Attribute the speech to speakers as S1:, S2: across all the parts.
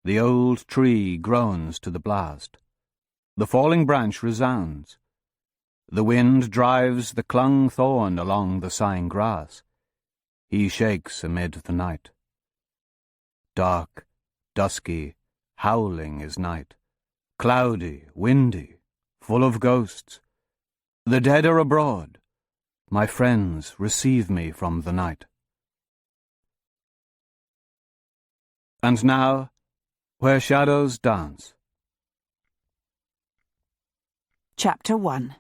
S1: The old tree groans to the blast. The falling branch resounds. The wind drives the clung thorn along the sighing grass. He shakes amid the night. Dark, dusky, howling is night. Cloudy, windy, full of ghosts. The dead are abroad. My friends receive me from the night. And now, where shadows dance.
S2: Chapter 1.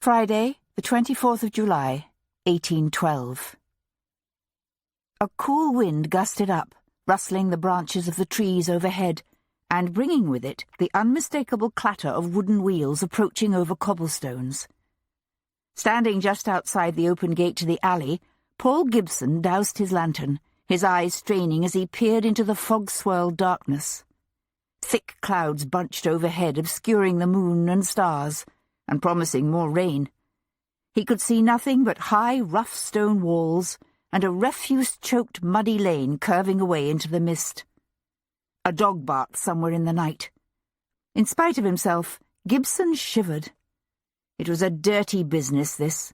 S2: Friday, the 24th of July, 1812. A cool wind gusted up, rustling the branches of the trees overhead, and bringing with it the unmistakable clatter of wooden wheels approaching over cobblestones. Standing just outside the open gate to the alley, Paul Gibson doused his lantern, his eyes straining as he peered into the fog-swirled darkness. Thick clouds bunched overhead, obscuring the moon and stars, and promising more rain. He could see nothing but high, rough stone walls and a refuse-choked muddy lane curving away into the mist. A dog barked somewhere in the night. In spite of himself, Gibson shivered. It was a dirty business, this.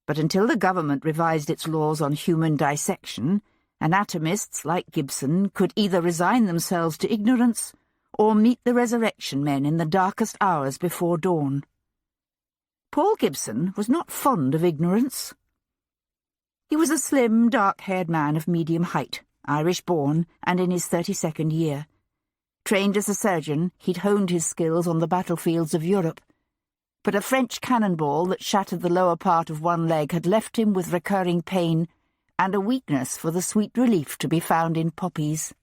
S2: But until the government revised its laws on human dissection, anatomists like Gibson could either resign themselves to ignorance or meet the resurrection men in the darkest hours before dawn. Paul Gibson was not fond of ignorance. He was a slim, dark-haired man of medium height, Irish-born and in his 32nd year. Trained as a surgeon, he'd honed his skills on the battlefields of Europe, but a French cannonball that shattered the lower part of one leg had left him with recurring pain and a weakness for the sweet relief to be found in poppies.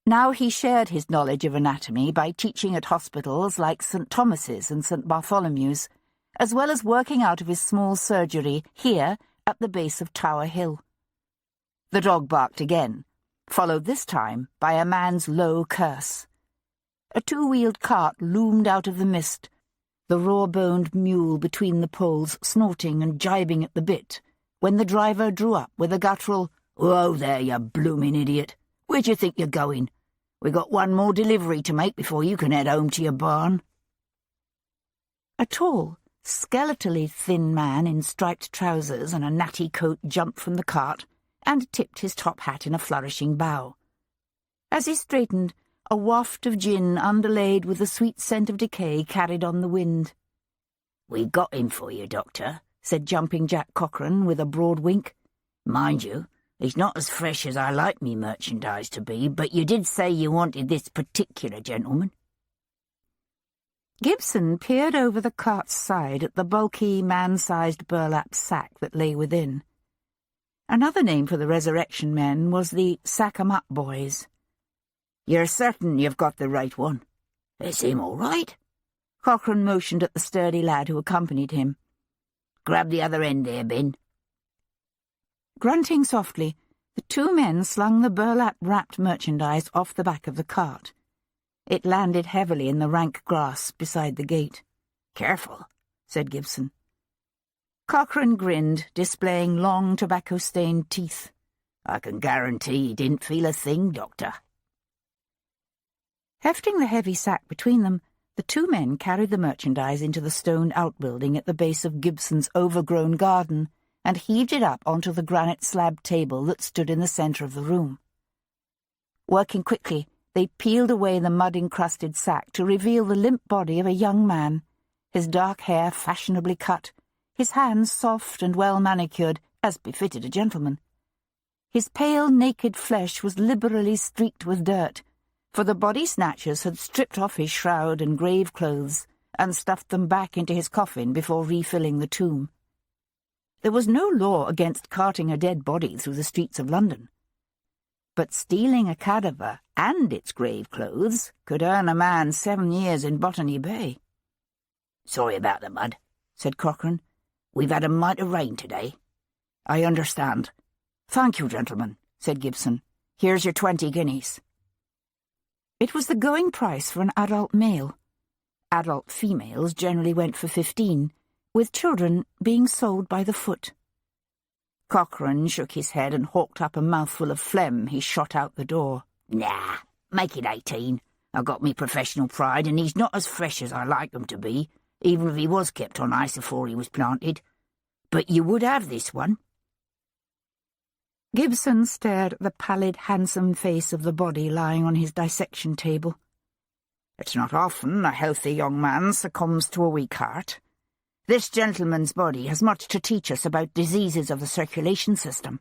S2: Now he shared his knowledge of anatomy by teaching at hospitals like St. Thomas's and St. Bartholomew's, as well as working out of his small surgery here at the base of Tower Hill. The dog barked again, followed this time by a man's low curse. A two-wheeled cart loomed out of the mist, the raw-boned mule between the poles snorting and jibing at the bit, when the driver drew up with a guttural, "Whoa there, you blooming idiot! Where do you think you're going? We got one more delivery to make before you can head home to your barn." A tall, skeletally thin man in striped trousers and a natty coat jumped from the cart and tipped his top hat in a flourishing bow. As he straightened, a waft of gin underlaid with the sweet scent of decay carried on the wind. "We got him for you, Doctor," said Jumping Jack Cochrane with a broad wink. "Mind you, he's not as fresh as I like me merchandise to be, but you did say you wanted this particular gentleman." Gibson peered over the cart's side at the bulky, man-sized burlap sack that lay within. Another name for the resurrection men was the sack-em-up boys. "You're certain you've got the right one?" "It's him all right." Cochrane motioned at the sturdy lad who accompanied him. "Grab the other end there, Ben." Grunting softly, the two men slung the burlap-wrapped merchandise off the back of the cart. It landed heavily in the rank grass beside the gate. "Careful," said Gibson. Cochrane grinned, displaying long tobacco-stained teeth. "I can guarantee he didn't feel a thing, Doctor." Hefting the heavy sack between them, the two men carried the merchandise into the stone outbuilding at the base of Gibson's overgrown garden and heaved it up onto the granite slab table that stood in the centre of the room. Working quickly, they peeled away the mud-encrusted sack to reveal the limp body of a young man, his dark hair fashionably cut, his hands soft and well-manicured, as befitted a gentleman. His pale, naked flesh was liberally streaked with dirt, for the body-snatchers had stripped off his shroud and grave clothes and stuffed them back into his coffin before refilling the tomb. There was no law against carting a dead body through the streets of London, but stealing a cadaver and its grave clothes could earn a man 7 years in Botany Bay. "Sorry about the mud," said Cochrane. "We've had a mite of rain today." "I understand." "Thank you, gentlemen," said Gibson. "Here's your 20 guineas." It was the going price for an adult male. Adult females generally went for 15, with children being sold by the foot. Cochrane shook his head and hawked up a mouthful of phlegm he shot out the door.
S3: Nah, make it 18. I've got me professional pride, and he's not as fresh as I like him to be, even if he was kept on ice afore he was planted. But you would have this one.
S2: Gibson stared at the pallid, handsome face of the body lying on his dissection table.
S3: It's not often a healthy young man succumbs to a weak heart. This gentleman's body has much to teach us about diseases of the circulation system.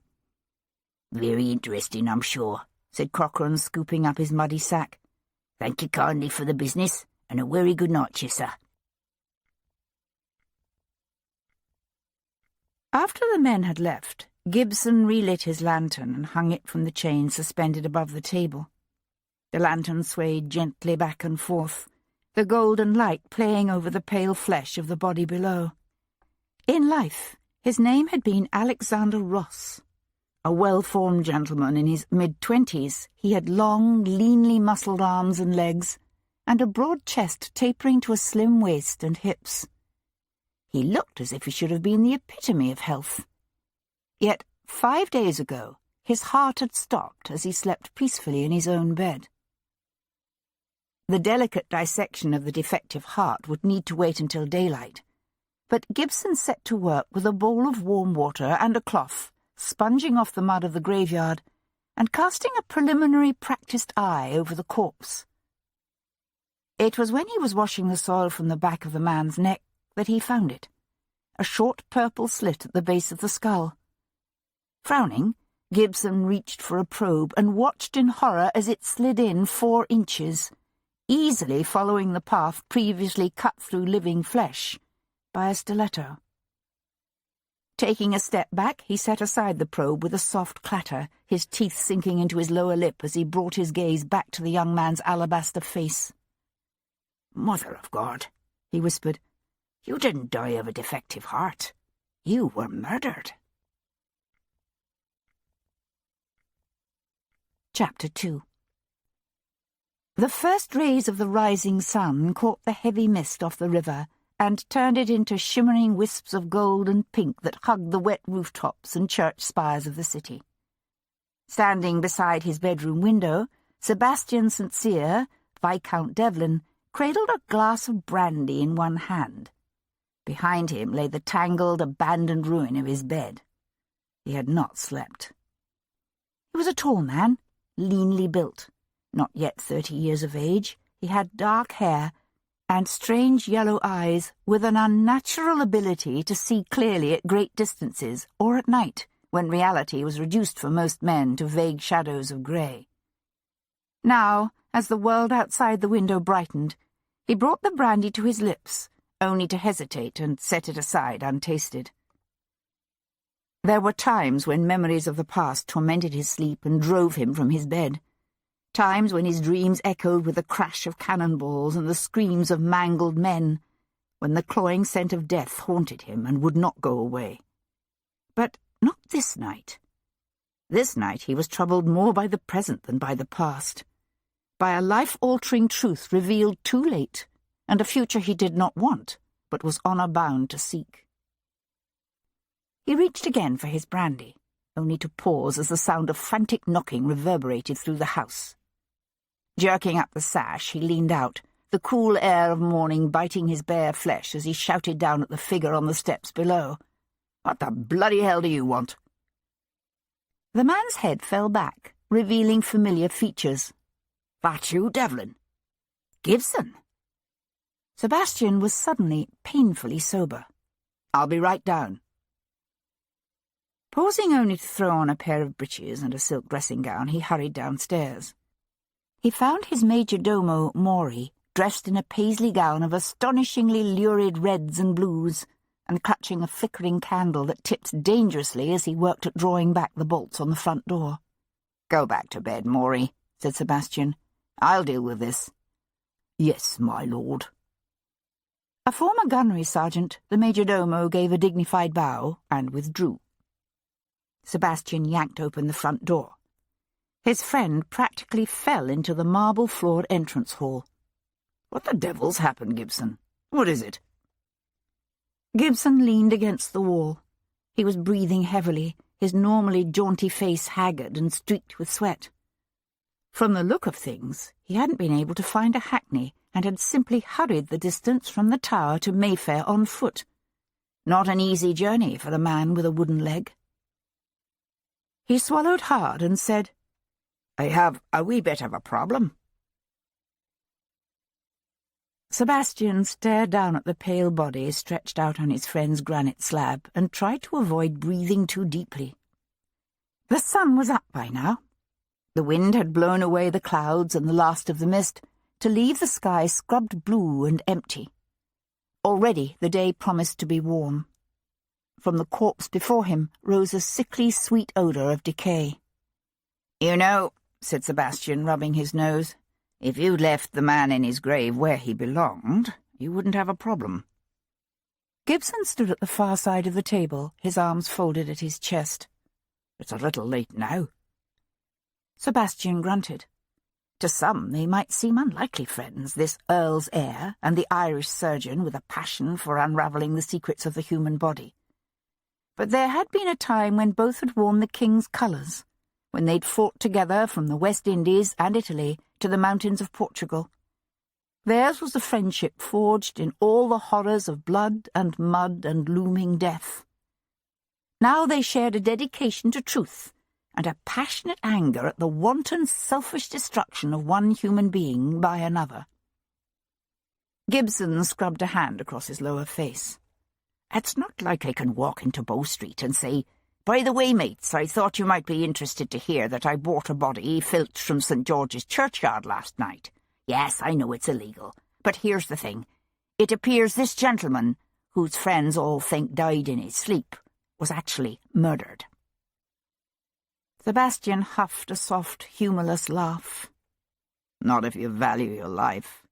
S3: Very interesting, I'm sure, said Cochrane, scooping up his muddy sack. Thank you kindly for the business, and a very good night to you, sir.
S2: After the men had left, Gibson relit his lantern and hung it from the chain suspended above the table. The lantern swayed gently back and forth, the golden light playing over the pale flesh of the body below. In life, his name had been Alexander Ross. A well-formed gentleman in his mid-20s, he had long, leanly muscled arms and legs, and a broad chest tapering to a slim waist and hips. He looked as if he should have been the epitome of health. Yet 5 days ago, his heart had stopped as he slept peacefully in his own bed. The delicate dissection of the defective heart would need to wait until daylight, but Gibson set to work with a bowl of warm water and a cloth, sponging off the mud of the graveyard, and casting a preliminary practised eye over the corpse. It was when he was washing the soil from the back of the man's neck that he found it, a short purple slit at the base of the skull. Frowning, Gibson reached for a probe and watched in horror as it slid in 4 inches, easily following the path previously cut through living flesh by a stiletto. Taking a step back, he set aside the probe with a soft clatter, his teeth sinking into his lower lip as he brought his gaze back to the young man's alabaster face.
S3: Mother of God, he whispered, you didn't die of a defective heart. You were murdered.
S2: Chapter 2. The first rays of the rising sun caught the heavy mist off the river and turned it into shimmering wisps of gold and pink that hugged the wet rooftops and church spires of the city. Standing beside his bedroom window, Sebastian St. Cyr, Viscount Devlin, cradled a glass of brandy in one hand. Behind him lay the tangled, abandoned ruin of his bed. He had not slept. He was a tall man, leanly built, not yet 30 years of age. He had dark hair and strange yellow eyes with an unnatural ability to see clearly at great distances or at night, when reality was reduced for most men to vague shadows of grey. Now, as the world outside the window brightened, he brought the brandy to his lips, only to hesitate and set it aside untasted. There were times when memories of the past tormented his sleep and drove him from his bed. Times when his dreams echoed with the crash of cannonballs and the screams of mangled men, when the cloying scent of death haunted him and would not go away. But not this night. This night he was troubled more by the present than by the past, by a life-altering truth revealed too late, and a future he did not want, but was honour-bound to seek. He reached again for his brandy, only to pause as the sound of frantic knocking reverberated through the house. Jerking up the sash, he leaned out, the cool air of morning biting his bare flesh as he shouted down at the figure on the steps below. "What the bloody hell do you want?" The man's head fell back, revealing familiar features. "That you, Devlin?" "Gibson." Sebastian was suddenly painfully sober. "I'll be right down." Pausing only to throw on a pair of breeches and a silk dressing-gown, he hurried downstairs. He found his majordomo, Maury, dressed in a paisley gown of astonishingly lurid reds and blues, and clutching a flickering candle that tipped dangerously as he worked at drawing back the bolts on the front door. "Go back to bed, Maury," said Sebastian. "I'll deal with this." "Yes, my lord." A former gunnery sergeant, the majordomo gave a dignified bow and withdrew. Sebastian yanked open the front door. His friend practically fell into the marble-floored entrance hall. "What the devil's happened, Gibson? What is it?" Gibson leaned against the wall. He was breathing heavily, his normally jaunty face haggard and streaked with sweat. From the look of things, he hadn't been able to find a hackney and had simply hurried the distance from the Tower to Mayfair on foot. Not an easy journey for a man with a wooden leg. He swallowed hard and said, "I have a wee bit of a problem." Sebastian stared down at the pale body stretched out on his friend's granite slab and tried to avoid breathing too deeply. The sun was up by now. The wind had blown away the clouds and the last of the mist to leave the sky scrubbed blue and empty. Already the day promised to be warm. From the corpse before him rose a sickly sweet odour of decay.
S3: "You know," said Sebastian, rubbing his nose, "if you'd left the man in his grave where he belonged, you wouldn't have a problem."
S2: Gibson stood at the far side of the table, his arms folded at his chest.
S3: "It's a little late now."
S2: Sebastian grunted. To some they might seem unlikely friends, this Earl's heir and the Irish surgeon with a passion for unravelling the secrets of the human body. But there had been a time when both had worn the king's colours, when they'd fought together from the West Indies and Italy to the mountains of Portugal. Theirs was a friendship forged in all the horrors of blood and mud and looming death. Now they shared a dedication to truth and a passionate anger at the wanton, selfish destruction of one human being by another. Gibson scrubbed a hand across his lower face.
S3: "It's not like I can walk into Bow Street and say, 'By the way, mates, I thought you might be interested to hear that I bought a body filched from St. George's churchyard last night.' Yes, I know it's illegal, but here's the thing. It appears this gentleman, whose friends all think died in his sleep, was actually murdered."
S2: Sebastian huffed a soft, humourless laugh.
S3: "Not if you value your life."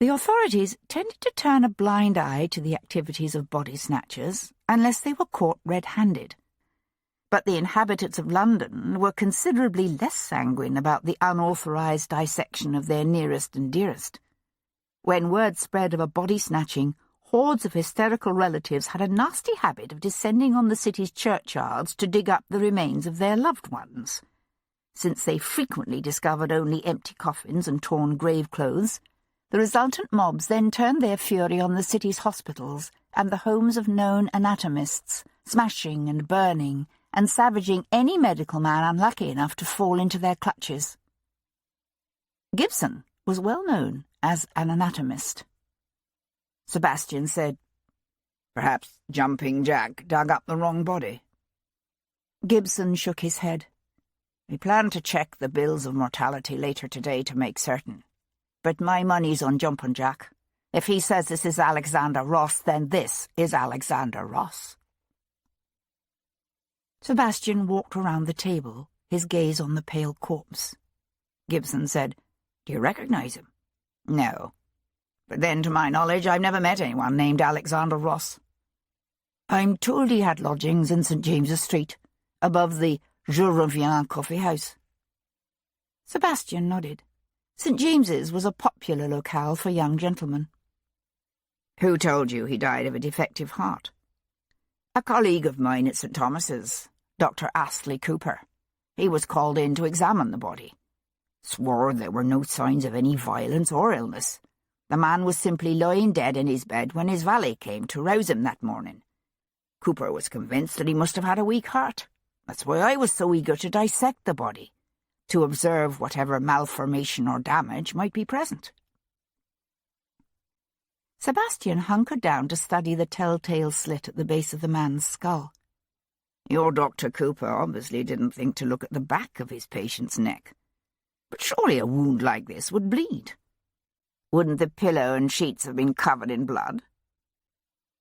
S2: The authorities tended to turn a blind eye to the activities of body snatchers unless they were caught red-handed. But the inhabitants of London were considerably less sanguine about the unauthorised dissection of their nearest and dearest. When word spread of a body snatching, hordes of hysterical relatives had a nasty habit of descending on the city's churchyards to dig up the remains of their loved ones. Since they frequently discovered only empty coffins and torn grave clothes, the resultant mobs then turned their fury on the city's hospitals and the homes of known anatomists, smashing and burning and savaging any medical man unlucky enough to fall into their clutches. Gibson was well known as an anatomist.
S3: Sebastian said, "Perhaps Jumping Jack dug up the wrong body."
S2: Gibson shook his head.
S3: "We plan to check the bills of mortality later today to make certain. But my money's on Jumping Jack. If he says this is Alexander Ross, then this is Alexander Ross."
S2: Sebastian walked around the table, his gaze on the pale corpse.
S3: Gibson said, "Do you recognise him?" "No. But then, to my knowledge, I've never met anyone named Alexander Ross."
S2: "I'm told he had lodgings in St. James's Street, above the Je Reviens coffee house." Sebastian nodded. St. James's was a popular locale for young gentlemen.
S3: "Who told you he died of a defective heart?" "A colleague of mine at St. Thomas's, Dr. Astley Cooper. He was called in to examine the body. Swore there were no signs of any violence or illness. The man was simply lying dead in his bed when his valet came to rouse him that morning. Cooper was convinced that he must have had a weak heart. That's why I was so eager to dissect the body, to observe whatever malformation or damage might be present."
S2: Sebastian hunkered down to study the telltale slit at the base of the man's skull.
S3: "Your Dr. Cooper obviously didn't think to look at the back of his patient's neck. But surely a wound like this would bleed. Wouldn't the pillow and sheets have been covered in blood?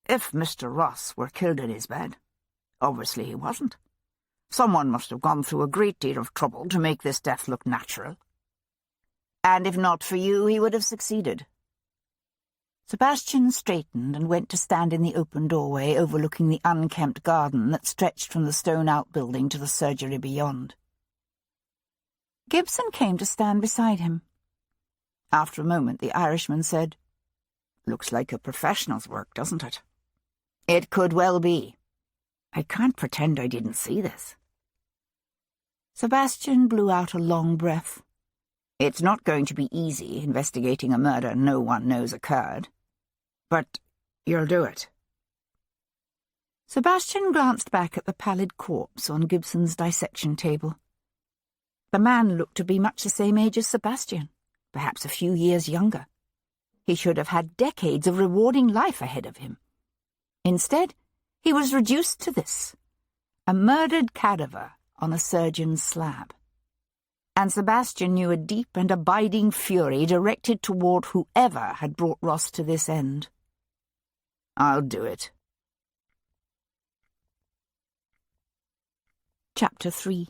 S3: If Mr. Ross were killed in his bed, obviously he wasn't. Someone must have gone through a great deal of trouble to make this death look natural. And if not for you, he would have succeeded."
S2: Sebastian straightened and went to stand in the open doorway overlooking the unkempt garden that stretched from the stone outbuilding to the surgery beyond. Gibson came to stand beside him. After a moment, the Irishman said,
S3: "Looks like a professional's work, doesn't it?"
S2: "It could well be.
S3: I can't pretend I didn't see this." Sebastian blew out a long breath. It's not going to be easy investigating a murder no one knows occurred. But you'll do it. Sebastian glanced back at the pallid corpse on Gibson's dissection table. The man looked to be much the same age as Sebastian, perhaps a few years younger. He should have had decades of rewarding life ahead of him. Instead, he was reduced to this, a murdered cadaver on a surgeon's slab. And Sebastian knew a deep and abiding fury directed toward whoever had brought Ross to this end. I'll do it. Chapter 3.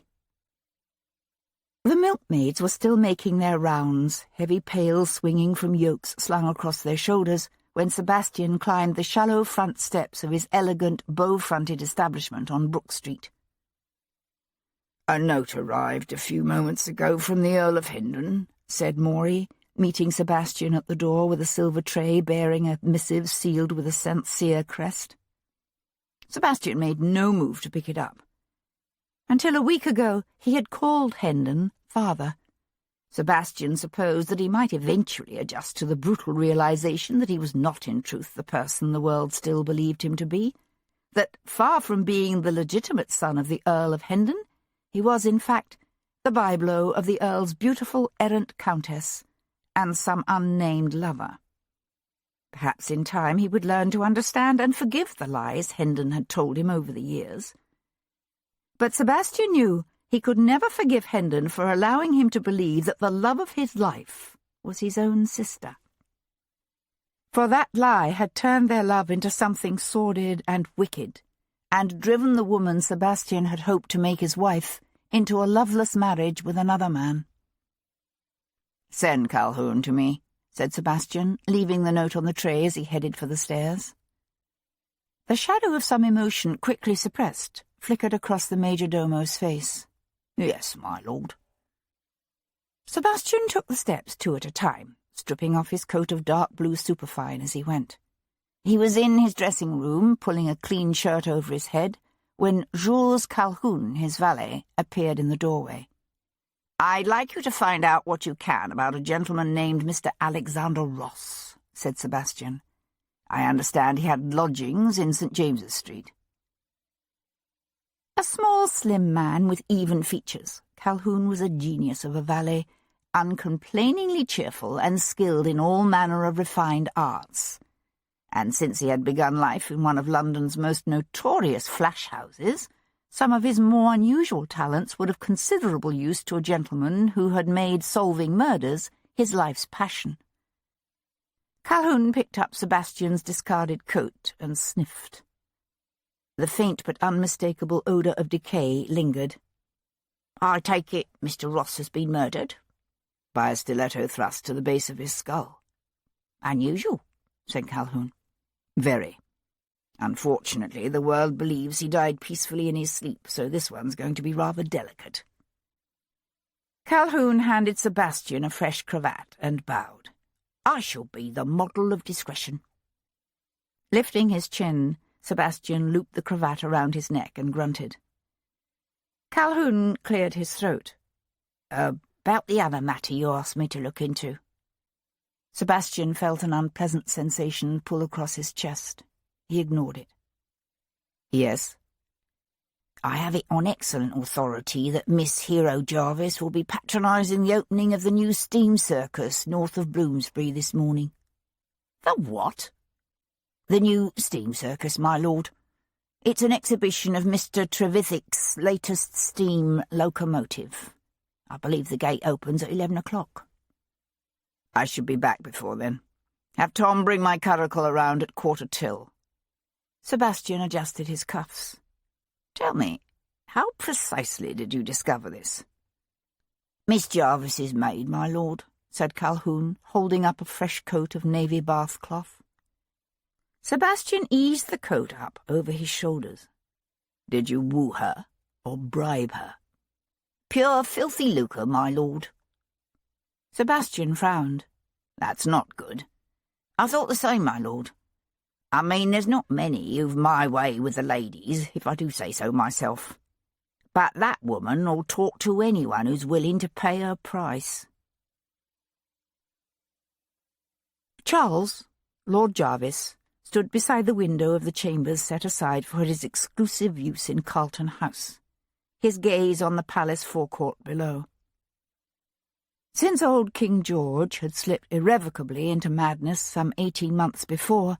S3: The milkmaids were still making their rounds, heavy pails swinging from yokes slung across their shoulders, when Sebastian climbed the shallow front steps of his elegant, bow-fronted establishment on Brook Street. "A note arrived a few moments ago from the Earl of Hendon," said Morey, meeting Sebastian at the door with a silver tray bearing a missive sealed with a St. Cyr crest. Sebastian made no move to pick it up. Until a week ago he had called Hendon father. Sebastian supposed that he might eventually adjust to the brutal realization that he was not in truth the person the world still believed him to be, that far from being the legitimate son of the Earl of Hendon, he was, in fact, the byblow of the Earl's beautiful errant countess and some unnamed lover. Perhaps in time he would learn to understand and forgive the lies Hendon had told him over the years. But Sebastian knew he could never forgive Hendon for allowing him to believe that the love of his life was his own sister. For that lie had turned their love into something sordid and wicked, and driven the woman Sebastian had hoped to make his wife into a loveless marriage with another man. "Send Calhoun to me," said Sebastian, leaving the note on the tray as he headed for the stairs. The shadow of some emotion quickly suppressed flickered across the majordomo's face. "Yes, my lord." Sebastian took the steps 2 at a time, stripping off his coat of dark blue superfine as he went. He was in his dressing-room, pulling a clean shirt over his head, when Jules Calhoun, his valet, appeared in the doorway. "I'd like you to find out what you can about a gentleman named Mr. Alexander Ross," said Sebastian. "I understand he had lodgings in St. James's Street." A small, slim man with even features, Calhoun was a genius of a valet, uncomplainingly cheerful and skilled in all manner of refined arts. And since he had begun life in one of London's most notorious flash houses, some of his more unusual talents would have considerable use to a gentleman who had made solving murders his life's passion. Calhoun picked up Sebastian's discarded coat and sniffed. The faint but unmistakable odour of decay lingered. "I take it Mr. Ross has been murdered?" By a stiletto thrust to the base of his skull. "Unusual," said Calhoun. "Very. Unfortunately, the world believes he died peacefully in his sleep, so this one's going to be rather delicate." Calhoun handed Sebastian a fresh cravat and bowed. "I shall be the model of discretion." Lifting his chin, Sebastian looped the cravat around his neck and grunted. Calhoun cleared his throat. "About the other matter you asked me to look into." Sebastian felt an unpleasant sensation pull across his chest. He ignored it. "Yes?" "I have it on excellent authority that Miss Hero Jarvis will be patronising the opening of the new steam circus north of Bloomsbury this morning." "The what?" "The new steam circus, my lord. It's an exhibition of Mr. Trevithick's latest steam locomotive. I believe the gate opens at 11 o'clock. "I should be back before then. Have Tom bring my curricle around at 1:45. Sebastian adjusted his cuffs. "Tell me, how precisely did you discover this?" "Miss Jarvis's maid, my lord," said Calhoun, holding up a fresh coat of navy bath cloth. Sebastian eased the coat up over his shoulders. "Did you woo her or bribe her?" "Pure filthy lucre, my lord." Sebastian frowned. "That's not good." "I thought the same, my lord. I mean, there's not many who've my way with the ladies, if I do say so myself. But that woman'll talk to anyone who's willing to pay her price.
S2: Charles, Lord Jarvis, stood beside the window of the chambers set aside for his exclusive use in Carlton House, his gaze on the palace forecourt below. Since old King George had slipped irrevocably into madness some 18 months before,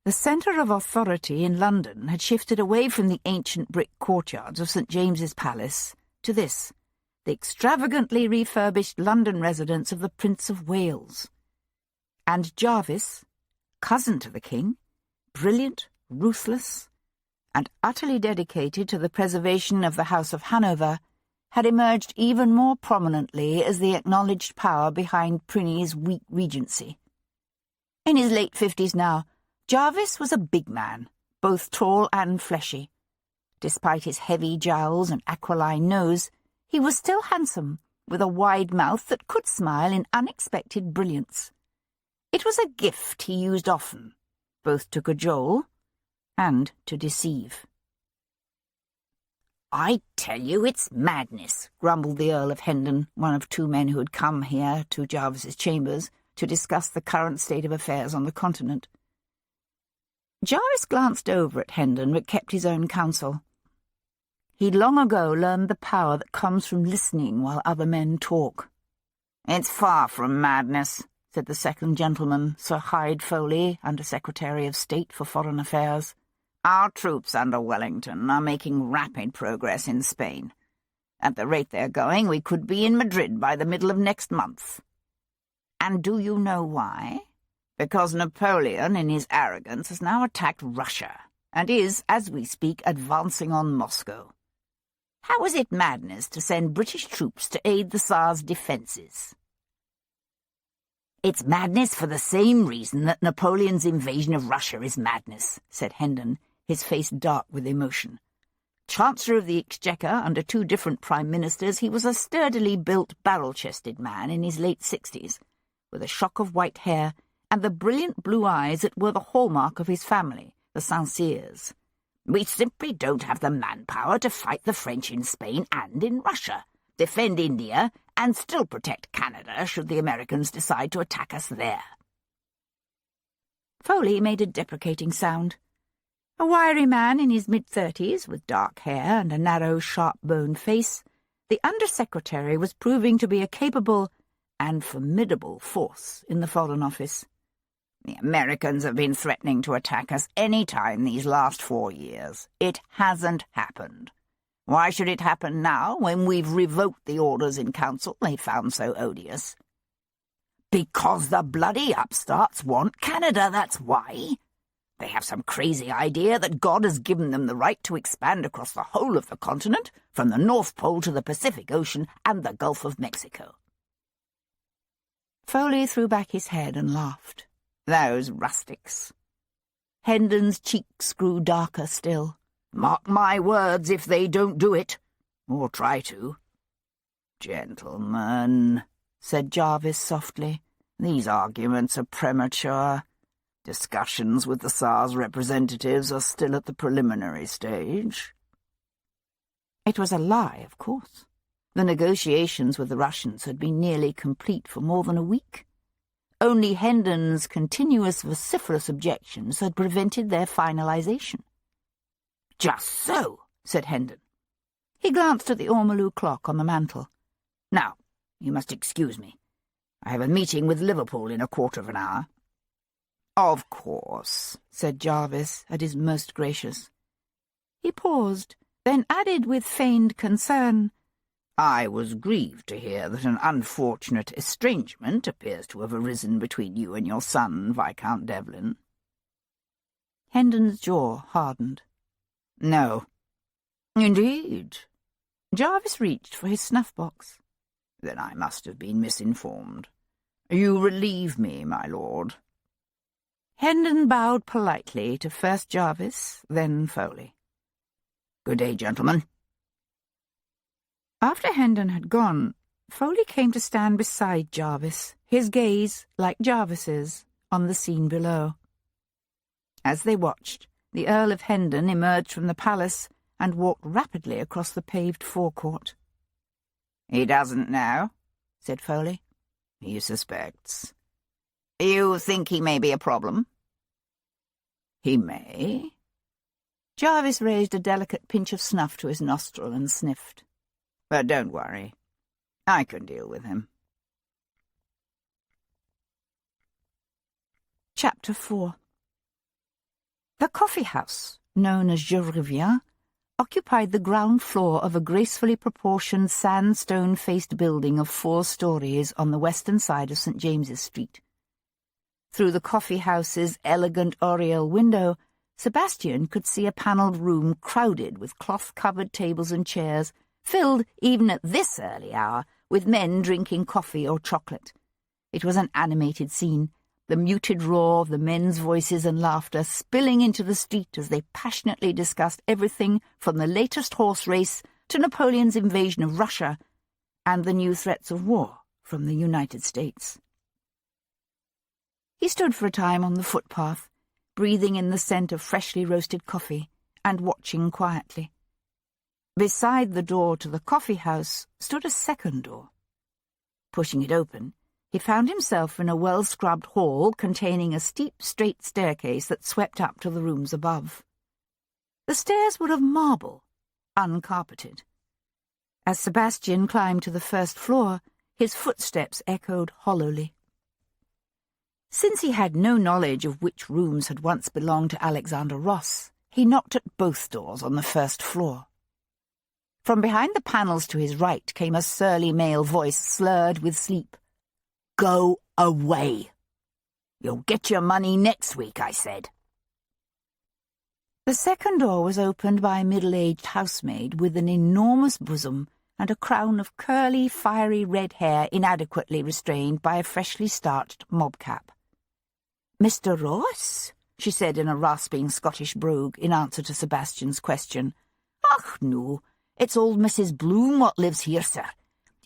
S2: the centre of authority in London had shifted away from the ancient brick courtyards of St. James's Palace to this, the extravagantly refurbished London residence of the Prince of Wales. And Jarvis, cousin to the king, brilliant, ruthless, and utterly dedicated to the preservation of the House of Hanover, had emerged even more prominently as the acknowledged power behind Prinny's weak regency. In his late 50s now, Jarvis was a big man, both tall and fleshy. Despite his heavy jowls and aquiline nose, he was still handsome, with a wide mouth that could smile in unexpected brilliance. It was a gift he used often, both to cajole and to deceive.
S3: "I tell you it's madness," grumbled the Earl of Hendon, one of two men who had come here to Jarvis's chambers to discuss the current state of affairs on the continent. Jarvis glanced over at Hendon, but kept his own counsel. He'd long ago learned the power that comes from listening while other men talk. "It's far from madness," said the second gentleman, Sir Hyde Foley, Under-Secretary of State for Foreign Affairs. "Our troops under Wellington are making rapid progress in Spain. At the rate they're going, we could be in Madrid by the middle of next month. And do you know why? Because Napoleon, in his arrogance, has now attacked Russia, and is, as we speak, advancing on Moscow. How is it madness to send British troops to aid the Tsar's defences?" "It's madness for the same reason that Napoleon's invasion of Russia is madness," said Hendon, his face dark with emotion. Chancellor of the Exchequer under two different prime ministers, he was a sturdily built, barrel-chested man in his late 60s, with a shock of white hair and the brilliant blue eyes that were the hallmark of his family, the St-Cyrs. "We simply don't have the manpower to fight the French in Spain and in Russia, defend India, and still protect Canada should the Americans decide to attack us there."
S2: Foley made a deprecating sound. A wiry man in his mid-30s, with dark hair and a narrow, sharp-boned face, the Under-Secretary was proving to be a capable and formidable force in the Foreign Office.
S3: "The Americans have been threatening to attack us any time these last 4 years. It hasn't happened. Why should it happen now, when we've revoked the orders in council they found so odious?" "Because the bloody upstarts want Canada, that's why. They have some crazy idea that God has given them the right to expand across the whole of the continent, from the North Pole to the Pacific Ocean and the Gulf of Mexico."
S2: Foley threw back his head and laughed.
S3: "Those rustics."
S2: Hendon's cheeks grew darker still.
S3: "Mark my words if they don't do it, or try to." "Gentlemen," said Jarvis softly, "these arguments are premature. Discussions with the Tsar's representatives are still at the preliminary stage."
S2: It was a lie, of course. The negotiations with the Russians had been nearly complete for more than a week. Only Hendon's continuous vociferous objections had prevented their finalization.
S3: "Just so," said Hendon.
S2: He glanced at the ormolu clock on the mantel.
S3: "Now, you must excuse me. I have a meeting with Liverpool in a quarter of an hour." "Of course," said Jarvis, at his most gracious.
S2: He paused, then added with feigned concern,
S3: "I was grieved to hear that an unfortunate estrangement appears to have arisen between you and your son, Viscount Devlin."
S2: Hendon's jaw hardened.
S3: "No."
S2: "Indeed?" Jarvis reached for his snuff-box.
S3: "Then I must have been misinformed. You relieve me, my lord."
S2: Hendon bowed politely to first Jarvis, then Foley.
S3: "Good day, gentlemen."
S2: After Hendon had gone, Foley came to stand beside Jarvis, his gaze, like Jarvis's, on the scene below. As they watched, the Earl of Hendon emerged from the palace and walked rapidly across the paved forecourt.
S3: "He doesn't know," said Foley. "He suspects. You think he may be a problem?" "He may."
S2: Jarvis raised a delicate pinch of snuff to his nostril and sniffed.
S3: "But don't worry. I can deal with him."
S2: Chapter 4. The coffee house, known as Je Reviens, occupied the ground floor of a gracefully proportioned sandstone-faced building of 4 stories on the western side of St. James's Street. Through the coffee house's elegant oriel window, Sebastian could see a panelled room crowded with cloth-covered tables and chairs, filled, even at this early hour, with men drinking coffee or chocolate. It was an animated scene, the muted roar of the men's voices and laughter spilling into the street as they passionately discussed everything from the latest horse race to Napoleon's invasion of Russia and the new threats of war from the United States. He stood for a time on the footpath, breathing in the scent of freshly roasted coffee and watching quietly. Beside the door to the coffee house stood a second door. Pushing it open, he found himself in a well-scrubbed hall containing a steep, straight staircase that swept up to the rooms above. The stairs were of marble, uncarpeted. As Sebastian climbed to the first floor, his footsteps echoed hollowly. Since he had no knowledge of which rooms had once belonged to Alexander Ross, he knocked at both doors on the first floor. From behind the panels to his right came a surly male voice slurred with sleep. "Go away. You'll get your money next week," I said. The second door was opened by a middle-aged housemaid with an enormous bosom and a crown of curly, fiery red hair inadequately restrained by a freshly starched mob-cap. "Mr. Ross?" she said in a rasping Scottish brogue in answer to Sebastian's question. "Och, no, it's old Mrs. Bloom what lives here, sir.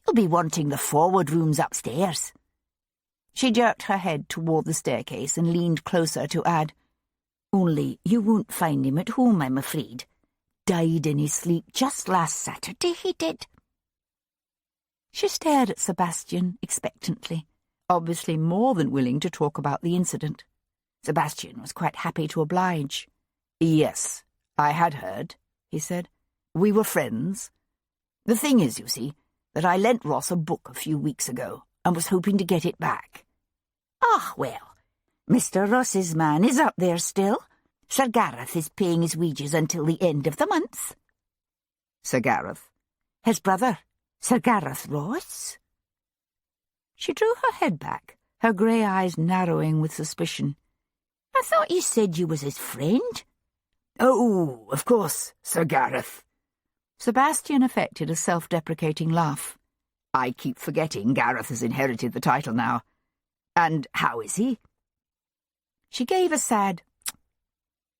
S2: You'll be wanting the forward rooms upstairs." She jerked her head toward the staircase and leaned closer to add, "Only you won't find him at home, I'm afraid. Died in his sleep just last Saturday, he did." She stared at Sebastian expectantly, obviously more than willing to talk about the incident. Sebastian was quite happy to oblige. "Yes, I had heard," he said. "We were friends. The thing is, you see, that I lent Ross a book a few weeks ago and was hoping to get it back." "Ah, well, Mr. Ross's man is up there still. Sir Gareth is paying his wages until the end of the month."
S3: "Sir Gareth?"
S2: "His brother, Sir Gareth Ross." She drew her head back, her grey eyes narrowing with suspicion.
S3: "I thought you said you was his friend." "Oh, of course, Sir Gareth."
S2: Sebastian affected a self-deprecating laugh.
S3: "I keep forgetting Gareth has inherited the title now. And how is he?"
S2: She gave a sad,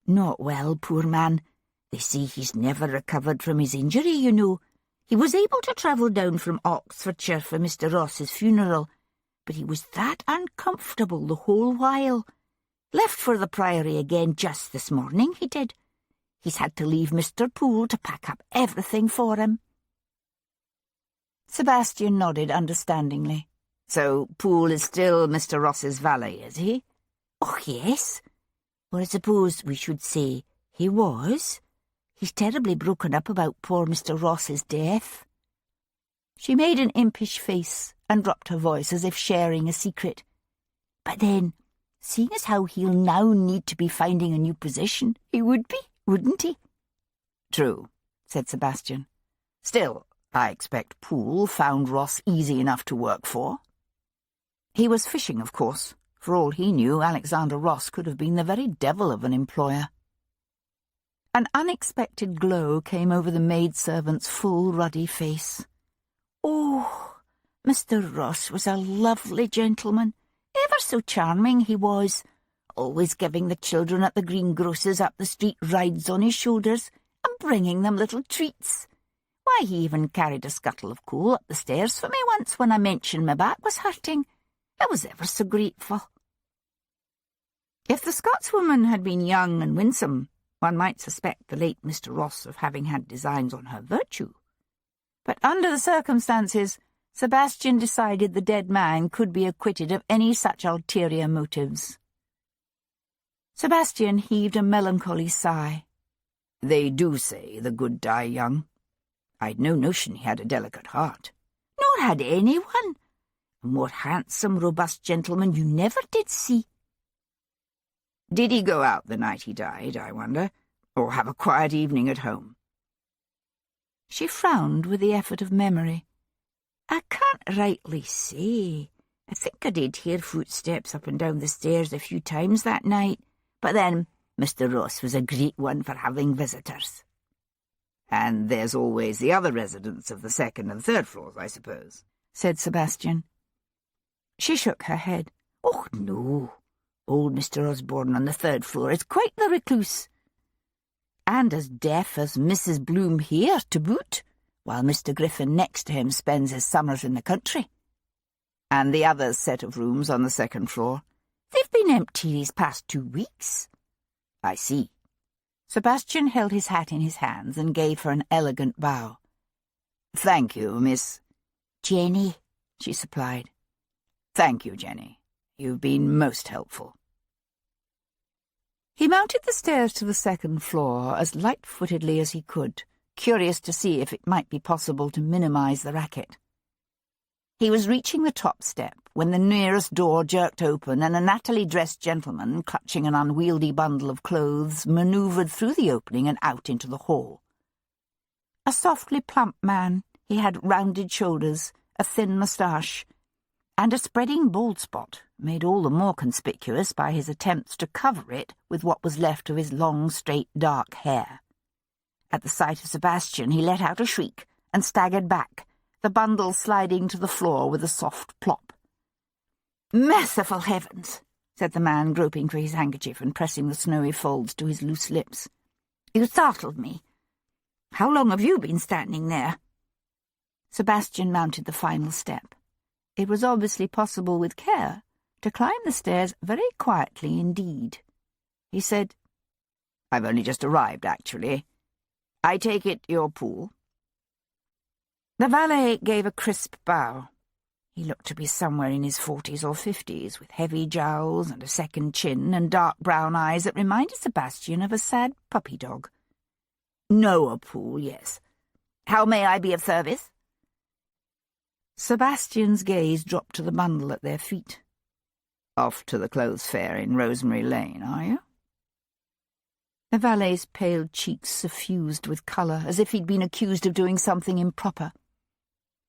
S3: "Not well, poor man. They say he's never recovered from his injury, you know. He was able to travel down from Oxfordshire for Mr. Ross's funeral, but he was that uncomfortable the whole while. Left for the Priory again just this morning, he did. He's had to leave Mr. Poole to pack up everything for him."
S2: Sebastian nodded understandingly.
S3: "So Poole is still Mr. Ross's valet, is he?"
S2: "Oh, yes. Or I suppose we should say he was. He's terribly broken up about poor Mr. Ross's death." She made an impish face and dropped her voice as if sharing a secret. "But then, seeing as how he'll now need to be finding a new position, he would be, wouldn't he?"
S3: "True," said Sebastian. "Still, I expect Poole found Ross easy enough to work for."
S2: He was fishing, of course. For all he knew, Alexander Ross could have been the very devil of an employer. An unexpected glow came over the maidservant's full, ruddy face. "Oh, Mr. Ross was a lovely gentleman. Ever so charming he was. Always giving the children at the greengrocer's up the street rides on his shoulders and bringing them little treats. Why, he even carried a scuttle of coal up the stairs for me once when I mentioned my back was hurting. I was ever so grateful." If the Scotswoman had been young and winsome,
S3: One might suspect the late Mr. Ross of having had designs on her virtue. But under the circumstances, Sebastian decided the dead man could be acquitted of any such ulterior motives. Sebastian heaved a melancholy sigh. They do say the good die young. I'd no notion he had a delicate heart. Nor had anyone. A more handsome, robust gentleman you never did see. Did he go out the night he died, I wonder, or have a quiet evening at home? She frowned with the effort of memory. I can't rightly say. I think I did hear footsteps up and down the stairs a few times that night, but then Mr. Ross was a great one for having visitors. And there's always the other residents of the second and third floors, I suppose, said Sebastian. She shook her head. Oh, no. Old Mr. Osborne on the third floor is quite the recluse. And as deaf as Mrs. Bloom here, to boot, while Mr. Griffin next to him spends his summers in the country. And the other set of rooms on the second floor, they've been empty these past 2 weeks. I see. Sebastian held his hat in his hands and gave her an elegant bow. Thank you, Miss... Jenny, she supplied. Thank you, Jenny. You've been most helpful. He mounted the stairs to the second floor as light-footedly as he could, curious to see if it might be possible to minimize the racket. He was reaching the top step when the nearest door jerked open and a nattily dressed gentleman, clutching an unwieldy bundle of clothes, manoeuvred through the opening and out into the hall. A softly plump man, he had rounded shoulders, a thin moustache, and a spreading bald spot, made all the more conspicuous by his attempts to cover it with what was left of his long, straight, dark hair. At the sight of Sebastian, he let out a shriek and staggered back, the bundle sliding to the floor with a soft plop. "Merciful heavens!" said the man, groping for his handkerchief and pressing the snowy folds to his loose lips. "You startled me. How long have you been standing there?" Sebastian mounted the final step. It was obviously possible with care to climb the stairs very quietly indeed. He said, "I've only just arrived, actually. I take it your pool?" The valet gave a crisp bow. He looked to be somewhere in his 40s or 50s, with heavy jowls and a second chin and dark brown eyes that reminded Sebastian of a sad puppy dog. "Know a pool, yes. How may I be of service?" Sebastian's gaze dropped to the bundle at their feet. "Off to the clothes fair in Rosemary Lane, are you?" The valet's pale cheeks suffused with colour, as if he'd been accused of doing something improper.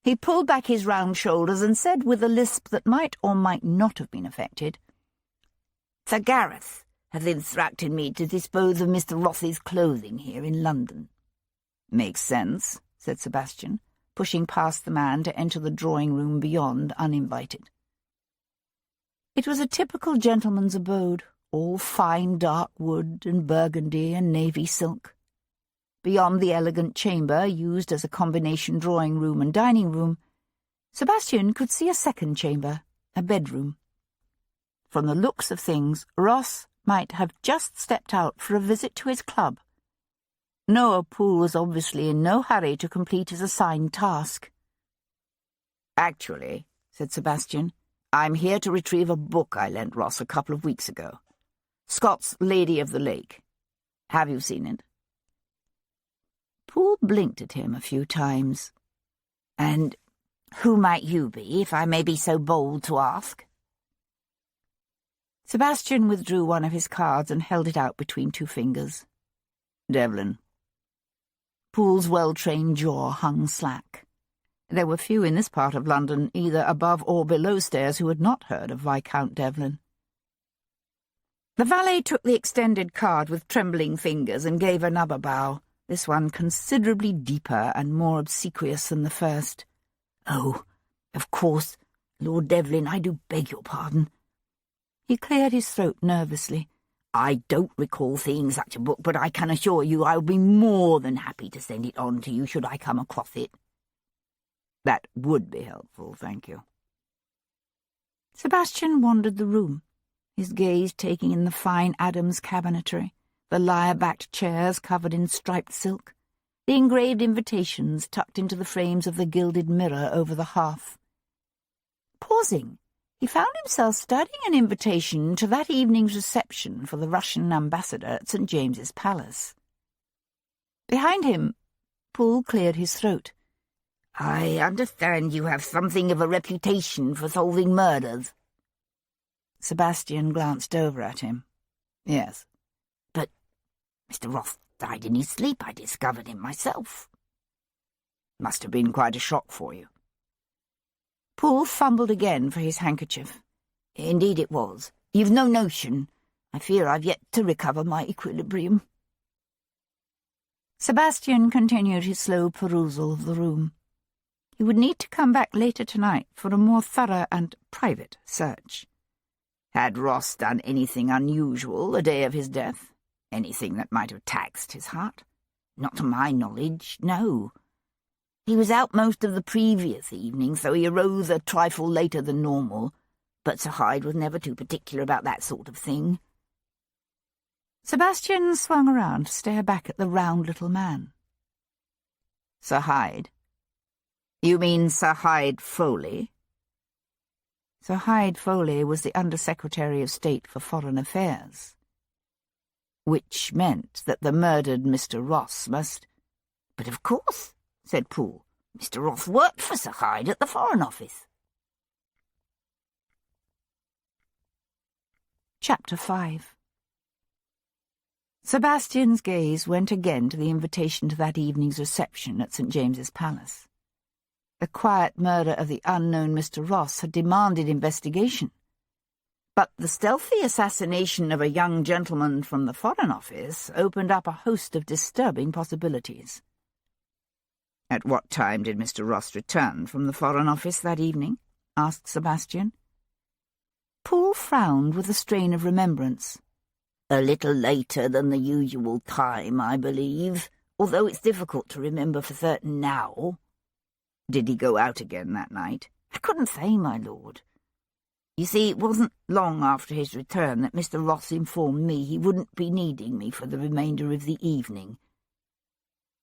S3: He pulled back his round shoulders and said with a lisp that might or might not have been affected, "Sir Gareth has instructed me to dispose of Mr. Ross's clothing here in London." "Makes sense," said Sebastian, pushing past the man to enter the drawing-room beyond uninvited. It was a typical gentleman's abode, all fine dark wood and burgundy and navy silk. Beyond the elegant chamber, used as a combination drawing-room and dining-room, Sebastian could see a second chamber, a bedroom. From the looks of things, Ross might have just stepped out for a visit to his club. Noah Poole was obviously in no hurry to complete his assigned task. "Actually," said Sebastian, "I'm here to retrieve a book I lent Ross a couple of weeks ago. Scott's Lady of the Lake. Have you seen it?" Poole blinked at him a few times. "And who might you be, if I may be so bold to ask?" Sebastian withdrew one of his cards and held it out between 2 fingers. "Devlin." Poole's well-trained jaw hung slack. There were few in this part of London, either above or below stairs, who had not heard of Viscount Devlin. The valet took the extended card with trembling fingers and gave another bow, this one considerably deeper and more obsequious than the first. "Oh, of course, Lord Devlin, I do beg your pardon." He cleared his throat nervously. "I don't recall seeing such a book, but I can assure you I would be more than happy to send it on to you should I come across it." "That would be helpful, thank you." Sebastian wandered the room, his gaze taking in the fine Adams cabinetry,
S2: the lyre-backed chairs covered in striped silk, the engraved invitations tucked into the frames of the gilded mirror over the hearth. Pausing, he found himself studying an invitation to that evening's reception for the Russian ambassador at St. James's Palace. Behind him, Poole cleared his throat.
S3: "I understand you have something of a reputation for solving murders."
S2: Sebastian glanced over at him.
S1: Yes.
S3: "But Mr. Ross died in his sleep. I discovered him myself."
S1: Must have been quite a shock for you.
S2: Poole fumbled again for his handkerchief.
S3: "Indeed it was. You've no notion. I fear I've yet to recover my equilibrium."
S2: Sebastian continued his slow perusal of the room. He would need to come back later tonight for a more thorough and private search.
S3: Had Ross done anything unusual the day of his death? Anything that might have taxed his heart? Not to my knowledge, no. He was out most of the previous evening, so he arose a trifle later than normal, but Sir Hyde was never too particular about that sort of thing.
S2: Sebastian swung around to stare back at the round little man.
S3: Sir Hyde? You mean Sir Hyde Foley?
S2: Sir Hyde Foley was the Under-Secretary of State for Foreign Affairs, which meant that the murdered Mr. Ross must—
S3: "But of course," said Poole. "Mr. Ross worked for Sir Hyde at the Foreign Office."
S2: Chapter 5. Sebastian's gaze went again to the invitation to that evening's reception at St. James's Palace. The quiet murder of the unknown Mr. Ross had demanded investigation, but the stealthy assassination of a young gentleman from the Foreign Office opened up a host of disturbing possibilities.
S3: "At what time did Mr. Ross return from the Foreign Office that evening?" asked Sebastian.
S2: Poole frowned with a strain of remembrance.
S3: "A little later than the usual time, I believe, although it's difficult to remember for certain now." "Did he go out again that night?" "I couldn't say, my lord. You see, it wasn't long after his return that Mr. Ross informed me he wouldn't be needing me for the remainder of the evening."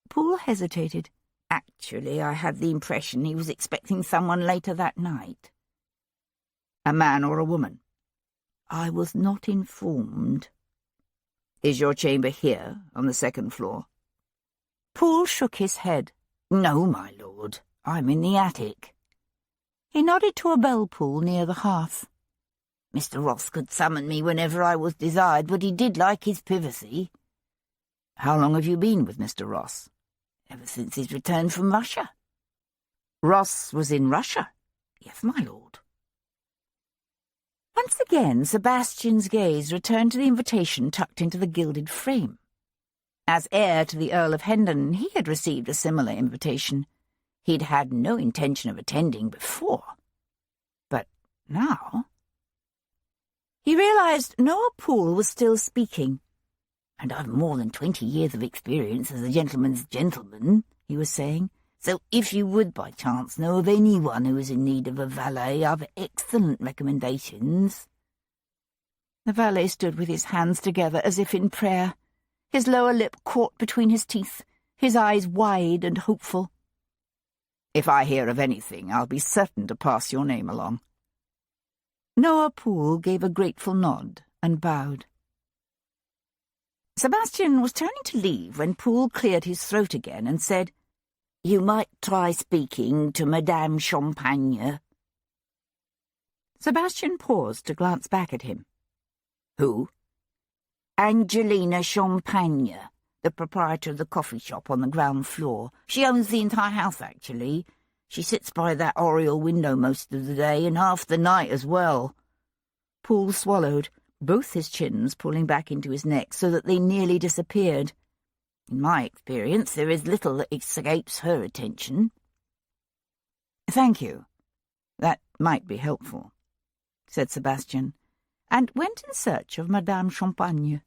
S2: Poole hesitated.
S3: "Actually, I had the impression he was expecting someone later that night." "A man or a woman?"
S2: "I was not informed."
S3: "Is your chamber here, on the second floor?"
S2: Poole shook his head.
S3: "No, my lord. I'm in the attic."
S2: He nodded to a bell pull near the hearth.
S3: "Mr. Ross could summon me whenever I was desired, but he did like his privacy."
S1: "How long have you been with Mr. Ross?"
S3: "Ever since his return from Russia."
S1: "Ross was in Russia?"
S3: "Yes, my lord."
S2: Once again, Sebastian's gaze returned to the invitation tucked into the gilded frame. As heir to the Earl of Hendon, he had received a similar invitation. He'd had no intention of attending before. But now— He realized Noah Poole was still speaking.
S3: "And I've more than 20 years of experience as a gentleman's gentleman," he was saying. "So if you would by chance know of anyone who is in need of a valet, I've excellent recommendations."
S2: The valet stood with his hands together as if in prayer, his lower lip caught between his teeth, his eyes wide and hopeful.
S1: "If I hear of anything, I'll be certain to pass your name along."
S2: Noah Poole gave a grateful nod and bowed. Sebastian was turning to leave when Poole cleared his throat again and said,
S3: "You might try speaking to Madame Champagne."
S2: Sebastian paused to glance back at him.
S1: "Who?"
S3: "Angelina Champagne, the proprietor of the coffee shop on the ground floor. She owns the entire house, actually. She sits by that oriel window most of the day and half the night as well."
S2: Poole swallowed, both his chins pulling back into his neck so that they nearly disappeared.
S3: "In my experience, there is little that escapes her attention."
S1: "Thank you. That might be helpful," said Sebastian,
S2: and went in search of Madame Champagne.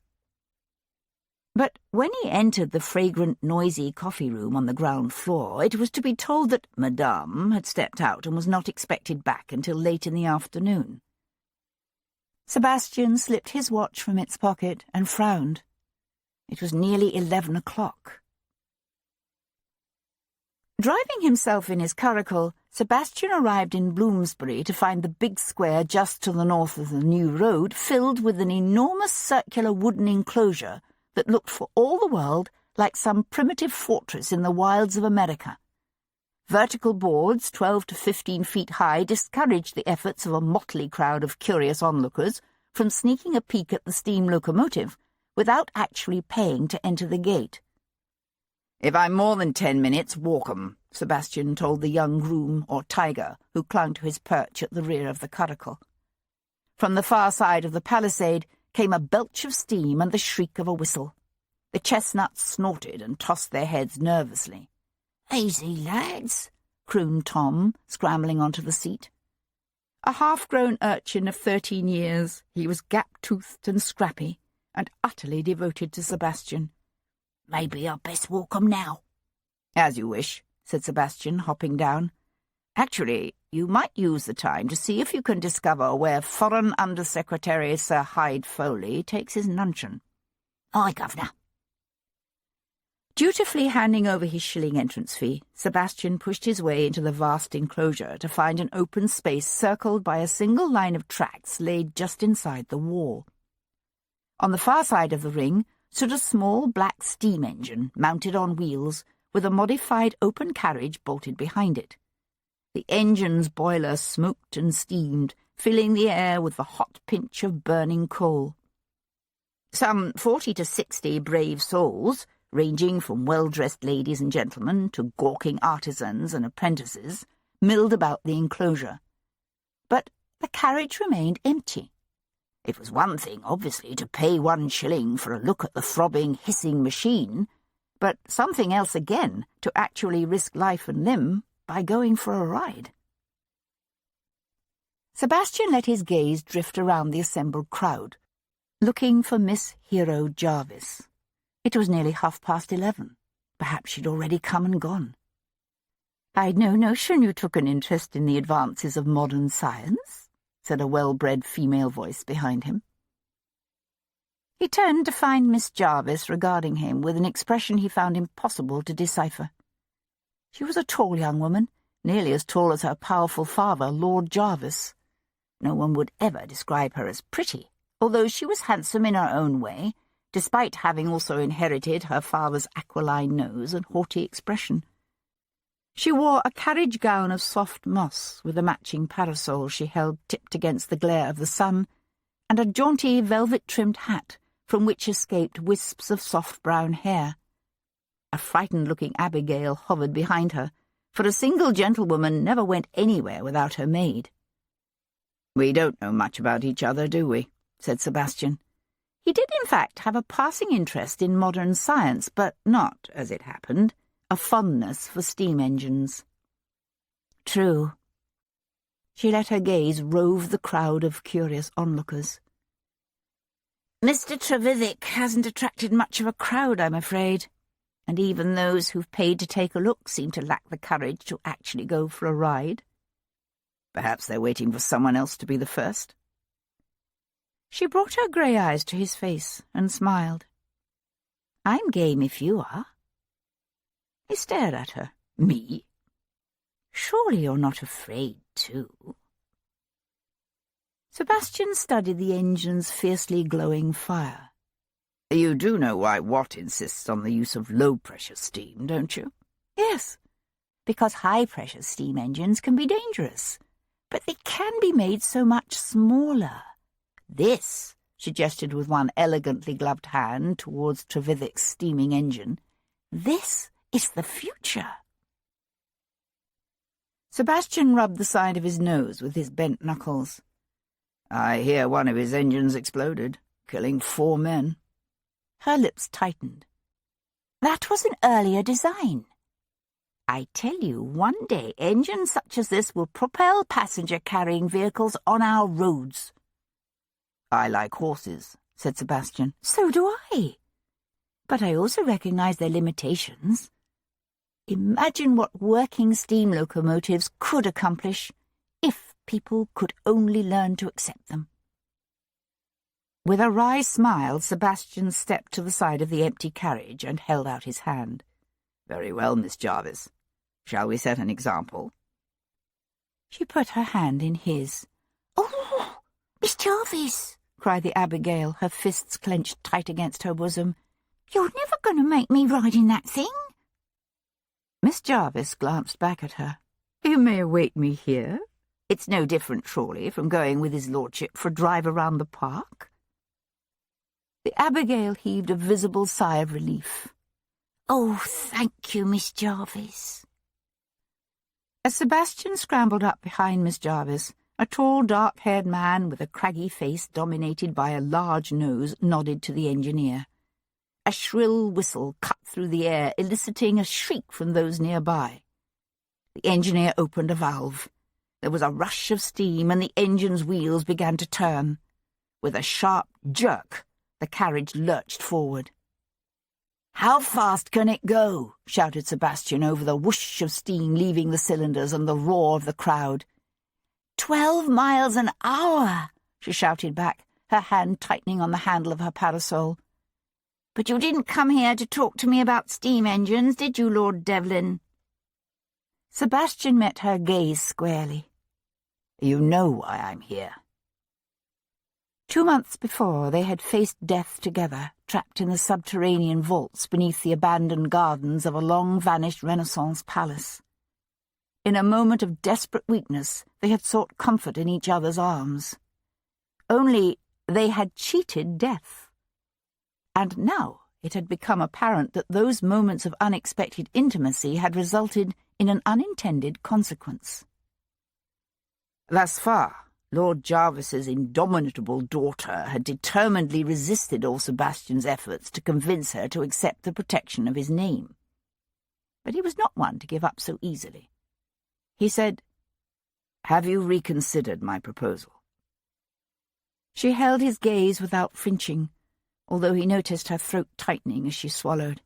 S2: But when he entered the fragrant, noisy coffee room on the ground floor, it was to be told that Madame had stepped out and was not expected back until late in the afternoon. Sebastian slipped his watch from its pocket and frowned. It was nearly 11 o'clock. Driving himself in his curricle, Sebastian arrived in Bloomsbury to find the big square just to the north of the new road filled with an enormous circular wooden enclosure that looked for all the world like some primitive fortress in the wilds of America. Vertical boards, 12 to 15 feet high, discouraged the efforts of a motley crowd of curious onlookers from sneaking a peek at the steam locomotive without actually paying to enter the gate.
S3: "If I'm more than 10 minutes, walk 'em," Sebastian told the young groom, or tiger, who clung to his perch at the rear of the curricle.
S2: From the far side of the palisade came a belch of steam and the shriek of a whistle. The chestnuts snorted and tossed their heads nervously.
S3: "Easy, lads," crooned Tom, scrambling onto the seat.
S2: A half-grown urchin of 13 years, he was gap-toothed and scrappy, and utterly devoted to Sebastian.
S3: "Maybe I'd best walk 'em now."
S2: "As you wish," said Sebastian, hopping down. "Actually, you might use the time to see if you can discover where Foreign Under-Secretary Sir Hyde Foley takes his luncheon."
S3: "Aye, Governor."
S2: Dutifully handing over his shilling entrance fee, Sebastian pushed his way into the vast enclosure to find an open space circled by a single line of tracks laid just inside the wall. On the far side of the ring stood a small black steam engine mounted on wheels with a modified open carriage bolted behind it. The engine's boiler smoked and steamed, filling the air with the hot pinch of burning coal. Some 40 to 60 brave souls, ranging from well-dressed ladies and gentlemen to gawking artisans and apprentices, milled about the enclosure. But the carriage remained empty. It was one thing, obviously, to pay 1 shilling for a look at the throbbing, hissing machine, but something else again to actually risk life and limb by going for a ride. Sebastian let his gaze drift around the assembled crowd, looking for Miss Hero Jarvis. It was nearly 11:30. Perhaps she'd already come and gone. "I'd no notion you took an interest in the advances of modern science," said a well-bred female voice behind him. He turned to find Miss Jarvis regarding him with an expression he found impossible to decipher. She was a tall young woman, nearly as tall as her powerful father, Lord Jarvis. No one would ever describe her as pretty, although she was handsome in her own way, despite having also inherited her father's aquiline nose and haughty expression. She wore a carriage gown of soft moss with a matching parasol she held tipped against the glare of the sun, and a jaunty velvet-trimmed hat from which escaped wisps of soft brown hair. A frightened-looking Abigail hovered behind her, for a single gentlewoman never went anywhere without her maid. "We don't know much about each other, do we?" said Sebastian. He did, in fact, have a passing interest in modern science, but not, as it happened, a fondness for steam engines. "True." She let her gaze rove the crowd of curious onlookers. "Mr. Trevithick hasn't attracted much of a crowd, I'm afraid, and even those who've paid to take a look seem to lack the courage to actually go for a ride." "Perhaps they're waiting for someone else to be the first." She brought her grey eyes to his face and smiled. "I'm game if you are." He stared at her. "Me? Surely you're not afraid, too?" Sebastian studied the engine's fiercely glowing fire. "You do know why Watt insists on the use of low-pressure steam, don't you?" "Yes, because high-pressure steam engines can be dangerous, but they can be made so much smaller. This," she gestured with one elegantly gloved hand towards Trevithick's steaming engine, "this is the future." Sebastian rubbed the side of his nose with his bent knuckles. "I hear one of his engines exploded, killing 4 men. Her lips tightened. "That was an earlier design. I tell you, one day engines such as this will propel passenger-carrying vehicles on our roads." "I like horses," said Sebastian. "So do I. But I also recognize their limitations. Imagine what working steam locomotives could accomplish if people could only learn to accept them." With a wry smile, Sebastian stepped to the side of the empty carriage and held out his hand.
S3: "Very well, Miss Jarvis. Shall we set an example?"
S2: She put her hand in his.
S4: "Oh, Miss Jarvis!"
S2: cried the Abigail, her fists clenched tight against her bosom.
S4: "You're never going to make me ride in that thing?"
S2: Miss Jarvis glanced back at her. "You may await me here. It's no different, surely, from going with his lordship for a drive around the park." The Abigail heaved a visible sigh of relief.
S4: "Oh, thank you, Miss Jarvis."
S2: As Sebastian scrambled up behind Miss Jarvis, a tall, dark-haired man with a craggy face dominated by a large nose nodded to the engineer. A shrill whistle cut through the air, eliciting a shriek from those nearby. The engineer opened a valve. There was a rush of steam, and the engine's wheels began to turn. With a sharp jerk, the carriage lurched forward. "How fast can it go?" shouted Sebastian over the whoosh of steam leaving the cylinders and the roar of the crowd.
S4: 12 miles an hour,
S2: she shouted back, her hand tightening on the handle of her parasol.
S4: "But you didn't come here to talk to me about steam engines, did you, Lord Devlin?"
S2: Sebastian met her gaze squarely.
S3: "You know why I'm here."
S2: 2 months before, they had faced death together, trapped in the subterranean vaults beneath the abandoned gardens of a long-vanished Renaissance palace. In a moment of desperate weakness, they had sought comfort in each other's arms. Only they had cheated death. And now it had become apparent that those moments of unexpected intimacy had resulted in an unintended consequence. Thus far, Lord Jarvis's indomitable daughter had determinedly resisted all Sebastian's efforts to convince her to accept the protection of his name. But he was not one to give up so easily. He said, "Have you reconsidered my proposal?" She held his gaze without flinching, although he noticed her throat tightening as she swallowed.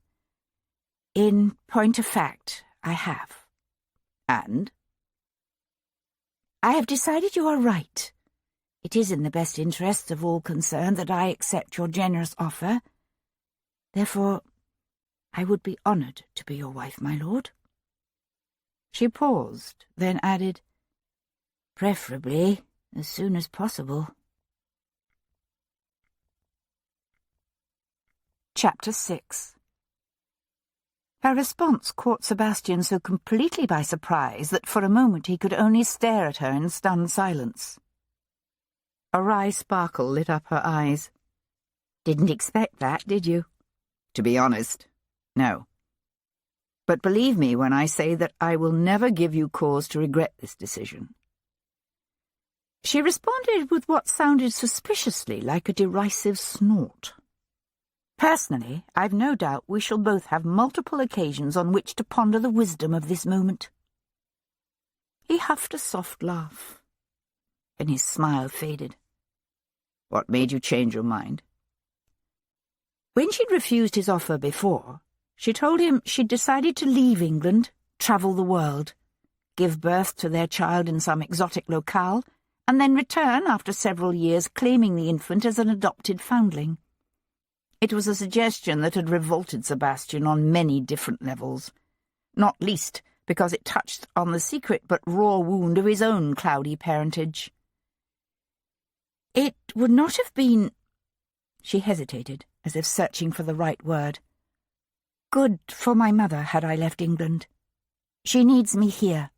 S2: "In point of fact, I have." "And?" "I have decided you are right. It is in the best interests of all concerned that I accept your generous offer. Therefore, I would be honoured to be your wife, my lord." She paused, then added, "Preferably as soon as possible." Chapter 6. Her response caught Sebastian so completely by surprise that for a moment he could only stare at her in stunned silence. A wry sparkle lit up her eyes. "Didn't expect that, did you?" "To be honest, no. But believe me when I say that I will never give you cause to regret this decision." She responded with what sounded suspiciously like a derisive snort. "Personally, I've no doubt we shall both have multiple occasions on which to ponder the wisdom of this moment." He huffed a soft laugh. Then his smile faded. "What made you change your mind?" When she'd refused his offer before, she told him she'd decided to leave England, travel the world, give birth to their child in some exotic locale, and then return after several years claiming the infant as an adopted foundling. It was a suggestion that had revolted Sebastian on many different levels, not least because it touched on the secret but raw wound of his own cloudy parentage. "It would not have been—" She hesitated, as if searching for the right word. "Good for my mother had I left England. She needs me here."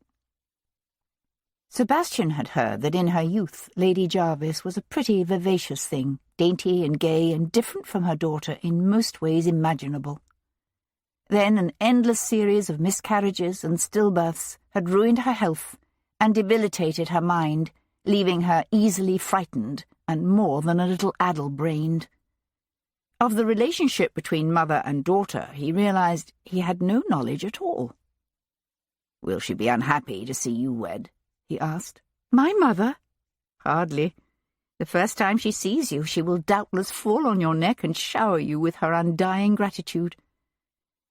S2: Sebastian had heard that in her youth Lady Jarvis was a pretty vivacious thing, dainty and gay and different from her daughter in most ways imaginable. Then an endless series of miscarriages and stillbirths had ruined her health and debilitated her mind, leaving her easily frightened and more than a little addle-brained. Of the relationship between mother and daughter he realized he had no knowledge at all. "Will she be unhappy to see you wed?" he asked. "My mother? Hardly. The first time she sees you, she will doubtless fall on your neck and shower you with her undying gratitude.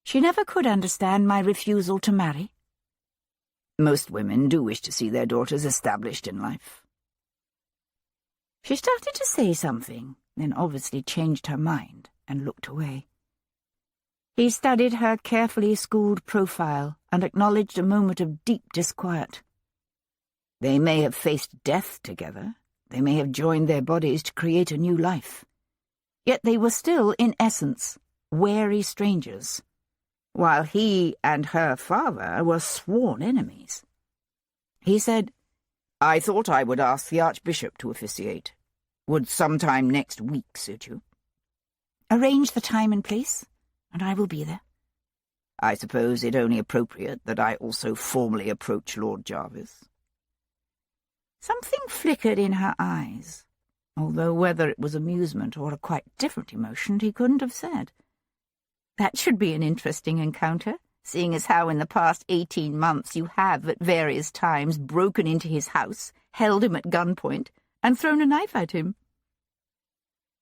S2: She never could understand my refusal to marry." "Most women do wish to see their daughters established in life." She started to say something, then obviously changed her mind and looked away. He studied her carefully schooled profile and acknowledged a moment of deep disquiet. They may have faced death together, they may have joined their bodies to create a new life, yet they were still, in essence, wary strangers, while he and her father were sworn enemies. He said, "I thought I would ask the Archbishop to officiate. Would sometime next week suit you?"
S3: Arrange the time and place, and I will be there.
S2: I suppose it only appropriate that I also formally approach Lord Jarvis. Something flickered in her eyes, although whether it was amusement or a quite different emotion he couldn't have said. That should be an interesting encounter, seeing as how in the past 18 months you have at various times broken into his house, held him at gunpoint, and thrown a knife at him.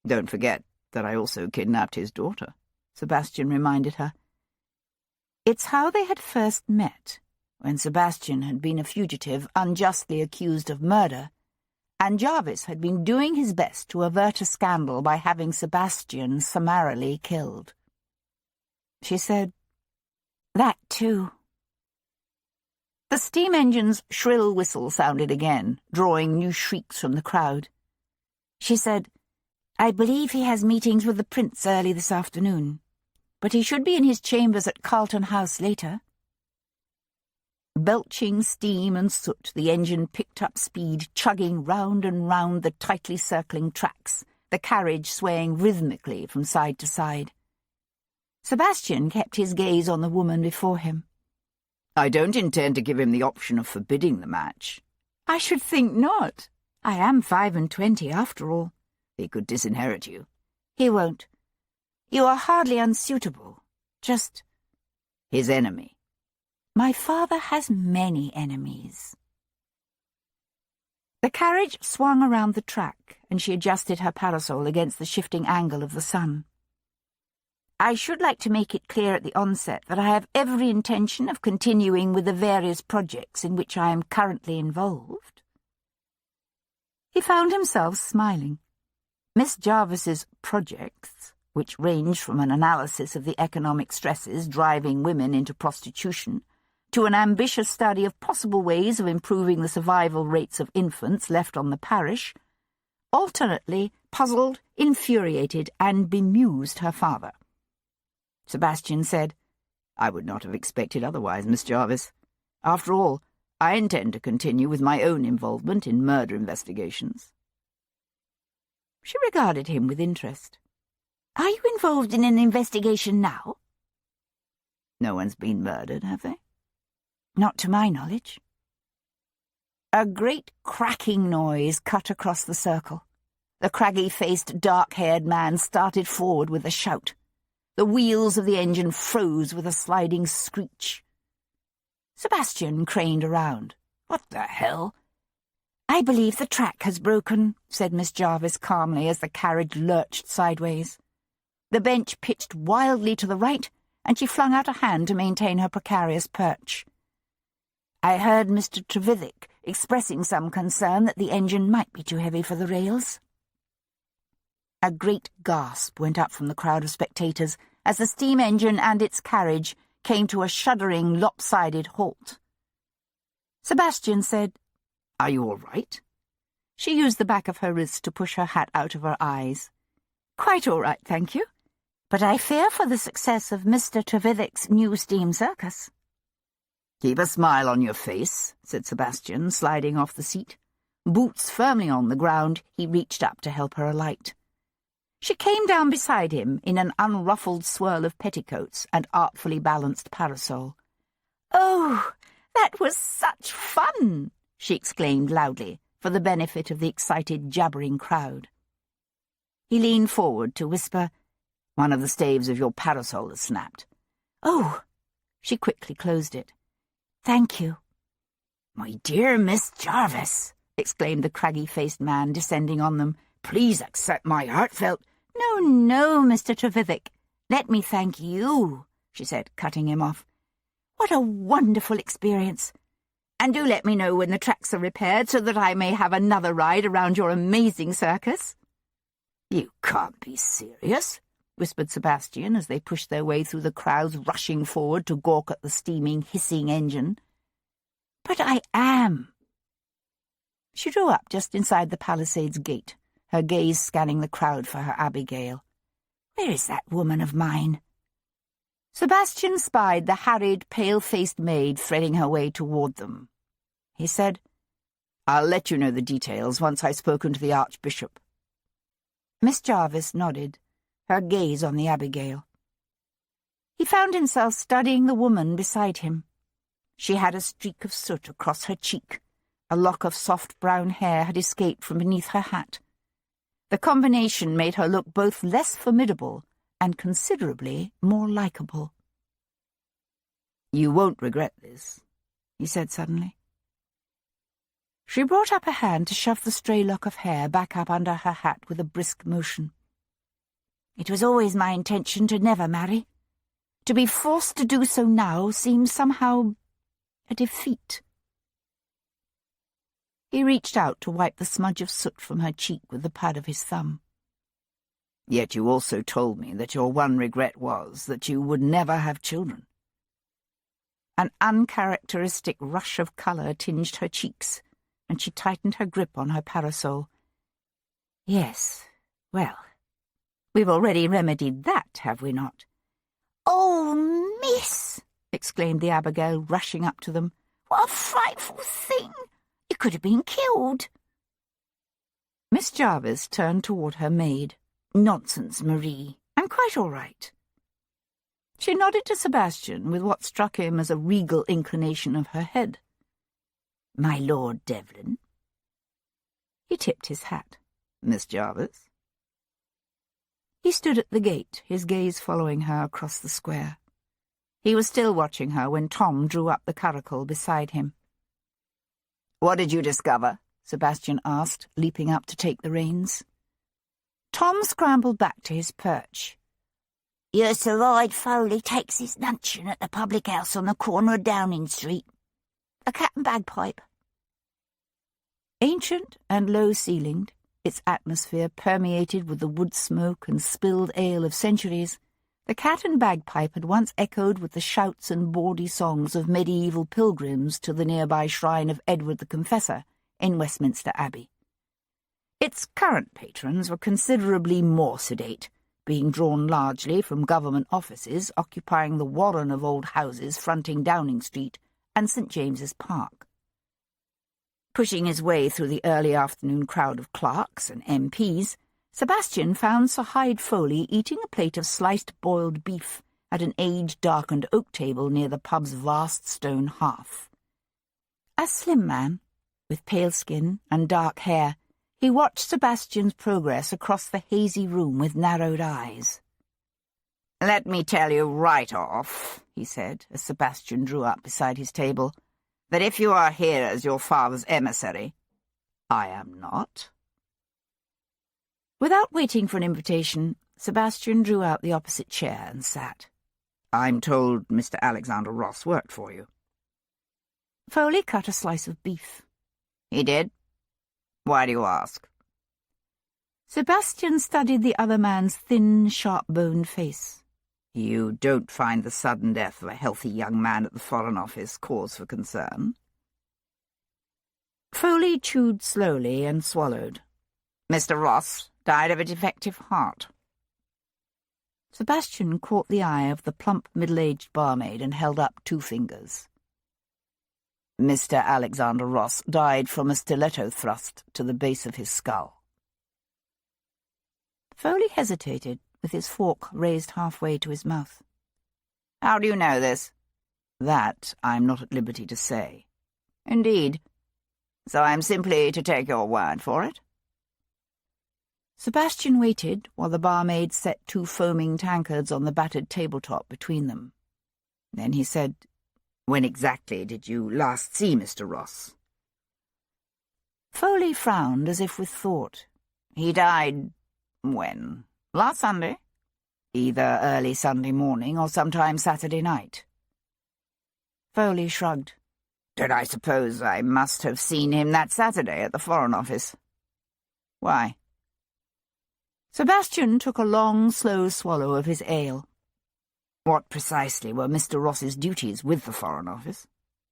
S2: Don't forget that I also kidnapped his daughter, Sebastian reminded her. It's how they had first met, when Sebastian had been a fugitive unjustly accused of murder, and Jarvis had been doing his best to avert a scandal by having Sebastian summarily killed. She said, "That too." The steam engine's shrill whistle sounded again, drawing new shrieks from the crowd. She said, "I believe he has meetings with the Prince early this afternoon, but he should be in his chambers at Carlton House later." Belching steam and soot, the engine picked up speed, chugging round and round the tightly circling tracks, the carriage swaying rhythmically from side to side. Sebastian kept his gaze on the woman before him. "I don't intend to give him the option of forbidding the match." "I should think not. I am 25 after all." "He could disinherit you."
S3: "He won't. You are hardly unsuitable. Just—"
S2: "His enemy."
S3: "My father has many enemies." The carriage swung around the track, and she adjusted her parasol against the shifting angle of the sun. "I should like to make it clear at the onset that I have every intention of continuing with the various projects in which I am currently involved." He found himself smiling. Miss Jarvis's projects, which ranged from an analysis of the economic stresses driving women into prostitution to an ambitious study of possible ways of improving the survival rates of infants left on the parish, alternately puzzled, infuriated, and bemused her father. Sebastian said, "I would not have expected otherwise, Miss Jarvis. After all, I intend to continue with my own involvement in murder investigations." She regarded him with interest. "Are you involved in an investigation now?"
S2: "No one's been murdered, have they?"
S3: "Not to my knowledge."
S2: A great cracking noise cut across the circle. The craggy-faced, dark-haired man started forward with a shout. The wheels of the engine froze with a sliding screech. Sebastian craned around. "What the hell?"
S3: "I believe the track has broken," said Miss Jarvis calmly as the carriage lurched sideways. The bench pitched wildly to the right, and she flung out a hand to maintain her precarious perch. "I heard Mr. Trevithick expressing some concern that the engine might be too heavy for the rails." A great gasp went up from the crowd of spectators as the steam engine and its carriage came to a shuddering, lopsided halt. Sebastian said, "Are you all right?" She used the back of her wrist to push her hat out of her eyes. "Quite all right, thank you. But I fear for the success of Mr. Trevithick's new steam circus."
S2: "Keep a smile on your face," said Sebastian, sliding off the seat. Boots firmly on the ground, he reached up to help her alight. She came down beside him in an unruffled swirl of petticoats and artfully balanced parasol.
S3: "Oh, that was such fun!" she exclaimed loudly, for the benefit of the excited, jabbering crowd.
S2: He leaned forward to whisper, "One of the staves of your parasol has snapped."
S3: "Oh!" She quickly closed it. "Thank you."
S2: "My dear Miss Jarvis," exclaimed the craggy-faced man, descending on them, "please accept my heartfelt—"
S3: No, Mr. Trevithick. Let me thank you," she said, cutting him off. "What a wonderful experience. And do let me know when the tracks are repaired so that I may have another ride around your amazing circus."
S2: "You can't be serious," whispered Sebastian as they pushed their way through the crowds rushing forward to gawk at the steaming, hissing engine. "But I am." She drew up just inside the palisade's gate, her gaze scanning the crowd for her Abigail. "Where is that woman of mine?" Sebastian spied the harried, pale-faced maid threading her way toward them. He said, "I'll let you know the details once I've spoken to the Archbishop." Miss Jarvis nodded, her gaze on the Abigail. He found himself studying the woman beside him. She had a streak of soot across her cheek. A lock of soft brown hair had escaped from beneath her hat. The combination made her look both less formidable and considerably more likeable. "You won't regret this," he said suddenly. She brought up a hand to shove the stray lock of hair back up under her hat with a brisk motion. "It was always my intention to never marry. To be forced to do so now seems somehow a defeat." He reached out to wipe the smudge of soot from her cheek with the pad of his thumb. "Yet you also told me that your one regret was that you would never have children." An uncharacteristic rush of colour tinged her cheeks, and she tightened her grip on her parasol. "Yes, well, we've already remedied that, have we not?"
S4: "Oh, miss!"
S2: exclaimed the Abigail, rushing up to them.
S4: "What a frightful thing! You could have been killed."
S2: Miss Jarvis turned toward her maid. "Nonsense, Marie. I'm quite all right." She nodded to Sebastian with what struck him as a regal inclination of her head. "My Lord Devlin." He tipped his hat. "Miss Jarvis." He stood at the gate, his gaze following her across the square. He was still watching her when Tom drew up the curricle beside him. "What did you discover?" Sebastian asked, leaping up to take the reins. Tom scrambled back to his perch.
S4: "Your Sir Lloyd Foley takes his luncheon at the public house on the corner of Downing Street. A cat and bagpipe."
S2: Ancient and low-ceilinged, its atmosphere permeated with the wood smoke and spilled ale of centuries, the cat and bagpipe had once echoed with the shouts and bawdy songs of medieval pilgrims to the nearby shrine of Edward the Confessor in Westminster Abbey. Its current patrons were considerably more sedate, being drawn largely from government offices occupying the warren of old houses fronting Downing Street and St. James's Park. Pushing his way through the early afternoon crowd of clerks and MPs, Sebastian found Sir Hyde Foley eating a plate of sliced boiled beef at an age-darkened oak table near the pub's vast stone hearth. A slim man, with pale skin and dark hair, he watched Sebastian's progress across the hazy room with narrowed eyes. "Let me tell you right off," he said, as Sebastian drew up beside his table, "that if you are here as your father's emissary, I am not." Without waiting for an invitation, Sebastian drew out the opposite chair and sat. "I'm told Mr. Alexander Ross worked for you." Foley cut a slice of beef. "He did? Why do you ask?" Sebastian studied the other man's thin, sharp-boned face. "You don't find the sudden death of a healthy young man at the Foreign Office cause for concern?" Foley chewed slowly and swallowed. "Mr. Ross died of a defective heart." Sebastian caught the eye of the plump, middle-aged barmaid and held up 2 fingers. "Mr. Alexander Ross died from a stiletto thrust to the base of his skull." Foley hesitated, with his fork raised halfway to his mouth. "How do you know this?" "That I'm not at liberty to say." "Indeed. So I'm simply to take your word for it?" Sebastian waited while the barmaid set 2 foaming tankards on the battered tabletop between them. Then he said, "When exactly did you last see Mr. Ross?" Foley frowned as if with thought. "He died... when? Last Sunday? Either early Sunday morning or sometime Saturday night." Foley shrugged. "Then I suppose I must have seen him that Saturday at the Foreign Office." "Why?" Sebastian took a long, slow swallow of his ale. What precisely were Mr. Ross's duties with the Foreign Office?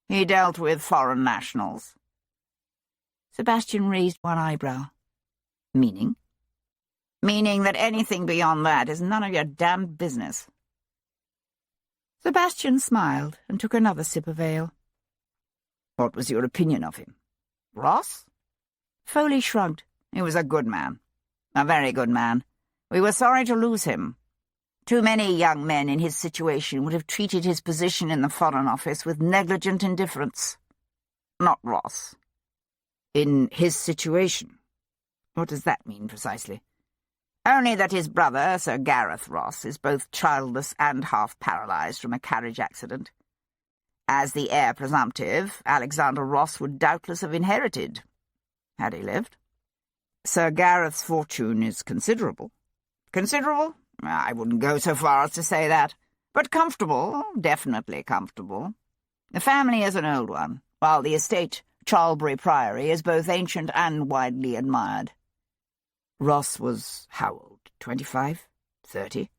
S3: He dealt with foreign nationals.
S2: Sebastian raised one eyebrow. Meaning?
S3: Meaning that anything beyond that is none of your damned business.
S2: Sebastian smiled and took another sip of ale.
S3: What was your opinion of him? Ross?
S2: Foley shrugged.
S3: He was a good man. A very good man. We were sorry to lose him. Too many young men in his situation would have treated his position in the Foreign Office with negligent indifference. Not Ross.
S2: In his situation? What does that mean precisely?
S3: Only that his brother, Sir Gareth Ross, is both childless and half-paralysed from a carriage accident. As the heir presumptive, Alexander Ross would doubtless have inherited, had he lived. Sir Gareth's fortune is considerable. Considerable? I wouldn't go so far as to say that. But comfortable, definitely comfortable. The family is an old one, while the estate, Charlbury Priory, is both ancient and widely admired.
S2: Ross was how old? 25? 30?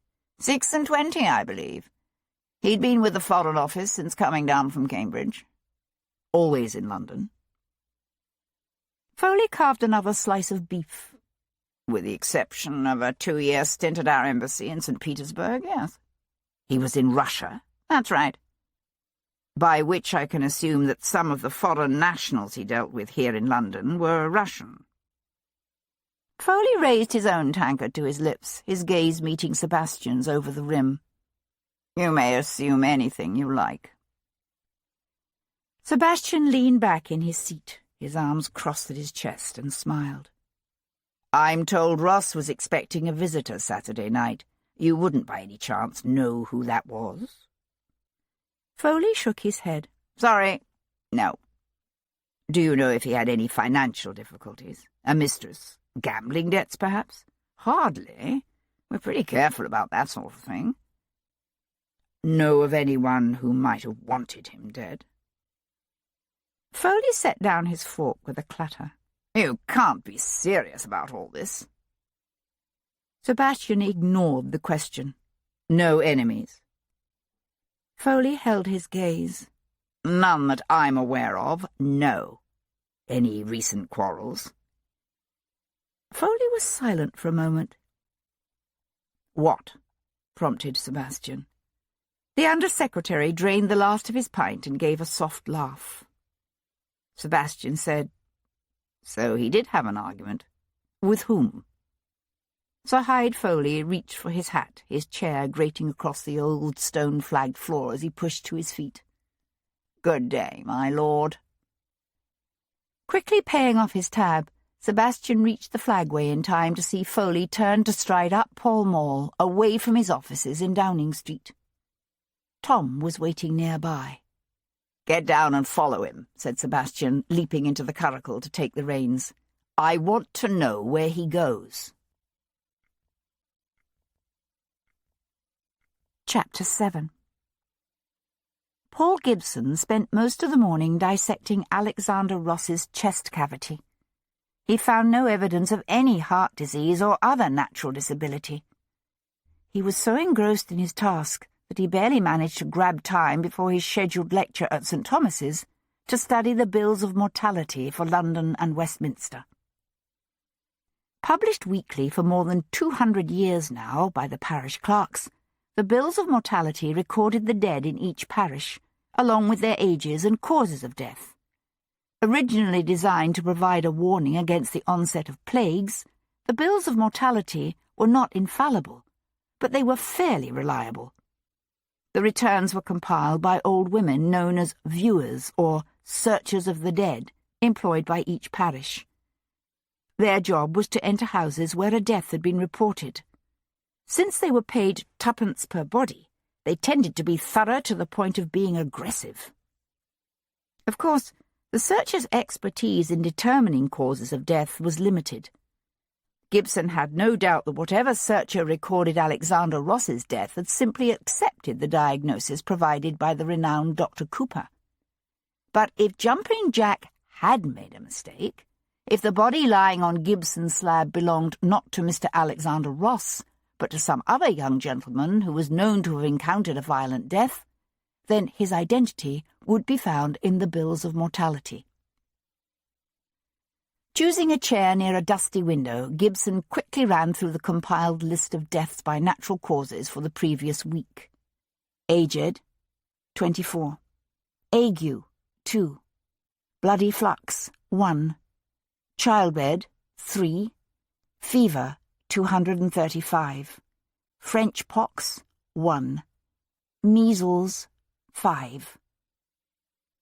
S3: 26, I believe. He'd been with the Foreign Office since coming down from Cambridge.
S2: Always in London.
S3: Foley carved another slice of beef. With the exception of a 2-year stint at our embassy in St. Petersburg, yes.
S2: He was in Russia?
S3: That's right. By which I can assume that some of the foreign nationals he dealt with here in London were Russian. Foley raised his own tankard to his lips, his gaze meeting Sebastian's over the rim. You may assume anything you like.
S2: Sebastian leaned back in his seat, his arms crossed at his chest, and smiled.
S3: I'm told Ross was expecting a visitor Saturday night. You wouldn't by any chance know who that was?
S2: Foley shook his head.
S3: Sorry, no.
S2: Do you know if he had any financial difficulties? A mistress? Gambling debts, perhaps?
S3: Hardly. We're pretty careful about that sort of thing.
S2: Know of anyone who might have wanted him dead?
S3: Foley set down his fork with a clatter. You can't be serious about all this.
S2: Sebastian ignored the question. No enemies?
S3: Foley held his gaze. None that I'm aware of, no.
S2: Any recent quarrels?
S3: Foley was silent for a moment.
S2: What? Prompted Sebastian.
S3: The Under-Secretary drained the last of his pint and gave a soft laugh. Sebastian said, So he did have an argument.
S2: With whom?
S3: Sir Hyde Foley reached for his hat, his chair grating across the old stone-flagged floor as he pushed to his feet. Good day, my lord. Quickly paying off his tab, Sebastian reached the flagway in time to see Foley turn to stride up Pall Mall, away from his offices in Downing Street. Tom was waiting nearby. Get down and follow him, said Sebastian, leaping into the curricle to take the reins. I want to know where he goes. Chapter 7. Paul Gibson spent most of the morning dissecting Alexander Ross's chest cavity. He found no evidence of any heart disease or other natural disability. He was so engrossed in his task that he barely managed to grab time before his scheduled lecture at St. Thomas's to study the bills of mortality for London and Westminster. Published weekly for more than 200 years now by the parish clerks, the bills of mortality recorded the dead in each parish, along with their ages and causes of death. Originally designed to provide a warning against the onset of plagues, the bills of mortality were not infallible, but they were fairly reliable. The returns were compiled by old women known as viewers or searchers of the dead, employed by each parish. Their job was to enter houses where a death had been reported. Since they were paid 2d per body, they tended to be thorough to the point of being aggressive. Of course, the searcher's expertise in determining causes of death was limited. Gibson had no doubt that whatever searcher recorded Alexander Ross's death had simply accepted the diagnosis provided by the renowned Dr. Cooper. But if Jumping Jack had made a mistake,
S2: If the body lying on Gibson's slab belonged not to Mr. Alexander Ross, but to some other young gentleman who was known to have encountered a violent death, then his identity would be found in the bills of mortality. Choosing a chair near a dusty window, Gibson quickly ran through the compiled list of deaths by natural causes for the previous week. Aged, 24. Ague, 2. Bloody flux, 1. Childbed, 3. Fever, 235. French pox, 1. Measles, 5.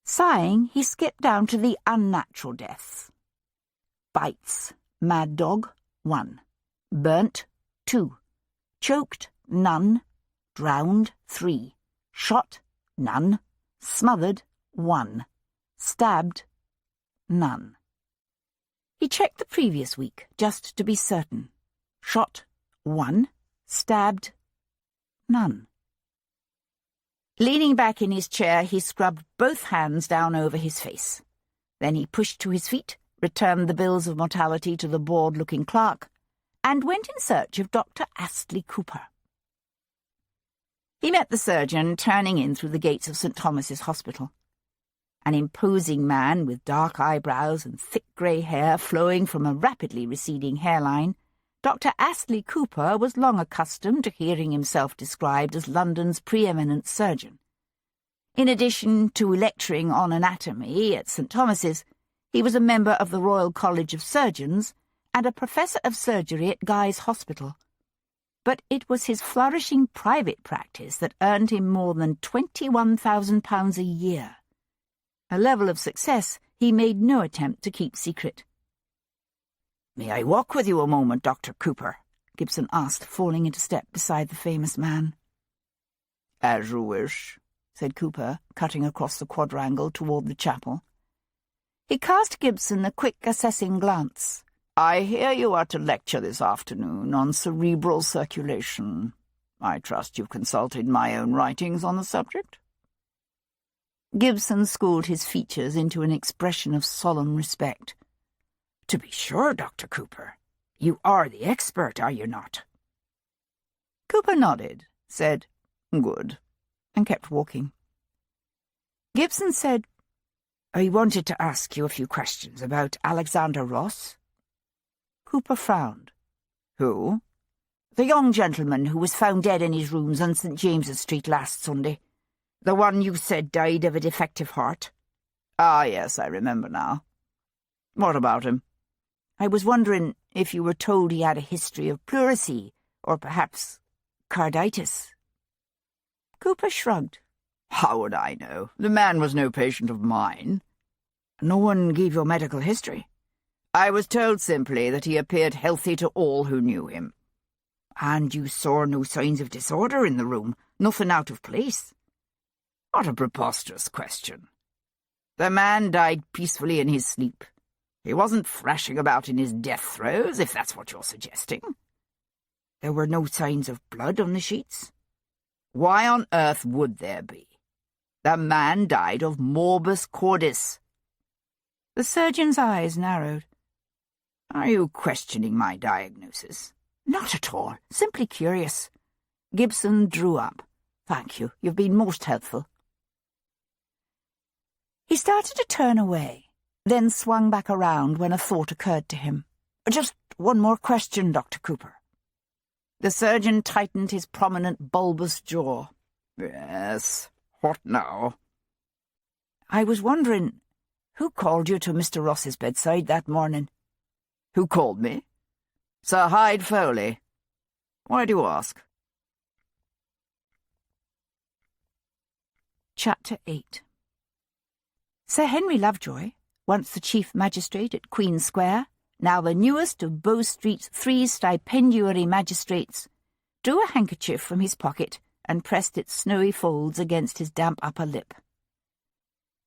S2: Sighing, he skipped down to the unnatural deaths. Bites, mad dog, 1. Burnt, 2. Choked, none. Drowned, 3. Shot, none. Smothered, 1. Stabbed, none. He checked the previous week, just to be certain. Shot, 1. Stabbed, none. Leaning back in his chair, he scrubbed both hands down over his face. Then he pushed to his feet, returned the bills of mortality to the bored-looking clerk, and went in search of Dr. Astley Cooper. He met the surgeon turning in through the gates of St. Thomas's Hospital. An imposing man with dark eyebrows and thick grey hair flowing from a rapidly receding hairline, Dr. Astley Cooper was long accustomed to hearing himself described as London's preeminent surgeon. In addition to lecturing on anatomy at St. Thomas's, he was a member of the Royal College of Surgeons and a professor of surgery at Guy's Hospital. But it was his flourishing private practice that earned him more than £21,000 a year. A level of success he made no attempt to keep secret.
S3: "May I walk with you a moment, Dr. Cooper?" Gibson asked, falling into step beside the famous man.
S2: "As you wish," said Cooper, cutting across the quadrangle toward the chapel. He cast Gibson a quick, assessing glance. "I hear you are to lecture this afternoon on cerebral circulation. I trust you've consulted my own writings on the subject?" Gibson schooled his features into an expression of solemn respect.
S3: "To be sure, Dr. Cooper. You are the expert, are you not?"
S2: Cooper nodded, said, "Good," and kept walking. Gibson said,
S3: "I wanted to ask you a few questions about Alexander Ross."
S2: Cooper frowned.
S3: "Who?"
S2: "The young gentleman who was found dead in his rooms on St. James's Street last Sunday. The one you said died of a defective heart."
S5: "Ah, yes, I remember now. What about him?"
S2: "I was wondering if you were told he had a history of pleurisy, or perhaps carditis." Cooper shrugged.
S5: "How would I know? The man was no patient of mine."
S3: "No one gave you a medical history?"
S5: "I was told simply that he appeared healthy to all who knew him."
S3: "And you saw no signs of disorder in the room? Nothing out of place?"
S5: What a preposterous question. The man died peacefully in his sleep. He wasn't thrashing about in his death throes, if that's what you're suggesting."
S3: "There were no signs of blood on the sheets?"
S5: "Why on earth would there be? The man died of morbus cordis."
S2: The surgeon's eyes narrowed.
S5: "Are you questioning my diagnosis?"
S2: "Not at all. Simply curious." Gibson drew up. "Thank you. You've been most helpful." He started to turn away, then swung back around when a thought occurred to him.
S3: "Just one more question, Dr. Cooper."
S2: The surgeon tightened his prominent, bulbous jaw.
S5: "Yes, what now?"
S3: "I was wondering, who called you to Mr. Ross's bedside that morning?"
S5: "Who called me?" "Sir Hyde Foley. Why do you ask?"
S2: Chapter 8. Sir Henry Lovejoy, once the chief magistrate at Queen Square, now the newest of Bow Street's 3 stipendiary magistrates, drew a handkerchief from his pocket and pressed its snowy folds against his damp upper lip.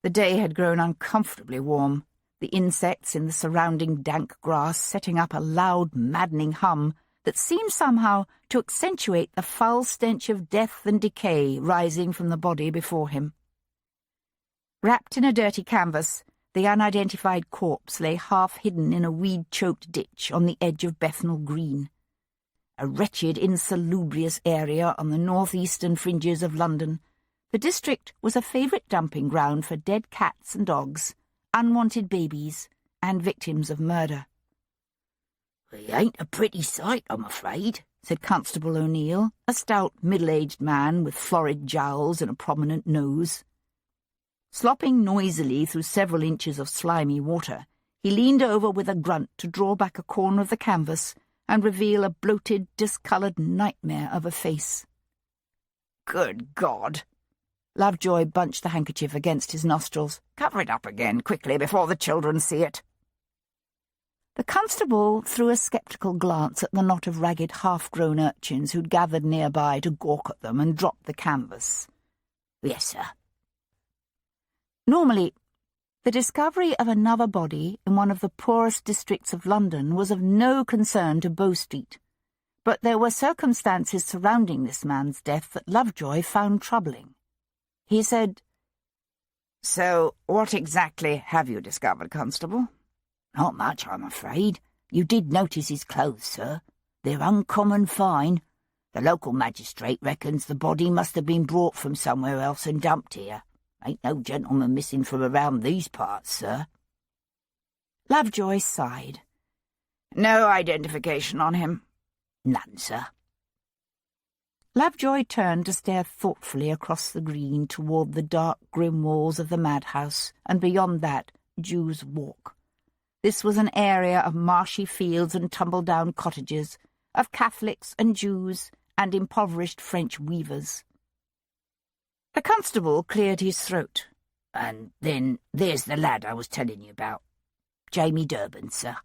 S2: The day had grown uncomfortably warm, the insects in the surrounding dank grass setting up a loud, maddening hum that seemed somehow to accentuate the foul stench of death and decay rising from the body before him. Wrapped in a dirty canvas, the unidentified corpse lay half-hidden in a weed-choked ditch on the edge of Bethnal Green, a wretched, insalubrious area on the north-eastern fringes of London. The district was a favourite dumping ground for dead cats and dogs, unwanted babies, and victims of murder.
S3: "It ain't a pretty sight, I'm afraid,"
S2: said Constable O'Neill, a stout, middle-aged man with florid jowls and a prominent nose. Slopping noisily through several inches of slimy water, he leaned over with a grunt to draw back a corner of the canvas and reveal a bloated, discoloured nightmare of a face.
S5: "Good God!"
S2: Lovejoy bunched the handkerchief against his nostrils.
S5: "Cover it up again, quickly, before the children see it."
S2: The constable threw a sceptical glance at the knot of ragged half-grown urchins who'd gathered nearby to gawk at them and dropped the canvas.
S3: "Yes, sir."
S2: Normally, the discovery of another body in one of the poorest districts of London was of no concern to Bow Street, but there were circumstances surrounding this man's death that Lovejoy found troubling. He said,
S5: "So, what exactly have you discovered, Constable?"
S3: "Not much, I'm afraid. You did notice his clothes, sir. They're uncommon fine. The local magistrate reckons the body must have been brought from somewhere else and dumped here. Ain't no gentleman missing from around these parts, sir."
S2: Lovejoy sighed.
S5: "No identification on him?"
S3: "None, sir."
S2: Lovejoy turned to stare thoughtfully across the green toward the dark, grim walls of the madhouse, and beyond that, Jew's Walk. This was an area of marshy fields and tumble-down cottages, of Catholics and Jews and impoverished French weavers. The constable cleared his throat.
S3: "And then there's the lad I was telling you about. Jamie Durbin, sir."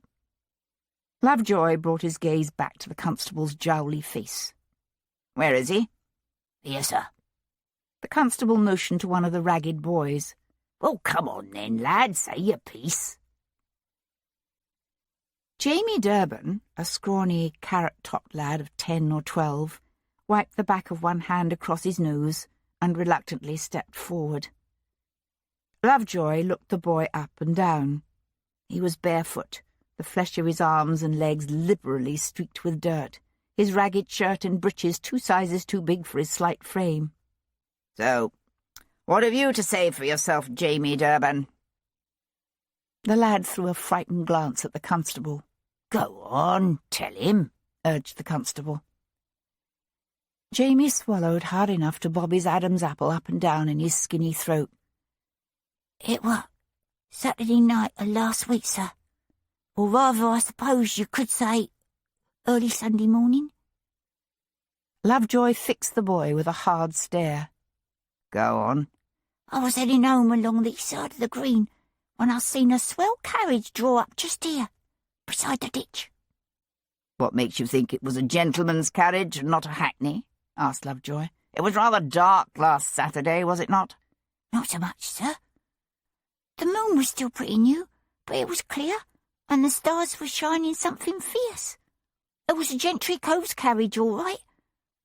S2: Lovejoy brought his gaze back to the constable's jowly face.
S5: "Where is he?"
S3: "Here, sir."
S2: The constable motioned to one of the ragged boys.
S3: "Well, come on then, lad, say your piece."
S2: Jamie Durbin, a scrawny, carrot-topped lad of 10 or 12, wiped the back of one hand across his nose and reluctantly stepped forward. Lovejoy looked the boy up and down. He was barefoot, the flesh of his arms and legs liberally streaked with dirt, his ragged shirt and breeches 2 sizes too big for his slight frame.
S5: "So, what have you to say for yourself, Jamie Durbin?"
S2: The lad threw a frightened glance at the constable.
S3: "Go on, tell him,"
S2: urged the constable. Jamie swallowed hard enough to bob his Adam's apple up and down in his skinny throat.
S4: "It was Saturday night of last week, sir. Or rather, I suppose you could say, early Sunday morning."
S2: Lovejoy fixed the boy with a hard stare.
S5: "Go on."
S4: "I was heading home along the east side of the green when I seen a swell carriage draw up just here, beside the ditch."
S5: "What makes you think it was a gentleman's carriage and not a hackney?" asked Lovejoy. "It was rather dark last Saturday, was it not?"
S4: "Not so much, sir. The moon was still pretty new, but it was clear, and the stars were shining something fierce. It was a gentry cove's carriage, all right.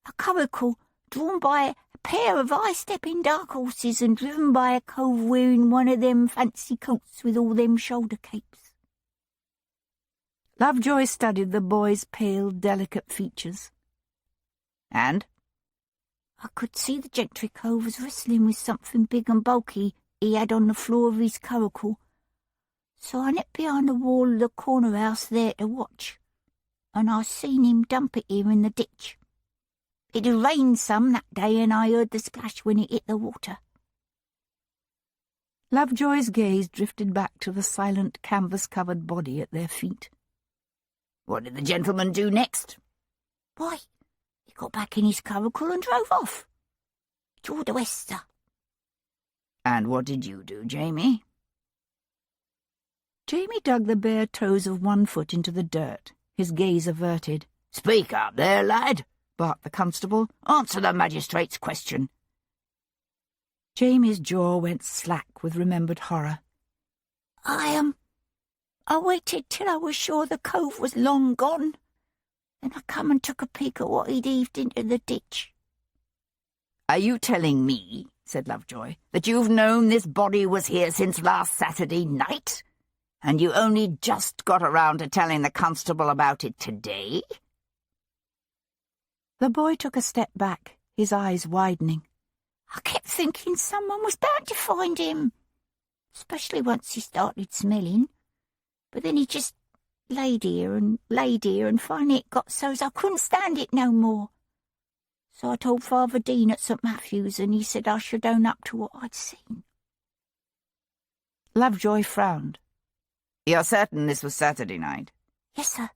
S4: A curricle drawn by a pair of high-stepping dark horses and driven by a cove wearing one of them fancy coats with all them shoulder capes."
S2: Lovejoy studied the boy's pale, delicate features.
S5: "And?"
S4: "I could see the gentry cove was wrestling with something big and bulky he had on the floor of his curricle. So I nipped behind the wall of the corner house there to watch, and I seen him dump it here in the ditch. It had rained some that day, and I heard the splash when it hit the water."
S2: Lovejoy's gaze drifted back to the silent, canvas-covered body at their feet.
S5: "What did the gentleman do next?"
S4: "Why, he got back in his curricle and drove off. Toward the west, sir."
S5: "And what did you do, Jamie?"
S2: Jamie dug the bare toes of one foot into the dirt, his gaze averted.
S3: "Speak up there, lad,"
S2: barked the constable.
S3: "Answer the magistrate's question."
S2: Jamie's jaw went slack with remembered horror.
S4: I waited till I was sure the cove was long gone. Then I come and took a peek at what he'd heaved into the ditch."
S5: "Are you telling me,"
S3: said Lovejoy, "that you've known this body was here since last Saturday night? And you only just got around to telling the constable about it today?"
S2: The boy took a step back, his eyes widening.
S4: "I kept thinking someone was bound to find him, especially once he started smelling. But then he just laid here, and finally it got so's I couldn't stand it no more. So I told Father Dean at St. Matthew's, and he said I should own up to what I'd seen."
S2: Lovejoy frowned.
S3: "You're certain this was Saturday night?"
S4: "Yes, sir."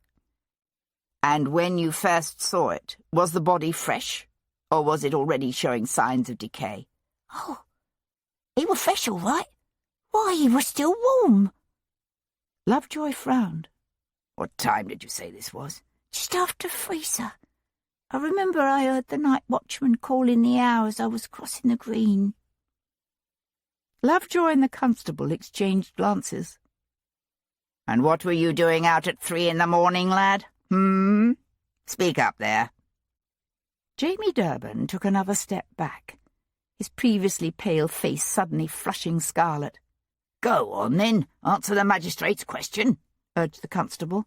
S3: "And when you first saw it, was the body fresh, or was it already showing signs of decay?"
S4: "Oh, he was fresh all right. Why, he was still warm."
S2: Lovejoy frowned.
S3: "What time did you say this was?"
S4: "Just after 3, sir. I remember I heard the night watchman calling the hour as I was crossing the green."
S2: Lovejoy and the constable exchanged glances.
S3: "And what were you doing out at 3 in the morning, lad? Speak up there."
S2: Jamie Durban took another step back, his previously pale face suddenly flushing scarlet.
S3: "Go on, then. Answer the magistrate's question,"
S2: urged the constable.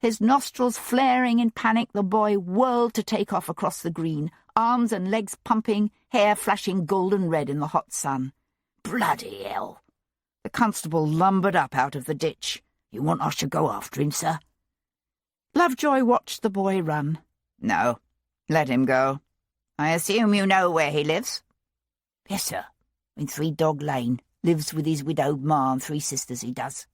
S2: His nostrils flaring in panic, the boy whirled to take off across the green, arms and legs pumping, hair flashing golden red in the hot sun.
S3: "Bloody hell!"
S2: The constable lumbered up out of the ditch.
S3: "You want I should go after him, sir?"
S2: Lovejoy watched the boy run.
S3: "No. Let him go. I assume you know where he lives?"
S4: "Yes, sir. In 3 Dog Lane. Lives with his widowed ma and 3 sisters, he does."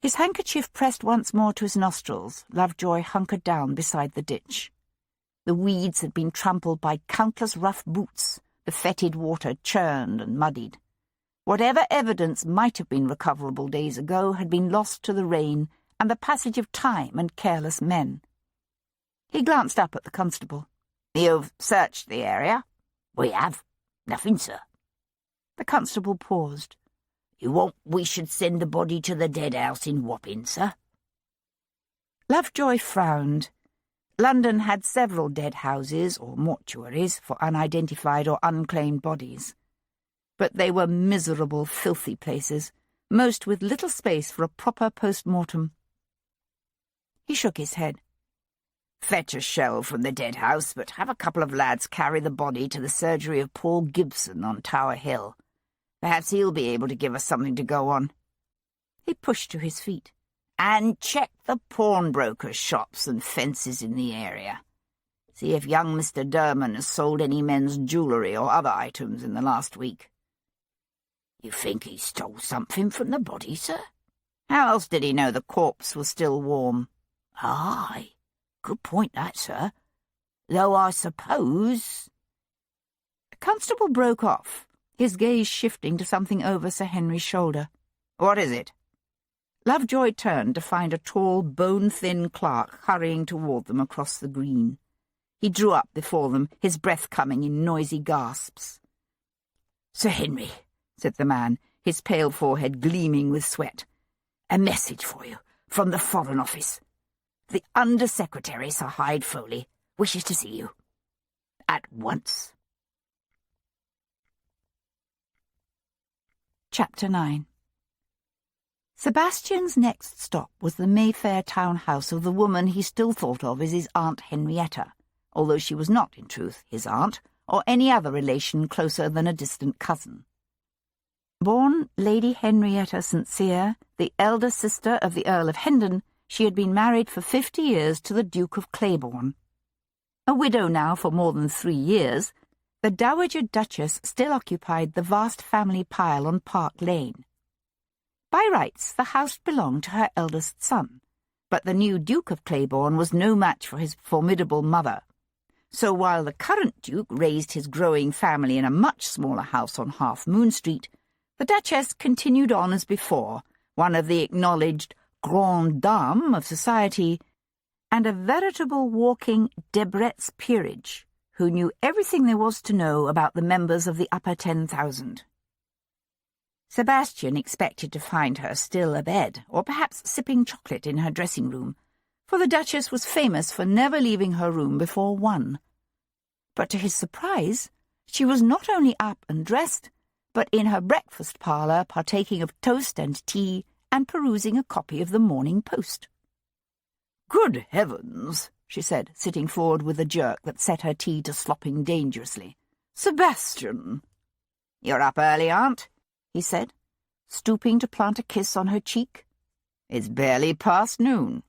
S2: His handkerchief pressed once more to his nostrils, Lovejoy hunkered down beside the ditch. The weeds had been trampled by countless rough boots, the fetid water churned and muddied. Whatever evidence might have been recoverable days ago had been lost to the rain and the passage of time and careless men. He glanced up at the constable.
S3: "You've searched the area?"
S4: "We have. Nothing, sir."
S2: The constable paused.
S4: "You want we should send the body to the dead house in Wapping, sir?"
S2: Lovejoy frowned. London had several dead houses or mortuaries for unidentified or unclaimed bodies. But they were miserable, filthy places, most with little space for a proper post-mortem. He shook his head.
S3: "Fetch a shell from the dead house, but have a couple of lads carry the body to the surgery of Paul Gibson on Tower Hill. Perhaps he'll be able to give us something to go on."
S2: He pushed to his feet.
S3: "And check the pawnbrokers' shops and fences in the area. See if young Mr. Durman has sold any men's jewellery or other items in the last week."
S4: "You think he stole something from the body, sir?"
S3: "How else did he know the corpse was still warm?"
S4: "Aye, good point that, sir. Though I suppose—"
S2: The constable broke off, his gaze shifting to something over Sir Henry's shoulder.
S3: "What is it?"
S2: Lovejoy turned to find a tall, bone-thin clerk hurrying toward them across the green. He drew up before them, his breath coming in noisy gasps.
S4: "Sir Henry,"
S2: said the man, his pale forehead gleaming with sweat.
S4: "A message for you from the Foreign Office. The Under-Secretary, Sir Hyde Foley, wishes to see you. At once."
S2: Chapter 9. Sebastian's next stop was the Mayfair townhouse of the woman he still thought of as his Aunt Henrietta, although she was not, in truth, his aunt, or any other relation closer than a distant cousin. Born Lady Henrietta St. Cyr, the elder sister of the Earl of Hendon, she had been married for 50 years to the Duke of Claiborne. A widow now for more than 3 years, the Dowager Duchess still occupied the vast family pile on Park Lane. By rights, the house belonged to her eldest son, but the new Duke of Claiborne was no match for his formidable mother. So while the current Duke raised his growing family in a much smaller house on Half Moon Street, the Duchess continued on as before, one of the acknowledged grande dames of society, and a veritable walking Debrett's peerage, who knew everything there was to know about the members of the upper 10,000. Sebastian expected to find her still abed, or perhaps sipping chocolate in her dressing-room, for the Duchess was famous for never leaving her room before 1. But to his surprise, She was not only up and dressed, but in her breakfast parlour partaking of toast and tea and perusing a copy of the Morning Post.
S5: "Good heavens,"
S2: she said, sitting forward with a jerk that set her tea to slopping dangerously.
S5: "Sebastian!"
S2: "You're up early, Aunt," he said, stooping to plant a kiss on her cheek.
S5: "It's barely past noon."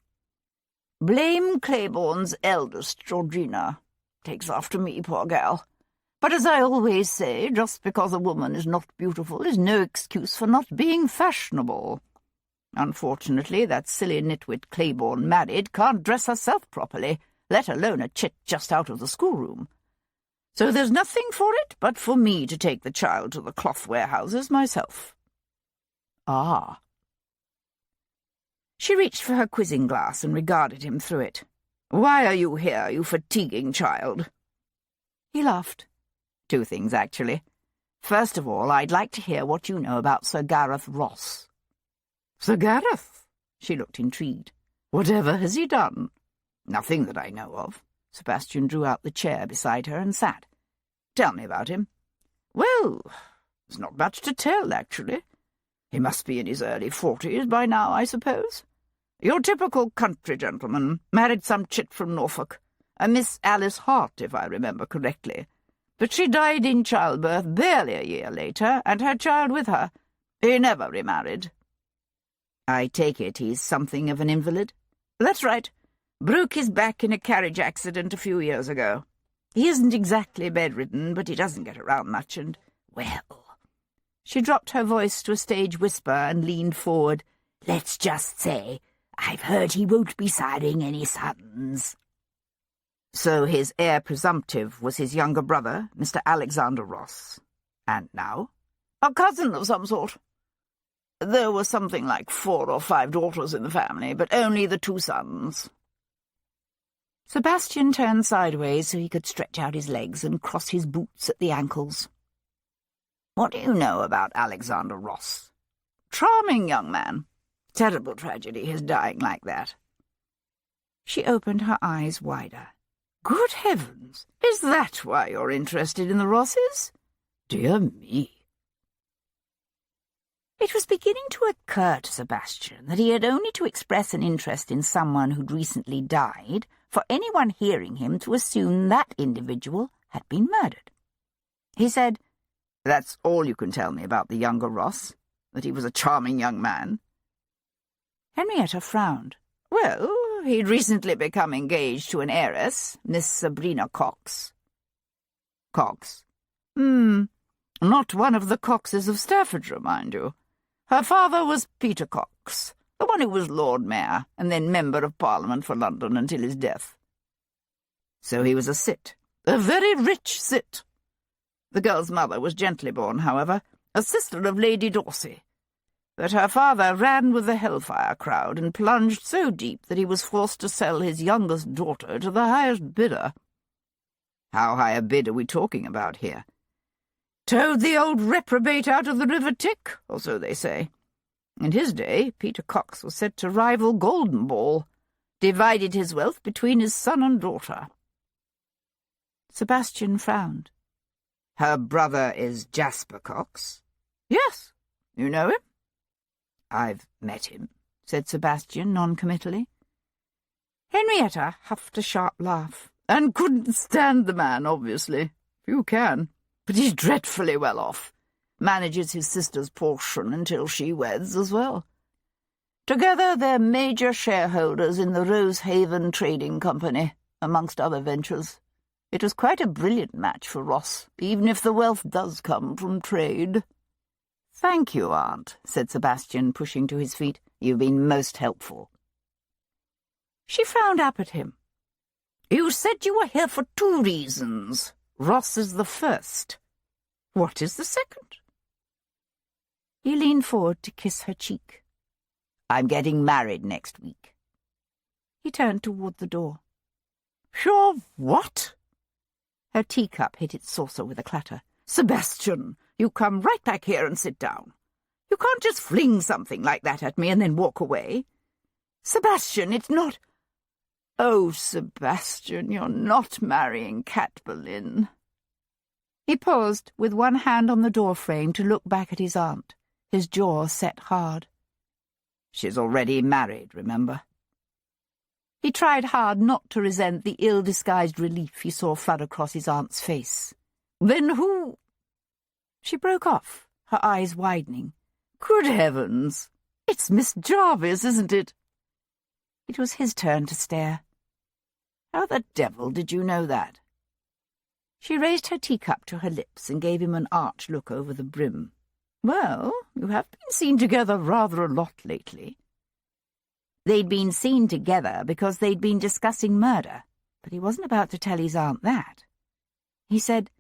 S5: "Blame Claiborne's eldest, Georgina. Takes after me, poor gal. But as I always say, just because a woman is not beautiful is no excuse for not being fashionable. Unfortunately, that silly nitwit Claiborne married can't dress herself properly, let alone a chit just out of the schoolroom. So there's nothing for it but for me to take the child to the cloth warehouses myself."
S2: "Ah."
S5: She reached for her quizzing glass and regarded him through it. "Why are you here, you fatiguing child?"
S2: He laughed.
S5: "Two things, actually. First of all, I'd like to hear what you know about Sir Gareth Ross." "Sir Gareth?" She looked intrigued. "Whatever has he done?" "Nothing that I know of." Sebastian drew out the chair beside her and sat. "Tell me about him." "Well, there's not much to tell, actually. He must be in his early 40s by now, I suppose. Your typical country gentleman, married some chit from Norfolk, a Miss Alice Hart, if I remember correctly. But she died in childbirth barely a year later, and her child with her. He never remarried." "I take it he's something of an invalid?" "That's right. Broke his back in a carriage accident a few years ago. He isn't exactly bedridden, but he doesn't get around much, and, well—" She dropped her voice to a stage whisper and leaned forward. "Let's just say I've heard he won't be siring any sons." "So his heir presumptive was his younger brother, Mr. Alexander Ross. And now?" "A cousin of some sort. There were something like 4 or 5 daughters in the family, but only the 2 sons."
S2: Sebastian turned sideways so he could stretch out his legs and cross his boots at the ankles.
S5: "What do you know about Alexander Ross?" "Charming young man. Terrible tragedy, his dying like that."
S2: She opened her eyes wider.
S5: "Good heavens! Is that why you're interested in the Rosses? Dear me."
S2: It was beginning to occur to Sebastian that he had only to express an interest in someone who'd recently died for anyone hearing him to assume that individual had been murdered.
S5: He said, "That's all you can tell me about the younger Ross, that he was a charming young man?"
S2: Henrietta frowned.
S5: "Well, he'd recently become engaged to an heiress, Miss Sabrina Cox." "Cox? Not one of the Coxes of Staffordshire, mind you. Her father was Peter Cox, the one who was Lord Mayor and then Member of Parliament for London until his death. So he was a cit, a very rich cit. The girl's mother was gently born, however, a sister of Lady Dorsey. But her father ran with the Hellfire crowd and plunged so deep that he was forced to sell his youngest daughter to the highest bidder." "How high a bid are we talking about here?" "Towed the old reprobate out of the River Tick, or so they say. In his day, Peter Cox was said to rival Golden Ball, divided his wealth between his son and daughter."
S2: Sebastian frowned.
S5: "Her brother is Jasper Cox?" "Yes. You know him?" "I've met him," said Sebastian noncommittally. Henrietta huffed a sharp laugh, and couldn't stand the man, obviously. You can. But he's dreadfully well off. Manages his sister's portion until she weds as well. Together they're major shareholders in the Rosehaven Trading Company, amongst other ventures. It was quite a brilliant match for Ross, even if the wealth does come from trade." "Thank you, Aunt," said Sebastian, pushing to his feet. "You've been most helpful." She frowned up at him. "You said you were here for 2 reasons. Ross is the first. What is the second?" He leaned forward to kiss her cheek. "I'm getting married next week." He turned toward the door. "Sure what?" Her teacup hit its saucer with a clatter. "Sebastian, you come right back here and sit down. You can't just fling something like that at me and then walk away. Sebastian, it's not—" "Oh, Sebastian, you're not marrying Cat Boleyn."
S2: He paused, with one hand on the doorframe, to look back at his aunt, his jaw set hard.
S5: She's already married, remember?
S2: He tried hard not to resent the ill-disguised relief he saw flood across his aunt's face.
S5: Then who—
S2: She broke off, her eyes widening.
S5: Good heavens! It's Miss Jarvis, isn't it?
S2: It was his turn to stare.
S5: How the devil did you know that?
S2: She raised her teacup to her lips and gave him an arch look over the brim.
S5: Well, you have been seen together rather a lot lately.
S2: They'd been seen together because they'd been discussing murder, but he wasn't about to tell his aunt that. He said,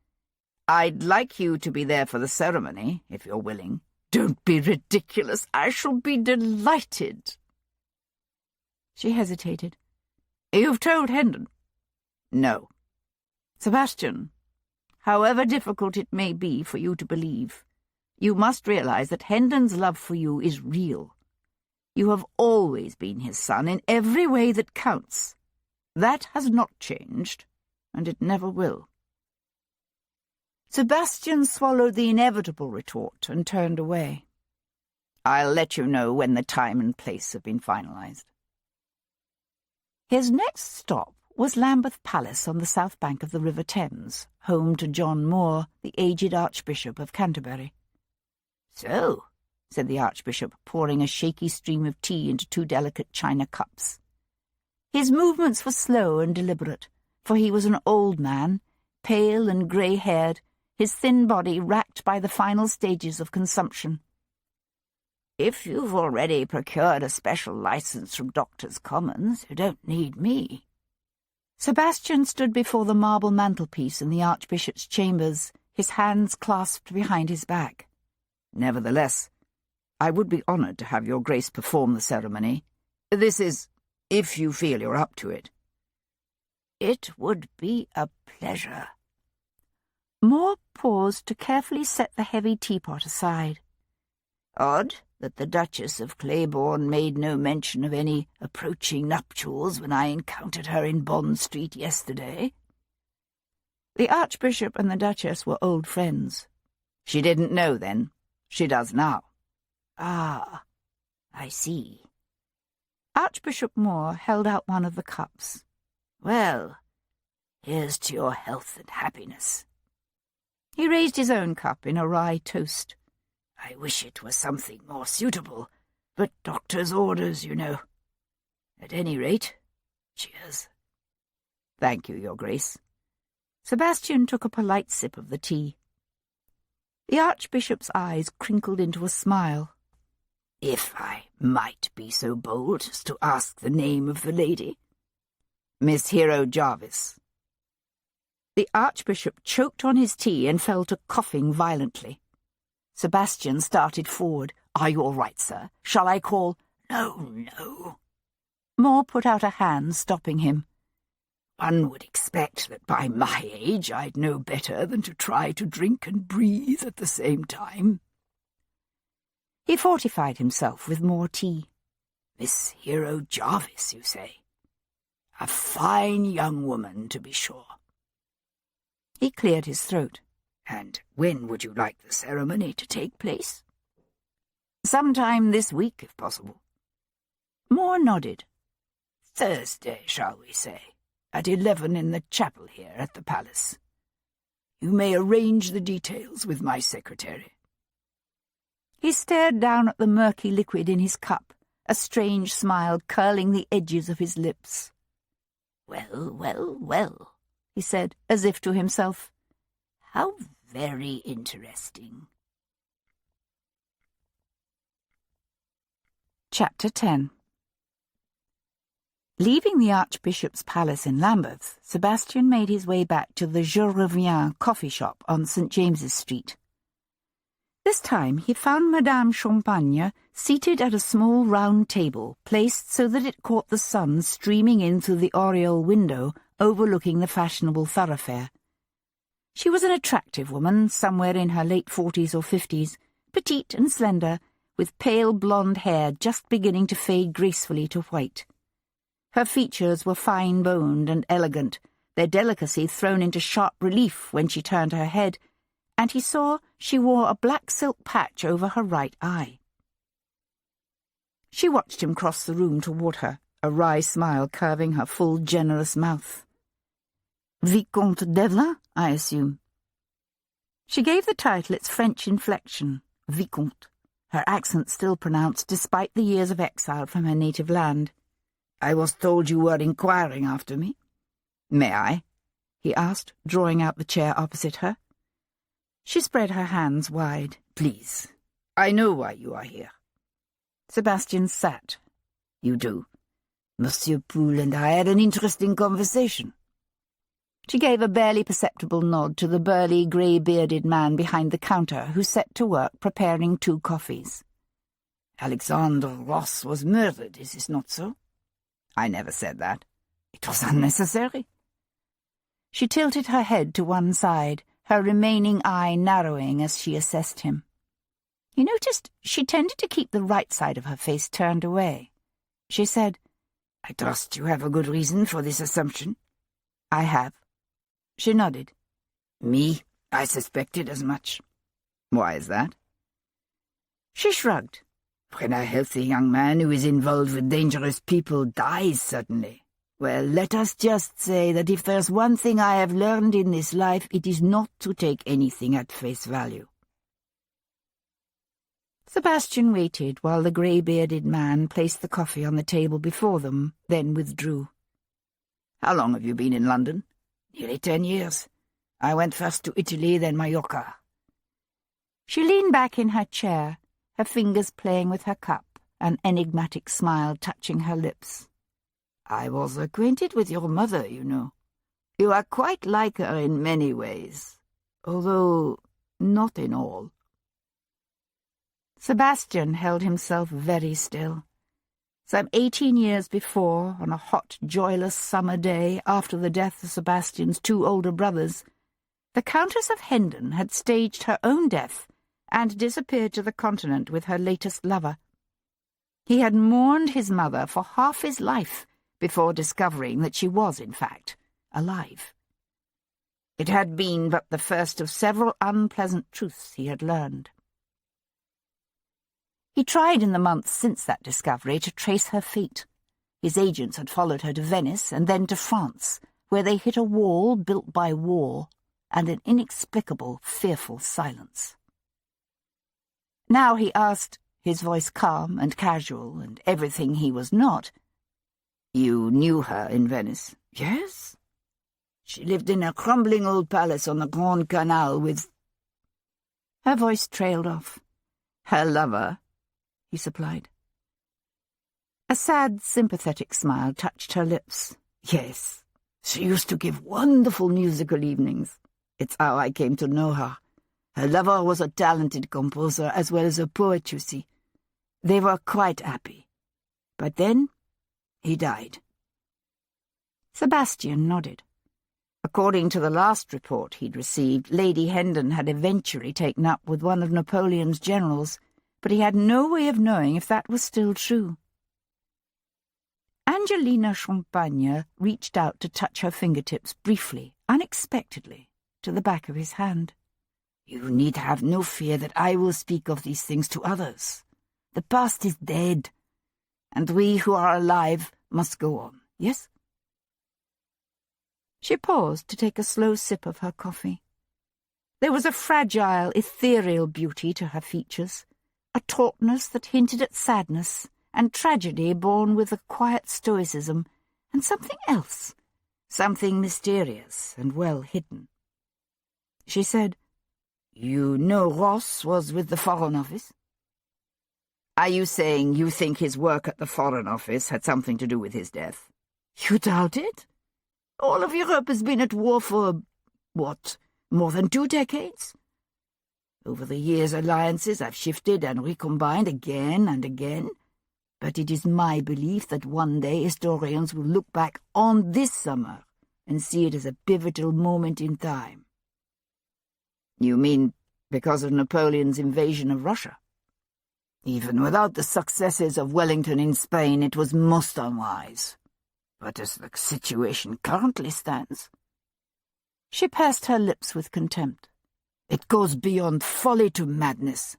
S5: I'd like you to be there for the ceremony, if you're willing. Don't be ridiculous. I shall be delighted.
S2: She hesitated.
S5: You've told Hendon? No.
S2: Sebastian, however difficult it may be for you to believe, you must realize that Hendon's love for you is real. You have always been his son in every way that counts. That has not changed, and it never will. Sebastian swallowed the inevitable retort and turned away.
S5: I'll let you know when the time and place have been finalized.
S2: His next stop was Lambeth Palace on the south bank of the River Thames, home to John Moore, the aged Archbishop of Canterbury.
S5: So,
S2: said the Archbishop, pouring a shaky stream of tea into two delicate china cups. His movements were slow and deliberate, for he was an old man, pale and grey-haired, his thin body racked by the final stages of consumption.
S5: If you've already procured a special license from Doctors' Commons, you don't need me.
S2: Sebastian stood before the marble mantelpiece in the Archbishop's chambers, his hands clasped behind his back.
S5: Nevertheless, I would be honoured to have your Grace perform the ceremony. This is, if you feel you're up to it.
S2: It would be a pleasure. Moore paused to carefully set the heavy teapot aside.
S5: Odd that the Duchess of Claiborne made no mention of any approaching nuptials when I encountered her in Bond Street yesterday.
S2: The Archbishop and the Duchess were old friends.
S5: She didn't know then. She does now.
S2: Ah, I see. Archbishop Moore held out one of the cups.
S5: Well, here's to your health and happiness.
S2: He raised his own cup in a wry toast.
S5: I wish it were something more suitable, but doctor's orders, you know. At any rate, cheers.
S2: Thank you, Your Grace. Sebastian took a polite sip of the tea. The Archbishop's eyes crinkled into a smile.
S5: If I might be so bold as to ask the name of the lady. Miss Hero Jarvis.
S2: The Archbishop choked on his tea and fell to coughing violently. Sebastian started forward.
S5: Are you all right, sir? Shall I call— No.
S2: Moore put out a hand, stopping him.
S5: One would expect that by my age I'd know better than to try to drink and breathe at the same time.
S2: He fortified himself with more tea.
S5: Miss Hero Jarvis, you say? A fine young woman, to be sure.
S2: He cleared his throat.
S5: And when would you like the ceremony to take place?
S2: Sometime this week, if possible.
S5: Moore nodded. Thursday, shall we say, at 11 in the chapel here at the palace. You may arrange the details with my secretary.
S2: He stared down at the murky liquid in his cup, a strange smile curling the edges of his lips.
S5: Well, he said, as if to himself. How very interesting.
S2: Chapter 10. Leaving the Archbishop's palace in Lambeth, Sebastian made his way back to the Je Reviens coffee shop on St. James's Street. This time he found Madame Champagne seated at a small round table, placed so that it caught the sun streaming in through the oriel window overlooking the fashionable thoroughfare. She was an attractive woman, somewhere in her late 40s or 50s, petite and slender, with pale blonde hair just beginning to fade gracefully to white. Her features were fine-boned and elegant, their delicacy thrown into sharp relief when she turned her head and he saw she wore a black silk patch over her right eye. She watched him cross the room toward her, a wry smile curving her full, generous mouth. Vicomte Devlin, I assume. She gave the title its French inflection, Vicomte, her accent still pronounced despite the years of exile from her native land.
S3: I was told you were inquiring after me.
S2: May I? He asked, drawing out the chair opposite her. She spread her hands wide.
S3: Please, I know why you are here.
S2: Sebastian sat.
S3: You do. Monsieur Poole and I had an interesting conversation.
S2: She gave a barely perceptible nod to the burly, grey-bearded man behind the counter who set to work preparing 2 coffees.
S3: Alexander Ross was murdered, is this not so?
S2: I never said that.
S3: It was unnecessary.
S2: She tilted her head to one side, her remaining eye narrowing as she assessed him. He noticed she tended to keep the right side of her face turned away. She said,
S3: I trust you have a good reason for this assumption.
S2: I have. She nodded.
S3: Me, I suspected as much.
S2: Why is that? She shrugged.
S3: When a healthy young man who is involved with dangerous people dies suddenly, well, let us just say that if there's one thing I have learned in this life, it is not to take anything at face value.
S2: Sebastian waited while the grey-bearded man placed the coffee on the table before them, then withdrew.
S3: How long have you been in London? Nearly 10 years. I went first to Italy, then Mallorca.
S2: She leaned back in her chair, her fingers playing with her cup, an enigmatic smile touching her lips.
S3: I was acquainted with your mother, you know. You are quite like her in many ways, although not in all.
S2: Sebastian held himself very still. Some 18 years before, on a hot, joyless summer day after the death of Sebastian's 2 older brothers, the Countess of Hendon had staged her own death and disappeared to the continent with her latest lover. He had mourned his mother for half his life before discovering that she was, in fact, alive. It had been but the first of several unpleasant truths he had learned. He tried in the months since that discovery to trace her fate. His agents had followed her to Venice and then to France, where they hit a wall built by war and an inexplicable, fearful silence. Now he asked, his voice calm and casual and everything he was not,
S3: You knew her in Venice? Yes. She lived in a crumbling old palace on the Grand Canal with...
S2: Her voice trailed off.
S3: Her lover,
S2: he supplied. A sad, sympathetic smile touched her lips.
S3: Yes, she used to give wonderful musical evenings. It's how I came to know her. Her lover was a talented composer as well as a poet, you see. They were quite happy. But then he died.
S2: Sebastian nodded. According to the last report he'd received, Lady Hendon had eventually taken up with one of Napoleon's generals, but he had no way of knowing if that was still true. Angelina Champagne reached out to touch her fingertips briefly, unexpectedly, to the back of his hand.
S3: You need have no fear that I will speak of these things to others. The past is dead, and we who are alive must go on, yes?
S2: She paused to take a slow sip of her coffee. There was a fragile, ethereal beauty to her features, a tautness that hinted at sadness, and tragedy born with a quiet stoicism, and something else, something mysterious and well hidden. She said,
S3: You know Ross was with the Foreign Office?
S2: Are you saying you think his work at the Foreign Office had something to do with his death?
S3: You doubt it? All of Europe has been at war for, what, more than 2 decades? Over the years, alliances have shifted and recombined again and again, but it is my belief that one day historians will look back on this summer and see it as a pivotal moment in time.
S2: You mean because of Napoleon's invasion of Russia?
S3: Even without the successes of Wellington in Spain, it was most unwise. But as the situation currently stands...
S2: She pursed her lips with contempt.
S3: It goes beyond folly to madness.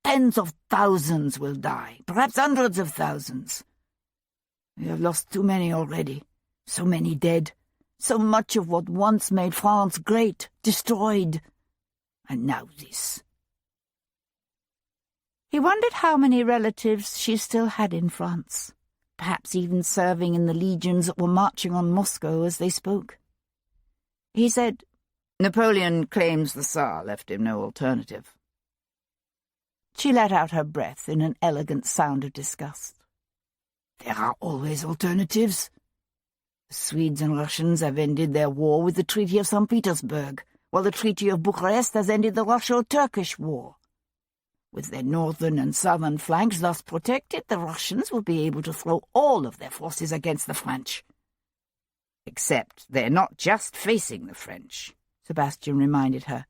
S3: Tens of thousands will die, perhaps hundreds of thousands. We have lost too many already, so many dead, so much of what once made France great, destroyed. And now this.
S2: He wondered how many relatives she still had in France, perhaps even serving in the legions that were marching on Moscow as they spoke. He said,
S5: Napoleon claims the Tsar left him no alternative.
S2: She let out her breath in an elegant sound of disgust.
S3: There are always alternatives. The Swedes and Russians have ended their war with the Treaty of St. Petersburg, while the Treaty of Bucharest has ended the Russo-Turkish War. With their northern and southern flanks thus protected, the Russians will be able to throw all of their forces against the French.
S5: Except they're not just facing the French,
S2: Sebastian reminded her.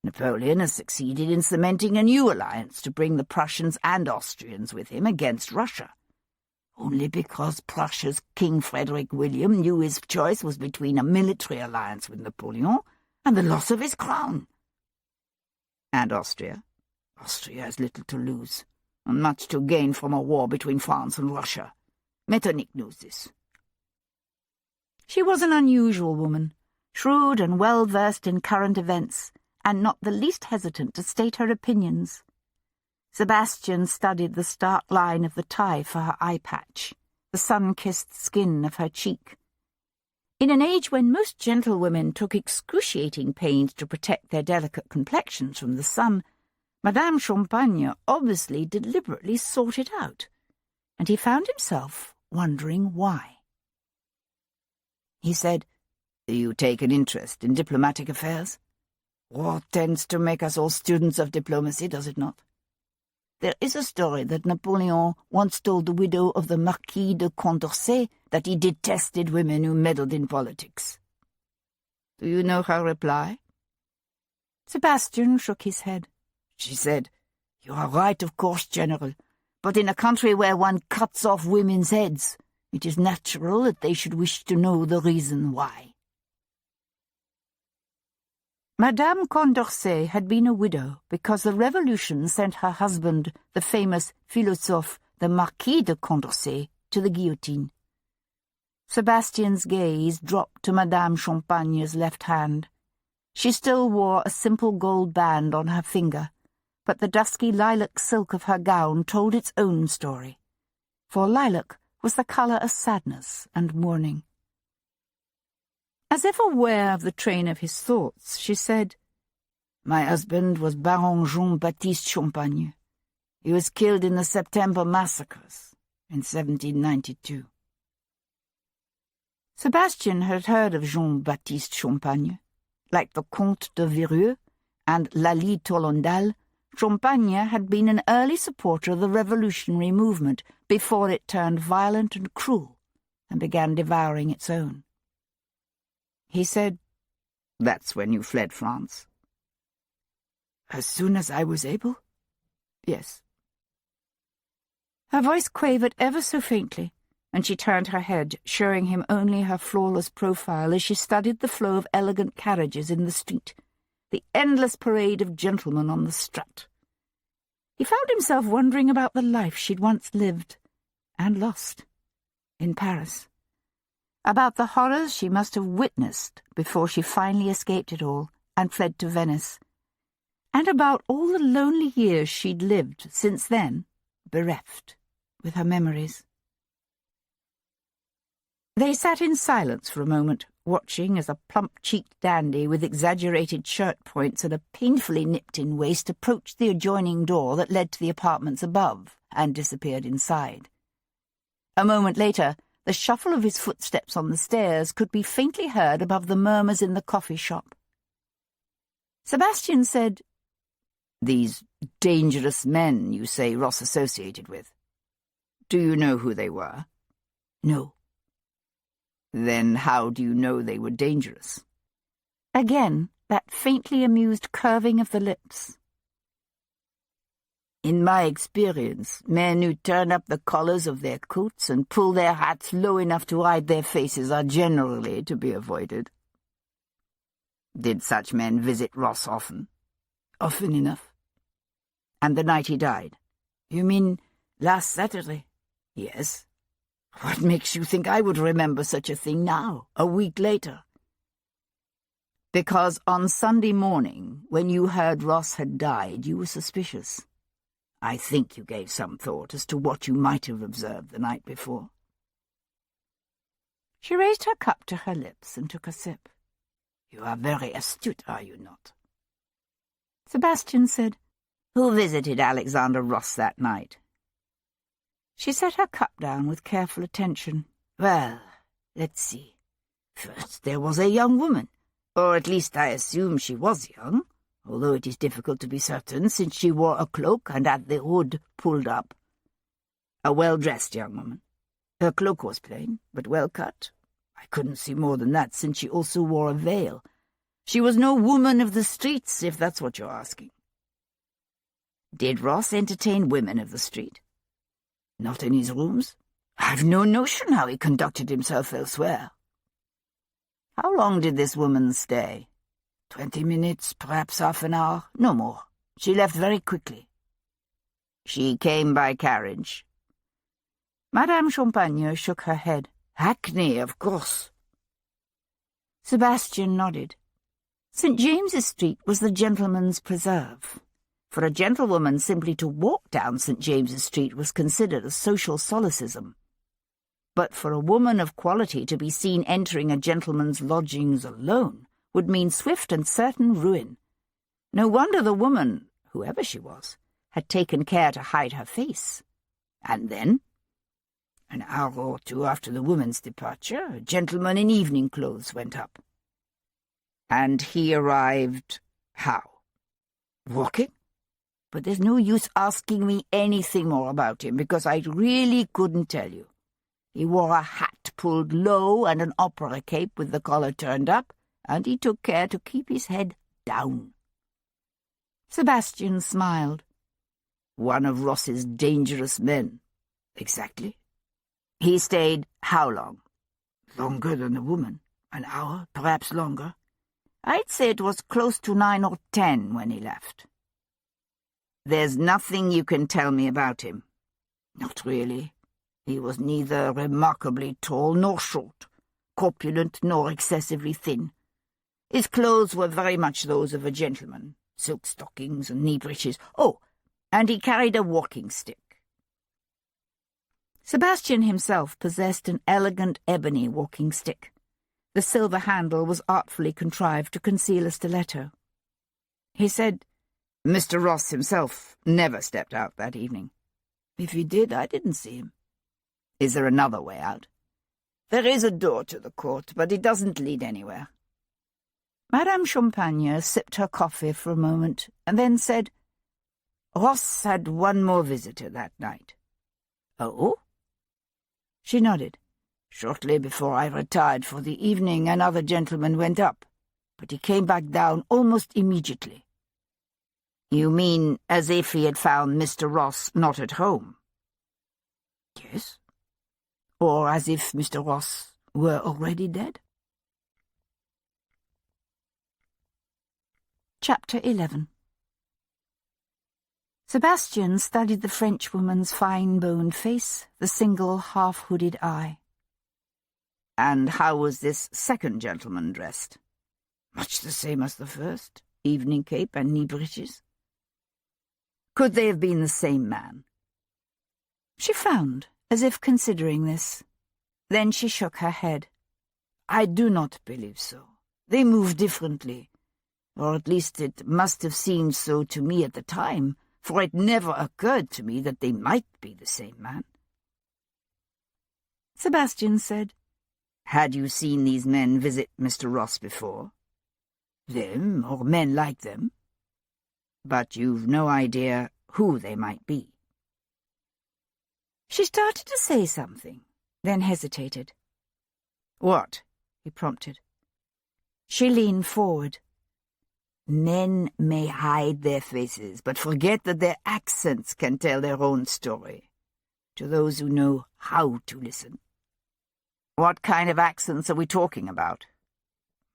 S3: Napoleon has succeeded in cementing a new alliance to bring the Prussians and Austrians with him against Russia. Only because Prussia's King Frederick William knew his choice was between a military alliance with Napoleon and the loss of his crown.
S5: And Austria?
S3: Austria has little to lose, and much to gain from a war between France and Russia. Metternich knows this.
S2: She was an unusual woman, shrewd and well-versed in current events, and not the least hesitant to state her opinions. Sebastian studied the stark line of the tie for her eye patch, the sun-kissed skin of her cheek. In an age when most gentlewomen took excruciating pains to protect their delicate complexions from the sun, Madame Champagne obviously deliberately sought it out, and he found himself wondering why.
S3: He said,
S5: You take an interest in diplomatic affairs?
S3: War tends to make us all students of diplomacy, does it not? There is a story that Napoleon once told the widow of the Marquis de Condorcet that he detested women who meddled in politics.
S5: Do you know her reply?
S2: Sebastian shook his head.
S3: She said, You are right, of course, General, but in a country where one cuts off women's heads, it is natural that they should wish to know the reason why.
S2: Madame Condorcet had been a widow because the Revolution sent her husband, the famous philosophe, the Marquis de Condorcet, to the guillotine. Sebastian's gaze dropped to Madame Champagne's left hand. She still wore a simple gold band on her finger, but the dusky lilac silk of her gown told its own story, for lilac was the colour of sadness and mourning. As if aware of the train of his thoughts, she said,
S3: My husband was Baron Jean-Baptiste Champagne. He was killed in the September massacres in 1792.
S2: Sebastian had heard of Jean-Baptiste Champagne. Like the Comte de Virieu and Lally Tollendal, Champagne had been an early supporter of the revolutionary movement before it turned violent and cruel and began devouring its own.
S5: He said, That's when you fled France?
S3: As soon as I was able? Yes.
S2: Her voice quavered ever so faintly, and she turned her head, showing him only her flawless profile as she studied the flow of elegant carriages in the street, the endless parade of gentlemen on the strut. He found himself wondering about the life she'd once lived, and lost, in Paris. About the horrors she must have witnessed before she finally escaped it all and fled to Venice, and about all the lonely years she'd lived since then, bereft, with her memories. They sat in silence for a moment, watching as a plump-cheeked dandy with exaggerated shirt points and a painfully nipped-in waist approached the adjoining door that led to the apartments above and disappeared inside. A moment later, the shuffle of his footsteps on the stairs could be faintly heard above the murmurs in the coffee shop. Sebastian said,
S5: These dangerous men you say Ross associated with. Do you know who they were?
S3: No.
S5: Then how do you know they were dangerous?
S2: Again, that faintly amused curving of the lips.
S3: In my experience, men who turn up the collars of their coats and pull their hats low enough to hide their faces are generally to be avoided.
S5: Did such men visit Ross often?
S3: Often enough. And the night he died? You mean last Saturday? Yes. What makes you think I would remember such a thing now, a week later? Because on Sunday morning, when you heard Ross had died, you were suspicious. I think you gave some thought as to what you might have observed the night before. She raised her cup to her lips and took a sip. You are very astute, are you not? Sebastian said, Who visited Alexander Ross that night? She set her cup down with careful attention. Well, let's see. First, there was a young woman, or at least I assume she was young, although it is difficult to be certain since she wore a cloak and had the hood pulled up. A well-dressed young woman. Her cloak was plain, but well cut. I couldn't see more than that since she also wore a veil. She was no woman of the streets, if that's what you're asking. Did Ross entertain women of the street? Not in his rooms. I've no notion how he conducted himself elsewhere. How long did this woman stay? 20 minutes, perhaps half an hour, no more. She left very quickly. She came by carriage. Madame Champagne shook her head. Hackney, of course. Sebastian nodded. St. James's Street was the gentleman's preserve. For a gentlewoman simply to walk down St. James's Street was considered a social solecism. But for a woman of quality to be seen entering a gentleman's lodgings alone would mean swift and certain ruin. No wonder the woman, whoever she was, had taken care to hide her face. And then, an hour or two after the woman's departure, a gentleman in evening clothes went up. And he arrived how? Walking? But there's no use asking me anything more about him, because I really couldn't tell you. He wore a hat pulled low and an opera cape with the collar turned up, and he took care to keep his head down. Sebastian smiled. One of Ross's dangerous men. Exactly. He stayed how long? Longer than the woman. An hour, perhaps longer. I'd say it was close to 9 or 10 when he left. There's nothing you can tell me about him. Not really. He was neither remarkably tall nor short, corpulent nor excessively thin. His clothes were very much those of a gentleman, silk stockings and knee breeches. Oh, and he carried a walking stick. Sebastian himself possessed an elegant ebony walking stick. The silver handle was artfully contrived to conceal a stiletto. He said, Mr. Ross himself never stepped out that evening. If he did, I didn't see him. Is there another way out? There is a door to the court, but it doesn't lead anywhere. Madame Champagne sipped her coffee for a moment, and then said, Ross had one more visitor that night. Oh? She nodded. Shortly before I retired for the evening, another gentleman went up, but he came back down almost immediately. You mean as if he had found Mr. Ross not at home? Yes. Or as if Mr. Ross were already dead? Chapter 11. Sebastian studied the Frenchwoman's fine-boned face, the single half-hooded eye. And how was this second gentleman dressed? Much the same as the first, evening cape and knee breeches. Could they have been the same man? She frowned, as if considering this. Then she shook her head. I do not believe so. They move differently. Or at least it must have seemed so to me at the time, for it never occurred to me that they might be the same man. Sebastian said, Had you seen these men visit Mr. Ross before? Them, or men like them? But you've no idea who they might be. She started to say something, then hesitated. What? He prompted. She leaned forward. Men may hide their faces, but forget that their accents can tell their own story, to those who know how to listen. What kind of accents are we talking about?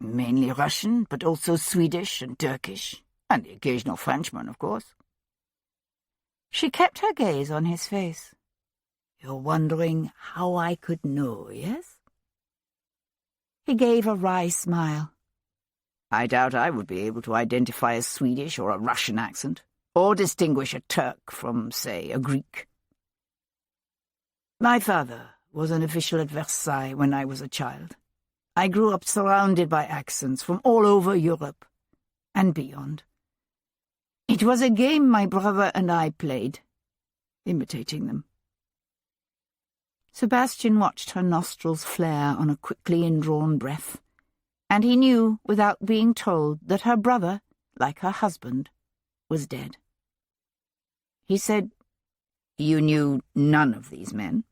S3: Mainly Russian, but also Swedish and Turkish. And the occasional Frenchman, of course.
S2: She kept her gaze on his face.
S3: You're wondering how I could know, yes?
S2: He gave a wry smile.
S3: I doubt I would be able to identify a Swedish or a Russian accent, or distinguish a Turk from, say, a Greek. My father was an official at Versailles when I was a child. I grew up surrounded by accents from all over Europe and beyond. It was a game my brother and I played, imitating them.
S2: Sebastian watched her nostrils flare on a quickly indrawn breath, and he knew, without being told, that her brother, like her husband, was dead.
S3: He said, "You knew none of these men?"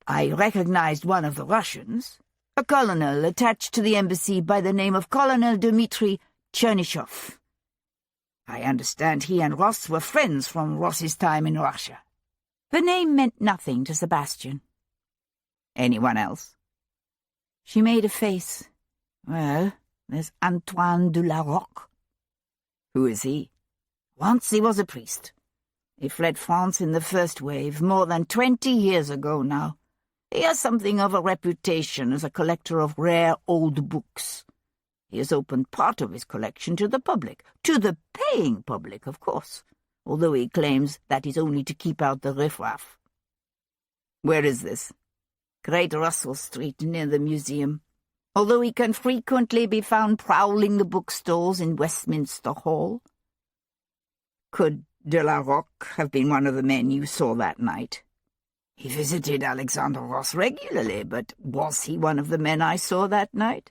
S3: "I recognized one of the Russians, a colonel attached to the embassy by the name of Colonel Dmitri Chernyshov. I understand he and Ross were friends from Ross's time in Russia."
S2: The name meant nothing to Sebastian.
S3: "Anyone else?"
S2: She made a face.
S3: "Well, there's Antoine de la Roque." "Who is he?" "Once he was a priest. He fled France in the first wave, more than 20 years ago now. He has something of a reputation as a collector of rare old books. He has opened part of his collection to the public, to the paying public, of course, although he claims that is only to keep out the riffraff." "Where is this?" "Great Russell Street, near the museum, although he can frequently be found prowling the bookstores in Westminster Hall." "Could de la Roque have been one of the men you saw that night?" "He visited Alexander Ross regularly, but was he one of the men I saw that night?"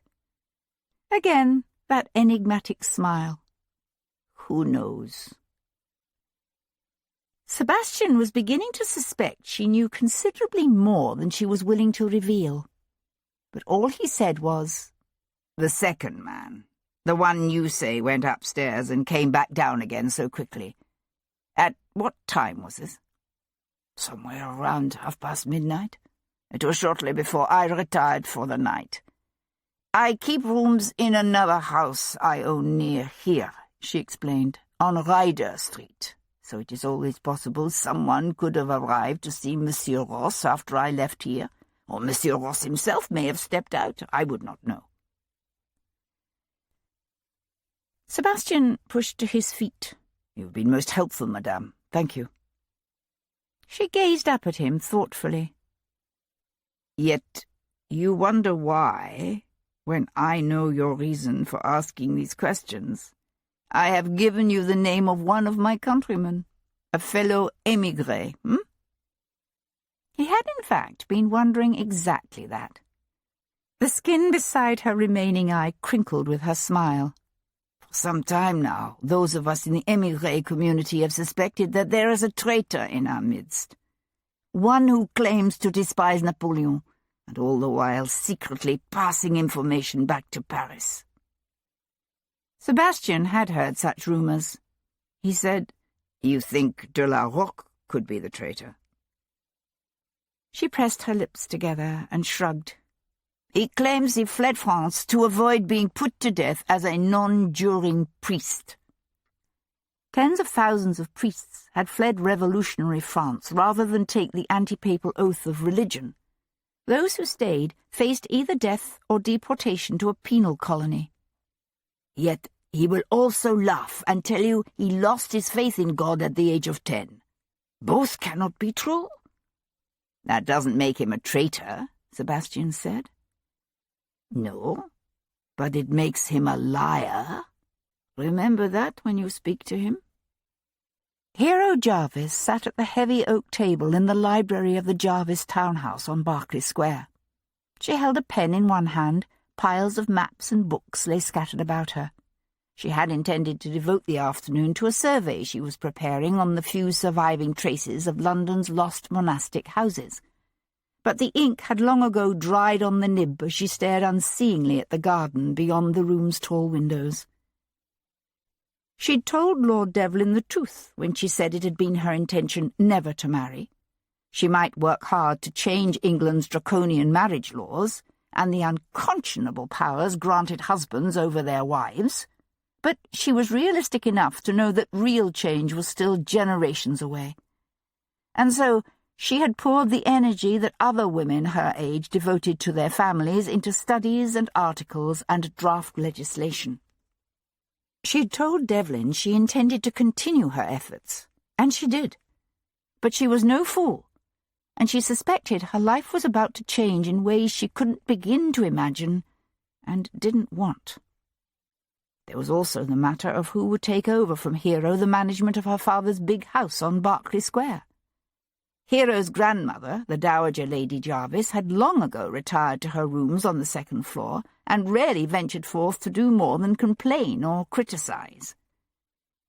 S2: Again, that enigmatic smile.
S3: "Who knows?"
S2: Sebastian was beginning to suspect she knew considerably more than she was willing to reveal. But all he said was, "The second man, the one you say went upstairs and came back down again so quickly. At what time was this?" "Somewhere around midnight. It was shortly before I retired for the night. I keep rooms in another house I own near here," she explained, "on Ryder Street, so it is always possible someone could have arrived to see Monsieur Ross after I left here, or Monsieur Ross himself may have stepped out. I would not know." Sebastian pushed to his feet.
S3: "You've been most helpful, madame. Thank you."
S2: She gazed up at him thoughtfully.
S3: "Yet you wonder why, when I know your reason for asking these questions, I have given you the name of one of my countrymen, a fellow émigré, hm?"
S2: He had, in fact, been wondering exactly that. The skin beside her remaining eye crinkled with her smile.
S3: "For some time now, those of us in the émigré community have suspected that there is a traitor in our midst, one who claims to despise Napoleon, and all the while secretly passing information back to Paris."
S2: Sebastian had heard such rumours.
S3: He said, "You think de la Roque could be the traitor?"
S2: She pressed her lips together and shrugged.
S3: "He claims he fled France to avoid being put to death as a non-juring priest."
S2: Tens of thousands of priests had fled revolutionary France rather than take the anti-papal oath of religion. Those who stayed faced either death or deportation to a penal colony.
S3: "Yet he will also laugh and tell you he lost his faith in God at the age of 10. Both cannot be true." "That doesn't make him a traitor," Sebastian said. "No, but it makes him a liar. Remember that when you speak to him."
S2: Hero Jarvis sat at the heavy oak table in the library of the Jarvis townhouse on Berkeley Square. She held a pen in one hand. Piles of maps and books lay scattered about her. She had intended to devote the afternoon to a survey she was preparing on the few surviving traces of London's lost monastic houses. But the ink had long ago dried on the nib as she stared unseeingly at the garden beyond the room's tall windows. She'd told Lord Devlin the truth when she said it had been her intention never to marry. She might work hard to change England's draconian marriage laws and the unconscionable powers granted husbands over their wives, But she was realistic enough to know that real change was still generations away. And so she had poured the energy that other women her age devoted to their families into studies and articles and draft legislation. She'd told Devlin she intended to continue her efforts, and she did. But she was no fool, and she suspected her life was about to change in ways she couldn't begin to imagine and didn't want. There was also the matter of who would take over from Hero the management of her father's big house on Berkeley Square. Hero's grandmother, the Dowager Lady Jarvis, had long ago retired to her rooms on the second floor and rarely ventured forth to do more than complain or criticize.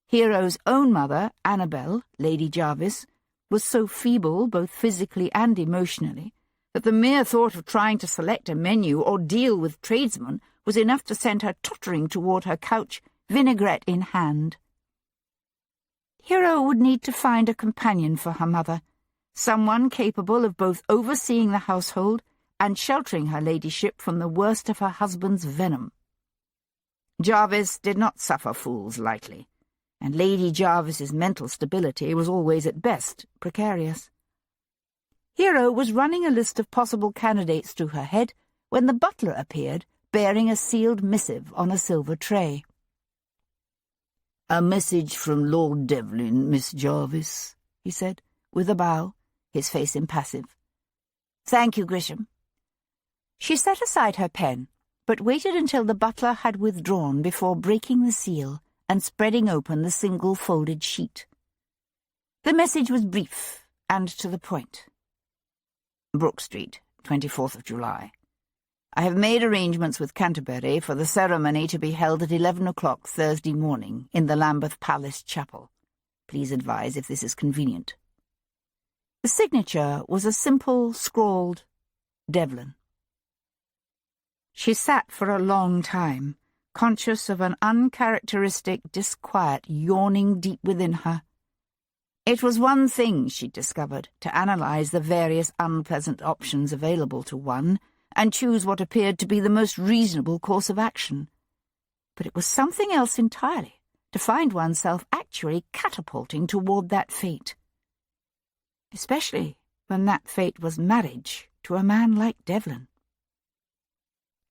S2: Hero's own mother, Annabel, Lady Jarvis, was so feeble both physically and emotionally that the mere thought of trying to select a menu or deal with tradesmen was enough to send her tottering toward her couch, vinaigrette in hand. Hero would need to find a companion for her mother, someone capable of both overseeing the household and sheltering her ladyship from the worst of her husband's venom. Jarvis did not suffer fools lightly, and Lady Jarvis's mental stability was always at best precarious. Hero was running a list of possible candidates through her head when the butler appeared, bearing a sealed missive on a silver tray. "A message from Lord Devlin, Miss Jarvis," he said, with a bow, his face impassive. "Thank you, Grisham." She set aside her pen, but waited until the butler had withdrawn before breaking the seal and spreading open the single folded sheet. The message was brief and to the point. "Brook Street, 24th of July. I have made arrangements with Canterbury for the ceremony to be held at 11 o'clock Thursday morning in the Lambeth Palace Chapel. Please advise if this is convenient." The signature was a simple, scrawled Devlin. She sat for a long time, conscious of an uncharacteristic disquiet yawning deep within her. It was one thing, she'd discovered, to analyze the various unpleasant options available to one and choose what appeared to be the most reasonable course of action. But it was something else entirely to find oneself actually catapulting toward that fate. Especially when that fate was marriage to a man like Devlin.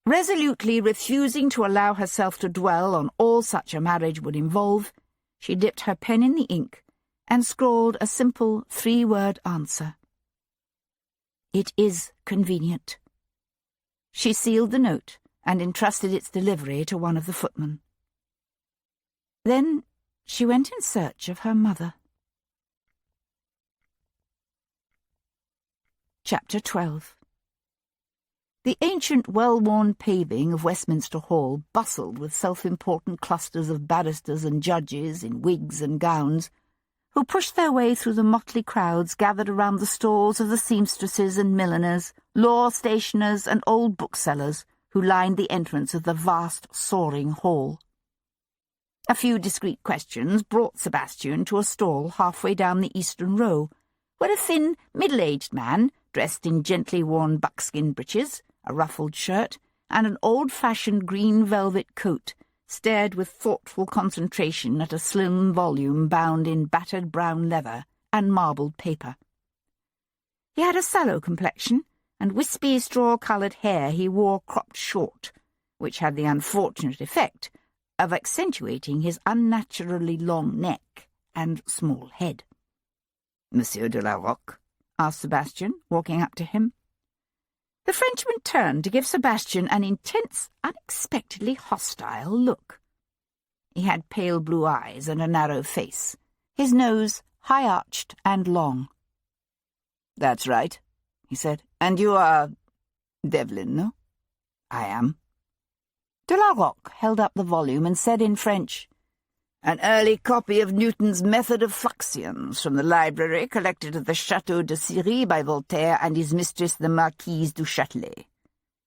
S2: Resolutely refusing to allow herself to dwell on all such a marriage would involve, she dipped her pen in the ink and scrawled a simple 3-word answer. "It is convenient." She sealed the note and entrusted its delivery to one of the footmen. Then she went in search of her mother. Chapter 12. The ancient, well-worn paving of Westminster Hall bustled with self-important clusters of barristers and judges in wigs and gowns, who pushed their way through the motley crowds gathered around the stalls of the seamstresses and milliners, law stationers and old booksellers who lined the entrance of the vast, soaring hall. A few discreet questions brought Sebastian to a stall halfway down the eastern row, where a thin, middle-aged man, dressed in gently worn buckskin breeches, a ruffled shirt, and an old-fashioned green velvet coat, stared with thoughtful concentration at a slim volume bound in battered brown leather and marbled paper. He had a sallow complexion, and wispy straw-coloured hair he wore cropped short, which had the unfortunate effect of accentuating his unnaturally long neck and small head. "Monsieur de la Roque?" asked Sebastian, walking up to him. The Frenchman turned to give Sebastian an intense, unexpectedly hostile look. He had pale blue eyes and a narrow face, his nose high-arched and long. "That's right," he said. "And you are Devlin, no?" "I am." De la Roque held up the volume and said in French, "An early copy of Newton's Method of Fluxions from the library collected at the Château de Syrie by Voltaire and his mistress the Marquise du Châtelet.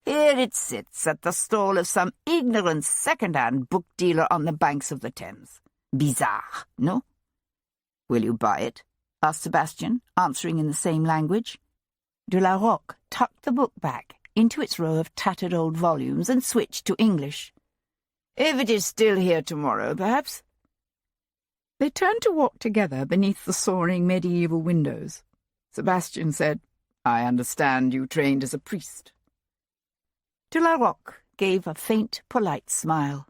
S2: Here it sits at the stall of some ignorant second-hand book dealer on the banks of the Thames. Bizarre, no?" "Will you buy it?" asked Sebastian, answering in the same language. De la Roque tucked the book back into its row of tattered old volumes and switched to English.
S3: If it is still here tomorrow, perhaps.
S5: They turned to walk together beneath the soaring medieval windows. Sebastian said, "I understand you trained as a priest."
S2: De la Roque gave a faint, polite smile.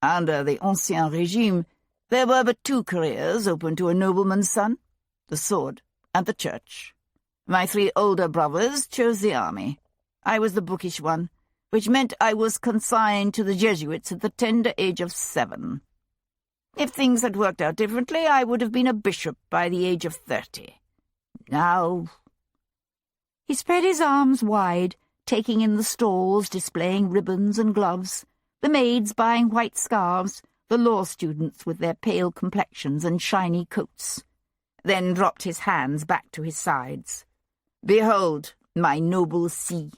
S3: Under the Ancien Régime, there were but two careers open to a nobleman's son, the sword and the church. My 3 older brothers chose the army. I was the bookish one, which meant I was consigned to the Jesuits at the tender age of 7. If things had worked out differently, I would have been a bishop by the age of 30. Now...
S2: He spread his arms wide, taking in the stalls displaying ribbons and gloves, the maids buying white scarves, the law students with their pale complexions and shiny coats, then dropped his hands back to his sides.
S3: Behold, my noble see.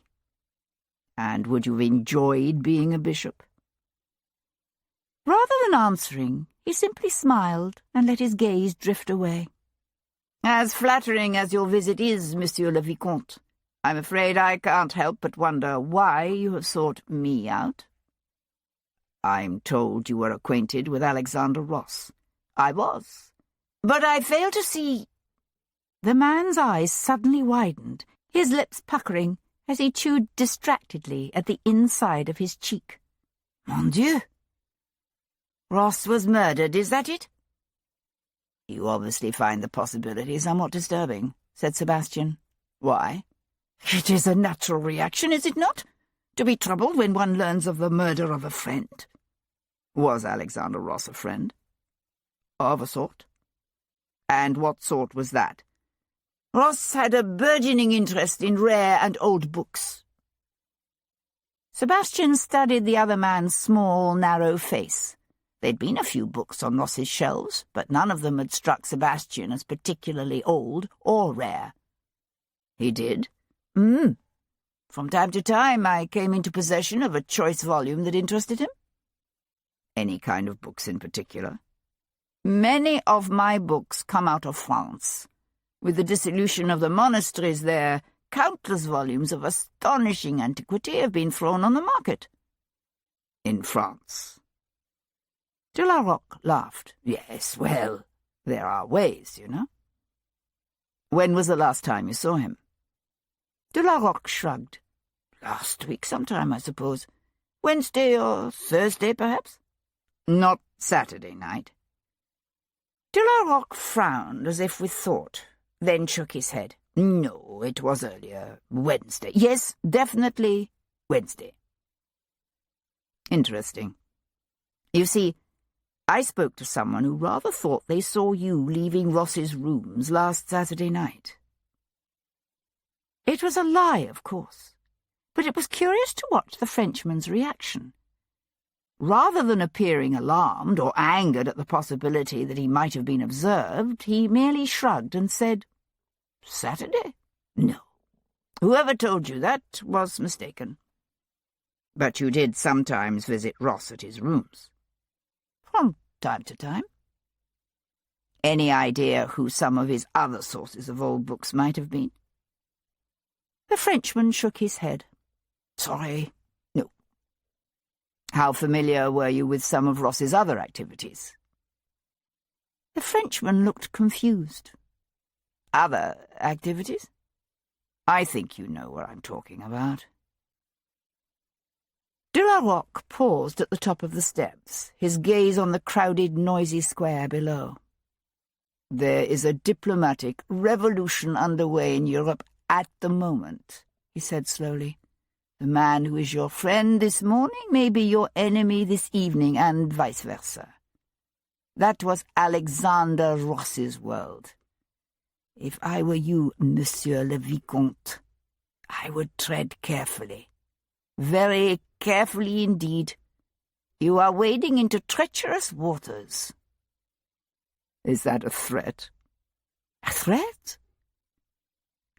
S3: And would you have enjoyed being a bishop?
S2: Rather than answering, he simply smiled and let his gaze drift away.
S3: As flattering as your visit is, Monsieur le Vicomte, I'm afraid I can't help but wonder why you have sought me out. I'm told you were acquainted with Alexander Ross. I was, but I fail to see...
S2: The man's eyes suddenly widened, his lips puckering, as he chewed distractedly at the inside of his cheek.
S3: Mon Dieu! Ross was murdered, is that it? You obviously find the possibility somewhat disturbing, said Sebastian. Why? It is a natural reaction, is it not? To be troubled when one learns of the murder of a friend. Was Alexander Ross a friend? Of a sort. And what sort was that? Ross had a burgeoning interest in rare and old books.
S2: Sebastian studied the other man's small, narrow face. There'd been a few books on Ross's shelves, but none of them had struck Sebastian as particularly old or rare.
S3: He did? From time to time I came into possession of a choice volume that interested him. Any kind of books in particular? Many of my books come out of France. With the dissolution of the monasteries there, countless volumes of astonishing antiquity have been thrown on the market. In France.
S2: De la Roque laughed.
S3: Yes, well, there are ways, you know. When was the last time you saw him?
S2: De la Roque shrugged.
S3: Last week sometime, I suppose. Wednesday or Thursday, perhaps? Not Saturday night.
S2: De la Roque frowned as if with thought, then shook his head.
S3: No, it was earlier. Wednesday. Yes, definitely Wednesday. Interesting. You see, I spoke to someone who rather thought they saw you leaving Ross's rooms last Saturday night.
S2: It was a lie, of course, but it was curious to watch the Frenchman's reaction. Rather than appearing alarmed or angered at the possibility that he might have been observed, he merely shrugged and said,
S3: Saturday? No. Whoever told you that was mistaken. But you did sometimes visit Ross at his rooms.
S2: From time to time.
S3: Any idea who some of his other sources of old books might have been?
S2: The Frenchman shook his head.
S3: Sorry, no. How familiar were you with some of Ross's other activities?
S2: The Frenchman looked confused.
S3: Other activities? I think you know what I'm talking about.
S2: De la Roque paused at the top of the steps, his gaze on the crowded, noisy square below.
S3: There is a diplomatic revolution underway in Europe at the moment, he said slowly. The man who is your friend this morning may be your enemy this evening, and vice versa. That was Alexander Ross's world. If I were you, Monsieur le Vicomte, I would tread carefully. Very carefully indeed. You are wading into treacherous waters. Is that a threat?
S2: A threat?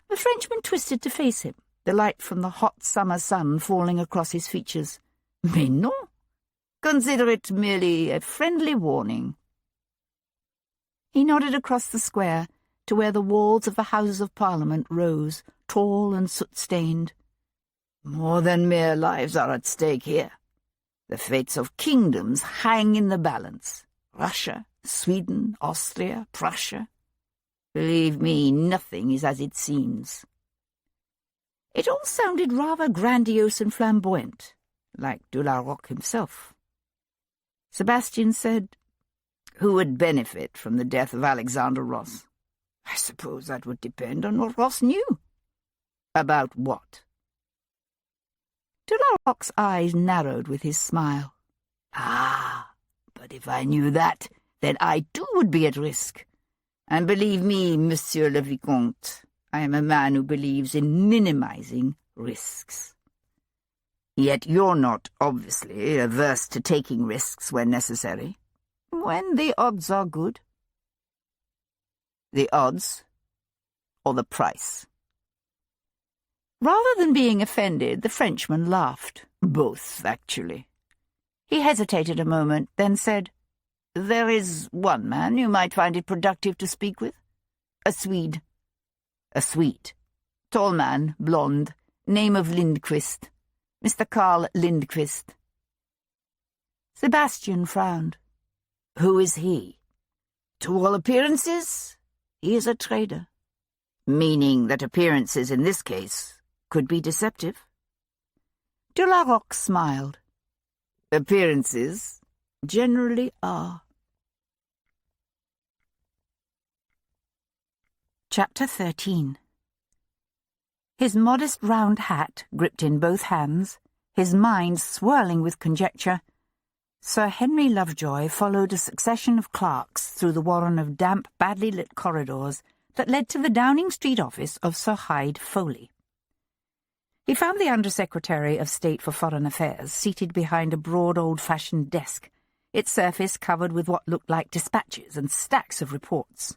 S2: The Frenchman twisted to face him, the light from the hot summer sun falling across his features.
S3: Mais non. Consider it merely a friendly warning.
S2: He nodded across the square to where the walls of the Houses of Parliament rose, tall and soot-stained.
S3: More than mere lives are at stake here. The fates of kingdoms hang in the balance. Russia, Sweden, Austria, Prussia. Believe me, nothing is as it seems. It all sounded rather grandiose and flamboyant, like de la Roque himself. Sebastian said, "Who would benefit from the death of Alexander Ross?" "I suppose that would depend on what Ross knew." "About what?"
S2: De la Roque's eyes narrowed with his smile.
S3: "Ah, but if I knew that, then I too would be at risk. And believe me, Monsieur le Vicomte, I am a man who believes in minimizing risks. Yet you're not, obviously, averse to taking risks when necessary."
S2: "When the odds are good."
S3: "The odds? Or the price?"
S2: Rather than being offended, the Frenchman laughed.
S3: "Both, actually."
S2: He hesitated a moment, then said,
S3: "There is one man you might find it productive to speak with. A Swede." "A Swede? Tall man, blonde, name of Lindquist. Mr. Karl Lindquist."
S2: Sebastian frowned.
S3: "Who is he?" "To all appearances, he is a trader." "Meaning that appearances in this case could be deceptive?"
S2: De la Roque smiled.
S3: "Appearances generally are."
S2: Chapter 13. His modest round hat gripped in both hands, his mind swirling with conjecture, Sir Henry Lovejoy followed a succession of clerks through the warren of damp, badly lit corridors that led to the Downing Street office of Sir Hyde Foley. He found the Under-Secretary of State for Foreign Affairs seated behind a broad old-fashioned desk, its surface covered with what looked like dispatches and stacks of reports.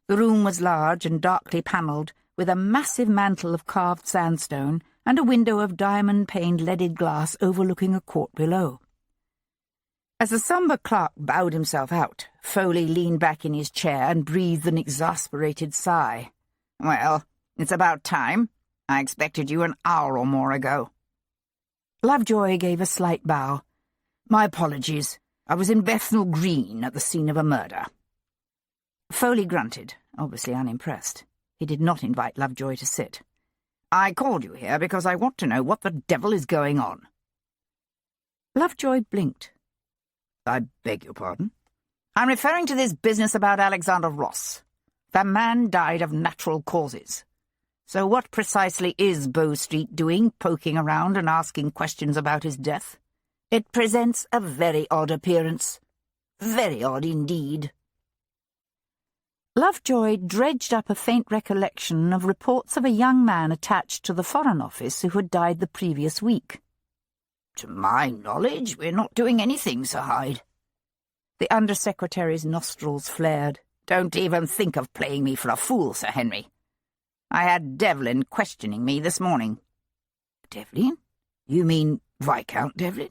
S2: The room was large and darkly panelled, with a massive mantel of carved sandstone and a window of diamond-paned leaded glass overlooking a court below. As the sombre clerk bowed himself out, Foley leaned back in his chair and breathed an exasperated sigh.
S3: "Well, it's about time. I expected you an hour or more ago."
S2: Lovejoy gave a slight bow.
S3: "My apologies. I was in Bethnal Green at the scene of a murder."
S2: Foley grunted, obviously unimpressed. He did not invite Lovejoy to sit.
S3: "I called you here because I want to know what the devil is going on."
S2: Lovejoy blinked.
S3: "I beg your pardon?" "I'm referring to this business about Alexander Ross. The man died of natural causes. So what precisely is Bow Street doing, poking around and asking questions about his death? It presents a very odd appearance. Very odd indeed."
S2: Lovejoy dredged up a faint recollection of reports of a young man attached to the Foreign Office who had died the previous week.
S3: "To my knowledge, we're not doing anything, Sir Hyde."
S2: The Under-Secretary's nostrils flared.
S3: "Don't even think of playing me for a fool, Sir Henry. I had Devlin questioning me this morning." "Devlin? You mean Viscount Devlin?"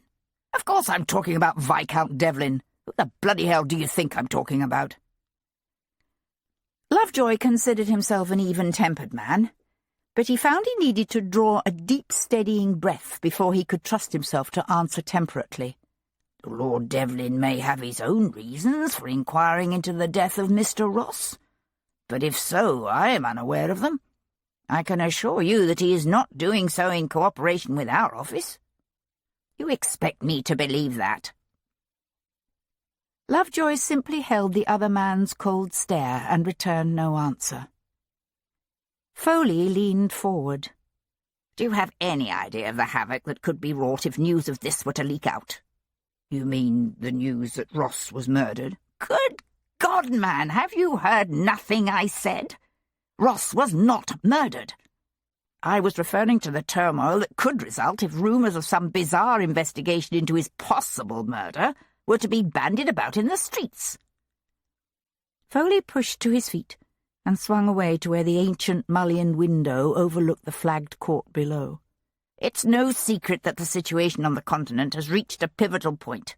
S3: "Of course I'm talking about Viscount Devlin. Who the bloody hell do you think I'm talking about?"
S2: Lovejoy considered himself an even-tempered man, but he found he needed to draw a deep, steadying breath before he could trust himself to answer temperately.
S3: "Lord Devlin may have his own reasons for inquiring into the death of Mr. Ross, but if so, I am unaware of them. I can assure you that he is not doing so in cooperation with our office. You expect me to believe that?"
S2: Lovejoy simply held the other man's cold stare and returned no answer. Foley leaned forward.
S3: "Do you have any idea of the havoc that could be wrought if news of this were to leak out?" "You mean the news that Ross was murdered?" "Good God, man, have you heard nothing I said? Ross was not murdered. I was referring to the turmoil that could result if rumours of some bizarre investigation into his possible murder were to be bandied about in the streets."
S2: Foley pushed to his feet and swung away to where the ancient mullioned window overlooked the flagged court below.
S3: "It's no secret that the situation on the continent has reached a pivotal point.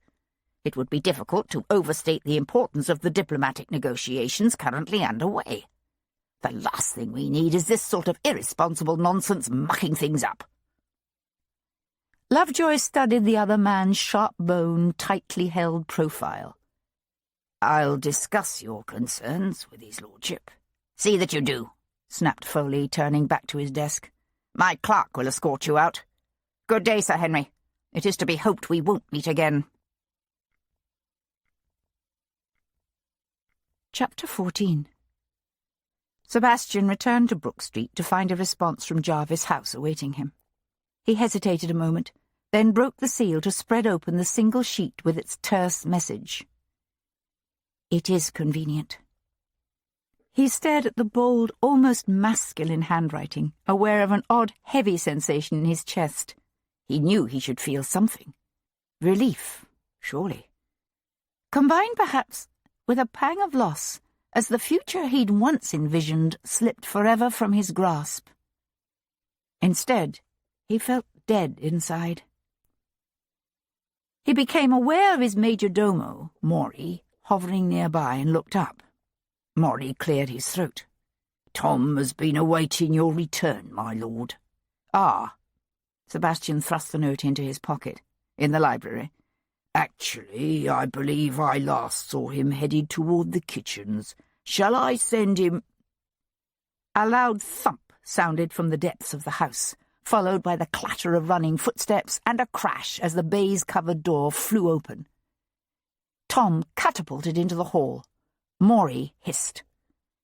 S3: It would be difficult to overstate the importance of the diplomatic negotiations currently underway. The last thing we need is this sort of irresponsible nonsense mucking things up."
S2: Lovejoy studied the other man's sharp-boned, tightly held profile.
S3: "I'll discuss your concerns with his lordship." "See that you do," snapped Foley, turning back to his desk. "My clerk will escort you out. Good day, Sir Henry. It is to be hoped we won't meet again."
S2: Chapter 14. Sebastian returned to Brook Street to find a response from Jarvis House awaiting him. He hesitated a moment, then broke the seal to spread open the single sheet with its terse message. "It is convenient." He stared at the bold, almost masculine handwriting, aware of an odd, heavy sensation in his chest. He knew he should feel something. Relief, surely. Combined, perhaps, with a pang of loss, as the future he'd once envisioned slipped forever from his grasp. Instead, he felt dead inside. He became aware of his major domo, Maury, hovering nearby, and looked up. Maury cleared his throat.
S3: "Tom has been awaiting your return, my lord."
S2: "Ah." Sebastian thrust the note into his pocket. "In the library?"
S3: "Actually, I believe I last saw him headed toward the kitchens. Shall I send him—"
S2: A loud thump sounded from the depths of the house, followed by the clatter of running footsteps and a crash as the baize-covered door flew open. Tom catapulted into the hall. Maury hissed.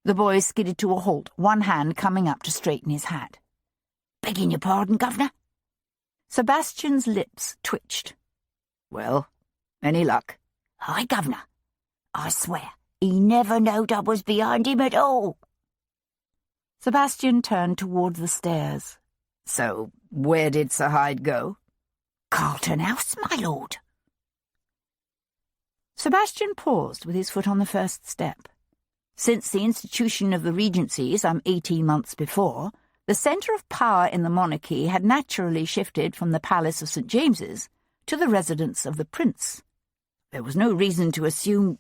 S2: The boy skidded to a halt, one hand coming up to straighten his hat.
S4: "Begging your pardon, Governor?"
S2: Sebastian's lips twitched.
S3: "Well, any luck?"
S4: "Aye, Governor. I swear, he never knowed I was behind him at all."
S2: Sebastian turned toward the stairs.
S3: "So, where did Sir Hyde go?"
S4: "Carlton House, my lord."
S2: Sebastian paused with his foot on the first step. Since the institution of the Regency some 18 months before, the centre of power in the monarchy had naturally shifted from the Palace of St. James's to the residence of the Prince. There was no reason to assume—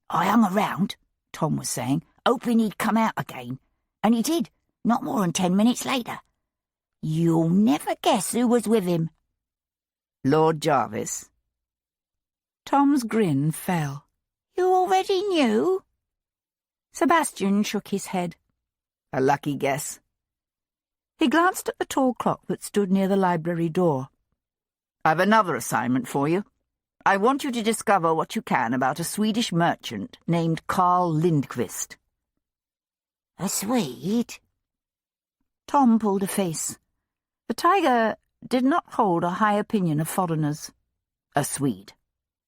S4: "I hung around," Tom was saying, "hoping he'd come out again. And he did, not more than 10 minutes later. You'll never guess who was with him."
S3: "Lord Jarvis."
S2: Tom's grin fell.
S4: "You already knew?"
S2: Sebastian shook his head.
S3: "A lucky guess."
S2: He glanced at the tall clock that stood near the library door.
S3: "I've another assignment for you. I want you to discover what you can about a Swedish merchant named Carl Lindquist."
S4: "A Swede?"
S2: Tom pulled a face. The tiger did not hold a high opinion of foreigners.
S3: "A Swede.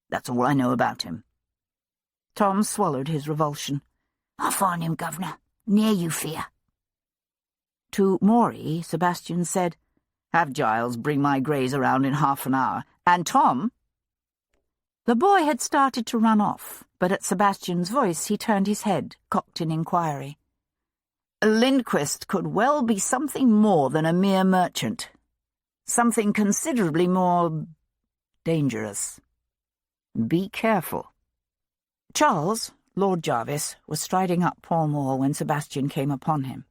S3: That's all I know about him."
S2: Tom swallowed his revulsion.
S4: "I'll find him, Governor. Near you fear."
S2: To Maury, Sebastian said,
S3: "Have Giles bring my greys around in half an hour. And Tom—"
S2: The boy had started to run off, but at Sebastian's voice he turned his head, cocked in inquiry.
S3: "Lindquist could well be something more than a mere merchant. Something considerably more dangerous. Be careful."
S2: Charles, Lord Jarvis, was striding up Pall Mall when Sebastian came upon him.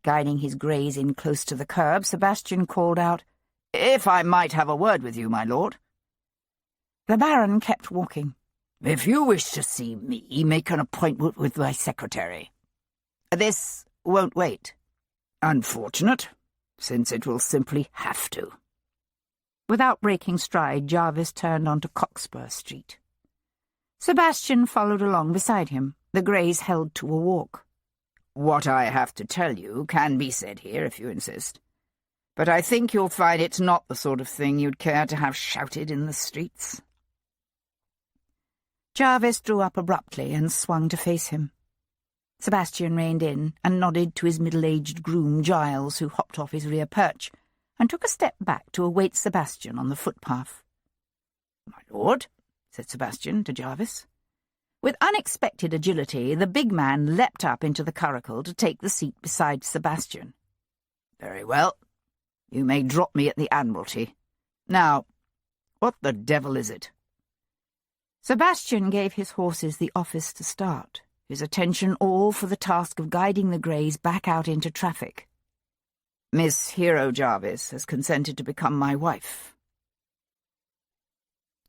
S2: Guiding his greys in close to the curb, Sebastian called out,
S3: "If I might have a word with you, my lord."
S2: The Baron kept walking.
S3: "If you wish to see me, make an appointment with my secretary." "This won't wait." "Unfortunate, since it will simply have to."
S2: Without breaking stride, Jarvis turned onto Cockspur Street. Sebastian followed along beside him, the greys held to a walk.
S3: "What I have to tell you can be said here, if you insist. But I think you'll find it's not the sort of thing you'd care to have shouted in the streets."
S2: Jarvis drew up abruptly and swung to face him. Sebastian reined in and nodded to his middle-aged groom, Giles, who hopped off his rear perch, and took a step back to await Sebastian on the footpath.
S3: "My lord,"
S2: said Sebastian to Jarvis. With unexpected agility, the big man leapt up into the curricle to take the seat beside Sebastian.
S3: "Very well. You may drop me at the Admiralty. Now, what the devil is it?"
S2: Sebastian gave his horses the office to start, his attention all for the task of guiding the greys back out into traffic.
S5: Miss Hero Jarvis has consented to become my wife.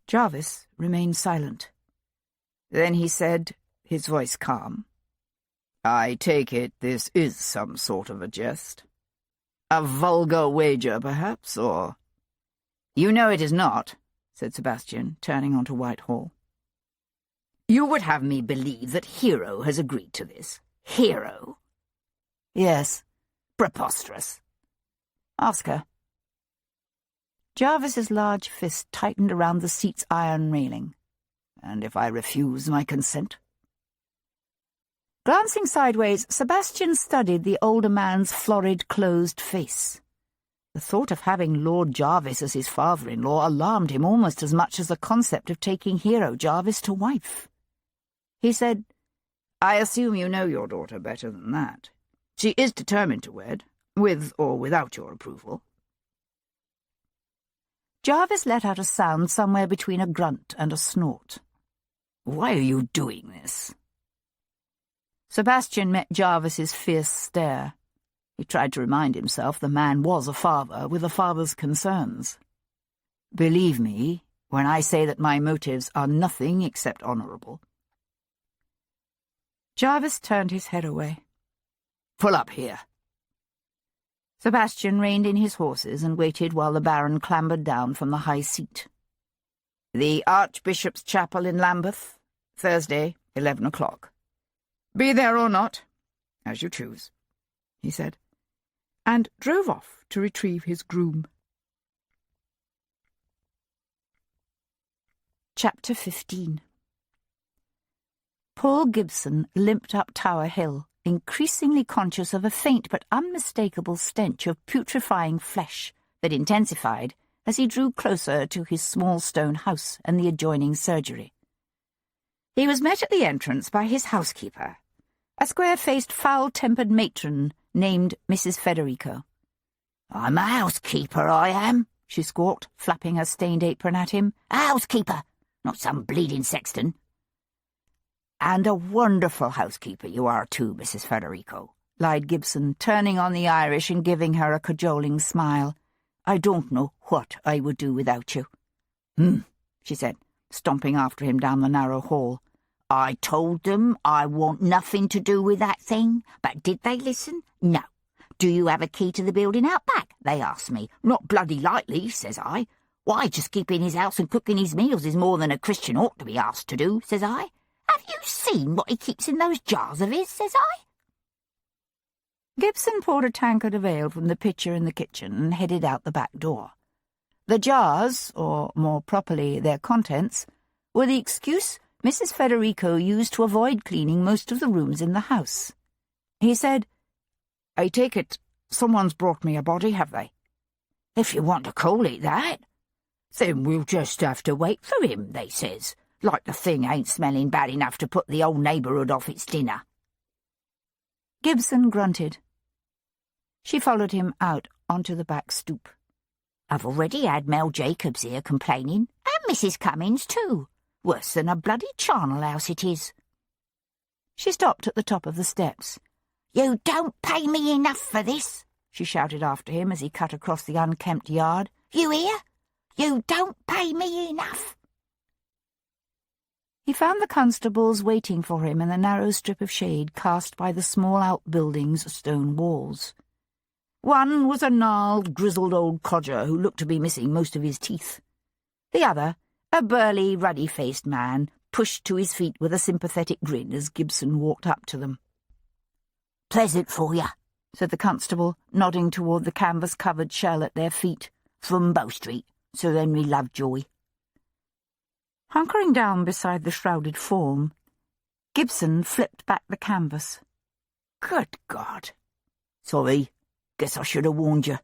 S5: Jarvis remained silent. Then he said, his voice calm, I take it this is some sort of a jest. A vulgar wager, perhaps, or— You know it is not, said Sebastian, turning onto Whitehall. You would have me believe that Hero has agreed to this. Hero? Yes. Preposterous. Ask her. Jarvis's large fist tightened around the seat's iron railing. And if I refuse my consent? Glancing sideways, Sebastian studied the older man's florid, closed face. The thought of having Lord Jarvis as his father-in-law alarmed him almost as much as the concept of taking Hero Jarvis to wife. He said, I assume you know your daughter better than that. She is determined to wed, with or without your approval. Jarvis let out a sound somewhere between a grunt and a snort. Why are you doing this? Sebastian met Jarvis's fierce stare. He tried to remind himself the man was a father with a father's concerns. Believe me when I say that my motives are nothing except honourable. Jarvis turned his head away. Pull up here. Sebastian reined in his horses and waited while the Baron clambered down from the high seat. The Archbishop's Chapel in Lambeth, Thursday, 11 o'clock. Be there or not, as you choose, he said, and drove off to retrieve his groom. Chapter 15. Paul Gibson limped up Tower Hill, increasingly conscious of a faint but unmistakable stench of putrefying flesh that intensified as he drew closer to his small stone house and the adjoining surgery. He was met at the entrance by his housekeeper, a square-faced, foul-tempered matron named Mrs. Federico. "I'm a housekeeper, I am," she squawked, flapping her stained apron at him. "A housekeeper, not some bleeding sexton." "And a wonderful housekeeper you are too, Mrs. Federico," lied Gibson, turning on the Irish and giving her a cajoling smile. "I don't know what I would do without you." She said, stomping after him down the narrow hall. "I told them I want nothing to do with that thing, but did they listen? No. 'Do you have a key to the building out back?' they asked me. 'Not bloody likely,' says I. 'Why, just keeping his house and cooking his meals is more than a Christian ought to be asked to do,' says I. 'Have you seen what he keeps in those jars of his?' says I." Gibson poured a tankard of ale from the pitcher in the kitchen and headed out the back door. The jars, or more properly their contents, were the excuse Mrs. Federico used to avoid cleaning most of the rooms in the house. He said, "I take it someone's brought me a body, have they?" "If you want to call it that. Then we'll just have to wait for him," they says, like the thing ain't smelling bad enough to put the whole neighbourhood off its dinner. Gibson grunted. She followed him out onto the back stoop. "I've already had Mel Jacobs here complaining, and Mrs. Cummins too. Worse than a bloody charnel house it is." She stopped at the top of the steps. "You don't pay me enough for this," she shouted after him as he cut across the unkempt yard. "You hear? You don't pay me enough." He found the constables waiting for him in the narrow strip of shade cast by the small outbuilding's stone walls. One was a gnarled, grizzled old codger who looked to be missing most of his teeth. The other, a burly, ruddy-faced man, pushed to his feet with a sympathetic grin as Gibson walked up to them. "Pleasant for you," said the constable, nodding toward the canvas-covered shell at their feet. "From Bow Street, Sir Henry Lovejoy." Hunkering down beside the shrouded form, Gibson flipped back the canvas. "Good God! Sorry, guess I should have warned you."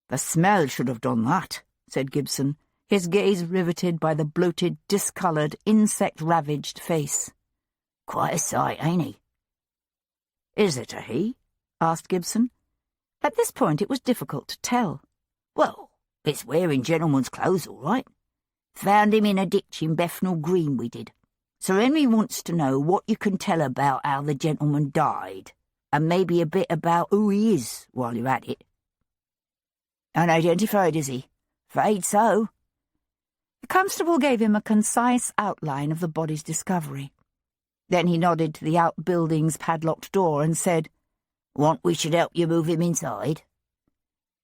S5: "The smell should have done that," said Gibson, his gaze riveted by the bloated, discoloured, insect-ravaged face. "Quite a sight, ain't he?" "Is it a he?" asked Gibson. At this point it was difficult to tell. "Well, it's wearing gentleman's clothes, all right. Found him in a ditch in Bethnal Green, we did. Sir Henry wants to know what you can tell about how the gentleman died.
S3: And maybe a bit about who he is while you're at it. Unidentified, is he? Afraid so.
S2: The constable gave him a concise outline of the body's discovery. Then he nodded to the outbuilding's padlocked door and said,
S3: Want we should help you move him inside?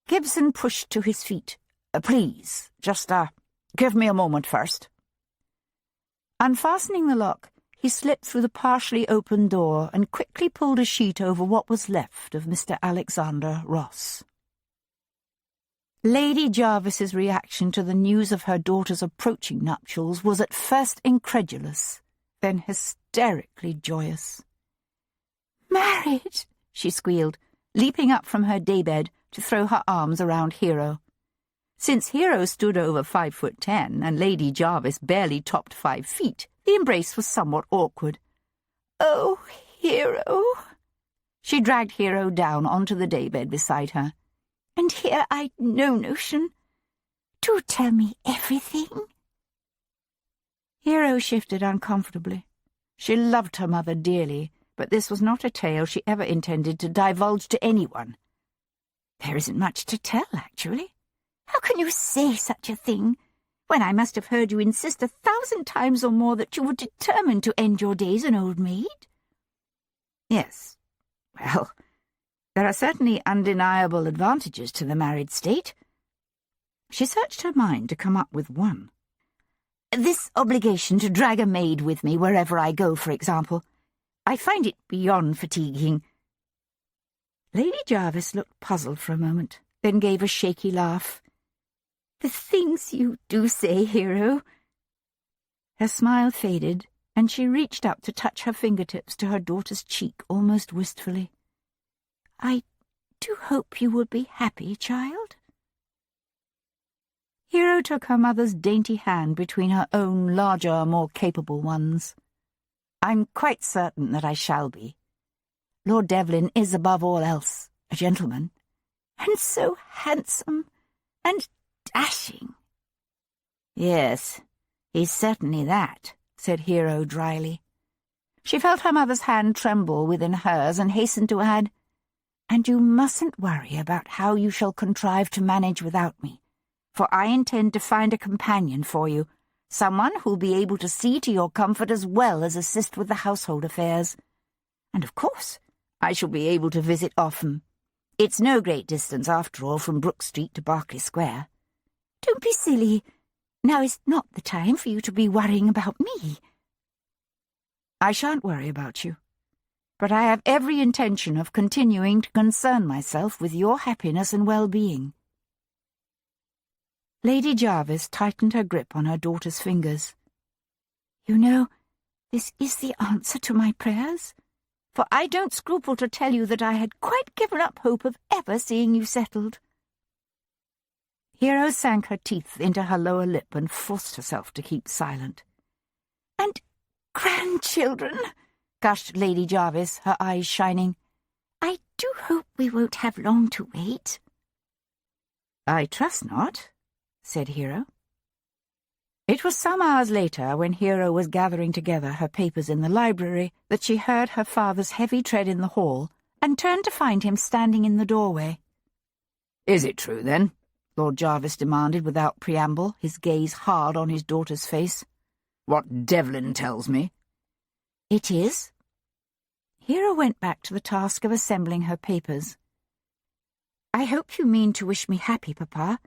S2: Gibson pushed to his feet. Please, just, give me a moment first. Unfastening the lock, he slipped through the partially open door and quickly pulled a sheet over what was left of Mr. Alexander Ross. Lady Jarvis's reaction to the news of her daughter's approaching nuptials was at first incredulous, then hysterically joyous. "Married!" she squealed, leaping up from her daybed to throw her arms around Hero. Since Hero stood over 5'10" and Lady Jarvis barely topped 5 feet, the embrace was somewhat awkward. "Oh, Hero!" She dragged Hero down onto the daybed beside her. "And here I'd no notion. Do tell me everything." Hero shifted uncomfortably. She loved her mother dearly, but this was not a tale she ever intended to divulge to anyone. "There isn't much to tell, actually."
S4: How can you say such a thing, when I must have heard you insist 1,000 times or more that you were determined to end your days an old maid?
S2: Yes. Well, there are certainly undeniable advantages to the married state. She searched her mind to come up with one. This obligation to drag a maid with me wherever I go, for example. I find it beyond fatiguing. Lady Jarvis looked puzzled for a moment, then gave a shaky laugh.
S4: The things you do say, Hero.
S2: Her smile faded, and she reached up to touch her fingertips to her daughter's cheek almost wistfully.
S4: I do hope you will be happy, child.
S2: Hero took her mother's dainty hand between her own larger, more capable ones. I'm quite certain that I shall be. Lord Devlin is above all else a gentleman.
S4: And so handsome and dashing.
S2: Yes, he's certainly that, said Hero dryly. She felt her mother's hand tremble within hers and hastened to add, And you mustn't worry about how you shall contrive to manage without me, for I intend to find a companion for you, someone who'll be able to see to your comfort as well as assist with the household affairs. And of course, I shall be able to visit often. It's no great distance, after all, from Brook Street to Berkeley Square.
S4: Don't be silly. Now is not the time for you to be worrying about me.
S2: I shan't worry about you, but I have every intention of continuing to concern myself with your happiness and well-being. Lady Jarvis tightened her grip on her daughter's fingers.
S4: You know, this is the answer to my prayers, for I don't scruple to tell you that I had quite given up hope of ever seeing you settled.
S2: Hero sank her teeth into her lower lip and forced herself to keep silent.
S4: And grandchildren,
S2: gushed Lady Jarvis, her eyes shining.
S4: I do hope we won't have long to wait.
S2: I trust not, said Hero. It was some hours later, when Hero was gathering together her papers in the library, that she heard her father's heavy tread in the hall and turned to find him standing in the doorway. Is it true, then? Lord Jarvis demanded without preamble, his gaze hard on his daughter's face. What Devlin tells me. It is. Hero went back to the task of assembling her papers. I hope you mean to wish me happy, Papa,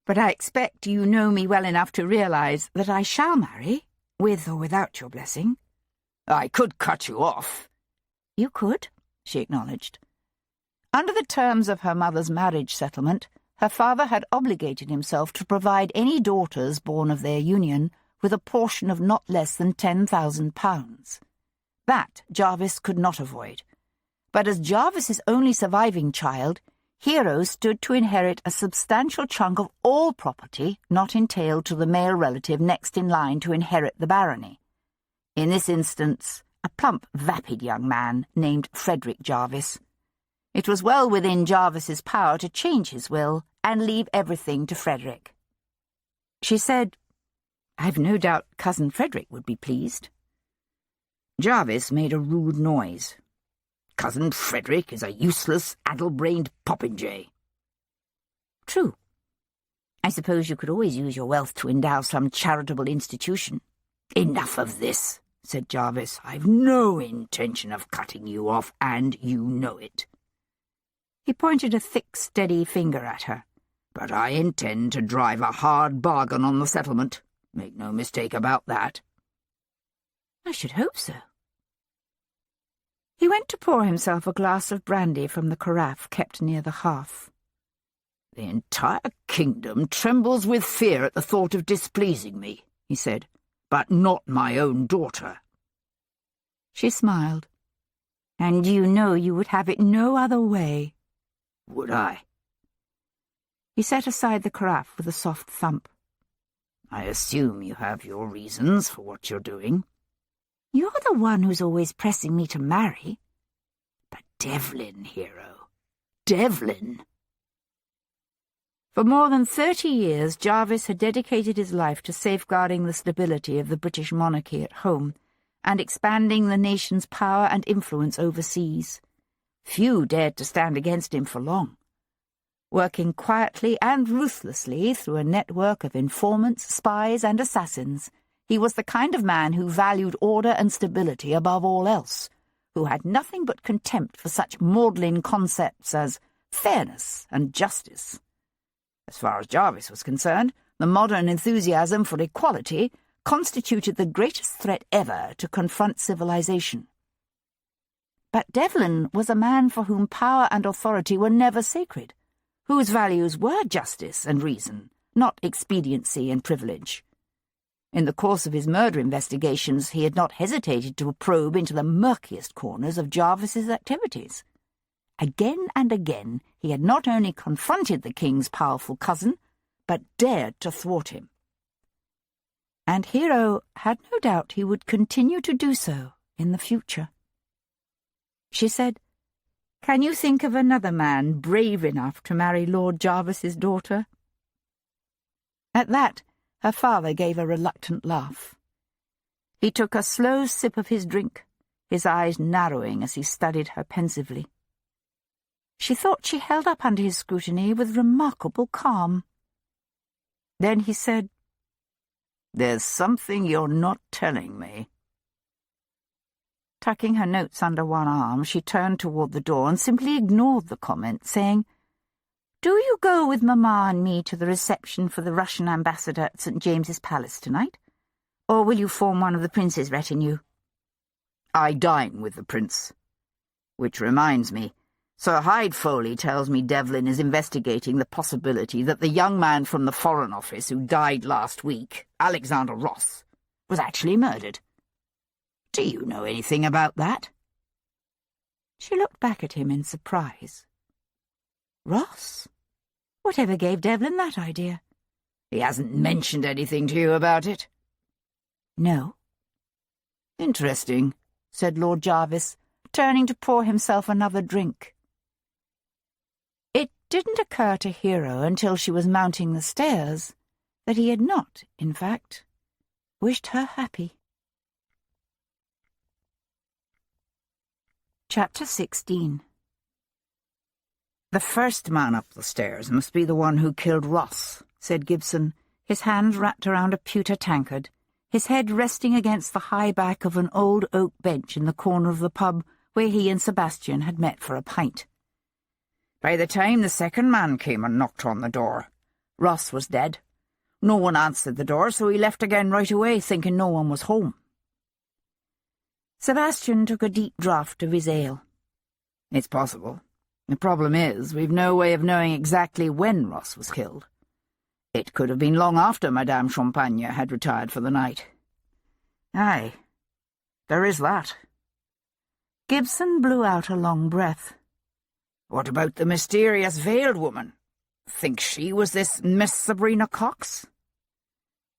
S2: but I expect you know me well enough to realize that I shall marry, with or without your blessing. I could cut you off. You could, she acknowledged. Under the terms of her mother's marriage settlement, her father had obligated himself to provide any daughters born of their union with a portion of not less than £10,000. That Jarvis could not avoid. But as Jarvis's only surviving child, Hero stood to inherit a substantial chunk of all property not entailed to the male relative next in line to inherit the barony. In this instance, a plump, vapid young man named Frederick Jarvis. It was well within Jarvis's power to change his will and leave everything to Frederick. She said, I've no doubt Cousin Frederick would be pleased. Jarvis made a rude noise.
S3: cousin Frederick is a useless, addle-brained popinjay.
S4: True. I suppose you could always use your wealth to endow some charitable institution.
S3: Enough of this, said Jarvis. I've no intention of cutting you off, and you know it.
S2: He pointed a thick, steady finger at her.
S3: But I intend to drive a hard bargain on the settlement. Make no mistake about that.
S2: I should hope so. He went to pour himself a glass of brandy from the carafe kept near the hearth.
S3: The entire kingdom trembles with fear at the thought of displeasing me, he said, but not my own daughter.
S2: She smiled. And you know you would have it no other way.
S3: Would I?
S2: He set aside the carafe with a soft thump.
S3: I assume you have your reasons for what you're doing.
S2: You're the one who's always pressing me to marry.
S3: But Devlin, hero. Devlin.
S2: For more than 30 years, Jarvis had dedicated his life to safeguarding the stability of the British monarchy at home and expanding the nation's power and influence overseas. Few dared to stand against him for long. Working quietly and ruthlessly through a network of informants, spies, and assassins, he was the kind of man who valued order and stability above all else, who had nothing but contempt for such maudlin concepts as fairness and justice. As far as Jarvis was concerned, the modern enthusiasm for equality constituted the greatest threat ever to confront civilization. But Devlin was a man for whom power and authority were never sacred, whose values were justice and reason, not expediency and privilege. In the course of his murder investigations, he had not hesitated to probe into the murkiest corners of Jarvis's activities. Again and again he had not only confronted the king's powerful cousin, but dared to thwart him. And Hero had no doubt he would continue to do so in the future. She said, "Can you think of another man brave enough to marry Lord Jarvis's daughter?" At that, her father gave a reluctant laugh. He took a slow sip of his drink, his eyes narrowing as he studied her pensively. She thought she held up under his scrutiny with remarkable calm. Then he said,
S3: "There's something you're not telling me."
S2: Tucking her notes under one arm, she turned toward the door and simply ignored the comment, saying, "Do you go with Mamma and me to the reception for the Russian ambassador at St. James's Palace tonight? Or will you form one of the prince's retinue?"
S3: "I dine with the prince. Which reminds me, Sir Hyde Foley tells me Devlin is investigating the possibility that the young man from the Foreign Office who died last week, Alexander Ross, was actually murdered. Do you know anything about that?"
S2: She looked back at him in surprise. Ross? Whatever gave Devlin that idea?
S3: "He hasn't mentioned anything to you about it?"
S2: "No."
S3: "Interesting,"
S2: said Lord Jarvis, turning to pour himself another drink. It didn't occur to Hero until she was mounting the stairs that he had not, in fact, wished her happy. Chapter 16.
S3: "The first man up the stairs must be the one who killed Ross," said Gibson,
S2: his hands wrapped around a pewter tankard, his head resting against the high back of an old oak bench in the corner of the pub where he and Sebastian had met for a pint.
S3: "By the time the second man came and knocked on the door, Ross was dead. No one answered the door, so he left again right away, thinking no one was home."
S2: Sebastian took a deep draught of his ale.
S3: "It's possible. The problem is, we've no way of knowing exactly when Ross was killed. It could have been long after Madame Champagne had retired for the night."
S2: "Aye, there is that." Gibson blew out a long breath.
S3: "What about the mysterious veiled woman? Think she was this Miss Sabrina Cox?"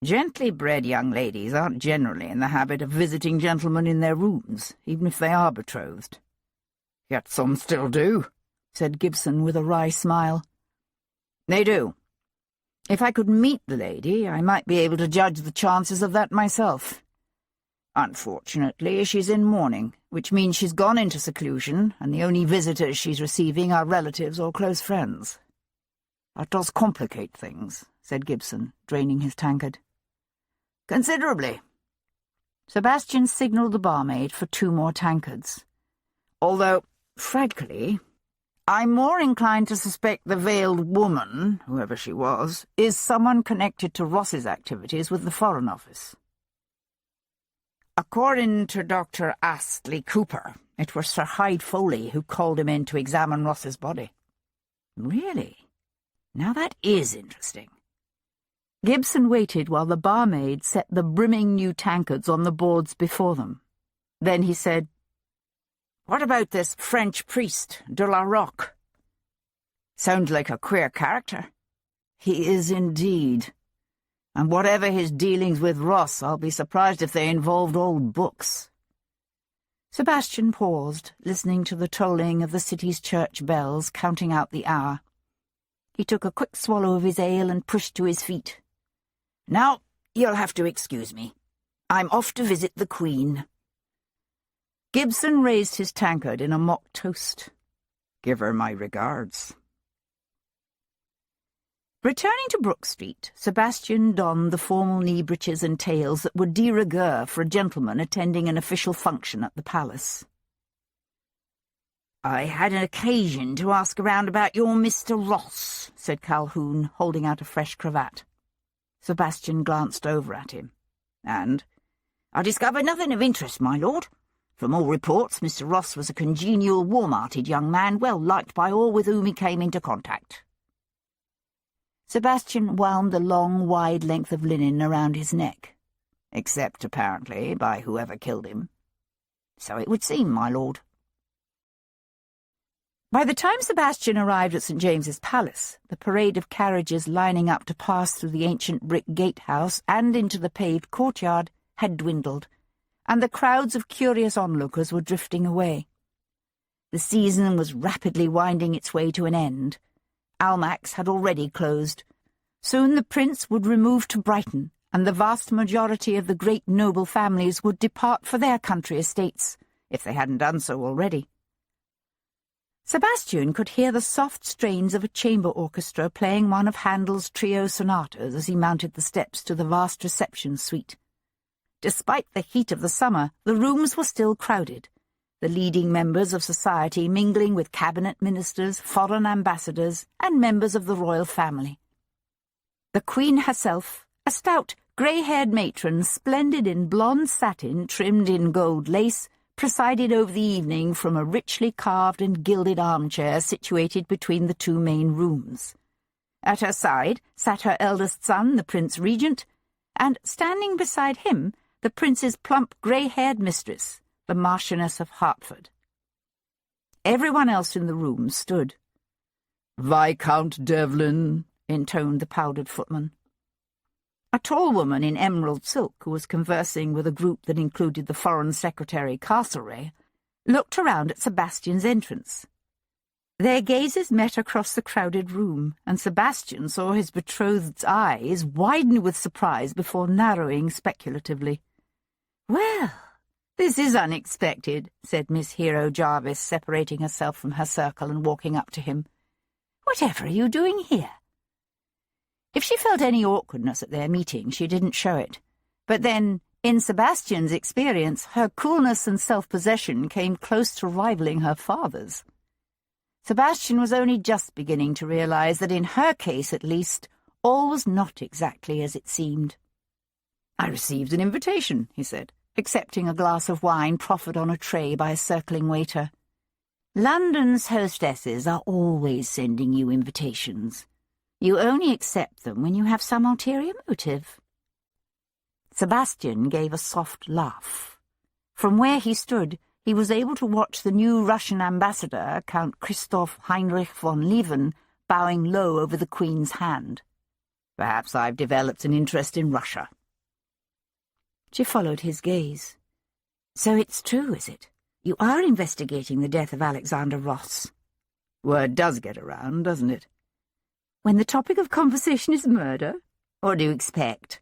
S3: "Gently bred young ladies aren't generally in the habit of visiting gentlemen in their rooms, even if they are betrothed." "Yet some still do," said Gibson with a wry smile. "They do. If I could meet the lady, I might be able to judge the chances of that myself. Unfortunately, she's in mourning, which means she's gone into seclusion, and the only visitors she's receiving are relatives or close friends. That does complicate things, said Gibson, draining his tankard. Considerably. Sebastian signalled the barmaid for 2 more tankards. Although, frankly, I'm more inclined to suspect the veiled woman, whoever she was, is someone connected to Ross's activities with the Foreign Office. According to Dr. Astley Cooper, it was Sir Hyde Foley who called him in to examine Ross's body. Really? Now that is interesting. Gibson waited while the barmaid set the brimming new tankards on the boards before them. Then he said, "What about this French priest, de la Roque? Sounds like a queer character." "He is indeed. And whatever his dealings with Ross, I'll be surprised if they involved old books." Sebastian paused, listening to the tolling of the city's church bells, counting out the hour. He took a quick swallow of his ale and pushed to his feet. "Now, you'll have to excuse me. I'm off to visit the Queen." Gibson raised his tankard in a mock toast. "Give her my regards." Returning to Brook Street, Sebastian donned the formal knee breeches and tails that were de rigueur for a gentleman attending an official function at the palace. "I had an occasion to ask around about your Mr. Ross," said Calhoun, holding out a fresh cravat. Sebastian glanced over at him. "And I discovered nothing of interest, my lord. From all reports, Mr. Ross was a congenial, warm-hearted young man, well liked by all with whom he came into contact." Sebastian wound the long, wide length of linen around his neck. "Except, apparently, by whoever killed him." "So it would seem, my lord." By the time Sebastian arrived at St. James's Palace, the parade of carriages lining up to pass through the ancient brick gatehouse and into the paved courtyard had dwindled, and the crowds of curious onlookers were drifting away. The season was rapidly winding its way to an end. Almack's had already closed. Soon the prince would remove to Brighton, and the vast majority of the great noble families would depart for their country estates, if they hadn't done so already. Sebastian could hear the soft strains of a chamber orchestra playing one of Handel's trio sonatas as he mounted the steps to the vast reception suite. Despite the heat of the summer, the rooms were still crowded, the leading members of society mingling with cabinet ministers, foreign ambassadors, and members of the royal family. The Queen herself, a stout, grey-haired matron splendid in blonde satin trimmed in gold lace, presided over the evening from a richly carved and gilded armchair situated between the 2 main rooms. At her side sat her eldest son, the Prince Regent, and, standing beside him, the Prince's plump grey-haired mistress, the Marchioness of Hertford. Everyone else in the room stood. "Viscount Devlin," intoned the powdered footman. A tall woman in emerald silk, who was conversing with a group that included the Foreign Secretary Castlereagh, looked around at Sebastian's entrance. Their gazes met across the crowded room, and Sebastian saw his betrothed's eyes widen with surprise before narrowing speculatively. "Well, this is unexpected," said Miss Hero Jarvis, separating herself from her circle and walking up to him. "Whatever are you doing here?" If she felt any awkwardness at their meeting, she didn't show it. But then, in Sebastian's experience, her coolness and self-possession came close to rivaling her father's. Sebastian was only just beginning to realize that in her case, at least, all was not exactly as it seemed. "I received an invitation," he said, accepting a glass of wine proffered on a tray by a circling waiter. "London's hostesses are always sending you invitations. You only accept them when you have some ulterior motive." Sebastian gave a soft laugh. From where he stood, he was able to watch the new Russian ambassador, Count Christoph Heinrich von Lieven, bowing low over the Queen's hand. "Perhaps I've developed an interest in Russia." She followed his gaze. "So it's true, is it? You are investigating the death of Alexander Ross." "Word does get around, doesn't it?" "When the topic of conversation is murder? What do you expect?"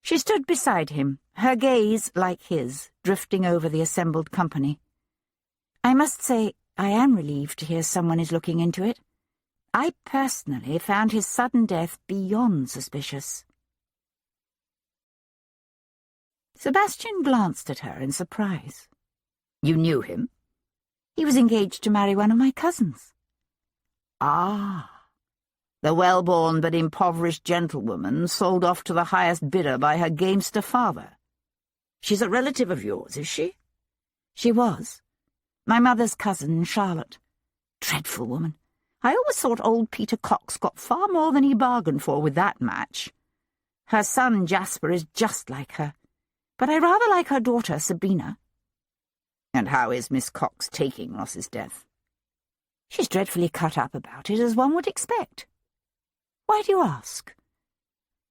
S2: She stood beside him, her gaze, like his, drifting over the assembled company. "I must say I am relieved to hear someone is looking into it. I personally found his sudden death beyond suspicious." Sebastian glanced at her in surprise.
S3: "You knew him?"
S2: "He was engaged to marry one of my cousins."
S3: "Ah. The well-born but impoverished gentlewoman sold off to the highest bidder by her gamester father. She's a relative of yours, is she?"
S2: "She was. My mother's cousin, Charlotte. Dreadful woman. I always thought old Peter Cox got far more than he bargained for with that match. Her son, Jasper, is just like her. But I rather like her daughter, Sabina."
S3: "And how is Miss Cox taking Ross's death?"
S2: "She's dreadfully cut up about it, as one would expect." "Why do you ask?"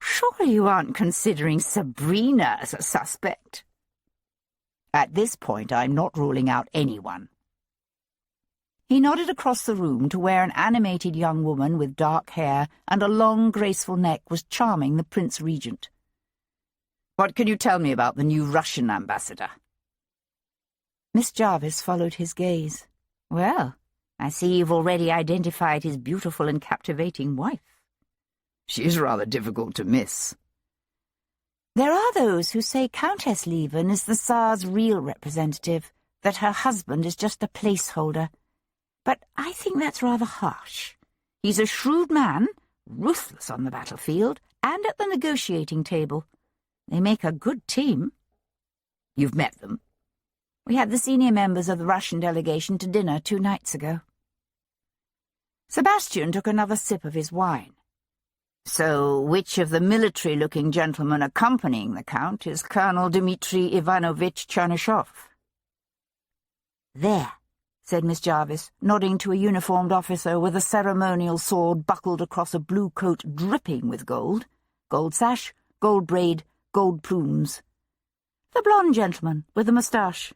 S3: "Surely you aren't considering Sabrina as a suspect?"
S2: "At this point, I'm not ruling out anyone." He nodded across the room to where an animated young woman with dark hair and a long, graceful neck was charming the Prince Regent.
S3: "What can you tell me about the new Russian ambassador?"
S2: Miss Jarvis followed his gaze. "Well, I see you've already identified his beautiful and captivating wife."
S3: "She's rather difficult to miss."
S2: "There are those who say Countess Leven is the Tsar's real representative, that her husband is just a placeholder. But I think that's rather harsh. He's a shrewd man, ruthless on the battlefield, and at the negotiating table. They make a good team."
S3: "You've met them?"
S2: "We had the senior members of the Russian delegation to dinner 2 nights ago." Sebastian took another sip of his wine.
S3: "So which of the military-looking gentlemen accompanying the Count is Colonel Dmitri Ivanovich Chernyshov?"
S2: "There," said Miss Jarvis, nodding to a uniformed officer with a ceremonial sword buckled across a blue coat dripping with gold sash, gold braid, gold plumes. "The blonde gentleman with the moustache."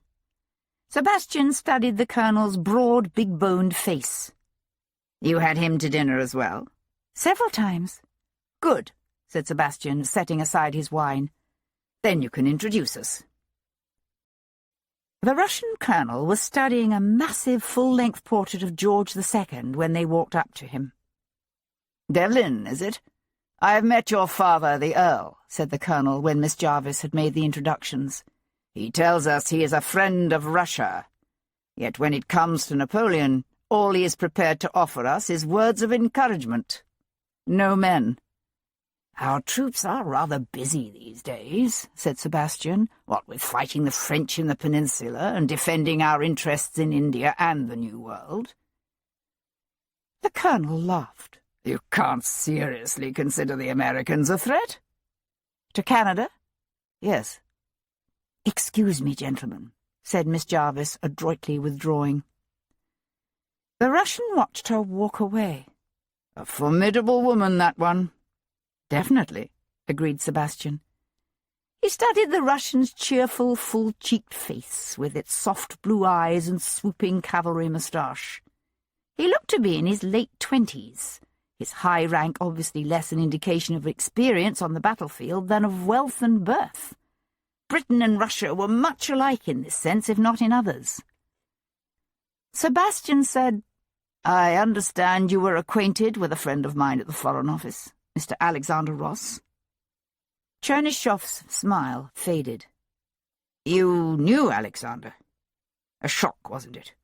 S2: Sebastian studied the colonel's broad, big-boned face.
S3: "You had him to dinner as well?"
S2: "Several times."
S3: "Good,"
S2: said Sebastian, setting aside his wine.
S3: "Then you can introduce us."
S2: The Russian colonel was studying a massive full-length portrait of George II when they walked up to him.
S3: "Devlin, is it? I have met your father, the Earl," said the colonel when Miss Jarvis had made the introductions. "He tells us he is a friend of Russia. Yet when it comes to Napoleon, all he is prepared to offer us is words of encouragement. No men." "Our troops are rather busy these days," said Sebastian, "what with fighting the French in the peninsula and defending our interests in India and the New World."
S2: The colonel laughed.
S3: "You can't seriously consider the Americans a threat?"
S2: "To Canada?"
S3: "Yes."
S2: "Excuse me, gentlemen," said Miss Jarvis, adroitly withdrawing. The Russian watched her walk away.
S3: "A formidable woman, that one."
S2: "Definitely," agreed Sebastian. He studied the Russian's cheerful, full-cheeked face, with its soft blue eyes and swooping cavalry moustache. He looked to be in his late 20s, his high rank obviously less an indication of experience on the battlefield than of wealth and birth. Britain and Russia were much alike in this sense, if not in others. Sebastian said, "I understand you were acquainted with a friend of mine at the Foreign Office, Mr. Alexander Ross." Chernyshov's smile faded.
S3: "You knew Alexander? A shock, wasn't it?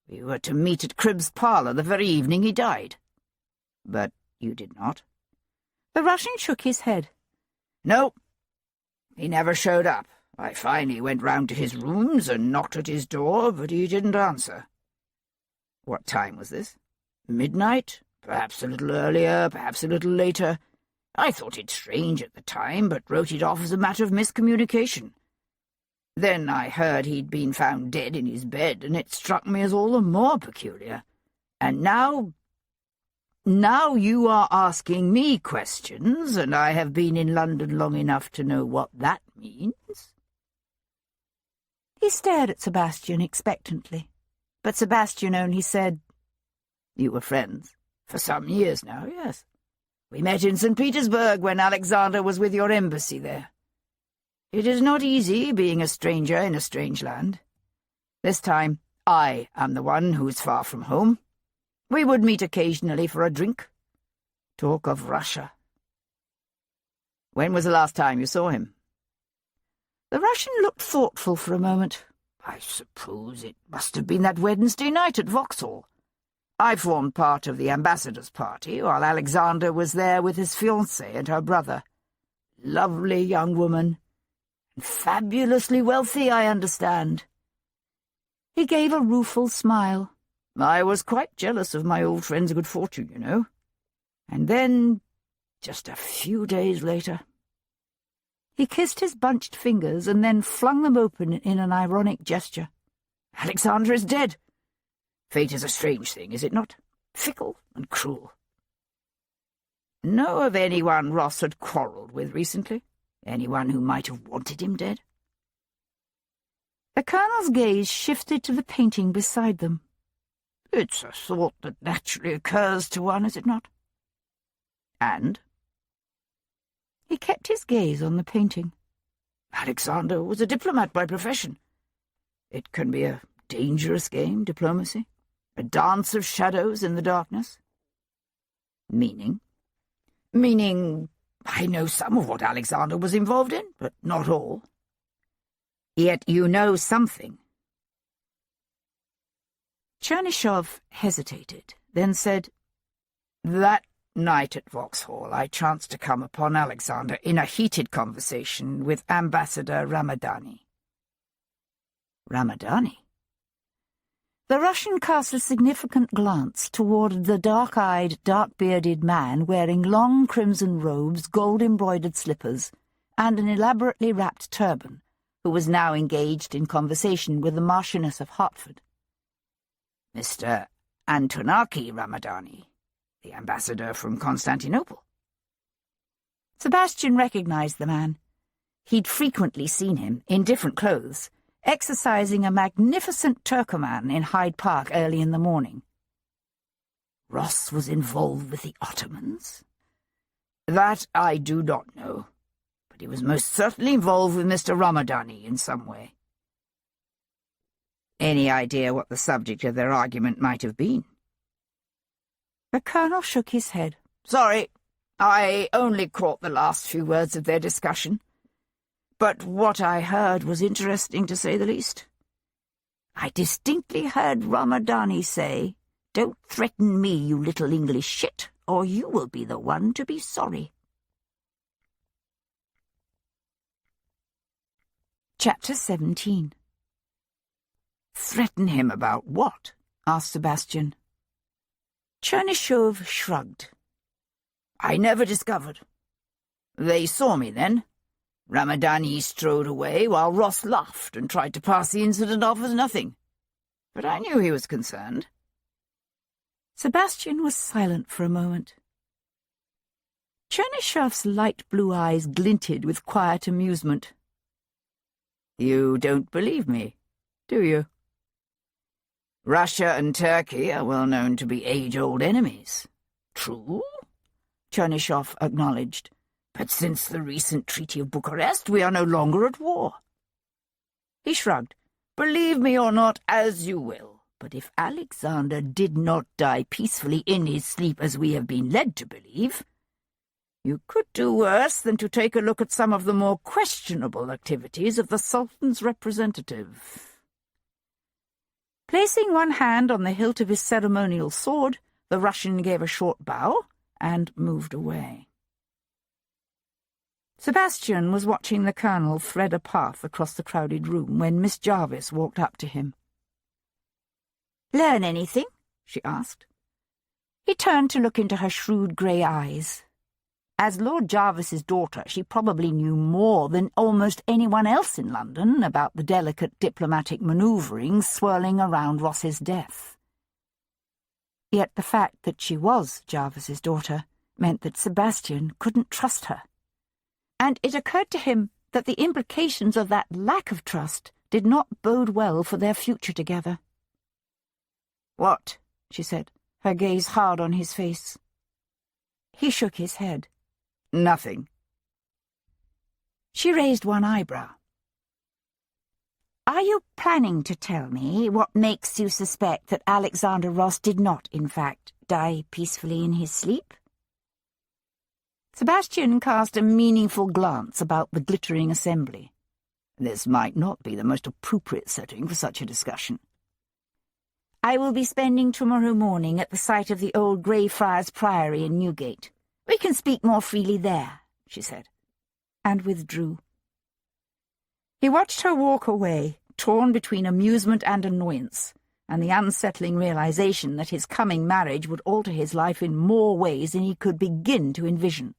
S3: We were to meet at Cribb's parlour the very evening he died." "But you did not?"
S2: The Russian shook his head.
S3: "No. He never showed up. I finally went round to his rooms and knocked at his door, but he didn't answer." "What time was this?" "Midnight. Perhaps a little earlier, perhaps a little later. I thought it strange at the time, but wrote it off as a matter of miscommunication. Then I heard he'd been found dead in his bed, and it struck me as all the more peculiar. And now you are asking me questions, and I have been in London long enough to know what that means."
S2: He stared at Sebastian expectantly, but Sebastian only said,
S3: "You were friends? For some years now, yes. We met in St. Petersburg when Alexander was with your embassy there. It is not easy being a stranger in a strange land. This time, I am the one who is far from home. We would meet occasionally for a drink. Talk of Russia. When was the last time you saw him? The Russian looked thoughtful for a moment. I suppose it must have been that Wednesday night at Vauxhall. I formed part of the ambassador's party while Alexander was there with his fiancée and her brother. Lovely young woman. And fabulously wealthy, I understand. He gave a rueful smile. I was quite jealous of my old friend's good fortune, you know. And then, just a few days later... He kissed his bunched fingers and then flung them open in an ironic gesture. Alexander is dead. Fate is a strange thing, is it not? Fickle and cruel. Know of anyone Ross had quarrelled with recently? Anyone who might have wanted him dead? The Colonel's gaze shifted to the painting beside them. It's a thought that naturally occurs to one, is it not? And? He kept his gaze on the painting. Alexander was a diplomat by profession. It can be a dangerous game, diplomacy. A dance of shadows in the darkness. Meaning? Meaning, I know some of what Alexander was involved in, but not all. Yet you know something. Chernyshov hesitated, then said, That night at Vauxhall I chanced to come upon Alexander in a heated conversation with Ambassador Ramadani. Ramadani? The Russian cast a significant glance toward the dark-eyed, dark-bearded man wearing long crimson robes, gold-embroidered slippers, and an elaborately wrapped turban, who was now engaged in conversation with the Marchioness of Hertford. Mr. Antonaki Ramadani, the ambassador from Constantinople. Sebastian recognized the man. He'd frequently seen him, in different clothes, exercising a magnificent Turkoman in Hyde Park early in the morning. Ross was involved with the Ottomans? That I do not know, but he was most certainly involved with Mr. Ramadani in some way. Any idea what the subject of their argument might have been? The Colonel shook his head. Sorry, I only caught the last few words of their discussion. But what I heard was interesting, to say the least. I distinctly heard Ramadani say, Don't threaten me, you little English shit, or you will be the one to be sorry. Chapter 17. Threaten him about what? Asked Sebastian. Chernyshov shrugged. I never discovered. They saw me then. Ramadani strode away while Ross laughed and tried to pass the incident off as nothing. But I knew he was concerned. Sebastian was silent for a moment. Chernyshov's light blue eyes glinted with quiet amusement. You don't believe me, do you? Russia and Turkey are well known to be age-old enemies. True, Chernyshev acknowledged. But since the recent Treaty of Bucharest, we are no longer at war. He shrugged. Believe me or not, as you will. But if Alexander did not die peacefully in his sleep as we have been led to believe, you could do worse than to take a look at some of the more questionable activities of the Sultan's representative. Placing one hand on the hilt of his ceremonial sword, the Russian gave a short bow and moved away. Sebastian was watching the Colonel thread a path across the crowded room when Miss Jarvis walked up to him. "Learn anything?" she asked. He turned to look into her shrewd grey eyes. As Lord Jarvis's daughter, she probably knew more than almost anyone else in London about the delicate diplomatic manoeuvrings swirling around Ross's death. Yet the fact that she was Jarvis's daughter meant that Sebastian couldn't trust her. And it occurred to him that the implications of that lack of trust did not bode well for their future together. "What?" she said, her gaze hard on his face. He shook his head. "Nothing."
S2: She raised one eyebrow. "Are you planning to tell me what makes you suspect that Alexander Ross did not, in fact, die peacefully in his sleep?" Sebastian cast a meaningful glance about the glittering assembly. This might not be the most appropriate setting for such a discussion. "I will be spending tomorrow morning at the site of the old Greyfriars Priory in Newgate. We can speak more freely there," she said, and withdrew. He watched her walk away, torn between amusement and annoyance, and the unsettling realization that his coming marriage would alter his life in more ways than he could begin to envision.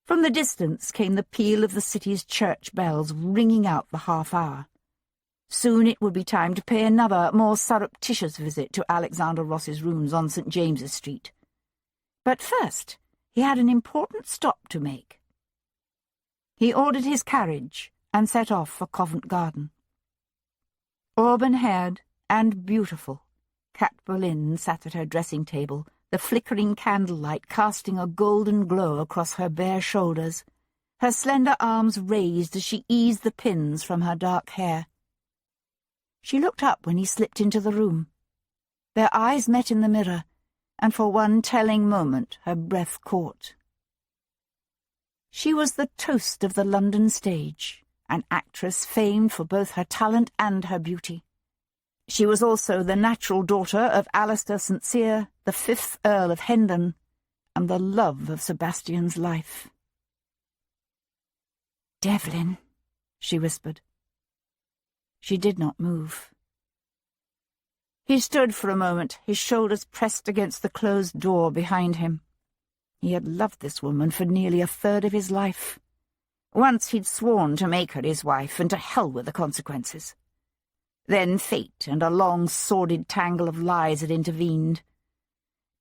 S2: From the distance came the peal of the city's church bells ringing out the half-hour. Soon it would be time to pay another, more surreptitious visit to Alexander Ross's rooms on St. James's Street. But first, he had an important stop to make. He ordered his carriage and set off for Covent Garden. Auburn-haired and beautiful, Cat Boleyn sat at her dressing-table, the flickering candlelight casting a golden glow across her bare shoulders, her slender arms raised as she eased the pins from her dark hair. She looked up when he slipped into the room. Their eyes met in the mirror, and for one telling moment her breath caught. She was the toast of the London stage, an actress famed for both her talent and her beauty. She was also the natural daughter of Alistair St. Cyr, the 5th Earl of Hendon, and the love of Sebastian's life. "Devlin," she whispered. She did not move. He stood for a moment, his shoulders pressed against the closed door behind him. He had loved this woman for nearly a third of his life. Once he'd sworn to make her his wife, and to hell with the consequences. Then fate and a long, sordid tangle of lies had intervened.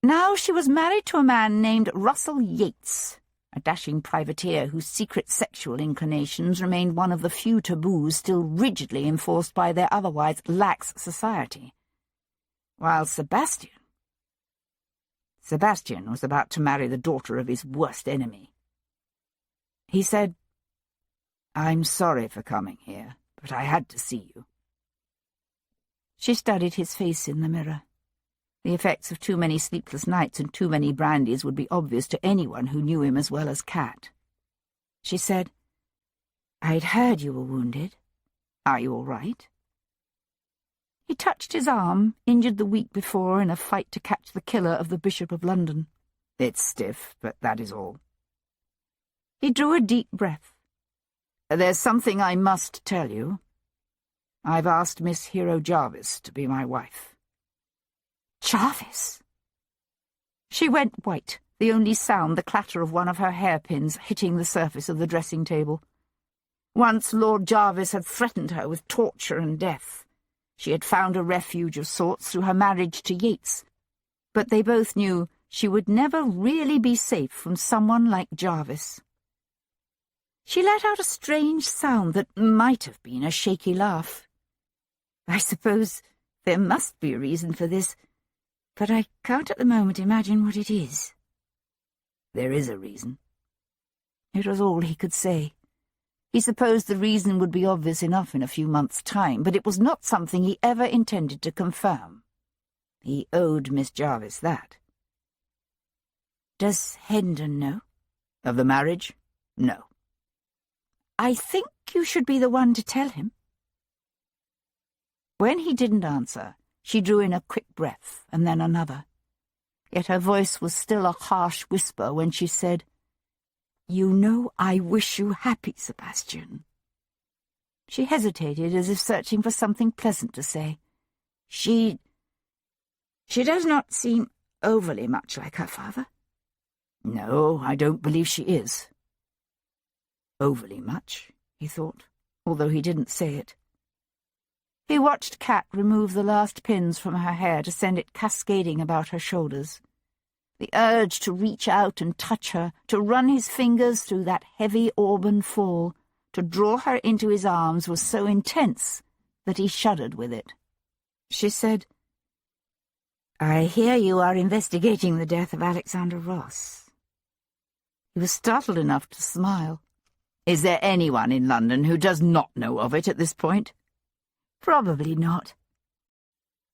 S2: Now she was married to a man named Russell Yates, a dashing privateer whose secret sexual inclinations remained one of the few taboos still rigidly enforced by their otherwise lax society. While Sebastian was about to marry the daughter of his worst enemy. He said, "I'm sorry for coming here, but I had to see you." She studied his face in the mirror. The effects of too many sleepless nights and too many brandies would be obvious to anyone who knew him as well as Cat. She said, "I'd heard you were wounded. Are you all right?" He touched his arm, injured the week before in a fight to catch the killer of the Bishop of London. "It's stiff, but that is all." He drew a deep breath. "There's something I must tell you. I've asked Miss Hero Jarvis to be my wife." "Jarvis?" She went white, the only sound the clatter of one of her hairpins hitting the surface of the dressing-table. Once Lord Jarvis had threatened her with torture and death. She had found a refuge of sorts through her marriage to Yates, but they both knew she would never really be safe from someone like Jarvis. She let out a strange sound that might have been a shaky laugh. "I suppose there must be a reason for this, but I can't at the moment imagine what it is." "There is a reason." It was all he could say. He supposed the reason would be obvious enough in a few months' time, but it was not something he ever intended to confirm. He owed Miss Jarvis that. "Does Hendon know?" "Of the marriage? No." "I think you should be the one to tell him." When he didn't answer, she drew in a quick breath, and then another. Yet her voice was still a harsh whisper when she said, "You know I wish you happy, Sebastian." She hesitated, as if searching for something pleasant to say. She does not seem overly much like her father." "No, I don't believe she is." Overly much, he thought, although he didn't say it. He watched Cat remove the last pins from her hair to send it cascading about her shoulders. The urge to reach out and touch her, to run his fingers through that heavy auburn fall, to draw her into his arms was so intense that he shuddered with it. She said, "I hear you are investigating the death of Alexander Ross." He was startled enough to smile.
S5: Is there anyone in London who does not know of it at this point?
S2: Probably not.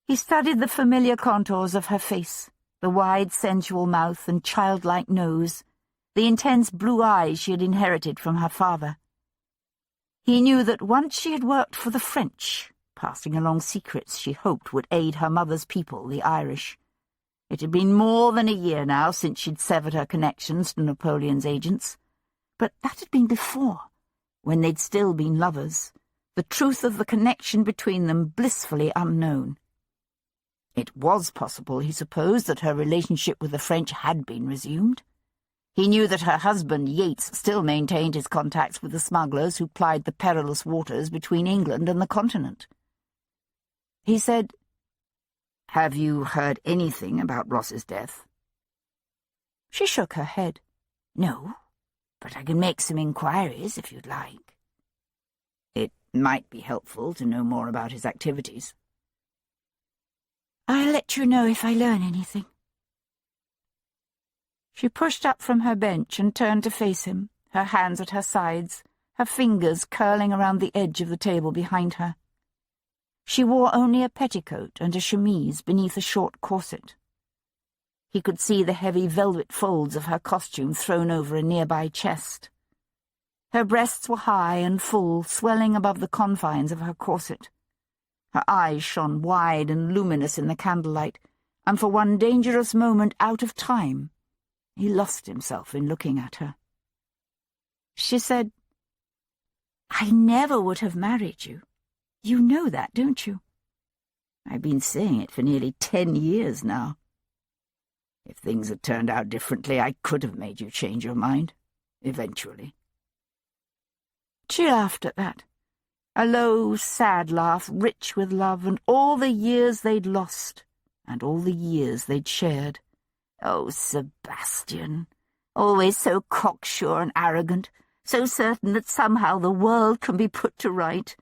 S2: He studied the familiar contours of her face, the wide, sensual mouth and childlike nose, the intense blue eyes she had inherited from her father. He knew that once she had worked for the French, passing along secrets she hoped would aid her mother's people, the Irish. It had been more than a year now since she'd severed her connections to Napoleon's agents, but that had been before, when they'd still been lovers, the truth of the connection between them blissfully unknown. It was possible, he supposed, that her relationship with the French had been resumed. He knew that her husband, Yates, still maintained his contacts with the smugglers who plied the perilous waters between England and the continent. He said, "Have you heard anything about Ross's death?" She shook her head. "No, but I can make some inquiries if you'd like." "It might be helpful to know more about his activities." "I'll let you know if I learn anything." She pushed up from her bench and turned to face him, her hands at her sides, her fingers curling around the edge of the table behind her. She wore only a petticoat and a chemise beneath a short corset. He could see the heavy velvet folds of her costume thrown over a nearby chest. Her breasts were high and full, swelling above the confines of her corset. Her eyes shone wide and luminous in the candlelight, and for one dangerous moment out of time, he lost himself in looking at her. She said, "I never would have married you. You know that, don't you? I've been saying it for nearly 10 years now. If things had turned out differently, I could have made you change your mind, eventually." She laughed at that, a low, sad laugh, rich with love and all the years they'd lost and all the years they'd shared. Oh, Sebastian, always so cocksure and arrogant, so certain that somehow the world can be put to right.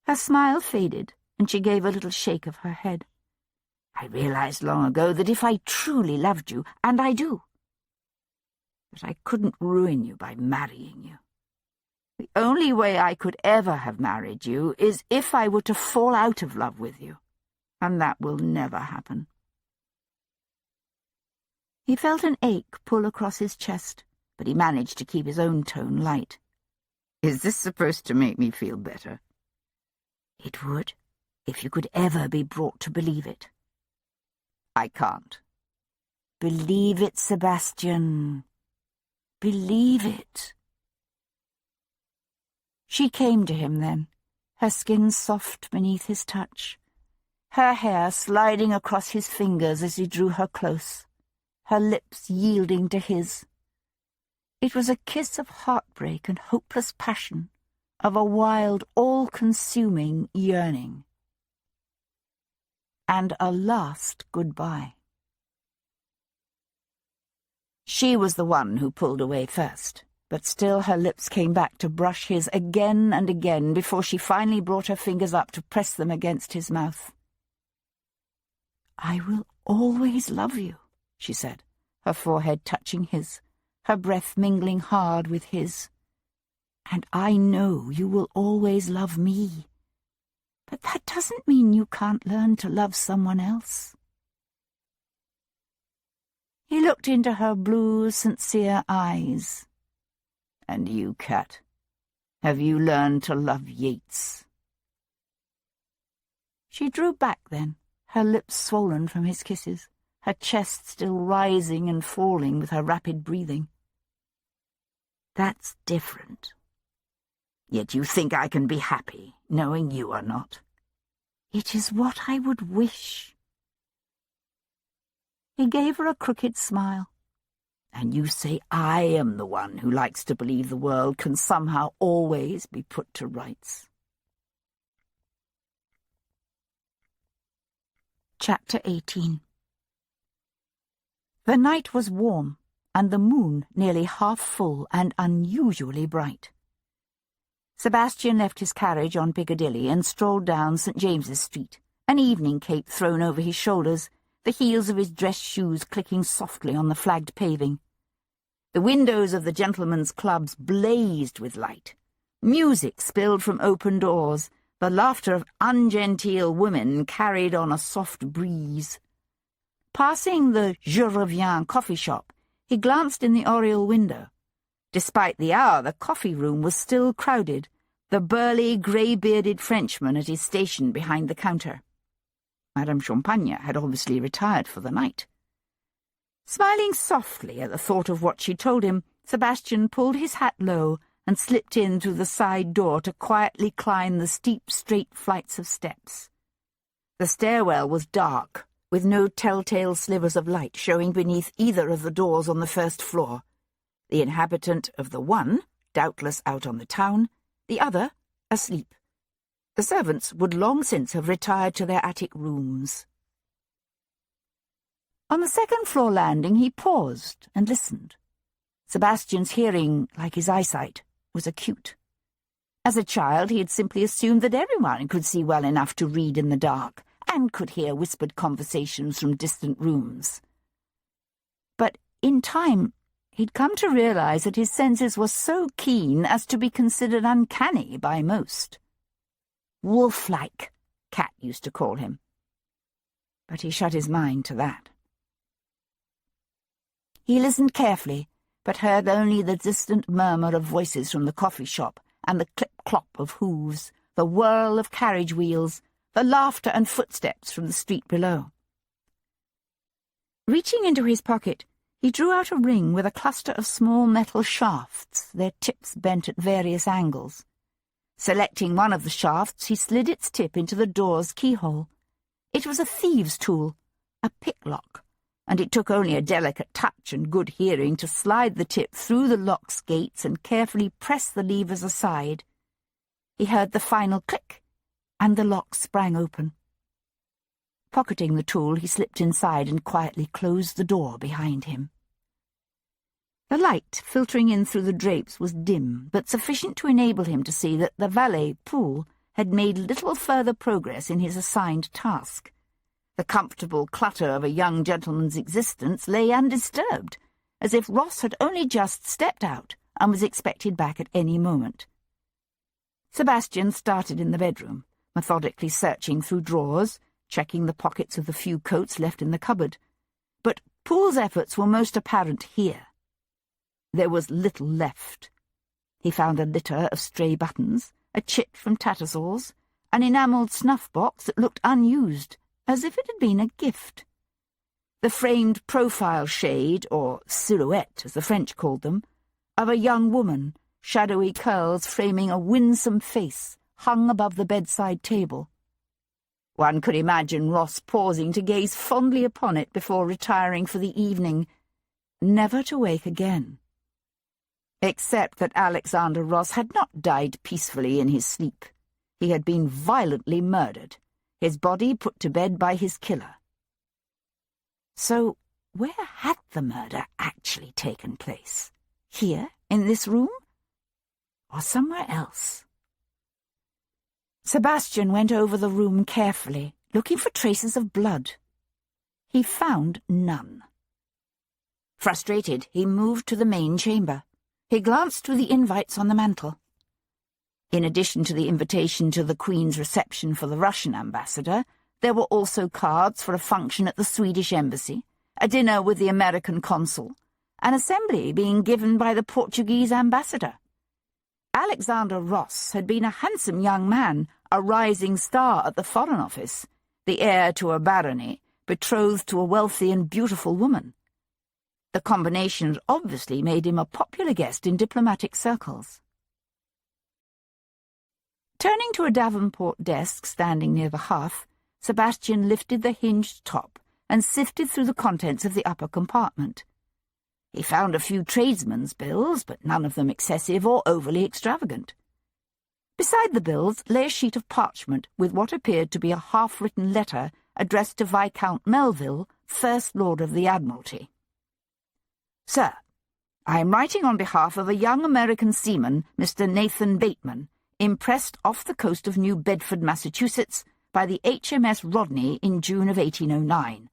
S2: Her smile faded, and she gave a little shake of her head. "I realized long ago that if I truly loved you, and I do, that I couldn't ruin you by marrying you. The only way I could ever have married you is if I were to fall out of love with you, and that will never happen." He felt an ache pull across his chest, but he managed to keep his own tone light. "Is this supposed to make me feel better?" "It would, if you could ever be brought to believe it." "I can't." "Believe it, Sebastian. Believe it." She came to him then, her skin soft beneath his touch, her hair sliding across his fingers as he drew her close, her lips yielding to his. It was a kiss of heartbreak and hopeless passion, of a wild, all-consuming yearning. And a last goodbye. She was the one who pulled away first, but still her lips came back to brush his again and again before she finally brought her fingers up to press them against his mouth. "I will always love you," she said, her forehead touching his, her breath mingling hard with his. "And I know you will always love me. But that doesn't mean you can't learn to love someone else." He looked into her blue, sincere eyes. "And you, Kat, have you learned to love Yates?" She drew back then, her lips swollen from his kisses, her chest still rising and falling with her rapid breathing. "That's different. Yet you think I can be happy, knowing you are not." "It is what I would wish." He gave her a crooked smile. "And you say I am the one who likes to believe the world can somehow always be put to rights." Chapter 18. The night was warm, and the moon nearly half full and unusually bright. Sebastian left his carriage on Piccadilly and strolled down St. James's Street, an evening cape thrown over his shoulders, the heels of his dress shoes clicking softly on the flagged paving.
S3: The windows of the gentlemen's clubs blazed with light. Music spilled from open doors. The laughter of ungenteel women carried on a soft breeze. Passing the Je Reviens coffee shop, he glanced in the oriel window. Despite the hour, the coffee room was still crowded, the burly, grey-bearded Frenchman at his station behind the counter. Madame Champagne had obviously retired for the night. Smiling softly at the thought of what she told him, Sebastian pulled his hat low and slipped in through the side door to quietly climb the steep, straight flights of steps. The stairwell was dark, with no telltale slivers of light showing beneath either of the doors on the first floor. The inhabitant of the one, doubtless out on the town, the other, asleep. The servants would long since have retired to their attic rooms. On the second-floor landing he paused and listened. Sebastian's hearing, like his eyesight, was acute. As a child he had simply assumed that everyone could see well enough to read in the dark, and could hear whispered conversations from distant rooms. But in time he'd come to realize that his senses were so keen as to be considered uncanny by most. Wolf-like, Cat used to call him. But he shut his mind to that. He listened carefully, but heard only the distant murmur of voices from the coffee shop and the clip-clop of hooves, the whirl of carriage wheels, the laughter and footsteps from the street below. Reaching into his pocket, he drew out a ring with a cluster of small metal shafts, their tips bent at various angles. Selecting one of the shafts, he slid its tip into the door's keyhole. It was a thieves' tool, a picklock, and it took only a delicate touch and good hearing to slide the tip through the lock's gates and carefully press the levers aside. He heard the final click, and the lock sprang open. Pocketing the tool, he slipped inside and quietly closed the door behind him. The light filtering in through the drapes was dim, but sufficient to enable him to see that the valet, Poole, had made little further progress in his assigned task. The comfortable clutter of a young gentleman's existence lay undisturbed, as if Ross had only just stepped out and was expected back at any moment. Sebastian started in the bedroom, methodically searching through drawers, checking the pockets of the few coats left in the cupboard. But Poole's efforts were most apparent here. There was little left. He found a litter of stray buttons, a chit from Tattersall's, an enamelled snuff-box that looked unused, as if it had been a gift. The framed profile shade, or silhouette as the French called them, of a young woman, shadowy curls framing a winsome face, hung above the bedside table. One could imagine Ross pausing to gaze fondly upon it before retiring for the evening, never to wake again. Except that Alexander Ross had not died peacefully in his sleep. He had been violently murdered, his body put to bed by his killer. So, where had the murder actually taken place? Here, in this room? Or somewhere else? Sebastian went over the room carefully, looking for traces of blood. He found none. Frustrated, he moved to the main chamber. He glanced through the invites on the mantel. In addition to the invitation to the Queen's reception for the Russian ambassador, there were also cards for a function at the Swedish embassy, a dinner with the American consul, an assembly being given by the Portuguese ambassador. Alexander Ross had been a handsome young man, a rising star at the Foreign Office, the heir to a barony, betrothed to a wealthy and beautiful woman. The combination had obviously made him a popular guest in diplomatic circles. Turning to a Davenport desk standing near the hearth, Sebastian lifted the hinged top and sifted through the contents of the upper compartment. He found a few tradesmen's bills, but none of them excessive or overly extravagant. Beside the bills lay a sheet of parchment with what appeared to be a half-written letter addressed to Viscount Melville, First Lord of the Admiralty. Sir, I am writing on behalf of a young American seaman, Mr. Nathan Bateman, impressed off the coast of New Bedford, Massachusetts, by the HMS Rodney in June of 1809.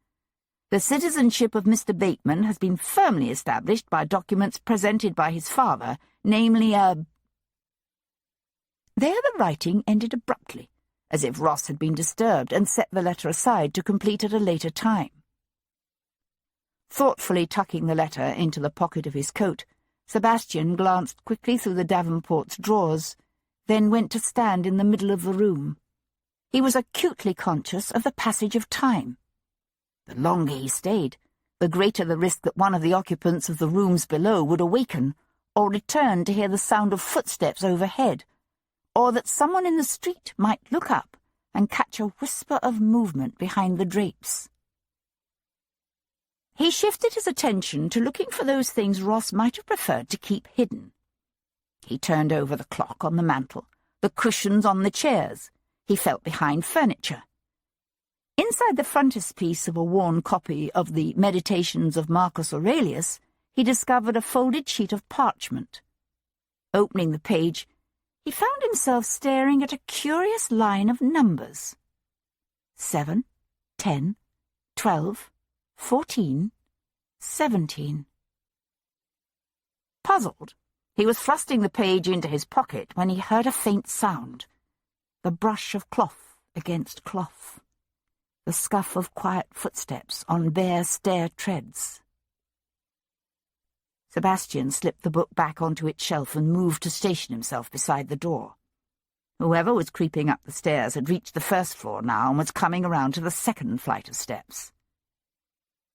S2: The citizenship of Mr. Bateman has been firmly established by documents presented by his father, namely a—" There the writing ended abruptly, as if Ross had been disturbed and set the letter aside to complete at a later time. Thoughtfully tucking the letter into the pocket of his coat, Sebastian glanced quickly through the Davenport's drawers, then went to stand in the middle of the room. He was acutely conscious of the passage of time. The longer he stayed, the greater the risk that one of the occupants of the rooms below would awaken, or return to hear the sound of footsteps overhead, or that someone in the street might look up and catch a whisper of movement behind the drapes. He shifted his attention to looking for those things Ross might have preferred to keep hidden. He turned over the clock on the mantel, the cushions on the chairs. He felt behind furniture. Inside the frontispiece of a worn copy of the Meditations of Marcus Aurelius, he discovered a folded sheet of parchment. Opening the page, he found himself staring at a curious line of numbers. 7, 10, 12, 14, 17. Puzzled, he was thrusting the page into his pocket when he heard a faint sound. The brush of cloth against cloth. The scuff of quiet footsteps on bare stair treads. Sebastian slipped the book back onto its shelf and moved to station himself beside the door. Whoever was creeping up the stairs had reached the first floor now and was coming around to the second flight of steps.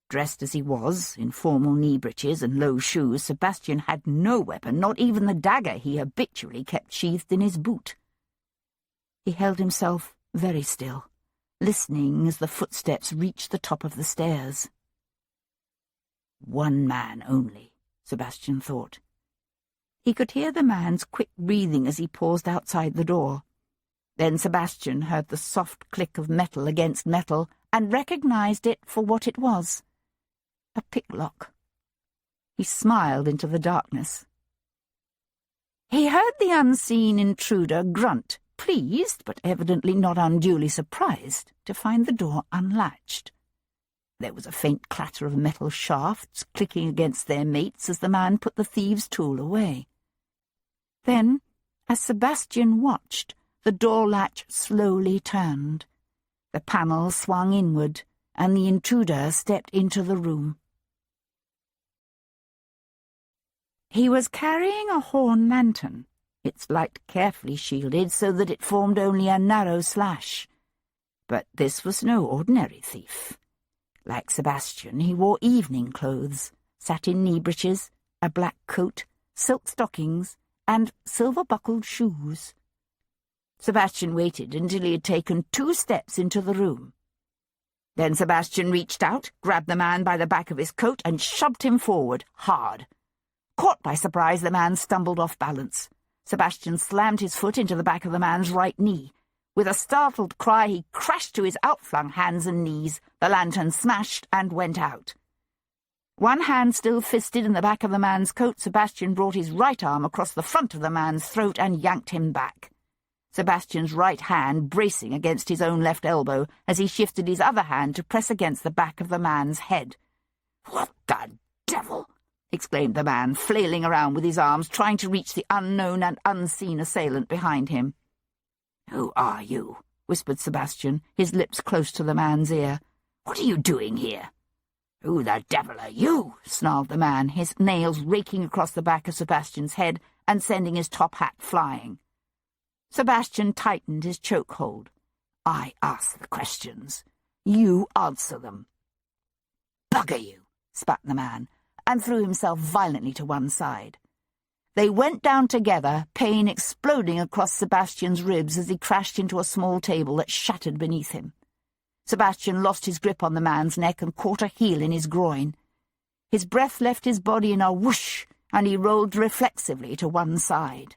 S2: Dressed as he was, in formal knee breeches and low shoes, Sebastian had no weapon, not even the dagger he habitually kept sheathed in his boot. He held himself very still, listening as the footsteps reached the top of the stairs. One man only, Sebastian thought. He could hear the man's quick breathing as he paused outside the door. Then Sebastian heard the soft click of metal against metal and recognized it for what it was. A picklock. He smiled into the darkness. He heard the unseen intruder grunt, pleased, but evidently not unduly surprised, to find the door unlatched. There was a faint clatter of metal shafts clicking against their mates as the man put the thieves' tool away. Then, as Sebastian watched, the door latch slowly turned. The panel swung inward, and the intruder stepped into the room. He was carrying a horn lantern, its light carefully shielded so that it formed only a narrow slash. But this was no ordinary thief. Like Sebastian, he wore evening clothes, satin knee breeches, a black coat, silk stockings, and silver-buckled shoes. Sebastian waited until he had taken 2 steps into the room. Then Sebastian reached out, grabbed the man by the back of his coat, and shoved him forward, hard. Caught by surprise, the man stumbled off balance. Sebastian slammed his foot into the back of the man's right knee. With a startled cry, he crashed to his outflung hands and knees. The lantern smashed and went out. One hand still fisted in the back of the man's coat, Sebastian brought his right arm across the front of the man's throat and yanked him back. Sebastian's right hand bracing against his own left elbow as he shifted his other hand to press against the back of the man's head. "What the devil?" exclaimed the man, flailing around with his arms, trying to reach the unknown and unseen assailant behind him. "Who are you?" whispered Sebastian, his lips close to the man's ear. "What are you doing here?" "Who the devil are you?" snarled the man, his nails raking across the back of Sebastian's head and sending his top hat flying. Sebastian tightened his chokehold. "I ask the questions. You answer them." "Bugger you," spat the man, and threw himself violently to one side. They went down together, pain exploding across Sebastian's ribs as he crashed into a small table that shattered beneath him. Sebastian lost his grip on the man's neck and caught a heel in his groin. His breath left his body in a whoosh, and he rolled reflexively to one side.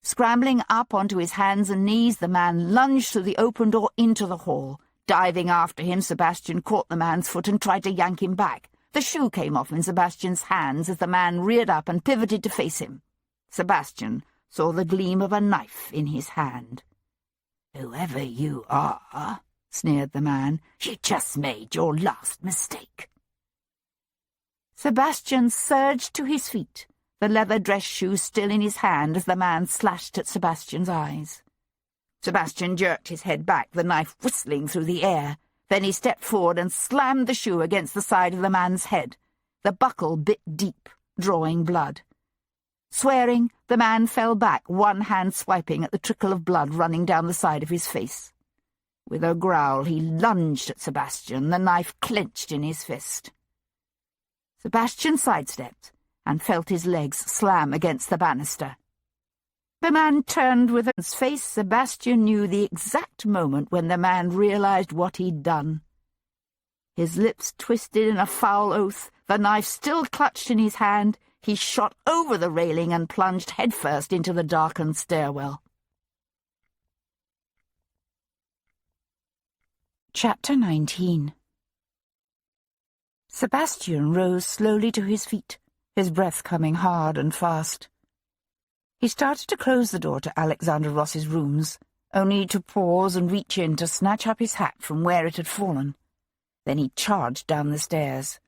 S2: Scrambling up onto his hands and knees, the man lunged through the open door into the hall. Diving after him, Sebastian caught the man's foot and tried to yank him back. The shoe came off in Sebastian's hands as the man reared up and pivoted to face him. Sebastian saw the gleam of a knife in his hand. "Whoever you are,"
S3: sneered the man. "You just made your last mistake."
S2: Sebastian surged to his feet, the leather dress shoe still in his hand as the man slashed at Sebastian's eyes.
S3: Sebastian jerked his head back, the knife whistling through the air. Then he stepped forward and slammed the shoe against the side of the man's head. The buckle bit deep, drawing blood. Swearing, the man fell back, one hand swiping at the trickle of blood running down the side of his face. With a growl, he lunged at Sebastian, the knife clenched in his fist. Sebastian sidestepped and felt his legs slam against the banister. The man turned with his face. Sebastian knew the exact moment when the man realized what he'd done. His lips twisted in a foul oath, the knife still clutched in his hand. He shot over the railing and plunged headfirst into the darkened stairwell.
S2: Chapter 19. Sebastian rose slowly to his feet, his breath coming hard and fast. He started to close the door to Alexander Ross's rooms, only to pause and reach in to snatch up his hat from where it had fallen. Then he charged down the stairs.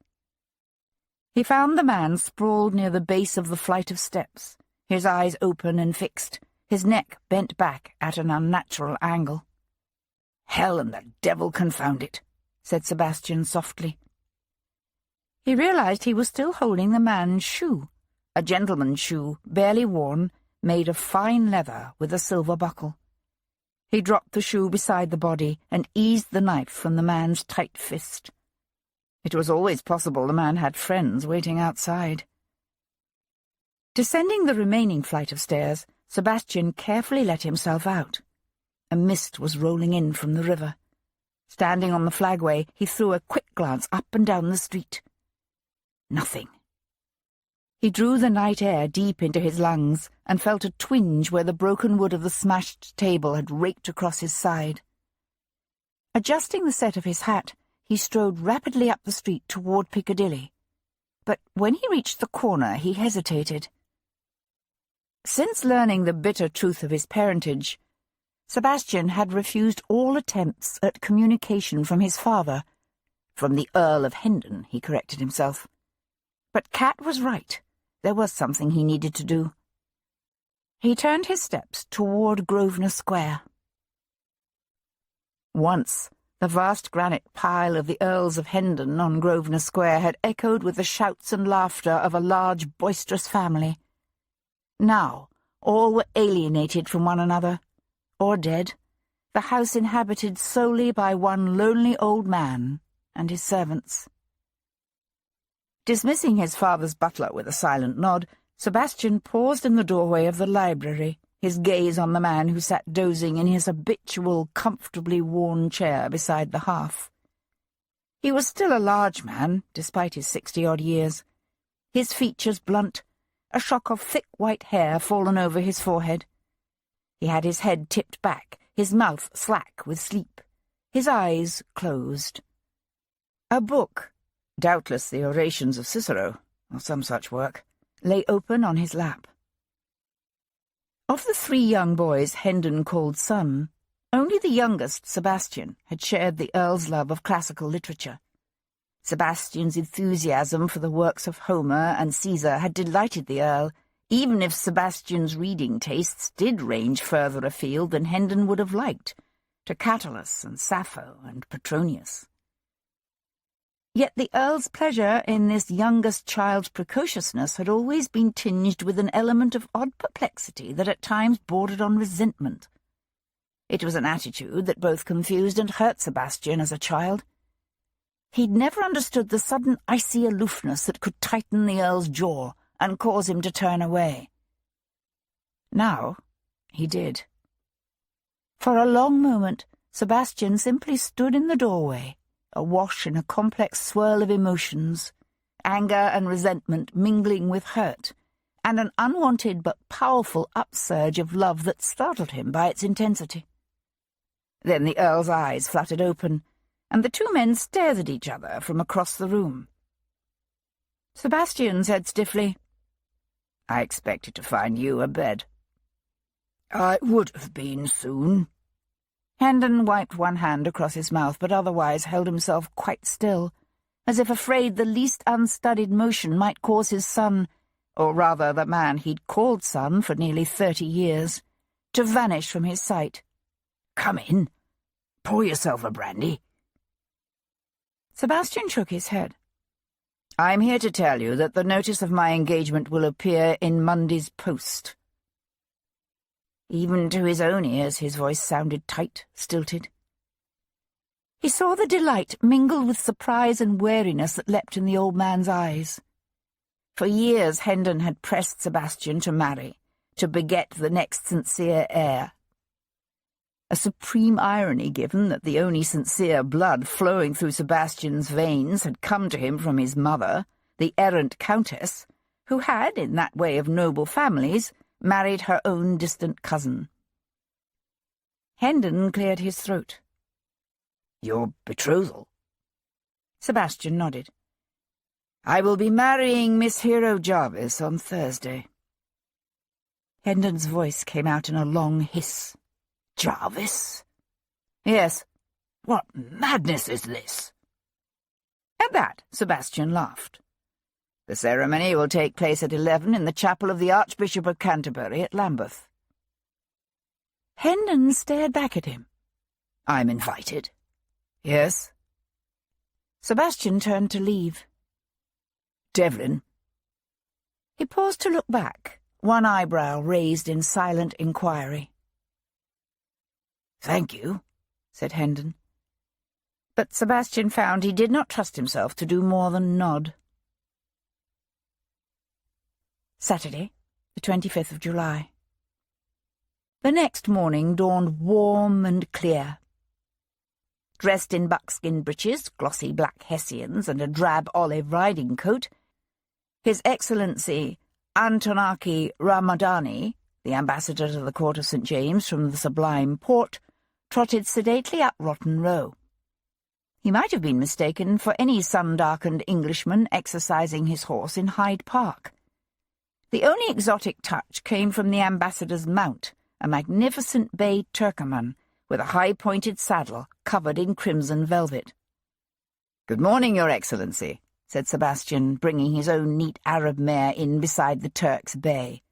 S2: He found the man sprawled near the base of the flight of steps, his eyes open and fixed, his neck bent back at an unnatural angle.
S3: "Hell and the devil confound it," said Sebastian softly.
S2: He realized he was still holding the man's shoe, a gentleman's shoe, barely worn, made of fine leather with a silver buckle. He dropped the shoe beside the body and eased the knife from the man's tight fist. It was always possible the man had friends waiting outside. Descending the remaining flight of stairs, Sebastian carefully let himself out. A mist was rolling in from the river. Standing on the flagway, he threw a quick glance up and down the street. Nothing. He drew the night air deep into his lungs and felt a twinge where the broken wood of the smashed table had raked across his side. Adjusting the set of his hat, he strode rapidly up the street toward Piccadilly. But when he reached the corner, he hesitated. Since learning the bitter truth of his parentage, Sebastian had refused all attempts at communication from his father. From the Earl of Hendon, he corrected himself. But Cat was right. There was something he needed to do. He turned his steps toward Grosvenor Square. Once, the vast granite pile of the Earls of Hendon on Grosvenor Square had echoed with the shouts and laughter of a large, boisterous family. Now, all were alienated from one another, or dead, the house inhabited solely by one lonely old man and his servants. Dismissing his father's butler with a silent nod, Sebastian paused in the doorway of the library, his gaze on the man who sat dozing in his habitual, comfortably worn chair beside the hearth. He was still a large man, despite his 60-odd years. His features blunt, a shock of thick white hair fallen over his forehead. He had his head tipped back, his mouth slack with sleep, his eyes closed. A book, doubtless the orations of Cicero, or some such work, lay open on his lap. Of the 3 young boys Hendon called son, only the youngest, Sebastian, had shared the Earl's love of classical literature. Sebastian's enthusiasm for the works of Homer and Caesar had delighted the Earl, even if Sebastian's reading tastes did range further afield than Hendon would have liked, to Catullus and Sappho and Petronius. Yet the Earl's pleasure in this youngest child's precociousness had always been tinged with an element of odd perplexity that at times bordered on resentment. It was an attitude that both confused and hurt Sebastian as a child. He'd never understood the sudden icy aloofness that could tighten the Earl's jaw and cause him to turn away. Now he did. For a long moment, Sebastian simply stood in the doorway, awash in a complex swirl of emotions, anger and resentment mingling with hurt, and an unwanted but powerful upsurge of love that startled him by its intensity. Then the Earl's eyes fluttered open, and the 2 men stared at each other from across the room. Sebastian said stiffly, "I expected to find you abed." "I would have been soon." Hendon wiped one hand across his mouth, but otherwise held himself quite still, as if afraid the least unstudied motion might cause his son, or rather the man he'd called son for nearly 30 years, to vanish from his sight.
S3: "Come in. Pour yourself a brandy."
S2: Sebastian shook his head. "I'm here to tell you that the notice of my engagement will appear in Monday's Post." Even to his own ears his voice sounded tight, stilted. He saw the delight mingled with surprise and wariness that leapt in the old man's eyes. For years Hendon had pressed Sebastian to marry, to beget the next sincere heir. A supreme irony, given that the only sincere blood flowing through Sebastian's veins had come to him from his mother, the errant countess, who had, in that way of noble families, married her own distant cousin. Hendon cleared his throat.
S3: "Your betrothal?"
S2: Sebastian nodded. "I will be marrying Miss Hero Jarvis on Thursday." Hendon's voice came out in a long hiss.
S3: "Jarvis?
S2: "Yes."
S3: What madness is this?"
S2: At that, Sebastian laughed. "The ceremony will take place at 11 in the chapel of the Archbishop of Canterbury at Lambeth." Hendon stared back at him.
S3: "I'm invited."
S2: "Yes." Sebastian turned to leave.
S3: "Devlin."
S2: He paused to look back, one eyebrow raised in silent inquiry.
S3: "Thank you,"
S2: said Hendon. But Sebastian found he did not trust himself to do more than nod. Saturday, the 25th of July. The next morning dawned warm and clear. Dressed in buckskin breeches, glossy black hessians, and a drab olive riding-coat, His Excellency Antonaki Ramadani, the ambassador to the court of St. James from the Sublime Porte, trotted sedately up Rotten Row. He might have been mistaken for any sun-darkened Englishman exercising his horse in Hyde Park. The only exotic touch came from the ambassador's mount, a magnificent bay Turkoman, with a high-pointed saddle covered in crimson velvet. "Good morning, Your Excellency," said Sebastian, bringing his own neat Arab mare in beside the Turk's bay.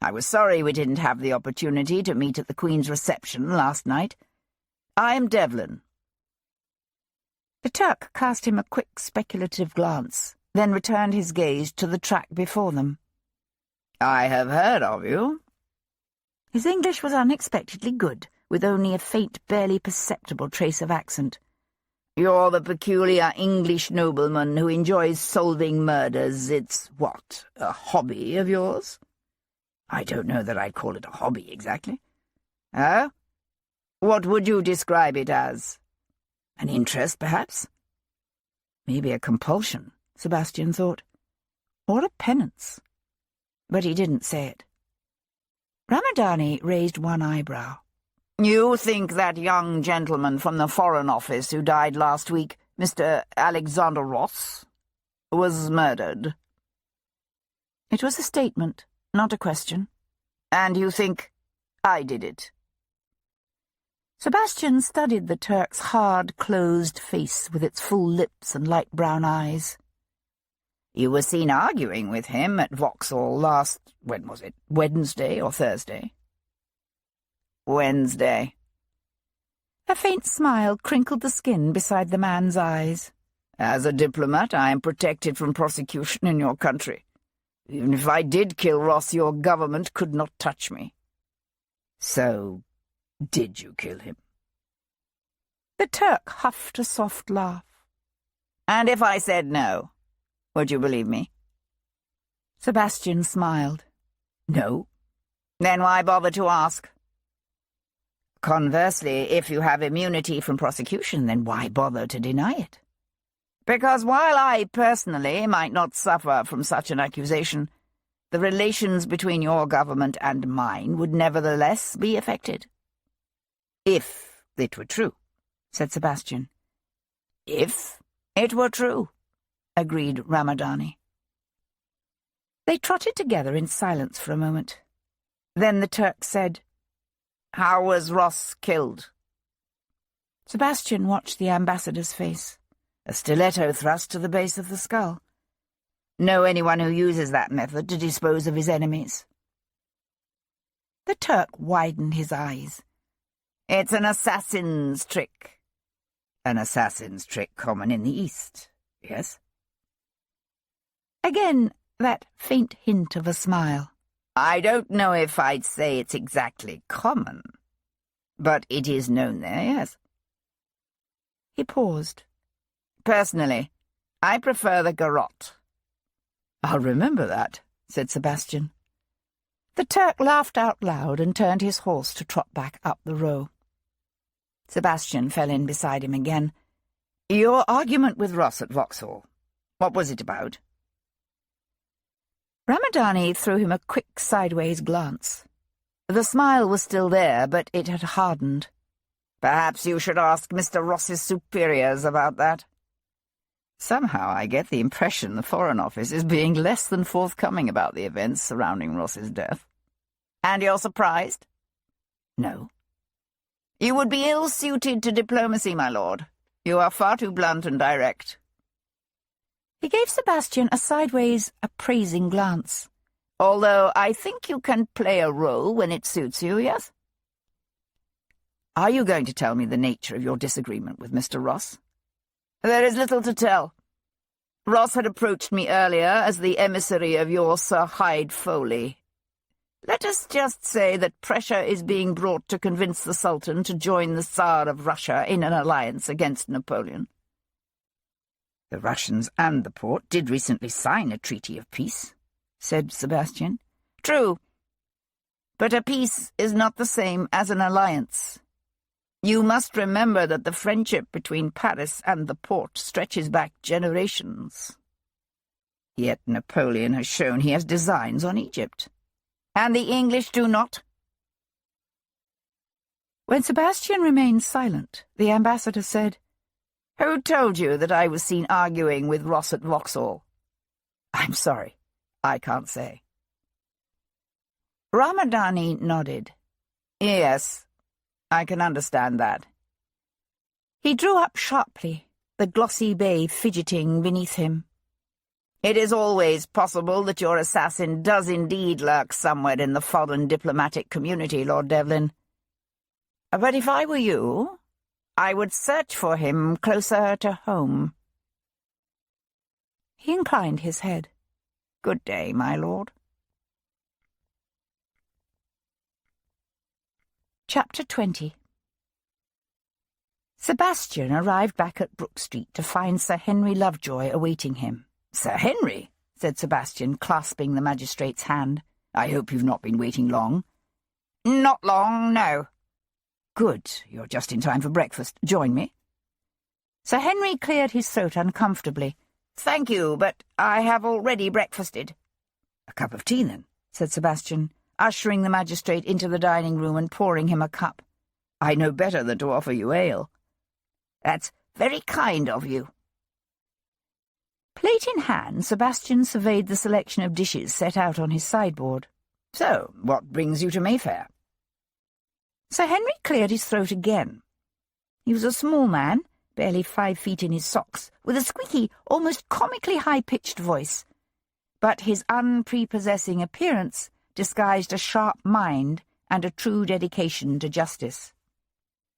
S2: "I was sorry we didn't have the opportunity to meet at the Queen's reception last night. I am Devlin." The Turk cast him a quick, speculative glance, then returned his gaze to the track before them. "I have heard of you." His English was unexpectedly good, with only a faint, barely perceptible trace of accent. "You're the peculiar English nobleman who enjoys solving murders. It's, what, a hobby of yours?"
S3: "I don't know that I'd call it a hobby exactly."
S2: "Oh? What would you describe it as?"
S3: "An interest, perhaps?"
S2: Maybe a compulsion, Sebastian thought. Or a penance. But he didn't say it. Ramadani raised one eyebrow. "You think that young gentleman from the Foreign Office who died last week, Mr. Alexander Ross, was murdered?" It was a statement, not a question. "And you think I did it?" Sebastian studied the Turk's hard, closed face with its full lips and light brown eyes. "You were seen arguing with him at Vauxhall last, when was it, Wednesday or Thursday?" "Wednesday." A faint smile crinkled the skin beside the man's eyes. "As a diplomat, I am protected from prosecution in your country. Even if I did kill Ross, your government could not touch me."
S3: "So, did you kill him?"
S2: The Turk huffed a soft laugh. "And if I said no, would you believe me?" Sebastian smiled.
S3: "No."
S2: "Then why bother to ask?" "Conversely, if you have immunity from prosecution, then why bother to deny it?" "Because while I personally might not suffer from such an accusation, the relations between your government and mine would nevertheless be affected." "If it were true," said Sebastian. "If it were true," agreed Ramadani. They trotted together in silence for a moment. Then the Turk said, "How was Ross killed?" Sebastian watched the ambassador's face.
S3: A stiletto thrust to the base of the skull. Know anyone who uses that method to dispose of his enemies?
S2: The Turk widened his eyes.
S3: It's an assassin's trick. An assassin's trick common in the East, yes?
S2: Again, that faint hint of a smile.
S3: I don't know if I'd say it's exactly common, but it is known there, yes.
S2: He paused.
S3: Personally, I prefer the garrote.
S2: I'll remember that, said Sebastian. The Turk laughed out loud and turned his horse to trot back up the row.
S3: Sebastian fell in beside him again. Your argument with Ross at Vauxhall, what was it about?
S2: Ramadani threw him a quick sideways glance. The smile was still there, but it had hardened.
S3: Perhaps you should ask Mr. Ross's superiors about that.
S5: Somehow I get the impression the Foreign Office is being less than forthcoming about the events surrounding Ross's death.
S3: And you're surprised?
S5: No.
S3: You would be ill-suited to diplomacy, my lord. You are far too blunt and direct.
S2: He gave Sebastian a sideways, appraising glance.
S3: Although I think you can play a role when it suits you, yes?
S5: Are you going to tell me the nature of your disagreement with Mr. Ross?
S3: There is little to tell. Ross had approached me earlier as the emissary of your Sir Hyde Foley. Let us just say that pressure is being brought to convince the Sultan to join the Tsar of Russia in an alliance against Napoleon.
S5: The Russians and the Porte did recently sign a treaty of peace, said Sebastian.
S3: True. But a peace is not the same as an alliance. You must remember that the friendship between Paris and the Porte stretches back generations.
S5: Yet Napoleon has shown he has designs on Egypt.
S3: And the English do not.
S2: When Sebastian remained silent, the ambassador said,
S3: Who told you that I was seen arguing with Ross at Vauxhall?
S5: I'm sorry, I can't say.
S3: Ramadani nodded. Yes, I can understand that.
S2: He drew up sharply, the glossy bay fidgeting beneath him.
S3: It is always possible that your assassin does indeed lurk somewhere in the foreign diplomatic community, Lord Devlin. But if I were you, I would search for him closer to home.
S2: He inclined his head.
S3: Good day, my lord.
S2: Chapter 20. Sebastian arrived back at Brook Street to find Sir Henry Lovejoy awaiting him.
S5: Sir Henry, said Sebastian, clasping the magistrate's hand. I hope you've not been waiting long.
S3: Not long, no.
S5: Good. You're just in time for breakfast. Join me.
S2: Sir Henry cleared his throat uncomfortably.
S3: Thank you, but I have already breakfasted.
S5: A cup of tea, then,
S2: said Sebastian, ushering the magistrate into the dining room and pouring him a cup.
S5: I know better than to offer you ale.
S3: That's very kind of you.
S2: Plate in hand, Sebastian surveyed the selection of dishes set out on his sideboard.
S5: So, what brings you to Mayfair?
S2: Sir Henry cleared his throat again. He was a small man, barely 5 feet in his socks, with a squeaky, almost comically high-pitched voice. But his unprepossessing appearance disguised a sharp mind and a true dedication to justice.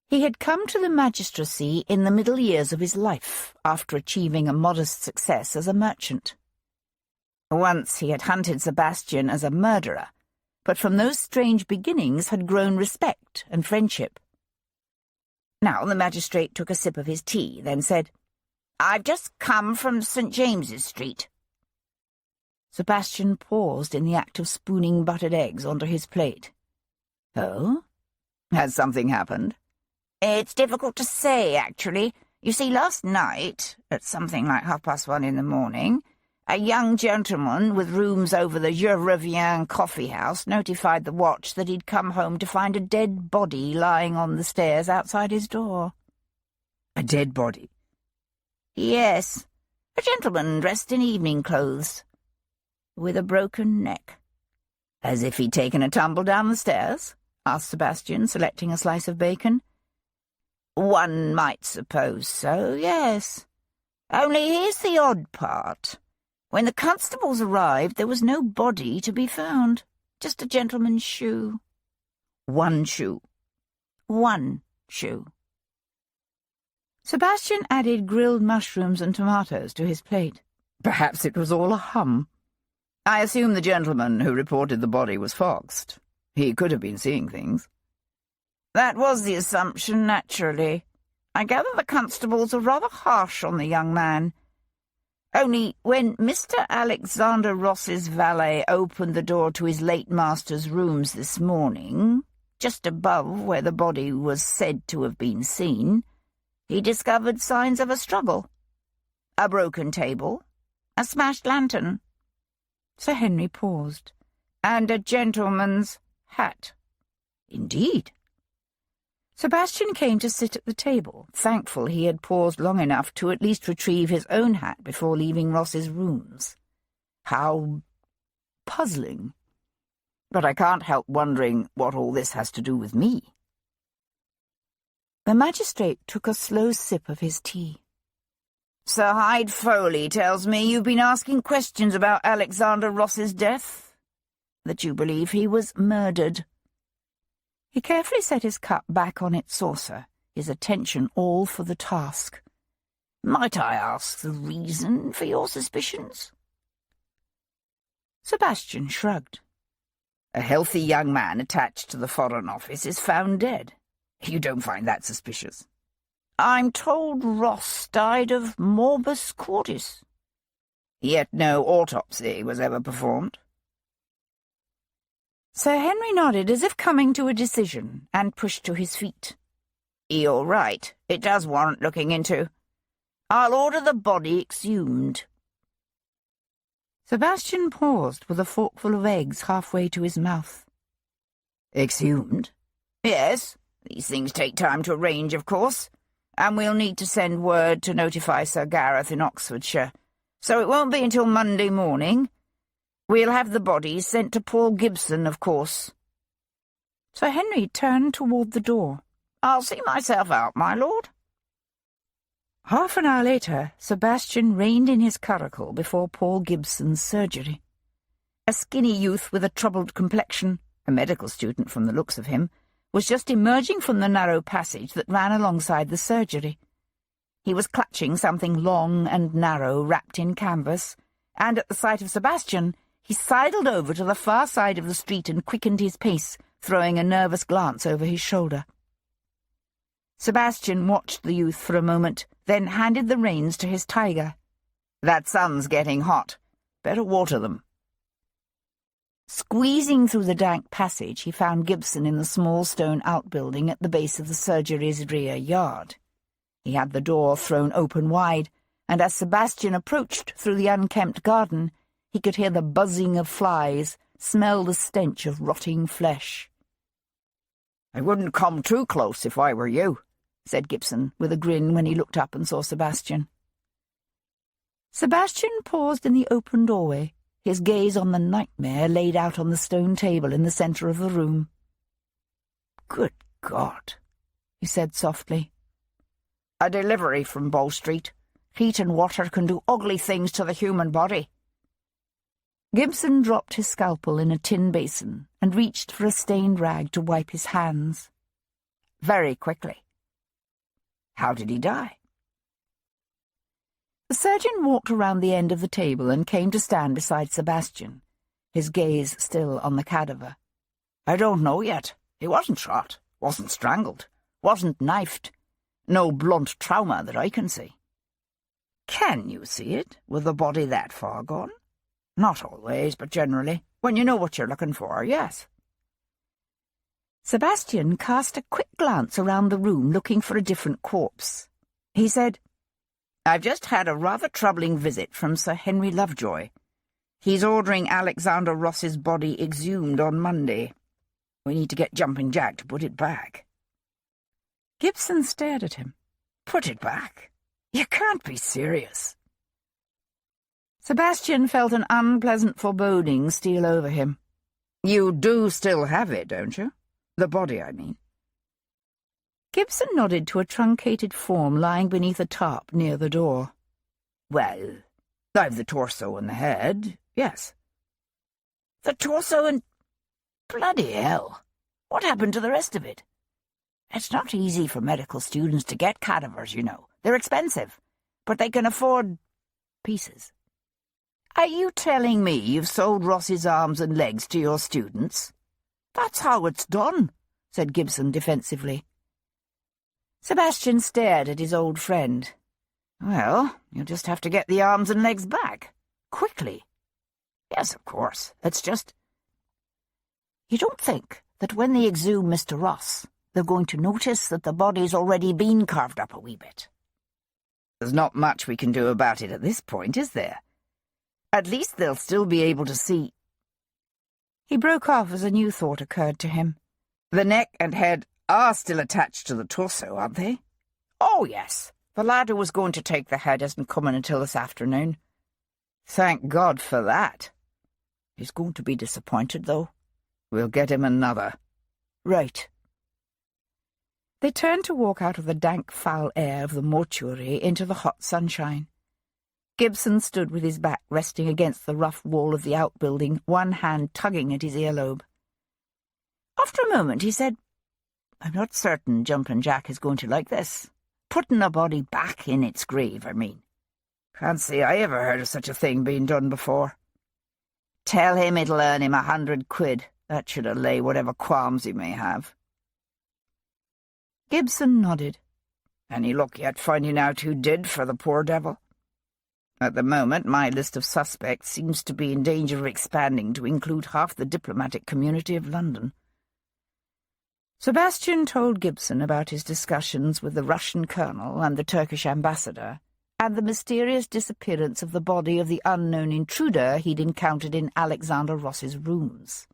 S2: He had come to the magistracy in the middle years of his life, after achieving a modest success as a merchant. Once he had hunted Sebastian as a murderer, but from those strange beginnings had grown respect and friendship. Now the magistrate took a sip of his tea, then said, I've just come from St. James's Street. Sebastian paused in the act of spooning buttered eggs onto his plate.
S5: Oh? Has something happened?
S3: It's difficult to say, actually. You see, last night, at something like 1:30 in the morning, a young gentleman with rooms over the Je Reviens coffee house notified the watch that he'd come home to find a dead body lying on the stairs outside his door.
S5: A dead body?
S3: Yes, a gentleman dressed in evening clothes, with a broken neck.
S5: As if he'd taken a tumble down the stairs? Asked Sebastian, selecting a slice of bacon.
S3: One might suppose so, yes. Only here's the odd part. When the constables arrived, there was no body to be found. Just a gentleman's shoe.
S5: One shoe.
S3: One shoe.
S2: Sebastian added grilled mushrooms and tomatoes to his plate.
S5: Perhaps it was all a hum. I assume the gentleman who reported the body was foxed. He could have been seeing things.
S3: That was the assumption, naturally. I gather the constables are rather harsh on the young man. Only when Mr. Alexander Ross's valet opened the door to his late master's rooms this morning, just above where the body was said to have been seen, he discovered signs of a struggle. A broken table, a smashed lantern.
S2: Sir Henry paused.
S3: And a gentleman's hat.
S5: Indeed.
S2: Sebastian came to sit at the table, thankful he had paused long enough to at least retrieve his own hat before leaving Ross's rooms.
S5: How puzzling. But I can't help wondering what all this has to do with me.
S2: The magistrate took a slow sip of his tea.
S3: Sir Hyde Foley tells me you've been asking questions about Alexander Ross's death, that you believe he was murdered.
S2: He carefully set his cup back on its saucer, his attention all for the task.
S3: Might I ask the reason for your suspicions?
S2: Sebastian shrugged.
S5: A healthy young man attached to the Foreign Office is found dead. You don't find that suspicious?
S3: I'm told Ross died of morbus cordis.
S5: Yet no autopsy was ever performed.
S2: Sir Henry nodded as if coming to a decision, and pushed to his feet.
S3: You're right. It does warrant looking into. I'll order the body exhumed.
S2: Sebastian paused with a forkful of eggs halfway to his mouth.
S5: Exhumed?
S3: Yes. These things take time to arrange, of course, and we'll need to send word to notify Sir Gareth in Oxfordshire, so it won't be until Monday morning. We'll have the bodies sent to Paul Gibson, of course.
S2: Sir Henry turned toward the door.
S3: I'll see myself out, my lord.
S2: Half an hour later, Sebastian reined in his curricle before Paul Gibson's surgery. A skinny youth with a troubled complexion, a medical student from the looks of him, was just emerging from the narrow passage that ran alongside the surgery. He was clutching something long and narrow wrapped in canvas, and at the sight of Sebastian, he sidled over to the far side of the street and quickened his pace, throwing a nervous glance over his shoulder. Sebastian watched the youth for a moment, then handed the reins to his tiger.
S5: That sun's getting hot. Better water them.
S2: Squeezing through the dank passage, he found Gibson in the small stone outbuilding at the base of the surgery's rear yard. He had the door thrown open wide, and as Sebastian approached through the unkempt garden, he could hear the buzzing of flies, smell the stench of rotting flesh.
S5: "I wouldn't come too close if I were you,"
S2: said Gibson, with a grin when he looked up and saw Sebastian. Sebastian paused in the open doorway, his gaze on the nightmare laid out on the stone table in the centre of the room.
S5: "Good God,"
S2: he said softly.
S3: "A delivery from Bow Street. Heat and water can do ugly things to the human body."
S2: Gibson dropped his scalpel in a tin basin and reached for a stained rag to wipe his hands.
S3: "Very quickly."
S5: "How did he die?"
S2: The surgeon walked around the end of the table and came to stand beside Sebastian, his gaze still on the cadaver.
S3: "I don't know yet. He wasn't shot, wasn't strangled, wasn't knifed. No blunt trauma that I can see." "Can you see it, with the body that far gone?" "Not always, but generally. When you know what you're looking for, yes."
S2: Sebastian cast a quick glance around the room looking for a different corpse. He said,
S3: "I've just had a rather troubling visit from Sir Henry Lovejoy. He's ordering Alexander Ross's body exhumed on Monday. We need to get Jumping Jack to put it back."
S2: Gibson stared at him.
S3: "Put it back? You can't be serious."
S2: Sebastian felt an unpleasant foreboding steal over him.
S3: "You do still have it, don't you? The body, I mean."
S2: Gibson nodded to a truncated form lying beneath a tarp near the door.
S3: Well, I've the torso and the head, yes.
S5: The torso and... Bloody hell! What happened to the rest of it? It's not easy for medical students to get cadavers, you know. They're expensive, but they can afford pieces.
S3: Are you telling me you've sold Ross's arms and legs to your students?
S5: That's how it's done, said Gibson defensively.
S2: Sebastian stared at his old friend.
S3: Well, you'll just have to get the arms and legs back.
S5: Quickly.
S3: Yes, of course. It's just...
S5: You don't think that when they exhume Mr. Ross, they're going to notice that the body's already been carved up a wee bit?
S3: There's not much we can do about it at this point, is there? At least they'll still be able to see...
S2: He broke off as a new thought occurred to him.
S3: The neck and head are still attached to the torso, aren't they?
S5: Oh, yes.
S3: The lad who was going to take the head isn't coming until this afternoon. Thank God for that.
S5: He's going to be disappointed, though.
S3: We'll get him another.
S5: Right.
S2: They turned to walk out of the dank, foul air of the mortuary into the hot sunshine. Gibson stood with his back resting against the rough wall of the outbuilding, one hand tugging at his earlobe.
S5: After a moment he said, I'm not certain Jumpin' Jack is going to like this. Putting a body back in its grave, I mean.
S3: Can't say I ever heard of such a thing being done before.
S5: Tell him it'll earn him 100 quid. That should allay whatever qualms he may have.
S2: Gibson nodded.
S3: Any luck yet finding out who did for the poor devil? At the moment, my list of suspects seems to be in danger of expanding to include half the diplomatic community of London.
S2: Sebastian told Gibson about his discussions with the Russian colonel and the Turkish ambassador, and the mysterious disappearance of the body of the unknown intruder he'd encountered in Alexander Ross's rooms.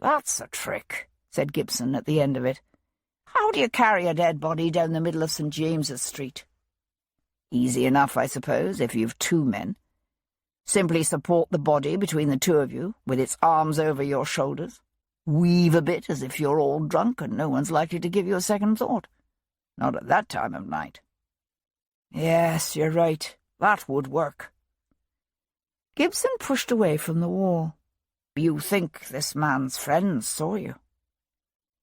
S5: That's a trick, said Gibson at the end of it. How do you carry a dead body down the middle of St. James's Street?
S3: Easy enough, I suppose, if you've 2 men.
S5: Simply support the body between the 2 of you, with its arms over your shoulders. Weave a bit as if you're all drunk and no one's likely to give you a second thought. Not at that time of night.
S3: Yes, you're right. That would work.
S2: Gibson pushed away from the wall.
S3: You think this man's friends saw you?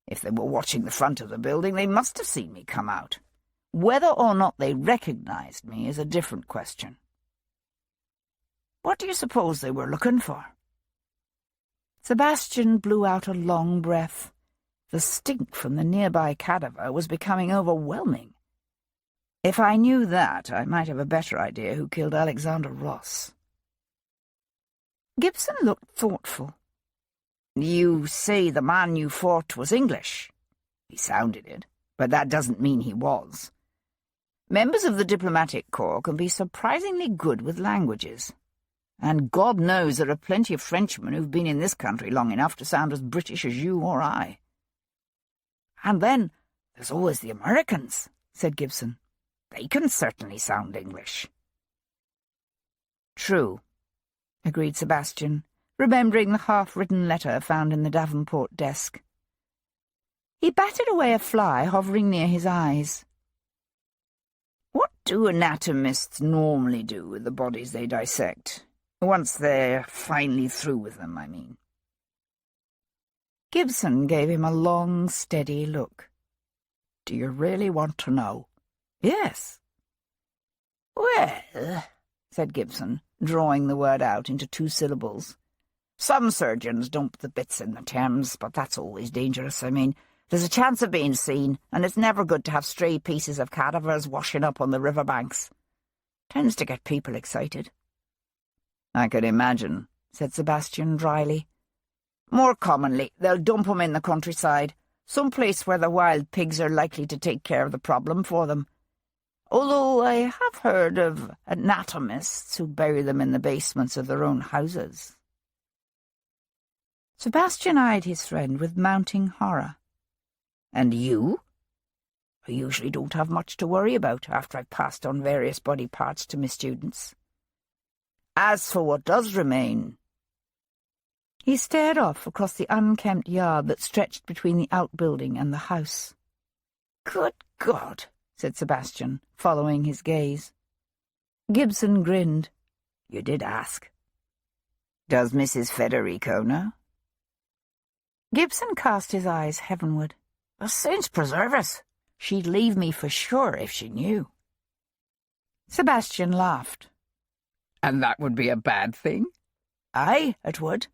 S3: If they were watching the front of the building, they must have seen me come out.
S5: Whether or not they recognized me is a different question. What do you suppose they were looking for?
S2: Sebastian blew out a long breath. The stink from the nearby cadaver was becoming overwhelming.
S3: If I knew that, I might have a better idea who killed Alexander Ross.
S2: Gibson looked thoughtful.
S3: You say the man you fought was English. He sounded it, but that doesn't mean he was. Members of the diplomatic corps can be surprisingly good with languages. And God knows there are plenty of Frenchmen who've been in this country long enough to sound as British as you or I.
S5: And then there's always the Americans,
S2: said Gibson.
S3: They can certainly sound English.
S2: True, agreed Sebastian, remembering the half-written letter found in the Davenport desk. He batted away a fly hovering near his eyes.
S3: What do anatomists normally do with the bodies they dissect? Once they're finally through with them, I mean.
S2: Gibson gave him a long, steady look.
S5: Do you really want to know?
S3: Yes.
S5: Well, said Gibson, drawing the word out into 2 syllables. Some surgeons dump the bits in the Thames, but that's always dangerous. I mean, there's a chance of being seen, and it's never good to have stray pieces of cadavers washing up on the riverbanks. Tends to get people excited.
S3: I could imagine, said Sebastian dryly.
S5: More commonly, they'll dump 'em in the countryside, some place where the wild pigs are likely to take care of the problem for them. Although I have heard of anatomists who bury them in the basements of their own houses.
S2: Sebastian eyed his friend with mounting horror.
S5: And you? I usually don't have much to worry about after I've passed on various body parts to my students. As for what does remain...
S2: He stared off across the unkempt yard that stretched between the outbuilding and the house.
S5: Good God, said Sebastian, following his gaze. Gibson grinned. You did ask. Does Mrs. Federico know? Gibson cast his eyes heavenward. The saints preserve us. She'd leave me for sure if she knew. Sebastian laughed. And that would be a bad thing? Aye, it would.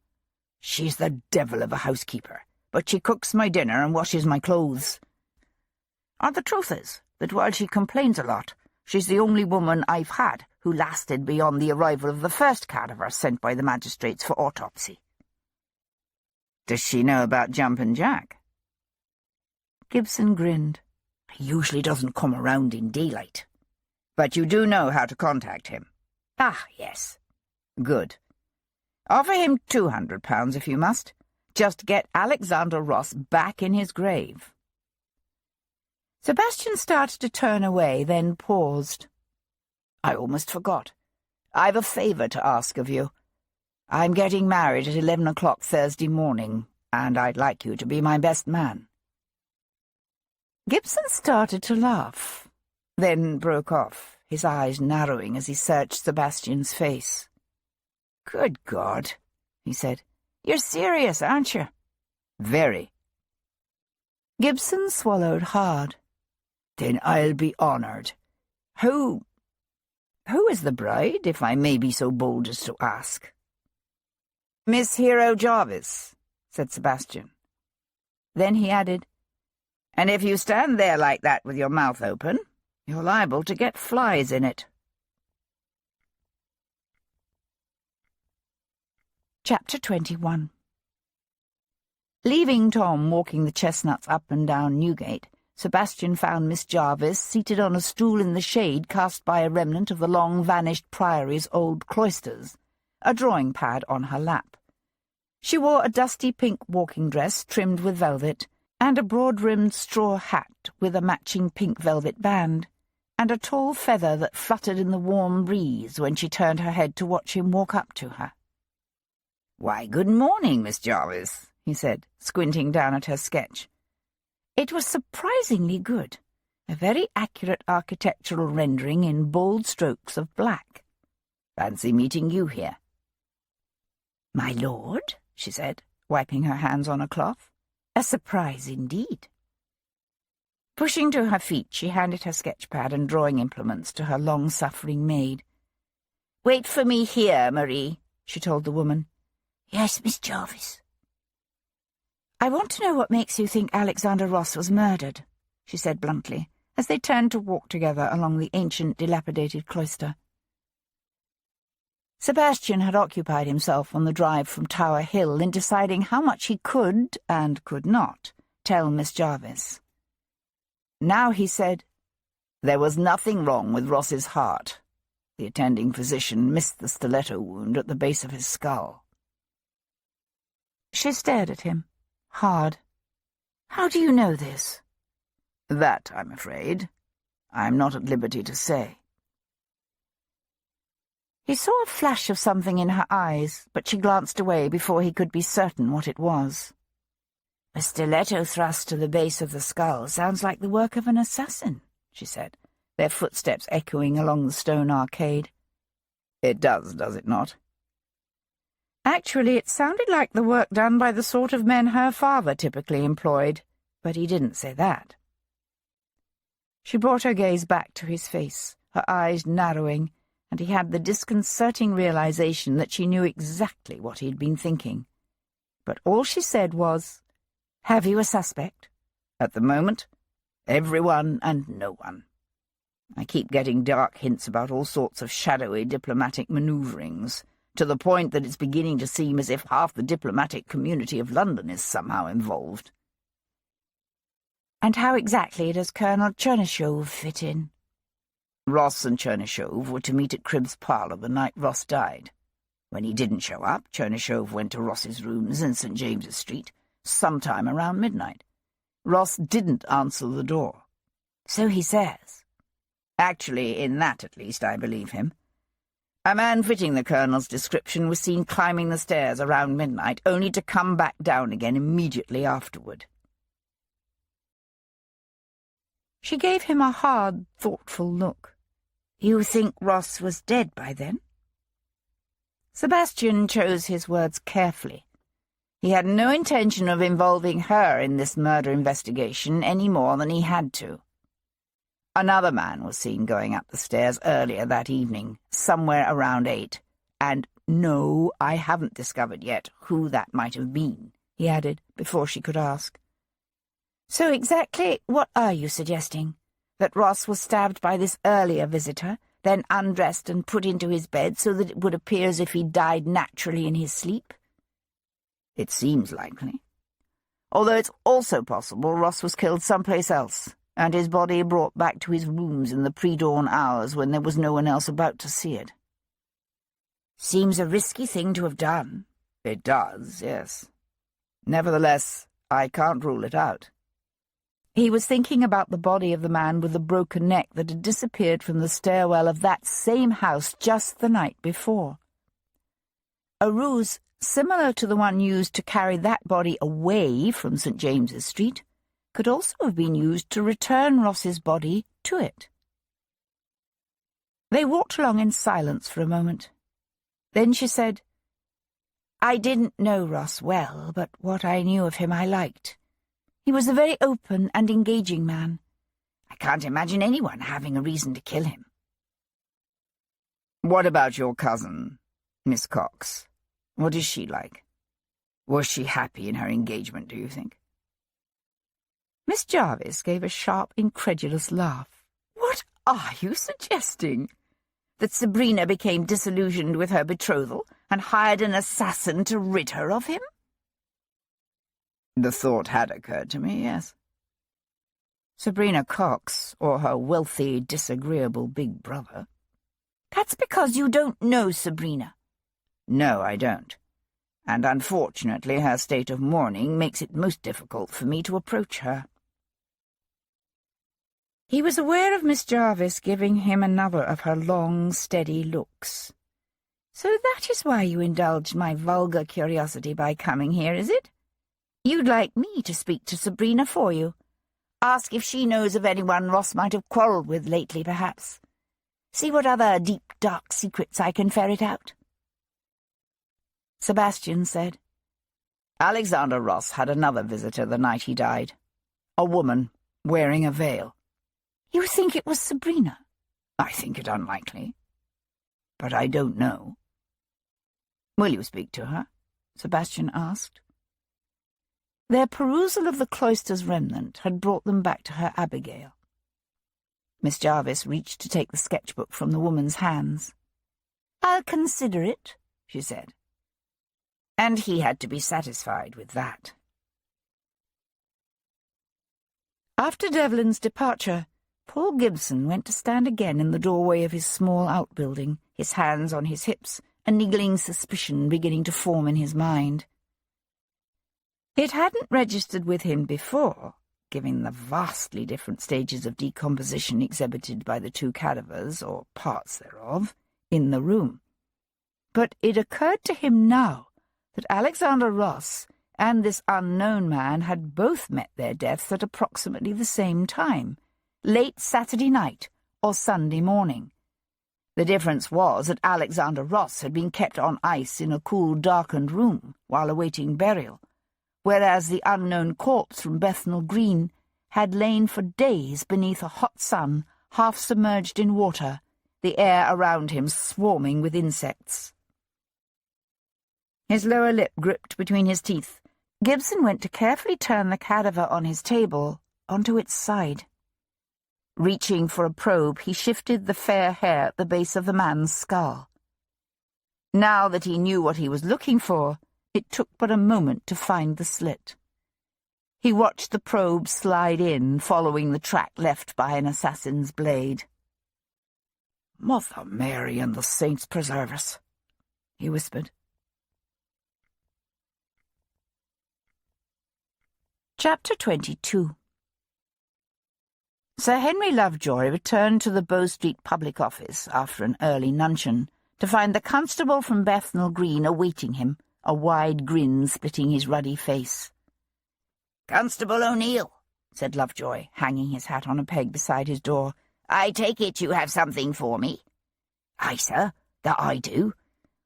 S5: She's the devil of a housekeeper, but she cooks my dinner and washes my clothes. And the truth is that while she complains a lot, she's the only woman I've had who lasted beyond the arrival of the first cadaver sent by the magistrates for autopsy. Does she know about Jumpin' Jack? Gibson grinned. He usually doesn't come around in daylight. But you do know how to contact him? Ah, yes. Good. Offer him £200 if you must. Just get Alexander Ross back in his grave. Sebastian started to turn away, then paused. I almost forgot. I've a favour to ask of you. I'm getting married at 11 o'clock Thursday morning, and I'd like you to be my best man. Gibson started to laugh, then broke off, his eyes narrowing as he searched Sebastian's face. Good God, he said. You're serious, aren't you? Very. Gibson swallowed hard. Then I'll be honoured. Who is the bride, if I may be so bold as to ask? Miss Hero Jarvis, said Sebastian. Then he added, and if you stand there like that with your mouth open, you're liable to get flies in it. Chapter 21. Leaving Tom walking the chestnuts up and down Newgate, Sebastian found Miss Jarvis seated on a stool in the shade cast by a remnant of the long-vanished priory's old cloisters, a drawing-pad on her lap. She wore a dusty pink walking dress trimmed with velvet, and a broad-rimmed straw hat with a matching pink velvet band, and a tall feather that fluttered in the warm breeze when she turned her head to watch him walk up to her. "Why, good morning, Miss Jarvis," he said, squinting down at her sketch. It was surprisingly good, a very accurate architectural rendering in bold strokes of black. "Fancy meeting you here." "My lord," she said, wiping her hands on a cloth. "A surprise indeed." Pushing to her feet, she handed her sketchpad and drawing implements to her long-suffering maid. "Wait for me here, Marie," she told the woman. "Yes, Miss Jarvis." "I want to know what makes you think Alexander Ross was murdered," she said bluntly, as they turned to walk together along the ancient, dilapidated cloister. Sebastian had occupied himself on the drive from Tower Hill in deciding how much he could, and could not, tell Miss Jarvis. Now he said, "There was nothing wrong with Ross's heart. The attending physician missed the stiletto wound at the base of his skull." She stared at him, hard. "How do you know this?" "That, I'm afraid, I'm not at liberty to say." He saw a flash of something in her eyes, but she glanced away before he could be certain what it was. "A stiletto thrust to the base of the skull sounds like the work of an assassin," she said, their footsteps echoing along the stone arcade. "It does it not?" Actually, it sounded like the work done by the sort of men her father typically employed, but he didn't say that. She brought her gaze back to his face, her eyes narrowing, and he had the disconcerting realization that she knew exactly what he'd been thinking. But all she said was, "Have you a suspect?" "At the moment, everyone and no one. I keep getting dark hints about all sorts of shadowy diplomatic manoeuvrings, to the point that it's beginning to seem as if half the diplomatic community of London is somehow involved." "And how exactly does Colonel Chernyshov fit in?" "Ross and Chernyshov were to meet at Cribb's parlour the night Ross died. When he didn't show up, Chernyshov went to Ross's rooms in St. James's Street, sometime around midnight. Ross didn't answer the door." "So he says." "Actually, in that at least I believe him. A man fitting the Colonel's description was seen climbing the stairs around midnight, only to come back down again immediately afterward."
S2: She gave him a hard, thoughtful look.
S3: You think Ross was dead by then?
S2: Sebastian chose his words carefully. He had no intention of involving her in this murder investigation any more than he had to. Another man was seen going up the stairs earlier that evening, somewhere around 8, and no, I haven't discovered yet who that might have been, he added, before she could ask.
S3: So exactly what are you suggesting? That Ross was stabbed by this earlier visitor, then undressed and put into his bed so that it would appear as if he died naturally in his sleep?
S2: It seems likely. Although it's also possible Ross was killed someplace else, and his body brought back to his rooms in the pre-dawn hours when there was no one else about to see it.
S3: Seems a risky thing to have done.
S2: It does, yes. Nevertheless, I can't rule it out. He was thinking about the body of the man with the broken neck that had disappeared from the stairwell of that same house just the night before. A ruse similar to the one used to carry that body away from St. James's Street could also have been used to return Ross's body to it. They walked along in silence for a moment. Then she said,
S3: I didn't know Ross well, but what I knew of him I liked. He was a very open and engaging man. I can't imagine anyone having a reason to kill him.
S2: What about your cousin, Miss Cox? What is she like? Was she happy in her engagement, do you think?
S5: Miss Jarvis gave a sharp, incredulous laugh.
S3: What are you suggesting? That Sabrina became disillusioned with her betrothal and hired an assassin to rid her of him?
S2: The thought had occurred to me, yes. Sabrina Cox, or her wealthy, disagreeable big brother.
S3: That's because you don't know Sabrina.
S2: No, I don't. And unfortunately her state of mourning makes it most difficult for me to approach her.
S5: He was aware of Miss Jarvis giving him another of her long, steady looks.
S3: So that is why you indulged my vulgar curiosity by coming here, is it? You'd like me to speak to Sabrina for you. Ask if she knows of anyone Ross might have quarrelled with lately, perhaps. See what other deep, dark secrets I can ferret out.
S2: Sebastian said, Alexander Ross had another visitor the night he died. A woman, wearing a veil.
S3: You think it was Sabrina?
S2: I think it unlikely. But I don't know. Will you speak to her? Sebastian asked.
S5: Their perusal of the cloister's remnant had brought them back to her Abigail.
S2: Miss Jarvis reached to take the sketchbook from the woman's hands.
S3: I'll consider it, she said.
S2: And he had to be satisfied with that.
S5: After Devlin's departure, Paul Gibson went to stand again in the doorway of his small outbuilding, his hands on his hips, a niggling suspicion beginning to form in his mind. It hadn't registered with him before, given the vastly different stages of decomposition exhibited by the two cadavers, or parts thereof, in the room. But it occurred to him now that Alexander Ross and this unknown man had both met their deaths at approximately the same time, late Saturday night or Sunday morning. The difference was that Alexander Ross had been kept on ice in a cool, darkened room while awaiting burial, whereas the unknown corpse from Bethnal Green had lain for days beneath a hot sun, half submerged in water, the air around him swarming with insects. His lower lip gripped between his teeth, Gibson went to carefully turn the cadaver on his table onto its side. Reaching for a probe, he shifted the fair hair at the base of the man's skull. Now that he knew what he was looking for, it took but a moment to find the slit. He watched the probe slide in, following the track left by an assassin's blade.
S2: "Mother Mary and the saints preserve us," he whispered.
S5: Chapter 22. Sir Henry Lovejoy returned to the Bow Street public office after an early luncheon to find the constable from Bethnal Green awaiting him, a wide grin splitting his ruddy face.
S3: "Constable O'Neill," said Lovejoy, hanging his hat on a peg beside his door. "I take it you have something for me?" "Aye, sir, that I do.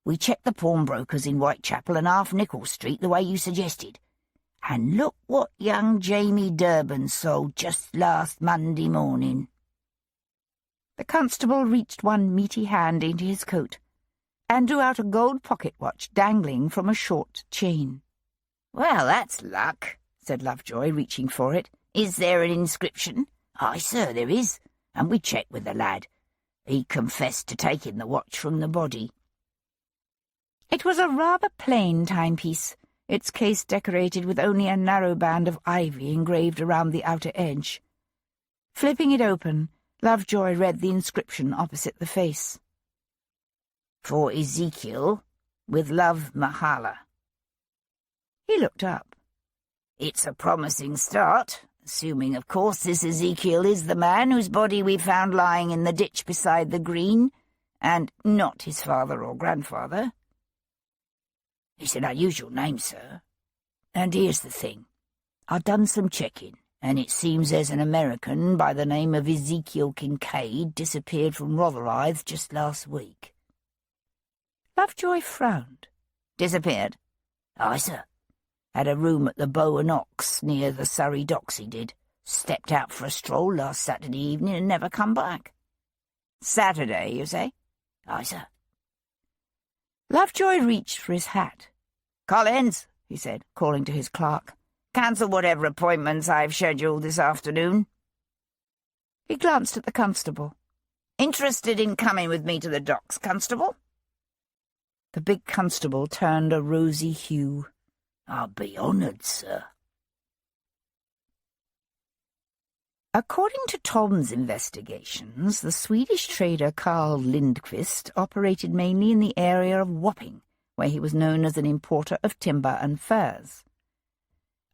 S3: We checked the pawnbrokers in Whitechapel and Half Nickel Street the way you suggested. And look what young Jamie Durban sold just last Monday morning."
S2: The constable reached one meaty hand into his coat and drew out a gold pocket watch dangling from a short chain.
S3: "Well, that's luck," said Lovejoy, reaching for it. "Is there an inscription?" "Aye, sir, there is, and we checked with the lad. He confessed to taking the watch from the body."
S2: It was a rather plain timepiece, its case decorated with only a narrow band of ivy engraved around the outer edge. Flipping it open, Lovejoy read the inscription opposite the face.
S3: "For Ezekiel, with love, Mahala."
S2: He looked up.
S3: "It's a promising start, assuming, of course, this Ezekiel is the man whose body we found lying in the ditch beside the green, and not his father or grandfather. It's an unusual name, sir. And here's the thing. I've done some checking, and it seems there's an American by the name of Ezekiel Kincaid disappeared from Rotherhithe just last week."
S2: Lovejoy frowned.
S3: "Disappeared?" "Aye, sir. Had a room at the Bow and Ox near the Surrey docks, he did. Stepped out for a stroll last Saturday evening and never come back." "Saturday, you say?" "Aye, sir."
S2: Lovejoy reached for his hat.
S3: "Collins," he said, calling to his clerk, "cancel whatever appointments I've scheduled this afternoon."
S2: He glanced at the constable.
S3: "Interested in coming with me to the docks, constable?"
S2: The big constable turned a rosy hue.
S3: "I'll be honoured, sir."
S2: According to Tom's investigations, the Swedish trader Carl Lindqvist operated mainly in the area of Wapping, where he was known as an importer of timber and furs.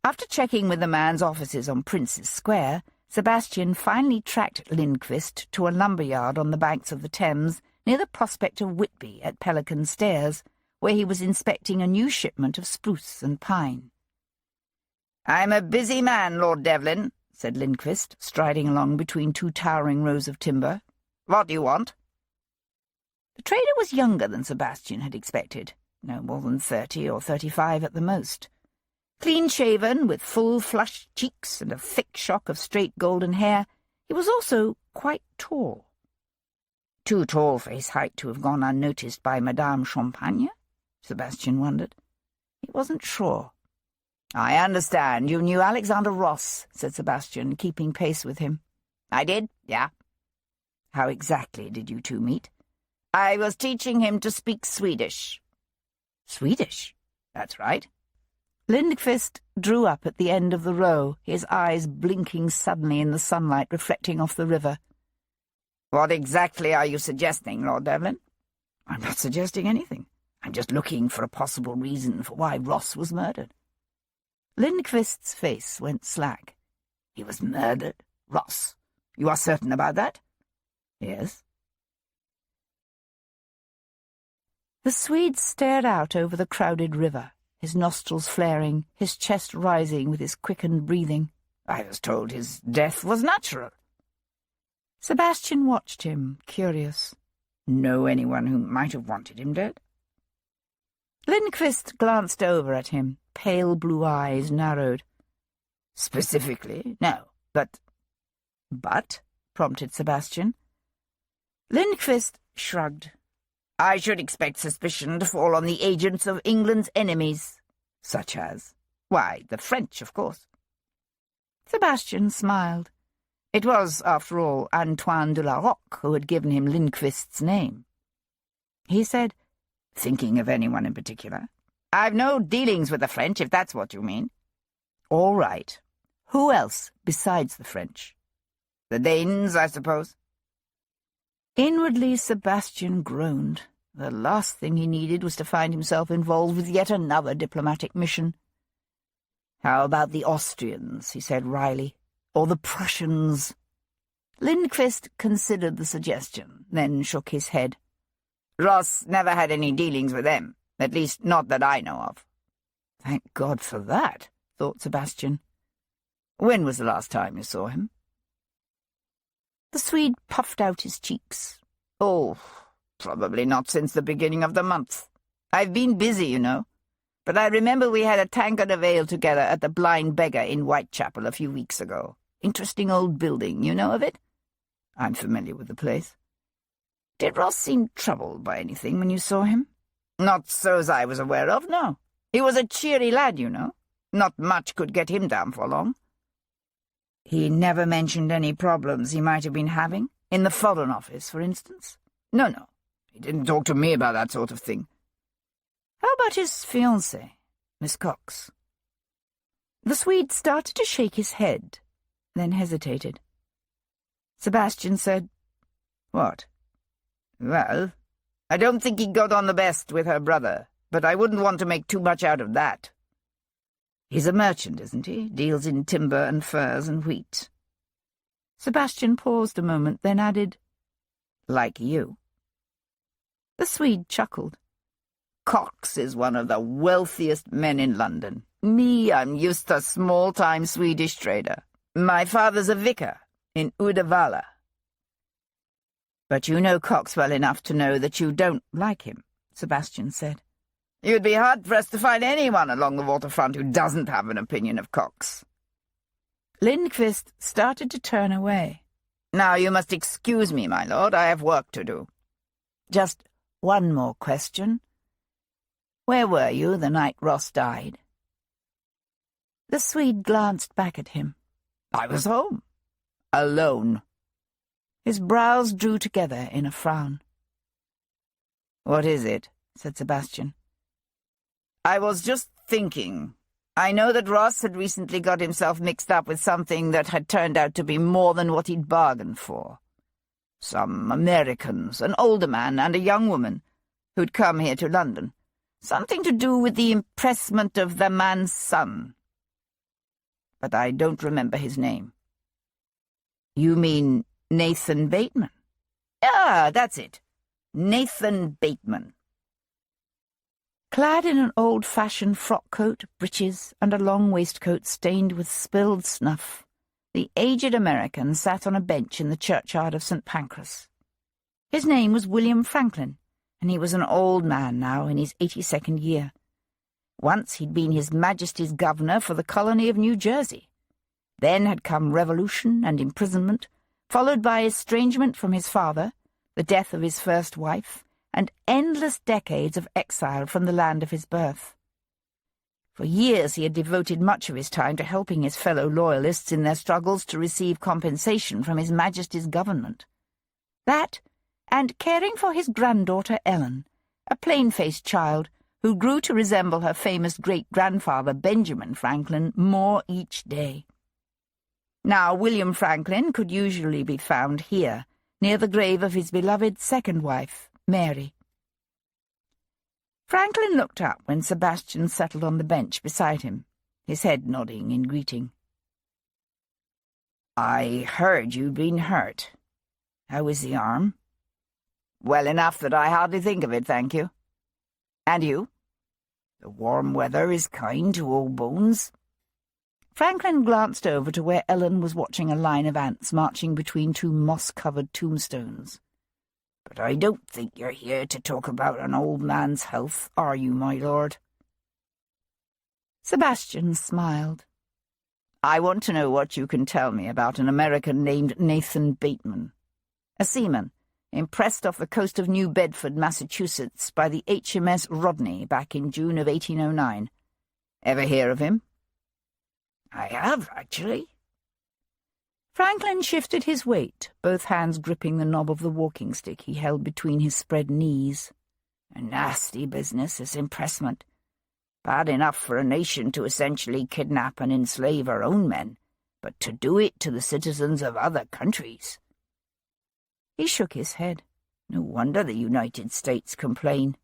S2: After checking with the man's offices on Prince's Square, Sebastian finally tracked Lindqvist to a lumber yard on the banks of the Thames near the Prospect of Whitby at Pelican Stairs, where he was inspecting a new shipment of spruce and pine.
S3: "I'm a busy man, Lord Devlin," said Lindqvist, striding along between two towering rows of timber. "What do you want?"
S2: The trader was younger than Sebastian had expected, no more than 30 or 35 at the most. Clean-shaven, with full, flushed cheeks and a thick shock of straight golden hair, he was also quite tall.
S3: Too tall for his height to have gone unnoticed by Madame Champagne? Sebastian wondered. He wasn't sure. "I understand you knew Alexander Ross," said Sebastian, keeping pace with him. "I did, yeah." "How exactly did you two meet?" "I was teaching him to speak Swedish."
S2: "Swedish?"
S3: "That's right."
S2: Lindqvist drew up at the end of the row, his eyes blinking suddenly in the sunlight reflecting off the river.
S3: "What exactly are you suggesting, Lord Devlin?"
S2: "I'm not suggesting anything. I'm just looking for a possible reason for why Ross was murdered." Lindqvist's face went slack.
S3: "He was murdered? Ross? You are certain about that?"
S2: "Yes." The Swede stared out over the crowded river, his nostrils flaring, his chest rising with his quickened breathing.
S3: "I was told his death was natural."
S2: Sebastian watched him, curious.
S3: "Know anyone who might have wanted him dead?"
S2: Lindqvist glanced over at him, pale blue eyes narrowed.
S3: "Specifically, no, but—"
S2: "But?" prompted Sebastian.
S3: Lindqvist shrugged. "I should expect suspicion to fall on the agents of England's enemies."
S2: "Such as?"
S3: "Why, the French, of course."
S2: Sebastian smiled. It was, after all, Antoine de la Roque who had given him Lindqvist's name. He said,
S3: "Thinking of anyone in particular?" "I've no dealings with the French, if that's what you mean."
S2: "All right. Who else besides the French?"
S3: "The Danes, I suppose."
S2: Inwardly, Sebastian groaned. The last thing he needed was to find himself involved with yet another diplomatic mission.
S3: "How about the Austrians?" he said wryly.
S2: "Or the Prussians?" Lindqvist considered the suggestion, then shook his head.
S3: "Ross never had any dealings with them, at least not that I know of."
S2: "Thank God for that," thought Sebastian.
S5: When was the last time you saw him? The Swede puffed out his cheeks. Oh, probably not since the beginning of the month. I've been busy, you know. But I remember we had a tankard of ale together at the Blind Beggar in Whitechapel a few weeks ago. Interesting old building, you know of it? I'm familiar with the place. Did Ross seem troubled by anything when you saw him? Not so as I was aware of, no. He was a cheery lad, you know. Not much could get him down for long. He never mentioned any problems he might have been having? In the Foreign Office, for instance? No. He didn't talk to me about that sort of thing. How about his fiancée, Miss Cox? The Swede started to shake his head, then hesitated. Sebastian said, "What?" "Well, I don't think he got on the best with her brother, but I wouldn't want to make too much out of that. He's a merchant, isn't he? Deals in timber and furs and wheat." Sebastian paused a moment, then added, "Like you." The Swede chuckled. "Cox is one of the wealthiest men in London. Me, I'm just a small-time Swedish trader. My father's a vicar in Uddevalla." "But you know Cox well enough to know that you don't like him," Sebastian said. "You'd be hard-pressed to find anyone along the waterfront who doesn't have an opinion of Cox." Lindqvist started to turn away. "Now you must excuse me, my lord. I have work to do. Just one more question. Where were you the night Ross died?" The Swede glanced back at him. "I was home. Alone." His brows drew together in a frown. "What is it?" said Sebastian. "I was just thinking. I know that Ross had recently got himself mixed up with something that had turned out to be more than what he'd bargained for. Some Americans, an older man and a young woman, who'd come here to London. Something to do with the impressment of the man's son. But I don't remember his name." "You mean Nathan Bateman?" "Ah, that's it. Nathan Bateman." Clad in an old-fashioned frock-coat, breeches, and a long waistcoat stained with spilled snuff, the aged American sat on a bench in the churchyard of St. Pancras. His name was William Franklin, and he was an old man now in his 82nd year. Once he'd been His Majesty's governor for the colony of New Jersey. Then had come revolution and imprisonment, followed by estrangement from his father, the death of his first wife, and endless decades of exile from the land of his birth. For years he had devoted much of his time to helping his fellow loyalists in their struggles to receive compensation from His Majesty's government. That, and caring for his granddaughter Ellen, a plain-faced child who grew to resemble her famous great-grandfather Benjamin Franklin more each day. Now William Franklin could usually be found here, near the grave of his beloved second wife, Mary. Franklin looked up when Sebastian settled on the bench beside him, his head nodding in greeting. "I heard you'd been hurt. How is the arm?" "Well enough that I hardly think of it, thank you. And you?" "The warm weather is kind to old bones." Franklin glanced over to where Ellen was watching a line of ants marching between two moss-covered tombstones. "But I don't think you're here to talk about an old man's health, are you, my lord?" Sebastian smiled. "I want to know what you can tell me about an American named Nathan Bateman, a seaman, impressed off the coast of New Bedford, Massachusetts, by the HMS Rodney back in June of 1809. Ever hear of him?" "I have, actually." Franklin shifted his weight, both hands gripping the knob of the walking stick he held between his spread knees. "A nasty business, this impressment. Bad enough for a nation to essentially kidnap and enslave her own men, but to do it to the citizens of other countries." He shook his head. "No wonder the United States complain.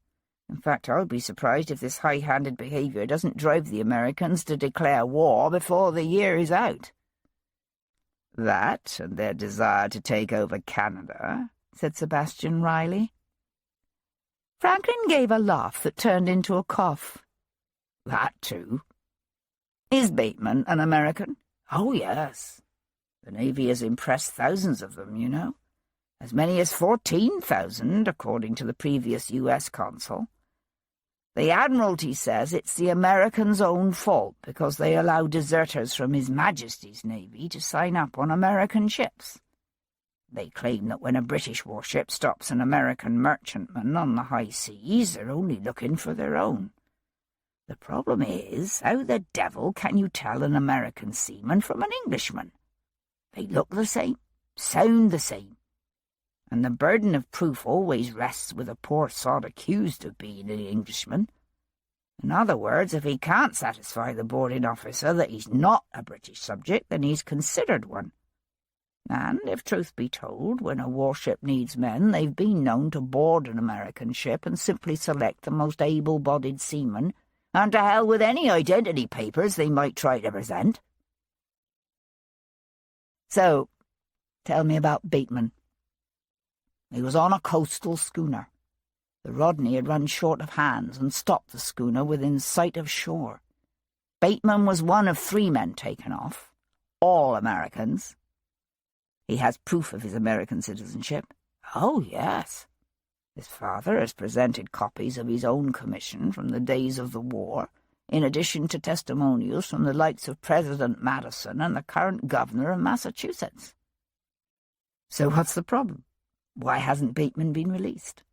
S5: In fact, I'll be surprised if this high-handed behavior doesn't drive the Americans to declare war before the year is out." "That, and their desire to take over Canada," said Sebastian wryly. Franklin gave a laugh that turned into a cough. "That too. Is Bateman an American?
S3: Oh, yes. The Navy has impressed thousands of them, you know. As many as 14,000, according to the previous U.S. consul. The Admiralty says it's the Americans' own fault because they allow deserters from His Majesty's Navy to sign up on American ships. They claim that when a British warship stops an American merchantman on the high seas, they're only looking for their own. The problem is, how the devil can you tell an American seaman from an Englishman? They look the same, sound the same, and the burden of proof always rests with a poor sod accused of being an Englishman. In other words, if he can't satisfy the boarding officer that he's not a British subject, then he's considered one. And, if truth be told, when a warship needs men, they've been known to board an American ship and simply select the most able-bodied seamen, and to hell with any identity papers they might try to present. So, tell me about Bateman. He was on a coastal schooner. The Rodney had run short of hands and stopped the schooner within sight of shore. Bateman was one of 3 men taken off, all Americans. He has proof of his American citizenship. Oh, yes. His father has presented copies of his own commission from the days of the war, in addition to testimonials from the likes of President Madison and the current governor of Massachusetts. So what's the problem? Why hasn't Bateman been released?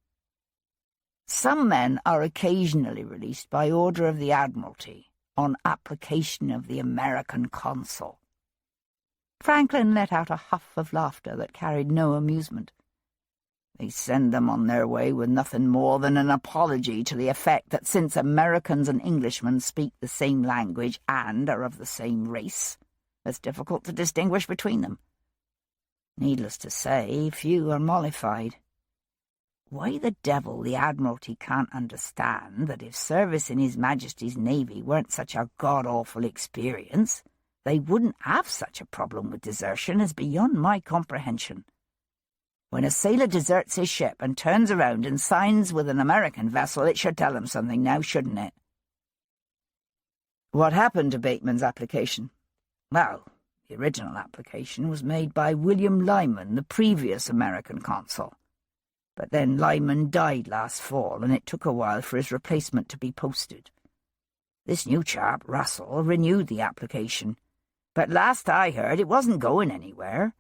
S3: Some men are occasionally released by order of the Admiralty on application of the American consul. Franklin let out a huff of laughter that carried no amusement. They send them on their way with nothing more than an apology to the effect that since Americans and Englishmen speak the same language and are of the same race, it's difficult to distinguish between them. Needless to say, few are mollified. Why the devil the Admiralty can't understand that if service in His Majesty's Navy weren't such a god-awful experience, they wouldn't have such a problem with desertion is beyond my comprehension. When a sailor deserts his ship and turns around and signs with an American vessel, it should tell him something now, shouldn't it? What happened to Bateman's application? Well, the original application was made by William Lyman, the previous American consul. But then Lyman died last fall, and it took a while for his replacement to be posted. This new chap, Russell, renewed the application, but last I heard it wasn't going anywhere.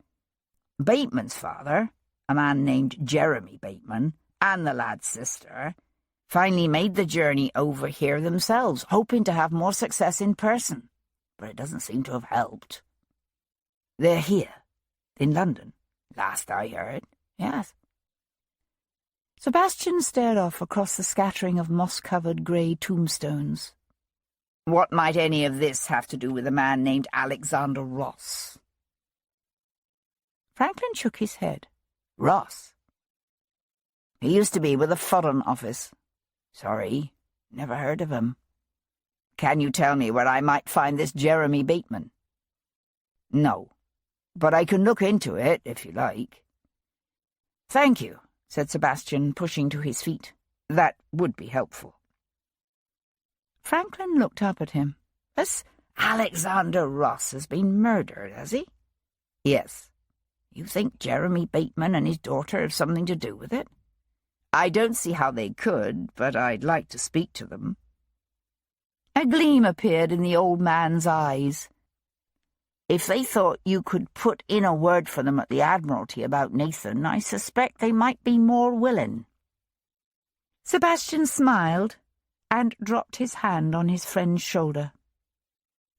S3: Bateman's father, a man named Jeremy Bateman, and the lad's sister, finally made the journey over here themselves, hoping to have more success in person, but it doesn't seem to have helped. They're here, in London, last I heard, yes. Sebastian stared off across the scattering of moss-covered grey tombstones. What might any of this have to do with a man named Alexander Ross? Franklin shook his head. Ross? He used to be with the Foreign Office. Sorry, never heard of him. Can you tell me where I might find this Jeremy Bateman? No, but I can look into it, if you like. Thank you, said Sebastian, pushing to his feet. That would be helpful. Franklin looked up at him. This Alexander Ross has been murdered, has he? Yes. You think Jeremy Bateman and his daughter have something to do with it? I don't see how they could, but I'd like to speak to them. A gleam appeared in the old man's eyes. If they thought you could put in a word for them at the Admiralty about Nathan, I suspect they might be more willing. Sebastian smiled and dropped his hand on his friend's shoulder.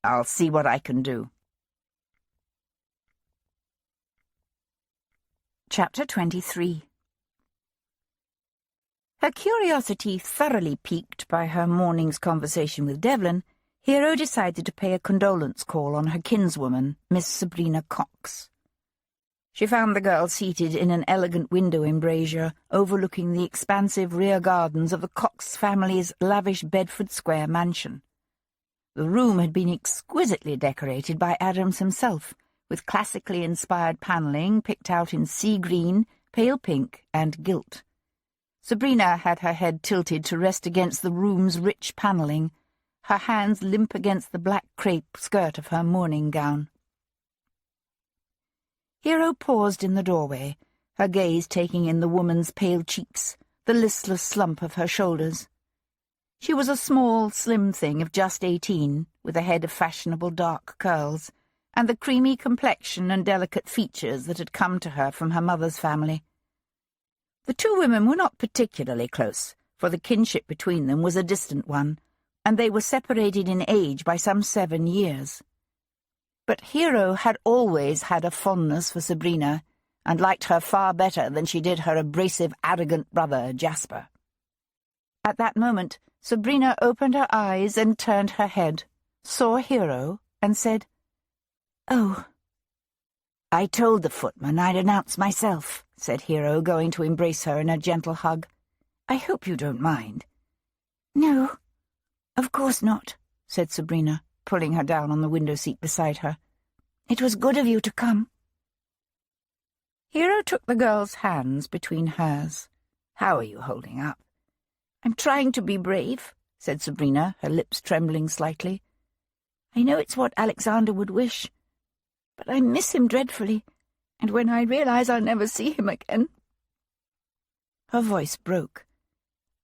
S3: I'll see what I can do. Chapter 23. Her curiosity thoroughly piqued by her morning's conversation with Devlin, Hero decided to pay a condolence call on her kinswoman, Miss Sabrina Cox. She found the girl seated in an elegant window embrasure overlooking the expansive rear gardens of the Cox family's lavish Bedford Square mansion. The room had been exquisitely decorated by Adams himself, with classically inspired panelling picked out in sea green, pale pink, and gilt. Sabrina had her head tilted to rest against the room's rich panelling, her hands limp against the black crepe skirt of her morning gown.
S2: Hero paused in the doorway, her gaze taking in the woman's pale cheeks, the listless slump of her shoulders. She was a small, slim thing of just 18, with a head of fashionable dark curls, and the creamy complexion and delicate features that had come to her from her mother's family. The two women were not particularly close, for the kinship between them was a distant one, and they were separated in age by some 7 years. But Hero had always had a fondness for Sabrina, and liked her far better than she did her abrasive, arrogant brother, Jasper. At that moment, Sabrina opened her eyes and turned her head, saw Hero, and said, "Oh." "I told the footman I'd announce myself," said Hero, going to embrace her in a gentle hug. "I hope you don't mind."
S4: "No, of course not,"
S2: said Sabrina, pulling her down on the window seat beside her.
S4: "It was good of you to come."
S2: Hero took the girl's hands between hers. "How are you holding up?"
S4: "I'm trying to be brave," said Sabrina, her lips trembling slightly. "I know it's what Alexander would wish, but I miss him dreadfully, and when I realize I'll never see him again—"
S2: Her voice broke.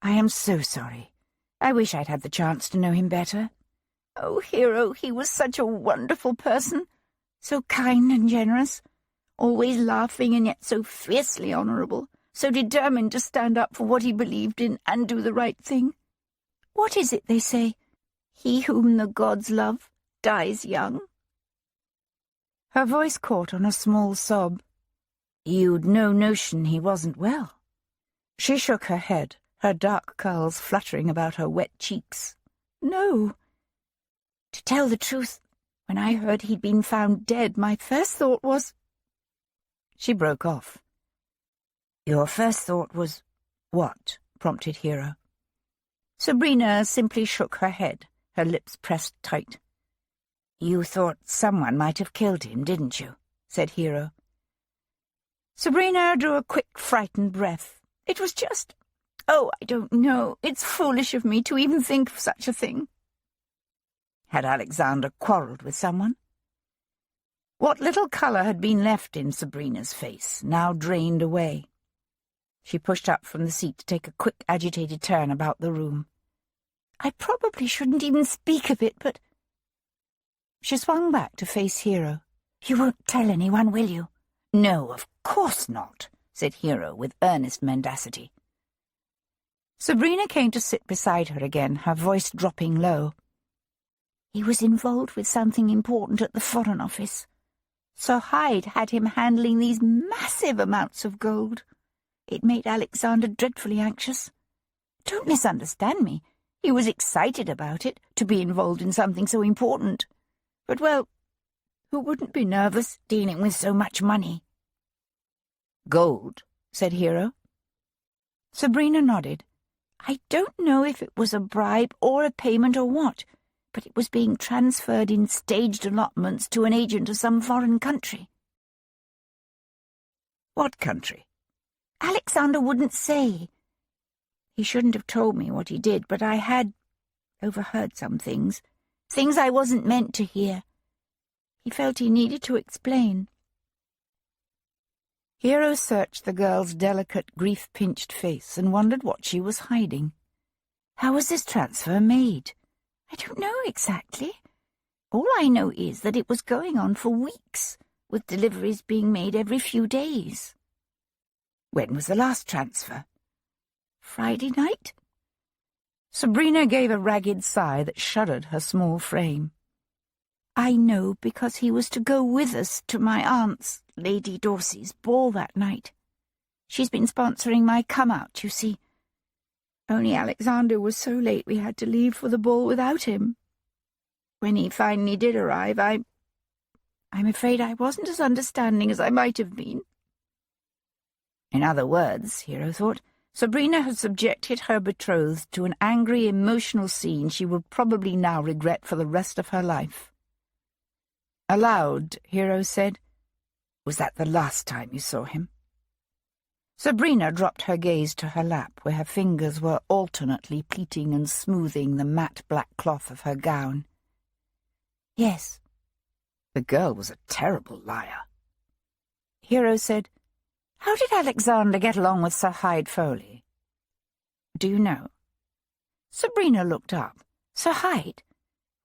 S2: "I am so sorry. I wish I'd had the chance to know him better."
S4: "Oh, Hero, he was such a wonderful person, so kind and generous, always laughing and yet so fiercely honourable, so determined to stand up for what he believed in and do the right thing. What is it they say? He whom the gods love dies young."
S2: Her voice caught on a small sob. "You'd no notion he wasn't well?" She shook her head, her dark curls fluttering about her wet cheeks.
S4: "No. To tell the truth, when I heard he'd been found dead, my first thought was—"
S2: She broke off. "Your first thought was what?" prompted Hero.
S4: Sabrina simply shook her head, her lips pressed tight.
S2: "You thought someone might have killed him, didn't you?" said Hero.
S4: Sabrina drew a quick, frightened breath. "It was just—oh, I don't know. It's foolish of me to even think of such a thing."
S2: Had Alexander quarrelled with someone? What little colour had been left in Sabrina's face now drained away. She pushed up from the seat to take a quick, agitated turn about the room.
S4: "I probably shouldn't even speak of it, but—"
S2: She swung back to face Hero.
S4: "You won't tell anyone, will you?"
S2: "No, of course not," said Hero with earnest mendacity. Sabrina came to sit beside her again, her voice dropping low.
S4: "He was involved with something important at the Foreign Office. Sir Hyde had him handling these massive amounts of gold. It made Alexander dreadfully anxious. Don't misunderstand me. He was excited about it, to be involved in something so important. But, well, who wouldn't be nervous dealing with so much money?"
S2: "Gold," said Hero.
S4: Sabrina nodded. "I don't know if it was a bribe or a payment or what, but it was being transferred in staged allotments to an agent of some foreign country."
S2: "What country?"
S4: "Alexander wouldn't say. He shouldn't have told me what he did, but I had overheard some things I wasn't meant to hear. He felt he needed to explain."
S2: Hero searched the girl's delicate, grief-pinched face and wondered what she was hiding. How was this transfer made?
S4: "I don't know exactly. All I know is that it was going on for weeks, with deliveries being made every few days."
S2: "When was the last transfer?"
S4: "Friday night."
S2: Sabrina gave a ragged sigh that shuddered her small frame.
S4: "I know because he was to go with us to my aunt's, Lady Dorsey's, ball that night. She's been sponsoring my come-out, you see. Only Alexander was so late we had to leave for the ball without him. When he finally did arrive, I'm afraid I wasn't as understanding as I might have been."
S2: In other words, Hero thought, Sabrina had subjected her betrothed to an angry, emotional scene she would probably now regret for the rest of her life. Aloud, Hero said, "Was that the last time you saw him?" Sabrina dropped her gaze to her lap, where her fingers were alternately pleating and smoothing the matte black cloth of her gown.
S4: "Yes."
S2: The girl was a terrible liar. Hero said, "How did Alexander get along with Sir Hyde Foley?" "Do you know?" Sabrina looked up. "Sir Hyde?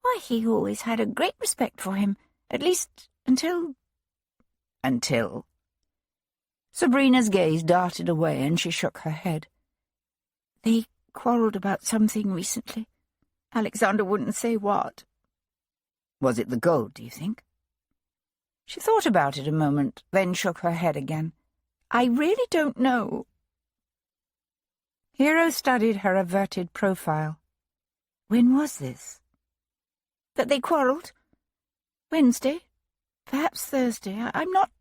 S2: Why, he always had a great respect for him, at least until—" "Until?" Sabrina's gaze darted away and she shook her head. "They quarrelled about something recently. Alexander wouldn't say what."
S5: "Was it the gold, do you think?"
S2: She thought about it a moment, then shook her head again. "I really don't know." Hero studied her averted profile. "When was this?" "That they quarrelled? Wednesday? Perhaps Thursday. I'm not—"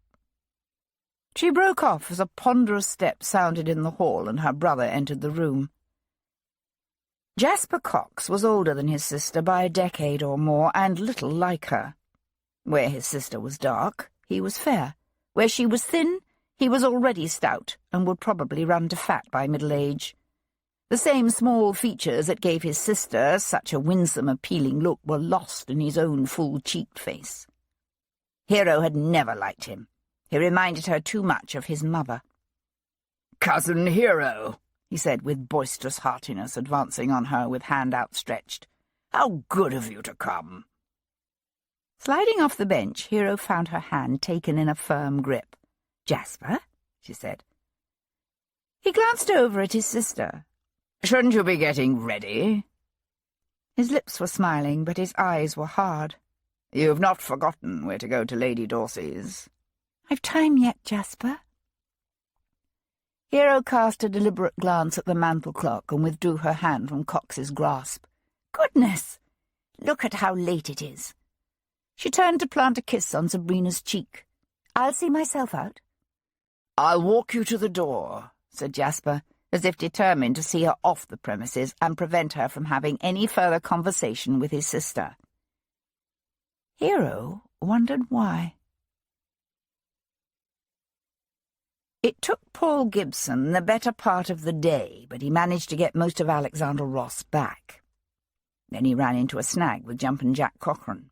S2: She broke off as a ponderous step sounded in the hall and her brother entered the room. Jasper Cox was older than his sister by a decade or more, and little like her. Where his sister was dark, he was fair. Where she was thin, he was already stout, and would probably run to fat by middle age. The same small features that gave his sister such a winsome, appealing look were lost in his own full-cheeked face. Hero had never liked him. He reminded her too much of his mother.
S5: "Cousin Hero,"
S2: he said with boisterous heartiness, advancing on her with hand outstretched.
S5: "How good of you to come."
S2: Sliding off the bench, Hero found her hand taken in a firm grip. "Jasper?" she said. He glanced over at his sister.
S5: "Shouldn't you be getting ready?"
S2: His lips were smiling, but his eyes were hard.
S5: "You've not forgotten where to go to Lady Dorsey's?"
S2: "I've time yet, Jasper?" Hero cast a deliberate glance at the mantel clock and withdrew her hand from Cox's grasp. "Goodness! Look at how late it is." She turned to plant a kiss on Sabrina's cheek. "I'll see myself out."
S5: "I'll walk you to the door,"
S2: said Jasper, as if determined to see her off the premises and prevent her from having any further conversation with his sister. Hero wondered why. It took Paul Gibson the better part of the day, but he managed to get most of Alexander Ross back. Then he ran into a snag with Jumpin' Jack Cochrane.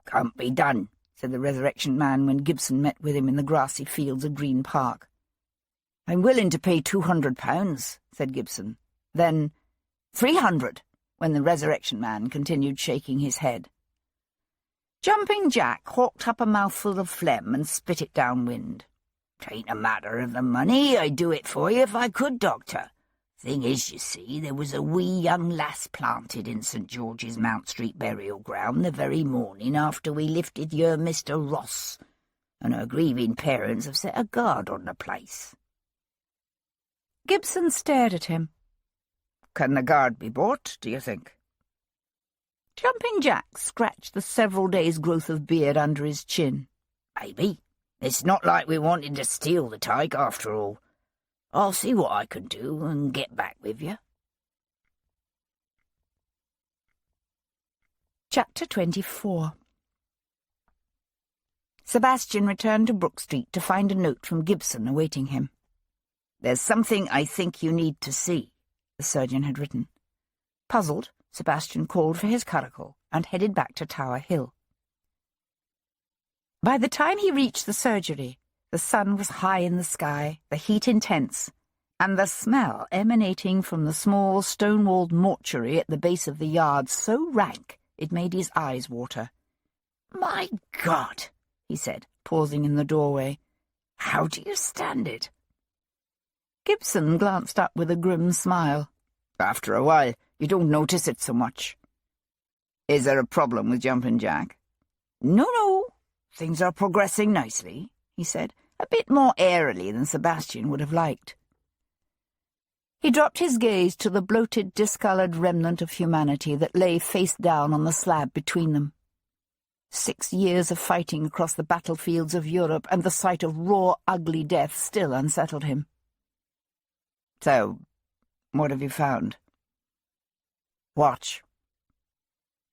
S5: "Can't be done,"
S2: said the Resurrection Man when Gibson met with him in the grassy fields of Green Park.
S5: "I'm willing to pay £200, said Gibson. Then 300, when the Resurrection Man continued shaking his head.
S2: Jumping Jack hawked up a mouthful of phlegm and spit it downwind.
S5: "'Tain't a matter of the money, I'd do it for you if I could, Doctor. Thing is, you see, there was a wee young lass planted in St. George's Mount Street burial ground the very morning after we lifted your Mr. Ross, and her grieving parents have set a guard on the place."
S2: Gibson stared at him.
S5: "Can the guard be bought, do you think?"
S2: Jumping Jack scratched the several days' growth of beard under his chin.
S5: "Maybe. It's not like we wanted to steal the tyke after all. I'll see what I can do and get back with you."
S2: Chapter 24. Sebastian returned to Brook Street to find a note from Gibson awaiting him.
S5: "There's something I think you need to see," the surgeon had written.
S2: Puzzled, Sebastian called for his curricle and headed back to Tower Hill. By the time he reached the surgery, the sun was high in the sky, the heat intense, and the smell emanating from the small stone-walled mortuary at the base of the yard so rank it made his eyes water.
S5: "My God," he said, pausing in the doorway. "How do you stand it?"
S2: Gibson glanced up with a grim smile.
S5: "After a while, you don't notice it so much." "Is there a problem with Jumpin' Jack?"
S2: No. Things are progressing nicely," he said, a bit more airily than Sebastian would have liked. He dropped his gaze to the bloated, discoloured remnant of humanity that lay face down on the slab between them. 6 years of fighting across the battlefields of Europe and the sight of raw, ugly death still unsettled him.
S5: "So, what have you found?"
S2: "Watch."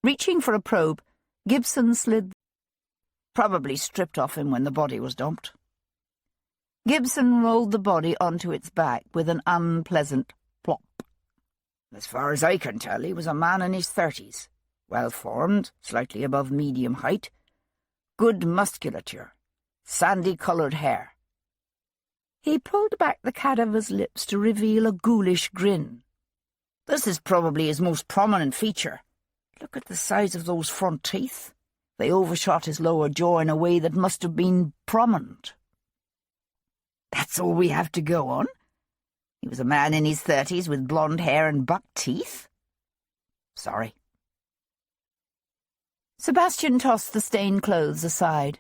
S2: Reaching for a probe, Gibson slid. Probably stripped off him when the body was dumped. Gibson rolled the body onto its back with an unpleasant plop.
S5: "As far as I can tell, he was a man in his 30s. Well-formed, slightly above medium height. Good musculature.
S3: sandy-coloured hair. He pulled back the cadaver's lips to reveal a ghoulish grin. This is probably his most prominent feature. Look at the size of those front teeth. They overshot his lower jaw in a way that must have been prominent. That's all we have to go on? He was a man in his 30s with blonde hair and buck teeth? Sorry.
S2: Sebastian tossed the stained clothes aside.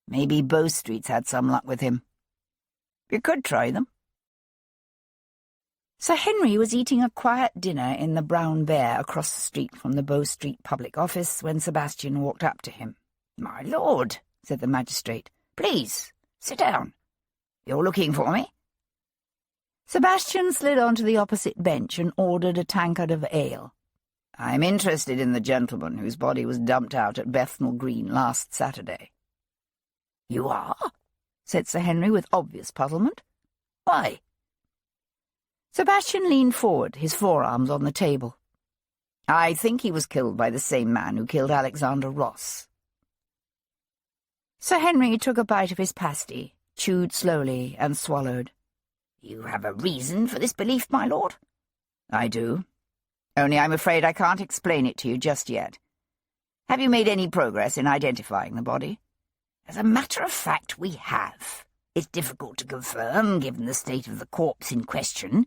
S3: Maybe Bow Street's had some luck with him. You could try them.
S2: Sir Henry was eating a quiet dinner in the Brown Bear across the street from the Bow Street public office when Sebastian walked up to him.
S3: "My lord," said the magistrate, "please, sit down. You're looking for me?"
S2: Sebastian slid onto the opposite bench and ordered a tankard of ale.
S3: "I'm interested in the gentleman whose body was dumped out at Bethnal Green last Saturday." "You are?" said Sir Henry with obvious puzzlement. "Why?"
S2: Sebastian leaned forward, his forearms on the table.
S3: "I think he was killed by the same man who killed Alexander Ross."
S2: Sir Henry took a bite of his pasty, chewed slowly, and swallowed.
S3: "You have a reason for this belief, my lord?" "I do. Only I'm afraid I can't explain it to you just yet. Have you made any progress in identifying the body?" "As a matter of fact, we have. It's difficult to confirm, given the state of the corpse in question,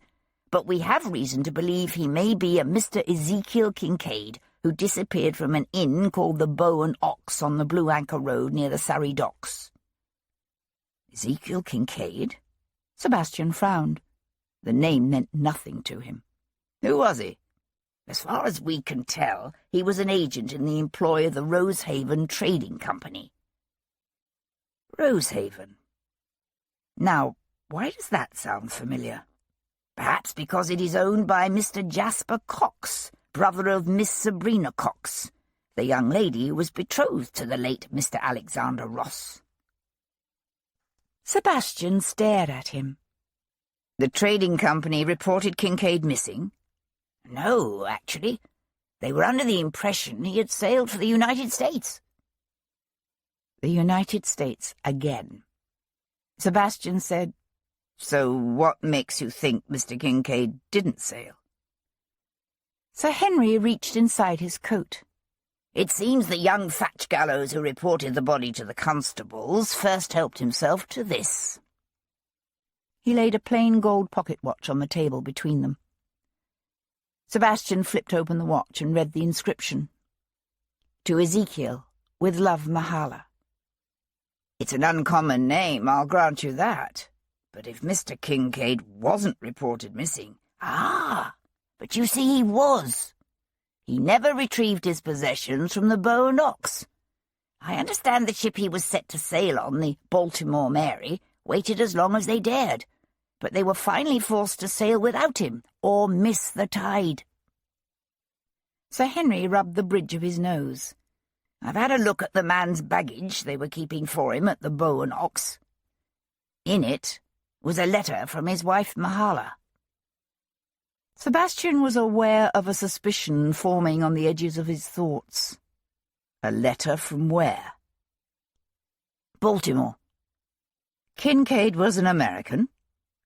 S3: but we have reason to believe he may be a Mr. Ezekiel Kincaid, who disappeared from an inn called the Bow and Ox on the Blue Anchor Road near the Surrey Docks." "Ezekiel Kincaid?"
S2: Sebastian frowned.
S3: The name meant nothing to him. "Who was he?" "As far as we can tell, he was an agent in the employ of the Rosehaven Trading Company." "Rosehaven? Now, why does that sound familiar?" "Perhaps because it is owned by Mr. Jasper Cox, brother of Miss Sabrina Cox, the young lady who was betrothed to the late Mr. Alexander Ross."
S2: Sebastian stared at him.
S3: "The trading company reported Kincaid missing?" "No, actually. They were under the impression he had sailed for the United States."
S2: The United States again. Sebastian said,
S3: "So what makes you think Mr. Kincaid didn't sail?"
S2: Sir Henry reached inside his coat.
S3: "It seems the young Fatchgallows who reported the body to the constables first helped himself to this."
S2: He laid a plain gold pocket watch on the table between them. Sebastian flipped open the watch and read the inscription. "To Ezekiel, with love, Mahala."
S3: "It's an uncommon name, I'll grant you that. But if Mr. Kincaid wasn't reported missing—" "Ah, but you see he was. He never retrieved his possessions from the Bow and Ox. I understand the ship he was set to sail on, the Baltimore Mary, waited as long as they dared, but they were finally forced to sail without him, or miss the tide."
S2: Sir Henry rubbed the bridge of his nose.
S3: "I've had a look at the man's baggage they were keeping for him at the Bow and Ox. In it was a letter from his wife Mahala."
S2: Sebastian was aware of a suspicion forming on the edges of his thoughts.
S3: "A letter from where?"
S2: "Baltimore."
S3: "Kincaid was an American?"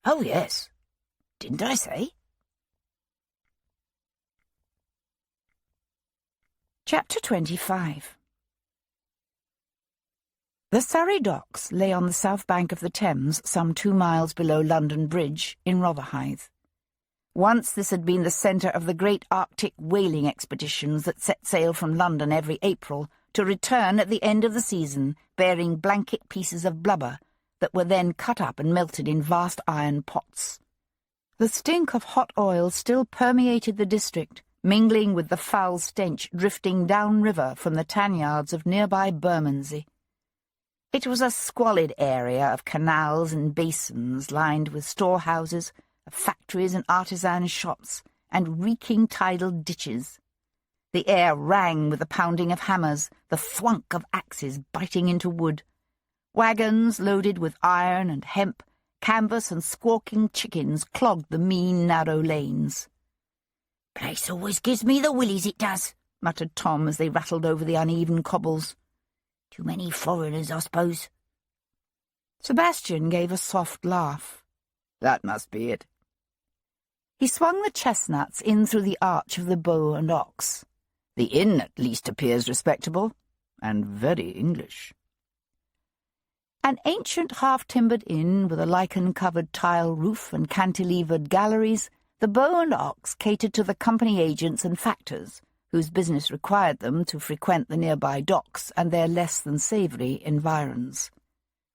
S2: "Oh, yes.
S3: Didn't I say?"
S2: Chapter 25. The Surrey Docks lay on the south bank of the Thames, some 2 miles below London Bridge, in Rotherhithe. Once this had been the centre of the great Arctic whaling expeditions that set sail from London every April to return at the end of the season bearing blanket pieces of blubber that were then cut up and melted in vast iron pots. The stink of hot oil still permeated the district, mingling with the foul stench drifting downriver from the tan yards of nearby Bermondsey. It was a squalid area of canals and basins lined with storehouses, of factories and artisan shops, and reeking tidal ditches. The air rang with the pounding of hammers, the thwunk of axes biting into wood. Wagons loaded with iron and hemp, canvas and squawking chickens clogged the mean, narrow lanes.
S4: "Place always gives me the willies, it does,"
S2: muttered Tom as they rattled over the uneven cobbles.
S4: "Too many foreigners, I suppose."
S2: Sebastian gave a soft laugh.
S5: That must be it.
S2: He swung the chestnuts in through the arch of the Bow and Ox.
S5: The inn at least appears respectable, and very English.
S2: An ancient half-timbered inn with a lichen-covered tile roof and cantilevered galleries, the Bow and Ox catered to the company agents and factors, whose business required them to frequent the nearby docks and their less-than-savoury environs.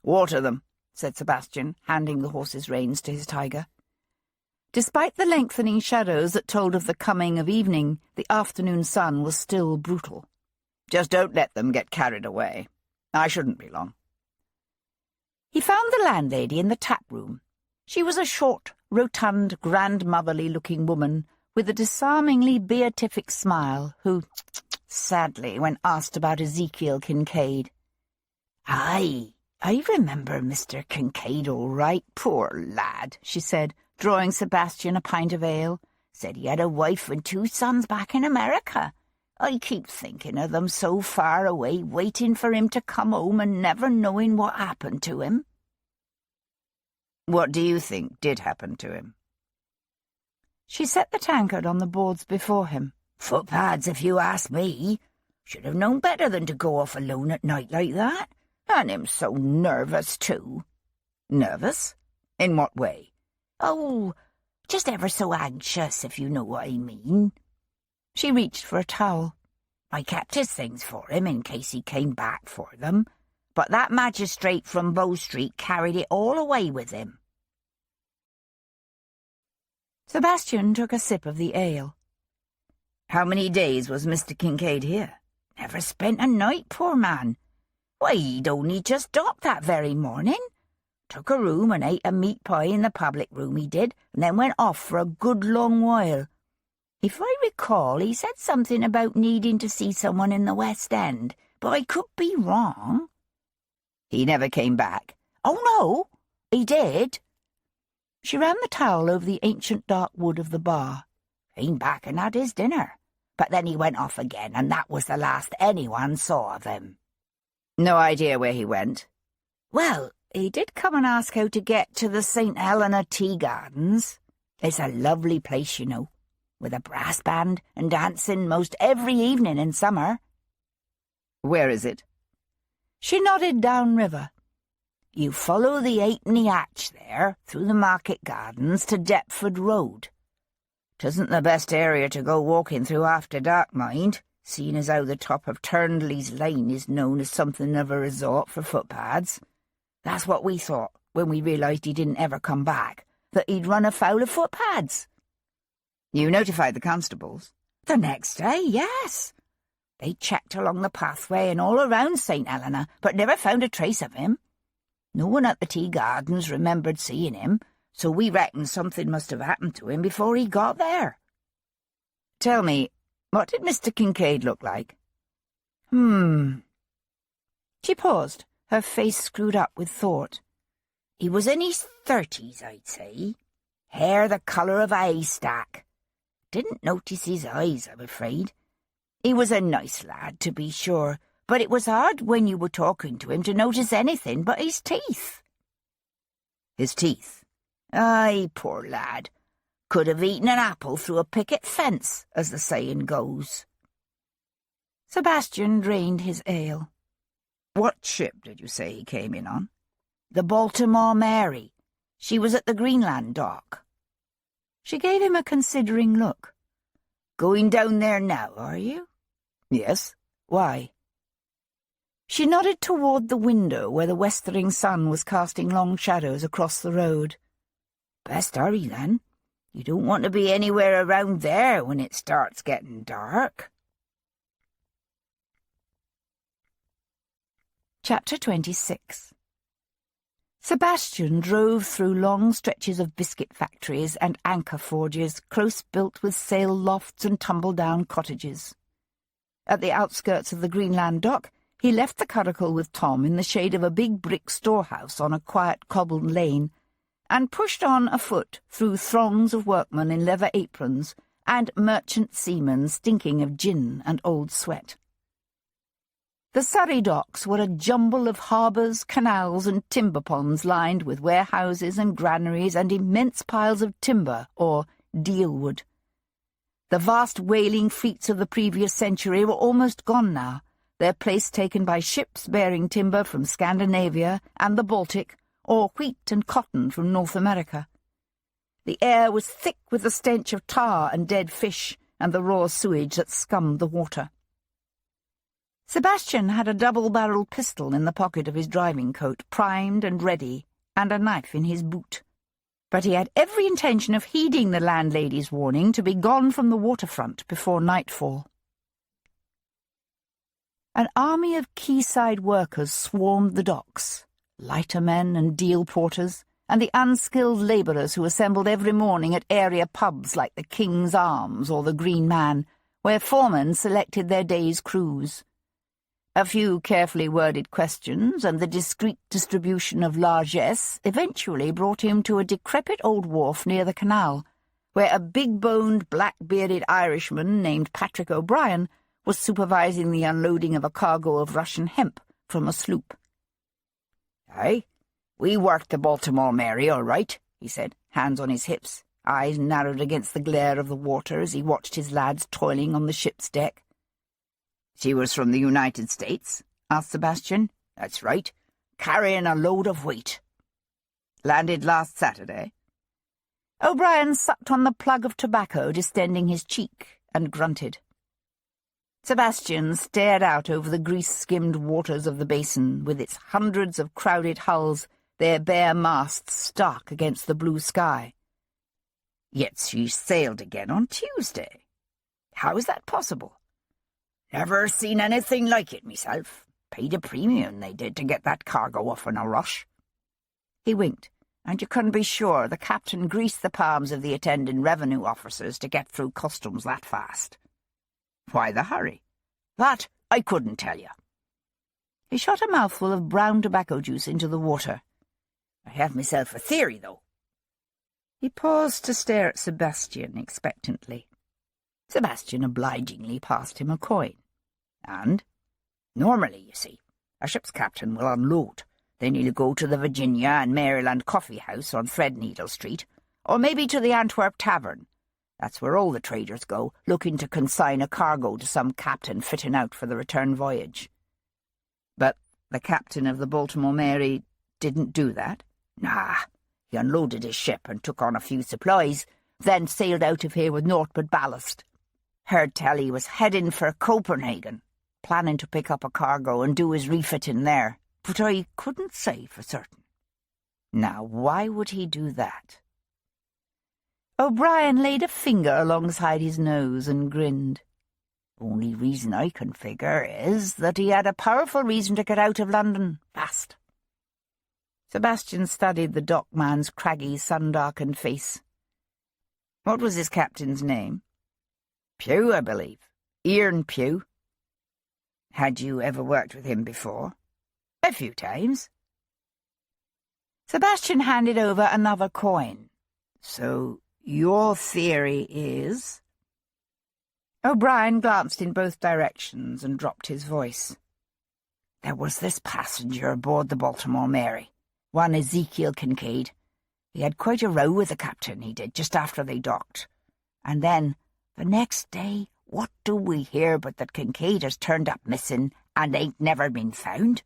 S5: "Water them," said Sebastian, handing the horse's reins to his tiger.
S2: Despite the lengthening shadows that told of the coming of evening, the afternoon sun was still brutal.
S5: "Just don't let them get carried away. I shouldn't be long."
S2: He found the landlady in the tap-room. She was a short, rotund, grandmotherly-looking woman with a disarmingly beatific smile who, sadly, when asked about Ezekiel Kincaid.
S3: "Aye, I remember Mr. Kincaid all right, poor lad," she said, drawing Sebastian a pint of ale. "Said he had a wife and 2 sons back in America. I keep thinking of them so far away, waiting for him to come home and never knowing what happened to him."
S5: "What do you think did happen to him?"
S2: She set the tankard on the boards before him.
S3: "Footpads, if you ask me. Should have known better than to go off alone at night like that. And him so nervous, too."
S5: "Nervous? In what way?"
S3: "Oh, just ever so anxious, if you know what I mean."
S2: She reached for a towel.
S3: "I kept his things for him in case he came back for them, but that magistrate from Bow Street carried it all away with him."
S2: Sebastian took a sip of the ale.
S5: "How many days was Mr. Kincaid here?"
S3: "Never spent a night, poor man. Why, he'd only just docked that very morning. Took a room and ate a meat pie in the public room, he did, and then went off for a good long while. If I recall, he said something about needing to see someone in the West End, but I could be wrong."
S5: "He never came back?"
S3: "Oh, no, he did."
S2: She ran the towel over the ancient dark wood of the bar.
S3: "Came back and had his dinner, but then he went off again, and that was the last anyone saw of him."
S5: "No idea where he went?"
S3: "Well, he did come and ask how to get to the St. Helena Tea Gardens. It's a lovely place, you know, with a brass band and dancing most every evening in summer."
S5: "Where is it?"
S2: She nodded downriver.
S3: "You follow the Halfpenny Hatch there, through the market gardens to Deptford Road. 'Tisn't the best area to go walking through after dark, mind, seeing as how the top of Turnley's Lane is known as something of a resort for footpads. That's what we thought when we realised he didn't ever come back, that he'd run afoul of footpads."
S5: "You notified the constables?"
S3: "The next day, yes. They checked along the pathway and all around St. Helena, but never found a trace of him. No one at the tea gardens remembered seeing him, so we reckoned something must have happened to him before he got there."
S5: "Tell me, what did Mr. Kincaid look like?"
S2: She paused, her face screwed up with thought.
S3: "He was in his 30s, I'd say. Hair the colour of a haystack. Didn't notice his eyes, I'm afraid. He was a nice lad, to be sure, but it was hard when you were talking to him to notice anything but his teeth."
S5: "His teeth?"
S3: "Aye, poor lad. Could have eaten an apple through a picket fence, as the saying goes."
S2: Sebastian drained his ale.
S5: "What ship did you say he came in on?"
S3: "The Baltimore Mary. She was at the Greenland dock."
S2: She gave him a considering look.
S3: "Going down there now, are you?"
S5: "Yes.
S3: Why?"
S2: She nodded toward the window where the westering sun was casting long shadows across the road.
S3: "Best hurry, then. You don't want to be anywhere around there when it starts getting dark."
S2: Chapter 26. Sebastian drove through long stretches of biscuit factories and anchor forges, close built with sail lofts and tumble-down cottages. At the outskirts of the Greenland dock, he left the curricle with Tom in the shade of a big brick storehouse on a quiet cobbled lane, and pushed on afoot through throngs of workmen in leather aprons and merchant seamen stinking of gin and old sweat. The Surrey docks were a jumble of harbours, canals and timber ponds lined with warehouses and granaries and immense piles of timber, or dealwood. The vast whaling fleets of the previous century were almost gone now, their place taken by ships bearing timber from Scandinavia and the Baltic, or wheat and cotton from North America. The air was thick with the stench of tar and dead fish and the raw sewage that scummed the water. Sebastian had a double-barreled pistol in the pocket of his driving coat, primed and ready, and a knife in his boot. But he had every intention of heeding the landlady's warning to be gone from the waterfront before nightfall. An army of quayside workers swarmed the docks, lightermen and deal porters, and the unskilled labourers who assembled every morning at area pubs like the King's Arms or the Green Man, where foremen selected their day's crews. A few carefully worded questions and the discreet distribution of largesse eventually brought him to a decrepit old wharf near the canal, where a big-boned, black-bearded Irishman named Patrick O'Brien was supervising the unloading of a cargo of Russian hemp from a sloop.
S3: "Aye, we worked the Baltimore Mary, all right," he said, hands on his hips, eyes narrowed against the glare of the water as he watched his lads toiling on the ship's deck. "She was from the United States?" asked Sebastian. "That's right, carrying a load of wheat." "Landed last Saturday?"
S2: O'Brien sucked on the plug of tobacco distending his cheek and grunted. Sebastian stared out over the grease-skimmed waters of the basin, with its hundreds of crowded hulls, their bare masts stark against the blue sky.
S3: "Yet she sailed again on Tuesday. How is that possible? Never seen anything like it myself. Paid a premium they did to get that cargo off in a rush."
S2: He winked, and you couldn't be sure the captain greased the palms of the attending revenue officers to get through customs that fast.
S3: "Why the hurry?" "That I couldn't tell you."
S2: He shot a mouthful of brown tobacco juice into the water.
S3: "I have myself a theory, though."
S2: He paused to stare at Sebastian expectantly.
S3: Sebastian obligingly passed him a coin. "And? Normally, you see, a ship's captain will unload. Then he'll go to the Virginia and Maryland Coffee House on Threadneedle Street, or maybe to the Antwerp Tavern. That's where all the traders go, looking to consign a cargo to some captain fitting out for the return voyage."
S2: "But the captain of the Baltimore Mary didn't do that?"
S3: "Nah, he unloaded his ship and took on a few supplies, then sailed out of here with naught but ballast. Heard tell he was heading for Copenhagen, planning to pick up a cargo and do his refitting there, but I couldn't say for certain."
S2: "Now, why would he do that?" O'Brien laid a finger alongside his nose and grinned.
S3: "Only reason I can figure is that he had a powerful reason to get out of London fast."
S2: Sebastian studied the dockman's craggy, sun-darkened face. "What was his captain's name?"
S3: "Pugh, I believe. Ian Pugh."
S2: "Had you ever worked with him before?"
S3: "A few times."
S2: Sebastian handed over another coin. "So your theory is—" O'Brien glanced in both directions and dropped his voice.
S3: "There was this passenger aboard the Baltimore Mary, one Ezekiel Kincaid. He had quite a row with the captain, he did, just after they docked. And then, the next day, what do we hear but that Kincaid has turned up missing and ain't never been found?"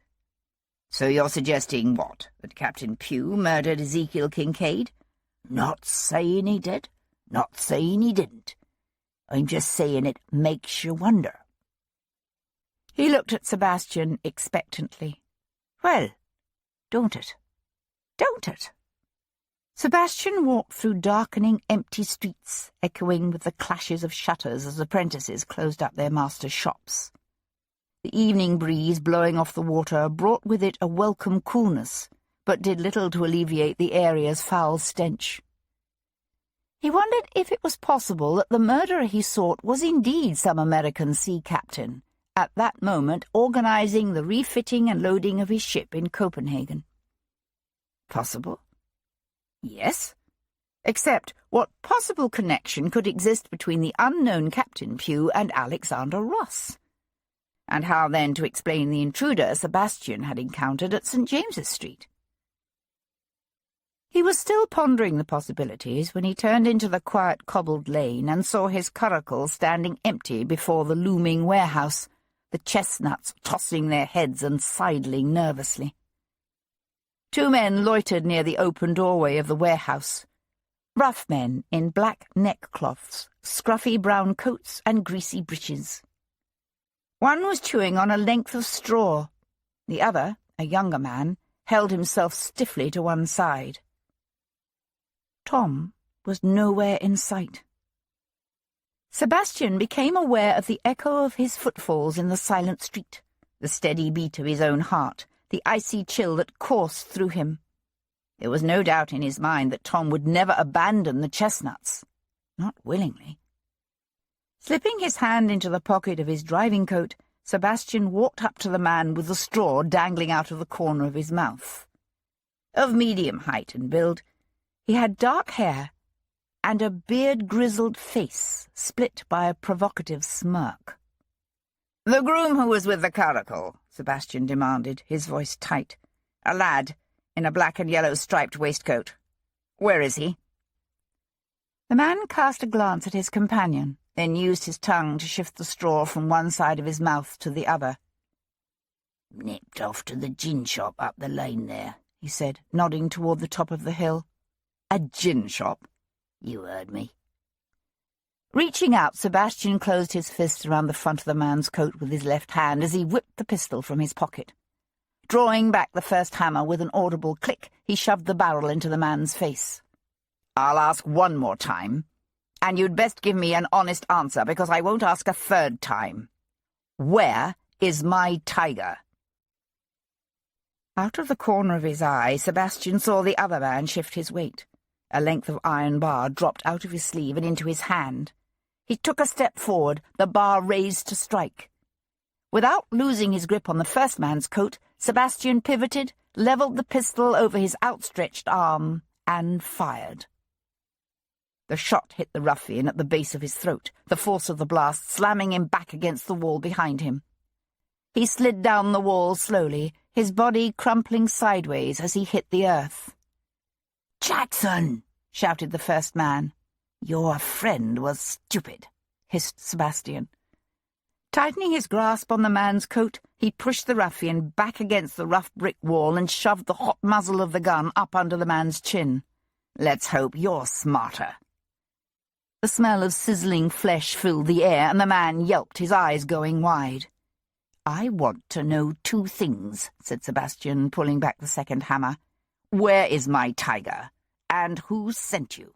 S2: "So you're suggesting what? That Captain Pugh murdered Ezekiel Kincaid?"
S3: "Not saying he did, not saying he didn't. I'm just saying it makes you wonder."
S2: He looked at Sebastian expectantly.
S3: "Well, don't it?
S2: Don't it?" Sebastian walked through darkening, empty streets, echoing with the clashes of shutters as apprentices closed up their masters' shops. The evening breeze blowing off the water brought with it a welcome coolness, but did little to alleviate the area's foul stench. He wondered if it was possible that the murderer he sought was indeed some American sea captain, at that moment organizing the refitting and loading of his ship in Copenhagen. Possible? Yes. Except what possible connection could exist between the unknown Captain Pugh and Alexander Ross?
S3: and how then to explain the intruder Sebastian had encountered at St. James's Street. He was still pondering the possibilities when he turned into the quiet cobbled lane and saw his curricle standing empty before the looming warehouse, the chestnuts tossing their heads and sidling nervously. 2 men loitered near the open doorway of the warehouse, rough men in black neckcloths, scruffy brown coats and greasy breeches. One was chewing on a length of straw. The other, a younger man, held himself stiffly to one side. Tom was nowhere in sight. Sebastian became aware of the echo of his footfalls in the silent street, the steady beat of his own heart, the icy chill that coursed through him. There was no doubt in his mind that Tom would never abandon the chestnuts. Not willingly. Slipping his hand into the pocket of his driving coat, Sebastian walked up to the man with the straw dangling out of the corner of his mouth. Of medium height and build, he had dark hair and a beard-grizzled face split by a provocative smirk. "The groom who was with the curricle," Sebastian demanded, his voice tight. "A lad in a black and yellow striped waistcoat. Where is he?" The man cast a glance at his companion, then used his tongue to shift the straw from one side of his mouth to the other. "Nipped off to the gin shop up the lane there," he said, nodding toward the top of the hill. "A gin shop?" "You heard me." Reaching out, Sebastian closed his fist around the front of the man's coat with his left hand as he whipped the pistol from his pocket. Drawing back the first hammer with an audible click, he shoved the barrel into the man's face. "I'll ask one more time, and you'd best give me an honest answer, because I won't ask a third time. Where is my tiger?" Out of the corner of his eye, Sebastian saw the other man shift his weight. A length of iron bar dropped out of his sleeve and into his hand. He took a step forward, the bar raised to strike. Without losing his grip on the first man's coat, Sebastian pivoted, levelled the pistol over his outstretched arm, and fired. The shot hit the ruffian at the base of his throat, the force of the blast slamming him back against the wall behind him. He slid down the wall slowly, his body crumpling sideways as he hit the earth. "Jackson!" shouted the first man. "Your friend was stupid," hissed Sebastian. Tightening his grasp on the man's coat, he pushed the ruffian back against the rough brick wall and shoved the hot muzzle of the gun up under the man's chin. "Let's hope you're smarter." The smell of sizzling flesh filled the air, and the man yelped, his eyes going wide. "I want to know 2 things," said Sebastian, pulling back the second hammer. "Where is my tiger? And who sent you?"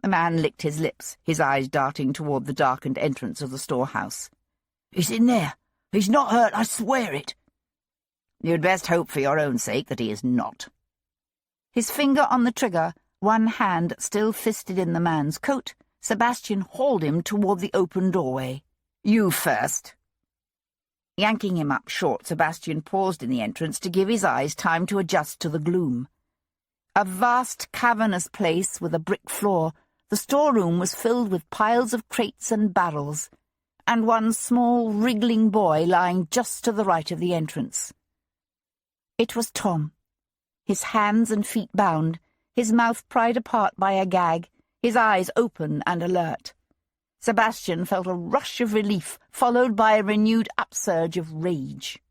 S3: The man licked his lips, his eyes darting toward the darkened entrance of the storehouse. "He's in there. He's not hurt, I swear it." "You'd best hope for your own sake that he is not." His finger on the trigger, one hand still fisted in the man's coat, Sebastian hauled him toward the open doorway. "You first." Yanking him up short, Sebastian paused in the entrance to give his eyes time to adjust to the gloom. A vast, cavernous place with a brick floor, the storeroom was filled with piles of crates and barrels, and one small, wriggling boy lying just to the right of the entrance. It was Tom, his hands and feet bound, his mouth pried apart by a gag, his eyes open and alert. Sebastian felt a rush of relief, followed by a renewed upsurge of rage.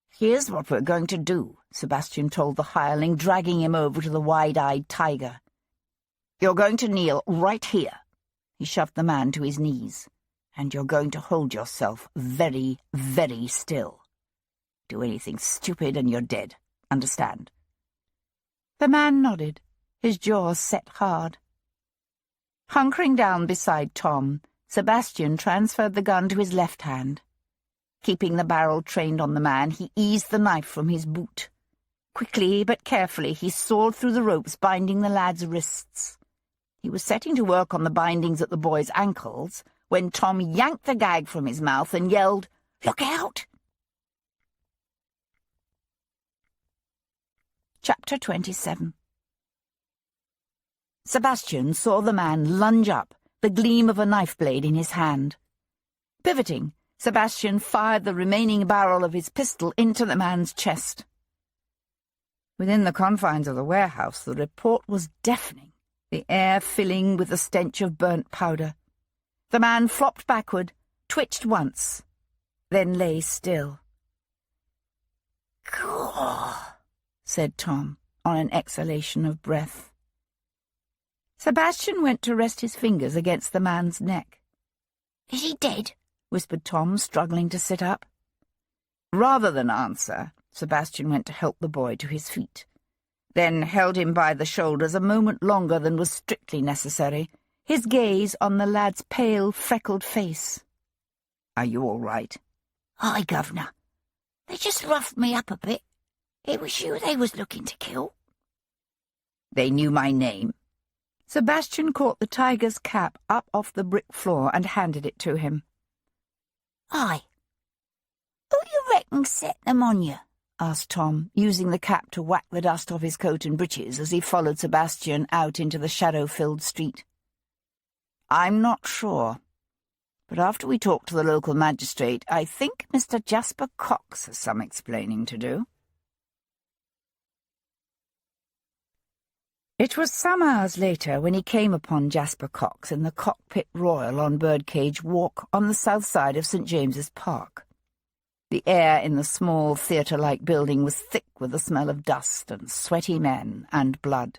S3: "Here's what we're going to do," Sebastian told the hireling, dragging him over to the wide-eyed tiger. "You're going to kneel right here." He shoved the man to his knees. "And you're going to hold yourself very, very still. Do anything stupid and you're dead. Understand?" The man nodded, his jaws set hard. Hunkering down beside Tom, Sebastian transferred the gun to his left hand. Keeping the barrel trained on the man, he eased the knife from his boot. Quickly but carefully he sawed through the ropes binding the lad's wrists. He was setting to work on the bindings at the boy's ankles when Tom yanked the gag from his mouth and yelled, "Look out!" Chapter 27. Sebastian saw the man lunge up, the gleam of a knife blade in his hand. Pivoting,
S2: Sebastian fired the remaining barrel of his pistol into the man's chest. Within the confines of the warehouse, the report was deafening, the air filling with the stench of burnt powder. The man flopped backward, twitched once, then lay still.
S3: "Caw,"
S2: said Tom, on an exhalation of breath. Sebastian went to rest his fingers against the man's neck.
S4: Is he dead?
S2: Whispered Tom, struggling to sit up. Rather than answer, Sebastian went to help the boy to his feet, then held him by the shoulders a moment longer than was strictly necessary, his gaze on the lad's pale, freckled face. "Are you all right?"
S4: Aye, Governor. They just roughed me up a bit. It was you they was looking to kill.
S2: They knew my name. Sebastian caught the tiger's cap up off the brick floor and handed it to him.
S4: Aye. Who you reckon set them on you?
S2: Asked Tom, using the cap to whack the dust off his coat and breeches as he followed Sebastian out into the shadow-filled street. I'm not sure, but after we talked to the local magistrate, I think Mr. Jasper Cox has some explaining to do. It was some hours later when he came upon Jasper Cox in the Cockpit Royal on Birdcage Walk on the south side of St. James's Park. The air in the small theatre-like building was thick with the smell of dust and sweaty men and blood.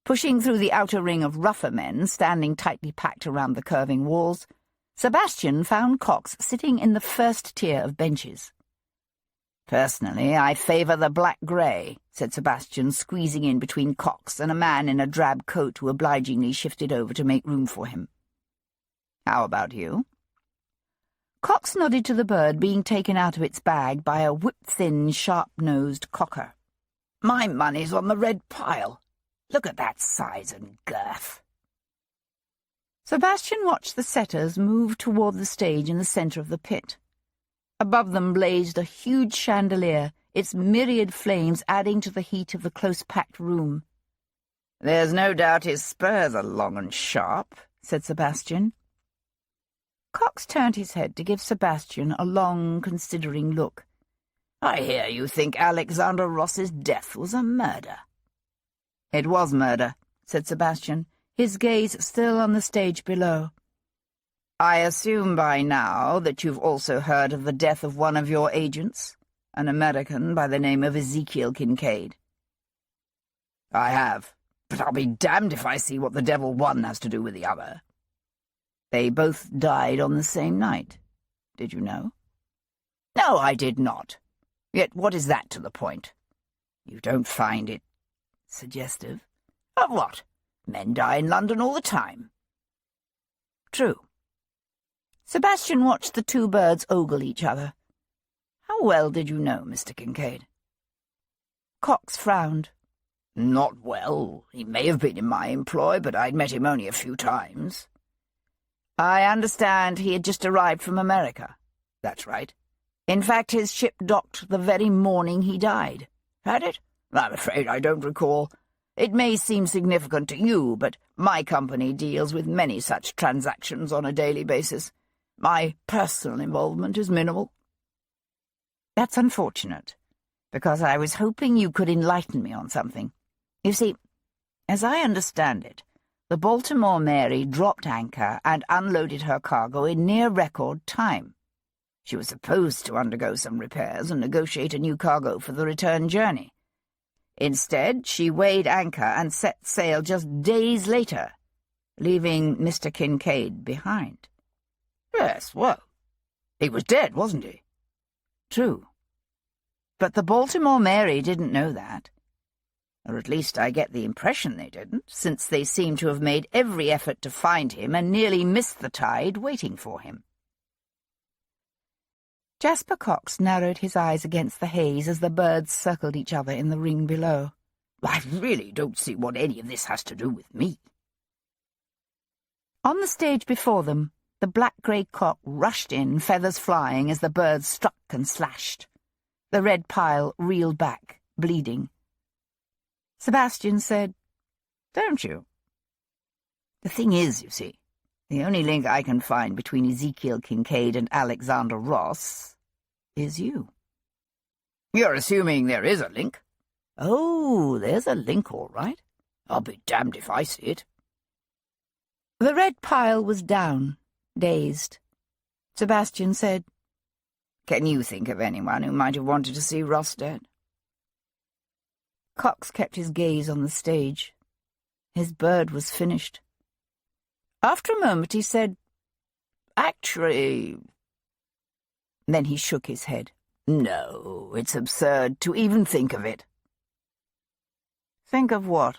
S2: Pushing through the outer ring of rougher men standing tightly packed around the curving walls, Sebastian found Cox sitting in the first tier of benches. "Personally, I favour the black-grey," said Sebastian, squeezing in between Cox and a man in a drab coat who obligingly shifted over to make room for him. "How about you?" Cox nodded to the bird being taken out of its bag by a whip-thin, sharp-nosed cocker. "My money's on the red pile. Look at that size and girth." Sebastian watched the setters move toward the stage in the centre of the pit. Above them blazed a huge chandelier, its myriad flames adding to the heat of the close-packed room. "There's no doubt his spurs are long and sharp," said Sebastian. Cox turned his head to give Sebastian a long, considering look. "I hear you think Alexander Ross's death was a murder." "It was murder," said Sebastian, his gaze still on the stage below. "I assume by now that you've also heard of the death of one of your agents, an American by the name of Ezekiel Kincaid." "I have, but I'll be damned if I see what the devil one has to do with the other." "They both died on the same night. Did you know?" "No, I did not. Yet what is that to the point? You don't find it suggestive?" "Of what? Men die in London all the time." "True." Sebastian watched the two birds ogle each other. "How well did you know Mr. Kincaid?" Cox frowned. "Not well. He may have been in my employ, but I'd met him only a few times." "I understand he had just arrived from America." "That's right. In fact, his ship docked the very morning he died." "Had it? I'm afraid I don't recall. It may seem significant to you, but my company deals with many such transactions on a daily basis. My personal involvement is minimal." "That's unfortunate, because I was hoping you could enlighten me on something. You see, as I understand it, the Baltimore Mary dropped anchor and unloaded her cargo in near-record time. She was supposed to undergo some repairs and negotiate a new cargo for the return journey. Instead, she weighed anchor and set sail just days later, leaving Mr. Kincaid behind." "Yes, well, he was dead, wasn't he?" "True. But the Baltimore Mary didn't know that. Or at least I get the impression they didn't, since they seem to have made every effort to find him and nearly missed the tide waiting for him." Jasper Cox narrowed his eyes against the haze as the birds circled each other in the ring below. "I really don't see what any of this has to do with me." On the stage before them, the black-grey cock rushed in, feathers flying as the birds struck and slashed. The red pile reeled back, bleeding. Sebastian said, "Don't you?" "The thing is, you see,
S5: The only link I can find between Ezekiel Kincaid and Alexander Ross is you. You're assuming there is a link? Oh, there's a link, all right. I'll be damned if I see it.
S2: The red pile was down, dazed. Sebastian said,
S5: Can you think of anyone who might have wanted to see Ross dead?
S2: Cox kept his gaze on the stage. His bird was finished. After a moment he said,
S5: Actually...
S2: Then he shook his head.
S5: No, it's absurd to even think of it.
S2: Think of what?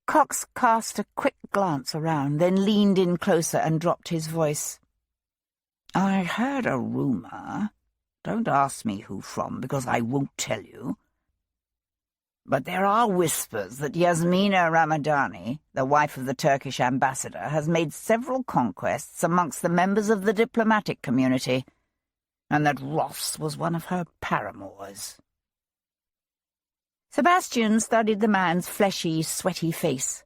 S2: Cox cast a quick glance around, then leaned in closer and dropped his voice.
S5: I heard a rumour. Don't ask me who from, because I won't tell you. But there are whispers that Yasmina Ramadani, the wife of the Turkish ambassador, has made several conquests amongst the members of the diplomatic community, and that Ross was one of her paramours.
S2: Sebastian studied the man's fleshy, sweaty face.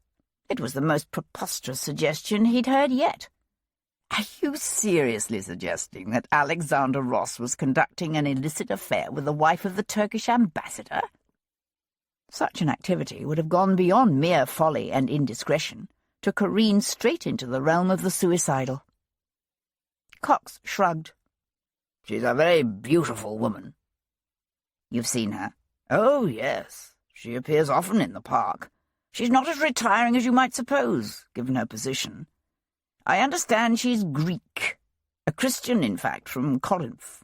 S2: It was the most preposterous suggestion he'd heard yet.
S5: Are you seriously suggesting that Alexander Ross was conducting an illicit affair with the wife of the Turkish ambassador?
S2: Such an activity would have gone beyond mere folly and indiscretion to careen straight into the realm of the suicidal. Cox shrugged.
S5: She's a very beautiful woman. You've seen her? Oh, yes. She appears often in the park. She's not as retiring as you might suppose, given her position. I understand she's Greek. A Christian, in fact, from Corinth.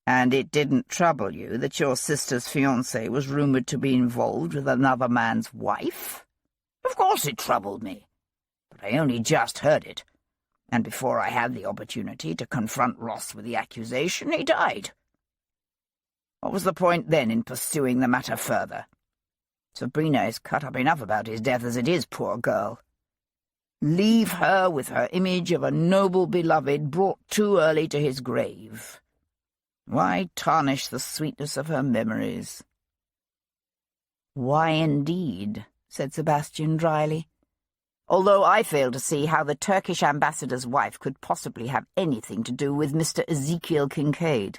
S5: And it didn't trouble you that your sister's fiancé was rumoured to be involved with another man's wife? Of course it troubled me. But I only just heard it. And before I had the opportunity to confront Ross with the accusation, he died. What was the point then in pursuing the matter further? Sabrina is cut up enough about his death as it is, poor girl. Leave her with her image of a noble beloved brought too early to his grave. Why tarnish the sweetness of her memories?
S2: Why indeed, said Sebastian dryly, although I fail to see how the Turkish ambassador's wife could possibly have anything to do with Mr. Ezekiel Kincaid.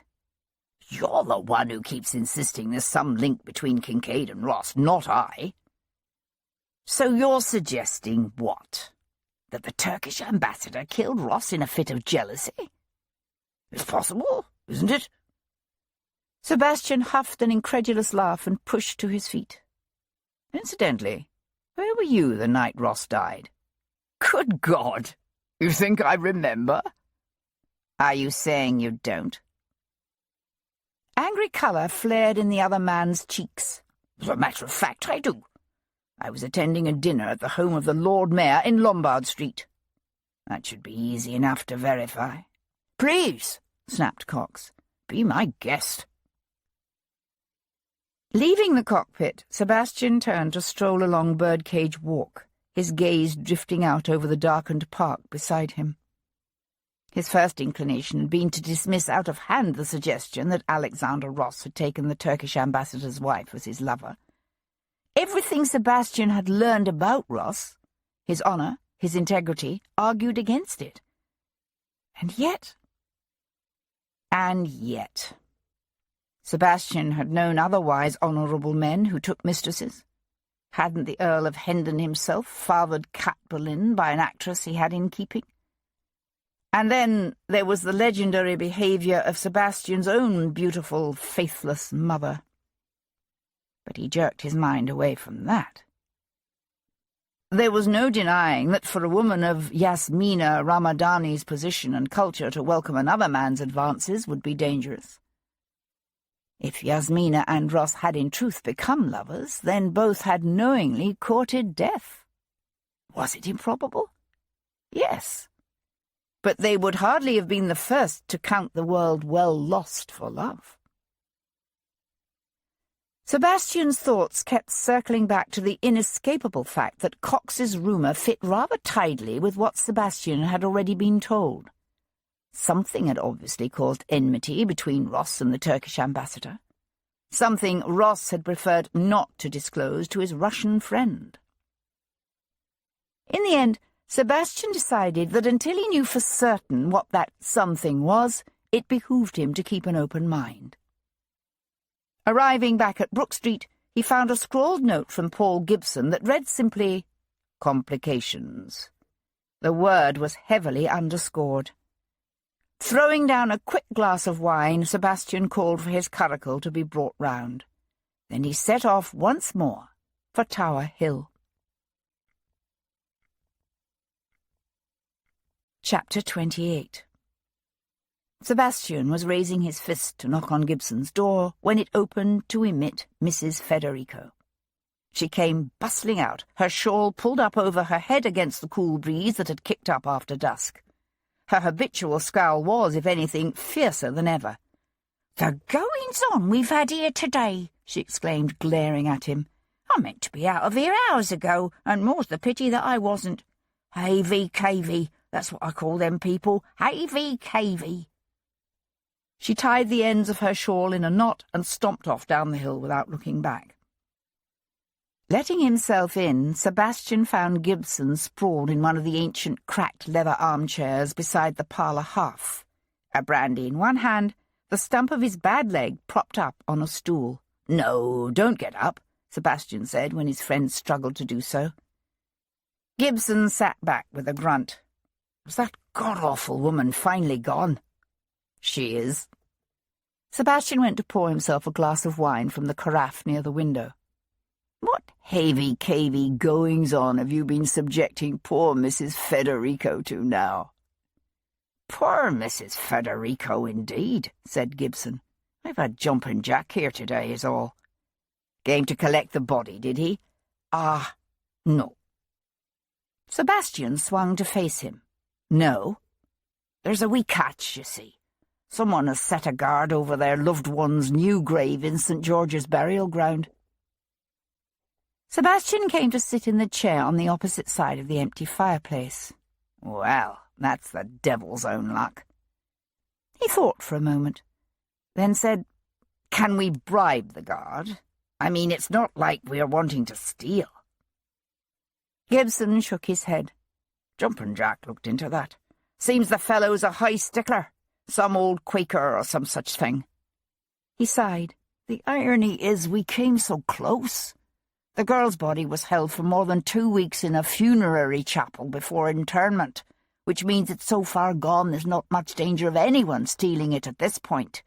S5: You're the one who keeps insisting there's some link between Kincaid and Ross, not I. So you're suggesting what? That the Turkish ambassador killed Ross in a fit of jealousy? It's possible, isn't it?
S2: Sebastian huffed an incredulous laugh and pushed to his feet.
S5: Incidentally, where were you the night Ross died? Good God! You think I remember? Are you saying you don't?
S2: Angry colour flared in the other man's cheeks.
S5: As a matter of fact, I do. I was attending a dinner at the home of the Lord Mayor in Lombard Street. That should be easy enough to verify. Please, snapped Cox, be my guest.
S2: Leaving the cockpit, Sebastian turned to stroll along Birdcage Walk, his gaze drifting out over the darkened park beside him. His first inclination had been to dismiss out of hand the suggestion that Alexander Ross had taken the Turkish ambassador's wife as his lover. Everything Sebastian had learned about Ross, his honour, his integrity, argued against it. And yet... Sebastian had known otherwise honourable men who took mistresses. Hadn't the Earl of Hendon himself fathered Cat Boleyn by an actress he had in keeping? And then there was the legendary behaviour of Sebastian's own beautiful, faithless mother. But he jerked his mind away from that. There was no denying that for a woman of Yasmina Ramadani's position and culture to welcome another man's advances would be dangerous. If Yasmina and Ross had in truth become lovers, then both had knowingly courted death. Was it improbable? Yes. But they would hardly have been the first to count the world well lost for love. Sebastian's thoughts kept circling back to the inescapable fact that Cox's rumour fit rather tidily with what Sebastian had already been told. Something had obviously caused enmity between Ross and the Turkish ambassador. Something Ross had preferred not to disclose to his Russian friend. In the end, Sebastian decided that until he knew for certain what that something was, it behooved him to keep an open mind. Arriving back at Brook Street, he found a scrawled note from Paul Gibson that read simply, "Complications." The word was heavily underscored. Throwing down a quick glass of wine, Sebastian called for his curricle to be brought round. Then he set off once more for Tower Hill. Chapter 28. Sebastian was raising his fist to knock on Gibson's door when it opened to emit Mrs. Federico. She came bustling out, her shawl pulled up over her head against the cool breeze that had kicked up after dusk. Her habitual scowl was, if anything, fiercer than ever.
S4: "The goings-on we've had here today!" she exclaimed, glaring at him. "I meant to be out of here hours ago, and more's the pity that I wasn't. Havey-cavey, that's what I call them people, havey-cavey."
S2: She tied the ends of her shawl in a knot and stomped off down the hill without looking back. Letting himself in, Sebastian found Gibson sprawled in one of the ancient cracked leather armchairs beside the parlour hearth, a brandy in one hand, the stump of his bad leg propped up on a stool. "No, don't get up," Sebastian said when his friend struggled to do so. Gibson sat back with a grunt. "Was that god-awful woman finally gone?" "She is." Sebastian went to pour himself a glass of wine from the carafe near the window. "What havey-cavey goings-on have you been subjecting poor Mrs. Federico to now?" "Poor Mrs. Federico, indeed," said Gibson. "I've had Jumpin' Jack here today, is all." "Came to collect the body, did he?" "Ah, no." Sebastian swung to face him. "No? There's a wee catch, you see. Someone has set a guard over their loved one's new grave in St. George's burial ground." Sebastian came to sit in the chair on the opposite side of the empty fireplace. "Well, that's the devil's own luck." He thought for a moment, then said, "Can we bribe the guard? I mean, it's not like we're wanting to steal." Gibson shook his head. "Jumpin' Jack looked into that. Seems the fellow's a high stickler, some old Quaker or some such thing." He sighed. "The irony is we came so close. The girl's body was held for more than 2 weeks in a funerary chapel before internment, which means it's so far gone there's not much danger of anyone stealing it at this point.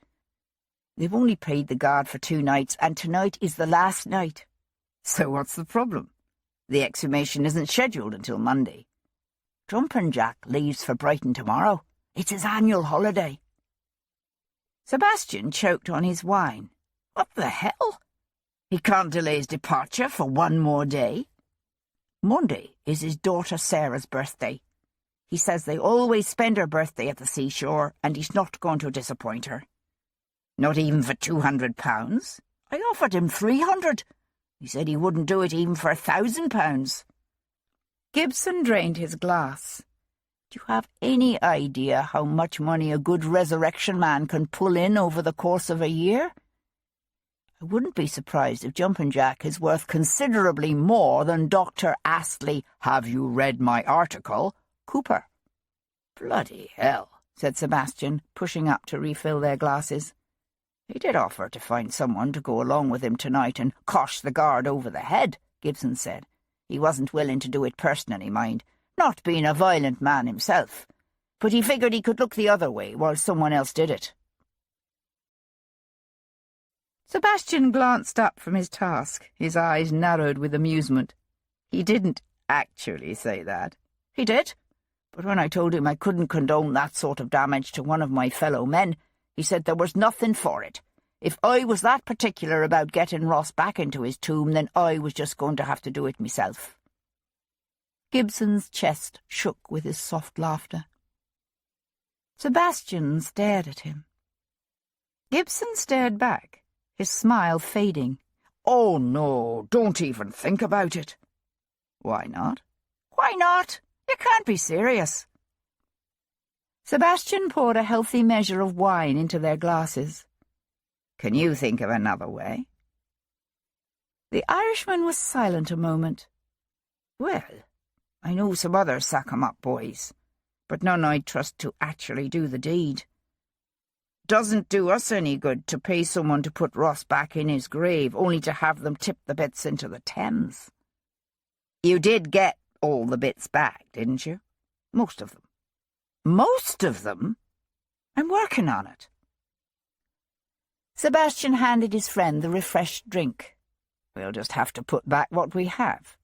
S2: They've only paid the guard for 2 nights, and tonight is the last night. So what's the problem? The exhumation isn't scheduled until Monday. Jumpin' Jack leaves for Brighton tomorrow. It's his annual holiday." Sebastian choked on his wine. What the hell? He can't delay his departure for 1 more day. Monday is his daughter Sarah's birthday. He says they always spend her birthday at the seashore, and he's not going to disappoint her. Not even for £200? I offered him 300. He said he wouldn't do it even for £1,000. Gibson drained his glass. Do you have any idea how much money a good resurrection man can pull in over the course of a year? I wouldn't be surprised if Jumpin' Jack is worth considerably more than Dr. Astley, have you read my article, Cooper. Bloody hell, said Sebastian, pushing up to refill their glasses. He did offer to find someone to go along with him tonight and cosh the guard over the head, Gibson said. He wasn't willing to do it personally, mind, not being a violent man himself, but he figured he could look the other way while someone else did it. Sebastian glanced up from his task, his eyes narrowed with amusement. He didn't actually say that. He did, but when I told him I couldn't condone that sort of damage to one of my fellow men, he said there was nothing for it. If I was that particular about getting Ross back into his tomb, then I was just going to have to do it myself. Gibson's chest shook with his soft laughter. Sebastian stared at him. Gibson stared back, his smile fading. Oh, no, don't even think about it. Why not? Why not? You can't be serious. Sebastian poured a healthy measure of wine into their glasses. Can you think of another way? The Irishman was silent a moment. Well,
S3: I know some other sack-em-up boys, but none I'd trust to actually do the deed. Doesn't do us any good to pay someone to put Ross back in his grave, only to have them tip the bits into the Thames. You did get all the bits back, didn't you? Most of them. Most of them? I'm working on it. Sebastian handed his friend the refreshed drink. We'll just have to put back what we have.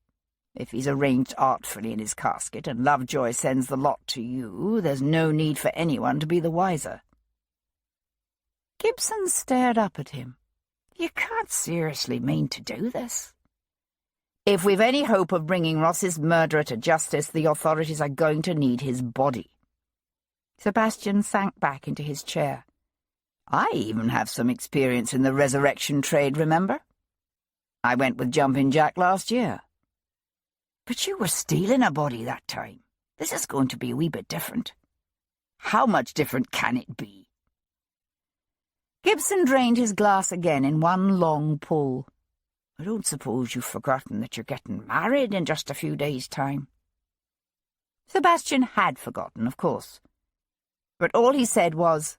S3: If he's arranged artfully in his casket and Lovejoy sends the lot to you, there's no need for anyone to be the wiser. Gibson stared up at him. You can't seriously mean to do this. If we've any hope of bringing Ross's murderer to justice, the authorities are going to need his body. Sebastian sank back into his chair. I even have some experience in the resurrection trade, remember? I went with Jumping Jack last year. But you were stealing a body that time. This is going to be a wee bit different. How much different can it be? Gibson drained his glass again in one long pull. I don't suppose you've forgotten that you're getting married in just a few days' time. Sebastian had forgotten, of course. But all he said was,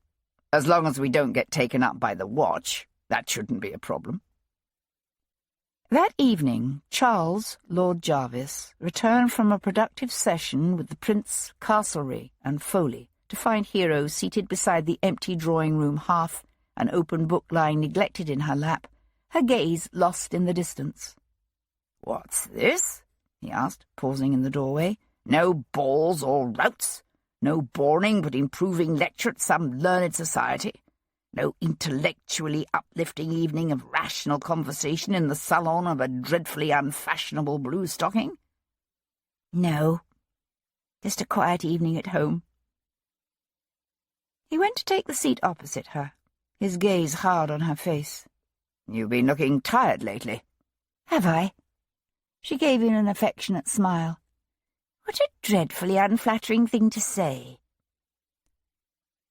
S3: as long as we don't get taken up by the watch, that shouldn't be a problem. That evening, Charles, Lord Jarvis, returned from a productive session with the Prince, Castlereagh, and Foley to find Hero seated beside the empty drawing-room hearth, an open book lying neglected in her lap, her gaze lost in the distance. "What's this?" he asked, pausing in the doorway. "No balls or routs? No boring but improving lecture at some learned society? No intellectually uplifting evening of rational conversation in the salon of a dreadfully unfashionable blue stocking?" "No, just a quiet evening at home." He went to take the seat opposite her, his gaze hard on her face. "You've been looking tired lately." "Have I?" She gave him an affectionate smile. "What a dreadfully unflattering thing to say."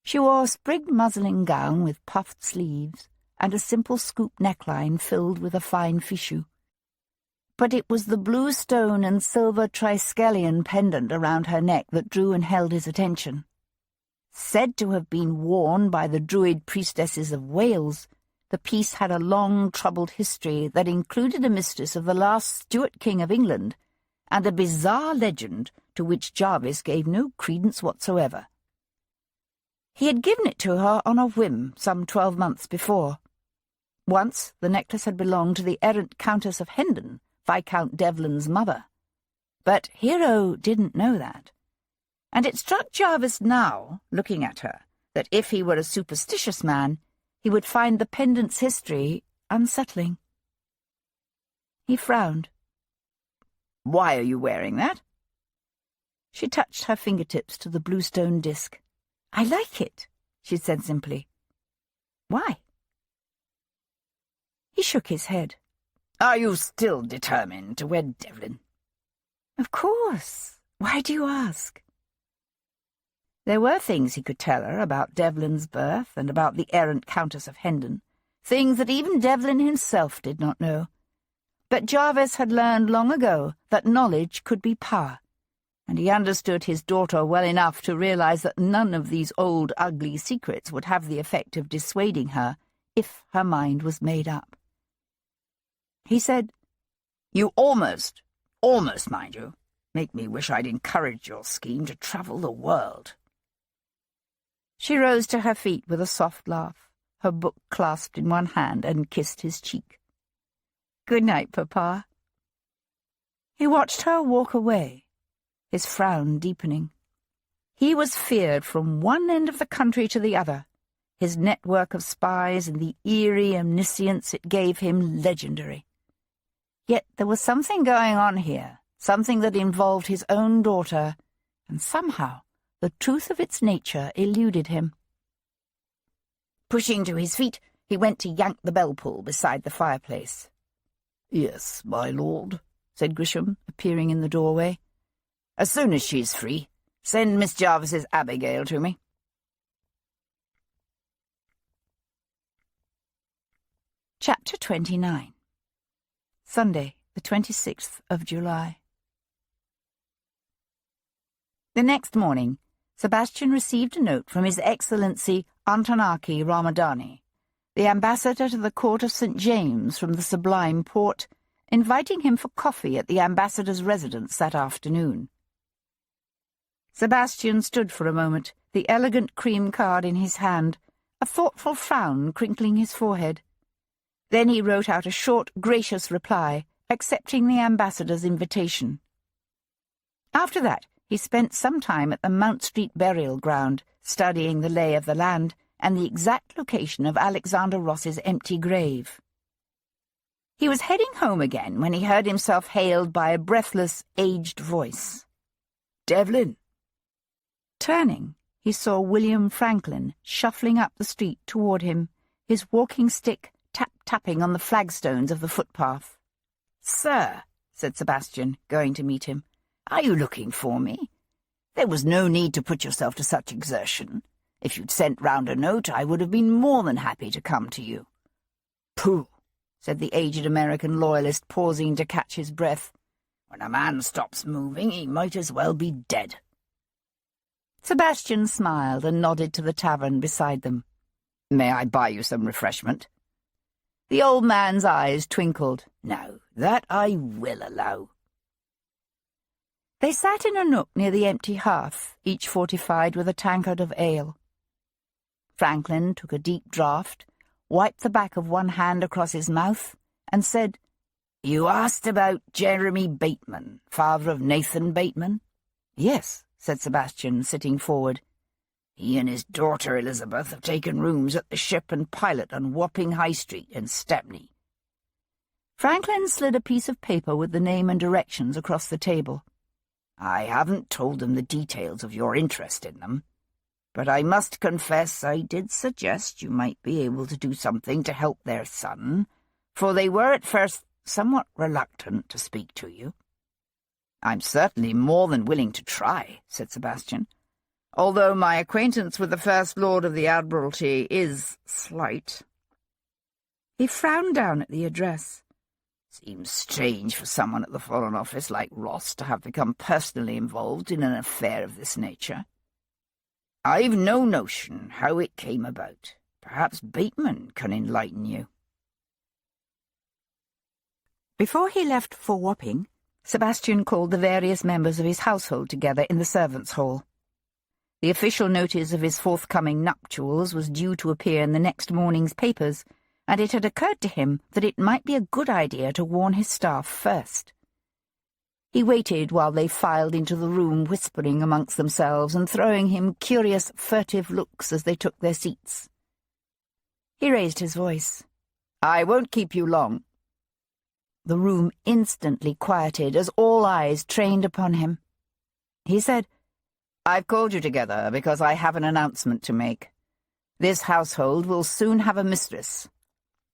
S3: She wore a sprigged muslin gown with puffed sleeves and a simple scoop neckline filled with a fine fichu. But it was the blue stone and silver triskelion pendant around her neck that drew and held his attention. Said to have been worn by the Druid priestesses of Wales, the piece had a long, troubled history that included a mistress of the last Stuart King of England and a bizarre legend to which Jarvis gave no credence whatsoever. He had given it to her on a whim some 12 months before. Once the necklace had belonged to the errant Countess of Hendon, Viscount Devlin's mother. But Hero didn't know that. And it struck Jarvis now, looking at her, that if he were a superstitious man, he would find the pendant's history unsettling. He frowned. "Why are you wearing that?" She touched her fingertips to the bluestone disc. "I like it," she said simply. "Why?" He shook his head. "Are you still determined to wed Devlin?" "Of course. Why do you ask?" There were things he could tell her about Devlin's birth and about the errant Countess of Hendon, things that even Devlin himself did not know. But Jarvis had learned long ago that knowledge could be power, and he understood his daughter well enough to realize that none of these old, ugly secrets would have the effect of dissuading her if her mind was made up. He said, "You almost, mind you, make me wish I'd encouraged your scheme to travel the world." She rose to her feet with a soft laugh, her book clasped in one hand, and kissed his cheek. "Good night, Papa." He watched her walk away, his frown deepening. He was feared from one end of the country to the other, his network of spies and the eerie omniscience it gave him legendary. Yet there was something going on here, something that involved his own daughter, and somehow the truth of its nature eluded him. Pushing to his feet, he went to yank the bell-pull beside the fireplace. "Yes, my lord," said Grisham, appearing in the doorway. "As soon as she's free, send Miss Jarvis's Abigail to me." Chapter 29. Sunday, the 26th of July.
S2: The next morning, Sebastian received a note from His Excellency Antonaki Ramadani, the ambassador to the court of St. James from the Sublime Porte, inviting him for coffee at the ambassador's residence that afternoon. Sebastian stood for a moment, the elegant cream card in his hand, a thoughtful frown crinkling his forehead. Then he wrote out a short, gracious reply, accepting the ambassador's invitation. After that, he spent some time at the Mount Street burial ground, studying the lay of the land and the exact location of Alexander Ross's empty grave. He was heading home again when he heard himself hailed by a breathless, aged voice. "Devlin!" Turning, he saw William Franklin shuffling up the street toward him, his walking stick tap-tapping on the flagstones of the footpath. "Sir," said Sebastian, going to meet him, "are you looking for me? There was no need to put yourself to such exertion. If you'd sent round a note, I would have been more than happy to come to you." "Pooh," said the aged American loyalist, pausing to catch his breath. "When a man stops moving, he might as well be dead." Sebastian smiled and nodded to the tavern beside them. "May I buy you some refreshment?" The old man's eyes twinkled. "Now, that I will allow." They sat in a nook near the empty hearth, each fortified with a tankard of ale. Franklin took a deep draught, wiped the back of one hand across his mouth, and said, "You asked about Jeremy Bateman, father of Nathan Bateman?" "Yes," said Sebastian, sitting forward. "He and his daughter Elizabeth have taken rooms at the Ship and Pilot on Wapping High Street in Stepney." Franklin slid a piece of paper with the name and directions across the table. "I haven't told them the details of your interest in them, but I must confess I did suggest you might be able to do something to help their son, for they were at first somewhat reluctant to speak to you." "I'm certainly more than willing to try," said Sebastian, "although my acquaintance with the First Lord of the Admiralty is slight." He frowned down at the address. "Seems strange for someone at the Foreign Office like Ross to have become personally involved in an affair of this nature. I've no notion how it came about. Perhaps Bateman can enlighten you." Before he left for Wapping, Sebastian called the various members of his household together in the servants' hall. The official notice of his forthcoming nuptials was due to appear in the next morning's papers, and it had occurred to him that it might be a good idea to warn his staff first. He waited while they filed into the room, whispering amongst themselves and throwing him curious, furtive looks as they took their seats. He raised his voice. "I won't keep you long." The room instantly quieted as all eyes trained upon him. He said, "I've called you together because I have an announcement to make. This household will soon have a mistress.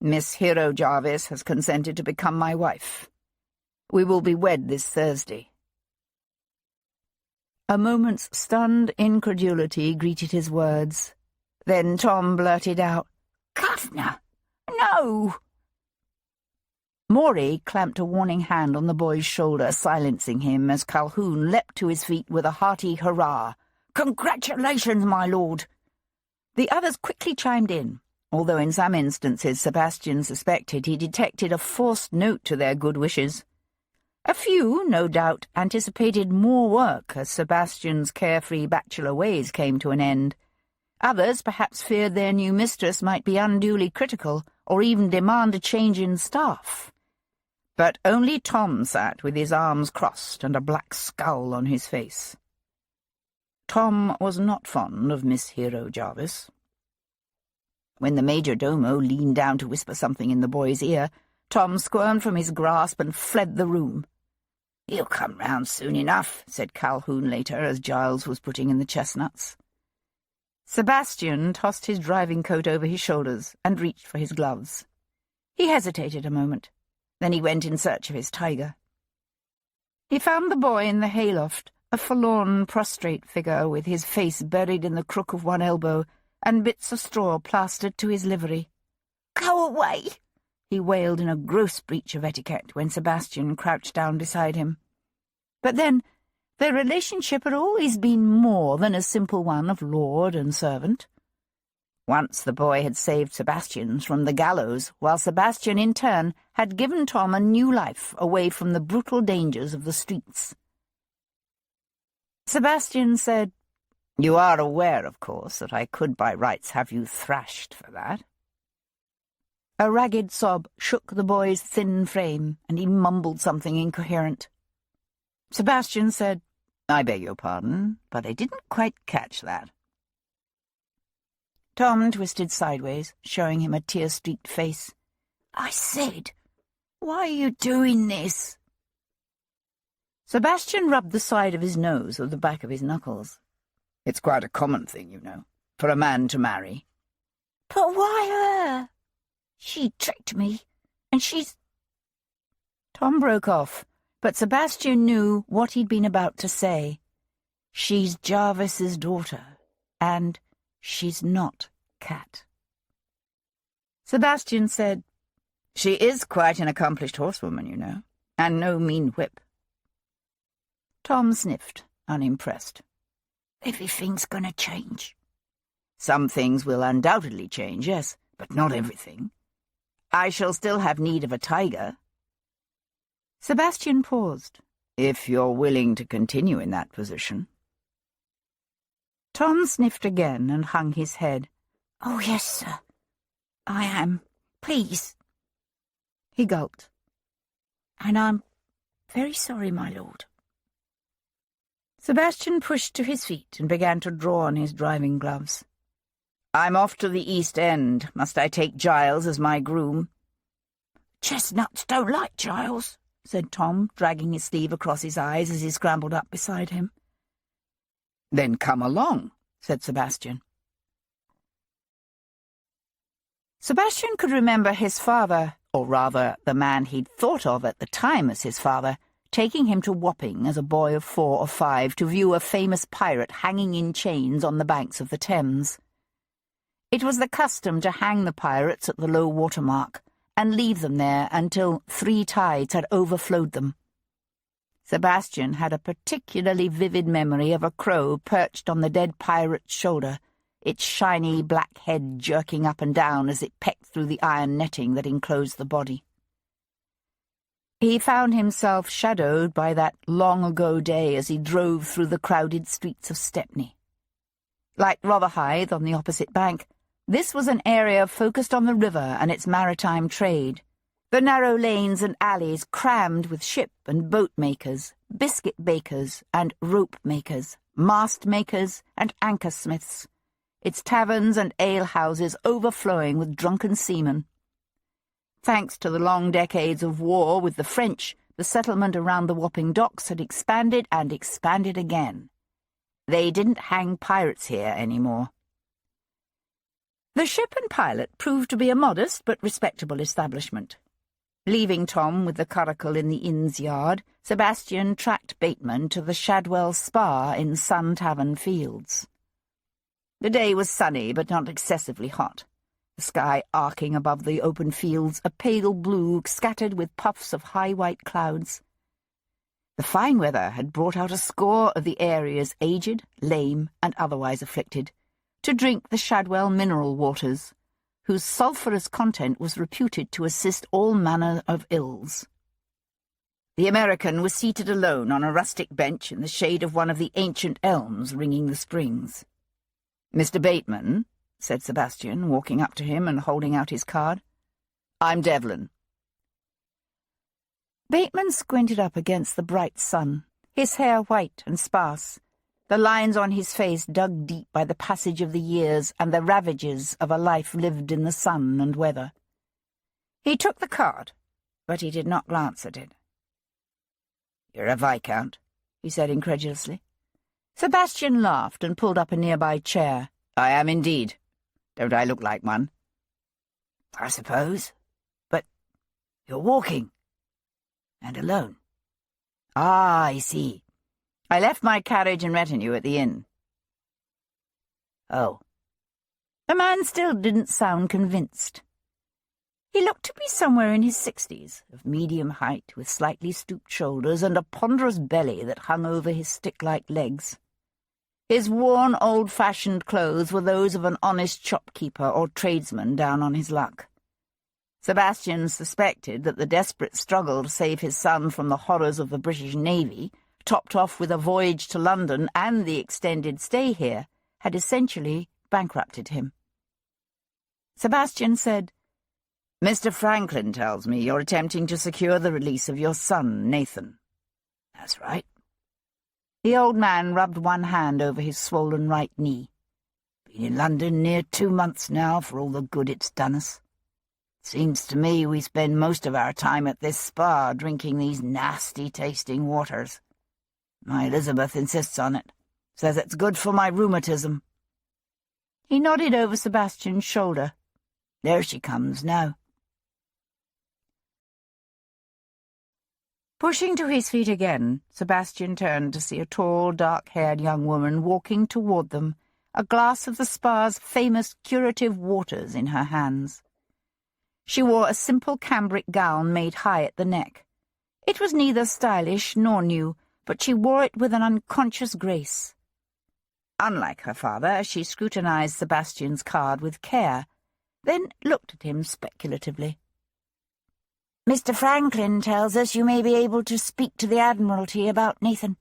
S2: Miss Hero Jarvis has consented to become my wife. We will be wed this Thursday." A moment's stunned incredulity greeted his words. Then Tom blurted out, "Governor, no!" Maury clamped a warning hand on the boy's shoulder, silencing him as Calhoun leapt to his feet with a hearty hurrah. "Congratulations, my lord!" The others quickly chimed in, although in some instances Sebastian suspected he detected a forced note to their good wishes. A few, no doubt, anticipated more work as Sebastian's carefree bachelor ways came to an end. Others perhaps feared their new mistress might be unduly critical or even demand a change in staff. But only Tom sat with his arms crossed and a black scowl on his face. Tom was not fond of Miss Hero Jarvis. When the major domo leaned down to whisper something in the boy's ear, Tom squirmed from his grasp and fled the room. "He'll come round soon enough," said Calhoun later as Giles was putting in the chestnuts. Sebastian tossed his driving coat over his shoulders and reached for his gloves. He hesitated a moment. Then he went in search of his tiger. He found the boy in the hayloft, a forlorn, prostrate figure with his face buried in the crook of one elbow and bits of straw plastered to his livery. "Go away!" he wailed in a gross breach of etiquette when Sebastian crouched down beside him. But then, Their relationship had always been more than a simple one of lord and servant. Once the boy had saved Sebastian from the gallows, while Sebastian, in turn, had given Tom a new life away from the brutal dangers of the streets. Sebastian said, "You are aware, of course, that I could by rights have you thrashed for that." A ragged sob shook the boy's thin frame, and he mumbled something incoherent. Sebastian said, "I beg your pardon, but I didn't quite catch that." Tom twisted sideways, showing him a tear-streaked face.
S4: "I said, why are you doing this?"
S2: Sebastian rubbed the side of his nose with the back of his knuckles. "It's quite a common thing, you know, for a man to marry."
S4: "But why her? She tricked me, and she's—"
S2: Tom broke off, but Sebastian knew what he'd been about to say. "She's Jarvis's daughter, and she's not Cat." Sebastian said, "She is quite an accomplished horsewoman, you know, and no mean whip." Tom sniffed, unimpressed.
S4: "Everything's going to change."
S2: "Some things will undoubtedly change, yes, but not everything. I shall still have need of a tiger." Sebastian paused. "If you're willing to continue in that position." Tom sniffed again and hung his head.
S4: "Oh, yes, sir. I am. Please."
S2: He gulped.
S4: "And I'm very sorry, my lord."
S2: Sebastian pushed to his feet and began to draw on his driving gloves. "I'm off to the East End. Must I take Giles as my groom?"
S4: "Chestnuts don't like Giles,"
S2: said Tom, dragging his sleeve across his eyes as he scrambled up beside him. "Then come along," said Sebastian. Sebastian could remember his father, or rather the man he'd thought of at the time as his father, taking him to Wapping as a boy of 4 or 5 to view a famous pirate hanging in chains on the banks of the Thames. It was the custom to hang the pirates at the low water mark and leave them there until 3 tides had overflowed them. Sebastian had a particularly vivid memory of a crow perched on the dead pirate's shoulder, its shiny black head jerking up and down as it pecked through the iron netting that enclosed the body. He found himself shadowed by that long-ago day as he drove through the crowded streets of Stepney. Like Rotherhithe on the opposite bank, this was an area focused on the river and its maritime trade, the narrow lanes and alleys crammed with ship and boat makers, biscuit bakers and rope makers, mast makers and anchor smiths, its taverns and alehouses overflowing with drunken seamen. Thanks to the long decades of war with the French, the settlement around the Wapping docks had expanded and expanded again. They didn't hang pirates here anymore. The ship and pilot proved to be a modest but respectable establishment. Leaving Tom with the curricle in the inn's yard, Sebastian tracked Bateman to the Shadwell Spa in Sun Tavern Fields. The day was sunny but not excessively hot, the sky arcing above the open fields, a pale blue scattered with puffs of high white clouds. The fine weather had brought out a score of the area's aged, lame, and otherwise afflicted, to drink the Shadwell mineral waters, whose sulphurous content was reputed to assist all manner of ills. The American was seated alone on a rustic bench in the shade of one of the ancient elms ringing the springs. "Mr. Bateman," said Sebastian, walking up to him and holding out his card. "I'm Devlin." Bateman squinted up against the bright sun, his hair white and sparse, the lines on his face dug deep by the passage of the years and the ravages of a life lived in the sun and weather. He took the card, but he did not glance at it. "You're a viscount," he said incredulously. Sebastian laughed and pulled up a nearby chair. "I am indeed. Don't I look like one?" "I suppose. But you're walking. And alone." "Ah, I see. I left my carriage and retinue at the inn." "Oh." The man still didn't sound convinced.
S3: He looked to be somewhere in his 60s, of medium height, with slightly stooped shoulders and a ponderous belly that hung over his stick-like legs. His worn, old-fashioned clothes were those of an honest shopkeeper or tradesman down on his luck. Sebastian suspected that the desperate struggle to save his son from the horrors of the British Navy, topped off with a voyage to London and the extended stay here, had essentially bankrupted him. Sebastian said, "Mr. Franklin tells me you're attempting to secure the release of your son, Nathan." "That's right." The old man rubbed one hand over his swollen right knee. "Been in London near 2 months now, for all the good it's done us. Seems to me we spend most of our time at this spa drinking these nasty-tasting waters. My Elizabeth insists on it. Says it's good for my rheumatism." He nodded over Sebastian's shoulder. "There she comes now." Pushing to his feet again, Sebastian turned to see a tall, dark-haired young woman walking toward them, a glass of the spa's famous curative waters in her hands. She wore a simple cambric gown made high at the neck. It was neither stylish nor new, but she wore it with an unconscious grace. Unlike her father, she scrutinized Sebastian's card with care, then looked at him speculatively. "Mr. Franklin tells us you may be able to speak to the Admiralty about Nathan."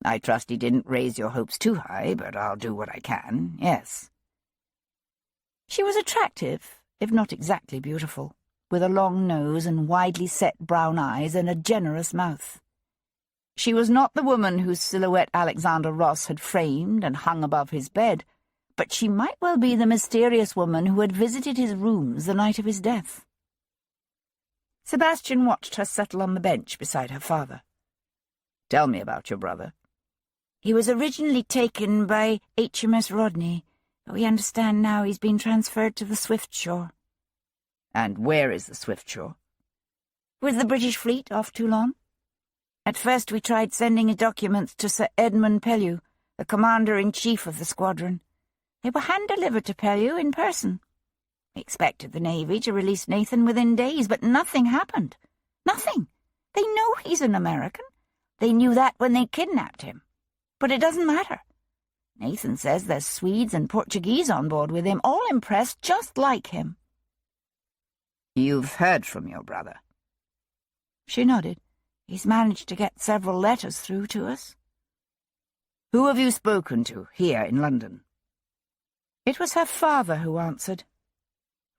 S3: "I trust he didn't raise your hopes too high, but I'll do what I can, yes." She was attractive, if not exactly beautiful, with a long nose and widely set brown eyes and a generous mouth. She was not the woman whose silhouette Alexander Ross had framed and hung above his bed, but she might well be the mysterious woman who had visited his rooms the night of his death. Sebastian watched her settle on the bench beside her father. "Tell me about your brother." "He was originally taken by HMS Rodney, but we understand now he's been transferred to the Swiftshore." "And where is the Swiftshore?" "With the British fleet off Toulon. At first we tried sending his documents to Sir Edmund Pellew, the commander-in-chief of the squadron. They were hand-delivered to Pellew in person. We expected the Navy to release Nathan within days, but nothing happened. Nothing. They know he's an American. They knew that when they kidnapped him. But it doesn't matter. Nathan says there's Swedes and Portuguese on board with him, all impressed just like him." "You've heard from your brother?" She nodded. "He's managed to get several letters through to us." "Who have you spoken to here in London?" It was her father who answered.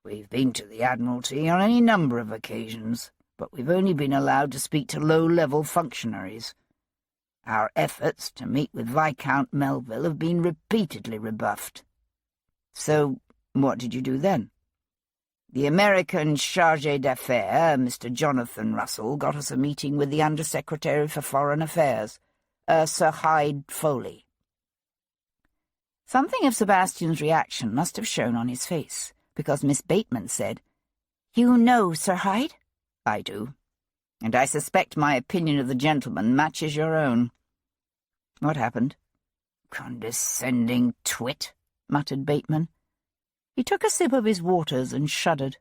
S3: "We've been to the Admiralty on any number of occasions, but we've only been allowed to speak to low-level functionaries. Our efforts to meet with Viscount Melville have been repeatedly rebuffed." "So what did you do then?" "The American chargé d'affaires, Mr. Jonathan Russell, got us a meeting with the Under-Secretary for Foreign Affairs, Sir Hyde Foley." Something of Sebastian's reaction must have shown on his face, because Miss Bateman said, "You know Sir Hyde?" "I do, and I suspect my opinion of the gentleman matches your own." "What happened?" "Condescending twit," muttered Bateman. He took a sip of his waters and shuddered.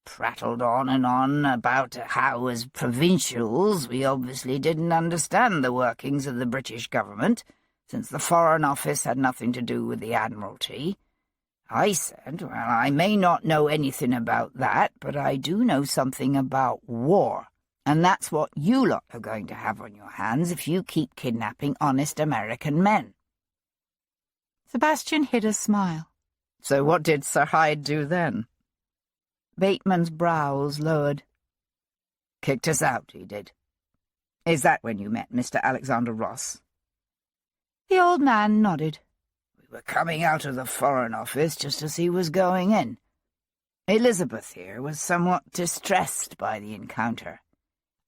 S3: "Prattled on and on about how, as provincials, we obviously didn't understand the workings of the British government, since the Foreign Office had nothing to do with the Admiralty. I said, well, I may not know anything about that, but I do know something about war, and that's what you lot are going to have on your hands if you keep kidnapping honest American men." Sebastian hid a smile. "So what did Sir Hyde do then?" Bateman's brows lowered. "Kicked us out, he did. Is that when you met Mr. Alexander Ross?" The old man nodded. "We were coming out of the Foreign Office just as he was going in. Elizabeth here was somewhat distressed by the encounter.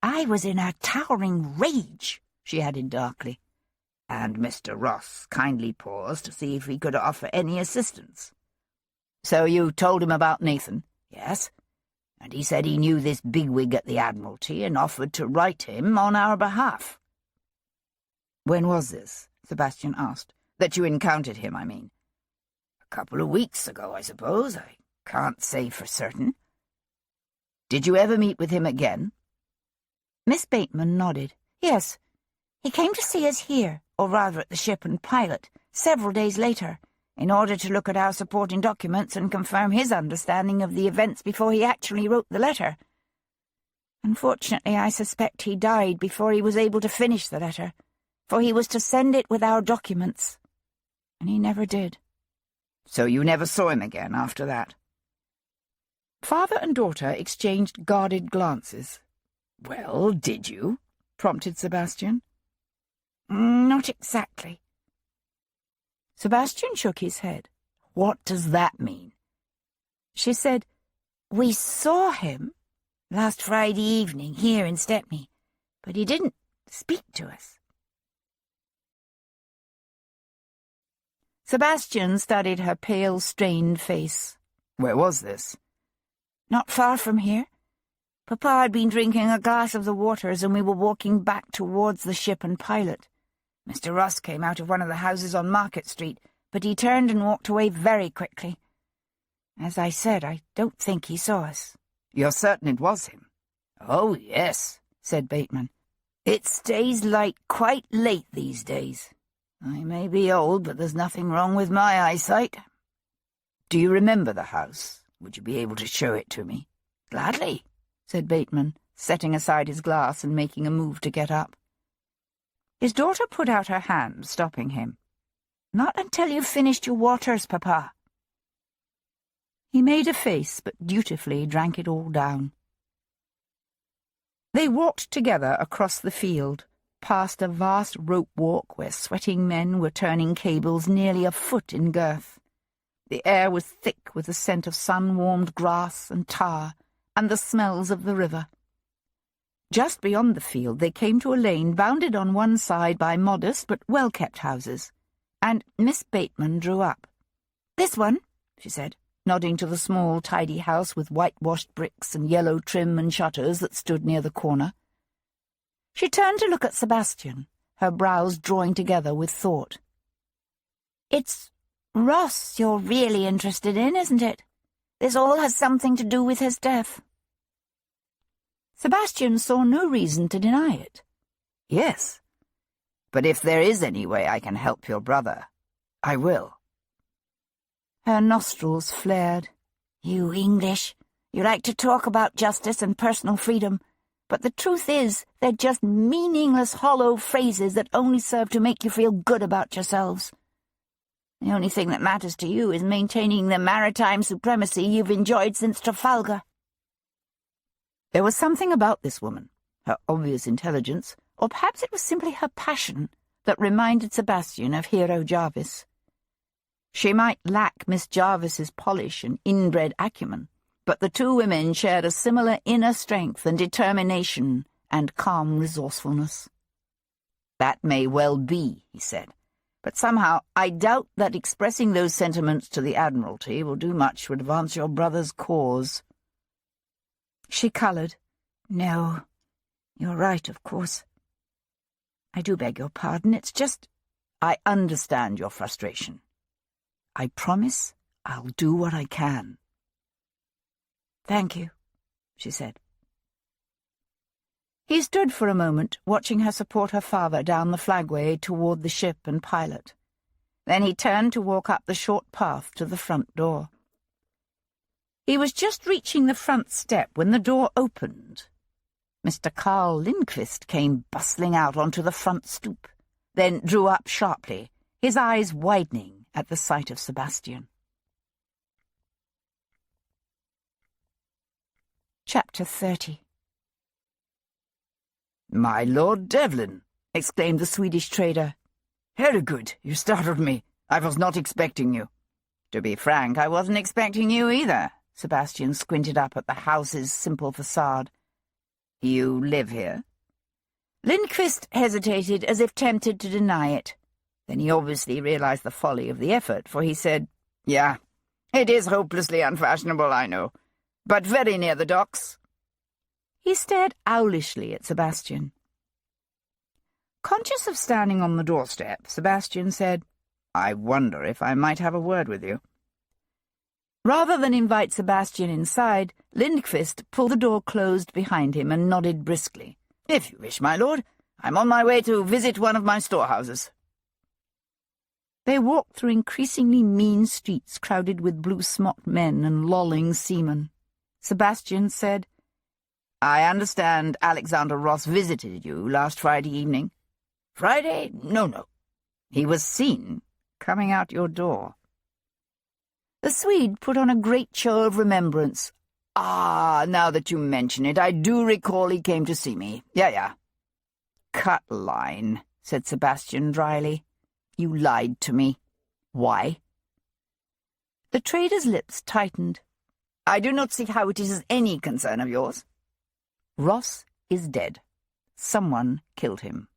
S3: I was in a towering rage," she added darkly. "And Mr. Ross kindly paused to see if he could offer any assistance." "So you told him about Nathan?" "Yes, and he said he knew this bigwig at the Admiralty and offered to write him on our behalf." "When was this?" Sebastian asked. "That you encountered him, I mean." "A couple of weeks ago, I suppose. I can't say for certain." Did you ever meet with him again?
S2: Miss Bateman nodded.
S4: Yes. He came to see us here, or rather at the Ship and Pilot, several days later, in order to look at our supporting documents and confirm his understanding of the events before he actually wrote the letter. Unfortunately, I suspect he died before he was able to finish the letter, for he was to send it with our documents, and he never did.
S3: So you never saw him again after that?
S5: Father and daughter exchanged guarded glances.
S3: Well, did you?
S5: Prompted Sebastian.
S4: Not exactly.
S5: Sebastian shook his head.
S3: What does that mean?
S4: She said, "We saw him last Friday evening here in Stepney, but he didn't speak to us."
S2: Sebastian studied her pale, strained face.
S3: Where was this?
S4: Not far from here. Papa had been drinking a glass of the waters, and we were walking back towards the Ship and Pilot. Mr. Ross came out of one of the houses on Market Street, but he turned and walked away very quickly. As I said, I don't think he saw us.
S3: You're certain it was him?
S4: Oh, yes, said Bateman. It stays light quite late these days. I may be old, but there's nothing wrong with my eyesight.
S3: Do you remember the house? Would you be able to show it to me?
S4: Gladly,
S2: said Bateman, setting aside his glass and making a move to get up. His daughter put out her hand, stopping him.
S4: Not until you've finished your waters, Papa.
S2: He made a face, but dutifully drank it all down. They walked together across the field, past a vast rope walk where sweating men were turning cables nearly a foot in girth. The air was thick with the scent of sun-warmed grass and tar, and the smells of the river. Just beyond the field they came to a lane bounded on one side by modest but well-kept houses, and Miss Bateman drew up.
S4: "This one,"
S2: she said, nodding to the small, tidy house with whitewashed bricks and yellow trim and shutters that stood near the corner. She turned to look at Sebastian, her brows drawing together with thought.
S4: "It's Ross you're really interested in, isn't it? This all has something to do with his death."
S2: Sebastian saw no reason to deny it.
S3: Yes. But if there is any way I can help your brother, I will.
S2: Her nostrils flared.
S4: "You English, you like to talk about justice and personal freedom, but the truth is they're just meaningless, hollow phrases that only serve to make you feel good about yourselves. The only thing that matters to you is maintaining the maritime supremacy you've enjoyed since Trafalgar."
S2: There was something about this woman, her obvious intelligence, or perhaps it was simply her passion, that reminded Sebastian of Hero Jarvis. She might lack Miss Jarvis's polish and inbred acumen, but the two women shared a similar inner strength and determination and calm resourcefulness.
S3: "That may well be," he said,
S2: "but somehow I doubt that expressing those sentiments to the Admiralty will do much to advance your brother's cause." She coloured.
S4: "No, you're right, of course. I do beg your pardon, it's just—"
S2: "I understand your frustration. I promise I'll do what I can."
S4: "Thank you,"
S2: she said. He stood for a moment, watching her support her father down the flagway toward the Ship and Pilot. Then he turned to walk up the short path to the front door. He was just reaching the front step when the door opened. Mr. Carl Lindquist came bustling out onto the front stoop, then drew up sharply, his eyes widening at the sight of Sebastian.
S4: Chapter 30.
S3: "My Lord Devlin!"
S2: exclaimed the Swedish trader.
S3: "Very good. You startled me. I was not expecting you."
S2: "To be frank, I wasn't expecting you either." Sebastian squinted up at the house's simple facade.
S3: "You live here?"
S2: Lindquist hesitated as if tempted to deny it. Then he obviously realized the folly of the effort, for he said,
S3: "Yeah, it is hopelessly unfashionable, I know, but very near the docks."
S2: He stared owlishly at Sebastian. Conscious of standing on the doorstep, Sebastian said, "I wonder if I might have a word with you." Rather than invite Sebastian inside, Lindqvist pulled the door closed behind him and nodded briskly.
S3: "If you wish, my lord. I'm on my way to visit one of my storehouses."
S2: They walked through increasingly mean streets crowded with blue-smocked men and lolling seamen. Sebastian said,
S3: "I understand Alexander Ross visited you last Friday evening." "Friday? No. He was seen coming out your door."
S2: The Swede put on a great show of remembrance.
S3: Now that you mention it, I do recall he came to see me. Yeah. "Cut line," said Sebastian dryly. "You lied to me. Why?"
S2: The trader's lips tightened.
S3: "I do not see how it is any concern of yours."
S2: "Ross is dead. Someone killed him."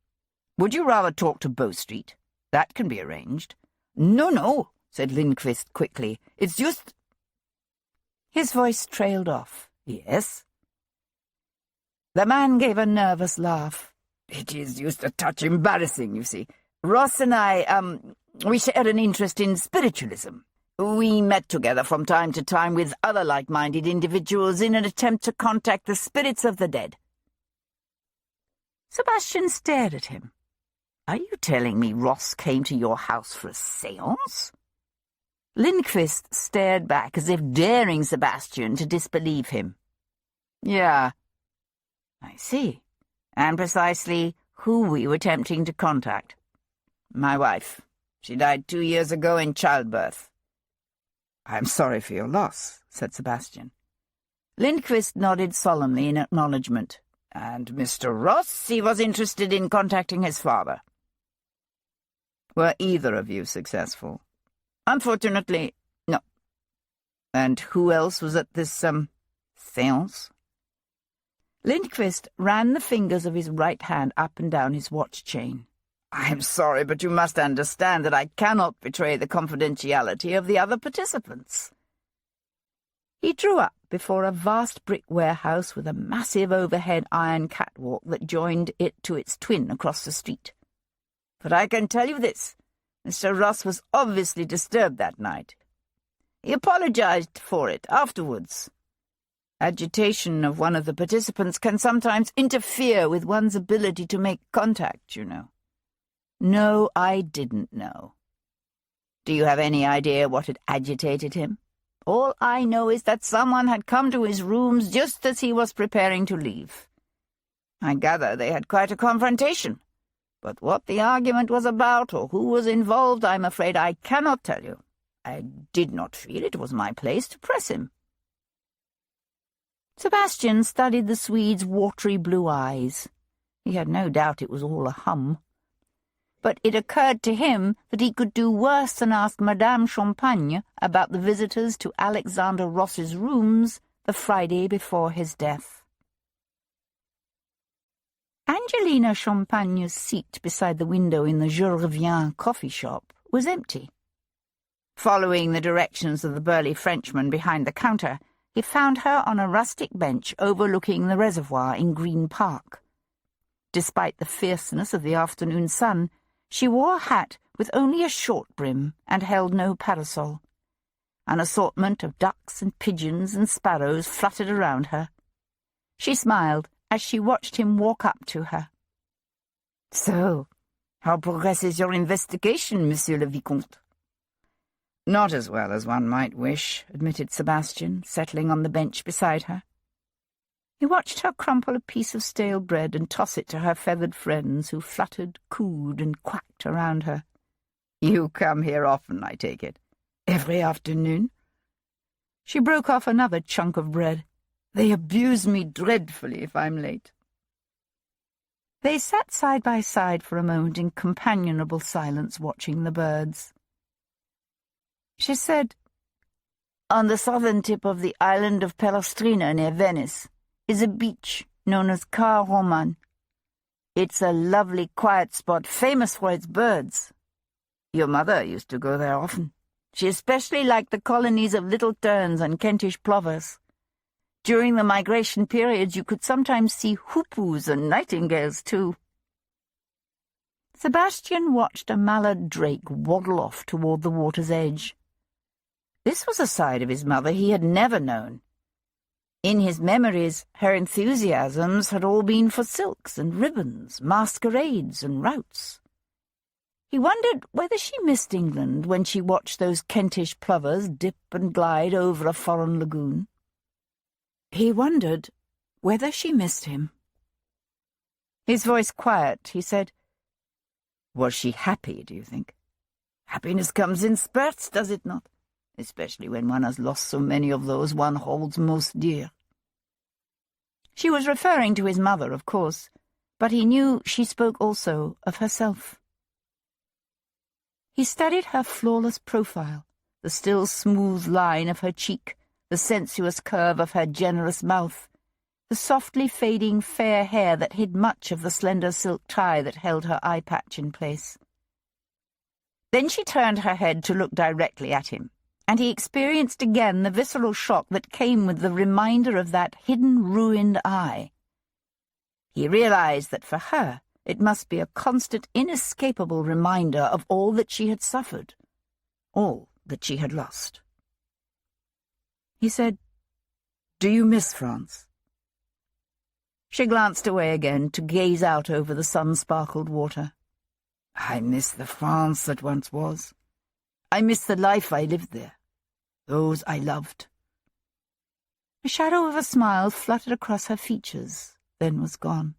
S3: "Would you rather talk to Bow Street? That can be arranged." No, said Lindqvist quickly. "It's just—"
S2: His voice trailed off.
S3: "Yes?"
S2: The man gave a nervous laugh.
S3: "It is just a touch embarrassing, you see. Ross and I, we share an interest in spiritualism. We met together from time to time with other like-minded individuals in an attempt to contact the spirits of the dead."
S2: Sebastian stared at him.
S3: "Are you telling me Ross came to your house for a séance?"
S2: Lindqvist stared back as if daring Sebastian to disbelieve him.
S3: "Yeah, I see. And precisely who were you attempting to contact?" "My wife. She died 2 years ago in childbirth." "I'm sorry for your loss," said Sebastian.
S2: Lindqvist nodded solemnly in acknowledgement.
S3: "And Mr. Ross, he was interested in contacting his father." "Were either of you successful?" "Unfortunately, no." "And who else was at this, séance?"
S2: Lindqvist ran the fingers of his right hand up and down his watch chain.
S3: "I'm sorry, but you must understand that I cannot betray the confidentiality of the other participants."
S2: He drew up before a vast brick warehouse with a massive overhead iron catwalk that joined it to its twin across the street.
S3: "But I can tell you this. Mr. Ross was obviously disturbed that night. He apologized for it afterwards. Agitation of one of the participants can sometimes interfere with one's ability to make contact, you know."
S2: "No, I didn't know."
S3: "Do you have any idea what had agitated him?"
S2: "All I know is that someone had come to his rooms just as he was preparing to leave."
S3: "I gather they had quite a confrontation. But what the argument was about or who was involved, I'm afraid I cannot tell you. I did not feel it was my place to press him."
S2: Sebastian studied the Swede's watery blue eyes. He had no doubt it was all a hum. But it occurred to him that he could do worse than ask Madame Champagne about the visitors to Alexander Ross's rooms the Friday before his death. Angelina Champagne's seat beside the window in the Je Reviens coffee shop was empty. Following the directions of the burly Frenchman behind the counter, he found her on a rustic bench overlooking the reservoir in Green Park. Despite the fierceness of the afternoon sun, she wore a hat with only a short brim and held no parasol. An assortment of ducks and pigeons and sparrows fluttered around her. She smiled as she watched him walk up to her.
S3: "So, how progresses your investigation, Monsieur le Vicomte?"
S2: "Not as well as one might wish," admitted Sebastian, settling on the bench beside her. He watched her crumple a piece of stale bread and toss it to her feathered friends, who fluttered, cooed, and quacked around her.
S3: "You come here often, I take it?"
S2: "Every afternoon." She broke off another chunk of bread.
S3: "They abuse me dreadfully if I'm late."
S2: They sat side by side for a moment in companionable silence, watching the birds.
S3: She said, "On the southern tip of the island of Palestrina near Venice is a beach known as Car Roman. It's a lovely, quiet spot famous for its birds. Your mother used to go there often. She especially liked the colonies of little terns and Kentish plovers. During the migration periods, you could sometimes see hoopoes and nightingales, too."
S2: Sebastian watched a mallard drake waddle off toward the water's edge.
S5: This was a side of his mother he had never known. In his memories, her enthusiasms had all been for silks and ribbons, masquerades and routs. He wondered whether she missed England when she watched those Kentish plovers dip and glide over a foreign lagoon. He wondered whether she missed him. His voice quiet, he said, "Was she happy, do you think? Happiness comes in spurts, does it not? Especially when one has lost so many of those one holds most dear." She was referring to his mother, of course, but he knew she spoke also of herself. He studied her flawless profile, the still smooth line of her cheek, the sensuous curve of her generous mouth, the softly fading fair hair that hid much of the slender silk tie that held her eye patch in place. Then she turned her head to look directly at him, and he experienced again the visceral shock that came with the reminder of that hidden, ruined eye. He realized that for her it must be a constant, inescapable reminder of all that she had suffered, all that she had lost. He said, "Do you miss France?" She glanced away again to gaze out over the sun-sparkled water. "I miss the France that once was. I miss the life I lived there, those I loved." A shadow of a smile fluttered across her features, then was gone.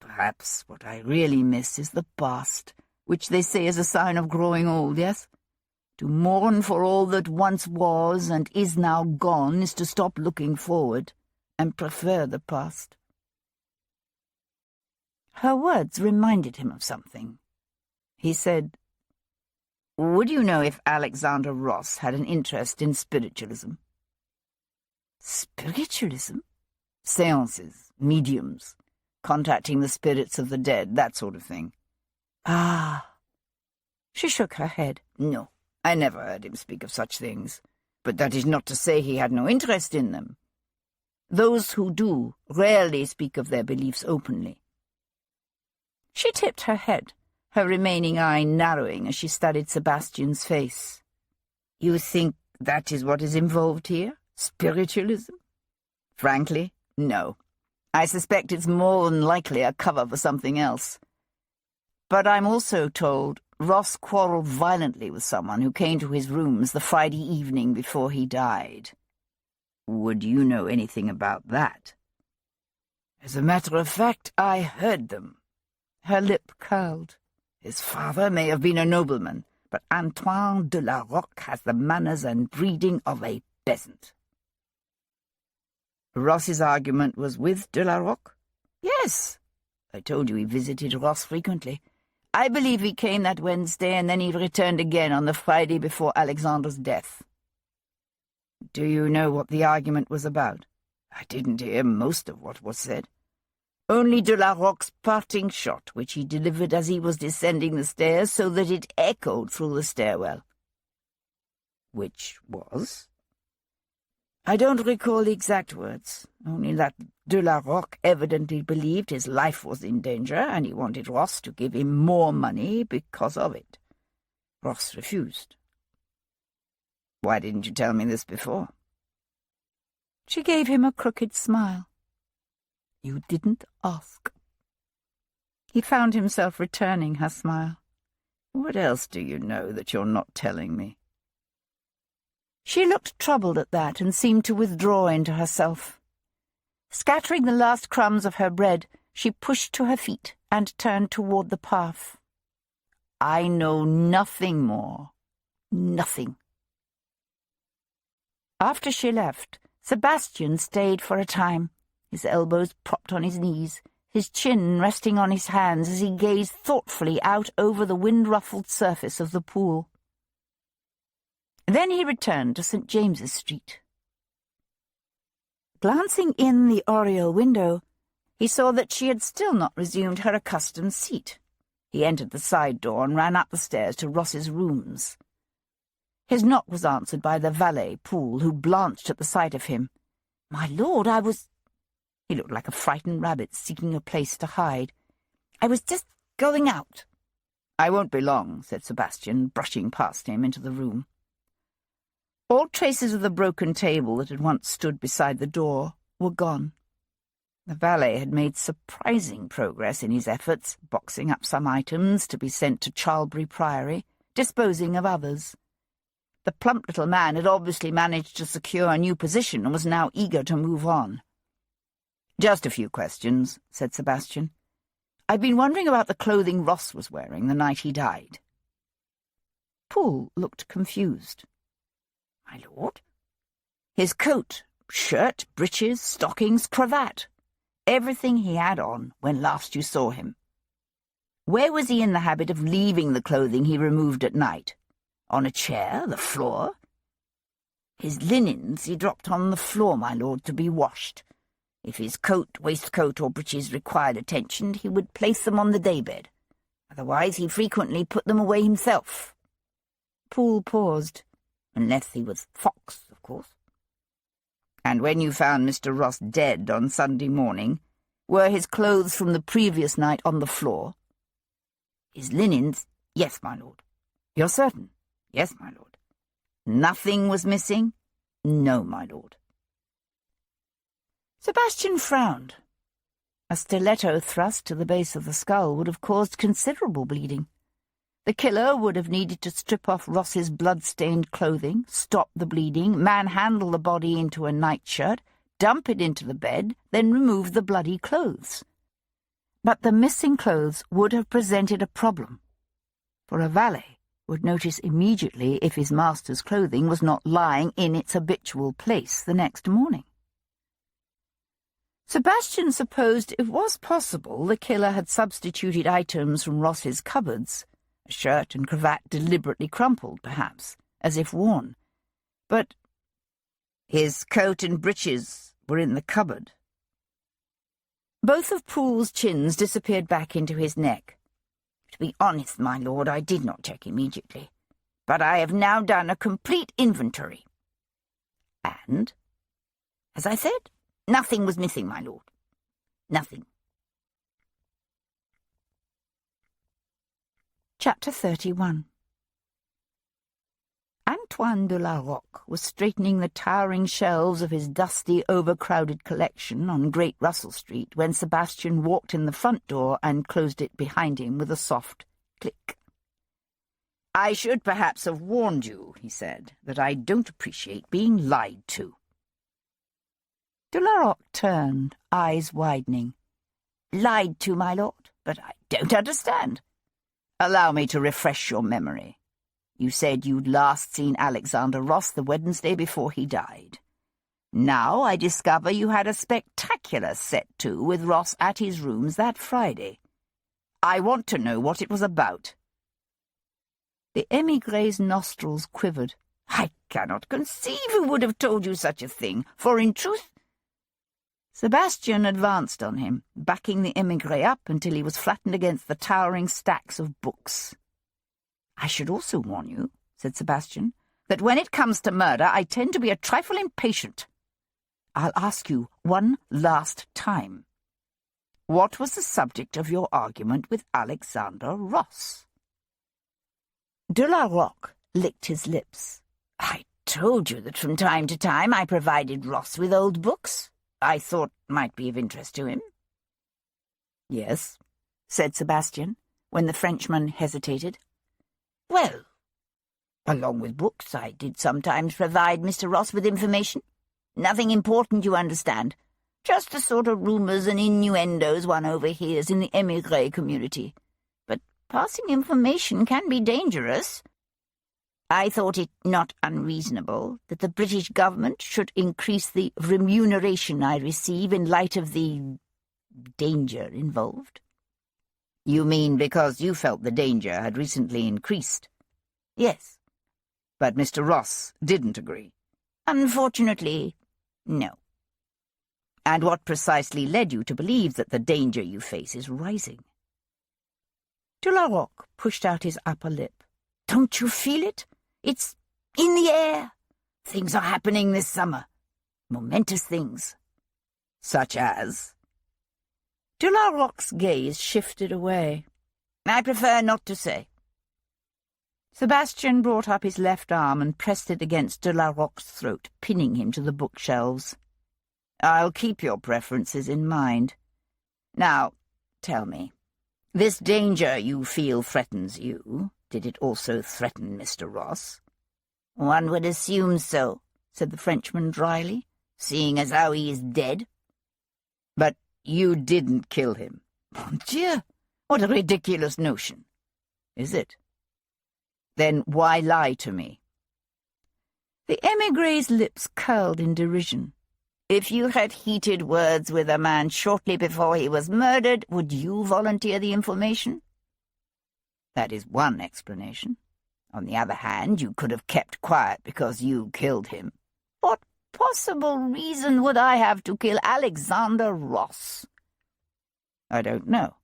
S5: "Perhaps what I really miss is the past, which they say is a sign of growing old, yes? To mourn for all that once was and is now gone is to stop looking forward and prefer the past." Her words reminded him of something. He said, "Would you know if Alexander Ross had an interest in spiritualism?" "Spiritualism?" "Seances, mediums, contacting the spirits of the dead, that sort of thing." "Ah." She shook her head. "No, I never heard him speak of such things. But that is not to say he had no interest in them. Those who do rarely speak of their beliefs openly." She tipped her head, her remaining eye narrowing as she studied Sebastian's face. "You think that is what is involved here? Spiritualism?" "Frankly, no. I suspect it's more than likely a cover for something else. But I'm also told Ross quarrelled violently with someone who came to his rooms the Friday evening before he died. Would you know anything about that?" "As a matter of fact, I heard them." Her lip curled. "His father may have been a nobleman, but Antoine de la Roque has the manners and breeding of a peasant." "Ross's argument was with de la Roque?" "Yes. I told you he visited Ross frequently. I believe he came that Wednesday, and then he returned again on the Friday before Alexander's death." "Do you know what the argument was about?" "I didn't hear most of what was said. Only de la Roque's parting shot, which he delivered as he was descending the stairs so that it echoed through the stairwell." "Which was?" "I don't recall the exact words, only that de la Roque evidently believed his life was in danger, and he wanted Ross to give him more money because of it. Ross refused." "Why didn't you tell me this before?" She gave him a crooked smile. "You didn't ask." He found himself returning her smile. "What else do you know that you're not telling me?" She looked troubled at that and seemed to withdraw into herself. Scattering the last crumbs of her bread, she pushed to her feet and turned toward the path. "I know nothing more. Nothing." After she left, Sebastian stayed for a time, his elbows propped on his knees, his chin resting on his hands as he gazed thoughtfully out over the wind-ruffled surface of the pool. Then he returned to St. James's Street. Glancing in the oriel window, he saw that she had still not resumed her accustomed seat. He entered the side door and ran up the stairs to Ross's rooms. His knock was answered by the valet, Poole, who blanched at the sight of him. "My lord, I was—" He looked like a frightened rabbit seeking a place to hide. "I was just going out." "I won't be long," said Sebastian, brushing past him into the room. All traces of the broken table that had once stood beside the door were gone. The valet had made surprising progress in his efforts, boxing up some items to be sent to Charlbury Priory, disposing of others. The plump little man had obviously managed to secure a new position and was now eager to move on. "Just a few questions," said Sebastian. "I've been wondering about the clothing Ross was wearing the night he died." Poole looked confused. "My lord?" "His coat, shirt, breeches, stockings, cravat. Everything he had on when last you saw him. Where was he in the habit of leaving the clothing he removed at night? On a chair, the floor?" "His linens he dropped on the floor, my lord, to be washed. If his coat, waistcoat, or breeches required attention, he would place them on the daybed. Otherwise he frequently put them away himself." Poole paused. "Unless he was Fox, of course." "And when you found Mr. Ross dead on Sunday morning, were his clothes from the previous night on the floor?" "His linens, yes, my lord." "You're certain?" "Yes, my lord." "Nothing was missing?" "No, my lord." Sebastian frowned. A stiletto thrust to the base of the skull would have caused considerable bleeding. The killer would have needed to strip off Ross's blood-stained clothing, stop the bleeding, manhandle the body into a nightshirt, dump it into the bed, then remove the bloody clothes. But the missing clothes would have presented a problem, for a valet would notice immediately if his master's clothing was not lying in its habitual place the next morning. Sebastian supposed it was possible the killer had substituted items from Ross's cupboards, a shirt and cravat deliberately crumpled, perhaps, as if worn. But his coat and breeches were in the cupboard. Both of Poole's chins disappeared back into his neck. "To be honest, my lord, I did not check immediately, but I have now done a complete inventory. And, as I said, nothing was missing, my lord. Nothing." Chapter 31. Antoine de la Roque was straightening the towering shelves of his dusty, overcrowded collection on Great Russell Street when Sebastian walked in the front door and closed it behind him with a soft click. "I should perhaps have warned you," he said, "that I don't appreciate being lied to." De la Roque turned, eyes widening. "Lied to, my lord? But I don't understand." "Allow me to refresh your memory. You said you'd last seen Alexander Ross the Wednesday before he died. Now I discover you had a spectacular set-to with Ross at his rooms that Friday. I want to know what it was about." The émigré's nostrils quivered. "I cannot conceive who would have told you such a thing, for in truth—" Sebastian advanced on him, backing the émigré up until he was flattened against the towering stacks of books. "I should also warn you," said Sebastian, "that when it comes to murder I tend to be a trifle impatient. I'll ask you one last time. What was the subject of your argument with Alexander Ross?" De la Roque licked his lips. "I told you that from time to time I provided Ross with old books I thought might be of interest to him." "Yes," said Sebastian, when the Frenchman hesitated. "Well, along with books, I did sometimes provide Mr. Ross with information. Nothing important, you understand. Just the sort of rumours and innuendos one overhears in the émigré community. But passing information can be dangerous. I thought it not unreasonable that the British government should increase the remuneration I receive in light of the danger involved." "You mean because you felt the danger had recently increased?" "Yes." "But Mr. Ross didn't agree?" "Unfortunately, no." "And what precisely led you to believe that the danger you face is rising?" De la Roque pushed out his upper lip. "Don't you feel it? It's in the air. Things are happening this summer. Momentous things." "Such as?" De la Roque's gaze shifted away. "I prefer not to say."
S2: Sebastian brought up his left arm and pressed it against de la Roque's throat, pinning him to the bookshelves. "I'll keep your preferences in mind. Now, tell me, this danger you feel threatens you. Did it also threaten Mr. Ross?"
S3: "One would assume so," said the Frenchman dryly, "seeing as how he is dead."
S2: "But you didn't kill him."
S3: "Mon Dieu, what a ridiculous notion."
S2: "Is it? Then why lie to me?" The émigré's lips curled in derision.
S3: "If you had heated words with a man shortly before he was murdered, would you volunteer the information?"
S2: "That is one explanation.
S3: On the other hand, you could have kept quiet because you killed him. What possible reason would I have to kill Alexander Ross?"
S2: "I don't know.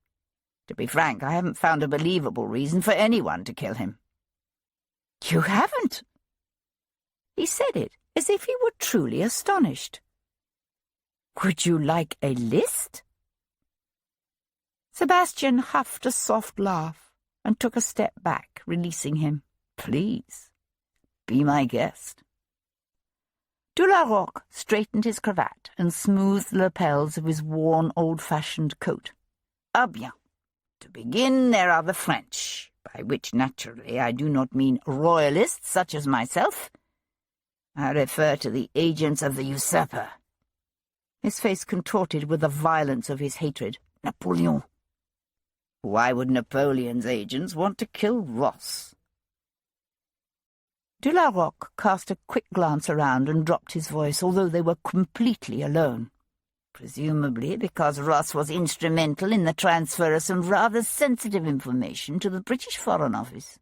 S2: To be frank, I haven't found a believable reason for anyone to kill him."
S3: "You haven't?"
S2: He said it as if he were truly astonished.
S3: "Would you like a list?"
S2: Sebastian huffed a soft laugh and took a step back, releasing him. "Please, be my guest." De la Roque straightened his cravat and smoothed the lapels of his worn, old-fashioned coat.
S3: "Ah bien. To begin, there are the French, by which, naturally, I do not mean royalists such as myself. I refer to the agents of the usurper."
S2: His face contorted with the violence of his hatred.
S3: "Napoleon."
S2: "Why would Napoleon's agents want to kill Ross?" De la Roque cast a quick glance around and dropped his voice, although they were completely alone.
S3: "Presumably because Ross was instrumental in the transfer of some rather sensitive information to the British Foreign Office.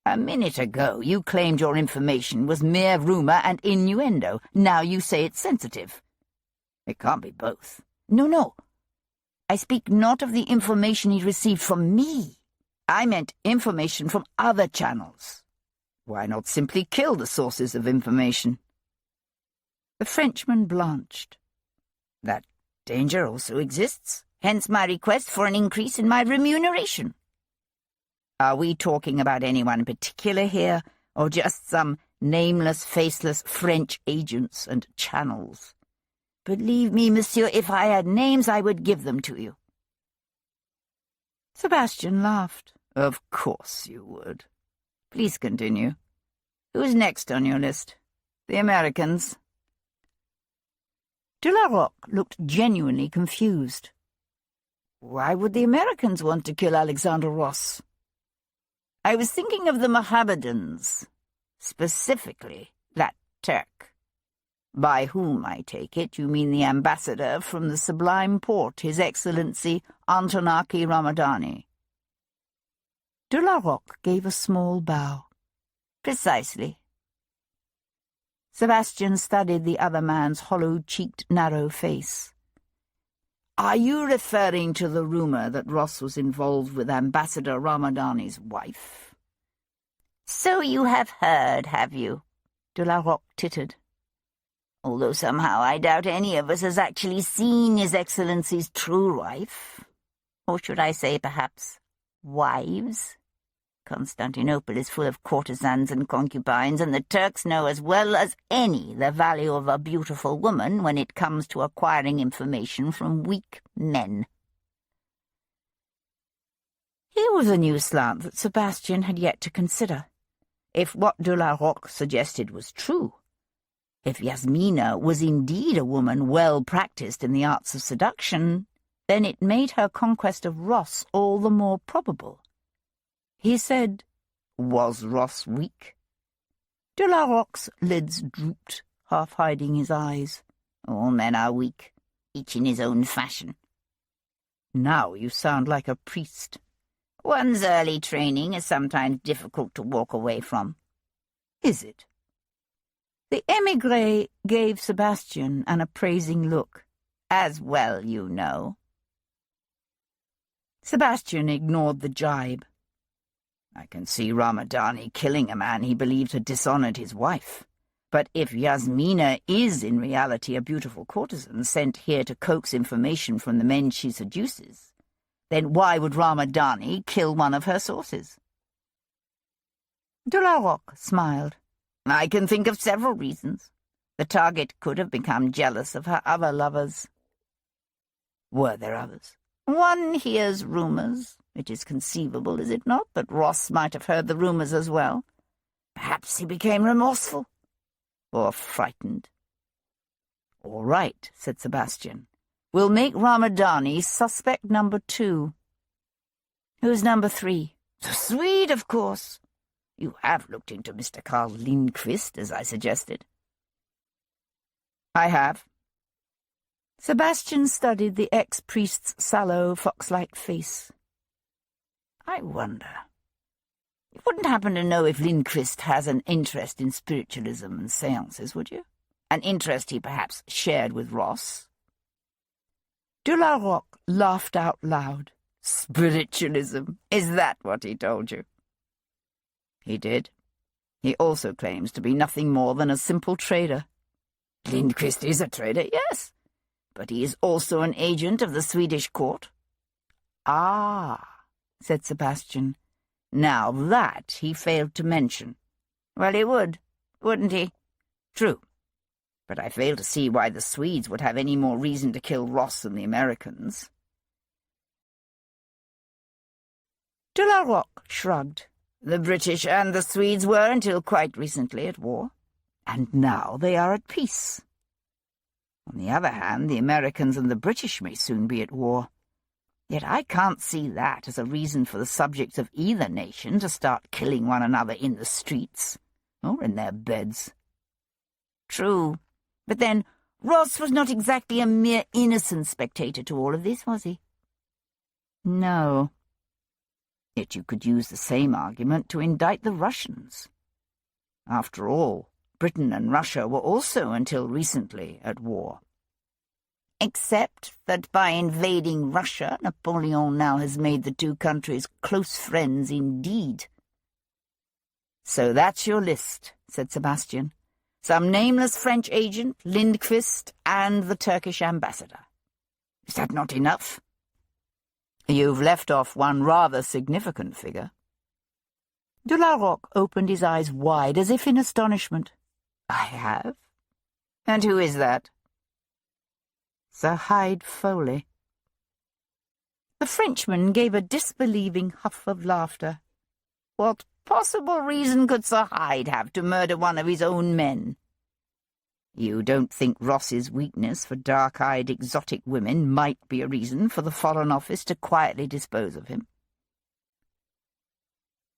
S3: A minute ago you claimed your information was mere rumour and innuendo. Now you say it's sensitive. It can't be both." No. I speak not of the information he received from me. I meant information from other channels.
S2: Why not simply kill the sources of information?
S3: The Frenchman blanched. "That danger also exists, hence my request for an increase in my remuneration."
S2: "Are we talking about anyone in particular here, or just some nameless, faceless French agents and channels?"
S3: "Believe me, monsieur, if I had names I would give them to you."
S2: Sebastian laughed. "Of course you would. Please continue. Who's next on your list? The Americans?"
S3: De la Roque looked genuinely confused. "Why would the Americans want to kill Alexander Ross?" "I was thinking of the Mohammedans, specifically that Turk. By whom, I take it, you mean the ambassador from the Sublime Porte, His Excellency Antonaki Ramadani."
S2: De la Roque gave a small bow.
S3: "Precisely."
S2: Sebastian studied the other man's hollow-cheeked, narrow face.
S3: "Are you referring to the rumour that Ross was involved with Ambassador Ramadani's wife?" "So you have heard, have you?"
S2: De la Roque tittered.
S3: "Although somehow I doubt any of us has actually seen His Excellency's true wife. Or should I say, perhaps, wives? Constantinople is full of courtesans and concubines, and the Turks know as well as any the value of a beautiful woman when it comes to acquiring information from weak men."
S2: Here was a new slant that Sebastian had yet to consider. If what de la Roque suggested was true, if Yasmina was indeed a woman well practised in the arts of seduction, then it made her conquest of Ross all the more probable. He said, "Was Ross weak?" De la Roque's lids drooped, half hiding his eyes.
S3: "All men are weak, each in his own fashion."
S2: "Now you sound like a priest."
S3: "One's early training is sometimes difficult to walk away from."
S2: "Is it?" The émigré gave Sebastian an appraising look.
S3: "As well you know."
S2: Sebastian ignored the jibe. "I can see Ramadani killing a man he believed had dishonoured his wife. But if Yasmina is in reality a beautiful courtesan sent here to coax information from the men she seduces, then why would Ramadani kill one of her sources?"
S3: De la Roque smiled. I can think of several reasons. The target could have become jealous of her other lovers. Were there others? One hears rumours. It is conceivable, is it not, that Ross might have heard the rumours as well? Perhaps he became remorseful. Or frightened. All right, said Sebastian. We'll make Ramadani suspect number 2. Who's number 3? The Swede, of course. You have looked into Mr. Carl Lindqvist, as I suggested. I have. Sebastian studied the ex-priest's sallow, fox-like face. I wonder. You wouldn't happen to know if Lindqvist has an interest in spiritualism and seances, would you? An interest he perhaps shared with Ross? De la Roque laughed out loud. Spiritualism, is that what he told you? He did. He also claims to be nothing more than a simple trader. Lindqvist is a trader, yes, but he is also an agent of the Swedish court. Ah, said Sebastian. Now that he failed to mention. Well, he would, wouldn't he? True. But I fail to see why the Swedes would have any more reason to kill Ross than the Americans. De la Roque shrugged. The British and the Swedes were, until quite recently, at war, and now they are at peace. On the other hand, the Americans and the British may soon be at war. Yet I can't see that as a reason for the subjects of either nation to start killing one another in the streets, or in their beds. True, but then Ross was not exactly a mere innocent spectator to all of this, was he? No. Yet you could use the same argument to indict the Russians. After all, Britain and Russia were also, until recently, at war. Except that by invading Russia, Napoleon now has made the two countries close friends indeed. So that's your list, said Sebastian. Some nameless French agent, Lindqvist, and the Turkish ambassador. Is that not enough? You've left off one rather significant figure. De la Roque opened his eyes wide, as if in astonishment. I have? And who is that? Sir Hyde Foley. The Frenchman gave a disbelieving huff of laughter. What possible reason could Sir Hyde have to murder one of his own men? You don't think Ross's weakness for dark-eyed exotic women might be a reason for the Foreign Office to quietly dispose of him?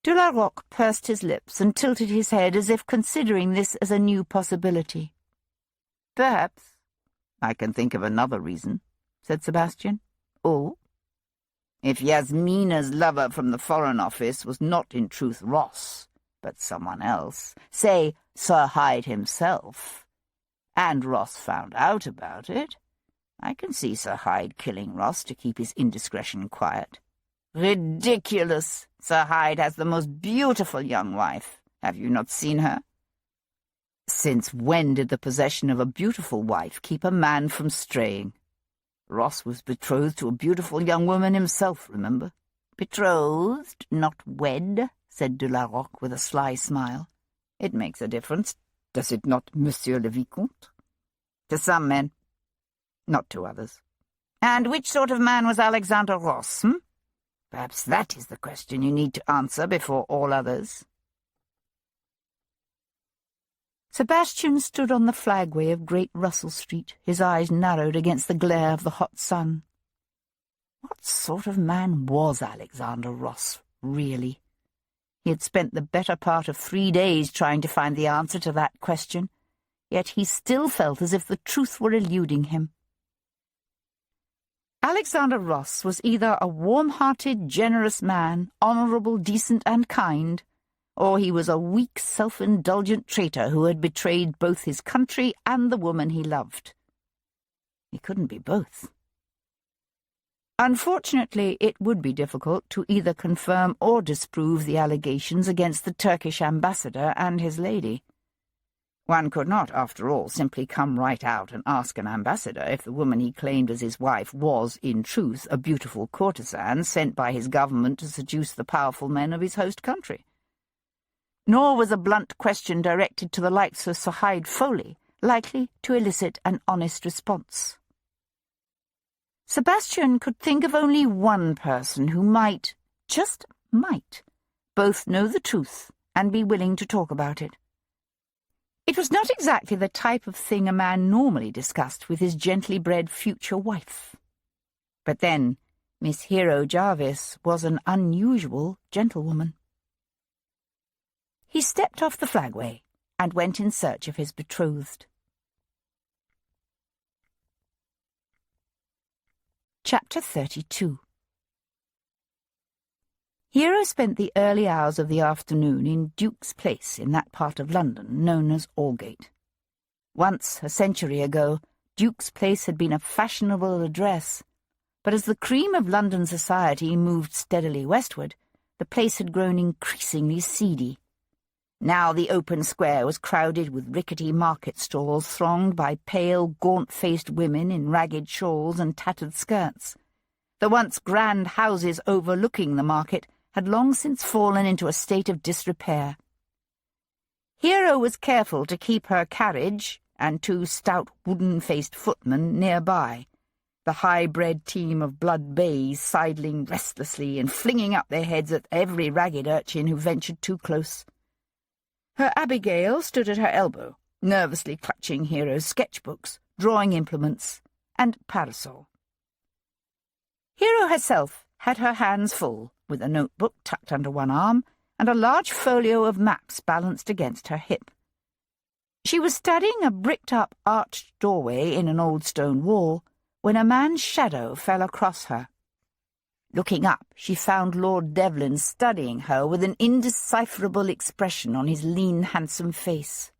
S3: De la Roque pursed his lips and tilted his head as if considering this as a new possibility. Perhaps. I can think of another reason, said Sebastian. Oh? If Yasmina's lover from the Foreign Office was not in truth Ross, but someone else, say Sir Hyde himself, and Ross found out about it, I can see Sir Hyde killing Ross to keep his indiscretion quiet. Ridiculous! Sir Hyde has the most beautiful young wife. Have you not seen her? Since when did the possession of a beautiful wife keep a man from straying? Ross was betrothed to a beautiful young woman himself, remember? Betrothed, not wed, said de la Roque with a sly smile. It makes a difference, does it not, Monsieur le Vicomte? To some men, not to others. And which sort of man was Alexander Ross, Perhaps that is the question you need to answer before all others. Sebastian stood on the flagway of Great Russell Street, his eyes narrowed against the glare of the hot sun. What sort of man was Alexander Ross, really? He had spent the better part of 3 days trying to find the answer to that question, yet he still felt as if the truth were eluding him. Alexander Ross was either a warm-hearted, generous man, honourable, decent, and kind, or he was a weak, self-indulgent traitor who had betrayed both his country and the woman he loved. He couldn't be both. Unfortunately, it would be difficult to either confirm or disprove the allegations against the Turkish ambassador and his lady. One could not, after all, simply come right out and ask an ambassador if the woman he claimed as his wife was, in truth, a beautiful courtesan sent by his government to seduce the powerful men of his host country.
S2: nor was a blunt question directed to the likes of Sir Hyde Foley likely to elicit an honest response. Sebastian could think of only one person who might, just might, both know the truth and be willing to talk about it. It was not exactly the type of thing a man normally discussed with his gently bred future wife. But then, Miss Hero Jarvis was an unusual gentlewoman. He stepped off the flagway and went in search of his betrothed. Chapter 32. Hero spent the early hours of the afternoon in Duke's Place in that part of London known as Aldgate. Once, a century ago, Duke's Place had been a fashionable address, but as the cream of London society moved steadily westward, the place had grown increasingly seedy. Now the open square was crowded with rickety market stalls thronged by pale, gaunt-faced women in ragged shawls and tattered skirts. The once grand houses overlooking the market had long since fallen into a state of disrepair. Hero was careful to keep her carriage and two stout wooden-faced footmen nearby, the high-bred team of blood bays sidling restlessly and flinging up their heads at every ragged urchin who ventured too close. Her Abigail stood at her elbow, nervously clutching Hero's sketchbooks, drawing implements, and parasol. Hero herself had her hands full, with a notebook tucked under one arm and a large folio of maps balanced against her hip. She was studying a bricked-up arched doorway in an old stone wall when a man's shadow fell across her. Looking up, she found Lord Devlin studying her with an indecipherable expression on his lean, handsome face.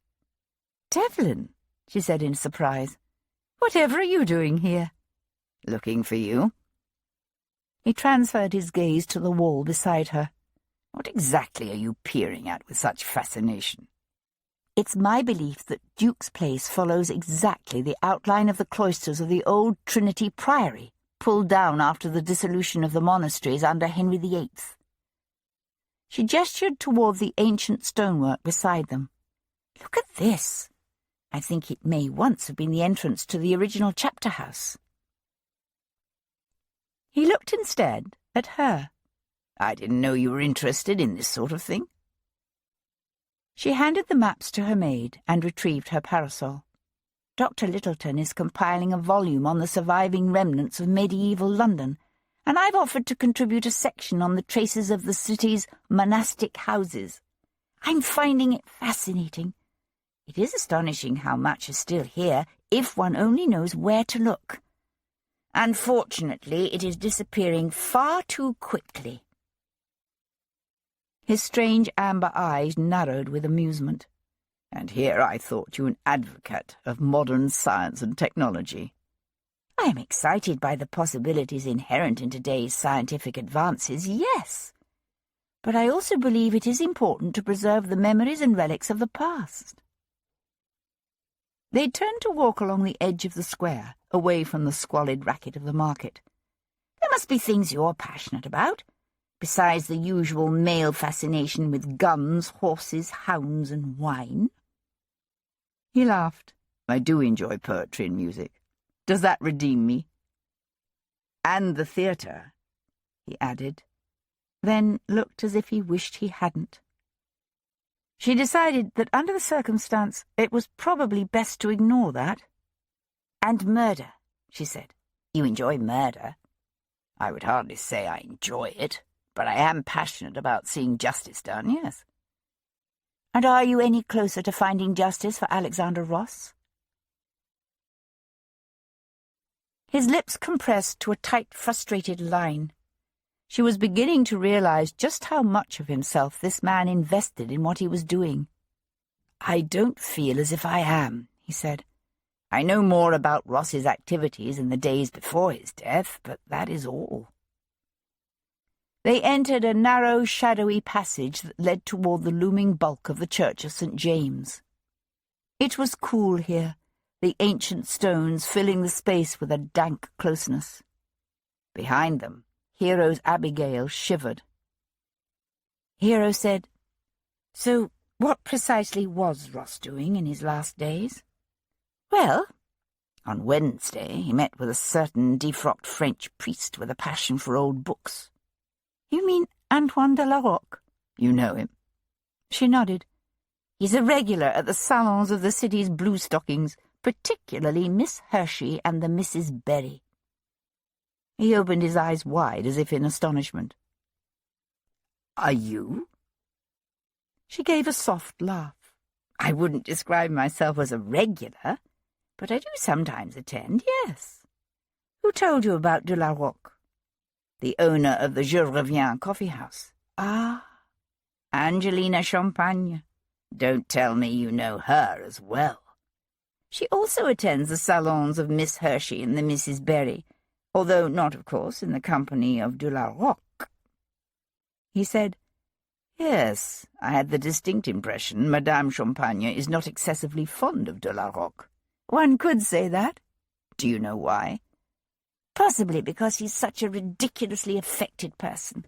S2: "Devlin," she said in surprise, "whatever are you doing here?" "Looking for you." He transferred his gaze to the wall beside her. "What exactly are you peering at with such fascination?" "It's my belief that Duke's Place follows exactly the outline of the cloisters of the old Trinity Priory, pulled down after the dissolution of the monasteries under Henry VIII. She gestured toward the ancient stonework beside them. "Look at this. I think it may once have been the entrance to the original chapter house." He looked instead at her. "I didn't know you were interested in this sort of thing." She handed the maps to her maid and retrieved her parasol. "Dr. Littleton is compiling a volume on the surviving remnants of medieval London, and I've offered to contribute a section on the traces of the city's monastic houses. I'm finding it fascinating. It is astonishing how much is still here, if one only knows where to look. Unfortunately, it is disappearing far too quickly." His strange amber eyes narrowed with amusement. "And here I thought you an advocate of modern science and technology." "I am excited by the possibilities inherent in today's scientific advances, yes. But I also believe it is important to preserve the memories and relics of the past." They turned to walk along the edge of the square, away from the squalid racket of the market. "There must be things you're passionate about, besides the usual male fascination with guns, horses, hounds, and wine." He laughed. "I do enjoy poetry and music. Does that redeem me?" "And the theatre," he added, then looked as if he wished he hadn't. She decided that under the circumstance it was probably best to ignore that. "And murder," she said. "You enjoy murder." "I would hardly say I enjoy it, but I am passionate about seeing justice done, yes." "And are you any closer to finding justice for Alexander Ross?" His lips compressed to a tight, frustrated line. She was beginning to realize just how much of himself this man invested in what he was doing. "I don't feel as if I am," he said. "I know more about Ross's activities in the days before his death, but that is all." They entered a narrow, shadowy passage that led toward the looming bulk of the Church of St. James. It was cool here, the ancient stones filling the space with a dank closeness. Behind them, Hero's Abigail shivered. Hero said, "So
S3: What precisely was Ross doing in his last days?
S5: Well, on Wednesday he met with a certain defrocked French priest with a passion for old books.
S3: You mean Antoine de la Roque?
S5: You know him.
S3: She nodded. He's a regular at the salons of the city's bluestockings, particularly Miss Hershey and the Mrs. Berry. He opened his eyes wide as if in astonishment.
S5: Are you?
S3: She gave a soft laugh. I wouldn't describe myself as a regular, but I do sometimes attend, yes. Who told you about de la Roque?
S5: The owner of the Je Reviens coffee house.
S3: Ah, Angelina Champagne.
S5: Don't tell me you know her as well.
S3: She also attends the salons of Miss Hershey and the Mrs. Berry, although not, of course, in the company of de la Roque.
S5: He said, Yes, I had the distinct impression Madame Champagne is not excessively fond of de la Roque.
S3: One could say that.
S5: Do you know why?
S3: Possibly because he's such a ridiculously affected person,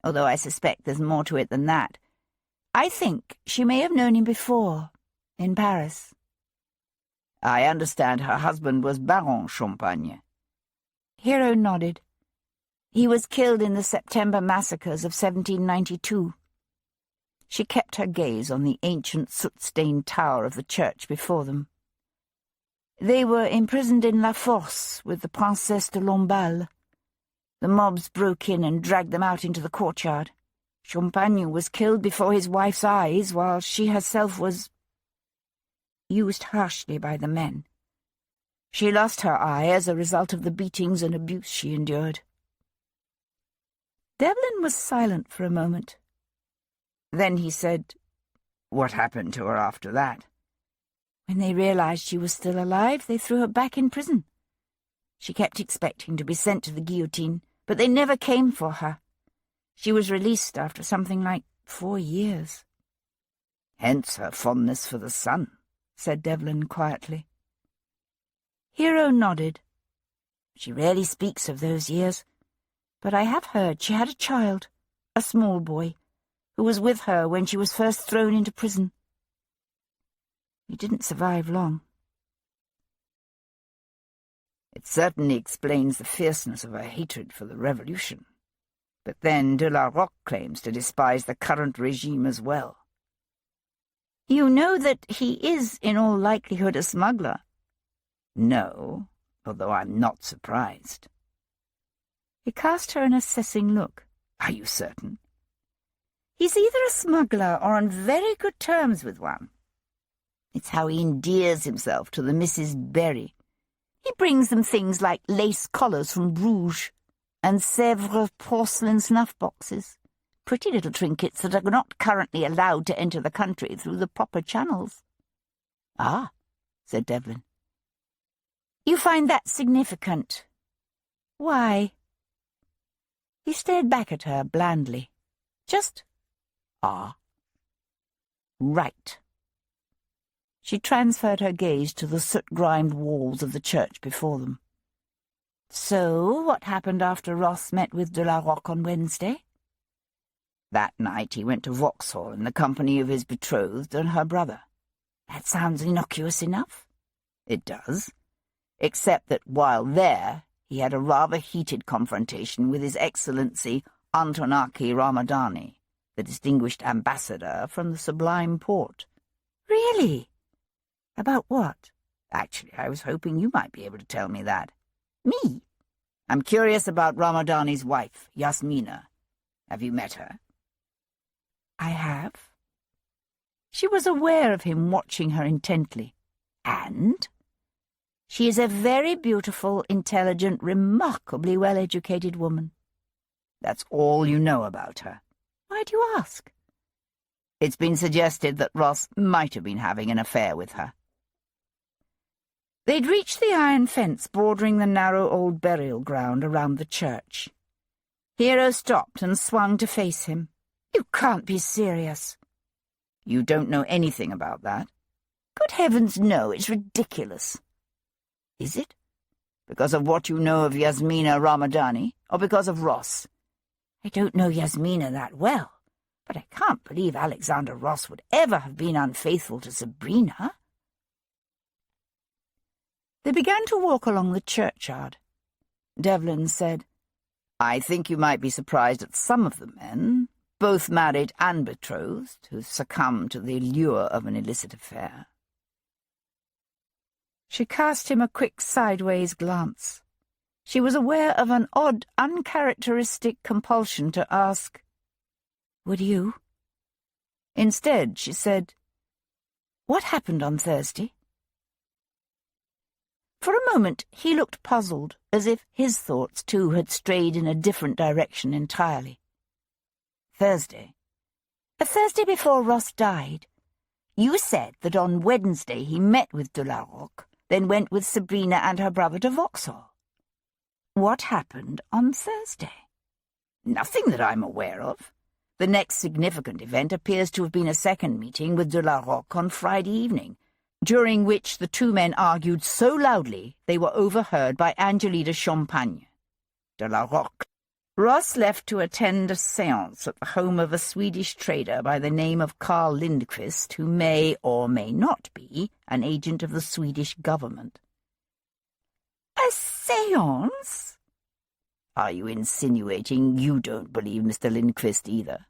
S3: although I suspect there's more to it than that. I think she may have known him before, in Paris.
S5: I understand her husband was Baron Champagne.
S3: Hero nodded. He was killed in the September massacres of 1792. She kept her gaze on the ancient soot-stained tower of the church before them. They were imprisoned in La Force with the Princesse de Lamballe. The mobs broke in and dragged them out into the courtyard. Champagne was killed before his wife's eyes, while she herself was used harshly by the men. She lost her eye as a result of the beatings and abuse she endured. Devlin was silent for a moment. Then he said,
S5: What happened to her after that?
S3: When they realized she was still alive, they threw her back in prison. She kept expecting to be sent to the guillotine, but they never came for her. She was released after something like 4 years.
S5: Hence her fondness for the sun, said Devlin quietly.
S3: Hero nodded. She rarely speaks of those years, but I have heard she had a child, a small boy, who was with her when she was first thrown into prison. He didn't survive long.
S5: It certainly explains the fierceness of her hatred for the revolution. But then de la Roque claims to despise the current regime as well.
S3: You know that he is, in all likelihood, a smuggler?
S5: No, although I'm not surprised.
S3: He cast her an assessing look.
S5: Are you certain?
S3: He's either a smuggler or on very good terms with one. It's how he endears himself to the Mrs. Berry. He brings them things like lace collars from Bruges and Sèvres porcelain snuff-boxes, pretty little trinkets that are not currently allowed to enter the country through the proper channels.
S5: Ah, said Devlin.
S3: You find that significant? Why? He stared back at her blandly. Just,
S5: ah.
S3: Right. She transferred her gaze to the soot-grimed walls of the church before them. So, what happened after Ross met with de la Roque on Wednesday?
S5: That night he went to Vauxhall in the company of his betrothed and her brother.
S3: That sounds innocuous enough.
S5: It does, except that while there he had a rather heated confrontation with His Excellency Antonaki Ramadani, the distinguished ambassador from the Sublime Porte.
S3: Really? About what?
S5: Actually, I was hoping you might be able to tell me that.
S3: Me?
S5: I'm curious about Ramadani's wife, Yasmina. Have you met her?
S3: I have. She was aware of him watching her intently. And? She is a very beautiful, intelligent, remarkably well-educated woman.
S5: That's all you know about her.
S3: Why do you ask?
S5: It's been suggested that Ross might have been having an affair with her.
S3: They'd reached the iron fence bordering the narrow old burial ground around the church. Hero stopped and swung to face him. You can't be serious.
S5: You don't know anything about that?
S3: Good heavens, no, it's ridiculous.
S5: Is it? Because of what you know of Yasmina Ramadani, or because of Ross?
S3: I don't know Yasmina that well, But I can't believe Alexander Ross would ever have been unfaithful to Sabrina.
S2: They began to walk along the churchyard. Devlin said,
S5: I think you might be surprised at some of the men, both married and betrothed, who succumb to the allure of an illicit affair.
S2: She cast him a quick sideways glance. She was aware of an odd, uncharacteristic compulsion to ask, "Would you?" Instead, she said, "What happened on Thursday?" For a moment he looked puzzled, as if his thoughts too had strayed in a different direction entirely.
S3: Thursday. The Thursday before Ross died. You said that on Wednesday he met with de la Roque, then went with Sabrina and her brother to Vauxhall. What happened on Thursday?
S5: Nothing that I'm aware of. The next significant event appears to have been a second meeting with de la Roque on Friday evening, during which the two men argued so loudly they were overheard by Angelina Champagne. De la Roque. Ross left to attend a séance at the home of a Swedish trader by the name of Carl Lindqvist, who may or may not be an agent of the Swedish government.
S3: A séance?
S5: Are you insinuating you don't believe Mr. Lindqvist either?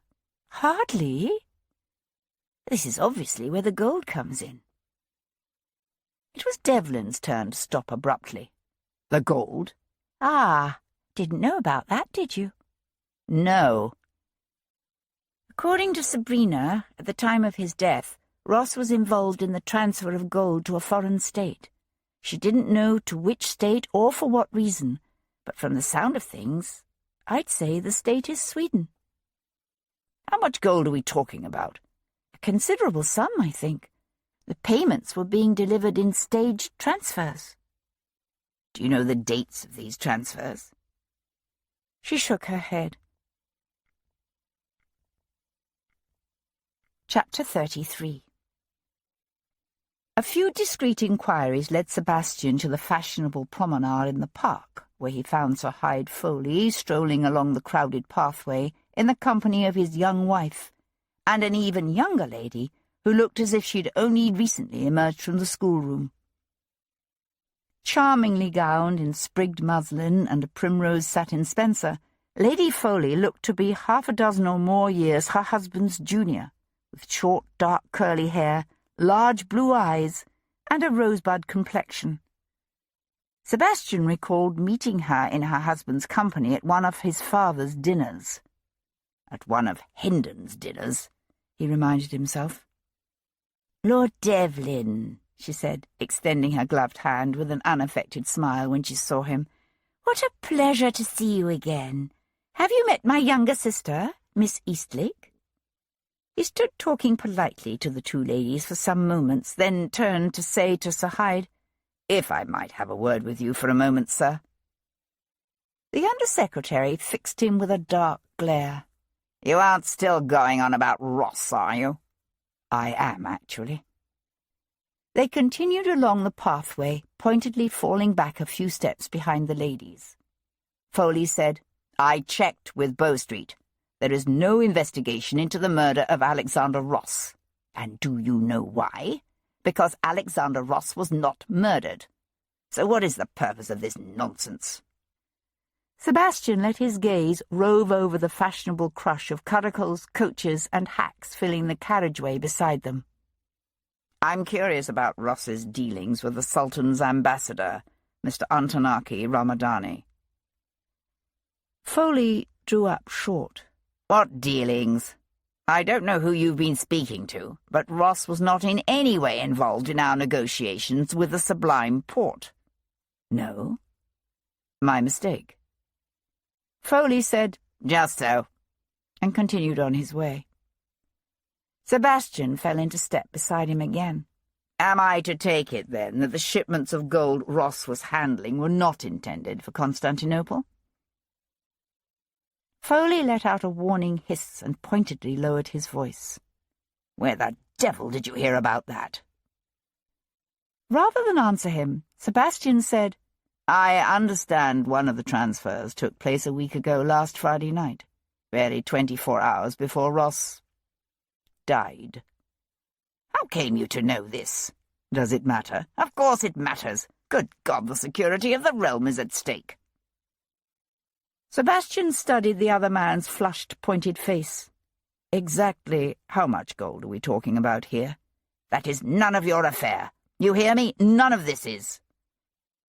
S3: Hardly. This is obviously where the gold comes in. It was Devlin's turn to stop abruptly.
S5: The gold?
S3: Ah, didn't know about that, did you?
S5: No.
S3: According to Sabrina, at the time of his death, Ross was involved in the transfer of gold to a foreign state. She didn't know to which state or for what reason, but from the sound of things, I'd say the state is Sweden.
S5: How much gold are we talking about?
S3: A considerable sum, I think. The payments were being delivered in staged transfers.
S5: Do you know the dates of these transfers?
S2: She shook her head. Chapter 33. A few discreet inquiries led Sebastian to the fashionable promenade in the park, where he found Sir Hyde Foley strolling along the crowded pathway in the company of his young wife, and an even younger lady who looked as if she'd only recently emerged from the schoolroom. Charmingly gowned in sprigged muslin and a primrose satin spencer, Lady Foley looked to be half a dozen or more years her husband's junior, with short, dark, curly hair, large blue eyes, and a rosebud complexion. Sebastian recalled meeting her in her husband's company at one of his father's dinners.
S5: At one of Hendon's dinners,
S2: he reminded himself.
S3: Lord Devlin,
S2: she said, extending her gloved hand with an unaffected smile when she saw him.
S3: What a pleasure to see you again. Have you met my younger sister, Miss Eastlake?
S2: He stood talking politely to the two ladies for some moments, then turned to say to Sir Hyde,
S5: "If I might have a word with you for a moment, sir."
S2: The Under-Secretary fixed him with a dark glare.
S5: "You aren't still going on about Ross, are you?"
S2: "I am, actually." They continued along the pathway, pointedly falling back a few steps behind the ladies.
S5: Foley said, "I checked with Bow Street. There is no investigation into the murder of Alexander Ross. And do you know why? Because Alexander Ross was not murdered. So what is the purpose of this nonsense?"
S2: Sebastian let his gaze rove over the fashionable crush of curricles, coaches, and hacks filling the carriageway beside them.
S5: "I'm curious about Ross's dealings with the Sultan's ambassador, Mr. Antonaki Ramadani."
S2: Foley drew up short.
S5: "What dealings? I don't know who you've been speaking to, but Ross was not in any way involved in our negotiations with the Sublime Porte."
S2: "No?"
S5: "My mistake."
S2: Foley said,
S5: "Just so,"
S2: and continued on his way. Sebastian fell into step beside him again.
S5: "Am I to take it, then, that the shipments of gold Ross was handling were not intended for Constantinople?"
S2: Foley let out a warning hiss and pointedly lowered his voice.
S5: "Where the devil did you hear about that?"
S2: Rather than answer him, Sebastian said,
S5: "I understand one of the transfers took place a week ago last Friday night, barely 24 hours before Ross
S3: died. How came you to know this? Does it matter? Of course it matters. Good God, the security of the realm is at stake. Sebastian studied the other man's flushed, pointed face. Exactly how much gold are we talking about here? That is none of your affair. You hear me? None of this is.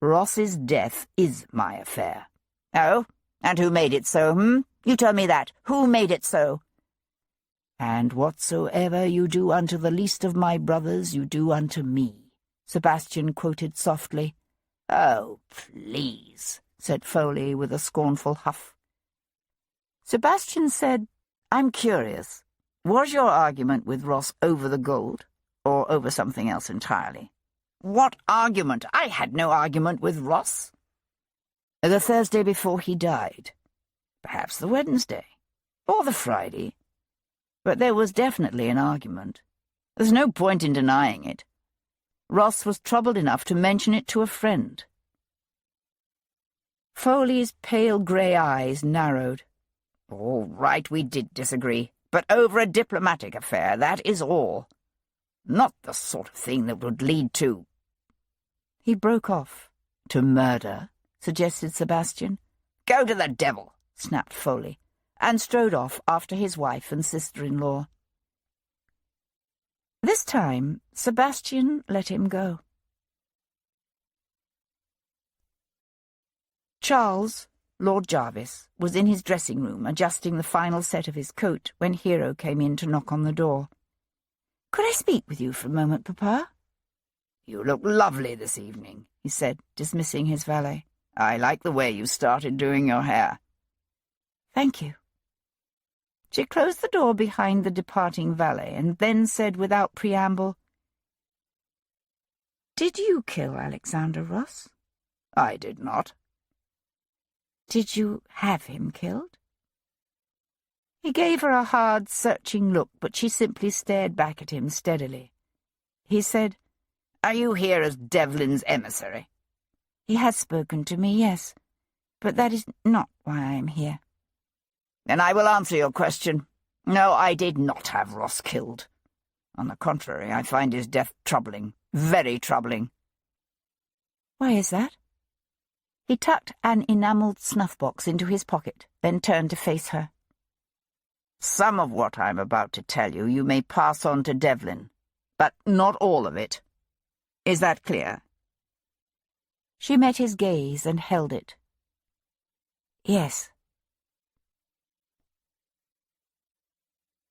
S3: Ross's death is my affair. Oh? And who made it so, You tell me that. Who made it so? And whatsoever you do unto the least of my brothers, you do unto me, Sebastian quoted softly. Oh, please, said Foley with a scornful huff. Sebastian said, I'm curious. Was your argument with Ross over the gold, or over something else entirely? What argument? I had no argument with Ross. The Thursday before he died. Perhaps the Wednesday. Or the Friday. But there was definitely an argument. There's no point in denying it. Ross was troubled enough to mention it to a friend. Foley's pale grey eyes narrowed. All right, we did disagree, but over a diplomatic affair, that is all. Not the sort of thing that would lead to... He broke off. To murder, suggested Sebastian. Go to the devil, snapped Foley, and strode off after his wife and sister-in-law. This time, Sebastian let him go. Charles, Lord Jarvis, was in his dressing-room adjusting the final set of his coat when Hero came in to knock on the door. "Could I speak with you for a moment, Papa?" "You look lovely this evening," he said, dismissing his valet. "I like the way you started doing your hair." "Thank you." She closed the door behind the departing valet and then said without preamble, "Did you kill Alexander Ross?" "I did not." "Did you have him killed?" He gave her a hard, searching look, but she simply stared back at him steadily. He said, "Are you here as Devlin's emissary?" "He has spoken to me, yes, but that is not why I am here." "Then I will answer your question. No, I did not have Ross killed. On the contrary, I find his death troubling, very troubling." "Why is that?" He tucked an enamelled snuff-box into his pocket, then turned to face her. "Some of what I'm about to tell you you may pass on to Devlin, but not all of it. Is that clear?" She met his gaze and held it. "Yes."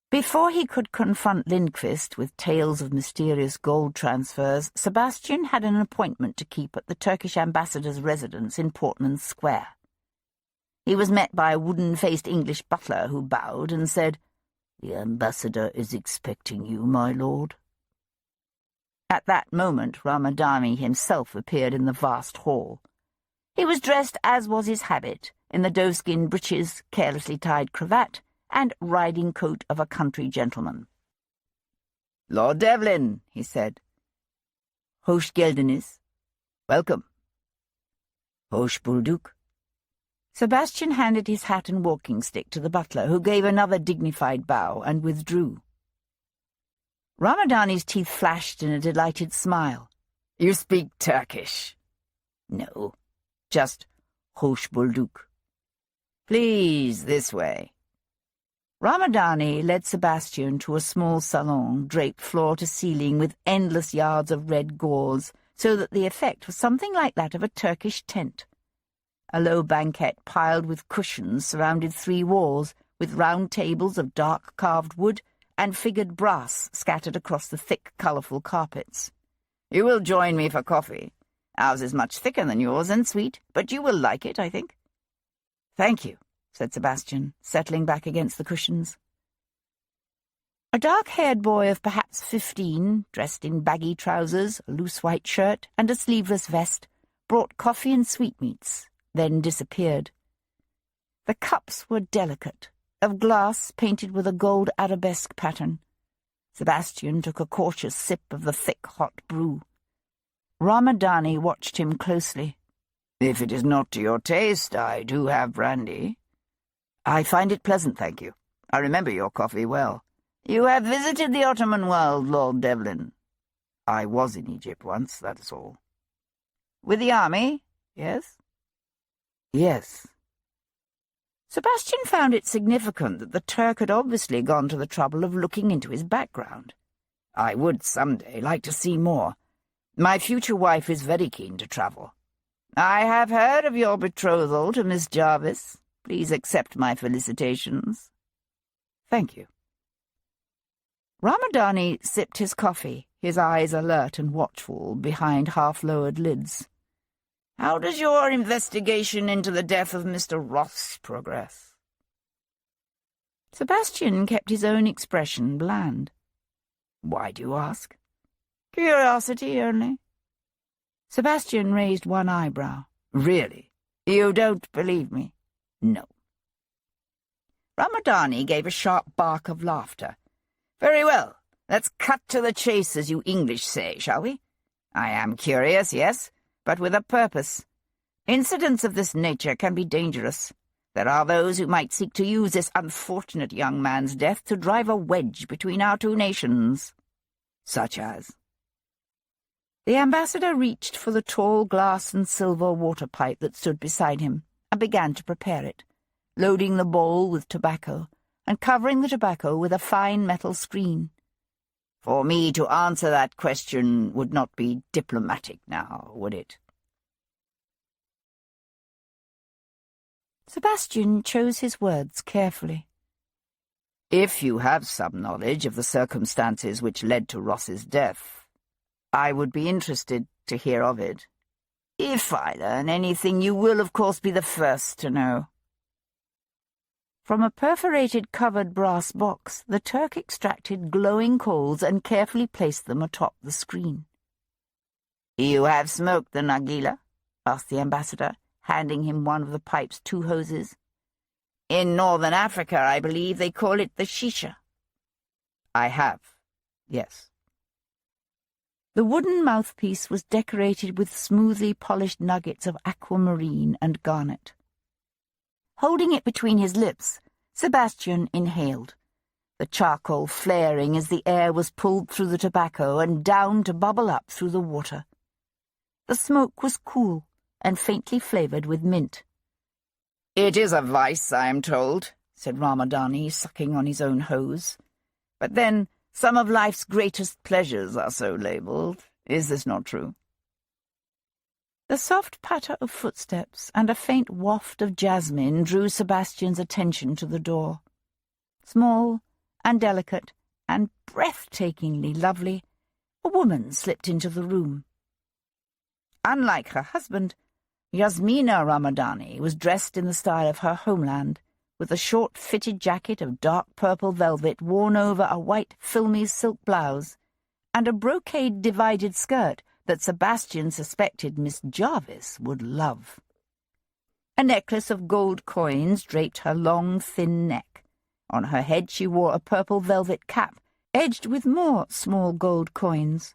S3: Before he could confront Lindqvist with tales of mysterious gold transfers, Sebastian had an appointment to keep at the Turkish ambassador's residence in Portman Square. He was met by a wooden-faced English butler who bowed and said, "The ambassador is expecting you, my lord." At that moment, Ramadani himself appeared in the vast hall. He was dressed, as was his habit, in the doeskin breeches, carelessly tied cravat, and riding coat of a country gentleman. "Lord Devlin," he said. "Hoş geldiniz." "Welcome." "Hoş bulduk." Sebastian handed his hat and walking-stick to the butler, who gave another dignified bow and withdrew. Ramadani's teeth flashed in a delighted smile. "You speak Turkish?" "No, just hoş bulduk." "Please, this way." Ramadani led Sebastian to a small salon draped floor-to-ceiling with endless yards of red gauze, so that the effect was something like that of a Turkish tent. A low banquette piled with cushions surrounded three walls, with round tables of dark carved wood and figured brass scattered across the thick, colourful carpets. "You will join me for coffee. Ours is much thicker than yours and sweet, but you will like it, I think." "Thank you," said Sebastian, settling back against the cushions. A dark-haired boy of perhaps 15, dressed in baggy trousers, a loose white shirt, and a sleeveless vest, brought coffee and sweetmeats, then disappeared. The cups were delicate, of glass painted with a gold arabesque pattern. Sebastian took a cautious sip of the thick, hot brew. Ramadani watched him closely. "If it is not to your taste, I do have brandy." "I find it pleasant, thank you. I remember your coffee well. You have visited the Ottoman world, Lord Devlin. I was in Egypt once, that is all. With the army, yes? Yes. Sebastian found it significant that the Turk had obviously gone to the trouble of looking into his background. I would someday like to see more. My future wife is very keen to travel. I have heard of your betrothal to Miss Jarvis. Please accept my felicitations. Thank you. Ramadani sipped his coffee, his eyes alert and watchful behind half-lowered lids. How does your investigation into the death of Mr. Ross progress? Sebastian kept his own expression bland. Why do you ask? Curiosity only. Sebastian raised one eyebrow. Really? You don't believe me? No. Ramadani gave a sharp bark of laughter. Very well. Let's cut to the chase, as you English say, shall we? I am curious, yes, but with a purpose. Incidents of this nature can be dangerous. There are those who might seek to use this unfortunate young man's death to drive a wedge between our two nations. Such as? The ambassador reached for the tall glass and silver water pipe that stood beside him and began to prepare it, loading the bowl with tobacco and covering the tobacco with a fine metal screen. For me to answer that question would not be diplomatic now, would it? Sebastian chose his words carefully. If you have some knowledge of the circumstances which led to Ross's death, I would be interested to hear of it. If I learn anything, you will, of course, be the first to know. From a perforated covered brass box, the Turk extracted glowing coals and carefully placed them atop the screen. You have smoked the nargila? Asked the ambassador, handing him one of the pipe's two hoses. In northern Africa, I believe they call it the shisha. I have, yes. The wooden mouthpiece was decorated with smoothly polished nuggets of aquamarine and garnet. Holding it between his lips, Sebastian inhaled, the charcoal flaring as the air was pulled through the tobacco and down to bubble up through the water. The smoke was cool and faintly flavoured with mint. It is a vice, I am told, said Ramadani, sucking on his own hose. But then, some of life's greatest pleasures are so labelled. Is this not true? The soft patter of footsteps and a faint waft of jasmine drew Sebastian's attention to the door. Small and delicate and breathtakingly lovely, a woman slipped into the room. Unlike her husband, Yasmina Ramadani was dressed in the style of her homeland, with a short fitted jacket of dark purple velvet worn over a white filmy silk blouse, and a brocade-divided skirt that Sebastian suspected Miss Jarvis would love. A necklace of gold coins draped her long, thin neck. On her head she wore a purple velvet cap, edged with more small gold coins.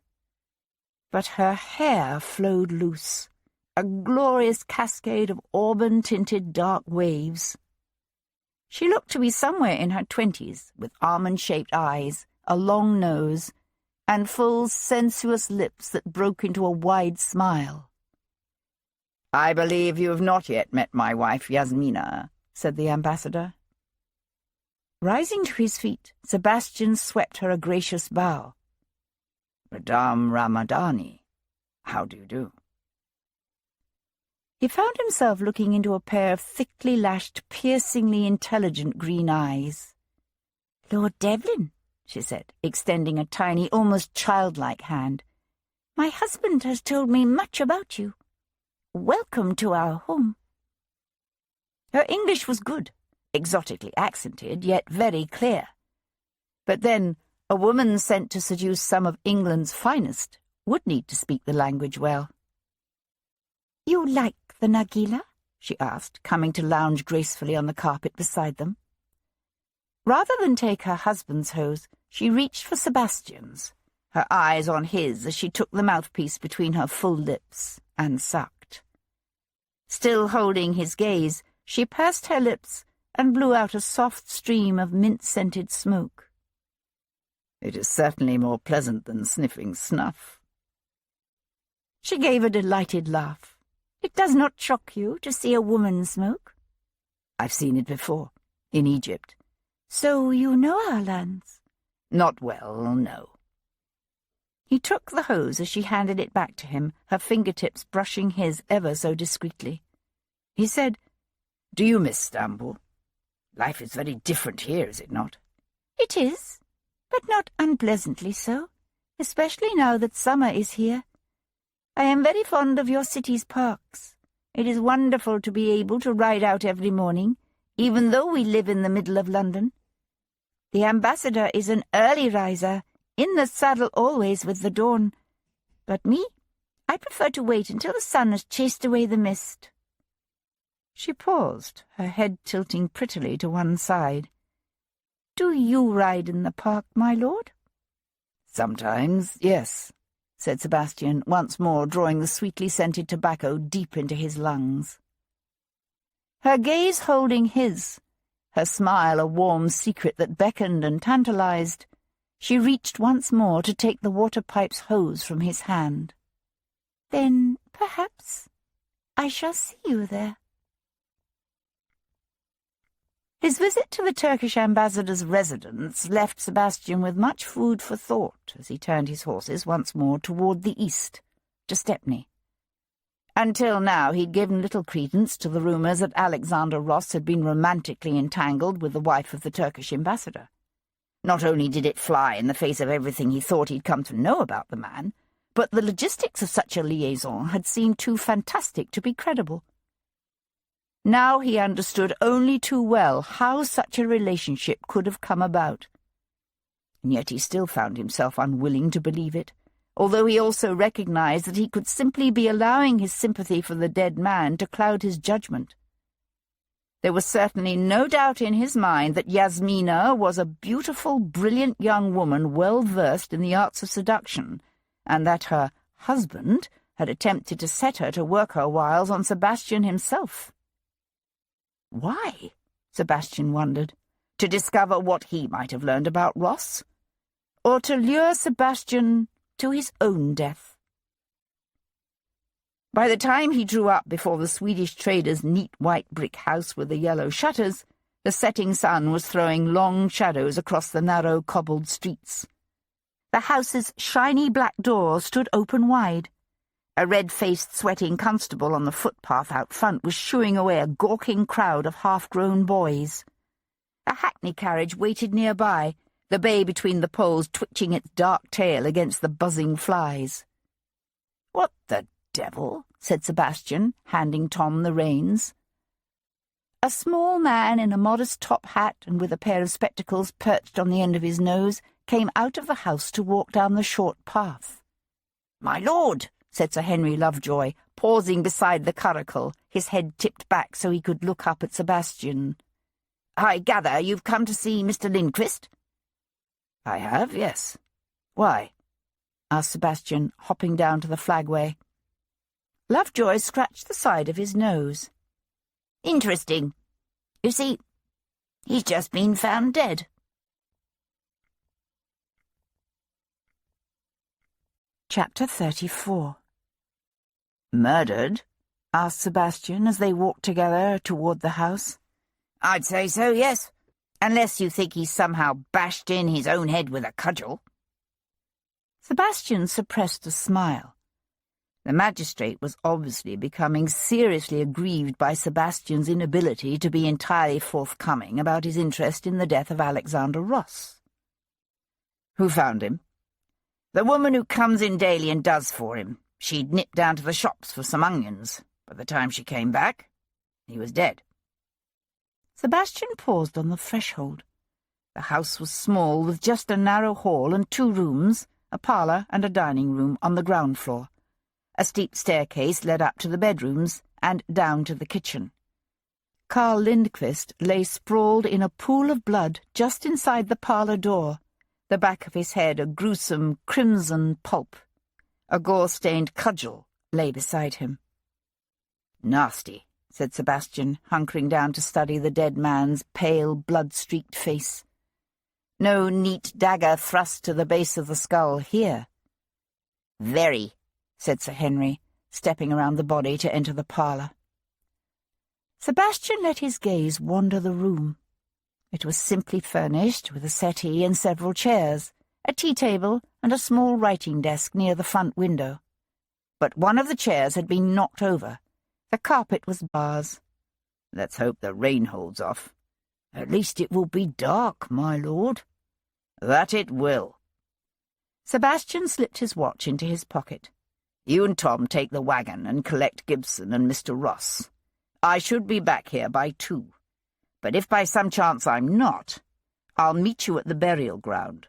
S3: But her hair flowed loose, a glorious cascade of auburn-tinted dark waves. She looked to be somewhere in her 20s, with almond-shaped eyes, a long nose, and full, sensuous lips that broke into a wide smile. I believe you have not yet met my wife, Yasmina, said the ambassador. Rising to his feet, Sebastian swept her a gracious bow. Madame Ramadani, how do you do? He found himself looking into a pair of thickly lashed, piercingly intelligent green eyes. Lord Devlin, she said, extending a tiny, almost childlike hand. My husband has told me much about you. Welcome to our home. Her English was good, exotically accented, yet very clear. But then, a woman sent to seduce some of England's finest would need to speak the language well. You like the nargila? She asked, coming to lounge gracefully on the carpet beside them. Rather than take her husband's hose, she reached for Sebastian's, her eyes on his as she took the mouthpiece between her full lips and sucked. Still holding his gaze, she pursed her lips and blew out a soft stream of mint-scented smoke.
S5: It is certainly more pleasant than sniffing snuff."
S2: She gave a delighted laugh. "It does not shock you to see a woman smoke?"
S5: "I've seen it before, in Egypt."
S2: "So you know our lands?"
S5: "Not well, no."
S2: He took the hose as she handed it back to him, her fingertips brushing his ever so discreetly.
S5: He said, "Do you miss Stamboul? Life is very different here, is it not?"
S2: "It is, but not unpleasantly so, especially now that summer is here. I am very fond of your city's parks. It is wonderful to be able to ride out every morning, even though we live in the middle of London. The ambassador is an early riser, in the saddle always with the dawn. But me, I prefer to wait until the sun has chased away the mist."
S5: She paused, her head tilting prettily to one side.
S2: "Do you ride in the park, my lord?"
S5: "Sometimes, yes," said Sebastian, once more drawing the sweetly scented tobacco deep into his lungs.
S2: Her gaze holding his, her smile a warm secret that beckoned and tantalized, she reached once more to take the water-pipe's hose from his hand. "Then, perhaps, I shall see you there." His visit to the Turkish ambassador's residence left Sebastian with much food for thought as he turned his horses once more toward the east, to Stepney. Until now he'd given little credence to the rumours that Alexander Ross had been romantically entangled with the wife of the Turkish ambassador. Not only did it fly in the face of everything he thought he'd come to know about the man, but the logistics of such a liaison had seemed too fantastic to be credible. Now he understood only too well how such a relationship could have come about. And yet he still found himself unwilling to believe it, although he also recognized that he could simply be allowing his sympathy for the dead man to cloud his judgment. There was certainly no doubt in his mind that Yasmina was a beautiful, brilliant young woman well versed in the arts of seduction, and that her husband had attempted to set her to work her wiles on Sebastian himself. Why? Sebastian wondered. To discover what he might have learned about Ross? Or to lure Sebastian to his own death? By the time he drew up before the Swedish trader's neat white brick house with the yellow shutters, the setting sun was throwing long shadows across the narrow cobbled streets. The house's shiny black door stood open wide. A red-faced, sweating constable on the footpath out front was shooing away a gawking crowd of half-grown boys. A hackney carriage waited nearby, the bay between the poles twitching its dark tail against the buzzing flies. "What the devil?" said Sebastian, handing Tom the reins. A small man in a modest top hat and with a pair of spectacles perched on the end of his nose came out of the house to walk down the short path. "My lord," said Sir Henry Lovejoy, pausing beside the curricle, his head tipped back so he could look up at Sebastian. "I gather you've come to see Mr. Lindquist?" "I have, yes. Why?" asked Sebastian, hopping down to the flagway. Lovejoy scratched the side of his nose. "Interesting. You see, he's just been found dead." Chapter 34. "Murdered?" asked Sebastian as they walked together toward the house. "I'd say so, yes. Unless you think he's somehow bashed in his own head with a cudgel." Sebastian suppressed a smile. The magistrate was obviously becoming seriously aggrieved by Sebastian's inability to be entirely forthcoming about his interest in the death of Alexander Ross. "Who found him?" "The woman who comes in daily and does for him. She'd nipped down to the shops for some onions. By the time she came back, he was dead." Sebastian paused on the threshold. The house was small, with just a narrow hall and 2 rooms, a parlour and a dining room on the ground floor. A steep staircase led up to the bedrooms and down to the kitchen. Carl Lindquist lay sprawled in a pool of blood just inside the parlour door, the back of his head a gruesome crimson pulp. A gore-stained cudgel lay beside him. "Nasty," said Sebastian, hunkering down to study the dead man's pale, blood-streaked face.
S3: No neat dagger thrust to the base of the skull here.
S5: Very, said Sir Henry, stepping around the body to enter the parlour. Sebastian let his gaze wander the room. It was simply furnished with a settee and several chairs, a tea-table and a small writing desk near the front window. But one of the chairs had been knocked over. The carpet was bars.
S3: Let's hope the rain holds off. At least it will be dark, my lord. That it will.
S5: Sebastian slipped his watch into his pocket.
S3: You and Tom take the wagon and collect Gibson and Mr. Ross. I should be back here by 2. But if by some chance I'm not, I'll meet you at the burial ground.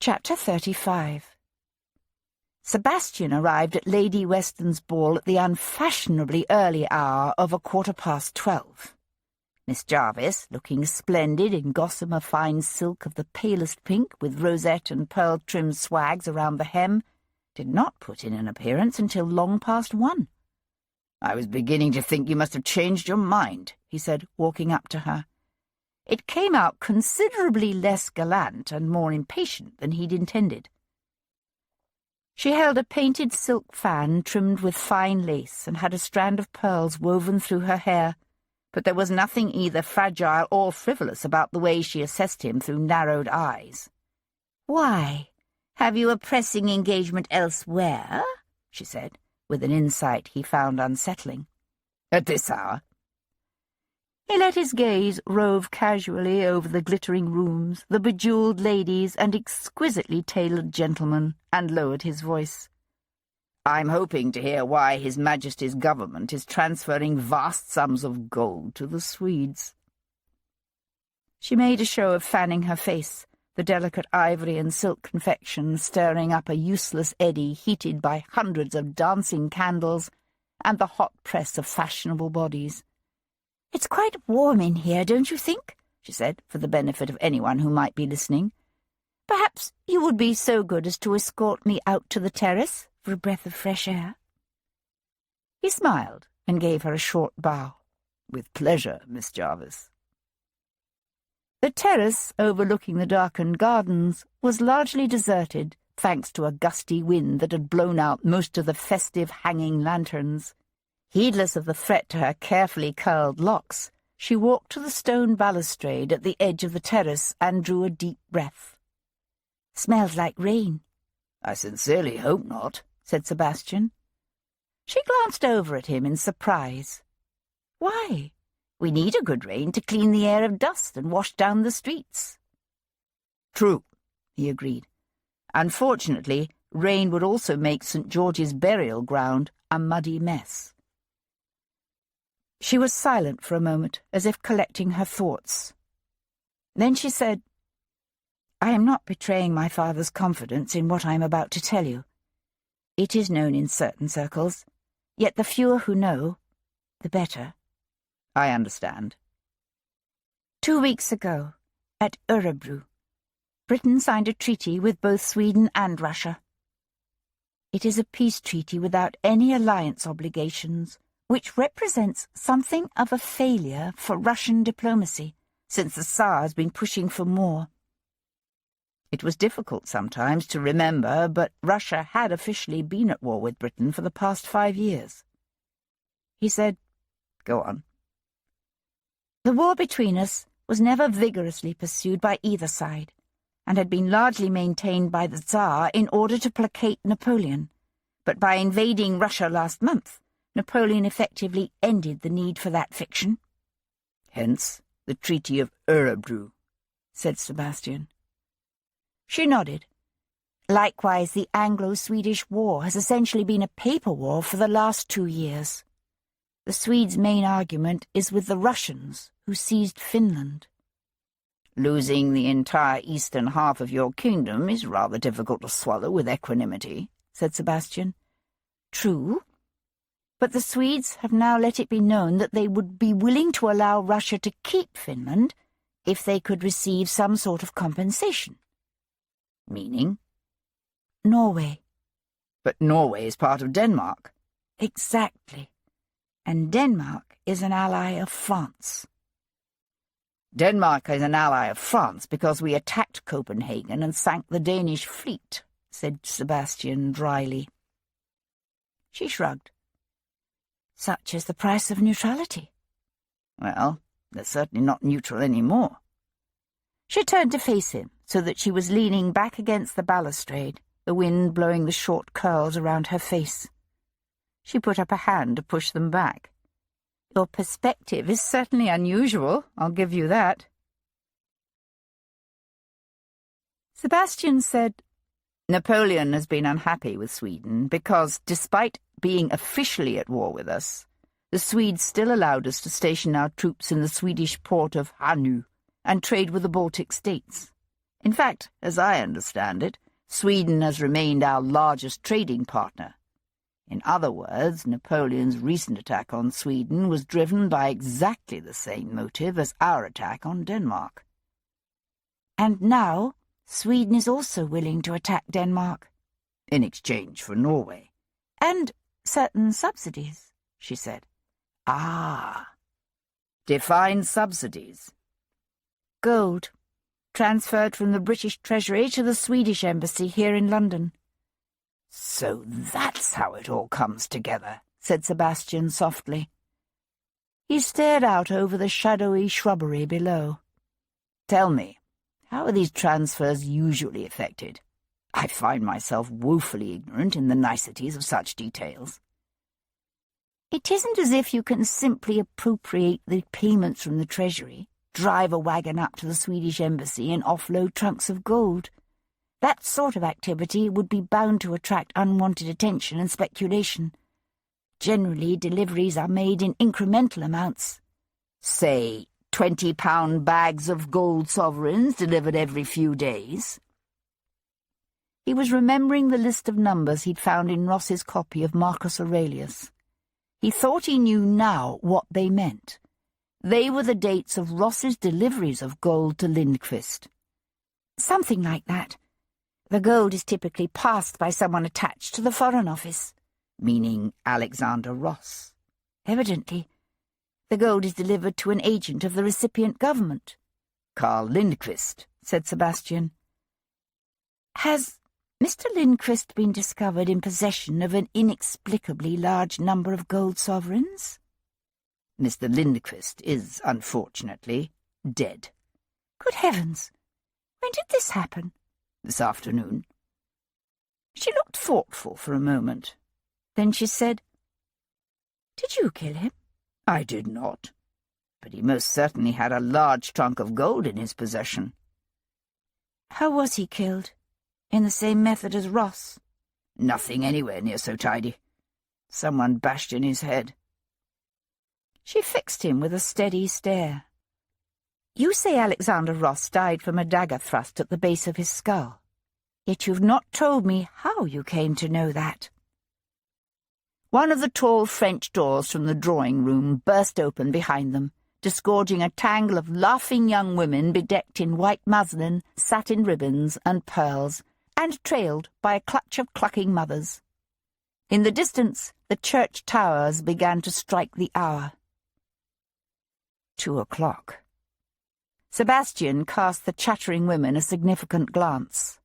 S5: Chapter 35. Sebastian arrived at Lady Weston's ball at the unfashionably early hour of 12:15. Miss Jarvis, looking splendid in gossamer fine silk of the palest pink with rosette and pearl-trimmed swags around the hem, did not put in an appearance until long past 1.
S3: I was beginning to think you must have changed your mind, he said, walking up to her.
S5: It came out considerably less gallant and more impatient than he'd intended. She held a painted silk fan trimmed with fine lace and had a strand of pearls woven through her hair, but there was nothing either fragile or frivolous about the way she assessed him through narrowed eyes.
S4: "Why, have you a pressing engagement elsewhere?" she said, with an insight he found unsettling.
S3: At this hour?
S5: He let his gaze rove casually over the glittering rooms, the bejewelled ladies and exquisitely tailored gentlemen, and lowered his voice.
S3: I'm hoping to hear why His Majesty's government is transferring vast sums of gold to the Swedes.
S5: She made a show of fanning her face, the delicate ivory and silk confection stirring up a useless eddy heated by hundreds of dancing candles and the hot press of fashionable bodies.
S4: "It's quite warm in here, don't you think?"
S5: she said, for the benefit of anyone who might be listening. "Perhaps you would be so good as to escort me out to the terrace for a breath of fresh air?" He smiled and gave her a short bow.
S3: With pleasure, Miss Jarvis.
S5: The terrace, overlooking the darkened gardens, was largely deserted, thanks to a gusty wind that had blown out most of the festive hanging lanterns. Heedless of the threat to her carefully curled locks, she walked to the stone balustrade at the edge of the terrace and drew a deep breath.
S4: "Smells like rain."
S3: "I sincerely hope not,"
S5: said Sebastian. She glanced over at him in surprise.
S4: "Why?"
S5: "We need a good rain to clean the air of dust and wash down the streets."
S3: "True,"
S5: he agreed. Unfortunately, rain would also make St. George's burial ground a muddy mess. She was silent for a moment, as if collecting her thoughts. Then she said, "I am not betraying my father's confidence in what I am about to tell you. It is known in certain circles, yet the fewer who know, the better."
S3: "I understand."
S5: 2 weeks ago, at Örebro, Britain signed a treaty with both Sweden and Russia. It is a peace treaty without any alliance obligations, which represents something of a failure for Russian diplomacy, since the Tsar has been pushing for more. It was difficult sometimes to remember, but Russia had officially been at war with Britain for the past 5 years. He said,
S3: "Go on."
S5: "The war between us was never vigorously pursued by either side, and had been largely maintained by the Tsar in order to placate Napoleon. But by invading Russia last month, Napoleon effectively ended the need for that fiction."
S3: "Hence the Treaty of Örebro,"
S5: said Sebastian. She nodded. "Likewise, the Anglo-Swedish War has essentially been a paper war for the last 2 years. The Swedes' main argument is with the Russians, who seized Finland."
S3: "Losing the entire eastern half of your kingdom is rather difficult to swallow with equanimity,"
S5: said Sebastian. "True. But the Swedes have now let it be known that they would be willing to allow Russia to keep Finland if they could receive some sort of compensation."
S3: "Meaning?"
S5: "Norway."
S3: "But Norway is part of Denmark."
S5: "Exactly. And Denmark is an ally of France."
S3: Denmark is an ally of France because we attacked Copenhagen and sank the Danish fleet, said Sebastian dryly.
S2: She shrugged. Such is the price of neutrality.
S3: Well, they're certainly not neutral anymore.
S2: She turned to face him, so that she was leaning back against the balustrade, the wind blowing the short curls around her face. She put up a hand to push them back. Your perspective is certainly unusual, I'll give you that. Sebastian said,
S3: Napoleon has been unhappy with Sweden because, despite being officially at war with us, the Swedes still allowed us to station our troops in the Swedish port of Hanö and trade with the Baltic states. In fact, as I understand it, Sweden has remained our largest trading partner. In other words, Napoleon's recent attack on Sweden was driven by exactly the same motive as our attack on Denmark.
S2: And now Sweden is also willing to attack Denmark.
S3: In exchange for Norway.
S2: And certain subsidies, she said.
S3: Ah. Define subsidies.
S2: Gold, transferred from the British Treasury to the Swedish Embassy here in London.
S3: So that's how it all comes together, said Sebastian softly.
S2: He stared out over the shadowy shrubbery below.
S3: Tell me, how are these transfers usually effected? I find myself woefully ignorant in the niceties of such details.
S2: It isn't as if you can simply appropriate the payments from the Treasury, drive a wagon up to the Swedish Embassy and offload trunks of gold. That sort of activity would be bound to attract unwanted attention and speculation. Generally, deliveries are made in incremental amounts.
S3: Say, 20-pound bags of gold sovereigns delivered every few days.
S2: He was remembering the list of numbers he'd found in Ross's copy of Marcus Aurelius. He thought he knew now what they meant. They were the dates of Ross's deliveries of gold to Lindqvist. Something like that. The gold is typically passed by someone attached to the Foreign Office.
S3: Meaning Alexander Ross.
S2: Evidently. The gold is delivered to an agent of the recipient government.
S3: Carl Lindqvist, said Sebastian.
S2: Has Mr. Lindqvist been discovered in possession of an inexplicably large number of gold sovereigns?
S3: Mr. Lindqvist is, unfortunately, dead.
S2: Good heavens! When did this happen?
S3: This afternoon.
S2: She looked thoughtful for a moment. Then she said, Did you kill him?
S3: I did not. But he most certainly had a large trunk of gold in his possession.
S2: How was he killed? In the same method as Ross?
S3: Nothing anywhere near so tidy. Someone bashed in his head.
S2: She fixed him with a steady stare. You say Alexander Ross died from a dagger thrust at the base of his skull. Yet you've not told me how you came to know that.
S3: One of the tall French doors from the drawing-room burst open behind them, disgorging a tangle of laughing young women bedecked in white muslin, satin ribbons, and pearls, and trailed by a clutch of clucking mothers. In the distance, the church towers began to strike the hour. 2 o'clock. Sebastian cast the chattering women a significant glance.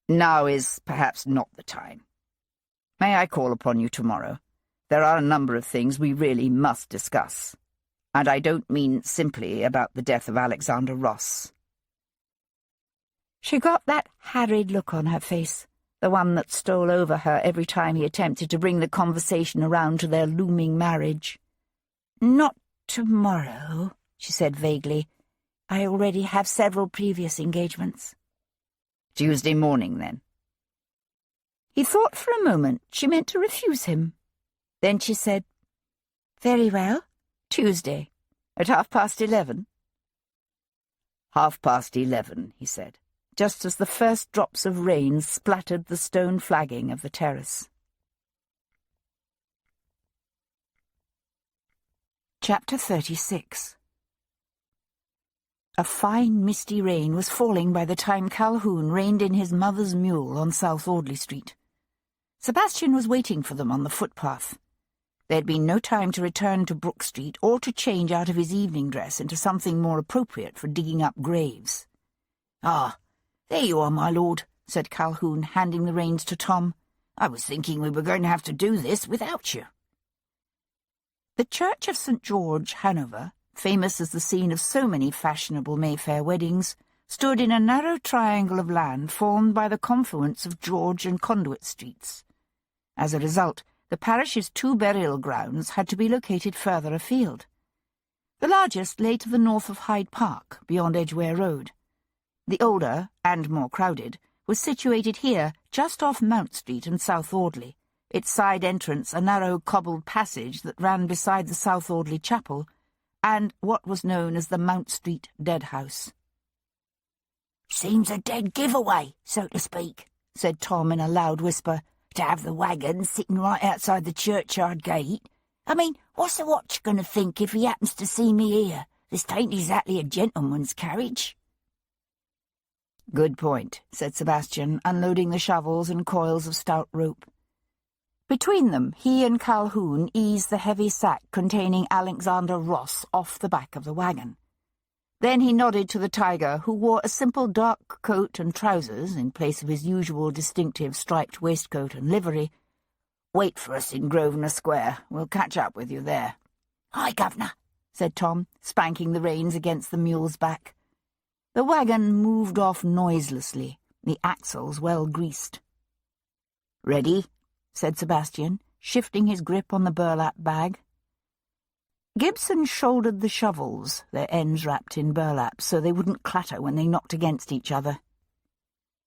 S3: Now is perhaps not the time. May I call upon you tomorrow? There are a number of things we really must discuss. And I don't mean simply about the death of Alexander Ross.
S2: She got that harried look on her face, the one that stole over her every time he attempted to bring the conversation around to their looming marriage. Not tomorrow, she said vaguely. I already have several previous engagements.
S3: Tuesday morning, then.
S2: He thought for a moment she meant to refuse him. Then she said, Very well, Tuesday, at 11:30.
S3: 11:30, he said, just as the first drops of rain splattered the stone flagging of the terrace.
S2: Chapter 36. A fine, misty rain was falling by the time Calhoun reined in his mother's mule on South Audley Street. Sebastian was waiting for them on the footpath. There'd been no time to return to Brook Street or to change out of his evening dress into something more appropriate for digging up graves.
S3: "Ah, there you are, my lord," said Calhoun, handing the reins to Tom. "I was thinking we were going to have to do this without you."
S2: The Church of St. George, Hanover, famous as the scene of so many fashionable Mayfair weddings, stood in a narrow triangle of land formed by the confluence of George and Conduit Streets. As a result, the parish's 2 burial grounds had to be located further afield. The largest lay to the north of Hyde Park, beyond Edgware Road. The older, and more crowded, was situated here, just off Mount Street and South Audley, its side entrance a narrow cobbled passage that ran beside the South Audley Chapel, and what was known as the Mount Street Dead House.
S4: "Seems a dead giveaway, so to speak,"
S2: said Tom in a loud whisper,
S4: "to have the wagon sitting right outside the churchyard gate. I mean, what's the watch going to think if he happens to see me here? This ain't exactly a gentleman's carriage."
S2: "Good point," said Sebastian, unloading the shovels and coils of stout rope. Between them, he and Calhoun eased the heavy sack containing Alexander Ross off the back of the wagon. Then he nodded to the tiger, who wore a simple dark coat and trousers in place of his usual distinctive striped waistcoat and livery.
S3: "Wait for us in Grosvenor Square. We'll catch up with you there."
S4: "Aye, governor,"
S2: said Tom, spanking the reins against the mule's back. The wagon moved off noiselessly, the axles well greased.
S3: "Ready?"
S2: said Sebastian, shifting his grip on the burlap bag. Gibson shouldered the shovels, their ends wrapped in burlap so they wouldn't clatter when they knocked against each other.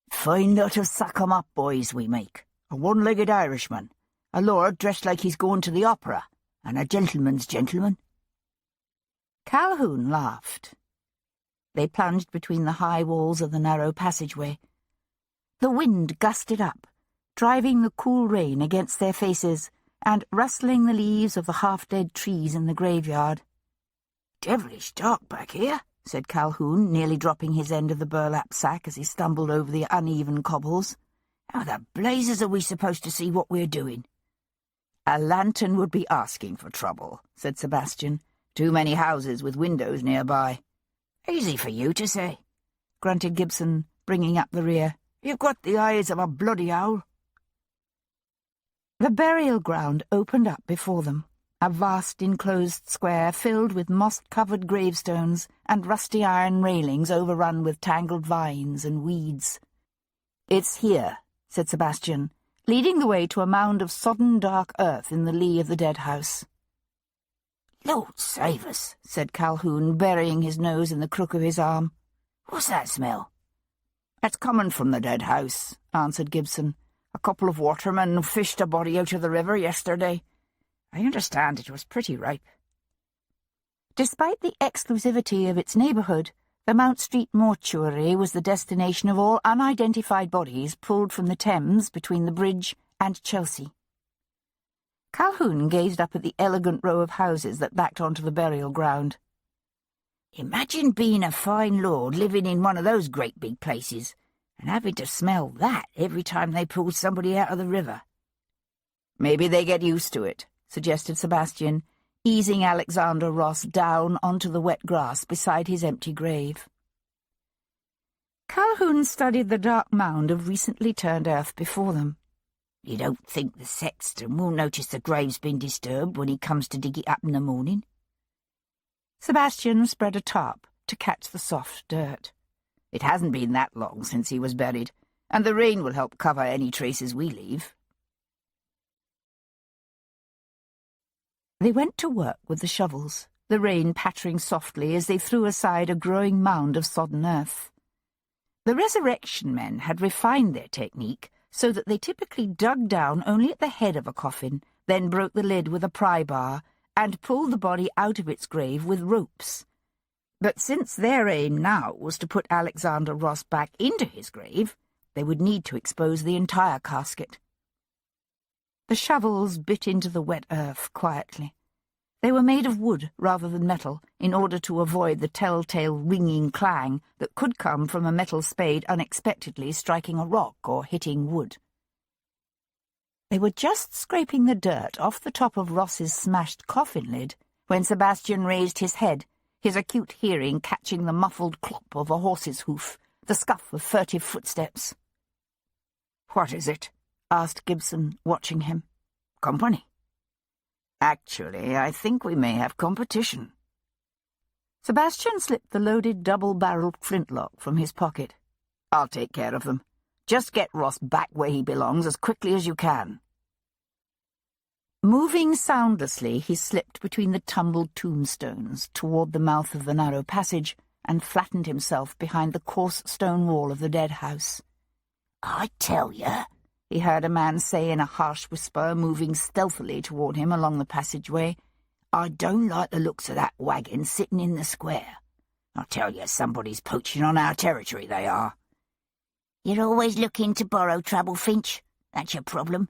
S3: "Fine lot of suck-em-up boys we make. A one-legged Irishman, a lord dressed like he's going to the opera, and a gentleman's gentleman."
S2: Calhoun laughed. They plunged between the high walls of the narrow passageway. The wind gusted up, driving the cool rain against their faces and rustling the leaves of the half-dead trees in the graveyard.
S3: "Devilish dark back here,"
S2: said Calhoun, nearly dropping his end of the burlap sack as he stumbled over the uneven cobbles.
S3: "How the blazes are we supposed to see what we're doing?"
S2: "A lantern would be asking for trouble," said Sebastian. "Too many houses with windows nearby."
S3: "Easy for you to say,"
S2: grunted Gibson, bringing up the rear.
S3: "You've got the eyes of a bloody owl."
S2: The burial ground opened up before them, a vast enclosed square filled with moss-covered gravestones and rusty iron railings overrun with tangled vines and weeds. "It's here," said Sebastian, leading the way to a mound of sodden dark earth in the lee of the dead house.
S3: "Lord save us,"
S2: said Calhoun, burying his nose in the crook of his arm.
S3: "What's that smell?"
S2: "That's coming from the dead house," answered Gibson. "A couple of watermen fished a body out of the river yesterday. I understand it was pretty ripe." Despite the exclusivity of its neighbourhood, the Mount Street mortuary was the destination of all unidentified bodies pulled from the Thames between the bridge and Chelsea. Calhoun gazed up at the elegant row of houses that backed onto the burial ground.
S3: "Imagine being a fine lord living in one of those great big places, and having to smell that every time they pull somebody out of the river."
S2: "Maybe they get used to it," suggested Sebastian, easing Alexander Ross down onto the wet grass beside his empty grave. Calhoun studied the dark mound of recently turned earth before them.
S3: "You don't think the sexton will notice the grave's been disturbed when he comes to dig it up in the morning?"
S2: Sebastian spread a tarp to catch the soft dirt. "It hasn't been that long since he was buried, and the rain will help cover any traces we leave." They went to work with the shovels, the rain pattering softly as they threw aside a growing mound of sodden earth. The resurrection men had refined their technique so that they typically dug down only at the head of a coffin, then broke the lid with a pry bar, and pulled the body out of its grave with ropes. But since their aim now was to put Alexander Ross back into his grave, they would need to expose the entire casket. The shovels bit into the wet earth quietly. They were made of wood rather than metal, in order to avoid the telltale ringing clang that could come from a metal spade unexpectedly striking a rock or hitting wood. They were just scraping the dirt off the top of Ross's smashed coffin lid when Sebastian raised his head, his acute hearing catching the muffled clop of a horse's hoof, the scuff of furtive footsteps.
S3: "What is it?"
S2: asked Gibson, watching him.
S3: "Company. Actually, I think we may have competition."
S2: Sebastian slipped the loaded double-barreled flintlock from his pocket.
S3: "I'll take care of them. Just get Ross back where he belongs as quickly as you can."
S2: Moving soundlessly, he slipped between the tumbled tombstones toward the mouth of the narrow passage and flattened himself behind the coarse stone wall of the dead house.
S4: "I tell you,"
S2: he heard a man say in a harsh whisper, moving stealthily toward him along the passageway,
S4: "I don't like the looks of that wagon sitting in the square. I tell you, somebody's poaching on our territory, they are. You're always looking to borrow trouble, Finch. That's your problem."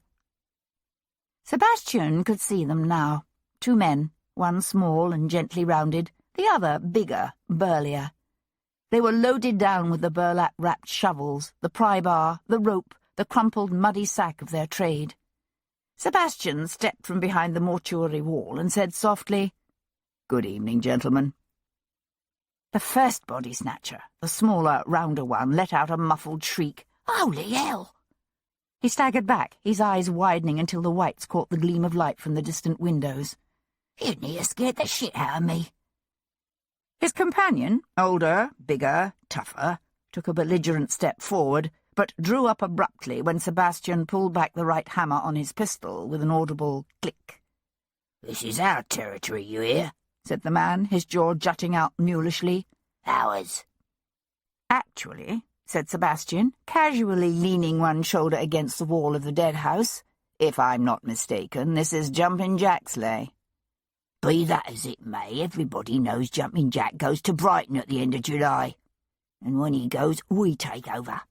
S2: Sebastian could see them now. 2 men, one small and gently rounded, the other bigger, burlier. They were loaded down with the burlap-wrapped shovels, the pry-bar, the rope, the crumpled muddy sack of their trade. Sebastian stepped from behind the mortuary wall and said softly,
S3: "Good evening, gentlemen."
S2: The first body-snatcher, the smaller, rounder one, let out a muffled shriek.
S4: "Holy hell!"
S2: He staggered back, his eyes widening until the whites caught the gleam of light from the distant windows.
S4: "You near scared the shit out of me."
S2: His companion, older, bigger, tougher, took a belligerent step forward, but drew up abruptly when Sebastian pulled back the right hammer on his pistol with an audible click.
S4: "This is our territory, you hear?"
S2: said the man, his jaw jutting out mulishly.
S4: "Ours."
S2: "Actually," said Sebastian, casually leaning one shoulder against the wall of the dead house, "if I'm not mistaken, this is Jumping Jack's lay."
S4: "Be that as it may, everybody knows Jumping Jack goes to Brighton at the end of July. And when he goes, we take over."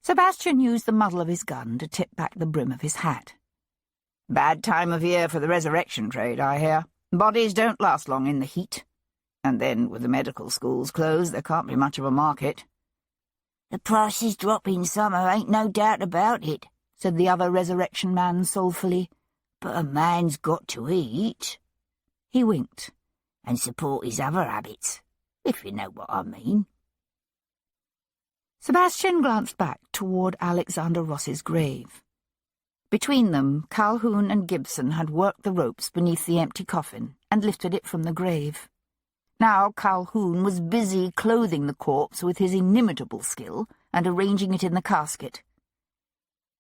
S2: Sebastian used the muzzle of his gun to tip back the brim of his hat.
S3: "Bad time of year for the resurrection trade, I hear. Bodies don't last long in the heat. And then, with the medical schools closed, there can't be much of a market."
S4: "The prices drop in summer, ain't no doubt about it,"
S2: said the other resurrection man soulfully.
S4: "But a man's got to eat."
S2: He winked.
S4: "And support his other habits, if you know what I mean."
S2: Sebastian glanced back toward Alexander Ross's grave. Between them, Calhoun and Gibson had worked the ropes beneath the empty coffin and lifted it from the grave. Now Calhoun was busy clothing the corpse with his inimitable skill and arranging it in the casket.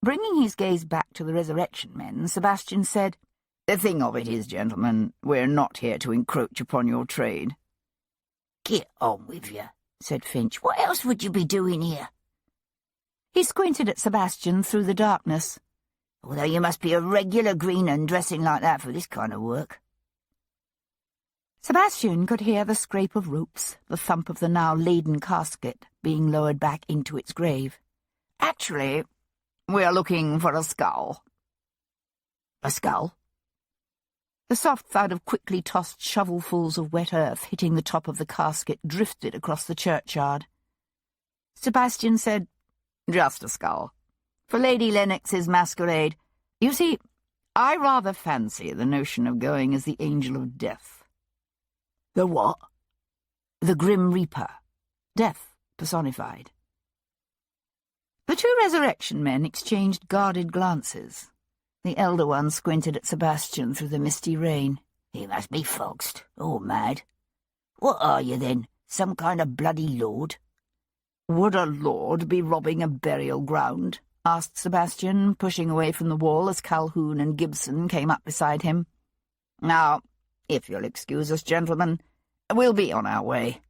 S2: Bringing his gaze back to the resurrection men, Sebastian said,
S3: "The thing of it is, gentlemen, we're not here to encroach upon your trade."
S4: "Get on with you," said Finch. "What else would you be doing here?"
S2: He squinted at Sebastian through the darkness.
S4: "Although you must be a regular green un dressing like that for this kind of work."
S2: Sebastian could hear the scrape of ropes, the thump of the now laden casket being lowered back into its grave.
S3: "Actually, we are looking for a skull."
S4: "A skull?"
S2: The soft thud of quickly tossed shovelfuls of wet earth hitting the top of the casket drifted across the churchyard. Sebastian said,
S3: "Just a skull. For Lady Lennox's masquerade. You see, I rather fancy the notion of going as the Angel of Death."
S4: "The what?"
S2: "The Grim Reaper. Death personified." The 2 resurrection men exchanged guarded glances. The elder one squinted at Sebastian through the misty rain.
S4: "He must be foxed, or mad. What are you, then? Some kind of bloody lord?"
S3: "Would a lord be robbing a burial ground?"
S2: asked Sebastian, pushing away from the wall as Calhoun and Gibson came up beside him.
S3: "Now, if you'll excuse us, gentlemen, we'll be on our way."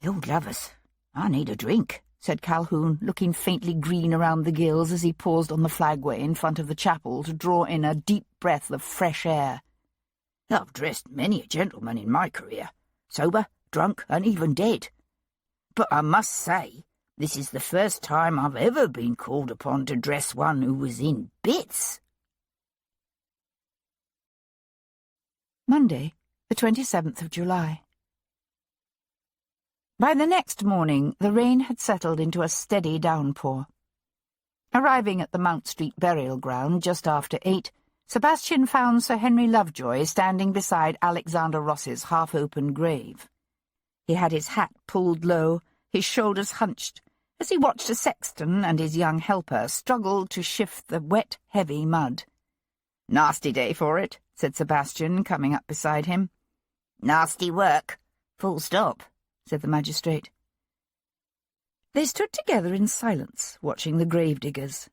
S4: "Lord love us, I need a drink,"
S2: said Calhoun, looking faintly green around the gills as he paused on the flagway in front of the chapel to draw in a deep breath of fresh air.
S4: "I've dressed many a gentleman in my career, sober, drunk, and even dead. But I must say, this is the first time I've ever been called upon to dress one who was in bits."
S2: Monday, the 27th of July. By the next morning, the rain had settled into a steady downpour. Arriving at the Mount Street burial ground just after 8, Sebastian found Sir Henry Lovejoy standing beside Alexander Ross's half-open grave. He had his hat pulled low, his shoulders hunched, as he watched a sexton and his young helper struggle to shift the wet, heavy mud. "Nasty day for it," said Sebastian, coming up beside him.
S3: "Nasty work. Full stop,"
S2: said the magistrate. They stood together in silence, watching the gravediggers.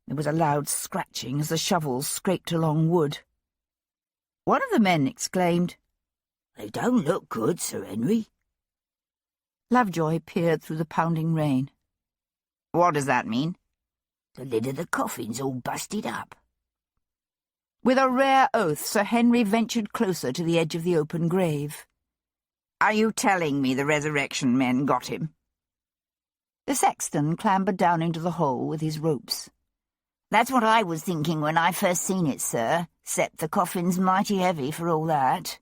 S2: There was a loud scratching as the shovels scraped along wood. One of the men exclaimed,
S3: "They don't look good, Sir Henry."
S2: Lovejoy peered through the pounding rain.
S5: "What does that mean?"
S3: "The lid of the coffin's all busted up."
S2: With a rare oath, Sir Henry ventured closer to the edge of the open grave.
S5: "Are you telling me the resurrection men got him?"
S2: The sexton clambered down into the hole with his ropes.
S3: "That's what I was thinking when I first seen it, sir, 'cept the coffin's mighty heavy for all that."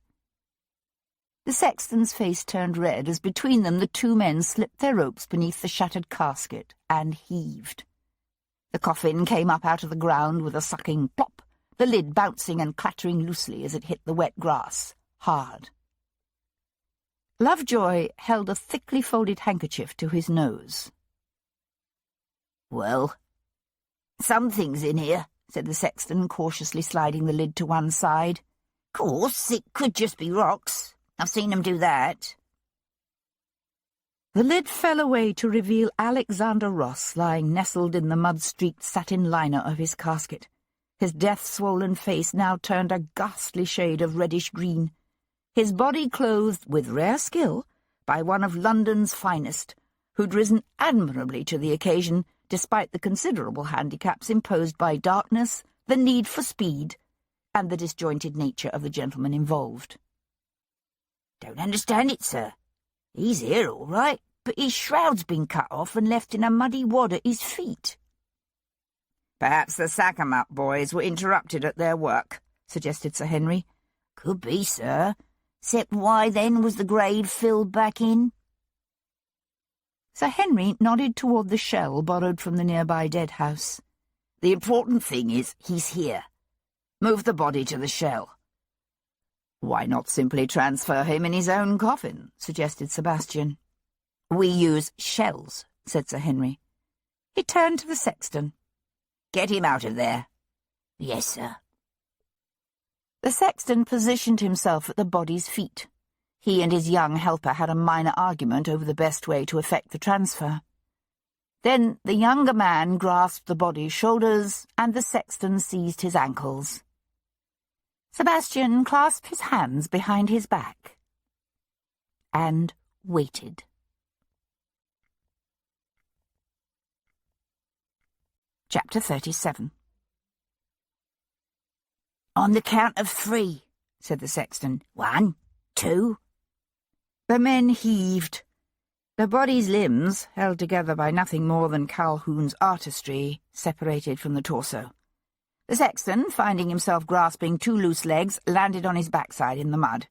S2: The sexton's face turned red as between them the two men slipped their ropes beneath the shattered casket and heaved. The coffin came up out of the ground with a sucking plop, the lid bouncing and clattering loosely as it hit the wet grass, hard. Lovejoy held a thickly folded handkerchief to his nose.
S3: "Well, something's in here," said the sexton, cautiously sliding the lid to one side. "Course, it could just be rocks. I've seen 'em do that."
S2: The lid fell away to reveal Alexander Ross lying nestled in the mud-streaked satin liner of his casket, his death-swollen face now turned a ghastly shade of reddish-green, his body clothed with rare skill by one of London's finest, who'd risen admirably to the occasion despite the considerable handicaps imposed by darkness, the need for speed, and the disjointed nature of the gentleman involved.
S3: "Don't understand it, sir. He's here all right, but his shroud's been cut off and left in a muddy wad at his feet."
S5: "Perhaps the sack-em-up boys were interrupted at their work," suggested Sir Henry.
S3: "Could be, sir. 'Cept why then was the grave filled back in?"
S2: Sir Henry nodded toward the shell borrowed from the nearby dead house.
S3: "The important thing is he's here. Move the body to the shell."
S5: "Why not simply transfer him in his own coffin?" suggested Sebastian.
S2: "We use shells," said Sir Henry. He turned to the sexton.
S5: "Get him out of there."
S3: "Yes, sir."
S2: The sexton positioned himself at the body's feet. He and his young helper had a minor argument over the best way to effect the transfer. Then the younger man grasped the body's shoulders, and the sexton seized his ankles. Sebastian clasped his hands behind his back and waited. Chapter 37.
S3: "On the count of 3, said the sexton. 1, 2.
S2: The men heaved. The body's limbs, held together by nothing more than Calhoun's artistry, separated from the torso. The sexton, finding himself grasping 2 loose legs, landed on his backside in the mud.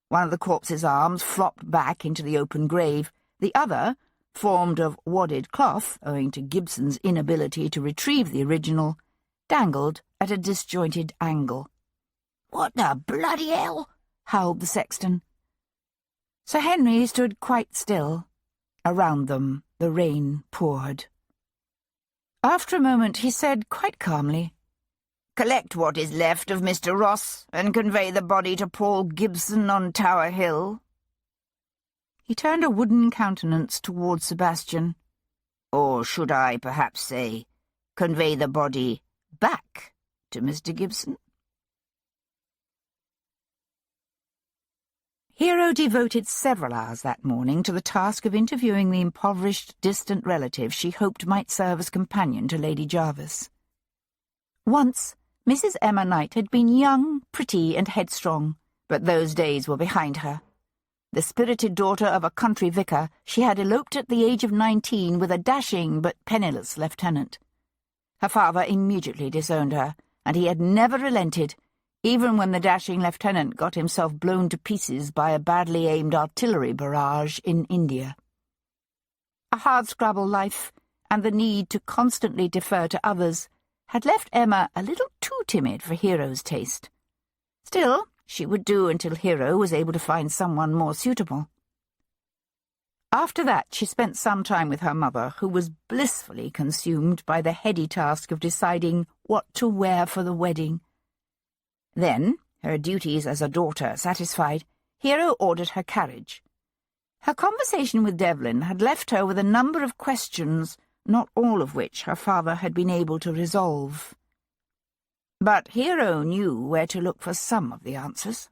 S2: One of the corpse's arms flopped back into the open grave. The other, formed of wadded cloth, owing to Gibson's inability to retrieve the original, dangled at a disjointed angle.
S3: "What the bloody hell?"
S2: howled the sexton. Sir Henry stood quite still. Around them the rain poured. After a moment he said quite calmly,
S5: "Collect what is left of Mr. Ross and convey the body to Paul Gibson on Tower Hill."
S2: He turned a wooden countenance towards Sebastian.
S5: "Or should I perhaps say, convey the body back to Mr. Gibson?"
S2: Hero devoted several hours that morning to the task of interviewing the impoverished, distant relative she hoped might serve as companion to Lady Jarvis. Once, Mrs. Emma Knight had been young, pretty, and headstrong, but those days were behind her. The spirited daughter of a country vicar, she had eloped at the age of 19 with a dashing but penniless lieutenant. Her father immediately disowned her, and he had never relented, even when the dashing lieutenant got himself blown to pieces by a badly aimed artillery barrage in India. A hardscrabble life, and the need to constantly defer to others had left Emma a little too timid for Hero's taste. Still, she would do until Hero was able to find someone more suitable. After that, she spent some time with her mother, who was blissfully consumed by the heady task of deciding what to wear for the wedding. Then, her duties as a daughter satisfied, Hero ordered her carriage. Her conversation with Devlin had left her with a number of questions, not all of which her father had been able to resolve. But Hero knew where to look for some of the answers.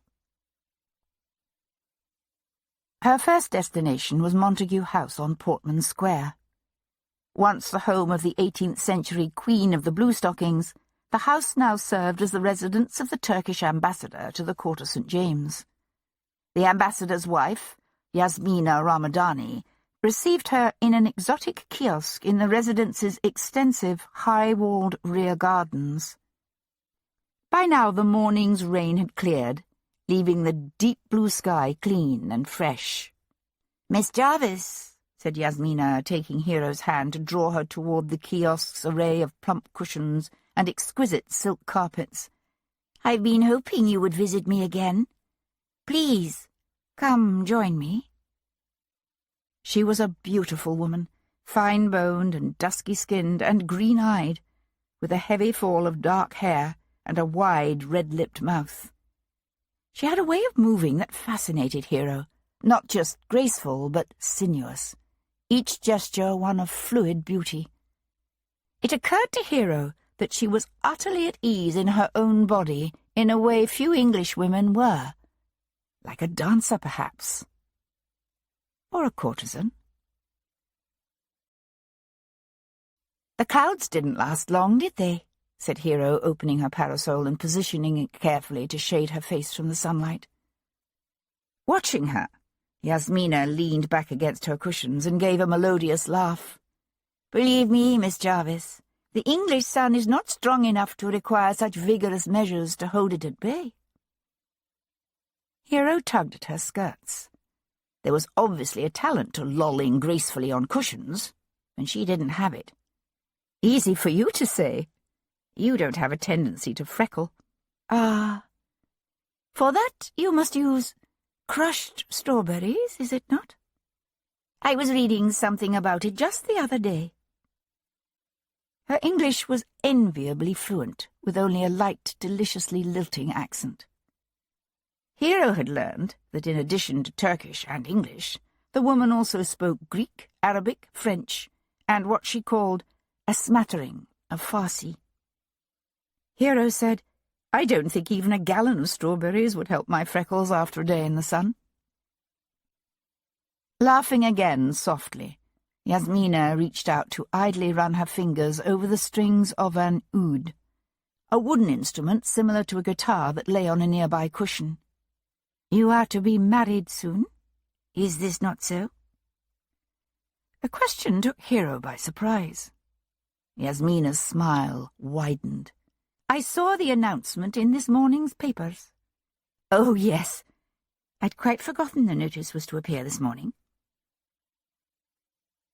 S2: Her first destination was Montague House on Portman Square. Once the home of the 18th-century Queen of the Bluestockings, the house now served as the residence of the Turkish ambassador to the court of St. James. The ambassador's wife, Yasmina Ramadani, received her in an exotic kiosk in the residence's extensive, high-walled rear gardens. By now the morning's rain had cleared, leaving the deep blue sky clean and fresh.
S4: "Miss Jarvis,"
S2: said Yasmina, taking Hero's hand to draw her toward the kiosk's array of plump cushions and exquisite silk carpets,
S4: "I've been hoping you would visit me again. Please, come join me."
S2: She was a beautiful woman, fine-boned and dusky-skinned and green-eyed, with a heavy fall of dark hair and a wide, red-lipped mouth. She had a way of moving that fascinated Hero, not just graceful but sinuous, each gesture one of fluid beauty. It occurred to Hero that she was utterly at ease in her own body in a way few English women were. Like a dancer, perhaps. Or a courtesan. "The clouds didn't last long, did they?" said Hero, opening her parasol and positioning it carefully to shade her face from the sunlight. Watching her, Yasmina leaned back against her cushions and gave a melodious laugh.
S4: "Believe me, Miss Jarvis, the English sun is not strong enough to require such vigorous measures to hold it at bay."
S2: Hero tugged at her skirts. There was obviously a talent to lolling gracefully on cushions, and she didn't have it. Easy for you to say. You don't have a tendency to freckle.
S4: Ah. For that you must use crushed strawberries, is it not? I was reading something about it just the other day.
S2: Her English was enviably fluent, with only a light, deliciously lilting accent. Hero had learned that in addition to Turkish and English, the woman also spoke Greek, Arabic, French, and what she called a smattering of Farsi. Hero said, "I don't think even a gallon of strawberries would help my freckles after a day in the sun." Laughing again softly, Yasmina reached out to idly run her fingers over the strings of an oud, a wooden instrument similar to a guitar that lay on a nearby cushion.
S4: "You are to be married soon? Is this not so?"
S2: The question took Hero by surprise. Yasmina's smile widened. "I saw the announcement in this morning's papers."
S4: "Oh, yes. I'd quite forgotten the notice was to appear this morning."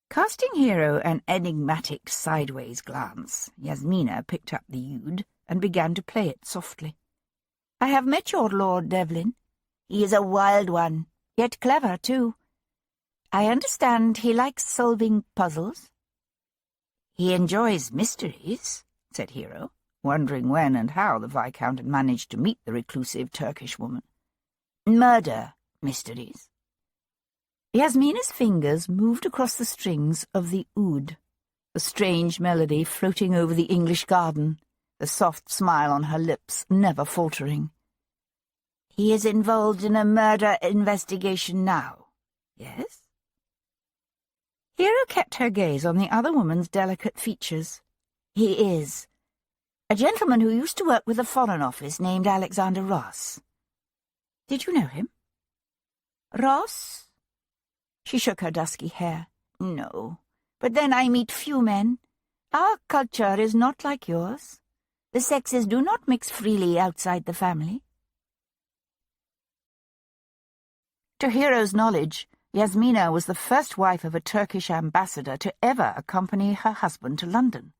S2: Casting Hero an enigmatic sideways glance, Yasmina picked up the oud and began to play it softly.
S4: "I have met your Lord Devlin. He is a wild one, yet clever, too. I understand he likes solving puzzles."
S2: "He enjoys mysteries," said Hero, wondering when and how the Viscount had managed to meet the reclusive Turkish woman.
S4: "Murder mysteries."
S2: Yasmina's fingers moved across the strings of the oud, the strange melody floating over the English garden, the soft smile on her lips never faltering.
S4: "He is involved in a murder investigation now, yes?"
S2: Hero kept her gaze on the other woman's delicate features.
S4: "He is. A gentleman who used to work with the Foreign Office named Alexander Ross."
S2: "Did you know him?"
S4: "Ross?"
S2: She shook her dusky hair.
S4: "No, but then I meet few men. Our culture is not like yours. The sexes do not mix freely outside the family."
S2: To Hero's knowledge, Yasmina was the first wife of a Turkish ambassador to ever accompany her husband to London.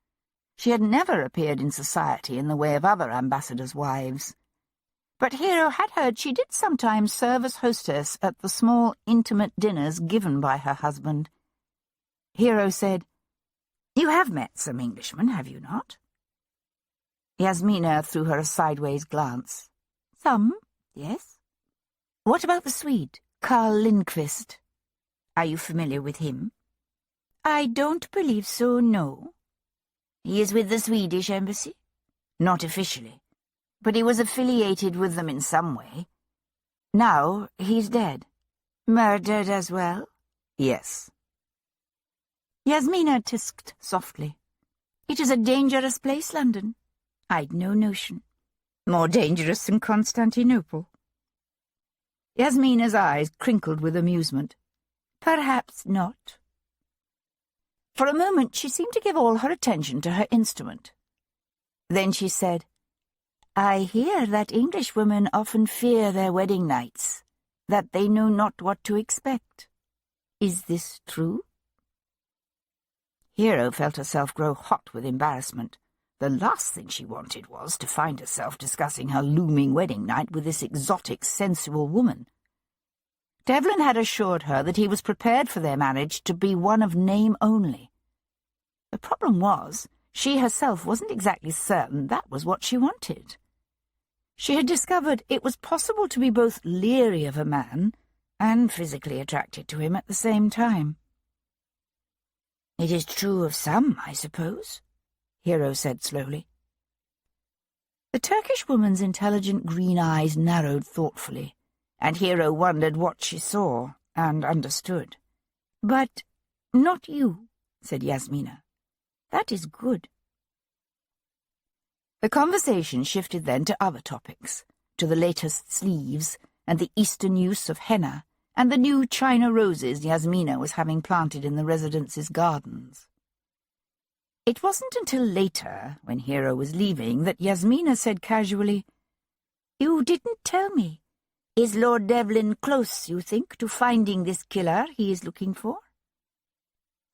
S2: She had never appeared in society in the way of other ambassadors' wives. But Hero had heard she did sometimes serve as hostess at the small, intimate dinners given by her husband. Hero said, "You have met some Englishmen, have you not?" Yasmina threw her a sideways glance. "Some, yes." "What about the Swede, Karl Lindqvist? Are you familiar with him?" "I don't believe so, no." "He is with the Swedish embassy?" "Not officially, but he was affiliated with them in some way. Now he's dead." "Murdered as well?" "Yes." Yasmina tisked softly. "It is a dangerous place, London. I'd no notion." "More dangerous than Constantinople." Yasmina's eyes crinkled with amusement. "Perhaps not." For a moment she seemed to give all her attention to her instrument. Then she said, "I hear that Englishwomen often fear their wedding nights, that they know not what to expect. Is this true?" Hero felt herself grow hot with embarrassment. The last thing she wanted was to find herself discussing her looming wedding night with this exotic, sensual woman. Devlin had assured her that he was prepared for their marriage to be one of name only. The problem was, she herself wasn't exactly certain that was what she wanted. She had discovered it was possible to be both leery of a man and physically attracted to him at the same time. "It is true of some, I suppose," Hero said slowly. The Turkish woman's intelligent green eyes narrowed thoughtfully, and Hero wondered what she saw and understood. "But not you," said Yasmina. "That is good." The conversation shifted then to other topics, to the latest sleeves and the Eastern use of henna and the new China roses Yasmina was having planted in the residence's gardens. It wasn't until later, when Hero was leaving, that Yasmina said casually, "You didn't tell me. Is Lord Devlin close, you think, to finding this killer he is looking for?"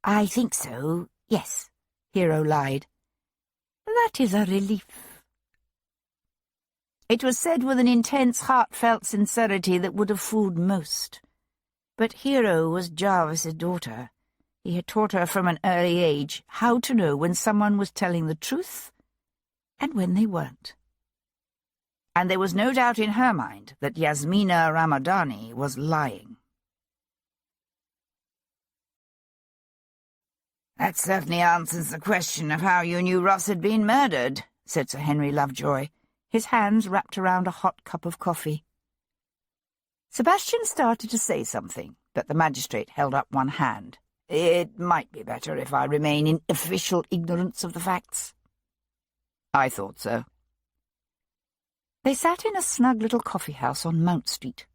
S2: "I think so, yes," Hero lied. "That is a relief." It was said with an intense, heartfelt sincerity that would have fooled most. But Hero was Jarvis's daughter. He had taught her from an early age how to know when someone was telling the truth and when they weren't. And there was no doubt in her mind that Yasmina Ramadani was lying. "That certainly answers the question of how you knew Ross had been murdered," said Sir Henry Lovejoy, his hands wrapped around a hot cup of coffee. Sebastian started to say something, but the magistrate held up one hand. "It might be better if I remain in official ignorance of the facts." "I thought so." They sat in a snug little coffee-house on Mount Street.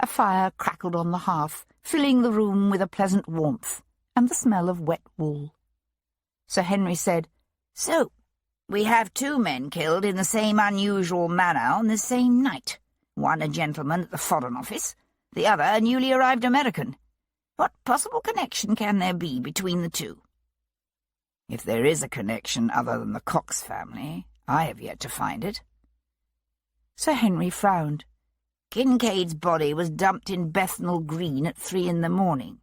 S2: A fire crackled on the hearth, filling the room with a pleasant warmth and the smell of wet wool. Sir Henry said, "So, we have 2 men killed in the same unusual manner on the same night. One a gentleman at the Foreign Office, the other a newly arrived American. What possible connection can there be between the 2? "If there is a connection other than the Cox family, I have yet to find it." Sir Henry frowned. "Kincaid's body was dumped in Bethnal Green at 3 in the morning,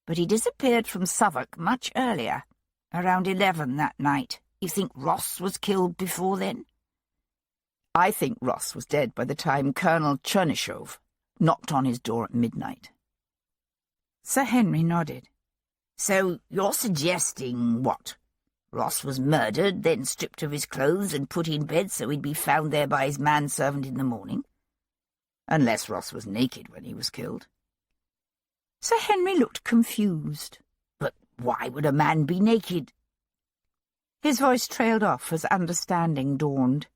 S2: but he disappeared from Southwark much earlier, around 11 that night. You think Ross was killed before then?" "I think Ross was dead by the time Colonel Chernyshov knocked on his door at midnight." Sir Henry nodded. "So you're suggesting what? Ross was murdered, then stripped of his clothes and put in bed so he'd be found there by his manservant in the morning? Unless Ross was naked when he was killed." Sir Henry looked confused. "But why would a man be naked?" His voice trailed off as understanding dawned.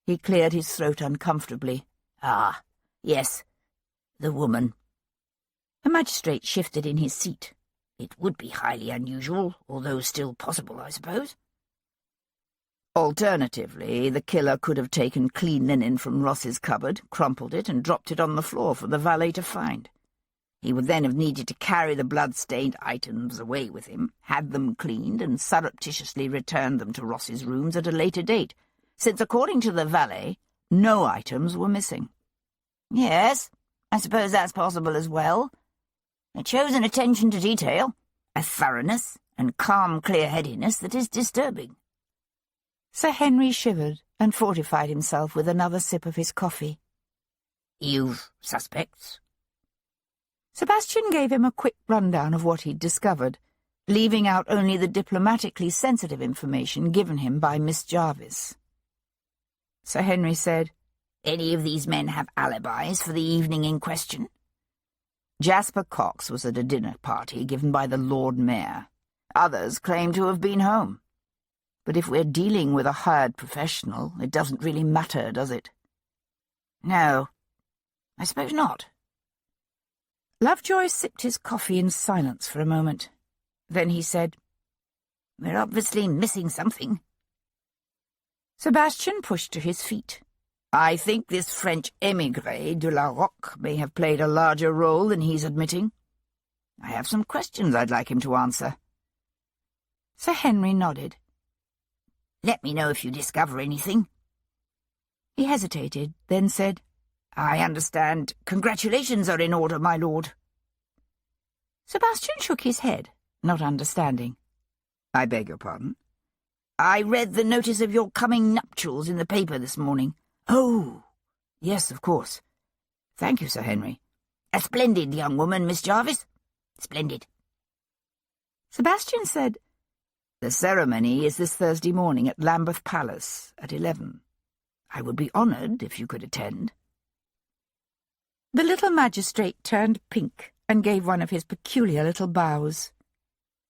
S2: He cleared his throat uncomfortably. "Ah, yes, the woman." The magistrate shifted in his seat. "It would be highly unusual, although still possible, I suppose." "Alternatively, the killer could have taken clean linen from Ross's cupboard, crumpled it, and dropped it on the floor for the valet to find.
S3: He would then have needed to carry the blood-stained items away with him, had them cleaned, and surreptitiously returned them to Ross's rooms at a later date, since, according to the valet, no items were missing.
S4: Yes, I suppose that's possible as well. It shows an attention to detail, a thoroughness and calm clear-headedness that is disturbing.
S2: Sir Henry shivered and fortified himself with another sip of his coffee.
S3: You've suspects?
S2: Sebastian gave him a quick rundown of what he'd discovered, leaving out only the diplomatically sensitive information given him by Miss Jarvis. Sir Henry said,
S3: Any of these men have alibis for the evening in question?
S2: Jasper Cox was at a dinner party given by the Lord Mayor. Others claim to have been home. But if we're dealing with a hired professional, it doesn't really matter, does it?
S3: No, I suppose not.
S2: Lovejoy sipped his coffee in silence for a moment. Then he said,
S3: We're obviously missing something.
S2: Sebastian pushed to his feet.
S3: I think this French émigré de la Roque may have played a larger role than he's admitting. I have some questions I'd like him to answer.
S2: Sir Henry nodded.
S3: Let me know if you discover anything.
S2: He hesitated, then said,
S3: I understand. Congratulations are in order, my lord.
S2: Sebastian shook his head, not understanding.
S3: I beg your pardon? I read the notice of your coming nuptials in the paper this morning.
S2: Oh, yes, of course.
S3: Thank you, Sir Henry. A splendid young woman, Miss Jarvis. Splendid.
S2: Sebastian said, The ceremony is this Thursday morning at Lambeth Palace at 11. I would be honoured if you could attend. The little magistrate turned pink and gave one of his peculiar little bows.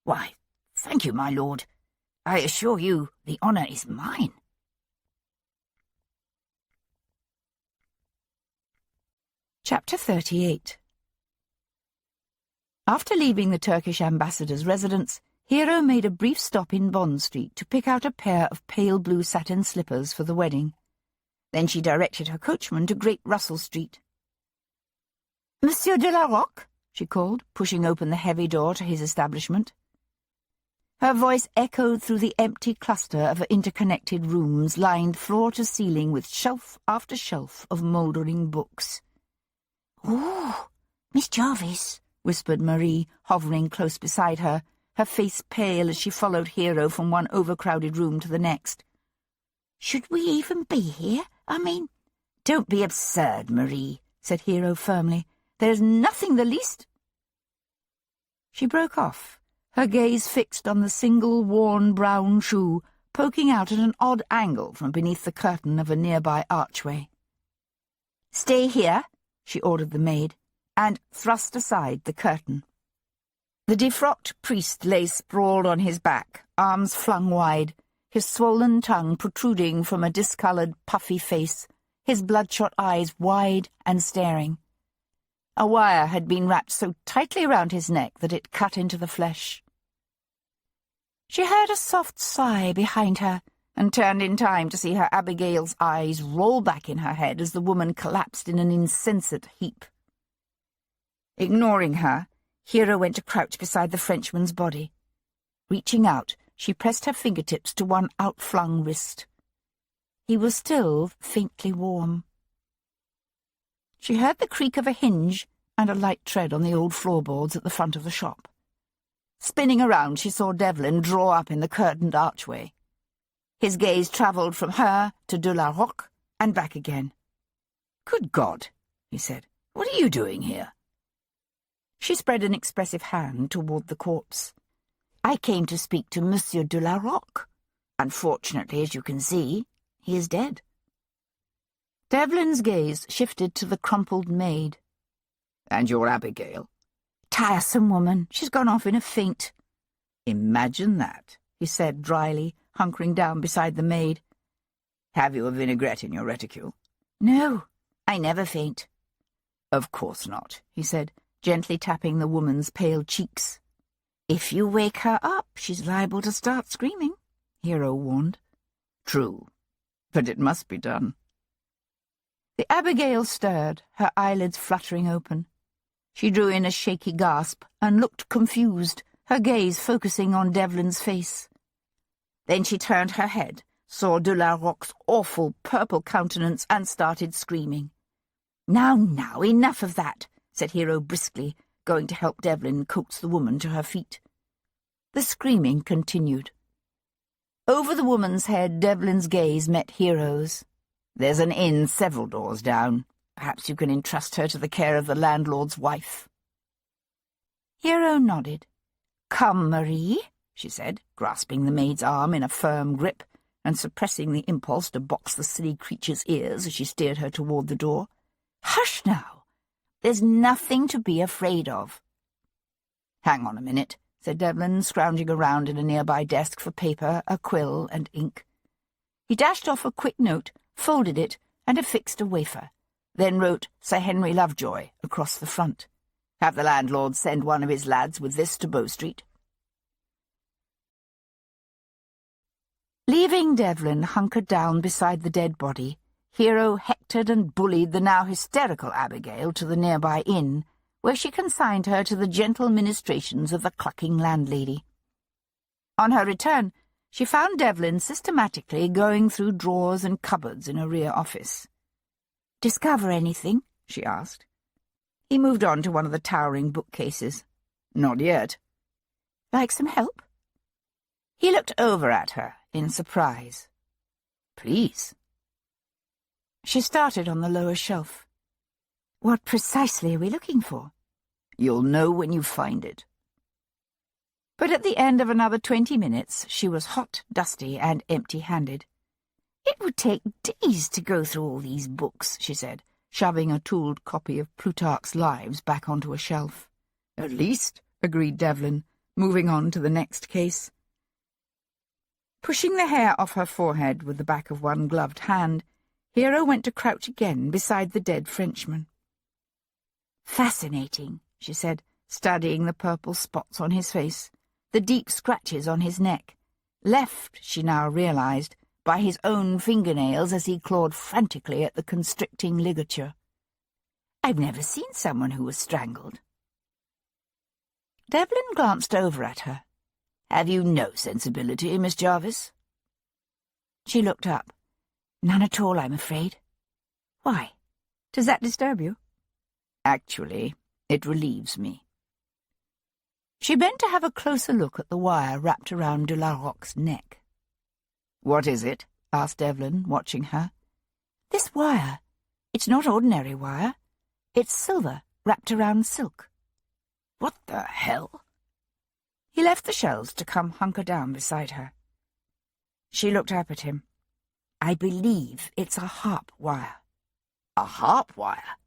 S3: Why, thank you, my lord. I assure you the honour is mine.
S2: Chapter 38. After leaving the Turkish ambassador's residence, Hero made a brief stop in Bond Street to pick out a pair of pale blue satin slippers for the wedding. Then she directed her coachman to Great Russell Street. "Monsieur de la Roque?" she called, pushing open the heavy door to his establishment. Her voice echoed through the empty cluster of interconnected rooms lined floor to ceiling with shelf after shelf of mouldering books.
S4: "Oh, Miss Jarvis,"
S2: whispered Marie, hovering close beside her, her face pale as she followed Hero from one overcrowded room to the next.
S4: "Should we even be here? I mean—"
S2: "Don't be absurd, Marie," said Hero firmly. "There's nothing the least—" She broke off, her gaze fixed on the single worn brown shoe poking out at an odd angle from beneath the curtain of a nearby archway. "Stay here," she ordered the maid, and thrust aside the curtain. The defrocked priest lay sprawled on his back, arms flung wide, his swollen tongue protruding from a discoloured, puffy face, his bloodshot eyes wide and staring. A wire had been wrapped so tightly round his neck that it cut into the flesh. She heard a soft sigh behind her, and turned in time to see her Abigail's eyes roll back in her head as the woman collapsed in an insensate heap. Ignoring her, Hero went to crouch beside the Frenchman's body. Reaching out, she pressed her fingertips to one outflung wrist. He was still faintly warm. She heard the creak of a hinge and a light tread on the old floorboards at the front of the shop. Spinning around, she saw Devlin draw up in the curtained archway. His gaze travelled from her to de la Roque and back again. "Good God," he said. "What are you doing here?" She spread an expressive hand toward the corpse. "I came to speak to Monsieur de la Roque. Unfortunately, as you can see, he is dead." Devlin's gaze shifted to the crumpled maid. "And your Abigail?" "Tiresome woman. She's gone off in a faint." "Imagine that," he said dryly, hunkering down beside the maid. "Have you a vinaigrette in your reticule?" "No, I never faint." "Of course not," he said, gently tapping the woman's pale cheeks. "If you wake her up, she's liable to start screaming," Hero warned. "True, but it must be done." The Abigail stirred, her eyelids fluttering open. She drew in a shaky gasp and looked confused, her gaze focusing on Devlin's face. Then she turned her head, saw de la Roque's awful purple countenance, and started screaming. "Now, enough of that," said Hero briskly, going to help Devlin coax the woman to her feet. The screaming continued. Over the woman's head, Devlin's gaze met Hero's. "There's an inn several doors down. Perhaps you can entrust her to the care of the landlord's wife." Hero nodded. "Come, Marie," she said, grasping the maid's arm in a firm grip and suppressing the impulse to box the silly creature's ears as she steered her toward the door. "Hush now! There's nothing to be afraid of." "Hang on a minute," said Devlin, scrounging around in a nearby desk for paper, a quill, and ink. He dashed off a quick note, folded it, and affixed a wafer, then wrote Sir Henry Lovejoy across the front. "Have the landlord send one of his lads with this to Bow Street." Leaving Devlin hunkered down beside the dead body, Hero hectored and bullied the now hysterical Abigail to the nearby inn, where she consigned her to the gentle ministrations of the clucking landlady. On her return, she found Devlin systematically going through drawers and cupboards in a rear office. "Discover anything?" she asked. He moved on to one of the towering bookcases. "Not yet." "Like some help?" He looked over at her in surprise. "Please." She started on the lower shelf. "What precisely are we looking for?" "You'll know when you find it." But at the end of another 20 minutes, she was hot, dusty, and empty-handed. "It would take days to go through all these books," she said, shoving a tooled copy of Plutarch's Lives back onto a shelf. "At least," agreed Devlin, moving on to the next case. Pushing the hair off her forehead with the back of one gloved hand, Hero went to crouch again beside the dead Frenchman. "Fascinating," she said, studying the purple spots on his face, the deep scratches on his neck, left, she now realized, by his own fingernails as he clawed frantically at the constricting ligature. "I've never seen someone who was strangled." Devlin glanced over at her. "Have you no sensibility, Miss Jarvis?" She looked up. "None at all, I'm afraid." "Why? Does that disturb you?" "Actually, it relieves me." She bent to have a closer look at the wire wrapped around de la Roque's neck. "What is it?" asked Devlin, watching her. "This wire. It's not ordinary wire. It's silver, wrapped around silk." "What the hell?" He left the shelves to come hunker down beside her. She looked up at him. "I believe it's a harp wire." "A harp wire?"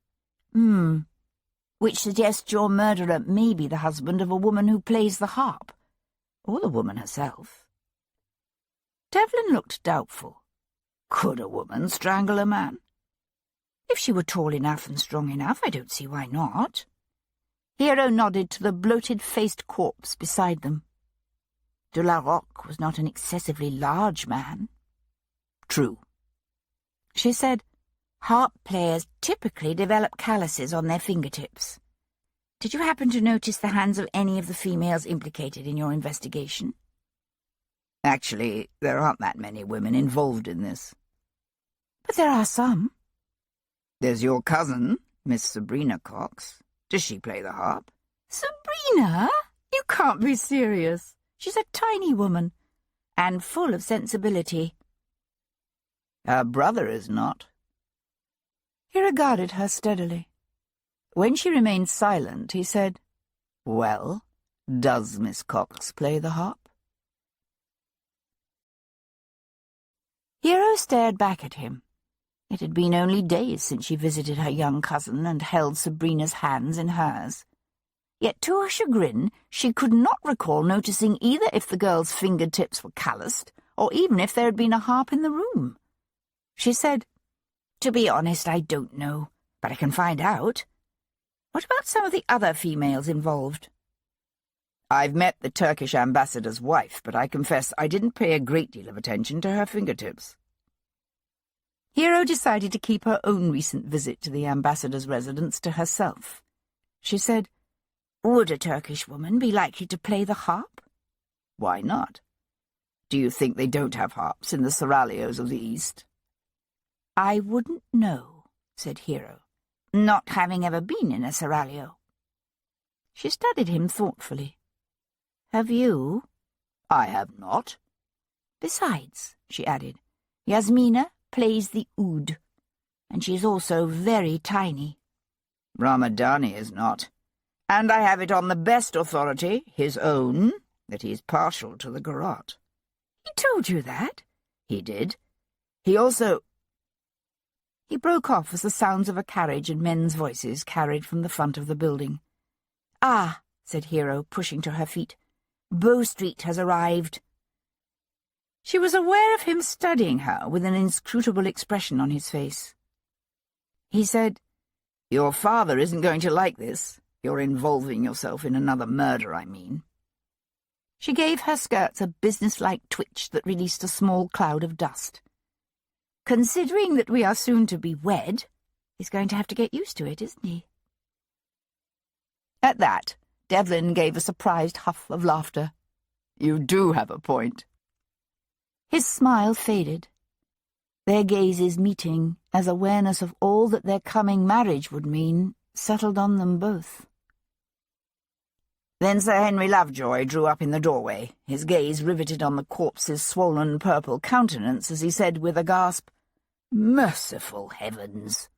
S2: Which suggests your murderer may be the husband of a woman who plays the harp. Or the woman herself." Devlin looked doubtful. Could a woman strangle a man? If she were tall enough and strong enough, I don't see why not. Hero nodded to the bloated-faced corpse beside them. De la Roque was not an excessively large man. "True." She said, "Harp players typically develop calluses on their fingertips. Did you happen to notice the hands of any of the females implicated in your investigation?" "Actually, there aren't that many women involved in this." "But there are some." "There's your cousin, Miss Sabrina Cox. Does she play the harp?" "Sabrina? You can't be serious. She's a tiny woman, and full of sensibility." "Her brother is not." He regarded her steadily. When she remained silent, he said, "Well, does Miss Cox play the harp?" Hero stared back at him. It had been only days since she visited her young cousin and held Sabrina's hands in hers. Yet to her chagrin, she could not recall noticing either if the girl's fingertips were calloused or even if there had been a harp in the room. She said, "To be honest, I don't know, but I can find out. What about some of the other females involved?" "I've met the Turkish ambassador's wife, but I confess I didn't pay a great deal of attention to her fingertips." Hero decided to keep her own recent visit to the ambassador's residence to herself.
S3: She said, "Would a Turkish woman be likely to play the harp?"
S5: "Why not? Do you think they don't have harps in the seraglios of the East?"
S3: "I wouldn't know," said Hero, "not having ever been in a seraglio." She studied him thoughtfully. "Have you?"
S5: "I have not."
S3: "Besides," she added, "Yasmina plays the oud, and she is also very tiny."
S5: "Ramadani is not. And I have it on the best authority, his own, that he is partial to the garrote."
S3: "He told you that?"
S5: "He did. He also—"
S3: He broke off as the sounds of a carriage and men's voices carried from the front of the building. "Ah," said Hero, pushing to her feet. "Bow Street has arrived." She was aware of him studying her with an inscrutable expression on his face. He said,
S5: "Your father isn't going to like this. You're involving yourself in another murder, I mean."
S3: She gave her skirts a businesslike twitch that released a small cloud of dust. "Considering that we are soon to be wed, he's going to have to get used to it, isn't he?" At that, Devlin gave a surprised huff of laughter.
S5: "You do have a point."
S3: His smile faded. Their gazes meeting, as awareness of all that their coming marriage would mean, settled on them both.
S5: Then Sir Henry Lovejoy drew up in the doorway, his gaze riveted on the corpse's swollen purple countenance as he said with a gasp, "Merciful heavens!"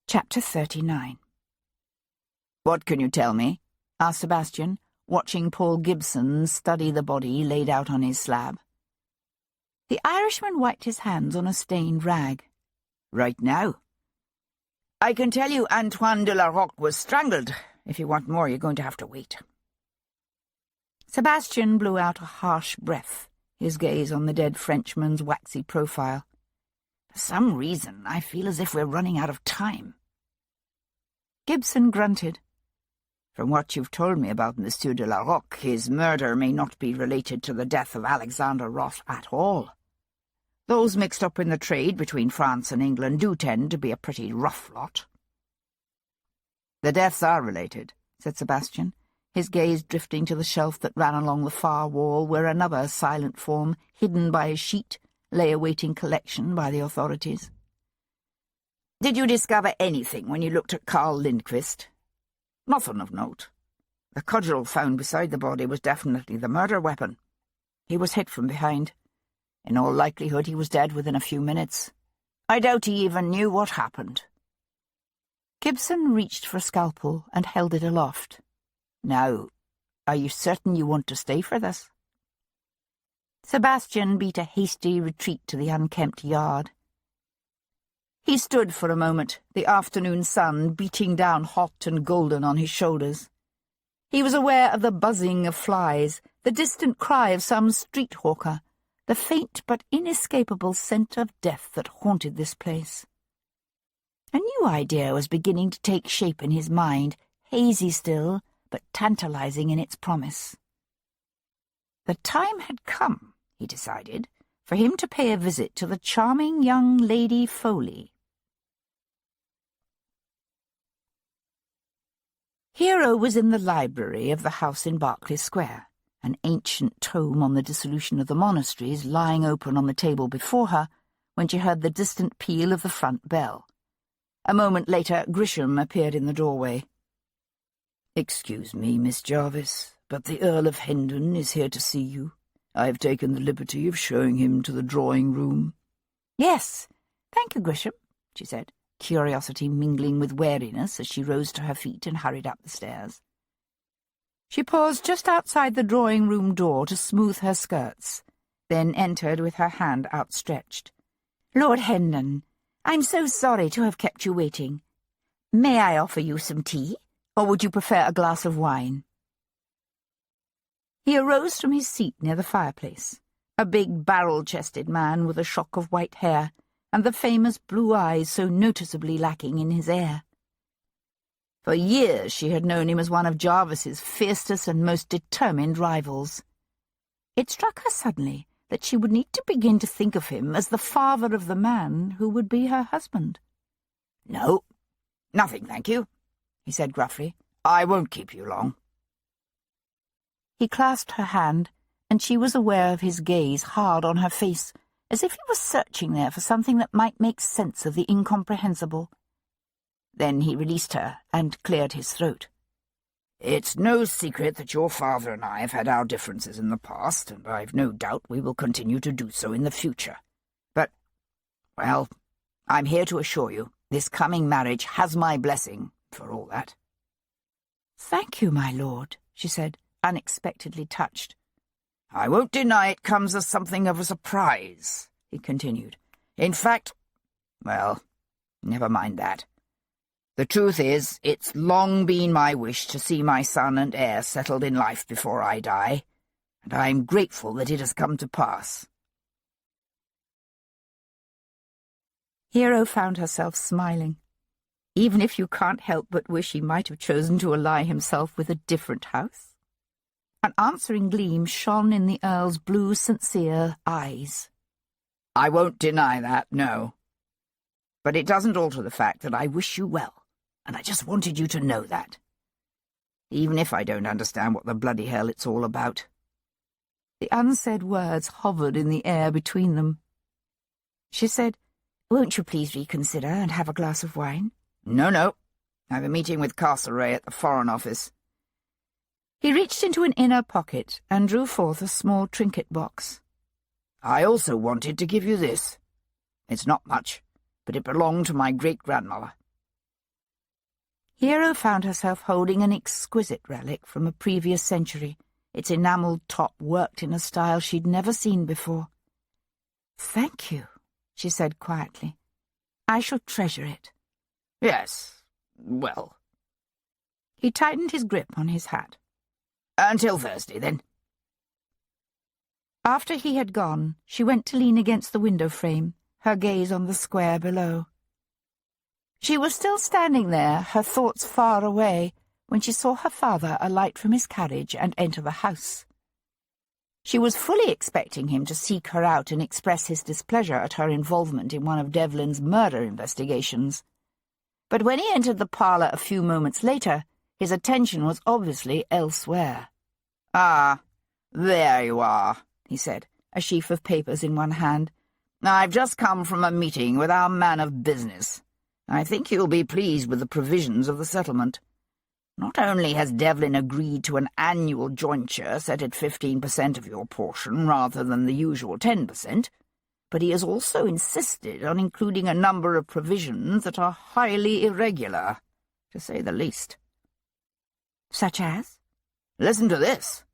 S3: Chapter 39.
S5: "What can you tell me?"
S3: asked Sebastian, watching Paul Gibson study the body laid out on his slab. The Irishman wiped his hands on a stained rag.
S5: "Right now. I can tell you Antoine de la Roque was strangled. If you want more, you're going to have to wait."
S3: Sebastian blew out a harsh breath, his gaze on the dead Frenchman's waxy profile.
S5: "For some reason, I feel as if we're running out of time."
S3: Gibson grunted.
S5: "From what you've told me about Monsieur de la Roque, his murder may not be related to the death of Alexander Ross at all. Those mixed up in the trade between France and England do tend to be a pretty rough lot."
S3: "The deaths are related," said Sebastian, his gaze drifting to the shelf that ran along the far wall where another silent form, hidden by a sheet, lay awaiting collection by the authorities.
S5: "Did you discover anything when you looked at Carl Lindquist?"
S3: "Nothing of note. The cudgel found beside the body was definitely the murder weapon. He was hit from behind. In all likelihood he was dead within a few minutes. I doubt he even knew what happened." Gibson reached for a scalpel and held it aloft. "Now, are you certain you want to stay for this?" Sebastian beat a hasty retreat to the unkempt yard. He stood for a moment, the afternoon sun beating down hot and golden on his shoulders. He was aware of the buzzing of flies, the distant cry of some street hawker, the faint but inescapable scent of death that haunted this place. A new idea was beginning to take shape in his mind, hazy still, but tantalizing in its promise. The time had come, he decided, for him to pay a visit to the charming young Lady Foley. Hero was in the library of the house in Berkeley Square, an ancient tome on the dissolution of the monasteries lying open on the table before her, when she heard the distant peal of the front bell. A moment later, Grisham appeared in the doorway.
S5: "Excuse me, Miss Jarvis, but the Earl of Hendon is here to see you. I have taken the liberty of showing him to the drawing-room."
S3: "Yes, thank you, Grisham," she said, curiosity mingling with wariness as she rose to her feet and hurried up the stairs. She paused just outside the drawing-room door to smooth her skirts, then entered with her hand outstretched. "Lord Hendon, I'm so sorry to have kept you waiting. May I offer you some tea, or would you prefer a glass of wine?" He arose from his seat near the fireplace, a big barrel-chested man with a shock of white hair and the famous blue eyes so noticeably lacking in his air. For years she had known him as one of Jarvis's fiercest and most determined rivals. It struck her suddenly
S2: that she would need to begin to think of him as the father of the man who would be her husband.
S3: "No, nothing, thank you," he said gruffly. "I won't keep you long."
S2: He clasped her hand, and she was aware of his gaze hard on her face, as if he was searching there for something that might make sense of the incomprehensible. Then he released her and cleared his throat.
S3: "It's no secret that your father and I have had our differences in the past, and I've no doubt we will continue to do so in the future. But, well, I'm here to assure you this coming marriage has my blessing, for all that."
S2: "Thank you, my lord," she said, unexpectedly touched.
S3: "I won't deny it comes as something of a surprise," he continued. "In fact, well, never mind that. The truth is, it's long been my wish to see my son and heir settled in life before I die, and I'm grateful that it has come to pass."
S2: Hero found herself smiling. Even if you can't help but wish he might have chosen to ally himself with a different house. An answering gleam shone in the Earl's blue, sincere eyes.
S3: "I won't deny that, no. But it doesn't alter the fact that I wish you well, and I just wanted you to know that. Even if I don't understand what the bloody hell it's all about."
S2: The unsaid words hovered in the air between them. She said, "Won't you please reconsider and have a glass of wine?"
S3: No. I have a meeting with Castlereagh at the Foreign Office."
S2: He reached into an inner pocket and drew forth a small trinket box.
S3: "I also wanted to give you this. It's not much, but it belonged to my great-grandmother."
S2: Hero found herself holding an exquisite relic from a previous century, its enamelled top worked in a style she'd never seen before. "Thank you," she said quietly. "I shall treasure it."
S3: "Yes, well."
S2: He tightened his grip on his hat.
S3: "Until Thursday, then."
S2: After he had gone, she went to lean against the window frame, her gaze on the square below. She was still standing there, her thoughts far away, when she saw her father alight from his carriage and enter the house. She was fully expecting him to seek her out and express his displeasure at her involvement in one of Devlin's murder investigations. But when he entered the parlour a few moments later, his attention was obviously elsewhere.
S3: "Ah, there you are,"
S2: he said, a sheaf of papers in one hand.
S3: "I've just come from a meeting with our man of business. I think you'll be pleased with the provisions of the settlement. Not only has Devlin agreed to an annual jointure set at 15% of your portion rather than the usual 10%, but he has also insisted on including a number of provisions that are highly irregular, to say the least."
S2: "Such as?"
S3: "Listen to this."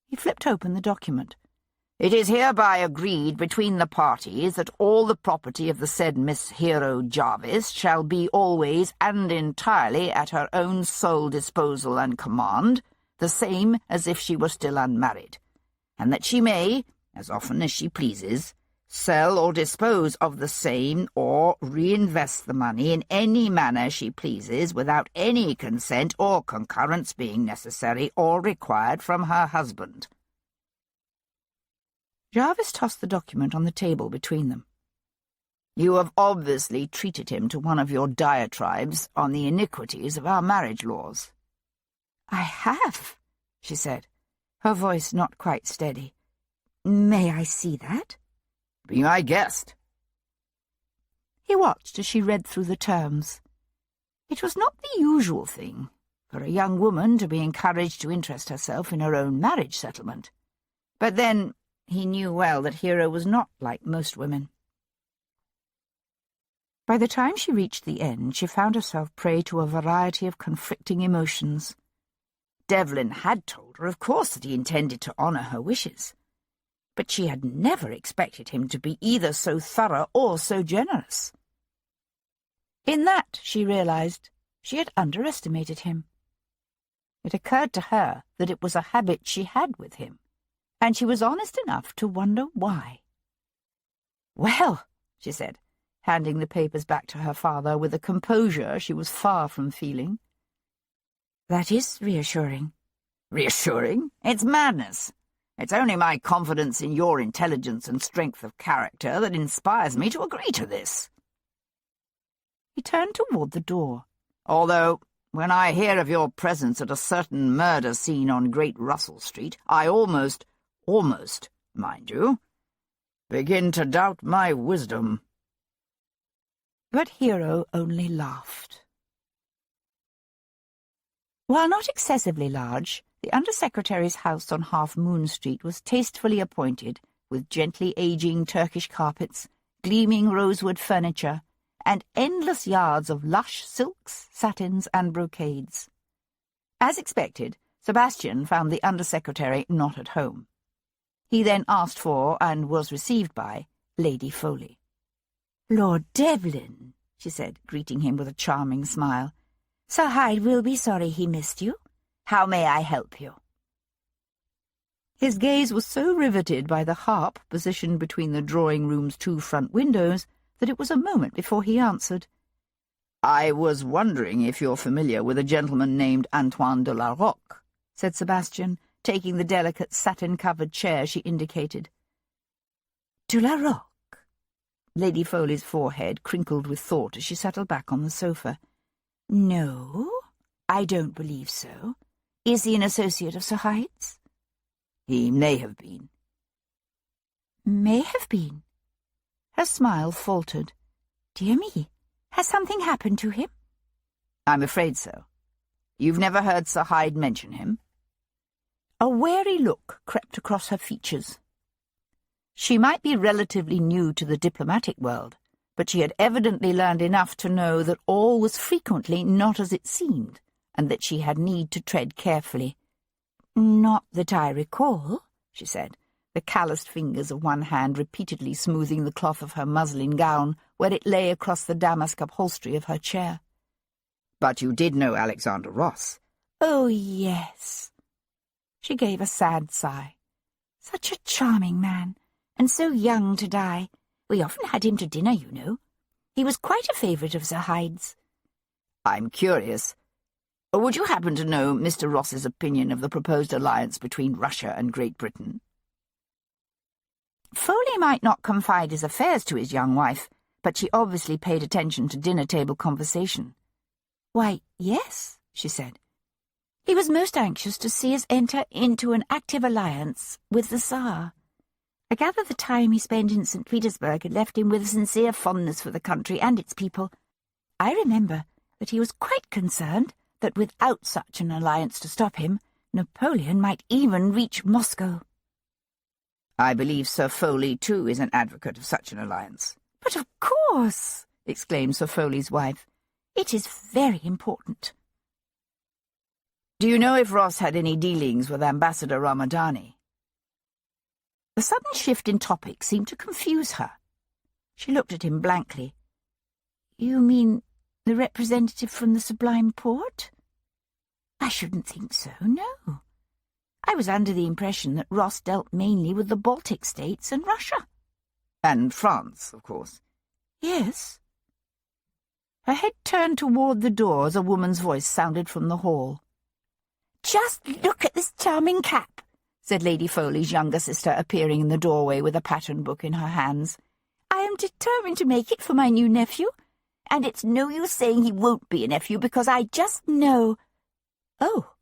S2: He flipped open the document.
S3: "It is hereby agreed between the parties that all the property of the said Miss Hero Jarvis shall be always and entirely at her own sole disposal and command, the same as if she were still unmarried, and that she may, as often as she pleases, sell or dispose of the same or reinvest the money in any manner she pleases without any consent or concurrence being necessary or required from her husband."
S2: Jarvis tossed the document on the table between them.
S3: "You have obviously treated him to one of your diatribes on the iniquities of our marriage laws."
S2: "I have," she said, her voice not quite steady. "May I see that?"
S3: "Be my guest."
S2: He watched as she read through the terms. It was not the usual thing for a young woman to be encouraged to interest herself in her own marriage settlement. But then he knew well that Hero was not like most women. By the time she reached the end, she found herself prey to a variety of conflicting emotions. Devlin had told her, of course, that he intended to honour her wishes, but she had never expected him to be either so thorough or so generous. In that, she realized, she had underestimated him. It occurred to her that it was a habit she had with him, and she was honest enough to wonder why. "Well," she said, handing the papers back to her father with a composure she was far from feeling. "That is reassuring."
S3: "Reassuring? It's madness. It's only my confidence in your intelligence and strength of character that inspires me to agree to this."
S2: He turned toward the door.
S3: "Although, when I hear of your presence at a certain murder scene on Great Russell Street, I almost, mind you, begin to doubt my wisdom."
S2: But Hero only laughed. While not excessively large, the Undersecretary's house on Half Moon Street was tastefully appointed, with gently aging Turkish carpets, gleaming rosewood furniture, and endless yards of lush silks, satins, and brocades. As expected, Sebastian found the Undersecretary not at home. He then asked for, and was received by, Lady Foley.
S5: "Lord Devlin," she said, greeting him with a charming smile. "Sir Hyde will be sorry he missed you. How may I help you?"
S2: His gaze was so riveted by the harp positioned between the drawing-room's 2 front windows that it was a moment before he answered.
S3: "I was wondering if you're familiar with a gentleman named Antoine de la Roque,"
S2: said Sebastian, taking the delicate satin-covered chair she indicated.
S5: "De la Roque?"
S2: Lady Foley's forehead crinkled with thought as she settled back on the sofa.
S5: "No, I don't believe so. Is he an associate of Sir Hyde's?"
S3: "He may have been."
S5: "May have been?"
S2: Her smile faltered.
S5: "Dear me, has something happened to him?"
S3: "I'm afraid so. You've never heard Sir Hyde mention him?"
S2: A wary look crept across her features. She might be relatively new to the diplomatic world, but she had evidently learned enough to know that all was frequently not as it seemed, and that she had need to tread carefully.
S5: "Not that I recall,"
S2: she said, the calloused fingers of one hand repeatedly smoothing the cloth of her muslin gown where it lay across the damask upholstery of her chair.
S3: "But you did know Alexander Ross?"
S5: "Oh, yes."
S2: She gave a sad sigh.
S5: "Such a charming man, and so young to die. We often had him to dinner, you know. He was quite a favourite of Sir Hyde's."
S3: "I'm curious. Would you happen to know Mr. Ross's opinion of the proposed alliance between Russia and Great Britain?"
S2: Foley might not confide his affairs to his young wife, but she obviously paid attention to dinner-table conversation.
S5: "Why, yes," she said.
S2: "He was most anxious to see us enter into an active alliance with the Tsar. I gather the time he spent in St. Petersburg had left him with a sincere fondness for the country and its people. I remember that he was quite concerned that without such an alliance to stop him, Napoleon might even reach Moscow."
S3: "I believe Sir Foley, too, is an advocate of such an alliance."
S2: "But of course," exclaimed Sir Foley's wife. "It is very important."
S3: "Do you know if Ross had any dealings with Ambassador Ramadani?"
S2: The sudden shift in topic seemed to confuse her. She looked at him blankly. "You mean the representative from the Sublime Porte?" "I shouldn't think so, no. I was under the impression that Ross dealt mainly with the Baltic states and Russia."
S3: "And France, of course."
S2: "Yes." Her head turned toward the door as a woman's voice sounded from the hall.
S4: "Just look at this charming cap,"
S2: said Lady Foley's younger sister, appearing in the doorway with a pattern book in her hands.
S4: "I am determined to make it for my new nephew, and it's no use saying he won't be a nephew because I just know—"
S2: "Oh."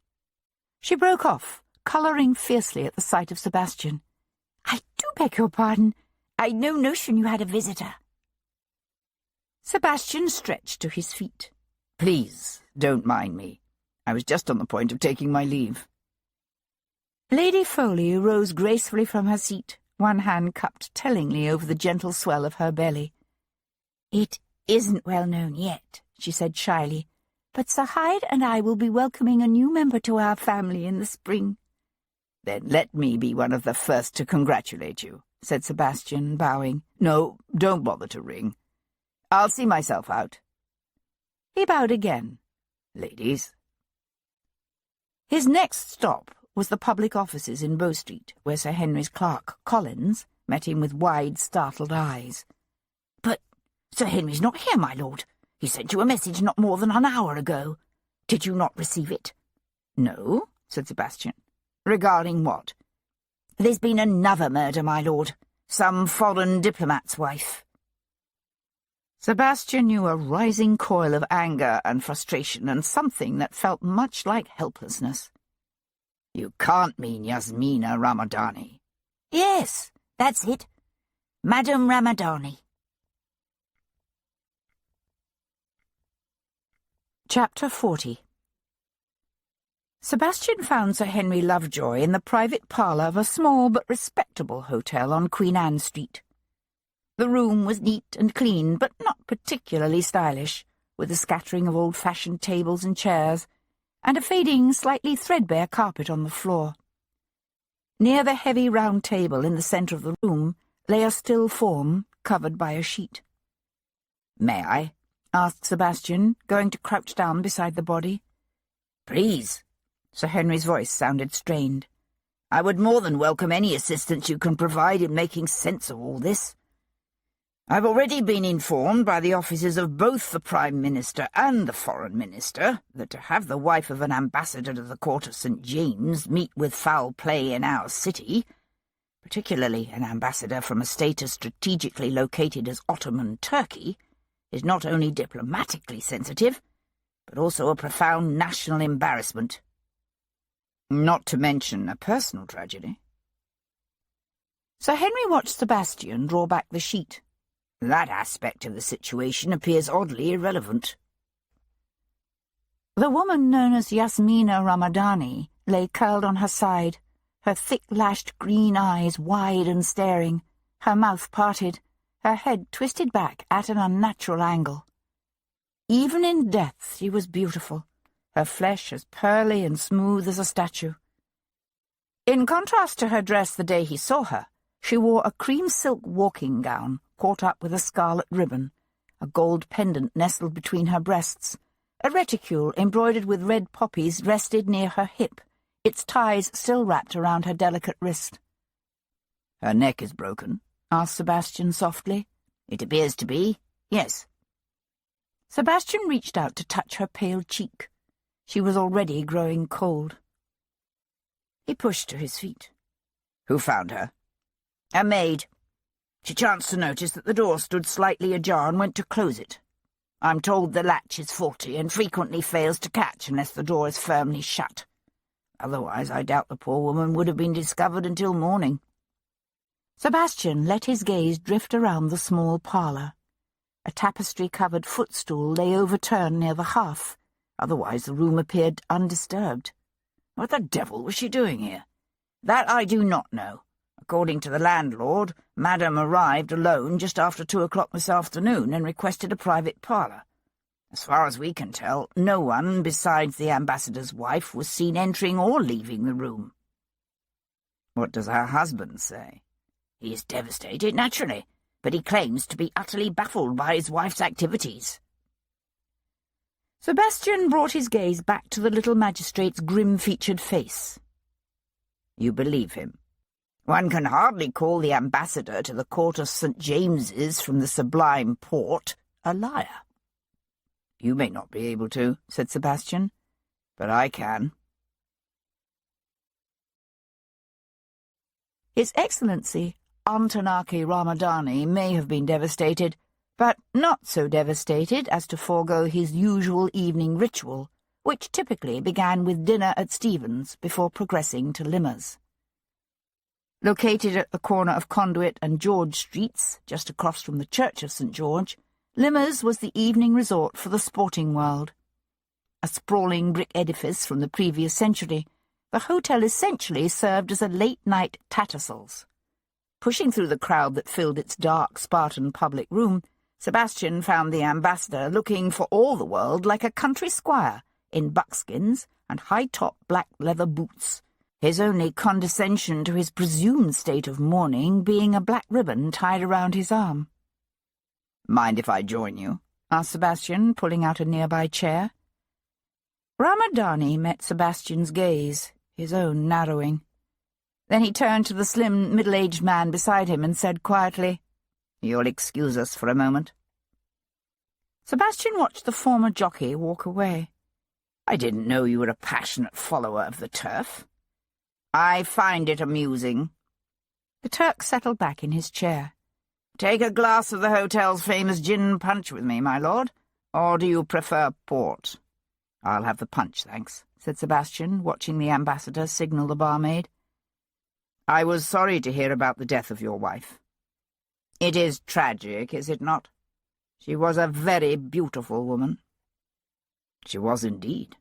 S2: She broke off, colouring fiercely at the sight of Sebastian.
S4: "I do beg your pardon. I'd no notion you had a visitor."
S2: Sebastian stretched to his feet.
S3: "Please, don't mind me. I was just on the point of taking my leave."
S2: Lady Foley rose gracefully from her seat, one hand cupped tellingly over the gentle swell of her belly.
S4: "It isn't well known yet,"
S2: she said shyly, "but Sir Hyde and I will be welcoming a new member to our family in the spring."
S3: "Then let me be one of the first to congratulate you," said Sebastian, bowing. "No, don't bother to ring. I'll see myself out."
S2: He bowed again.
S3: "Ladies."
S2: His next stop was the public offices in Bow Street, where Sir Henry's clerk, Collins, met him with wide, startled eyes.
S4: "But Sir Henry's not here, my lord. He sent you a message not more than an hour ago. Did you not receive it?"
S3: "No," said Sebastian. "Regarding what?" There's been another murder, my lord. Some foreign diplomat's wife.
S2: Sebastian knew a rising coil of anger and frustration and something that felt much like helplessness.
S5: You can't mean Yasmina Ramadani.
S4: Yes, that's it. Madame Ramadani.
S2: Chapter 40. Sebastian found Sir Henry Lovejoy in the private parlour of a small but respectable hotel on Queen Anne Street. The room was neat and clean, but not particularly stylish, with a scattering of old-fashioned tables and chairs, and a fading, slightly threadbare carpet on the floor. Near the heavy round table in the centre of the room lay a still form covered by a sheet.
S5: "May I?"
S2: asked Sebastian, going to crouch down beside the body.
S5: "Please."
S2: Sir Henry's voice sounded strained.
S5: "I would more than welcome any assistance you can provide in making sense of all this. I've already been informed by the officers of both the Prime Minister and the Foreign Minister that to have the wife of an ambassador to the court of St. James meet with foul play in our city, particularly an ambassador from a state as strategically located as Ottoman Turkey, is not only diplomatically sensitive, but also a profound national embarrassment. Not to mention a personal tragedy."
S2: Sir Henry watched Sebastian draw back the sheet.
S5: "That aspect of the situation appears oddly irrelevant."
S2: The woman known as Yasmina Ramadani lay curled on her side, her thick-lashed green eyes wide and staring, her mouth parted, her head twisted back at an unnatural angle. Even in death she was beautiful, her flesh as pearly and smooth as a statue. In contrast to her dress the day he saw her, she wore a cream silk walking gown caught up with a scarlet ribbon, a gold pendant nestled between her breasts, a reticule embroidered with red poppies rested near her hip, its ties still wrapped around her delicate wrist.
S5: "Her neck is broken?"
S2: asked Sebastian softly.
S5: "It appears to be, yes."
S2: Sebastian reached out to touch her pale cheek. She was already growing cold.
S5: He pushed to his feet. "Who found her?" "A maid. She chanced to notice that the door stood slightly ajar and went to close it. I'm told the latch is faulty and frequently fails to catch unless the door is firmly shut. Otherwise, I doubt the poor woman would have been discovered until morning."
S2: Sebastian let his gaze drift around the small parlour. A tapestry-covered footstool lay overturned near the hearth. Otherwise the room appeared undisturbed.
S5: What the devil was she doing here? "That I do not know. According to the landlord, Madame arrived alone just after 2 o'clock this afternoon and requested a private parlour. As far as we can tell, no one besides the ambassador's wife was seen entering or leaving the room." "What does her husband say?" "He is devastated, naturally, but he claims to be utterly baffled by his wife's activities."
S2: Sebastian brought his gaze back to the little magistrate's grim-featured face.
S5: "You believe him?" "One can hardly call the ambassador to the court of St. James's from the Sublime Porte a liar." "You may not be able to," said Sebastian, "but I can."
S2: His Excellency, Antanaki Ramadani, may have been devastated, but not so devastated as to forego his usual evening ritual, which typically began with dinner at Stephen's before progressing to Limmer's. Located at the corner of Conduit and George Streets, just across from the Church of St. George, Limmer's was the evening resort for the sporting world. A sprawling brick edifice from the previous century, the hotel essentially served as a late-night Tattersall's. Pushing through the crowd that filled its dark, Spartan public room, Sebastian found the ambassador looking for all the world like a country squire in buckskins and high-top black leather boots, his only condescension to his presumed state of mourning being a black ribbon tied around his arm.
S5: "Mind if I join you?"
S2: asked Sebastian, pulling out a nearby chair. Ramadani met Sebastian's gaze, his own narrowing. Then he turned to the slim, middle-aged man beside him and said quietly, "You'll excuse us for a moment." Sebastian watched the former jockey walk away.
S5: "I didn't know you were a passionate follower of the turf." "I find it amusing," The Turk settled back in his chair. "Take a glass of the hotel's famous gin punch with me, my lord, or do you prefer port?" "I'll have the punch, thanks," said Sebastian, watching the ambassador signal the barmaid. "I was sorry to hear about the death of your wife. It is tragic, is it not? She was a very beautiful woman." "She was indeed."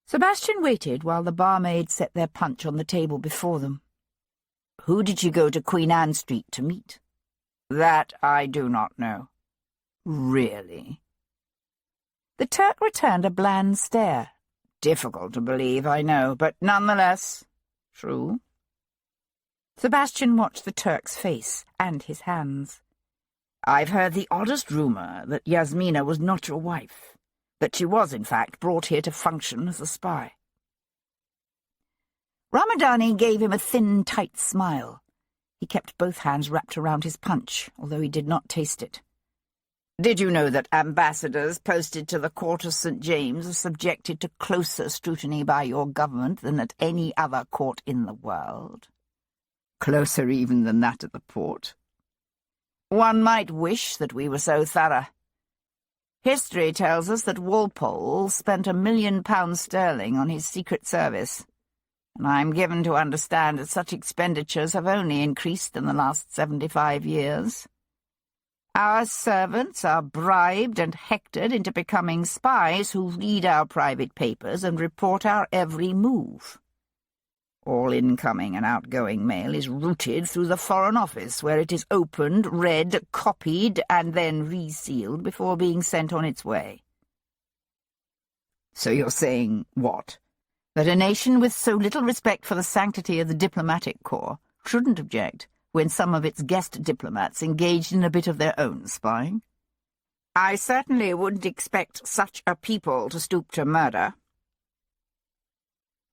S5: Sebastian waited while the barmaid set their punch on the table before them. "Who did she go to Queen Anne Street to meet?" "That I do not know." "Really?" The Turk returned a bland stare. "Difficult to believe, I know, but nonetheless true." Sebastian watched the Turk's face and his hands. "I've heard the oddest rumour that Yasmina was not your wife, that she was, in fact, brought here to function as a spy." Ramadani gave him a thin, tight smile. He kept both hands wrapped around his punch, although he did not taste it. "Did you know that ambassadors posted to the court of St. James are subjected to closer scrutiny by your government than at any other court in the world? Closer even than that at the port. One might wish that we were so thorough. History tells us that Walpole spent £1 million sterling on his secret service, and I am given to understand that such expenditures have only increased in the last 75 years. Our servants are bribed and hectored into becoming spies who read our private papers and report our every move. All incoming and outgoing mail is routed through the Foreign Office, where it is opened, read, copied, and then resealed before being sent on its way." "So you're saying what? That a nation with so little respect for the sanctity of the diplomatic corps shouldn't object when some of its guest diplomats engaged in a bit of their own spying?" "I certainly wouldn't expect such a people to stoop to murder."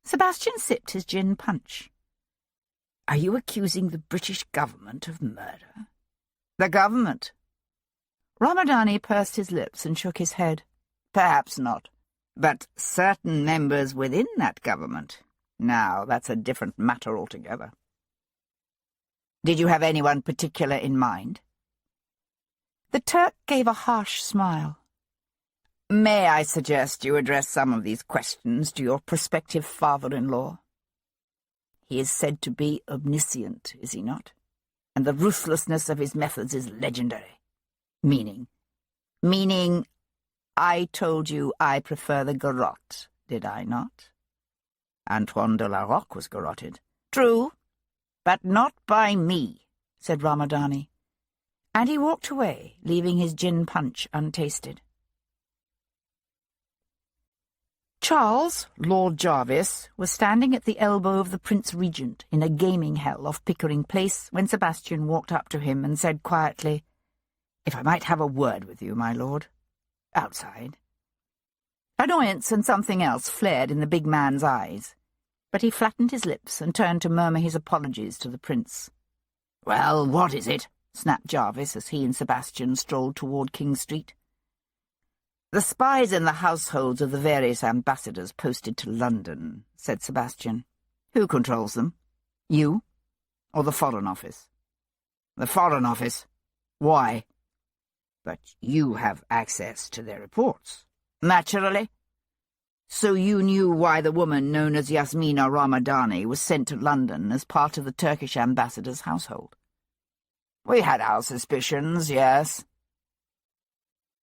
S5: Sebastian sipped his gin punch. "Are you accusing the British government of murder?" "The government?" Ramadani pursed his lips and shook his head. "Perhaps not. But certain members within that government. Now, that's a different matter altogether." "Did you have anyone particular in mind?" The Turk gave a harsh smile. "May I suggest you address some of these questions to your prospective father-in-law? He is said to be omniscient, is he not? And the ruthlessness of his methods is legendary. Meaning, I told you I prefer the garrote, did I not? Antoine de la Roque was garroted. True, but not by me," said Ramadani. And he walked away, leaving his gin punch untasted. Charles, Lord Jarvis, was standing at the elbow of the Prince Regent in a gaming hell off Pickering Place when Sebastian walked up to him and said quietly, "If I might have a word with you, my lord." "Outside." Annoyance and something else flared in the big man's eyes, but he flattened his lips and turned to murmur his apologies to the prince. "Well, what is it?" snapped Jarvis as he and Sebastian strolled toward King Street. "The spies in the households of the various ambassadors posted to London," said Sebastian. "Who controls them? You? Or the Foreign Office?" "The Foreign Office. Why?" "But you have access to their reports." "Naturally. So you knew why the woman known as Yasmina Ramadani was sent to London as part of the Turkish ambassador's household?" "We had our suspicions, yes."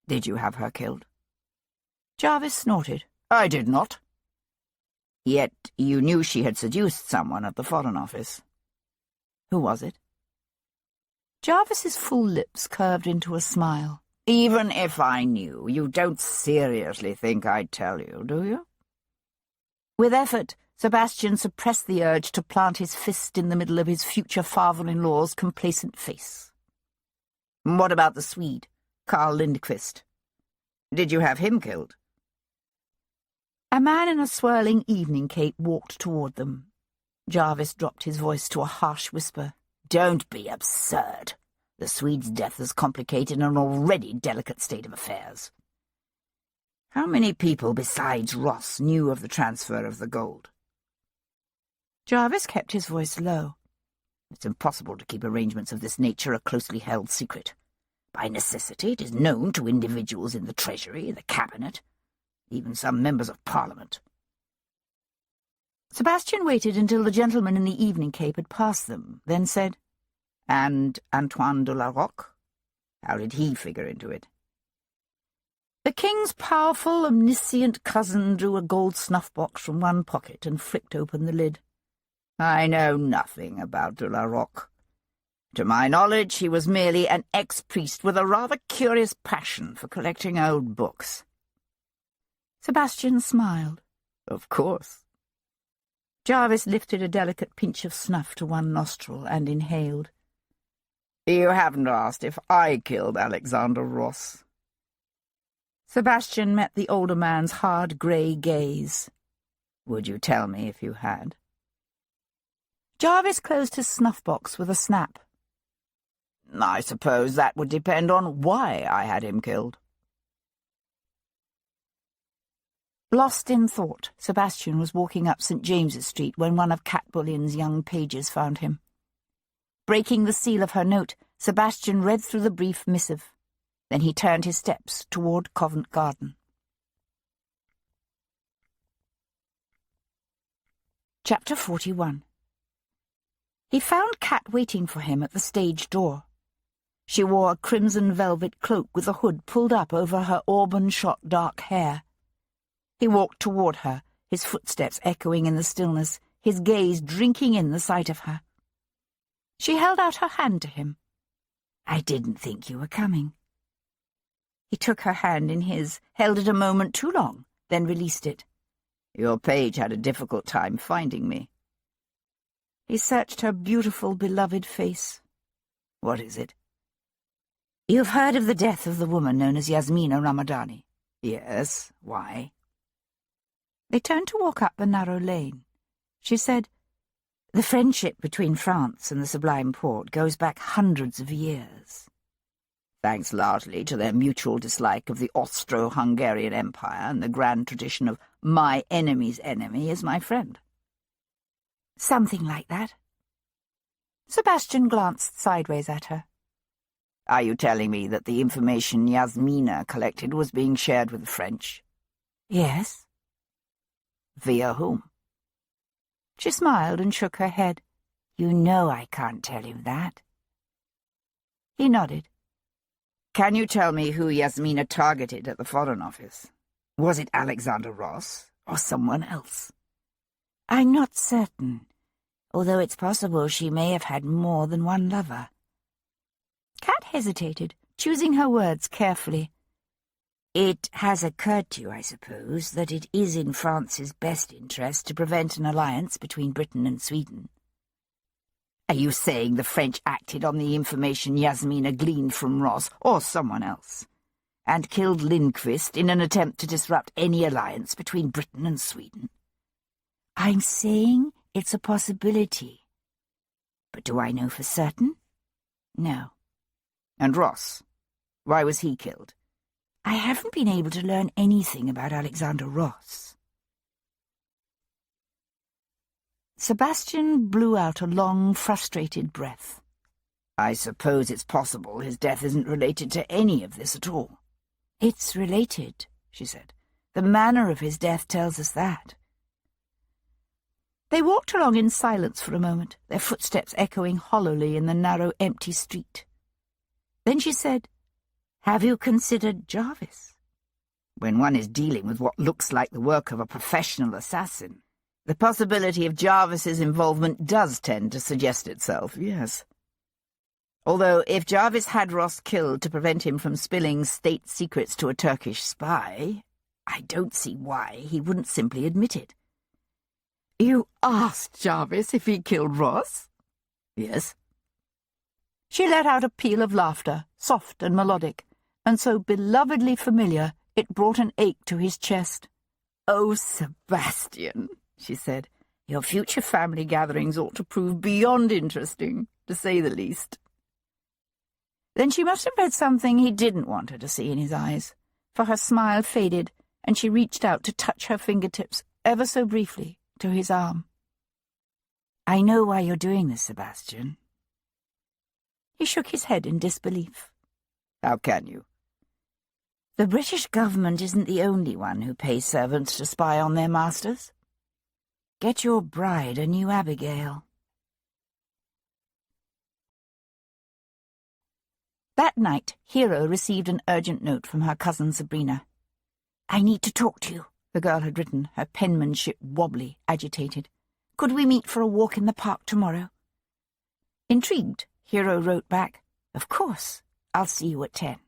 S5: "Did you have her killed?" Jarvis snorted. "I did not." "Yet you knew she had seduced someone at the Foreign Office. Who was it?" Jarvis's full lips curved into a smile. "Even if I knew, you don't seriously think I'd tell you, do you?" With effort, Sebastian suppressed the urge to plant his fist in the middle of his future father-in-law's complacent face. "What about the Swede, Carl Lindqvist? Did you have him killed?" A man in a swirling evening cape walked toward them. Jarvis dropped his voice to a harsh whisper. "Don't be absurd. The Swede's death has complicated an already delicate state of affairs. How many people besides Ross knew of the transfer of the gold?" Jarvis kept his voice low.
S3: It's impossible to keep arrangements of this nature a closely held secret. By necessity, it is known to individuals in the Treasury, the Cabinet, even some members of Parliament.
S2: Sebastian waited until the gentleman in the evening cape had passed them, then said,
S3: And Antoine de la Roque? How did he figure into it?
S2: The king's powerful, omniscient cousin drew a gold snuff-box from one pocket and flicked open the lid.
S3: I know nothing about de la Roque. To my knowledge, he was merely an ex-priest with a rather curious passion for collecting old books.
S2: Sebastian smiled.
S3: Of course.
S2: Jarvis lifted a delicate pinch of snuff to one nostril and inhaled.
S3: You haven't asked if I killed Alexander Ross.
S2: Sebastian met the older man's hard grey gaze.
S3: Would you tell me if you had?
S2: Jarvis closed his snuff-box with a snap.
S3: I suppose that would depend on why I had him killed.
S2: Lost in thought, Sebastian was walking up St. James's Street when one of Cat Bullion's young pages found him. Breaking the seal of her note, Sebastian read through the brief missive. Then he turned his steps toward Covent Garden. Chapter 41. He found Cat waiting for him at the stage door. She wore a crimson velvet cloak with a hood pulled up over her auburn-shot dark hair. He walked toward her, his footsteps echoing in the stillness, his gaze drinking in the sight of her. She held out her hand to him.
S3: I didn't think you were coming.
S2: He took her hand in his, held it a moment too long, then released it.
S3: Your page had a difficult time finding me.
S2: He searched her beautiful, beloved face.
S3: What is it?
S2: You've heard of the death of the woman known as Yasmina Ramadani?
S3: Yes. Why?
S2: They turned to walk up the narrow lane. She said, The friendship between France and the Sublime Porte goes back hundreds of years.
S3: Thanks largely to their mutual dislike of the Austro-Hungarian Empire and the grand tradition of my enemy's enemy is my friend.
S2: Something like that. Sebastian glanced sideways at her.
S3: Are you telling me that the information Yasmina collected was being shared with the French?
S2: Yes.
S3: Via whom?
S2: She smiled and shook her head.
S3: You know I can't tell you that.
S2: He nodded.
S3: Can you tell me who Yasmina targeted at the Foreign Office? Was it Alexander Ross or someone else?
S2: I'm not certain, although it's possible she may have had more than one lover. Cat hesitated, choosing her words carefully.
S3: It has occurred to you, I suppose, that it is in France's best interest to prevent an alliance between Britain and Sweden. Are you saying the French acted on the information Yasmina gleaned from Ross, or someone else, and killed Lindqvist in an attempt to disrupt any alliance between Britain and Sweden?
S2: I'm saying it's a possibility.
S3: But do I know for certain?
S2: No.
S3: And Ross? Why was he killed?
S2: I haven't been able to learn anything about Alexander Ross. Sebastian blew out a long, frustrated breath.
S3: I suppose it's possible his death isn't related to any of this at all.
S2: It's related, she said. The manner of his death tells us that. They walked along in silence for a moment, their footsteps echoing hollowly in the narrow, empty street. Then she said, Have you considered Jarvis?
S3: When one is dealing with what looks like the work of a professional assassin, the possibility of Jarvis's involvement does tend to suggest itself, yes. Although if Jarvis had Ross killed to prevent him from spilling state secrets to a Turkish spy, I don't see why he wouldn't simply admit it.
S2: You asked Jarvis if he killed Ross?
S3: Yes.
S2: She let out a peal of laughter, soft and melodic, and so belovedly familiar it brought an ache to his chest.
S3: Oh, Sebastian, she said, your future family gatherings ought to prove beyond interesting, to say the least.
S2: Then she must have read something he didn't want her to see in his eyes, for her smile faded, and she reached out to touch her fingertips, ever so briefly, to his arm. I know why you're doing this, Sebastian. He shook his head in disbelief.
S5: How can you?
S2: The British government isn't the only one who pays servants to spy on their masters. Get your bride a new Abigail. That night, Hero received an urgent note from her cousin Sabrina. "I need to talk to you," the girl had written, her penmanship wobbly, agitated. "Could we meet for a walk in the park tomorrow?" Intrigued, Hero wrote back, "Of course, I'll see you at 10.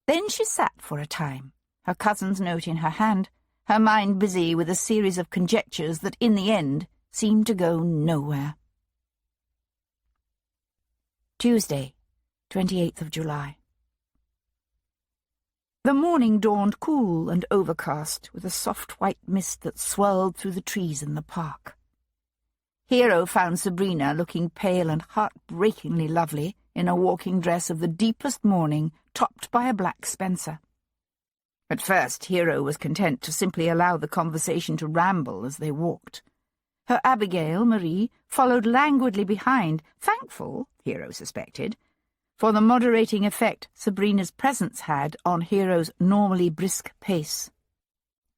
S2: Then she sat for a time, her cousin's note in her hand, her mind busy with a series of conjectures that in the end seemed to go nowhere. Tuesday, 28th of July. The morning dawned cool and overcast, with a soft white mist that swirled through the trees in the park. Hero found Sabrina looking pale and heartbreakingly lovely in a walking dress of the deepest mourning, topped by a black spencer. At first, Hero was content to simply allow the conversation to ramble as they walked. Her Abigail, Marie, followed languidly behind, thankful, Hero suspected, for the moderating effect Sabrina's presence had on Hero's normally brisk pace.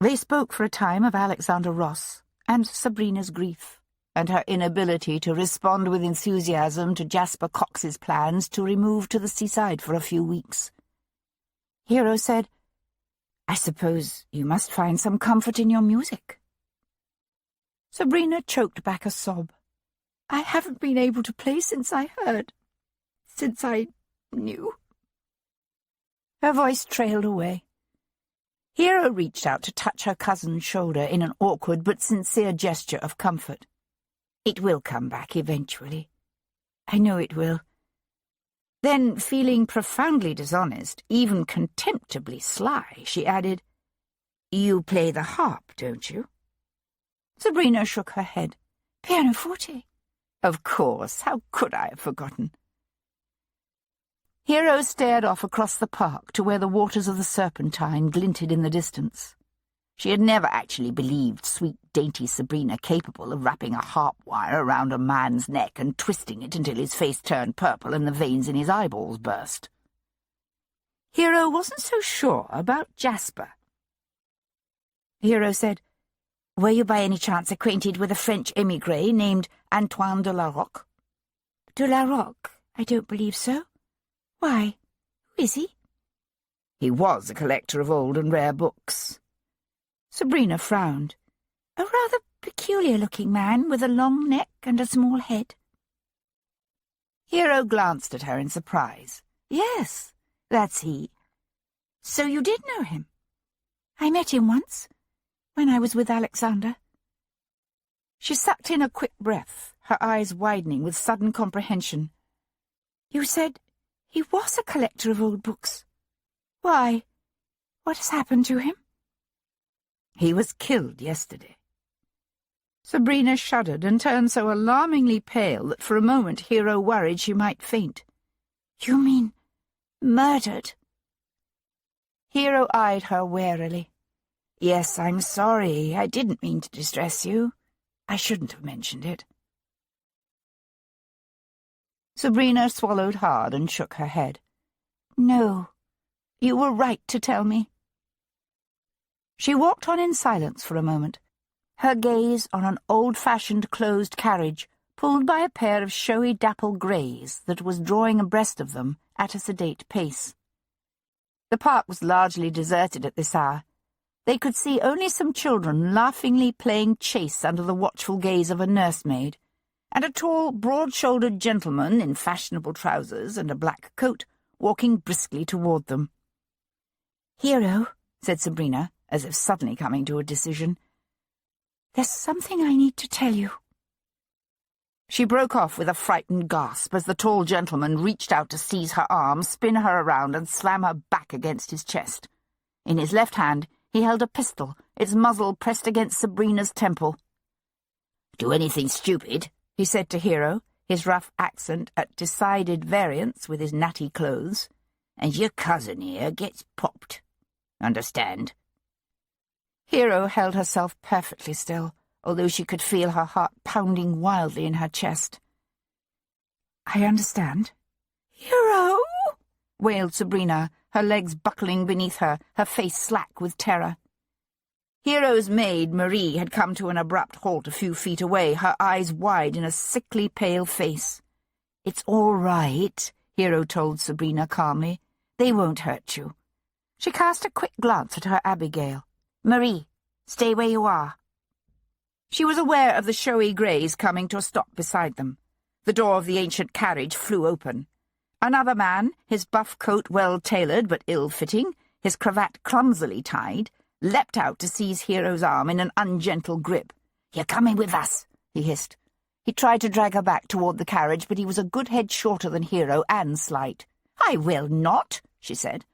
S2: They spoke for a time of Alexander Ross and Sabrina's grief, and her inability to respond with enthusiasm to Jasper Cox's plans to remove to the seaside for a few weeks. Hero said, "I suppose you must find some comfort in your music." Sabrina choked back a sob. "I haven't been able to play since I heard. Since I knew." Her voice trailed away. Hero reached out to touch her cousin's shoulder in an awkward but sincere gesture of comfort. "It will come back eventually. I know it will." Then, feeling profoundly dishonest, even contemptibly sly, she added, "You play the harp, don't you?" Sabrina shook her head. "Pianoforte." "Of course, how could I have forgotten?" Hero stared off across the park to where the waters of the Serpentine glinted in the distance. She had never actually believed sweet, dainty Sabrina capable of wrapping a harp wire around a man's neck and twisting it until his face turned purple and the veins in his eyeballs burst. Hero wasn't so sure about Jasper. Hero said, "Were you by any chance acquainted with a French émigré named Antoine de la Roque?" "De la Roque? I don't believe so. Why, who is he?" "He was a collector of old and rare books." Sabrina frowned. "A rather peculiar-looking man with a long neck and a small head." Hero glanced at her in surprise. "Yes, that's he. So you did know him?" "I met him once, when I was with Alexander." She sucked in a quick breath, her eyes widening with sudden comprehension. "You said he was a collector of old books. Why, what has happened to him?" "He was killed yesterday." Sabrina shuddered and turned so alarmingly pale that for a moment Hero worried she might faint. "You mean murdered?" Hero eyed her warily. "Yes, I'm sorry. I didn't mean to distress you. I shouldn't have mentioned it." Sabrina swallowed hard and shook her head. "No, you were right to tell me." She walked on in silence for a moment, her gaze on an old-fashioned closed carriage pulled by a pair of showy dapple greys that was drawing abreast of them at a sedate pace. The park was largely deserted at this hour. They could see only some children laughingly playing chase under the watchful gaze of a nursemaid, and a tall, broad-shouldered gentleman in fashionable trousers and a black coat walking briskly toward them. "Hero," said Sabrina, as if suddenly coming to a decision, "there's something I need to tell you." She broke off with a frightened gasp as the tall gentleman reached out to seize her arm, spin her around, and slam her back against his chest. In his left hand he held a pistol, its muzzle pressed against Sabrina's temple. "Do anything stupid," he said to Hero, his rough accent at decided variance with his natty clothes, "and your cousin here gets popped. Understand?" Hero held herself perfectly still, although she could feel her heart pounding wildly in her chest. "I understand."
S3: "Hero!"
S2: wailed Sabrina, her legs buckling beneath her, her face slack with terror. Hero's maid, Marie, had come to an abrupt halt a few feet away, her eyes wide in a sickly pale face. "It's all right," Hero told Sabrina calmly. "They won't hurt you." She cast a quick glance at her Abigail. "Marie, stay where you are." She was aware of the showy greys coming to a stop beside them. The door of the ancient carriage flew open. Another man, his buff coat well-tailored but ill-fitting, his cravat clumsily tied, leapt out to seize Hero's arm in an ungentle grip. "You're coming with us," he hissed. He tried to drag her back toward the carriage, but he was a good head shorter than Hero and slight. "I will not," she said.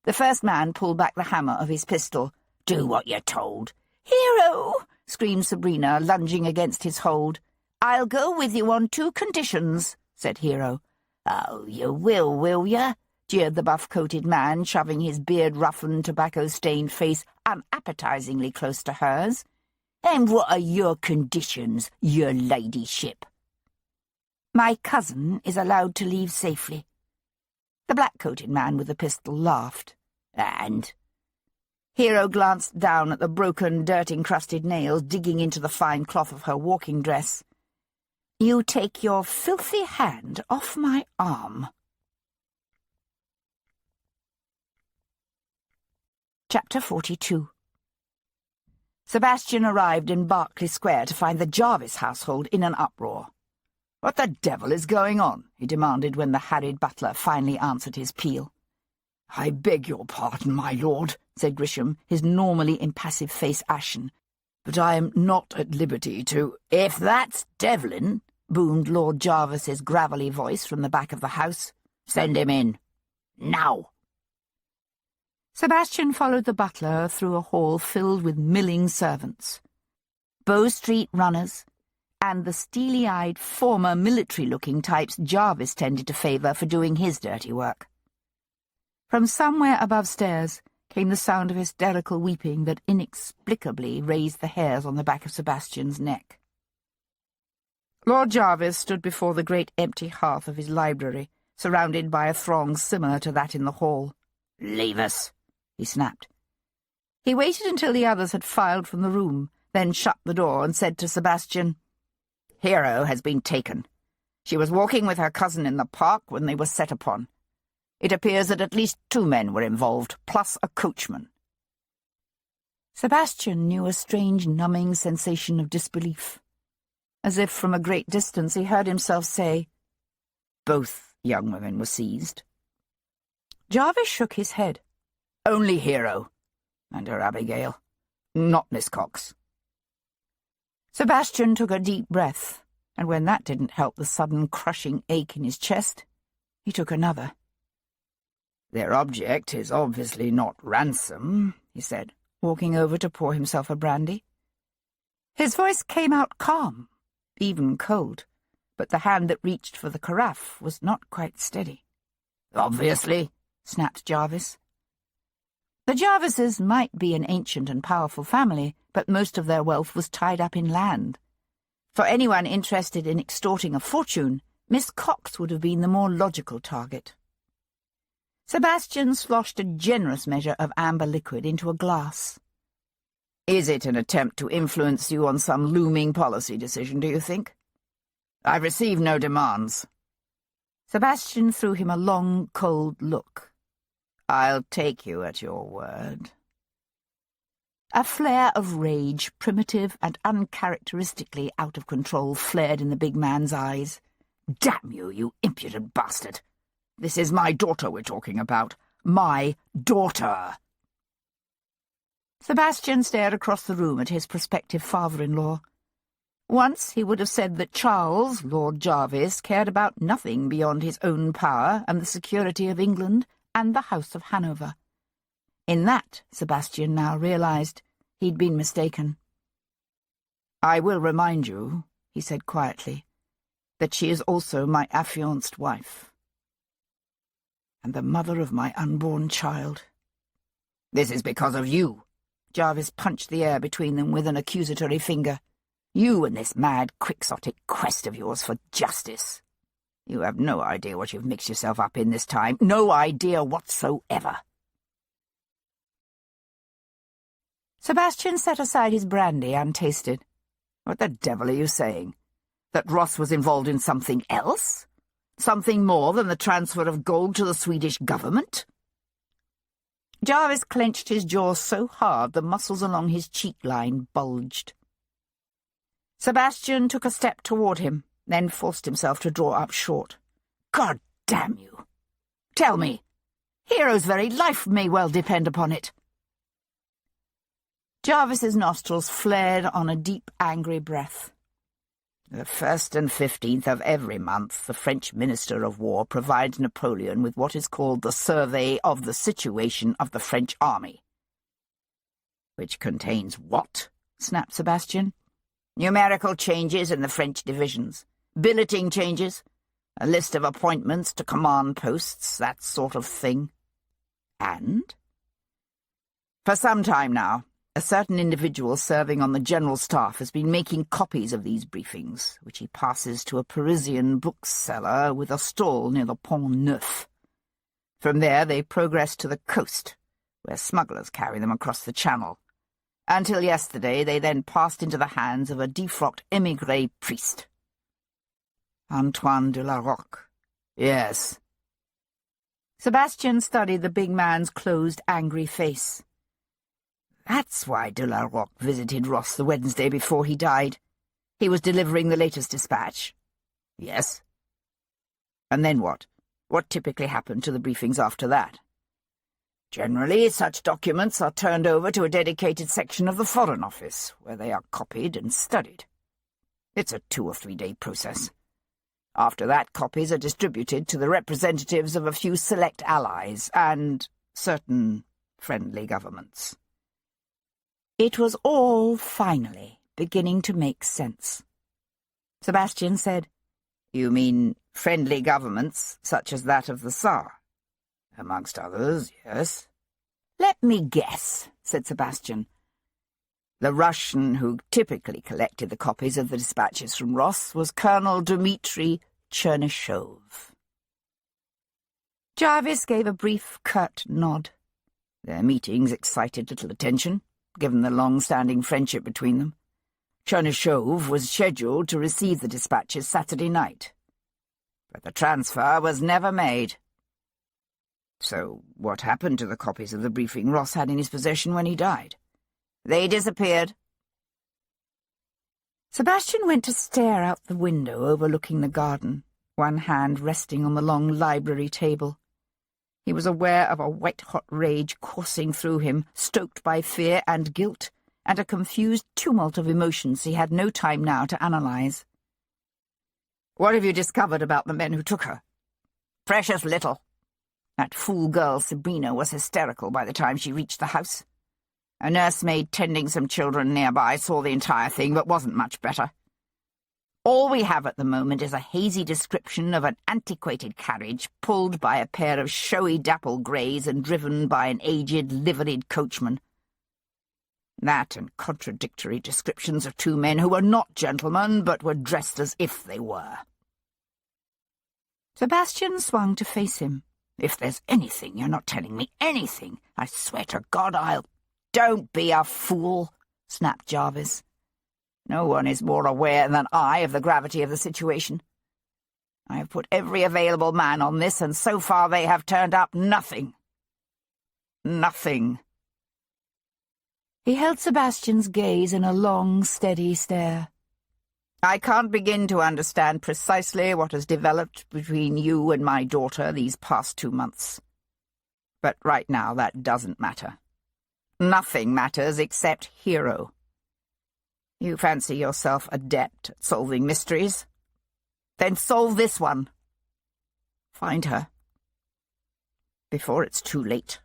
S2: The first man pulled back the hammer of his pistol. "Do what you're told." "Hero!" screamed Sabrina, lunging against his hold. "I'll go with you on 2 conditions," said Hero.
S3: "Oh, you will you?"
S2: jeered the buff-coated man, shoving his beard-roughened, tobacco-stained face unappetizingly close to hers.
S3: "And what are your conditions, your ladyship?"
S2: "My cousin is allowed to leave safely." The black-coated man with the pistol laughed.
S3: "And?"
S2: Hero glanced down at the broken, dirt-encrusted nails digging into the fine cloth of her walking dress. "You take your filthy hand off my arm." Chapter 42. Sebastian arrived in Berkeley Square to find the Jarvis household in an uproar. "What the devil is going on?" he demanded when the harried butler finally answered his peal. "I beg your pardon, my lord," said Grisham, his normally impassive face ashen, "but I am not at liberty to—"
S3: "If that's Devlin,"
S2: boomed Lord Jarvis's gravelly voice from the back of the house,
S3: "send him in. Now."
S2: Sebastian followed the butler through a hall filled with milling servants, Bow Street runners, and the steely-eyed, former military-looking types Jarvis tended to favour for doing his dirty work. From somewhere above stairs came the sound of hysterical weeping that inexplicably raised the hairs on the back of Sebastian's neck. Lord Jarvis stood before the great empty hearth of his library, surrounded by a throng similar to that in the hall.
S3: "Leave us,"
S2: he snapped. He waited until the others had filed from the room, then shut the door and said to Sebastian, "Hero has been taken. She was walking with her cousin in the park when they were set upon. It appears that at least 2 men were involved, plus a coachman." Sebastian knew a strange numbing sensation of disbelief. As if from a great distance he heard himself say, "Both young women were seized." Jarvis shook his head. "Only Hero, and her Abigail, not Miss Cox." Sebastian took a deep breath, and when that didn't help the sudden crushing ache in his chest, he took another. "Their object is obviously not ransom," he said, walking over to pour himself a brandy. His voice came out calm, even cold, but the hand that reached for the carafe was not quite steady. "Obviously," snapped Jarvis. The Jarvises might be an ancient and powerful family, but most of their wealth was tied up in land. For anyone interested in extorting a fortune, Miss Cox would have been the more logical target. Sebastian sloshed a generous measure of amber liquid into a glass. "Is it an attempt to influence you on some looming policy decision, do you think?" "I've received no demands." Sebastian threw him a long, cold look. "I'll take you at your word." A flare of rage, primitive and uncharacteristically out of control, flared in the big man's eyes. "Damn you, you impudent bastard! This is my daughter we're talking about. My daughter!" Sebastian stared across the room at his prospective father-in-law. Once he would have said that Charles, Lord Jarvis, cared about nothing beyond his own power and the security of England and the House of Hanover. In that, Sebastian now realized, he'd been mistaken. "I will remind you," he said quietly, "that she is also my affianced wife, and the mother of my unborn child." "This is because of you." Jarvis punched the air between them with an accusatory finger.
S3: You and this mad, quixotic quest of yours for justice. You have no idea what you've mixed yourself up in this time. No idea whatsoever.
S2: Sebastian set aside his brandy untasted.
S3: What the devil are you saying? That Ross was involved in something else? Something more than the transfer of gold to the Swedish government?
S2: Jarvis clenched his jaw so hard the muscles along his cheek line bulged. Sebastian took a step toward him, then forced himself to draw up short.
S3: God damn you! Tell me! Hero's very life may well depend upon it.
S2: Jarvis's nostrils flared on a deep, angry breath.
S3: The 1st and 15th of every month, the French Minister of War provides Napoleon with what is called the Survey of the Situation of the French Army.
S2: Which contains what? Snapped Sebastian.
S3: Numerical changes in the French divisions, billeting changes, a list of appointments to command posts, that sort of thing.
S2: And?
S3: For some time now, a certain individual serving on the General Staff has been making copies of these briefings, which he passes to a Parisian bookseller with a stall near the Pont Neuf. From there they progress to the coast, where smugglers carry them across the Channel. Until yesterday they then passed into the hands of a defrocked émigré priest.
S2: Antoine de la Roque.
S3: Yes.
S2: Sebastian studied the big man's closed, angry face.
S3: That's why de la Roque visited Ross the Wednesday before he died. He was delivering the latest dispatch. Yes. And then what? What typically happened to the briefings after that? Generally, such documents are turned over to a dedicated section of the Foreign Office, where they are copied and studied. It's a 2 or 3 day process. After that, copies are distributed to the representatives of a few select allies and certain friendly governments.
S2: It was all, finally, beginning to make sense. Sebastian said,
S3: You mean friendly governments, such as that of the Tsar? Amongst others, yes.
S2: Let me guess, said Sebastian.
S3: The Russian who typically collected the copies of the dispatches from Ross was Colonel Dmitri Chernyshov.
S2: Jarvis gave a brief, curt nod.
S3: Their meetings excited little attention, given the long-standing friendship between them. Chernyshov was scheduled to receive the dispatches Saturday night, but the transfer was never made. So what happened to the copies of the briefing Ross had in his possession when he died? They disappeared.
S2: Sebastian went to stare out the window overlooking the garden, one hand resting on the long library table. He was aware of a white-hot rage coursing through him, stoked by fear and guilt, and a confused tumult of emotions he had no time now to analyze.
S3: What have you discovered about the men who took her? Precious little. That fool girl Sabrina was hysterical by the time she reached the house. A nursemaid tending some children nearby saw the entire thing, but wasn't much better. All we have at the moment is a hazy description of an antiquated carriage pulled by a pair of showy dapple greys and driven by an aged, liveried coachman. That and contradictory descriptions of 2 men who were not gentlemen, but were dressed as if they were.
S2: Sebastian swung to face him.
S3: If there's anything you're not telling me, anything, I swear to God I'll— Don't be a fool, snapped Jarvis. No one is more aware than I of the gravity of the situation. I have put every available man on this, and so far they have turned up nothing. Nothing.
S2: He held Sebastian's gaze in a long, steady stare.
S3: I can't begin to understand precisely what has developed between you and my daughter these past 2 months. But right now that doesn't matter. Nothing matters except Hero. You fancy yourself adept at solving mysteries? Then solve this one. Find her. Before it's too late.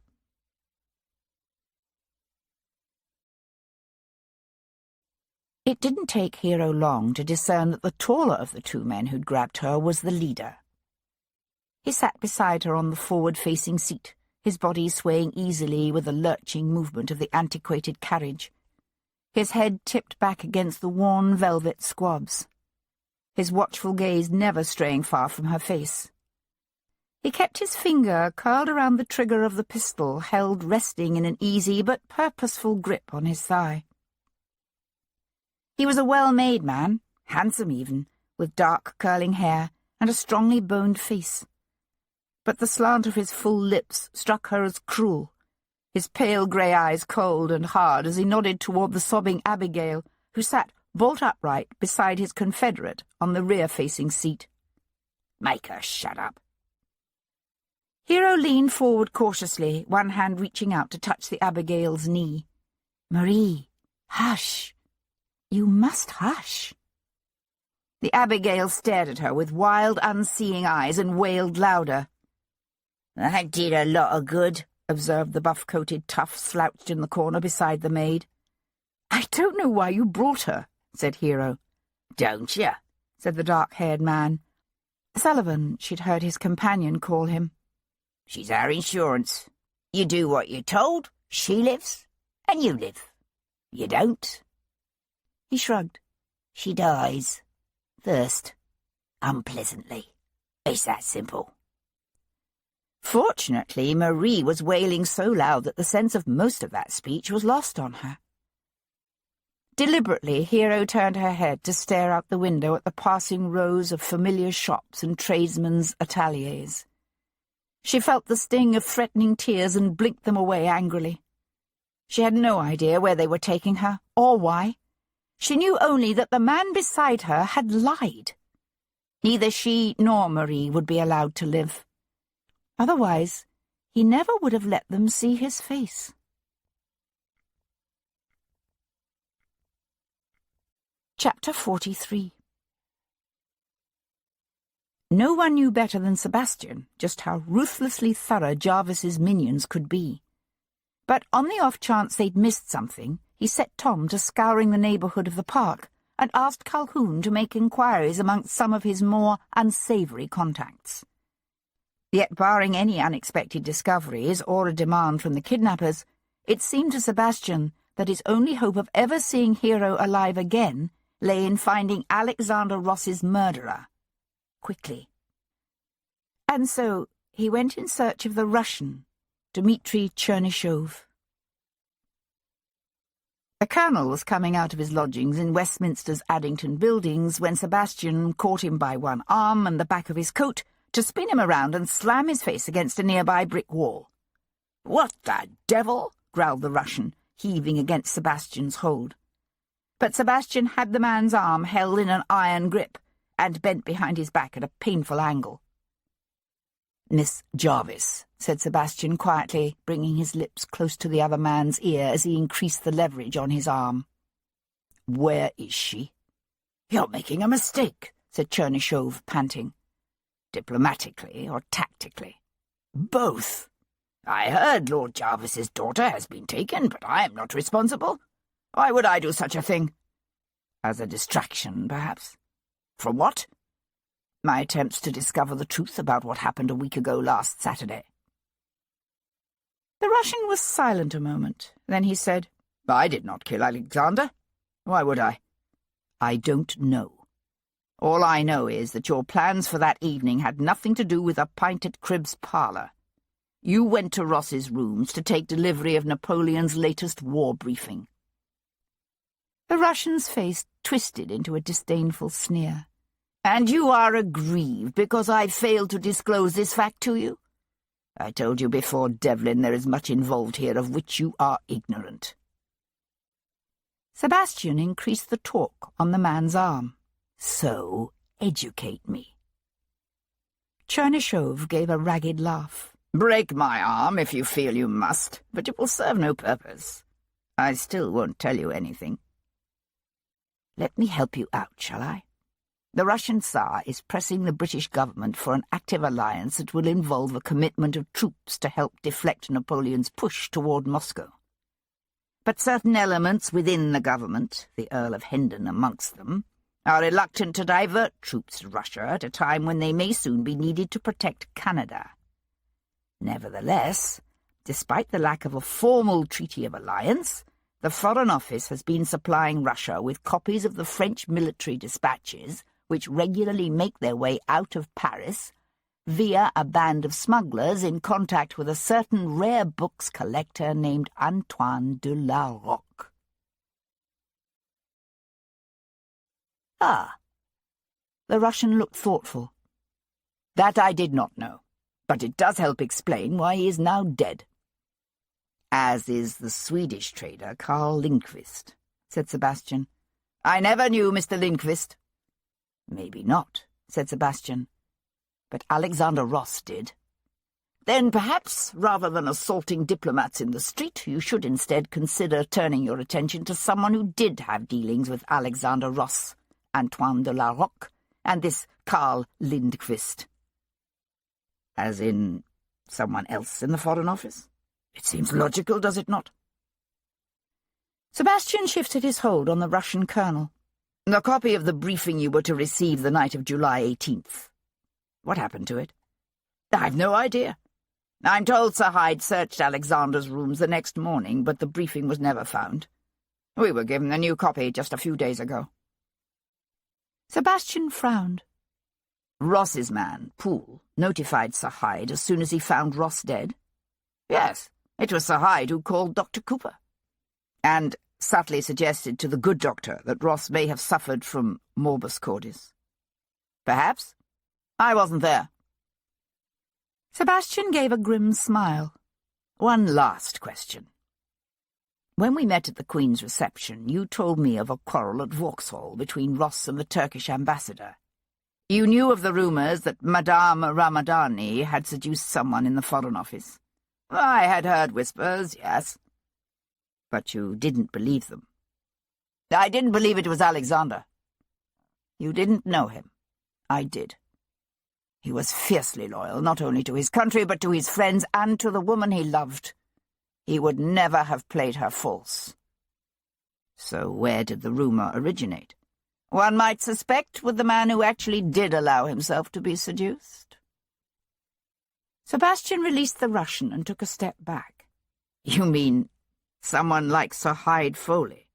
S2: It didn't take Hero long to discern that the taller of the 2 men who'd grabbed her was the leader. He sat beside her on the forward-facing seat, his body swaying easily with the lurching movement of the antiquated carriage. his head tipped back against the worn velvet squabs, his watchful gaze never straying far from her face. He kept his finger curled around the trigger of the pistol, held resting in an easy but purposeful grip on his thigh. He was a well-made man, handsome even, with dark curling hair and a strongly boned face. But the slant of his full lips struck her as cruel, his pale grey eyes cold and hard as he nodded toward the sobbing Abigail, who sat bolt upright beside his confederate on the rear-facing seat. "Make her shut up." Hero leaned forward cautiously, one hand reaching out to touch the Abigail's knee. "Marie, hush. You must hush." The Abigail stared at her with wild, unseeing eyes and wailed louder. "That did a lot of good," observed the buff-coated tough slouched in the corner beside the maid. "I don't know why you brought her," said Hero. "Don't you?" said the dark-haired man. Sullivan, she'd heard his companion call him. "She's our insurance. You do what you're told, she lives, and you live. You don't." He shrugged. "She dies. First. Unpleasantly. It's that simple." Fortunately, Marie was wailing so loud that the sense of most of that speech was lost on her. Deliberately, Hero turned her head to stare out the window at the passing rows of familiar shops and tradesmen's ateliers. She felt the sting of threatening tears and blinked them away angrily. She had no idea where they were taking her, or why. She knew only that the man beside her had lied. Neither she nor Marie would be allowed to live. Otherwise, he never would have let them see his face. Chapter 43. No one knew better than Sebastian just how ruthlessly thorough Jarvis's minions could be. But on the off chance they'd missed something, he set Tom to scouring the neighbourhood of the park and asked Calhoun to make inquiries amongst some of his more unsavoury contacts. Yet, barring any unexpected discoveries or a demand from the kidnappers, it seemed to Sebastian that his only hope of ever seeing Hero alive again lay in finding Alexander Ross's murderer. Quickly. And so he went in search of the Russian, Dmitri Chernyshov. The colonel was coming out of his lodgings in Westminster's Addington buildings when Sebastian caught him by one arm and the back of his coat to spin him around and slam his face against a nearby brick wall. "What the devil?" growled the Russian, heaving against Sebastian's hold. But Sebastian had the man's arm held in an iron grip and bent behind his back at a painful angle. "Miss Jarvis," said Sebastian quietly, bringing his lips close to the other man's ear as he increased the leverage on his arm. "Where is she?" "You're making a mistake," said Chernyshov, panting. "Diplomatically or tactically?" "Both. I heard Lord Jarvis's daughter has been taken, but I am not responsible. Why would I do such a thing?" "As a distraction, perhaps." "From what?" "My attempts to discover the truth about what happened a week ago last Saturday." The Russian was silent a moment. Then he said, "I did not kill Alexander. Why would I?" "I don't know. All I know is that your plans for that evening had nothing to do with a pint at Cribb's parlour. You went to Ross's rooms to take delivery of Napoleon's latest war briefing." The Russian's face twisted into a disdainful sneer. "And you are aggrieved because I failed to disclose this fact to you? I told you before, Devlin, there is much involved here of which you are ignorant." Sebastian increased the torque on the man's arm. "So, educate me." Chernyshov gave a ragged laugh. "Break my arm if you feel you must, but it will serve no purpose. I still won't tell you anything. Let me help you out, shall I? The Russian Tsar is pressing the British government for an active alliance that will involve a commitment of troops to help deflect Napoleon's push toward Moscow. But certain elements within the government, the Earl of Hendon amongst them, are reluctant to divert troops to Russia at a time when they may soon be needed to protect Canada. Nevertheless, despite the lack of a formal treaty of alliance,
S3: the Foreign Office has been supplying Russia with copies of the French military dispatches, which regularly make their way out of Paris, via a band of smugglers in contact with a certain rare books collector named Antoine de la Roque. Ah. The Russian looked thoughtful. That I did not know, but it does help explain why he is now dead. As is the Swedish trader Carl Lindqvist, said Sebastian. I never knew Mr. Lindqvist. Maybe not, said Sebastian, but Alexander Ross did. Then perhaps, rather than assaulting diplomats in the street, you should instead consider turning your attention to someone who did have dealings with Alexander Ross, Antoine de la Roque, and this Carl Lindqvist. As in someone else in the Foreign Office? It seems logical, does it not? Sebastian shifted his hold on the Russian colonel. The copy of the briefing you were to receive the night of July 18th. What happened to it? I've no idea. I'm told Sir Hyde searched Alexander's rooms the next morning, but the briefing was never found. We were given a new copy just a few days ago. Sebastian frowned. Ross's man, Poole, notified Sir Hyde as soon as he found Ross dead. Yes, it was Sir Hyde who called Dr. Cooper, and subtly suggested to the good doctor that Ross may have suffered from morbus cordis. Perhaps. I wasn't there. Sebastian gave a grim smile. One last question. When we met at the Queen's reception, you told me of a quarrel at Vauxhall between Ross and the Turkish ambassador. You knew of the rumours that Madame Ramadani had seduced someone in the Foreign Office. I had heard whispers, yes. But you didn't believe them. I didn't believe it was Alexander. You didn't know him. I did. He was fiercely loyal, not only to his country, but to his friends and to the woman he loved. He would never have played her false. So where did the rumour originate? One might suspect with the man who actually did allow himself to be seduced. Sebastian released the Russian and took a step back. You mean someone like Sir Hyde Foley?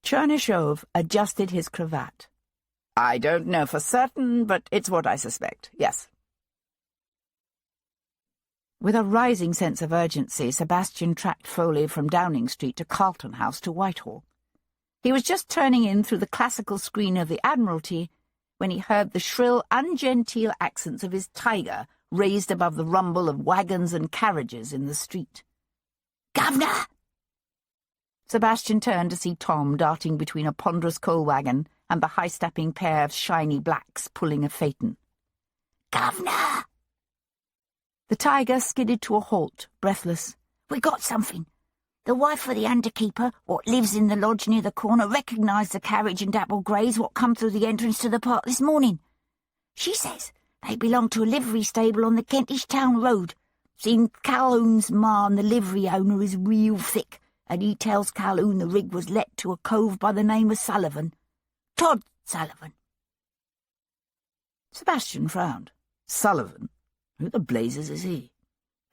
S3: Chernyshov adjusted his cravat. I don't know for certain, but it's what I suspect, yes. With a rising sense of urgency, Sebastian tracked Foley from Downing Street to Carlton House to Whitehall. He was just turning in through the classical screen of the Admiralty when he heard the shrill, ungenteel accents of his tiger raised above the rumble of wagons and carriages in the street. "Governor!" Sebastian turned to see Tom darting between a ponderous coal wagon and the high-stepping pair of shiny blacks pulling a phaeton. "Governor!" The tiger skidded to a halt, breathless.
S4: "We got something. The wife of the underkeeper, what lives in the lodge near the corner, recognised the carriage and dapple greys what come through the entrance to the park this morning. She says they belong to a livery stable on the Kentish Town Road. Seen Calhoun's ma and the livery owner is real thick, and he tells Calhoun the rig was let to a cove by the name of Sullivan. Todd Sullivan."
S3: Sebastian frowned. Sullivan? Who the blazes is he?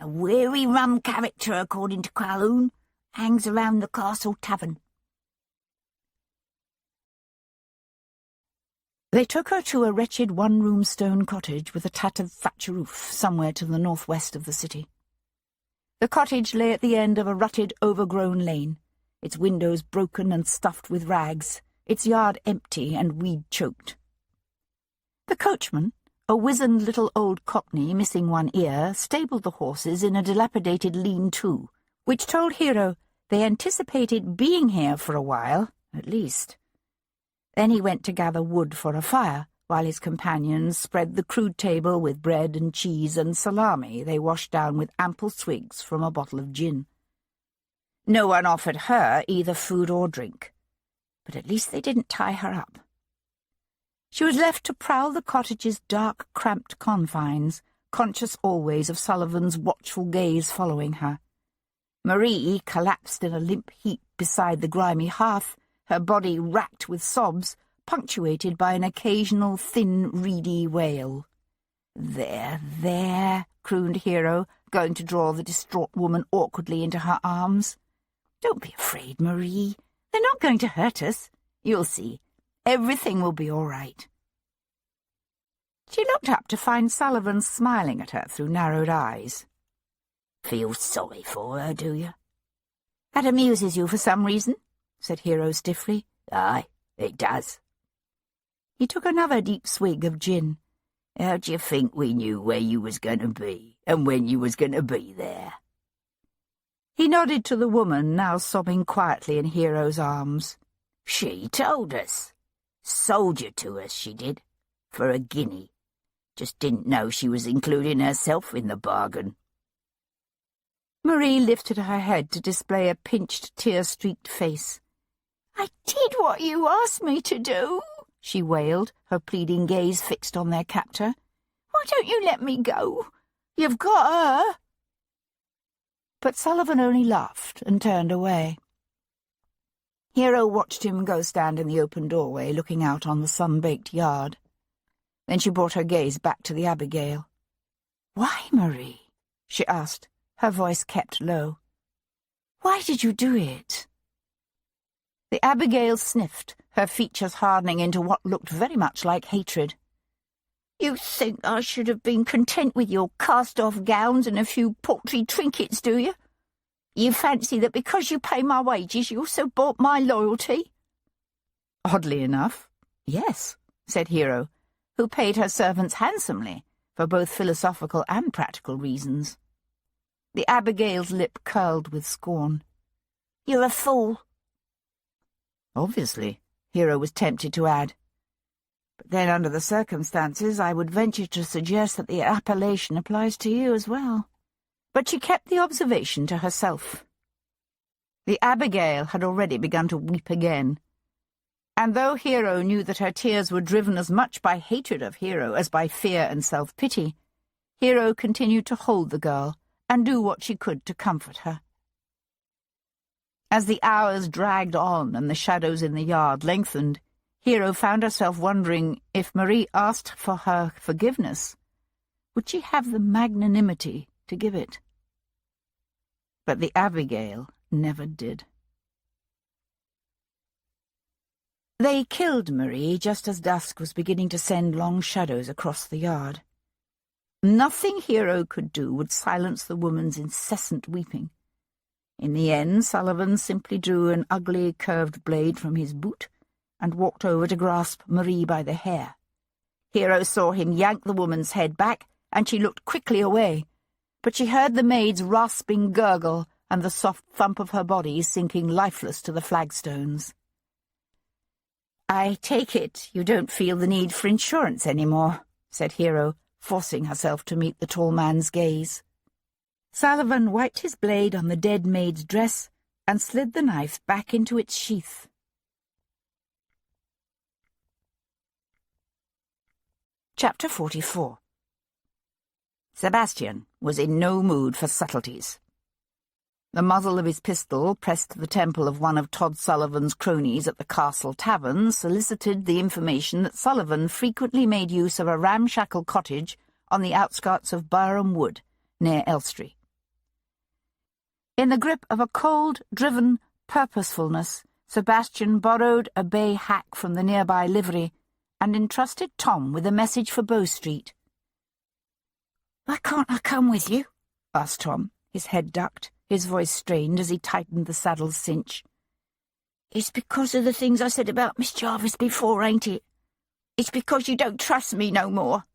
S4: "A weary rum character, according to Calhoun. Hangs around the Castle Tavern."
S2: They took her to a wretched one-room stone cottage with a tattered thatch roof somewhere to the northwest of the city. The cottage lay at the end of a rutted, overgrown lane, its windows broken and stuffed with rags, its yard empty and weed-choked. The coachman, a wizened little old cockney missing one ear, stabled the horses in a dilapidated lean-to, which told Hero they anticipated being here for a while, at least. Then he went to gather wood for a fire, while his companions spread the crude table with bread and cheese and salami they washed down with ample swigs from a bottle of gin. No one offered her either food or drink, but at least they didn't tie her up. She was left to prowl the cottage's dark, cramped confines, conscious always of Sullivan's watchful gaze following her. Marie collapsed in a limp heap beside the grimy hearth, her body racked with sobs, punctuated by an occasional thin, reedy wail. There, crooned Hero, going to draw the distraught woman awkwardly into her arms.
S3: Don't be afraid, Marie. They're not going to hurt us. You'll see. Everything will be all right. She looked up to find Sullivan smiling at her through narrowed eyes. Feel sorry for her, do you? That amuses you for some reason, said Hero stiffly. Aye, it does. He took another deep swig of gin. How d'you think we knew where you was going to be, and when you was going to be there? He nodded to the woman, now sobbing quietly in Hero's arms. She told us. Sold you to us, she did. For a guinea. Just didn't know she was including herself in the bargain. Marie lifted her head to display a pinched, tear-streaked face. I did what you asked me to do, she wailed, her pleading gaze fixed on their captor. Why don't you let me go? You've got her. But Sullivan only laughed and turned away. Hero watched him go stand in the open doorway, looking out on the sun-baked yard. Then she brought her gaze back to the Abigail. Why, Marie? She asked, her voice kept low. Why did you do it? The Abigail sniffed, her features hardening into what looked very much like hatred. You think I should have been content with your cast-off gowns and a few paltry trinkets, do you? You fancy that because you pay my wages you also bought my loyalty? Oddly enough, yes, said Hero, who paid her servants handsomely, for both philosophical and practical reasons. The Abigail's lip curled with scorn. You're a fool. Obviously, Hero was tempted to add. But then, under the circumstances, I would venture to suggest that the appellation applies to you as well. But she kept the observation to herself. The Abigail had already begun to weep again. And though Hero knew that her tears were driven as much by hatred of Hero as by fear and self-pity, Hero continued to hold the girl and do what she could to comfort her. As the hours dragged on and the shadows in the yard lengthened, Hero found herself wondering if Marie asked for her forgiveness, would she have the magnanimity to give it? But the Abigail never did. They killed Marie just as dusk was beginning to send long shadows across the yard. Nothing Hero could do would silence the woman's incessant weeping. In the end, Sullivan simply drew an ugly, curved blade from his boot and walked over to grasp Marie by the hair. Hero saw him yank the woman's head back, and she looked quickly away, but she heard the maid's rasping gurgle and the soft thump of her body sinking lifeless to the flagstones. I take it you don't feel the need for insurance any more, said Hero, forcing herself to meet the tall man's gaze. Sullivan wiped his blade on the dead maid's dress and slid the knife back into its sheath. Chapter 44. Sebastian was in no mood for subtleties. The muzzle of his pistol, pressed to the temple of one of Todd Sullivan's cronies at the Castle Tavern, solicited the information that Sullivan frequently made use of a ramshackle cottage on the outskirts of Burham Wood, near Elstree. In the grip of a cold-driven purposefulness, Sebastian borrowed a bay hack from the nearby livery and entrusted Tom with a message for Bow Street. "Why can't I come with you?" asked Tom, his head ducked, his voice strained as he tightened the saddle's cinch. "It's because of the things I said about Miss Jarvis before, ain't it? It's because you don't trust me no more."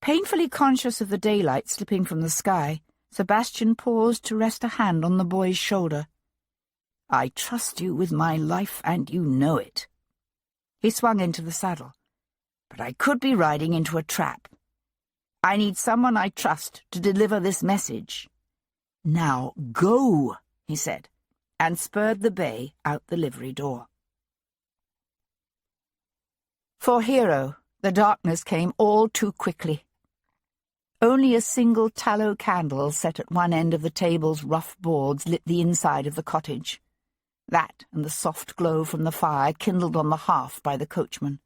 S3: Painfully conscious of the daylight slipping from the sky, Sebastian paused to rest a hand on the boy's shoulder. "I trust you with my life, and you know it." He swung into the saddle. "But I could be riding into a trap. I need someone I trust to deliver this message. Now go," he said, and spurred the bay out the livery door. For Hero, the darkness came all too quickly. Only a single tallow candle set at one end of the table's rough boards lit the inside of the cottage. That and the soft glow from the fire kindled on the hearth by the coachman.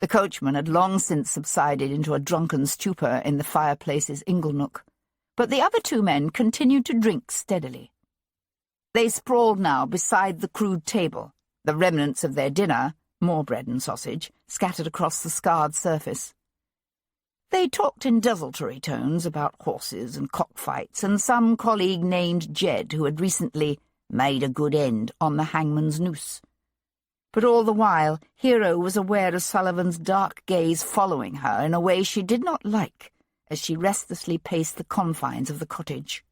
S3: The coachman had long since subsided into a drunken stupor in the fireplace's inglenook, but the other two men continued to drink steadily.
S5: They sprawled now beside the crude table, the remnants of their dinner, more bread and sausage, scattered across the scarred surface. They talked in desultory tones about horses and cockfights and some colleague named Jed who had recently made a good end on the hangman's noose. But all the while, Hero was aware of Sullivan's dark gaze following her in a way she did not like as she restlessly paced the confines of the cottage.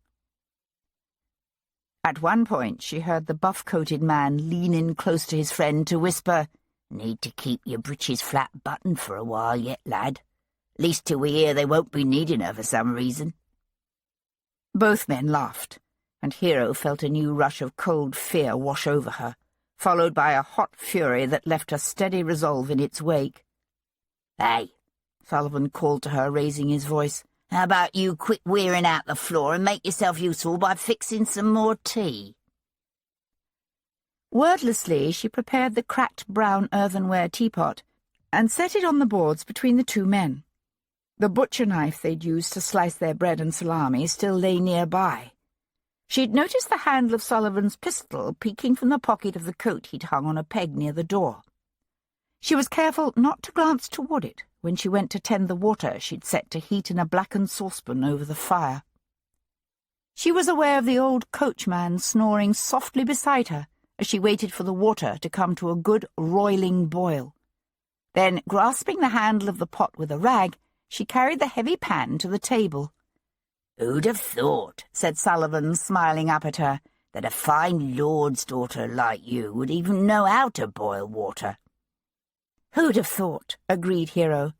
S5: At one point she heard the buff-coated man lean in close to his friend to whisper, "Need to keep your breeches flat buttoned for a while yet, lad. Least till we hear they won't be needing her for some reason." Both men laughed, and Hero felt a new rush of cold fear wash over her, followed by a hot fury that left a steady resolve in its wake. "Hey," Sullivan called to her, raising his voice, "how about you quit wearing out the floor and make yourself useful by fixing some more tea?" Wordlessly, she prepared the cracked brown earthenware teapot and set it on the boards between the two men. The butcher knife they'd used to slice their bread and salami still lay nearby. She'd noticed the handle of Sullivan's pistol peeking from the pocket of the coat he'd hung on a peg near the door. She was careful not to glance toward it when she went to tend the water she'd set to heat in a blackened saucepan over the fire. She was aware of the old coachman snoring softly beside her as she waited for the water to come to a good roiling boil. Then, grasping the handle of the pot with a rag, she carried the heavy pan to the table. "Who'd have thought," said Sullivan, smiling up at her, "that a fine lord's daughter like you would even know how to boil water?" "Who'd have thought," agreed Hero,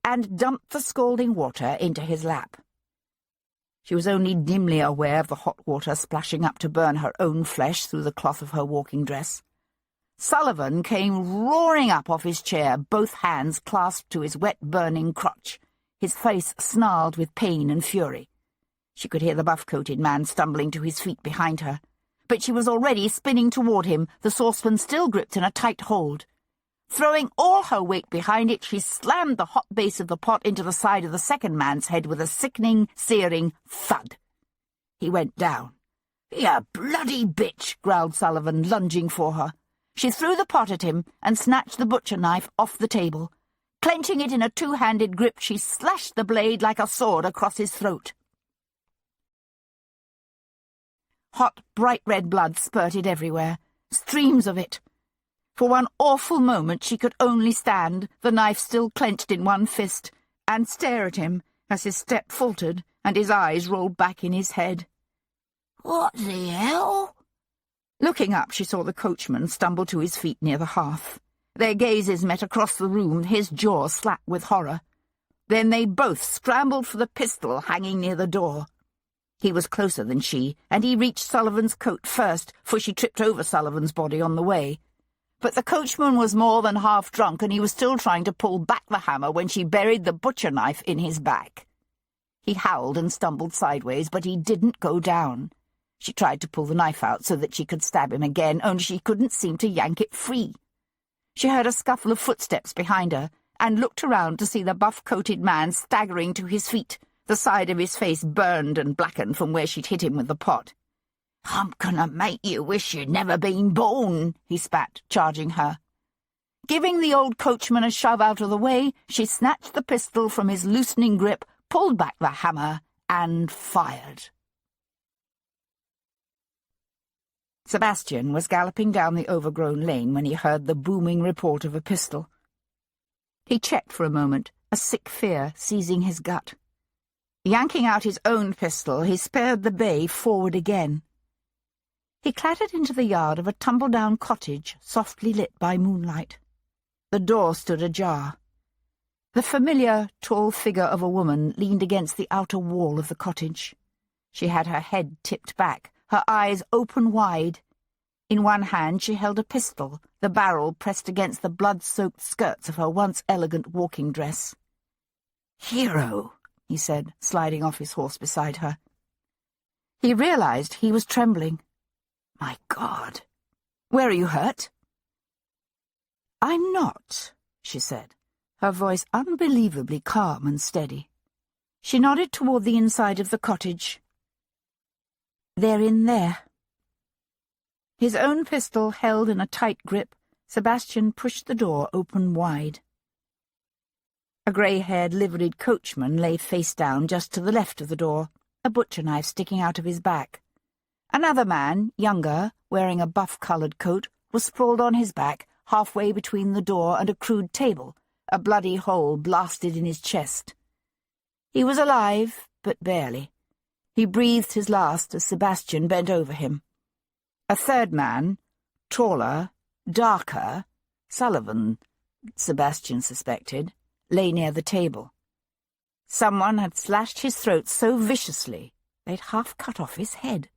S5: and dumped the scalding water into his lap. She was only dimly aware of the hot water splashing up to burn her own flesh through the cloth of her walking dress. Sullivan came roaring up off his chair, both hands clasped to his wet, burning crotch, his face snarled with pain and fury. She could hear the buff-coated man stumbling to his feet behind her, but she was already spinning toward him, the saucepan still gripped in a tight hold. Throwing all her weight behind it, she slammed the hot base of the pot into the side of the second man's head with a sickening, searing thud. He went down. "You bloody bitch!" growled Sullivan, lunging for her. She threw the pot at him and snatched the butcher knife off the table. Clenching it in a two-handed grip, she slashed the blade like a sword across his throat. Hot, bright red blood spurted everywhere, streams of it. For one awful moment she could only stand, the knife still clenched in one fist, and stare at him as his step faltered and his eyes rolled back in his head. "What the hell?" Looking up, she saw the coachman stumble to his feet near the hearth. Their gazes met across the room, his jaw slack with horror. Then they both scrambled for the pistol hanging near the door. He was closer than she, and he reached Sullivan's coat first, for she tripped over Sullivan's body on the way. But the coachman was more than half drunk, and he was still trying to pull back the hammer when she buried the butcher knife in his back. He howled and stumbled sideways, but he didn't go down. She tried to pull the knife out so that she could stab him again, only she couldn't seem to yank it free. She heard a scuffle of footsteps behind her, and looked around to see the buff-coated man staggering to his feet, the side of his face burned and blackened from where she'd hit him with the pot. "I'm gonna make you wish you'd never been born," he spat, charging her. Giving the old coachman a shove out of the way, she snatched the pistol from his loosening grip, pulled back the hammer, and fired. Sebastian was galloping down the overgrown lane when he heard the booming report of a pistol. He checked for a moment, a sick fear seizing his gut. Yanking out his own pistol, he spurred the bay forward again. He clattered into the yard of a tumble-down cottage, softly lit by moonlight. The door stood ajar. The familiar, tall figure of a woman leaned against the outer wall of the cottage. She had her head tipped back, her eyes open wide. In one hand she held a pistol, the barrel pressed against the blood-soaked skirts of her once elegant walking dress. "Hero," he said, sliding off his horse beside her. He realized he was trembling. "My God! Where are you hurt?" "I'm not," she said, her voice unbelievably calm and steady. She nodded toward the inside of the cottage. "They're in there."
S2: His own pistol held in a tight grip, Sebastian pushed the door open wide. A grey-haired liveried coachman lay face down just to the left of the door, a butcher knife sticking out of his back. Another man, younger, wearing a buff-coloured coat, was sprawled on his back, halfway between the door and a crude table, a bloody hole blasted in his chest. He was alive, but barely. He breathed his last as Sebastian bent over him. A third man, taller, darker, Sullivan, Sebastian suspected, lay near the table. Someone had slashed his throat so viciously they'd half cut off his head.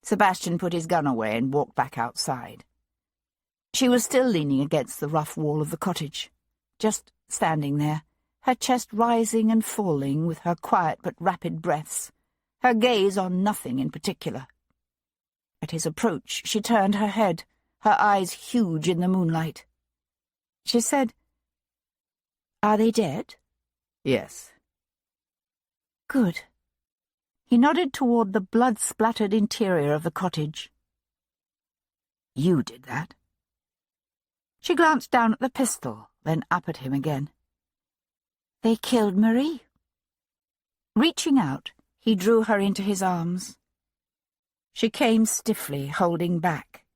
S2: Sebastian put his gun away and walked back outside. She was still leaning against the rough wall of the cottage, just standing there, her chest rising and falling with her quiet but rapid breaths, her gaze on nothing in particular. At his approach, she turned her head, her eyes huge in the moonlight. She said, "Are they dead?"
S5: "Yes."
S2: "Good." He nodded toward the blood-splattered interior of the cottage.
S5: "You did that?"
S2: She glanced down at the pistol, then up at him again. "They killed Marie." Reaching out, he drew her into his arms. She came stiffly, holding back.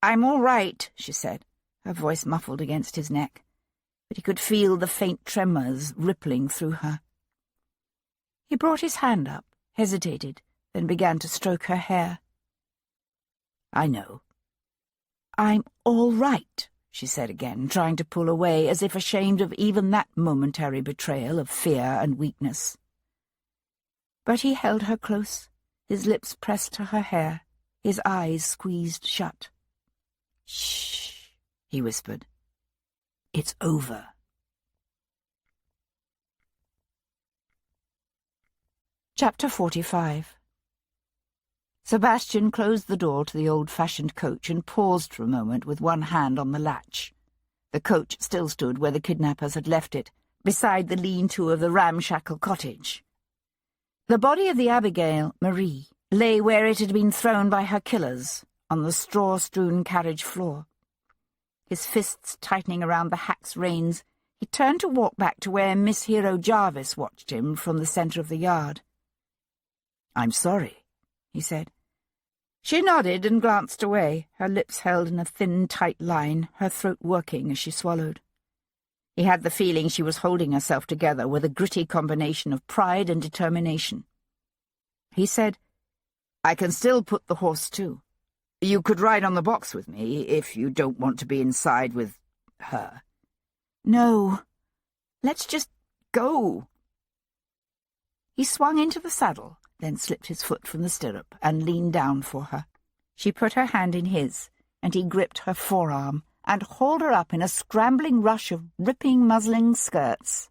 S2: "I'm all right," she said, her voice muffled against his neck, but he could feel the faint tremors rippling through her. He brought his hand up, hesitated, then began to stroke her hair.
S5: "I know."
S2: "I'm all right," she said again, trying to pull away, as if ashamed of even that momentary betrayal of fear and weakness. But he held her close, his lips pressed to her hair, his eyes squeezed shut. "Shh," he whispered. "It's over." Chapter 45. Sebastian closed the door to the old-fashioned coach and paused for a moment with one hand on the latch. The coach still stood where the kidnappers had left it, beside the lean-to of the ramshackle cottage. The body of the Abigail, Marie, lay where it had been thrown by her killers, on the straw-strewn carriage floor. His fists tightening around the hack's reins, he turned to walk back to where Miss Hero Jarvis watched him from the centre of the yard. "I'm sorry," he said. She nodded and glanced away, her lips held in a thin, tight line, her throat working as she swallowed. He had the feeling she was holding herself together with a gritty combination of pride and determination. He said, "I can still put the horse to. You could ride on the box with me, if you don't want to be inside with her." "No. Let's just go." He swung into the saddle, then slipped his foot from the stirrup and leaned down for her. She put her hand in his, and he gripped her forearm and hauled her up in a scrambling rush of ripping muslin skirts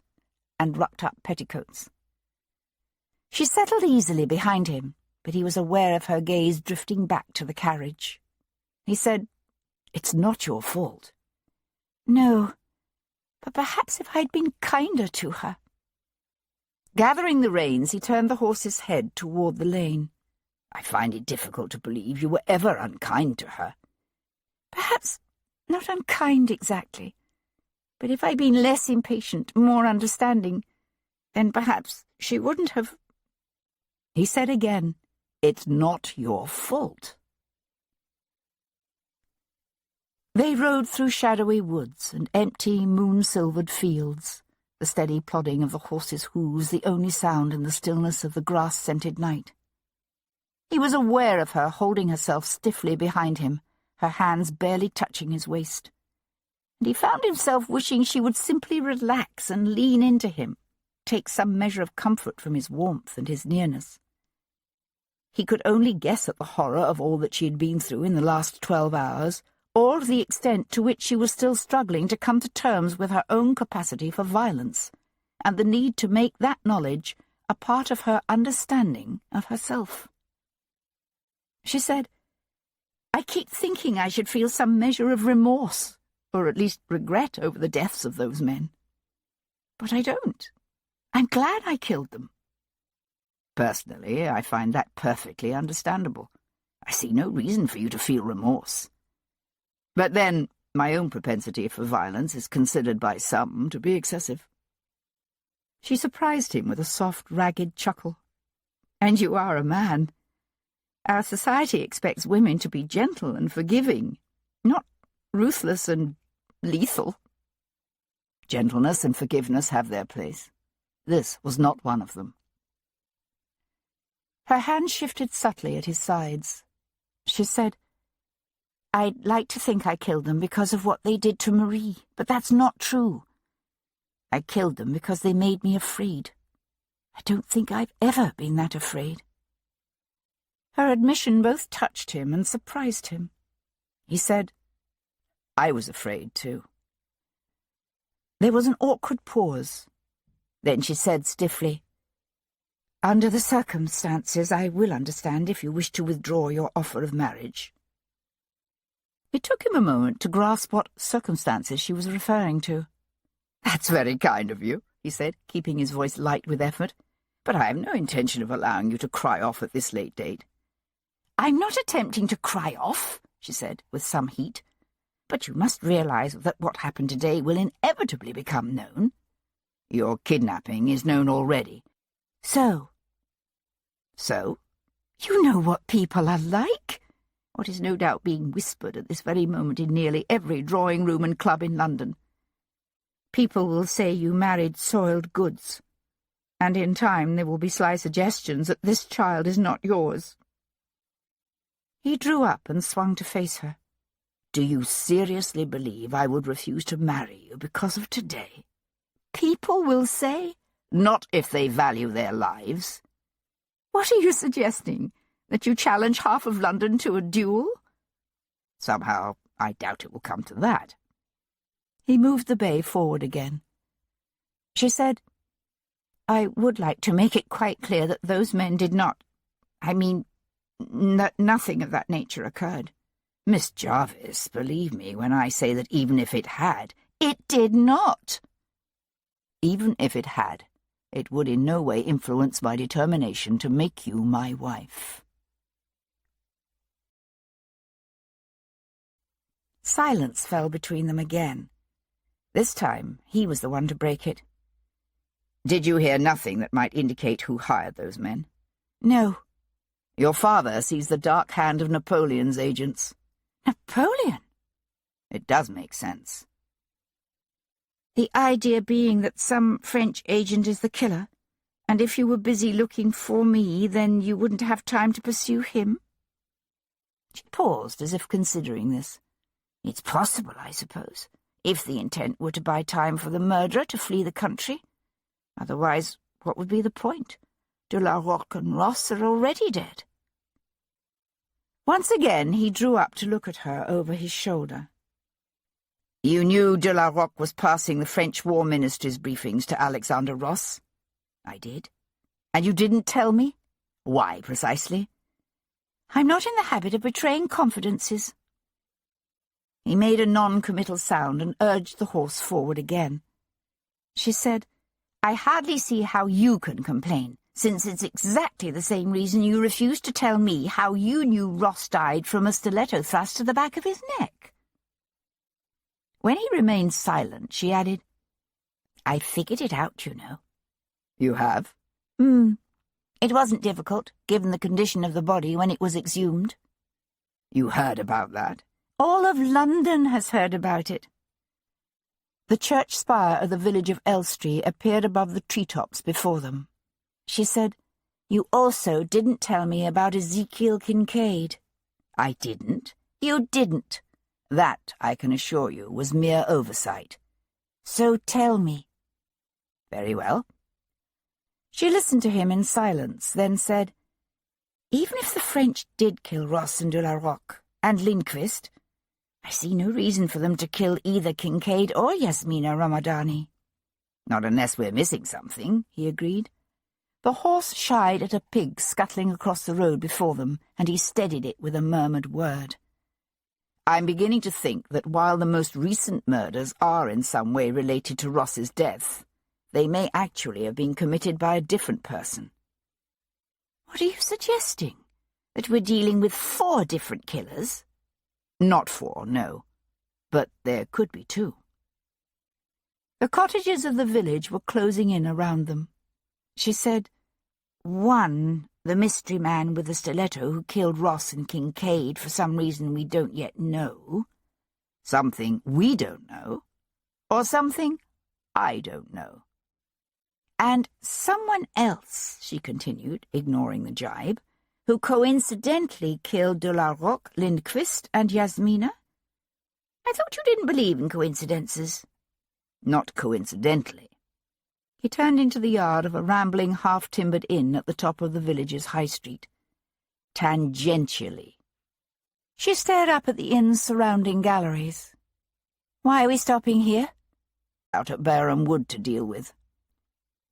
S2: and rucked-up petticoats. She settled easily behind him, but he was aware of her gaze drifting back to the carriage. He said, "It's not your fault." "No, but perhaps if I'd been kinder to her." Gathering the reins, he turned the horse's head toward the lane.
S5: "I find it difficult to believe you were ever unkind to her."
S2: "Perhaps not unkind exactly, but if I'd been less impatient, more understanding, then perhaps she wouldn't have—"
S5: He said again, "It's not your fault."
S2: They rode through shadowy woods and empty, moon-silvered fields, the steady plodding of the horse's hooves the only sound in the stillness of the grass-scented night. He was aware of her holding herself stiffly behind him, her hands barely touching his waist, and he found himself wishing she would simply relax and lean into him, take some measure of comfort from his warmth and his nearness. He could only guess at the horror of all that she had been through in the last 12 hours, or the extent to which she was still struggling to come to terms with her own capacity for violence, and the need to make that knowledge a part of her understanding of herself. She said, "I keep thinking I should feel some measure of remorse, or at least regret over the deaths of those men. But I don't. I'm glad I killed them."
S5: "Personally, I find that perfectly understandable.
S3: I see no reason for you to feel remorse. But then, my own propensity for violence is considered by some to be excessive. She surprised him with a soft, ragged chuckle. And you are a man. Our society expects women to be gentle and forgiving, not ruthless and lethal. Gentleness and forgiveness have their place. This was not one of them. Her hand shifted subtly at his sides. She said, "I'd like to think I killed them because of what they did to Marie, but that's not true. I killed them because they made me afraid. I don't think I've ever been that afraid." Her admission both touched him and surprised him. He said, "I was afraid, too." There was an awkward pause. Then she said stiffly, "Under the circumstances, I will understand if you wish to withdraw your offer of marriage." It took him a moment to grasp what circumstances she was referring to. "That's very kind of you," he said, keeping his voice light with effort, "but I have no intention of allowing you to cry off at this late date." "I'm not attempting to cry off," she said, with some heat. "But you must realize that what happened today will inevitably become known." "Your kidnapping is known already." "So? You know what people are like. What is no doubt being whispered at this very moment in nearly every drawing-room and club in London. People will say you married soiled goods, and in time there will be sly suggestions that this child is not yours." He drew up and swung to face her. "Do you seriously believe I would refuse to marry you because of today?" "People will say?" "Not if they value their lives." "What are you suggesting? That you challenge half of London to a duel?" "Somehow, I doubt it will come to that." He moved the bay forward again. She said, "I would like to make it quite clear that those men did not— nothing of that nature occurred." "Miss Jarvis, believe me when I say that even if it had—" "It did not." "Even if it had, it would in no way influence my determination to make you my wife." Silence fell between them again. This time he was the one to break it. "Did you hear nothing that might indicate who hired those men?" "No." "Your father sees the dark hand of Napoleon's agents." "Napoleon?" "It does make sense." "The idea being that some French agent is the killer, and if you were busy looking for me, then you wouldn't have time to pursue him?" She paused as if considering this. "It's possible, I suppose, if the intent were to buy time for the murderer to flee the country. Otherwise, what would be the point? De la Roque and Ross are already dead." Once again he drew up to look at her over his shoulder. "You knew de la Roque was passing the French War Minister's briefings to Alexander Ross?" "I did." "And you didn't tell me? Why, precisely?" "I'm not in the habit of betraying confidences." He made a non-committal sound and urged the horse forward again. She said, "I hardly see how you can complain, since it's exactly the same reason you refused to tell me how you knew Ross died from a stiletto thrust to the back of his neck." When he remained silent, she added, "I figured it out, you know." "You have?" It wasn't difficult, given the condition of the body when it was exhumed." "You heard about that?" "All of London has heard about it." The church spire of the village of Elstree appeared above the treetops before them. She said, "You also didn't tell me about Ezekiel Kincaid." "I didn't?" "You didn't." "That, I can assure you, was mere oversight." "So tell me." "Very well." She listened to him in silence, then said, "Even if the French did kill Ross and de la Roque, and Lindquist, I see no reason for them to kill either Kincaid or Yasmina Ramadani." "Not unless we're missing something," he agreed. The horse shied at a pig scuttling across the road before them, and he steadied it with a murmured word. "I'm beginning to think that while the most recent murders are in some way related to Ross's death, they may actually have been committed by a different person." "What are you suggesting?" That we're dealing with 4 different killers?
S5: Not 4, no. But there could be 2.
S2: The cottages of the village were closing in around them. She said,
S3: "1, the mystery man with the stiletto who killed Ross and Kincaid for some reason we don't yet know.
S5: Something we don't know.
S3: Or something I don't know. And someone else," she continued, ignoring the jibe, "who coincidentally killed De La Roque, Lindquist, and Yasmina? I thought you didn't believe in coincidences."
S5: Not coincidentally.
S2: He turned into the yard of a rambling, half-timbered inn at the top of the village's high street.
S5: Tangentially.
S2: She stared up at the inn's surrounding galleries. "Why are we stopping here?"
S5: Out at Bareham Wood to deal with.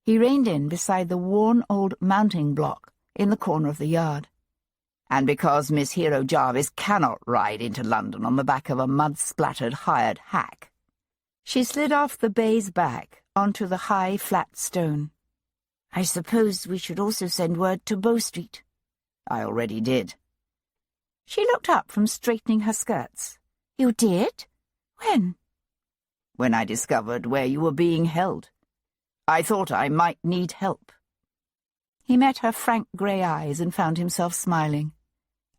S2: He reined in beside the worn old mounting block in the corner of the yard.
S5: And because Miss Hero Jarvis cannot ride into London on the back of a mud-splattered hired hack.
S2: She slid off the bay's back onto the high, flat stone.
S3: "I suppose we should also send word to Bow Street."
S5: I already did.
S2: She looked up from straightening her skirts.
S3: "You did? When?"
S5: "When I discovered where you were being held. I thought I might need help."
S2: He met her frank grey eyes and found himself smiling.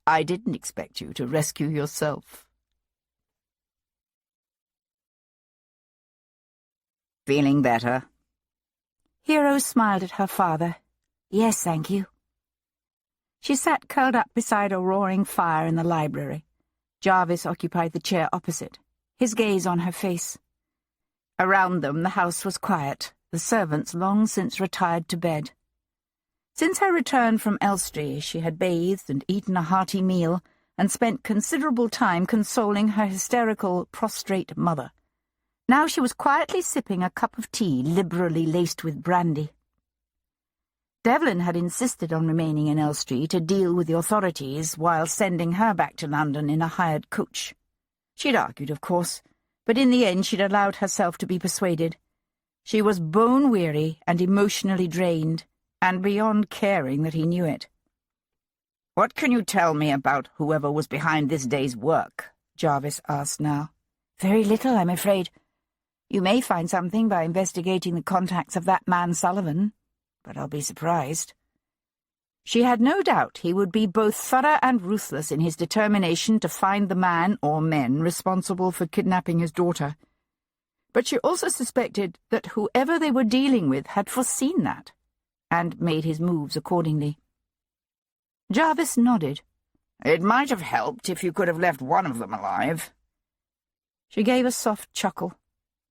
S5: "I didn't expect you to rescue yourself." Feeling better?
S2: Hero smiled at her father.
S3: "Yes, thank you."
S2: She sat curled up beside a roaring fire in the library. Jarvis occupied the chair opposite, his gaze on her face. Around them the house was quiet, the servants long since retired to bed. Since her return from Elstree, she had bathed and eaten a hearty meal and spent considerable time consoling her hysterical, prostrate mother. Now she was quietly sipping a cup of tea liberally laced with brandy. Devlin had insisted on remaining in Elstree to deal with the authorities while sending her back to London in a hired coach. She'd argued, of course, but in the end she'd allowed herself to be persuaded. She was bone-weary and emotionally drained, and beyond caring that he knew it.
S5: "What can you tell me about whoever was behind this day's work?" Jarvis asked now.
S2: "Very little, I'm afraid. You may find something by investigating the contacts of that man Sullivan, but I'll be surprised." She had no doubt he would be both thorough and ruthless in his determination to find the man or men responsible for kidnapping his daughter. But she also suspected that whoever they were dealing with had foreseen that, and made his moves accordingly. Jarvis nodded.
S5: "It might have helped if you could have left one of them alive."
S2: She gave a soft chuckle.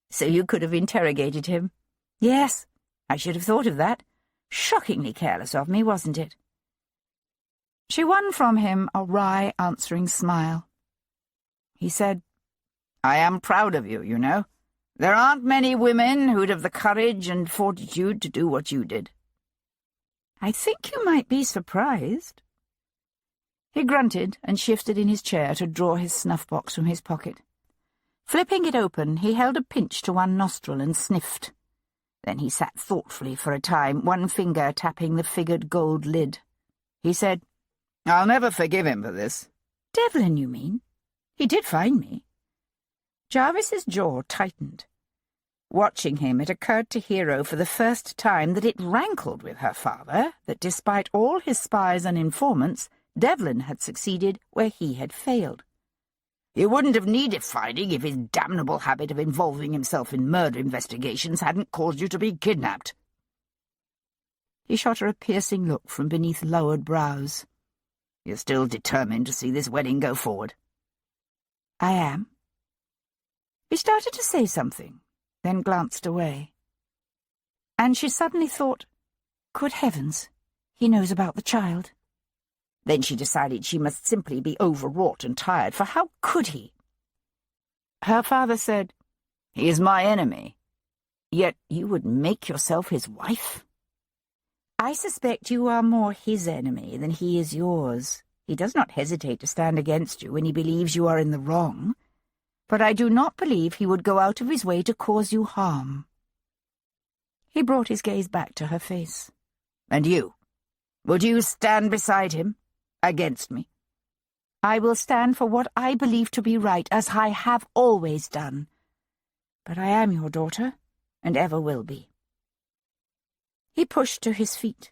S3: "So you could have interrogated him?"
S2: "Yes, I should have thought of that. Shockingly careless of me, wasn't it?" She won from him a wry, answering smile.
S5: He said, "I am proud of you, you know. There aren't many women who'd have the courage and fortitude to do what you did."
S2: "I think you might be surprised." He grunted and shifted in his chair to draw his snuff-box from his pocket. Flipping it open, he held a pinch to one nostril and sniffed. Then he sat thoughtfully for a time, one finger tapping the figured gold lid. He said,
S5: "I'll never forgive him for this."
S2: "Devlin, you mean? He did find me." Jarvis's jaw tightened. Watching him, it occurred to Hero for the first time that it rankled with her father that despite all his spies and informants, Devlin had succeeded where he had failed.
S5: "He wouldn't have needed finding if his damnable habit of involving himself in murder investigations hadn't caused you to be kidnapped."
S2: He shot her a piercing look from beneath lowered brows.
S5: "You're still determined to see this wedding go forward?"
S2: "I am." He started to say something, then glanced away. And she suddenly thought, "Good heavens, he knows about the child." Then she decided she must simply be overwrought and tired, for how could he? Her father said,
S5: "He is my enemy.
S2: Yet you would make yourself his wife?" "I suspect you are more his enemy than he is yours. He does not hesitate to stand against you when he believes you are in the wrong. But I do not believe he would go out of his way to cause you harm." He brought his gaze back to her face.
S5: "And you? Would you stand beside him?
S3: against me.
S2: I will stand for what I believe to be right, as I have always done. But I am your daughter, and ever will be. He pushed to his feet.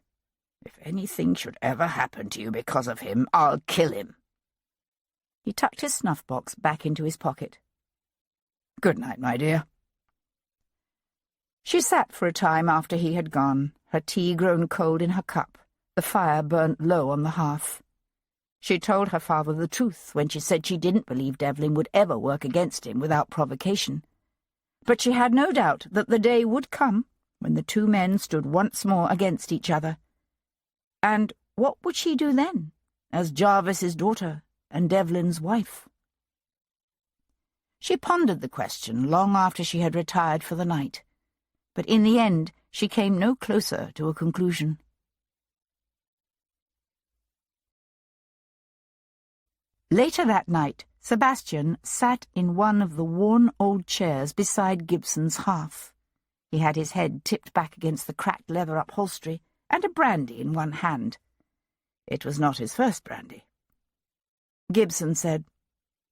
S3: If anything should ever happen to you because of him, I'll kill him.
S2: He tucked his snuff-box back into his pocket.
S3: Good night, my dear.
S2: She sat for a time after he had gone, her tea grown cold in her cup, the fire burnt low on the hearth. She told her father the truth when she said she didn't believe Devlin would ever work against him without provocation. But she had no doubt that the day would come when the two men stood once more against each other. And what would she do then, as Jarvis's daughter and Devlin's wife? She pondered the question long after she had retired for the night, but in the end she came no closer to a conclusion. Later that night, Sebastian sat in one of the worn old chairs beside Gibson's hearth. He had his head tipped back against the cracked leather upholstery and a brandy in one hand. It was not his first brandy. Gibson said,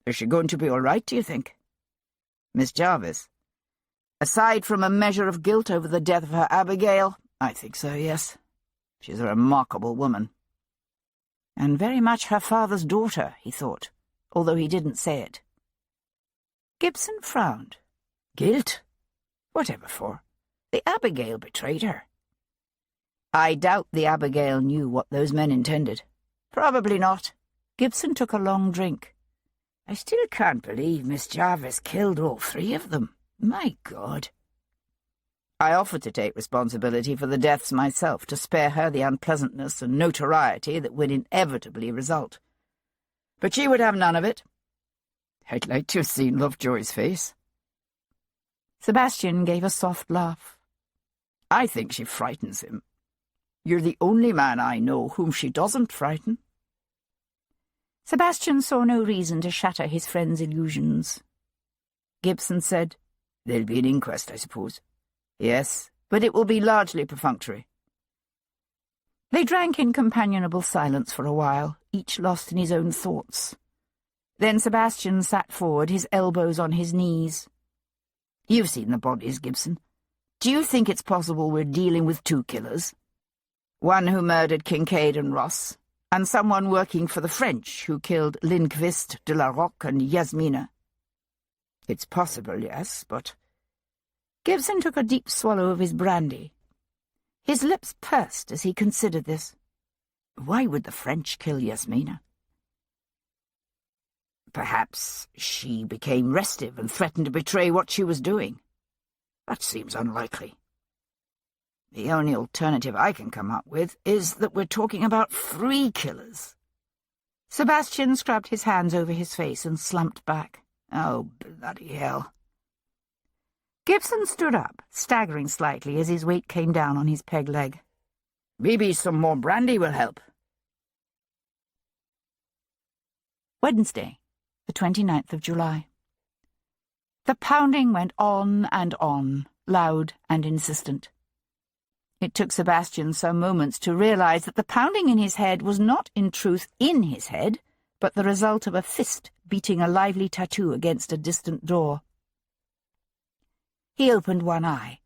S2: "Is she going to be all right, do you think?"
S3: Miss Jarvis? Aside from a measure of guilt over the death of her Abigail, I think so, yes. She's a remarkable woman.
S2: And very much her father's daughter, he thought, although he didn't say it. Gibson frowned.
S3: Guilt? Whatever for? The Abigail betrayed her. I doubt the Abigail knew what those men intended. Probably not.
S2: Gibson took a long drink.
S3: I still can't believe Miss Jarvis killed all three of them. My God. I offered to take responsibility for the deaths myself, to spare her the unpleasantness and notoriety that would inevitably result. But she would have none of it. I'd like to have seen Lovejoy's face.
S2: Sebastian gave a soft laugh.
S3: I think she frightens him. You're the only man I know whom she doesn't frighten.
S2: Sebastian saw no reason to shatter his friend's illusions.
S3: Gibson said, "There'll be an inquest, I suppose." "Yes, but it will be largely perfunctory."
S2: They drank in companionable silence for a while, each lost in his own thoughts. Then Sebastian sat forward, his elbows on his knees.
S3: "You've seen the bodies, Gibson. Do you think it's possible we're dealing with two killers? One who murdered Kincaid and Ross, and someone working for the French who killed Lindqvist, de la Roque, and Yasmina?" "It's possible, yes, but—"
S2: Gibson took a deep swallow of his brandy. His lips pursed as he considered this.
S3: Why would the French kill Yasmina? Perhaps she became restive and threatened to betray what she was doing. That seems unlikely. The only alternative I can come up with is that we're talking about three killers.
S2: Sebastian scrubbed his hands over his face and slumped back.
S3: Oh, bloody hell.
S2: Gibson stood up, staggering slightly as his weight came down on his peg leg.
S3: "Maybe some more brandy will help."
S2: Wednesday, the 29th of July. The pounding went on and on, loud and insistent. It took Sebastian some moments to realize that the pounding in his head was not in truth in his head, but the result of a fist beating a lively tattoo against a distant door. He opened one eye.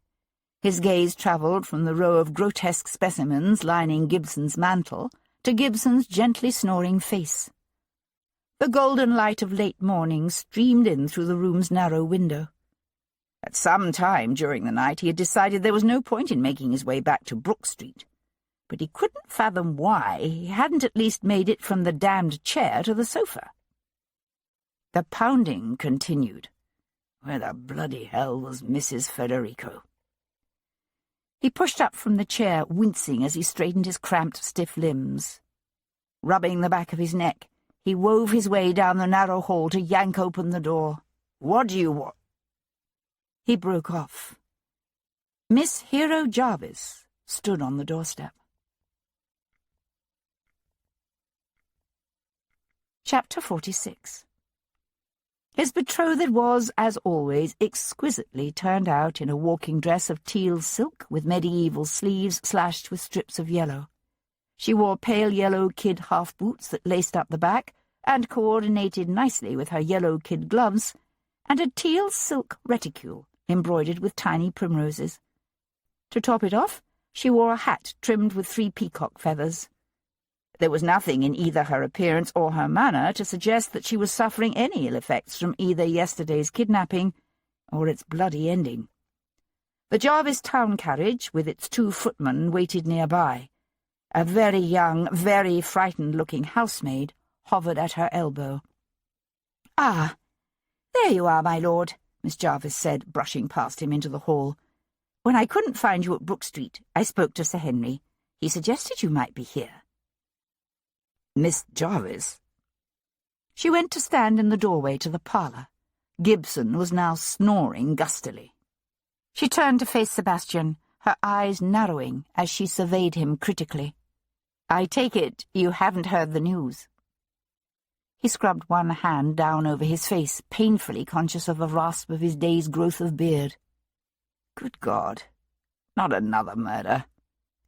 S2: His gaze travelled from the row of grotesque specimens lining Gibson's mantel to Gibson's gently snoring face. The golden light of late morning streamed in through the room's narrow window. At some time during the night he had decided there was no point in making his way back to Brook Street, but he couldn't fathom why he hadn't at least made it from the damned chair to the sofa. The pounding continued. Where the bloody hell was Mrs. Federico? He pushed up from the chair, wincing as he straightened his cramped, stiff limbs. Rubbing the back of his neck, he wove his way down the narrow hall to yank open the door. "What do you want?" He broke off. Miss Hero Jarvis stood on the doorstep. Chapter 46. His betrothed was, as always, exquisitely turned out in a walking dress of teal silk with medieval sleeves slashed with strips of yellow. She wore pale yellow kid half-boots that laced up the back and coordinated nicely with her yellow kid gloves, and a teal silk reticule embroidered with tiny primroses. To top it off, she wore a hat trimmed with 3 peacock feathers. There was nothing in either her appearance or her manner to suggest that she was suffering any ill effects from either yesterday's kidnapping or its bloody ending. The Jarvis town carriage, with its 2 footmen, waited nearby. A very young, very frightened-looking housemaid hovered at her elbow. "Ah, there you are, my lord," Miss Jarvis said, brushing past him into the hall. "When I couldn't find you at Brook Street, I spoke to Sir Henry. He suggested you might be here."
S5: "Miss Jarvis?"
S2: She went to stand in the doorway to the parlour. Gibson was now snoring gustily. She turned to face Sebastian, her eyes narrowing as she surveyed him critically. "I take it you haven't heard the news." He scrubbed one hand down over his face, painfully conscious of the rasp of his day's growth of beard.
S5: "Good God, not another murder."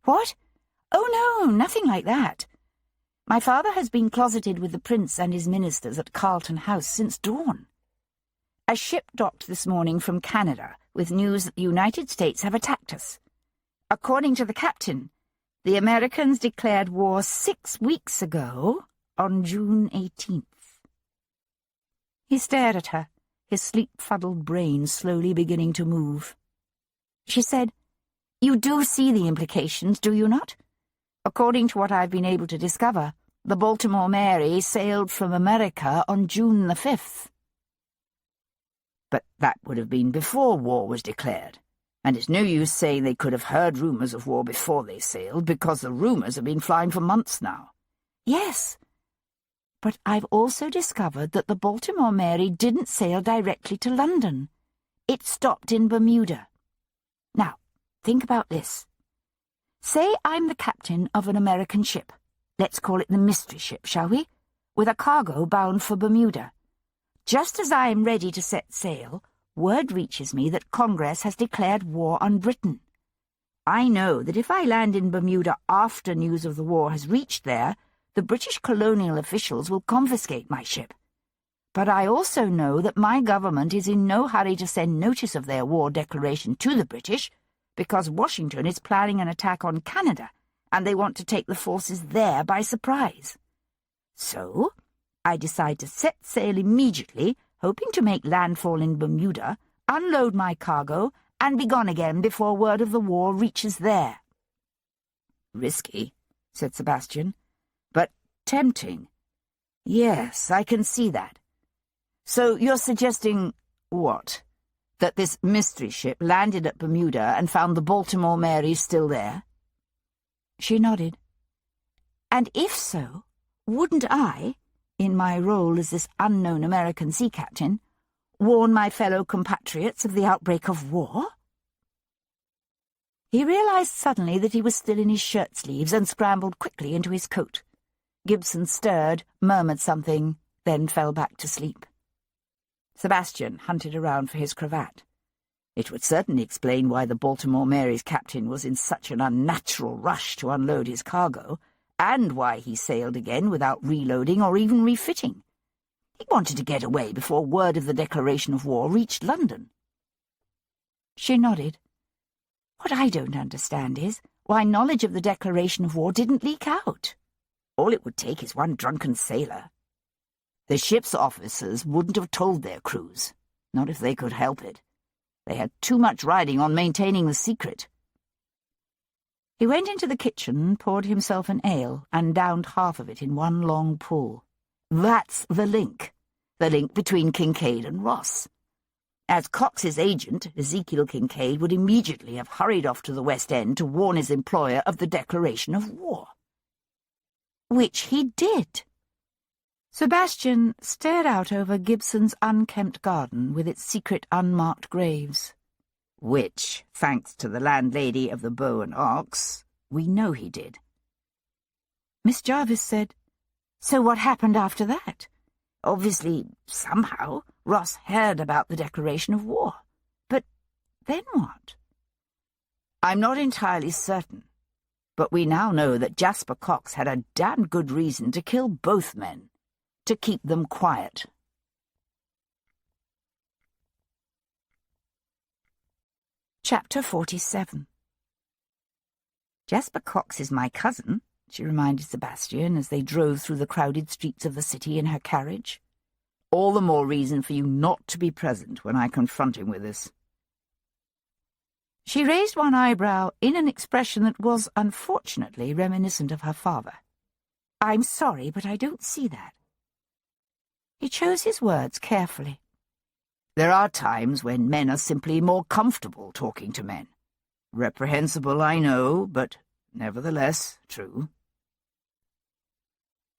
S2: "What? Oh, no, nothing like that. My father has been closeted with the Prince and his ministers at Carlton House since dawn. A ship docked this morning from Canada with news that the United States have attacked us. According to the captain, the Americans declared war 6 weeks ago on June 18th. He stared at her, his sleep-fuddled brain slowly beginning to move. She said, "You do see the implications, do you not? According to what I've been able to discover, the Baltimore Mary sailed from America on June the 5th.
S5: But that would have been before war was declared, and it's no use saying they could have heard rumours of war before they sailed, because the rumours have been flying for months now."
S2: "Yes, but I've also discovered that the Baltimore Mary didn't sail directly to London. It stopped in Bermuda. Now, think about this. Say I'm the captain of an American ship. Let's call it the Mystery Ship, shall we? With a cargo bound for Bermuda. Just as I am ready to set sail, word reaches me that Congress has declared war on Britain. I know that if I land in Bermuda after news of the war has reached there, the British colonial officials will confiscate my ship. But I also know that my government is in no hurry to send notice of their war declaration to the British, because Washington is planning an attack on Canada, and they want to take the forces there by surprise. So I decide to set sail immediately, hoping to make landfall in Bermuda, unload my cargo, and be gone again before word of the war reaches there."
S5: "Risky," said Sebastian, "but tempting. Yes, I can see that. So you're suggesting, what, that this mystery ship landed at Bermuda and found the Baltimore Mary still there?"
S2: She nodded. "And if so, wouldn't I, in my role as this unknown American sea captain, warn my fellow compatriots of the outbreak of war?" He realized suddenly that he was still in his shirt-sleeves and scrambled quickly into his coat. Gibson stirred, murmured something, then fell back to sleep. Sebastian hunted around for his cravat. It would certainly explain why the Baltimore Mary's captain was in such an unnatural rush to unload his cargo, and why he sailed again without reloading or even refitting. He wanted to get away before word of the declaration of war reached London. She nodded. "What I don't understand is why knowledge of the declaration of war didn't leak out.
S5: All it would take is one drunken sailor. The ship's officers wouldn't have told their crews, not if they could help it. They had too much riding on maintaining the secret."
S2: He went into the kitchen, poured himself an ale, and downed half of it in one long pull.
S5: That's the link between Kincaid and Ross. As Cox's agent, Ezekiel Kincaid would immediately have hurried off to the West End to warn his employer of the declaration of war.
S2: Which he did. Sebastian stared out over Gibson's unkempt garden with its secret unmarked graves.
S5: Which, thanks to the landlady of the Bow and Ox, we know he did.
S2: Miss Jarvis said, "So what happened after that?"
S5: Obviously, somehow, Ross heard about the declaration of war. But then what? I'm not entirely certain.
S3: But we now know that Jasper Cox had a damned good reason to kill both men, to keep them quiet.
S2: Chapter 47.
S3: Jasper Cox is my cousin, she reminded Sebastian as they drove through the crowded streets of the city in her carriage. All the more reason for you not to be present when I confront him with this. She raised one eyebrow in an expression that was, unfortunately, reminiscent of her father. "I'm sorry, but I don't see that." He chose his words carefully. "There are times when men are simply more comfortable talking to men. Reprehensible, I know, but nevertheless true."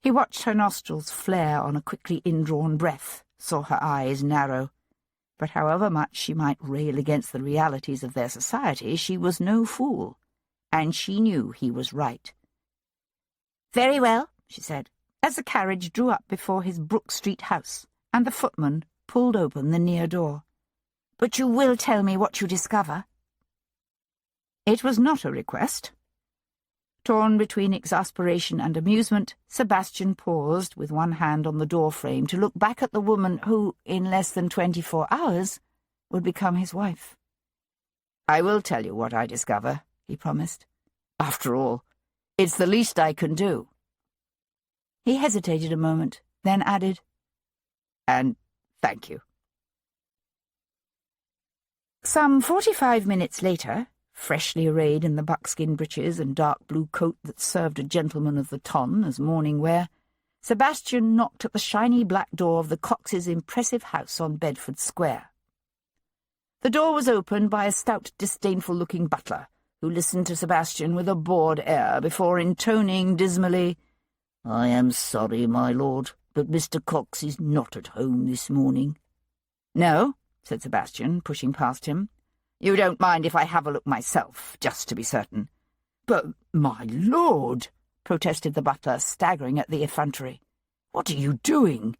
S3: He watched her nostrils flare on a quickly indrawn breath, saw her eyes narrow. But however much she might rail against the realities of their society, she was no fool, and she knew he was right. "Very well," she said, as the carriage drew up before his Brook Street house, and the footman pulled open the near door. "But you will tell me what you discover?" It was not a request. Torn between exasperation and amusement, Sebastian paused with one hand on the door-frame to look back at the woman who, in less than 24 hours, would become his wife. "I will tell you what I discover," he promised. "After all, it's the least I can do." He hesitated a moment, then added, "And thank you." Some 45 minutes later, freshly arrayed in the buckskin breeches and dark blue coat that served a gentleman of the ton as morning wear, Sebastian knocked at the shiny black door of the Coxes' impressive house on Bedford Square. The door was opened by a stout, disdainful-looking butler, who listened to Sebastian with a bored air before intoning dismally, "I am sorry, my lord, but Mr. Cox is not at home this morning." "No," said Sebastian, pushing past him. "You don't mind if I have a look myself, just to be certain." "But, my lord," protested the butler, staggering at the effrontery. "What are you doing?"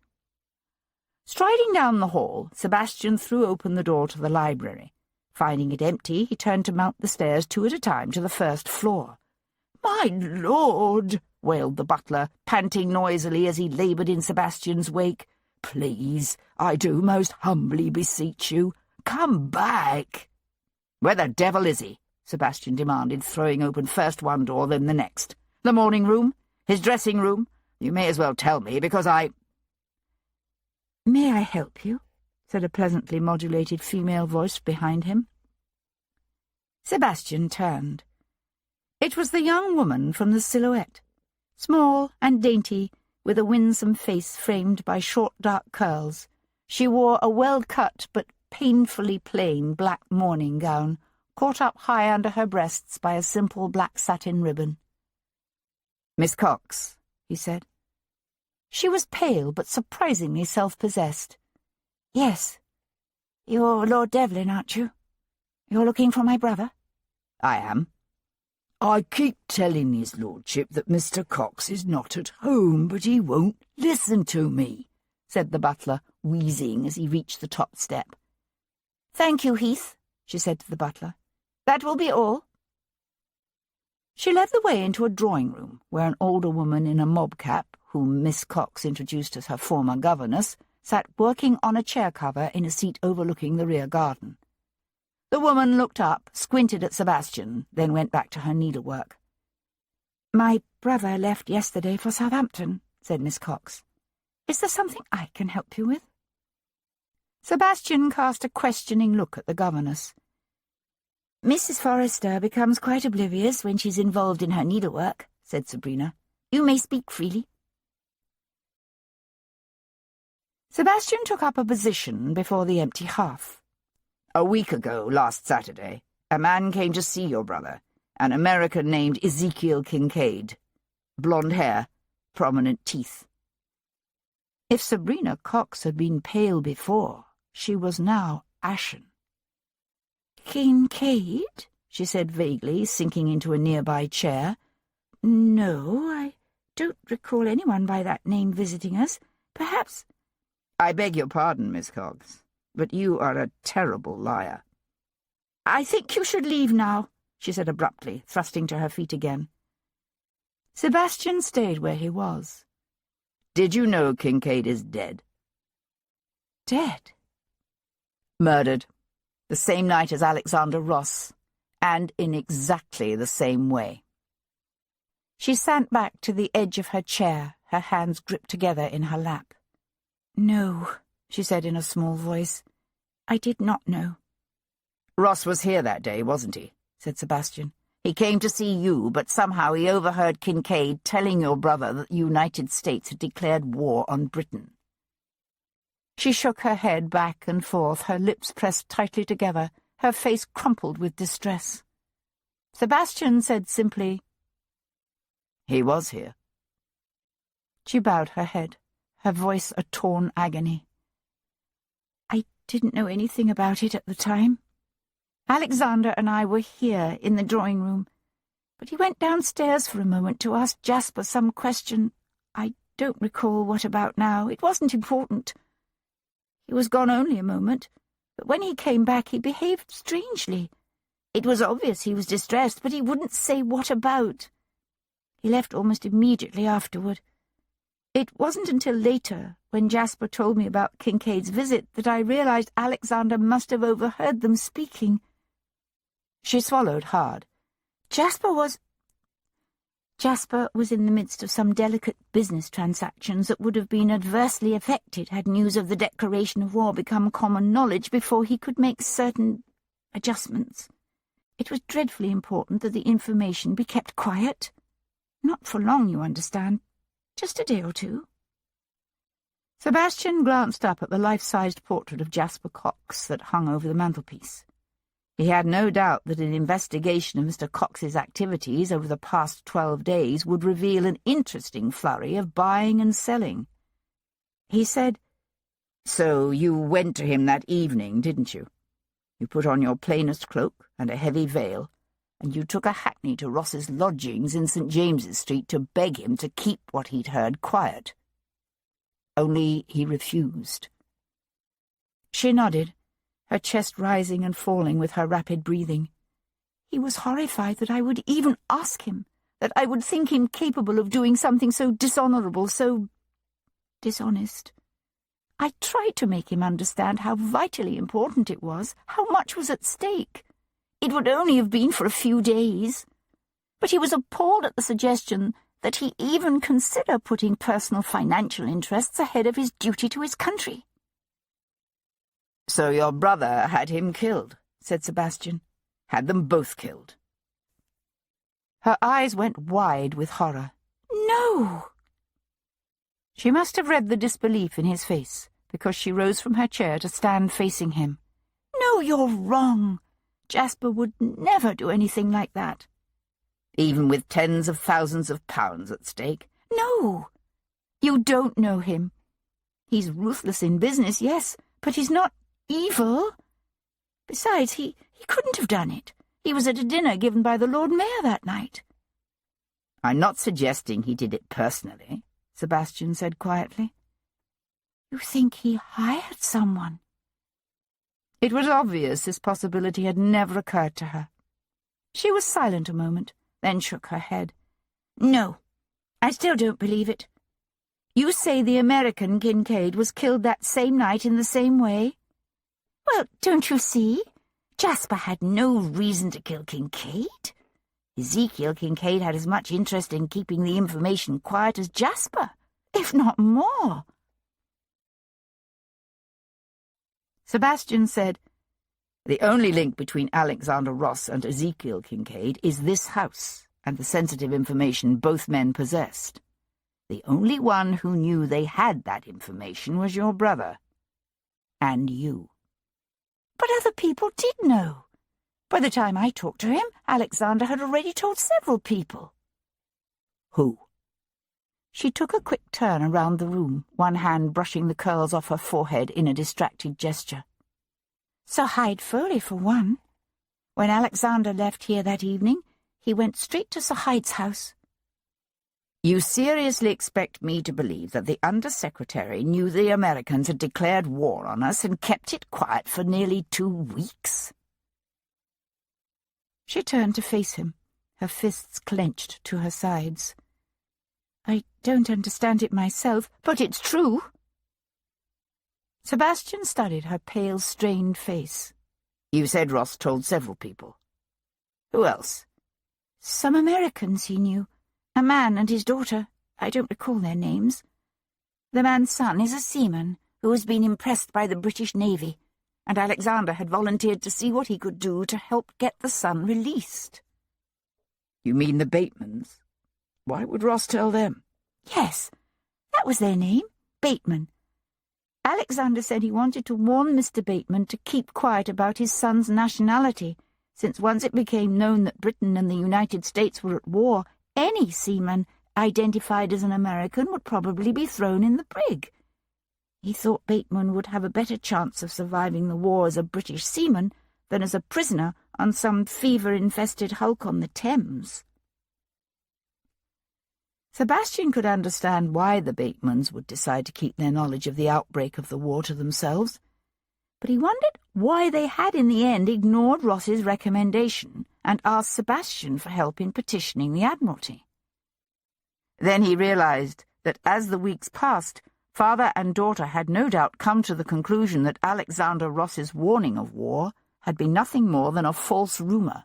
S3: Striding down the hall, Sebastian threw open the door to the library. Finding it empty, he turned to mount the stairs 2 at a time to the first floor. "My lord," wailed the butler, panting noisily as he laboured in Sebastian's wake. "Please, I do most humbly beseech you, come back." "Where the devil is he?" Sebastian demanded, throwing open first one door, then the next. "The morning room? His dressing room? You may as well tell me, because I—"
S2: "May I help you?" said a pleasantly modulated female voice behind him. Sebastian turned. It was the young woman from the silhouette, small and dainty, with a winsome face framed by short dark curls. She wore a well-cut but painfully plain black morning gown, caught up high under her breasts by a simple black satin ribbon. "Miss Cox," he said. She was pale but surprisingly self-possessed. "Yes. You're Lord Devlin, aren't you? You're looking for my brother?"
S3: "I am." "I keep telling his lordship that Mr. Cox is not at home, but he won't listen to me," said the butler, wheezing as he reached the top step.
S2: "Thank you, Heath," she said to the butler. "That will be all." She led the way into a drawing-room, where an older woman in a mob cap, whom Miss Cox introduced as her former governess, sat working on a chair cover in a seat overlooking the rear garden. The woman looked up, squinted at Sebastian, then went back to her needlework. "My brother left yesterday for Southampton," said Miss Cox. "Is there something I can help you with?" Sebastian cast a questioning look at the governess. "Mrs. Forrester becomes quite oblivious when she's involved in her needlework," said Sabrina. "You may speak freely." Sebastian took up a position before the empty hearth.
S3: "A week ago, last Saturday, a man came to see your brother, an American named Ezekiel Kincaid. Blonde hair, prominent teeth."
S2: If Sabrina Cox had been pale before, she was now ashen. "Kincaid?" she said vaguely, sinking into a nearby chair. "No, I don't recall anyone by that name visiting us. Perhaps—"
S3: "I beg your pardon, Miss Cox, but you are a terrible liar."
S2: "I think you should leave now," she said abruptly, thrusting to her feet again.
S5: Sebastian stayed where he was. "Did you know Kincaid is dead?" "Dead?" "Murdered. The same night as Alexander Ross, and in exactly the same way." She sank back to the edge of her chair, her hands gripped together in her lap. "No," she said in a small voice. "I did not know." "Ross was here that day, wasn't he?" said Sebastian. "He came to see you, but somehow he overheard Kincaid telling your brother that the United States had declared war on Britain." She shook her head back and forth, her lips pressed tightly together, her face crumpled with distress. Sebastian said simply, "He was here." She bowed her head, her voice a torn agony. "I didn't know anything about it at the time. Alexander and I were here in the drawing room, but he went downstairs for a moment to ask Jasper some question. I don't recall what about now. It wasn't important. He was gone only a moment, but when he came back he behaved strangely. It was obvious he was distressed, but he wouldn't say what about. He left almost immediately afterward. It wasn't until later, when Jasper told me about Kincaid's visit, that I realized Alexander must have overheard them speaking." She swallowed hard. Jasper was in the midst of some delicate business transactions that would have been adversely affected had news of the declaration of war become common knowledge before he could make certain adjustments. It was dreadfully important that the information be kept quiet. Not for long, you understand. Just a day or two. Sebastian glanced up at the life-sized portrait of Jasper Cox that hung over the mantelpiece. He had no doubt that an investigation of Mr. Cox's activities over the past 12 days would reveal an interesting flurry of buying and selling. He said, "So you went to him that evening, didn't you? You put on your plainest cloak and a heavy veil, and you took a hackney to Ross's lodgings in St. James's Street to beg him to keep what he'd heard quiet. Only he refused." She nodded, her chest rising and falling with her rapid breathing. "He was horrified that I would even ask him, that I would think him capable of doing something so dishonorable, so dishonest. I tried to make him understand how vitally important it was, how much was at stake. It would only have been for a few days. But he was appalled at the suggestion that he even consider putting personal financial interests ahead of his duty to his country." "So your brother had him killed," said Sebastian. "Had them both killed." Her eyes went wide with horror. "No!" She must have read the disbelief in his face, because she rose from her chair to stand facing him. "No, you're wrong. Jasper would never do anything like that." "Even with tens of thousands of pounds at stake?" "No. You don't know him. He's ruthless in business, yes, but he's not evil. Besides, he couldn't have done it. He was at a dinner given by the Lord Mayor that night." "I'm not suggesting he did it personally," Sebastian said quietly. "You think he hired someone?" It was obvious this possibility had never occurred to her. She was silent a moment, then shook her head. "No, I still don't believe it. You say the American Kincaid was killed that same night in the same way? Well, don't you see? Jasper had no reason to kill Kincaid. Ezekiel Kincaid had as much interest in keeping the information quiet as Jasper, if not more." Sebastian said, "The only link between Alexander Ross and Ezekiel Kincaid is this house and the sensitive information both men possessed. The only one who knew they had that information was your brother. And you." "But other people did know. By the time I talked to him, Alexander had already told several people." "Who?" She took a quick turn around the room, one hand brushing the curls off her forehead in a distracted gesture. "Sir Hyde Foley, for one. When Alexander left here that evening, he went straight to Sir Hyde's house." "You seriously expect me to believe that the Under-Secretary knew the Americans had declared war on us and kept it quiet for nearly 2 weeks?" She turned to face him, her fists clenched to her sides.
S2: don't understand it myself, but it's true. Sebastian studied her pale, strained face.
S5: You said Ross told several people. Who else?
S2: Some Americans he knew. A man and his daughter. I don't recall their names. The man's son is a seaman who has been impressed by the British Navy, and Alexander had volunteered to see what he could do to help get the son released.
S5: You mean the Batemans? Why would Ross tell them?
S2: Yes, that was their name, Bateman. Alexander said he wanted to warn Mr. Bateman to keep quiet about his son's nationality, since once it became known that Britain and the United States were at war, any seaman identified as an American would probably be thrown in the brig. He thought Bateman would have a better chance of surviving the war as a British seaman than as a prisoner on some fever-infested hulk on the Thames. Sebastian could understand why the Batemans would decide to keep their knowledge of the outbreak of the war to themselves, but he wondered why they had in the end ignored Ross's recommendation and asked Sebastian for help in petitioning the Admiralty. Then he realized that as the weeks passed, father and daughter had no doubt come to the conclusion that Alexander Ross's warning of war had been nothing more than a false rumor.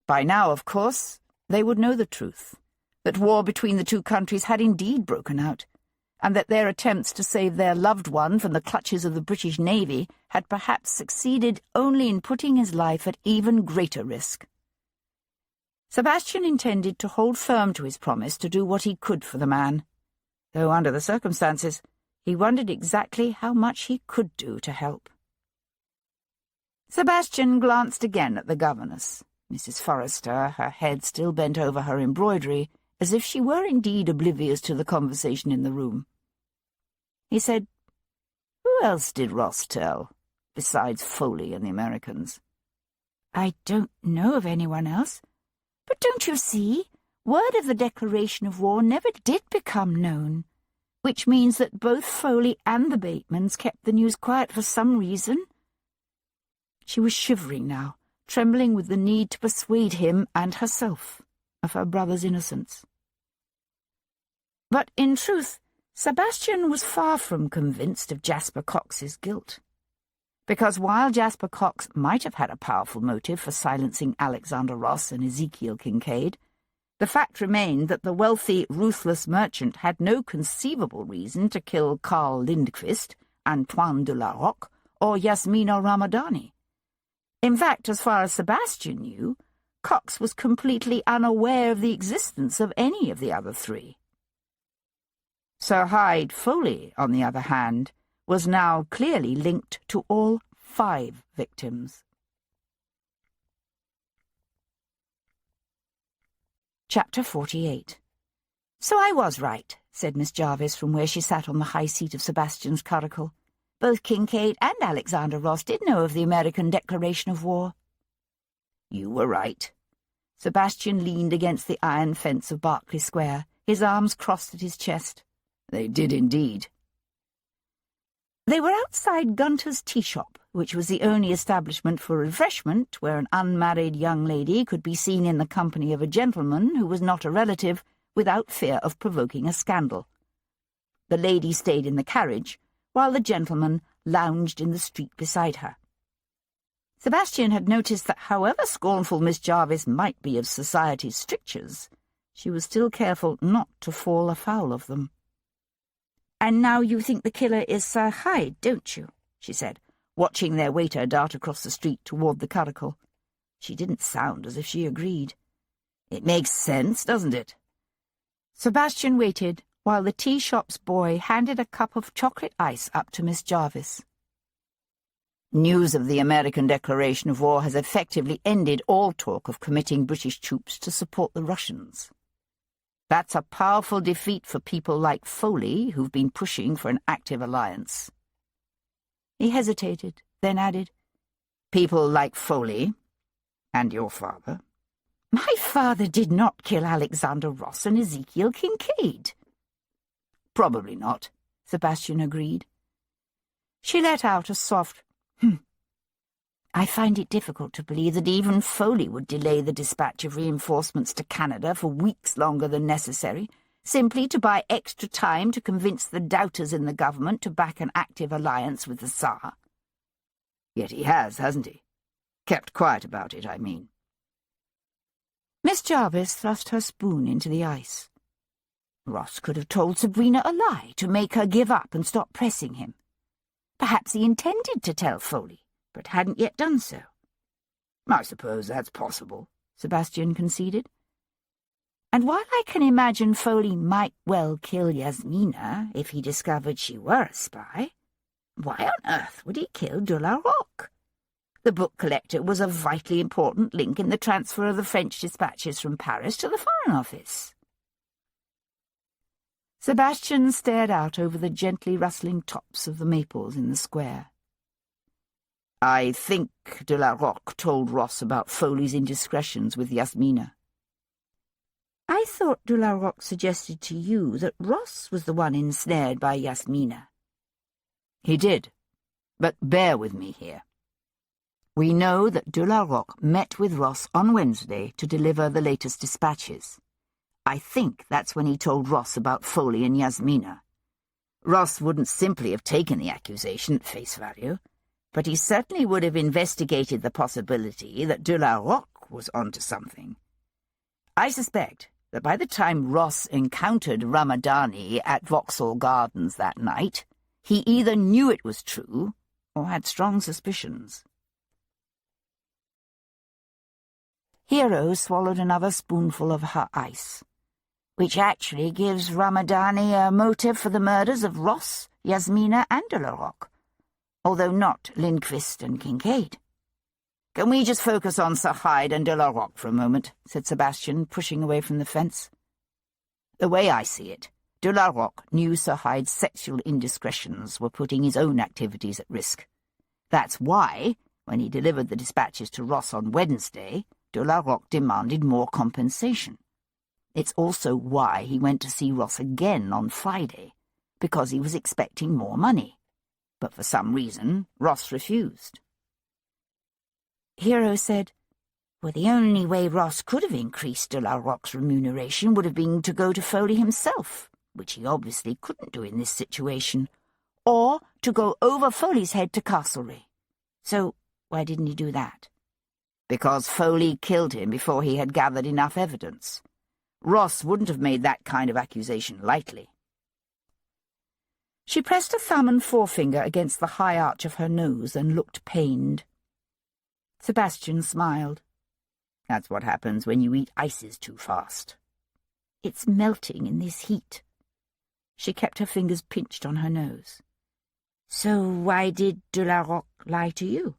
S2: By now, of course, they would know the truth, that war between the two countries had indeed broken out, and that their attempts to save their loved one from the clutches of the British Navy had perhaps succeeded only in putting his life at even greater risk. Sebastian intended to hold firm to his promise to do what he could for the man, though under the circumstances he wondered exactly how much he could do to help. Sebastian glanced again at the governess, Mrs. Forrester, her head still bent over her embroidery, as if she were indeed oblivious to the conversation in the room. He said, "Who else did Ross tell, besides Foley and the Americans?" "I don't know of anyone else. But don't you see, word of the declaration of war never did become known, which means that both Foley and the Batemans kept the news quiet for some reason." She was shivering now, trembling with the need to persuade him and herself of her brother's innocence. But in truth, Sebastian was far from convinced of Jasper Cox's guilt, because while Jasper Cox might have had a powerful motive for silencing Alexander Ross and Ezekiel Kincaid, the fact remained that the wealthy, ruthless merchant had no conceivable reason to kill Carl Lindqvist, Antoine de la Roque, or Yasmina Ramadani. In fact, as far as Sebastian knew, Cox was completely unaware of the existence of any of the other three. Sir Hyde Foley, on the other hand, was now clearly linked to all 5 victims. Chapter 48. "So I was right," said Miss Jarvis from where she sat on the high seat of Sebastian's curricle. "Both Kincaid and Alexander Ross did know of the American declaration of war."
S5: "You were right."
S2: Sebastian leaned against the iron fence of Berkeley Square, his arms crossed at his chest.
S5: "They did indeed."
S2: They were outside Gunter's tea shop, which was the only establishment for refreshment where an unmarried young lady could be seen in the company of a gentleman who was not a relative without fear of provoking a scandal. The lady stayed in the carriage, while the gentleman lounged in the street beside her. Sebastian had noticed that however scornful Miss Jarvis might be of society's strictures, she was still careful not to fall afoul of them. "And now you think the killer is Sir Hyde, don't you?" she said, watching their waiter dart across the street toward the curricle. She didn't sound as if she agreed.
S5: "It makes sense, doesn't it?"
S2: Sebastian waited while the tea shop's boy handed a cup of chocolate ice up to Miss Jarvis.
S5: "News of the American declaration of war has effectively ended all talk of committing British troops to support the Russians. That's a powerful defeat for people like Foley, who've been pushing for an active alliance."
S2: He hesitated, then added,
S5: "People like Foley and your father."
S2: "My father did not kill Alexander Ross and Ezekiel Kincaid."
S5: "Probably not,"
S2: Sebastian agreed. She let out a soft, "I find it difficult to believe that even Foley would delay the dispatch of reinforcements to Canada for weeks longer than necessary,
S3: simply to buy extra time to convince the doubters in the government to back an active alliance with the Tsar.
S5: Yet he has, hasn't he? Kept quiet about it, I mean.
S2: Miss Jarvis thrust her spoon into the ice. Ross could have told Sabrina a lie to make her give up and stop pressing him. Perhaps he intended to tell Foley, but hadn't yet done so.
S5: I suppose that's possible,
S2: Sebastian conceded. And while I can imagine Foley might well kill Yasmina if he discovered she were a spy, why on earth would he kill de la Roque? The book collector was a vitally important link in the transfer of the French dispatches from Paris to the Foreign Office. Sebastian stared out over the gently rustling tops of the maples in the square.
S5: I think de la Roque told Ross about Foley's indiscretions with Yasmina.
S2: I thought de la Roque suggested to you that Ross was the one ensnared by Yasmina.
S5: He did, but bear with me here.
S2: We know that de la Roque met with Ross on Wednesday to deliver the latest dispatches. I think that's when he told Ross about Foley and Yasmina.
S5: Ross wouldn't simply have taken the accusation at face value, but he certainly would have investigated the possibility that de la Roque was onto something. I suspect that by the time Ross encountered Ramadani at Vauxhall Gardens that night, he either knew it was true or had strong suspicions.
S2: Hero swallowed another spoonful of her ice, which actually gives Ramadani a motive for the murders of Ross, Yasmina, and de la Roque, although not Lindquist and Kincaid.
S5: Can we just focus on Sir Hyde and de la Roque for a moment? Said Sebastian, pushing away from the fence. The way I see it, de la Roque knew Sir Hyde's sexual indiscretions were putting his own activities at risk. That's why, when he delivered the dispatches to Ross on Wednesday, de la Roque demanded more compensation. It's also why he went to see Ross again on Friday, because he was expecting more money. But for some reason, Ross refused.
S2: Hero said, well, the only way Ross could have increased de la Roque's remuneration would have been to go to Foley himself, which he obviously couldn't do in this situation, or to go over Foley's head to Castlereagh. So why didn't he do that?
S5: Because Foley killed him before he had gathered enough evidence. Ross wouldn't have made that kind of accusation lightly.
S2: She pressed a thumb and forefinger against the high arch of her nose and looked pained. Sebastian smiled.
S5: That's what happens when you eat ices too fast.
S2: It's melting in this heat. She kept her fingers pinched on her nose. So why did de la Roque lie to you?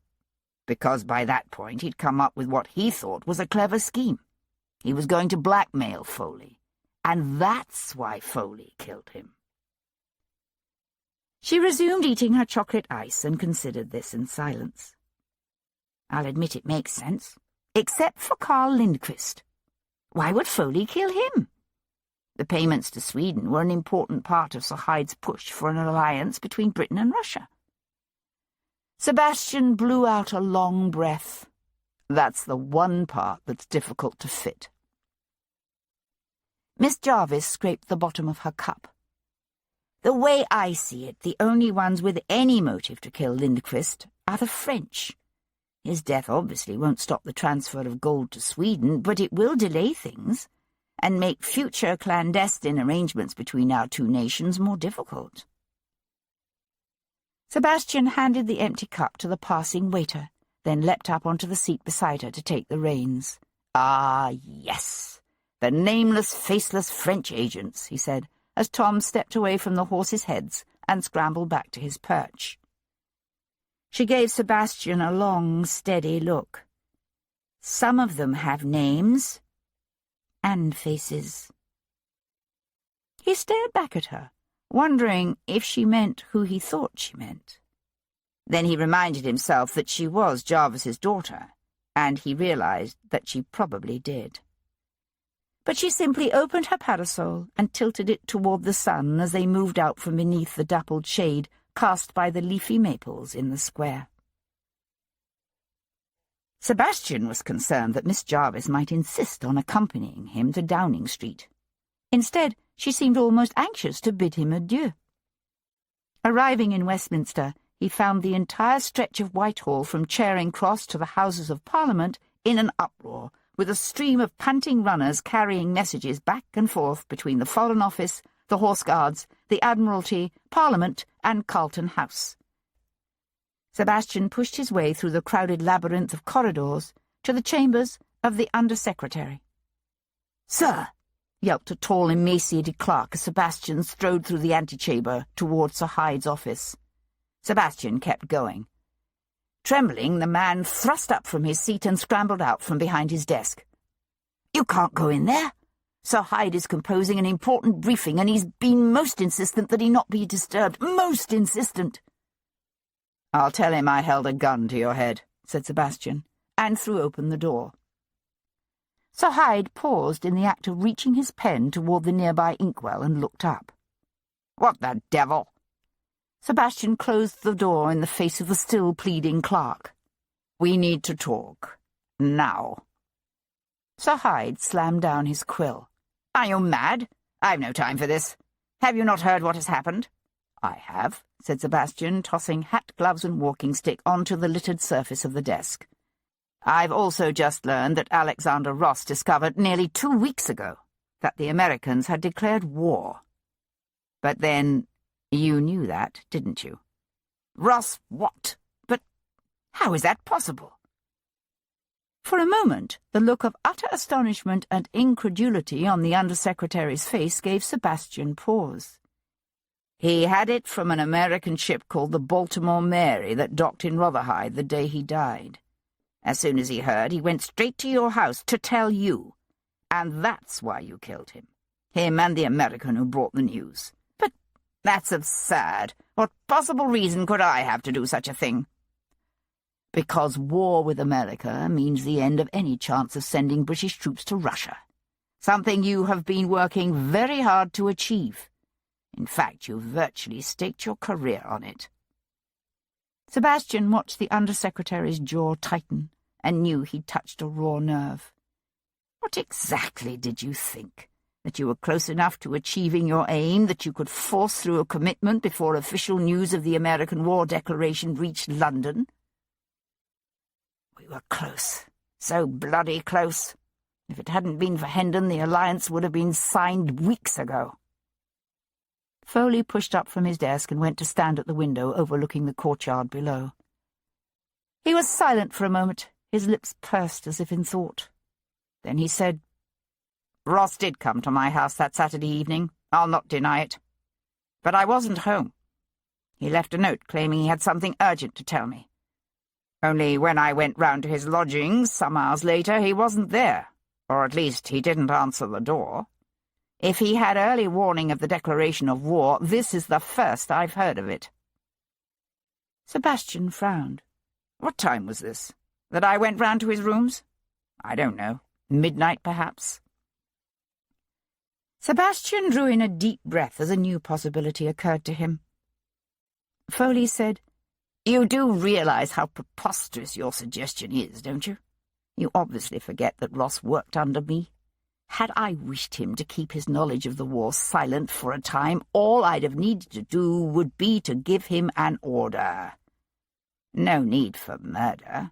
S5: Because by that point he'd come up with what he thought was a clever scheme. He was going to blackmail Foley, and that's why Foley killed him.
S2: She resumed eating her chocolate ice and considered this in silence. I'll admit it makes sense, except for Carl Lindquist. Why would Foley kill him? The payments to Sweden were an important part of Sir Hyde's push for an alliance between Britain and Russia. Sebastian blew out a long breath.
S5: That's the one part that's difficult to fit.
S2: Miss Jarvis scraped the bottom of her cup. The way I see it, the only ones with any motive to kill Lindquist are the French. His death obviously won't stop the transfer of gold to Sweden, but it will delay things and make future clandestine arrangements between our two nations more difficult. Sebastian handed the empty cup to the passing waiter, then leapt up onto the seat beside her to take the reins.
S5: Ah, yes, the nameless, faceless French agents, he said, as Tom stepped away from the horses' heads and scrambled back to his perch.
S2: She gave Sebastian a long, steady look. Some of them have names and faces. He stared back at her, wondering if she meant who he thought she meant.
S5: Then he reminded himself that she was Jarvis's daughter, and he realized that she probably did.
S2: But she simply opened her parasol and tilted it toward the sun as they moved out from beneath the dappled shade cast by the leafy maples in the square.
S5: Sebastian was concerned that Miss Jarvis might insist on accompanying him to Downing Street. Instead,
S2: She seemed almost anxious to bid him adieu. Arriving in Westminster, he found the entire stretch of Whitehall from Charing Cross to the Houses of Parliament in an uproar, with a stream of panting runners carrying messages back and forth between the Foreign Office, the Horse Guards, the Admiralty, Parliament, and Carlton House. Sebastian pushed his way through the crowded labyrinth of corridors to the chambers of the Under-Secretary. "Sir!" yelped a tall, emaciated clerk as Sebastian strode through the antechamber towards Sir Hyde's office. Sebastian kept going. Trembling, the man thrust up from his seat and scrambled out from behind his desk. "You can't go in there. Sir Hyde is composing an important briefing, and he's been most insistent that he not be disturbed. Most insistent." "I'll tell him I held a gun to your head," said Sebastian, and threw open the door. Sir Hyde paused in the act of reaching his pen toward the nearby inkwell and looked up. "What the devil?" Sebastian closed the door in the face of the still pleading clerk. "We need to talk. Now." Sir Hyde slammed down his quill. "Are you mad? I've no time for this. Have you not heard what has happened?" "I have," said Sebastian, tossing hat, gloves, and walking stick onto the littered surface of the desk. "I've also just learned that Alexander Ross discovered nearly 2 weeks ago that the Americans had declared war. But then, you knew that, didn't you?" "Ross what? But how is that possible?" For a moment, the look of utter astonishment and incredulity on the Under-Secretary's face gave Sebastian pause. "He had it from an American ship called the Baltimore Mary that docked in Rotherhithe the day he died. As soon as he heard, he went straight to your house to tell you. And that's why you killed him. Him and the American who brought the news. But that's absurd. What possible reason could I have to do such a thing?" "Because war with America means the end of any chance of sending British troops to Russia. Something you have been working very hard to achieve. In fact, you've virtually staked your career on it." Sebastian watched the Under-Secretary's jaw tighten and knew he'd touched a raw nerve. "What exactly did you think? That you were close enough to achieving your aim, that you could force through a commitment before official news of the American war declaration reached London?" "We were close. So bloody close. If it hadn't been for Hendon, the alliance would have been signed weeks ago." Foley pushed up from his desk and went to stand at the window overlooking the courtyard below. He was silent for a moment, his lips pursed as if in thought. Then he said, "Ross did come to my house that Saturday evening, I'll not deny it. But I wasn't home. He left a note claiming he had something urgent to tell me. Only when I went round to his lodgings some hours later, he wasn't there, or at least he didn't answer the door. If he had early warning of the declaration of war, this is the first I've heard of it." Sebastian frowned. "What time was this? That I went round to his rooms? I don't know. Midnight, perhaps?" Sebastian drew in a deep breath as a new possibility occurred to him. Foley said, "You do realize how preposterous your suggestion is, don't you? You obviously forget that Ross worked under me. Had I wished him to keep his knowledge of the war silent for a time, all I'd have needed to do would be to give him an order. No need for murder."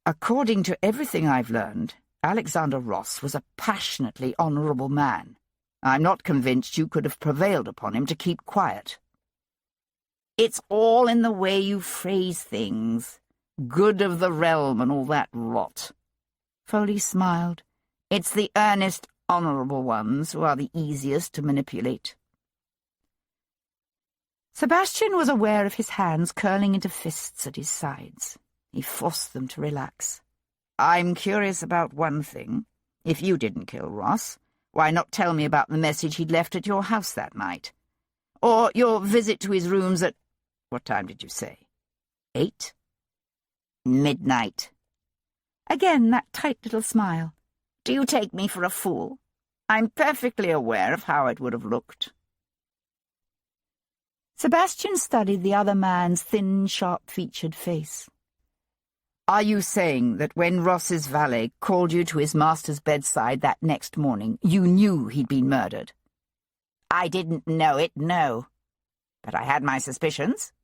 S2: "According to everything I've learned, Alexander Ross was a passionately honourable man. I'm not convinced you could have prevailed upon him to keep quiet." "It's all in the way you phrase things. Good of the realm and all that rot." Foley smiled. "It's the earnest, honourable ones who are the easiest to manipulate." Sebastian was aware of his hands curling into fists at his sides. He forced them to relax. "I'm curious about one thing. If you didn't kill Ross, why not tell me about the message he'd left at your house that night? Or your visit to his rooms at— what time did you say? 8? "Midnight." Again that tight little smile. "Do you take me for a fool? I'm perfectly aware of how it would have looked." Sebastian studied the other man's thin, sharp-featured face.
S5: Are you saying that when Ross's valet called you to his master's bedside that next morning, you knew he'd been murdered?
S3: I didn't know it, no. But I had my suspicions.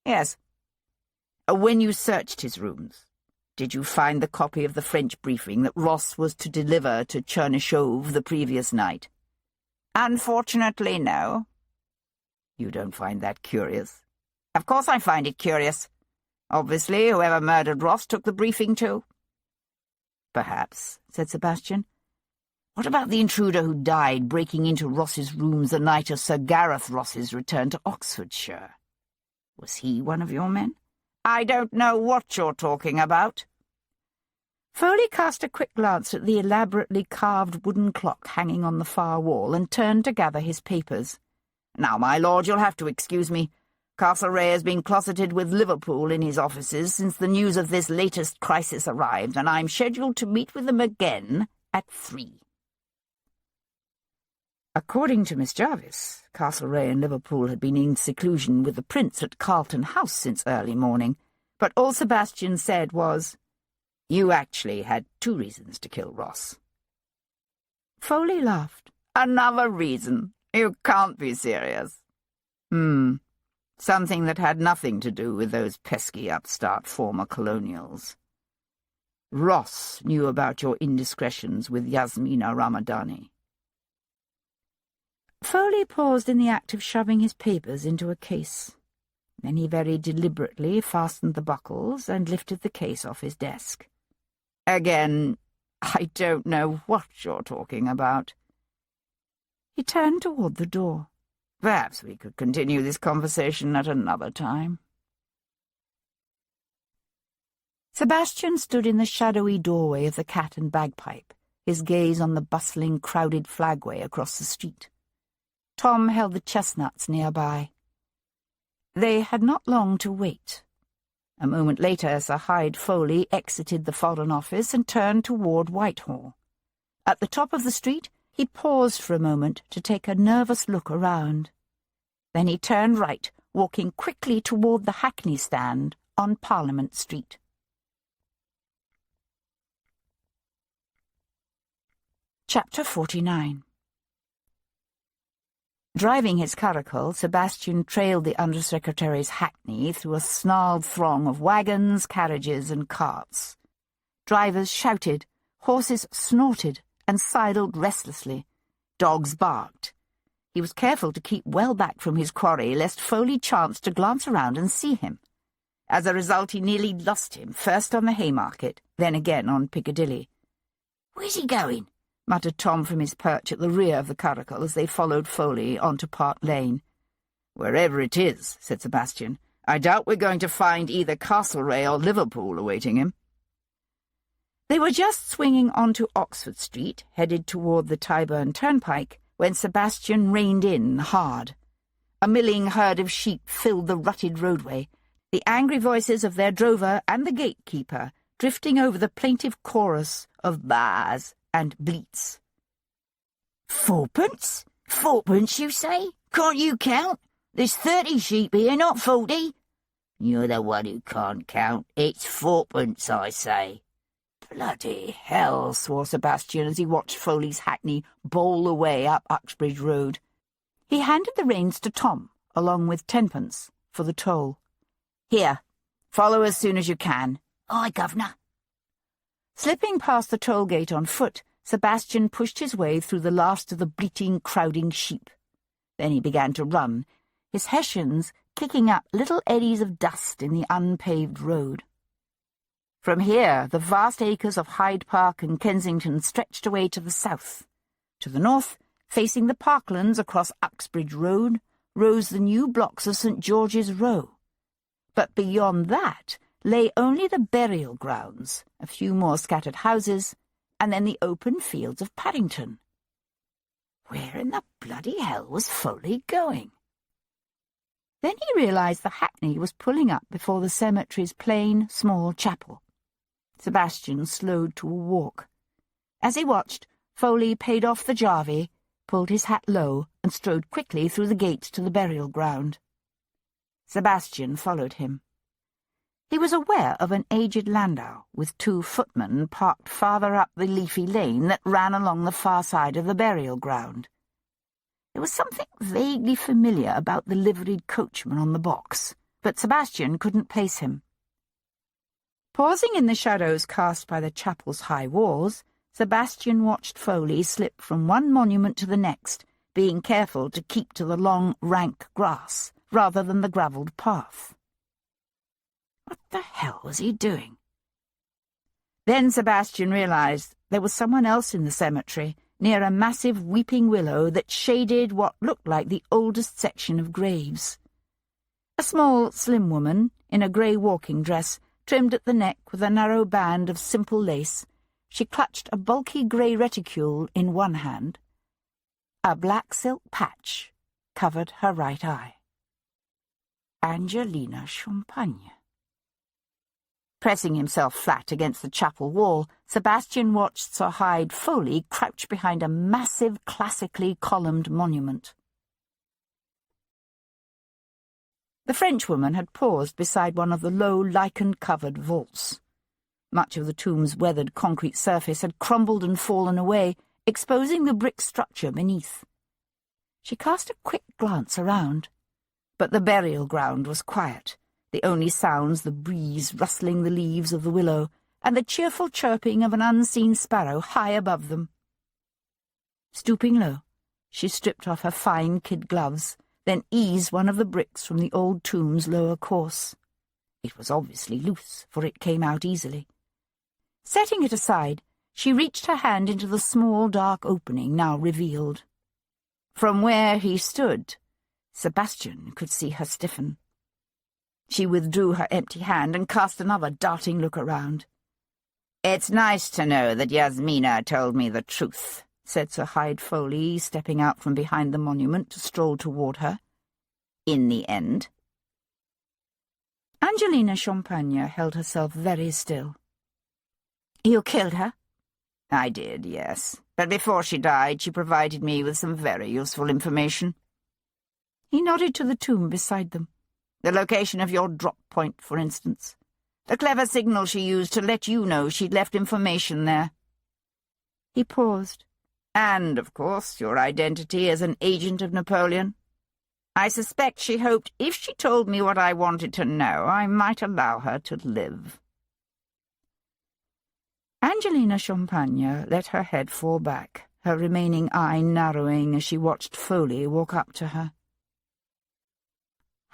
S3: Yes.
S5: When you searched his rooms, did you find the copy of the French briefing that Ross was to deliver to Chernyshov the previous night?
S3: Unfortunately, no.
S5: You don't find that curious?
S3: Of course I find it curious. Obviously, whoever murdered Ross took the briefing too.
S5: Perhaps, said Sebastian. What about the intruder who died breaking into Ross's rooms the night of Sir Gareth Ross's return to Oxfordshire? Was he one of your men?
S3: I don't know what you're talking about.
S2: Foley cast a quick glance at the elaborately carved wooden clock hanging on the far wall and turned to gather his papers.
S3: Now, my lord, you'll have to excuse me. Castlereagh has been closeted with Liverpool in his offices since the news of this latest crisis arrived, and I'm scheduled to meet with them again at 3.
S2: According to Miss Jarvis, Castlereagh and Liverpool had been in seclusion with the Prince at Carlton House since early morning, but all Sebastian said was,
S5: "You actually had 2 reasons to kill Ross."
S2: Foley laughed.
S3: Another reason? You can't be serious.
S5: Something that had nothing to do with those pesky upstart former colonials. Ross knew about your indiscretions with Yasmina Ramadani.
S2: Foley paused in the act of shoving his papers into a case. Then he very deliberately fastened the buckles and lifted the case off his desk.
S5: Again, I don't know what you're talking about.
S2: He turned toward the door.
S5: Perhaps we could continue this conversation at another time.
S2: Sebastian stood in the shadowy doorway of the Cat and Bagpipe, his gaze on the bustling, crowded flagway across the street. Tom held the chestnuts nearby. They had not long to wait. A moment later, Sir Hyde Foley exited the Foreign Office and turned toward Whitehall. At the top of the street, he paused for a moment to take a nervous look around. Then he turned right, walking quickly toward the Hackney stand on Parliament Street. Chapter 49. Driving his curricle, Sebastian trailed the Under-Secretary's hackney through a snarled throng of wagons, carriages, and carts. Drivers shouted, horses snorted, and sidled restlessly. Dogs barked. He was careful to keep well back from his quarry, lest Foley chanced to glance around and see him. As a result, he nearly lost him, first on the Haymarket, then again on Piccadilly.
S4: "Where's he going?"
S2: muttered Tom from his perch at the rear of the curricle as they followed Foley onto Park Lane.
S5: "Wherever it is," said Sebastian, "I doubt we're going to find either Castlereagh or Liverpool awaiting him."
S2: They were just swinging onto Oxford Street, headed toward the Tyburn Turnpike, when Sebastian reined in hard. A milling herd of sheep filled the rutted roadway, the angry voices of their drover and the gatekeeper drifting over the plaintive chorus of baas and bleats.
S4: "Fourpence? Fourpence, you say? Can't you count? There's 30 sheep here, not 40. You're the one who can't count. It's fourpence, I say."
S2: "Bloody hell," swore Sebastian as he watched Foley's hackney bowl away up Uxbridge Road. He handed the reins to Tom, along with 10pence, for the toll. "Here, follow as soon as you can."
S4: "Aye, governor."
S2: Slipping past the toll gate on foot, Sebastian pushed his way through the last of the bleating, crowding sheep. Then he began to run, his Hessians kicking up little eddies of dust in the unpaved road. From here, the vast acres of Hyde Park and Kensington stretched away to the south. To the north, facing the parklands across Uxbridge Road, rose the new blocks of St. George's Row. But beyond that lay only the burial grounds, a few more scattered houses, and then the open fields of Paddington. Where in the bloody hell was Foley going? Then he realized the hackney was pulling up before the cemetery's plain, small chapel. Sebastian slowed to a walk. As he watched, Foley paid off the jarvey, pulled his hat low, and strode quickly through the gates to the burial ground. Sebastian followed him. He was aware of an aged landau with 2 footmen parked farther up the leafy lane that ran along the far side of the burial ground. There was something vaguely familiar about the liveried coachman on the box, but Sebastian couldn't place him. Pausing in the shadows cast by the chapel's high walls, Sebastian watched Foley slip from one monument to the next, being careful to keep to the long, rank grass rather than the gravelled path. What the hell was he doing? Then Sebastian realized there was someone else in the cemetery, near a massive weeping willow that shaded what looked like the oldest section of graves. A small, slim woman, in a grey walking dress, trimmed at the neck with a narrow band of simple lace, she clutched a bulky grey reticule in one hand. A black silk patch covered her right eye. Angelina Champagne. Pressing himself flat against the chapel wall, Sebastian watched Sir Hyde Foley crouch behind a massive, classically columned monument. The Frenchwoman had paused beside one of the low, lichen-covered vaults. Much of the tomb's weathered concrete surface had crumbled and fallen away, exposing the brick structure beneath. She cast a quick glance around, but the burial ground was quiet, the only sounds the breeze rustling the leaves of the willow and the cheerful chirping of an unseen sparrow high above them. Stooping low, she stripped off her fine kid gloves, then eased one of the bricks from the old tomb's lower course. It was obviously loose, for it came out easily. Setting it aside, she reached her hand into the small, dark opening now revealed. From where he stood, Sebastian could see her stiffen. She withdrew her empty hand and cast another darting look around.
S3: "It's nice to know that Yasmina told me the truth," said Sir Hyde Foley, stepping out from behind the monument to stroll toward her. "In the end."
S2: Angelina Champagne held herself very still. "You killed her?"
S3: "I did, yes. But before she died, she provided me with some very useful information."
S2: He nodded to the tomb beside them.
S3: "The location of your drop point, for instance. The clever signal she used to let you know she'd left information there."
S2: He paused.
S3: "And, of course, your identity as an agent of Napoleon. I suspect she hoped if she told me what I wanted to know, I might allow her to live."
S2: Angelina Champagne let her head fall back, her remaining eye narrowing as she watched Foley walk up to her.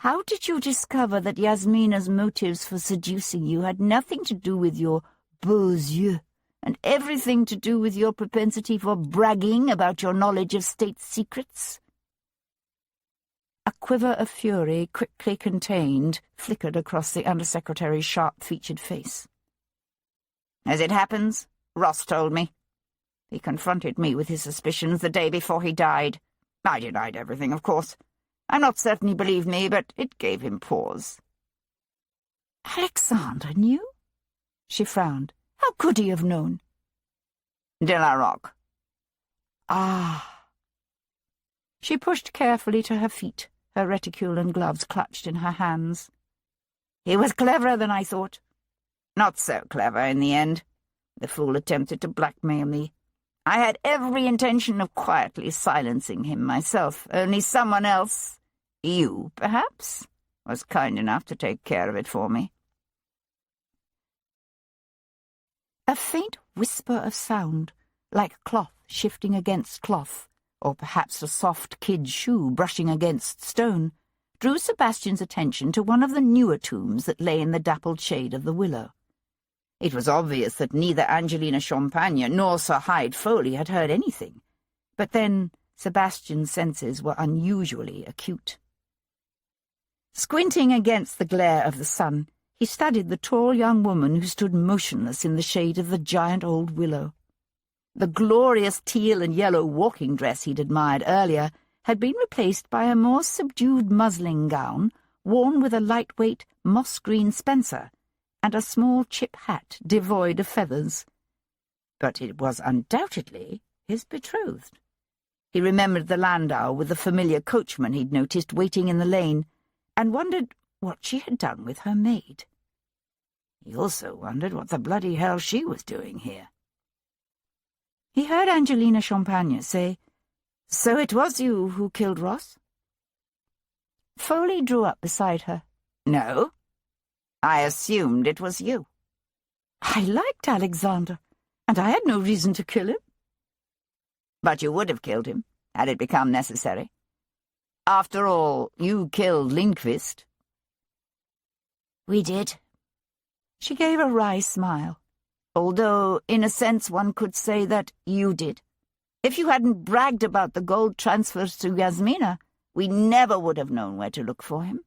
S2: "How did you discover that Yasmina's motives for seducing you had nothing to do with your beaux yeux, and everything to do with your propensity for bragging about your knowledge of state secrets?" A quiver of fury, quickly contained, flickered across the Undersecretary's sharp-featured face.
S3: "As it happens, Ross told me. He confronted me with his suspicions the day before he died. I denied everything, of course. I'm not certain he believed me, but it gave him pause."
S2: "Alexandre knew?" She frowned. "How could he have known?"
S3: "De la Roque."
S2: "Ah." She pushed carefully to her feet, her reticule and gloves clutched in her hands.
S3: "He was cleverer than I thought. Not so clever in the end. The fool attempted to blackmail me. I had every intention of quietly silencing him myself, only someone else, you, perhaps, was kind enough to take care of it for me."
S2: A faint whisper of sound, like cloth shifting against cloth, or perhaps a soft kid shoe brushing against stone, drew Sebastian's attention to one of the newer tombs that lay in the dappled shade of the willow. It was obvious that neither Angelina Champagne nor Sir Hyde Foley had heard anything, but then Sebastian's senses were unusually acute. Squinting against the glare of the sun, he studied the tall young woman who stood motionless in the shade of the giant old willow. The glorious teal and yellow walking dress he'd admired earlier had been replaced by a more subdued muslin gown worn with a lightweight moss-green spencer and a small chip hat devoid of feathers. But it was undoubtedly his betrothed. He remembered the landau with the familiar coachman he'd noticed waiting in the lane, and wondered what she had done with her maid.
S3: He also wondered what the bloody hell she was doing here.
S2: He heard Angelina Champagne say, "So it was you who killed Ross?" Foley drew up beside her.
S3: No, I assumed it was you.
S2: I liked Alexander, and I had no reason to kill him.
S3: But you would have killed him, had it become necessary. After all, you killed Lindqvist.
S4: We did.
S2: She gave a wry smile.
S3: Although, in a sense, one could say that you did. If you hadn't bragged about the gold transfers to Yasmina, we never would have known where to look for him.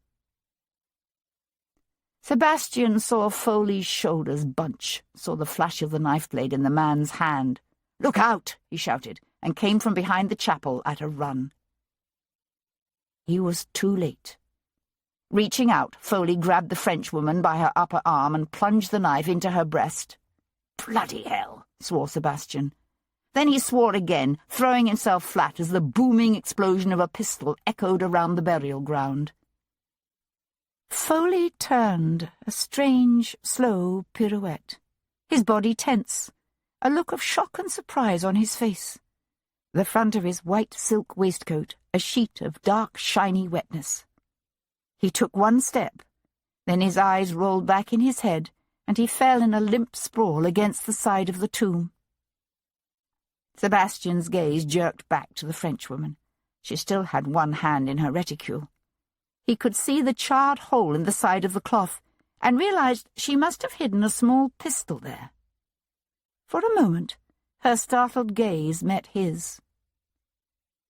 S2: Sebastian saw Foley's shoulders bunch, saw the flash of the knife blade in the man's hand.
S3: "Look out!" he shouted, and came from behind the chapel at a run.
S2: He was too late.
S3: Reaching out, Foley grabbed the Frenchwoman by her upper arm and plunged the knife into her breast. "Bloody hell!" swore Sebastian. Then he swore again, throwing himself flat as the booming explosion of a pistol echoed around the burial ground.
S2: Foley turned, a strange, slow pirouette, his body tense, a look of shock and surprise on his face. The front of his white silk waistcoat a sheet of dark, shiny wetness. He took one step, then his eyes rolled back in his head, and he fell in a limp sprawl against the side of the tomb. Sebastian's gaze jerked back to the Frenchwoman. She still had one hand in her reticule. He could see the charred hole in the side of the cloth, and realized she must have hidden a small pistol there. For a moment, her startled gaze met his.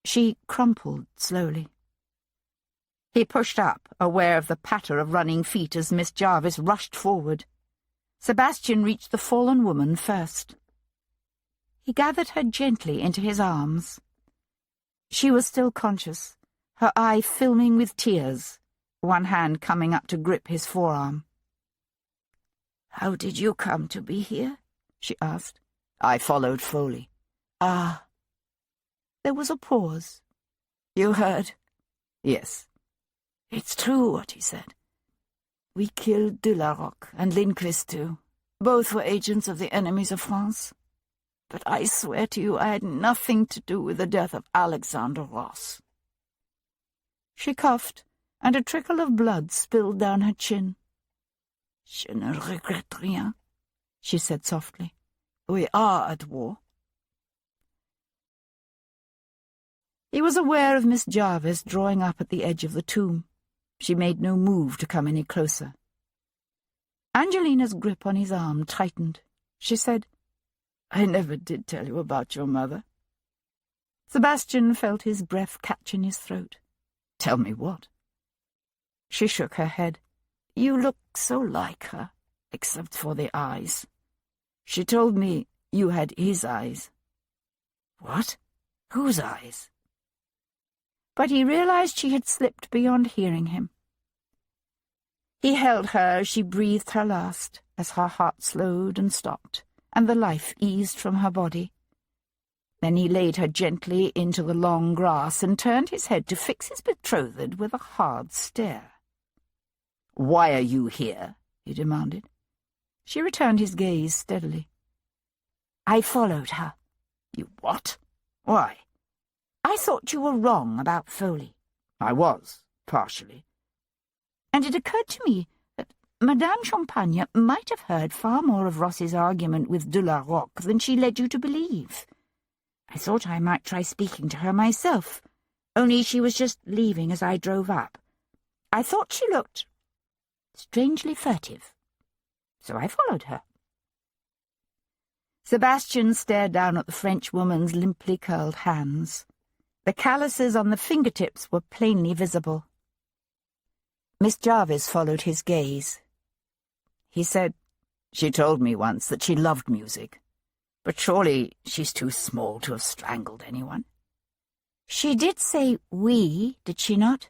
S2: She crumpled slowly. He pushed up, aware of the patter of running feet as Miss Jarvis rushed forward. Sebastian reached the fallen woman first. He gathered her gently into his arms. She was still conscious, her eye filming with tears, one hand coming up to grip his forearm.
S3: "How did you come to be here?" she asked.
S2: "I followed Foley."
S3: "Ah."
S2: There was a pause.
S3: "You heard?"
S2: "Yes."
S3: "It's true what he said. We killed de la Roque and Lindqvist too. Both were agents of the enemies of France. But I swear to you I had nothing to do with the death of Alexander Ross."
S2: She coughed, and a trickle of blood spilled down her chin.
S3: "Je ne regrette rien,"
S2: she said softly.
S3: "We are at war."
S2: He was aware of Miss Jarvis drawing up at the edge of the tomb. She made no move to come any closer. Angelina's grip on his arm tightened. She said,
S3: "I never did tell you about your mother."
S2: Sebastian felt his breath catch in his throat.
S3: "Tell me what?"
S2: She shook her head.
S3: "You look so like her, except for the eyes. She told me you had his eyes."
S2: "What?
S3: Whose eyes?"
S2: But he realized she had slipped beyond hearing him. He held her as she breathed her last, as her heart slowed and stopped, and the life eased from her body. Then he laid her gently into the long grass and turned his head to fix his betrothed with a hard stare.
S3: "Why are you here?" he demanded.
S2: She returned his gaze steadily.
S3: "I followed her." "You what? Why?" "I thought you were wrong about Foley."
S2: "I was, partially."
S3: "And it occurred to me that Madame Champagne might have heard far more of Ross's argument with de la Roque than she led you to believe. I thought I might try speaking to her myself, only she was just leaving as I drove up. I thought she looked strangely furtive, so I followed her."
S2: Sebastian stared down at the Frenchwoman's limply curled hands. The calluses on the fingertips were plainly visible. Miss Jarvis followed his gaze. He said, "She told me once that she loved music, but surely she's too small to have strangled anyone."
S3: "She did say we, did she not?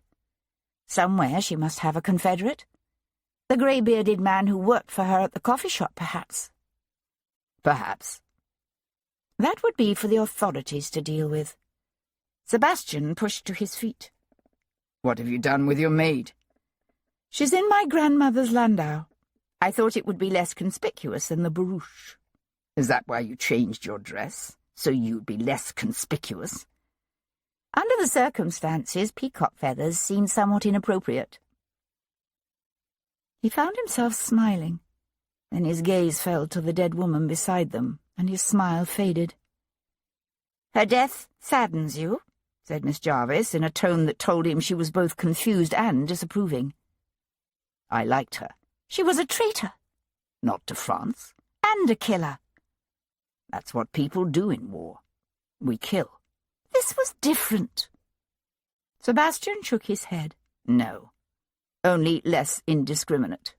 S3: Somewhere she must have a confederate. The grey-bearded man who worked for her at the coffee shop, perhaps."
S2: "Perhaps."
S3: "That would be for the authorities to deal with." Sebastian pushed to his feet.
S2: "What have you done with your maid?"
S3: "She's in my grandmother's landau. I thought it would be less conspicuous than the barouche. Is that why you changed your dress? So you'd be less conspicuous?
S2: Under the circumstances, peacock feathers seemed somewhat inappropriate. He found himself smiling. Then his gaze fell to the dead woman beside them, and his smile faded.
S3: Her death saddens you, said Miss Jarvis, in a tone that told him she was both confused and disapproving. I liked her.
S2: She was a traitor.
S3: Not to France.
S2: And a killer.
S3: That's what people do in war. We kill.
S2: This was different.
S3: Sebastian shook his head. No. Only less indiscriminate.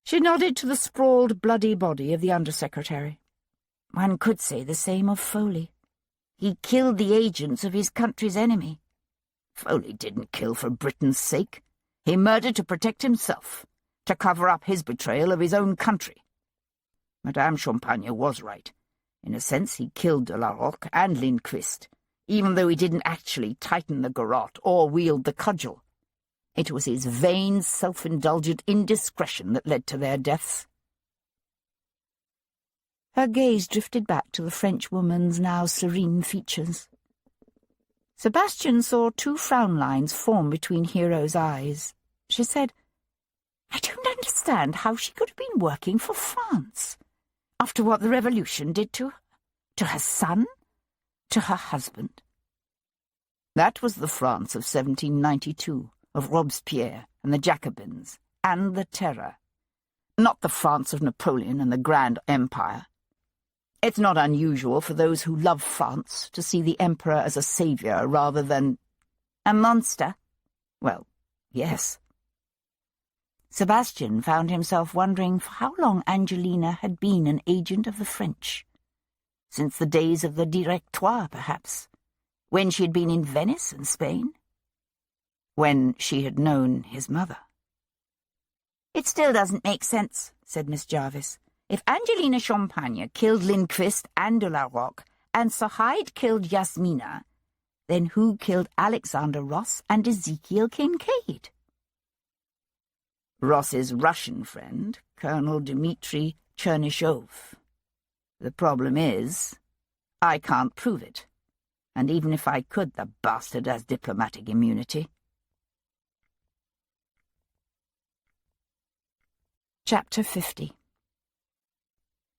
S3: She nodded to the sprawled, bloody body of the Undersecretary.
S2: One could say the same of Foley. He killed the agents of his country's enemy.
S3: Foley didn't kill for Britain's sake. He murdered to protect himself, to cover up his betrayal of his own country. Madame Champagne was right. In a sense, he killed de la Roque and Lindquist, even though he didn't actually tighten the garrote or wield the cudgel. It was his vain, self-indulgent indiscretion that led to their deaths.
S2: Her gaze drifted back to the Frenchwoman's now serene features.
S3: Sebastian saw 2 frown lines form between Hero's eyes. She said, I don't understand how she could have been working for France, after what the Revolution did to her son, to her husband. That was the France of 1792, of Robespierre and the Jacobins, and the Terror. Not the France of Napoleon and the Grand Empire. It's not unusual for those who love France to see the Emperor as a saviour rather than
S2: a monster.
S3: Well, yes.
S2: Sebastian found himself wondering for how long Angelina had been an agent of the French. Since the days of the Directoire, perhaps, when she had been in Venice and Spain, when she had known his mother. It still doesn't make sense, said Miss Jarvis. If Angelina Champagne killed Lindquist and de la Roque, and Sir Hyde killed Yasmina, then who killed Alexander Ross and Ezekiel Kincaid?
S3: Ross's Russian friend, Colonel Dmitri Chernyshov. The problem is, I can't prove it, and even if I could, the bastard has diplomatic immunity.
S2: Chapter 50.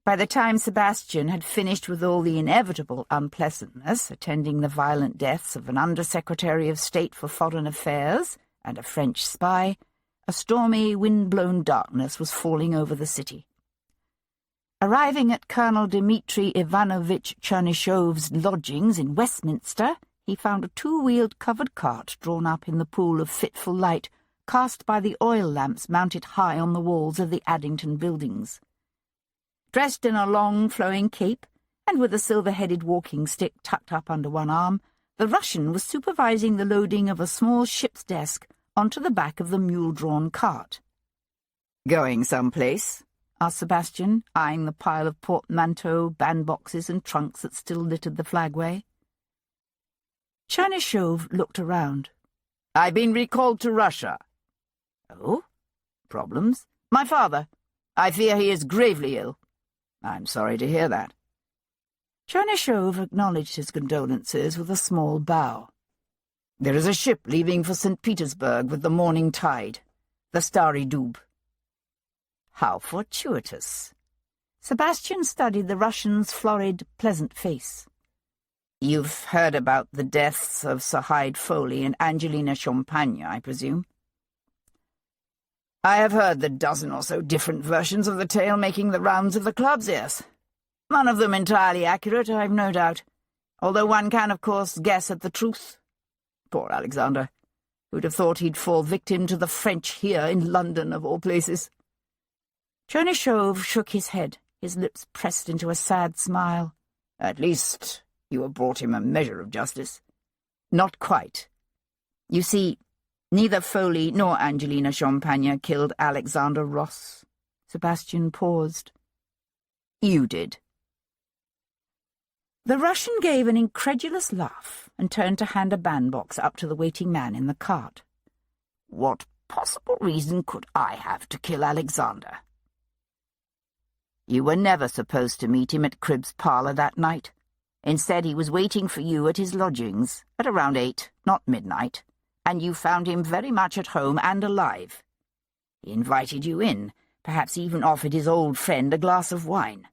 S3: By the time Sebastian had finished with all the inevitable unpleasantness attending the violent deaths of an Undersecretary of State for Foreign Affairs and a French spy, a stormy, wind-blown darkness was falling over the city. Arriving at Colonel Dmitri Ivanovich Chernyshov's lodgings in Westminster, he found a 2-wheeled covered cart drawn up in the pool of fitful light cast by the oil lamps mounted high on the walls of the Addington buildings. Dressed in a long, flowing cape, and with a silver-headed walking stick tucked up under one arm, the Russian was supervising the loading of a small ship's desk onto the back of the mule-drawn cart. "Going someplace?" asked Sebastian, eyeing the pile of portmanteaux, bandboxes, and trunks that still littered the flagway. Chernyshev looked around. "I've been recalled to Russia." "Oh? Problems?" "My father. I fear he is gravely ill." "I'm sorry to hear that." Chernyshev acknowledged his condolences with a small bow. "There is a ship leaving for St. Petersburg with the morning tide, the Starry Dub." "How fortuitous." Sebastian studied the Russian's florid, pleasant face. "You've heard about the deaths of Sir Hyde Foley and Angelina Champagne, I presume?" "I have heard the dozen or so different versions of the tale making the rounds of the clubs, yes. None of them entirely accurate, I've no doubt, although one can, of course, guess at the truth. Poor Alexander. Who'd have thought he'd fall victim to the French here in London, of all places?" Chernyshev shook his head, his lips pressed into a sad smile. "At least you have brought him a measure of justice." "Not quite. You see, neither Foley nor Angelina Champagne killed Alexander Ross." Sebastian paused. "You did." The Russian gave an incredulous laugh and turned to hand a bandbox up to the waiting man in the cart. "What possible reason could I have to kill Alexander?" "You were never supposed to meet him at Cribb's parlour that night. Instead, he was waiting for you at his lodgings at around 8, not midnight, and you found him very much at home and alive. He invited you in, perhaps even offered his old friend a glass of wine.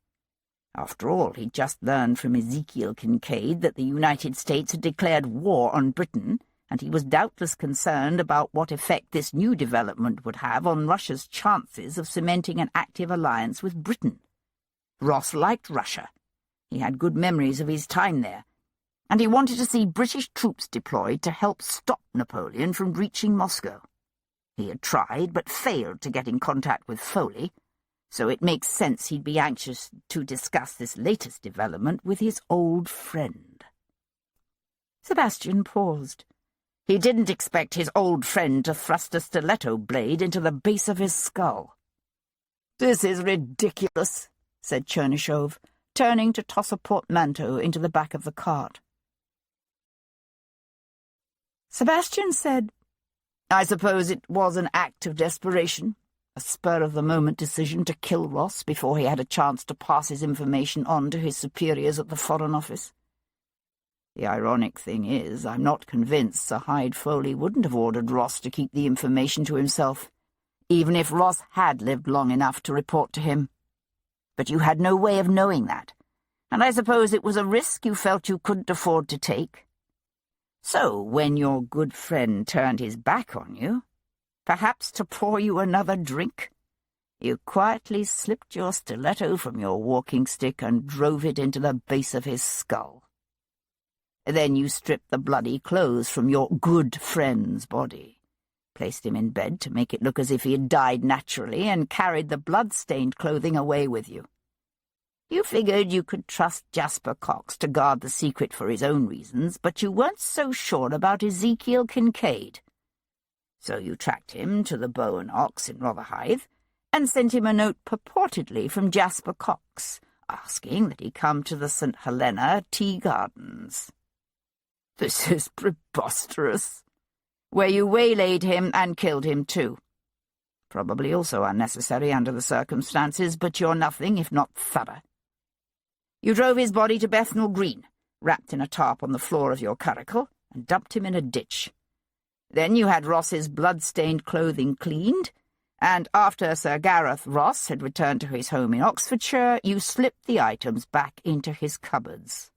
S3: After all, he'd just learned from Ezekiel Kincaid that the United States had declared war on Britain, and he was doubtless concerned about what effect this new development would have on Russia's chances of cementing an active alliance with Britain. Ross liked Russia. He had good memories of his time there, and he wanted to see British troops deployed to help stop Napoleon from reaching Moscow. He had tried, but failed to get in contact with Foley, so it makes sense he'd be anxious to discuss this latest development with his old friend." Sebastian paused. He didn't expect his old friend to thrust a stiletto blade into the base of his skull. "This is ridiculous," said Chernyshov, turning to toss a portmanteau into the back of the cart. Sebastian said, "I suppose it was an act of desperation, a spur-of-the-moment decision to kill Ross before he had a chance to pass his information on to his superiors at the Foreign Office. The ironic thing is, I'm not convinced Sir Hyde Foley wouldn't have ordered Ross to keep the information to himself, even if Ross had lived long enough to report to him. But you had no way of knowing that, and I suppose it was a risk you felt you couldn't afford to take. So, when your good friend turned his back on you, perhaps to pour you another drink, you quietly slipped your stiletto from your walking stick and drove it into the base of his skull. Then you stripped the bloody clothes from your good friend's body, placed him in bed to make it look as if he had died naturally, and carried the blood-stained clothing away with you. You figured you could trust Jasper Cox to guard the secret for his own reasons, but you weren't so sure about Ezekiel Kincaid. So you tracked him to the Bow and Ox in Rotherhithe and sent him a note purportedly from Jasper Cox, asking that he come to the St. Helena Tea Gardens. This is preposterous. Where you waylaid him and killed him too. Probably also unnecessary under the circumstances, but you're nothing if not thorough. You drove his body to Bethnal Green, wrapped in a tarp on the floor of your curricle, and dumped him in a ditch. Then you had Ross's blood-stained clothing cleaned, and after Sir Gareth Ross had returned to his home in Oxfordshire, you slipped the items back into his cupboards.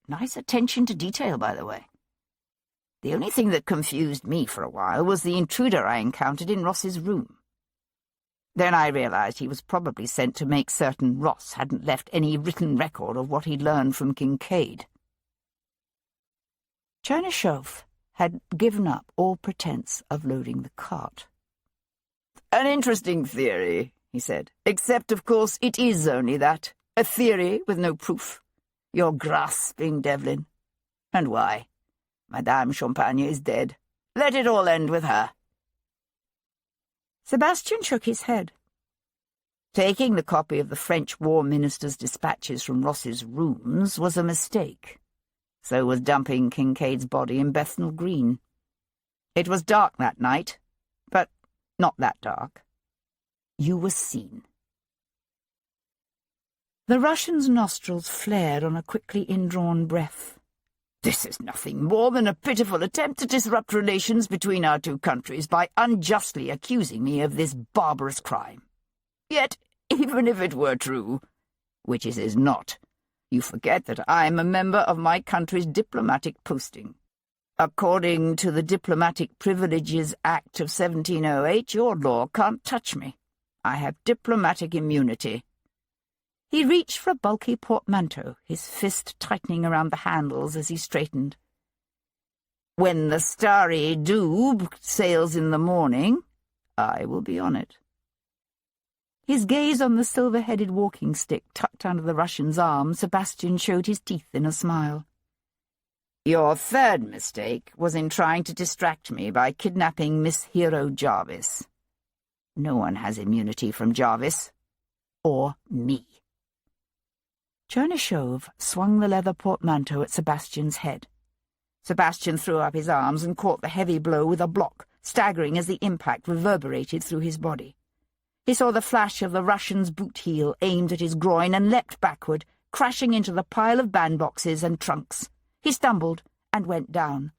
S3: Nice attention to detail, by the way. The only thing that confused me for a while was the intruder I encountered in Ross's room. Then I realized he was probably sent to make certain Ross hadn't left any written record of what he'd learned from Kincaid. Chernyshov had given up all pretense of loading the cart. "An interesting theory," he said, "except, of course, it is only that. A theory with no proof. You're grasping, Devlin. And why? Madame Champagne is dead. Let it all end with her." Sebastian shook his head. Taking the copy of the French War Minister's dispatches from Ross's rooms was a mistake. So was dumping Kincaid's body in Bethnal Green. It was dark that night, but not that dark. You were seen. The Russian's nostrils flared on a quickly indrawn breath. "This is nothing more than a pitiful attempt to disrupt relations between our two countries by unjustly accusing me of this barbarous crime. Yet, even if it were true, which it is not, you forget that I am a member of my country's diplomatic posting. According to the Diplomatic Privileges Act of 1708, your law can't touch me. I have diplomatic immunity." He reached for a bulky portmanteau, his fist tightening around the handles as he straightened. "When the Starry Doob sails in the morning, I will be on it." His gaze on the silver-headed walking stick tucked under the Russian's arm, Sebastian showed his teeth in a smile. "Your third mistake was in trying to distract me by kidnapping Miss Hero Jarvis. No one has immunity from Jarvis. Or me." Chernyshov swung the leather portmanteau at Sebastian's head. Sebastian threw up his arms and caught the heavy blow with a block, staggering as the impact reverberated through his body. He saw the flash of the Russian's boot heel aimed at his groin and leapt backward, crashing into the pile of bandboxes and trunks. He stumbled and went down.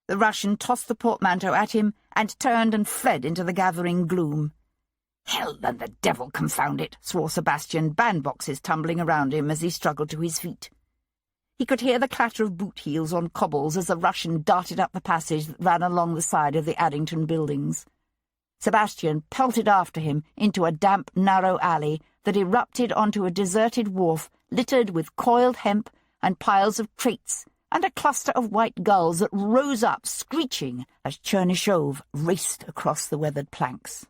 S3: The Russian tossed the portmanteau at him and turned and fled into the gathering gloom. "Hell and the devil, confound it," swore Sebastian, bandboxes tumbling around him as he struggled to his feet. He could hear the clatter of boot heels on cobbles as the Russian darted up the passage that ran along the side of the Addington buildings. Sebastian pelted after him into a damp, narrow alley that erupted onto a deserted wharf littered with coiled hemp and piles of crates and a cluster of white gulls that rose up screeching as Chernyshov raced across the weathered planks.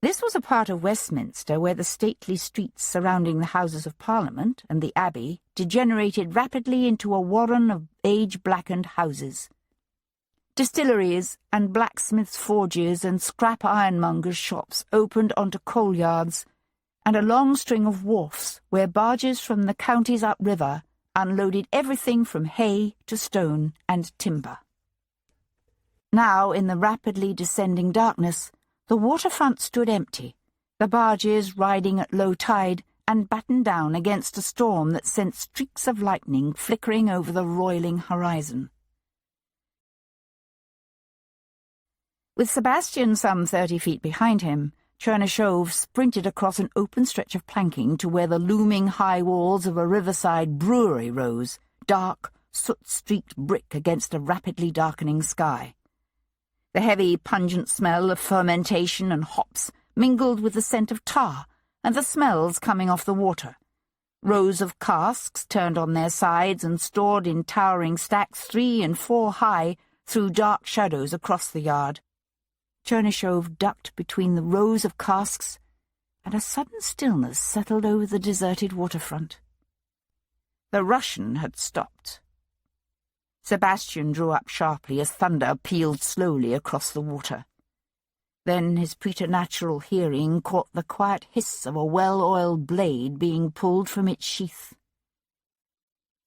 S3: This was a part of Westminster where the stately streets surrounding the Houses of Parliament and the Abbey degenerated rapidly into a warren of age-blackened houses. Distilleries and blacksmiths' forges and scrap ironmongers' shops opened onto coal yards, and a long string of wharfs where barges from the counties upriver unloaded everything from hay to stone and timber. Now, in the rapidly descending darkness, the waterfront stood empty, the barges riding at low tide and battened down against a storm that sent streaks of lightning flickering over the roiling horizon. With Sebastian some 30 feet behind him, Chernyshov sprinted across an open stretch of planking to where the looming high walls of a riverside brewery rose, dark, soot-streaked brick against a rapidly darkening sky. The heavy, pungent smell of fermentation and hops mingled with the scent of tar and the smells coming off the water. Rows of casks turned on their sides and stored in towering stacks 3 and 4 high threw dark shadows across the yard. Chernyshov ducked between the rows of casks, and a sudden stillness settled over the deserted waterfront. The Russian had stopped. Sebastian drew up sharply as thunder pealed slowly across the water. Then his preternatural hearing caught the quiet hiss of a well-oiled blade being pulled from its sheath.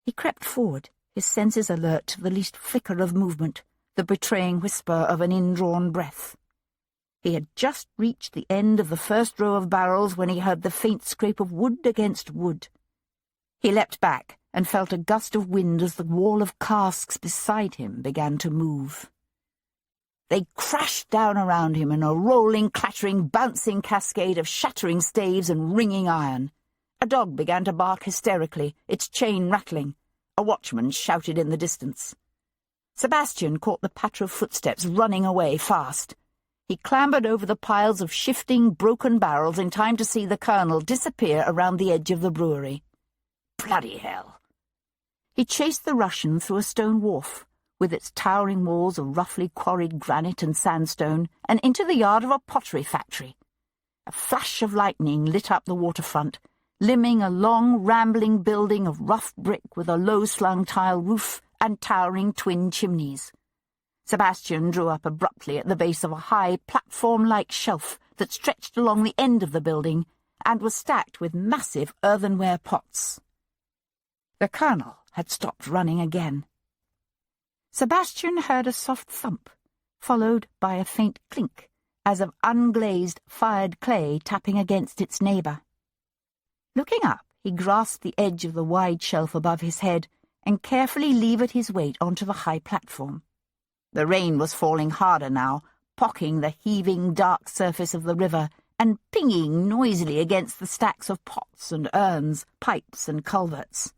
S3: He crept forward, his senses alert to the least flicker of movement, the betraying whisper of an indrawn breath. He had just reached the end of the first row of barrels when he heard the faint scrape of wood against wood. He leapt back and felt a gust of wind as the wall of casks beside him began to move. They crashed down around him in a rolling, clattering, bouncing cascade of shattering staves and ringing iron. A dog began to bark hysterically, its chain rattling. A watchman shouted in the distance. Sebastian caught the patter of footsteps running away fast. He clambered over the piles of shifting, broken barrels in time to see the colonel disappear around the edge of the brewery. Bloody hell! He chased the Russian through a stone wharf, with its towering walls of roughly quarried granite and sandstone, and into the yard of a pottery factory. A flash of lightning lit up the waterfront, limning a long, rambling building of rough brick with a low-slung tile roof and towering twin chimneys. Sebastian drew up abruptly at the base of a high, platform-like shelf that stretched along the end of the building and was stacked with massive earthenware pots. The colonel had stopped running again. Sebastian heard a soft thump, followed by a faint clink, as of unglazed, fired clay tapping against its neighbour. Looking up, he grasped the edge of the wide shelf above his head and carefully levered his weight onto the high platform. The rain was falling harder now, pocking the heaving, dark surface of the river and pinging noisily against the stacks of pots and urns, pipes and culverts.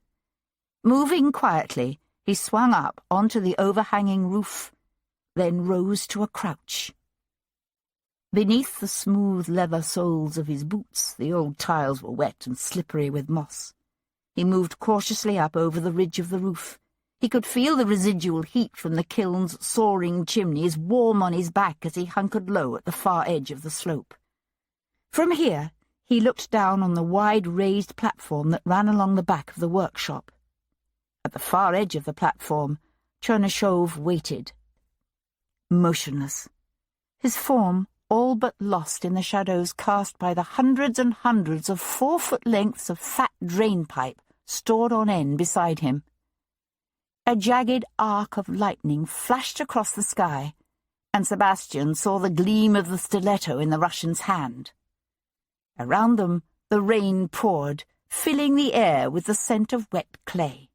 S3: Moving quietly, he swung up onto the overhanging roof, then rose to a crouch. Beneath the smooth leather soles of his boots, the old tiles were wet and slippery with moss. He moved cautiously up over the ridge of the roof. He could feel the residual heat from the kiln's soaring chimneys warm on his back as he hunkered low at the far edge of the slope. From here, he looked down on the wide raised platform that ran along the back of the workshop. At the far edge of the platform, Chernyshov waited, motionless, his form all but lost in the shadows cast by the hundreds and hundreds of 4-foot lengths of fat drain pipe stored on end beside him.
S2: A jagged arc of lightning flashed across the sky, and Sebastian saw the gleam of the stiletto in the Russian's hand. Around them, the rain poured, filling the air with the scent of wet clay.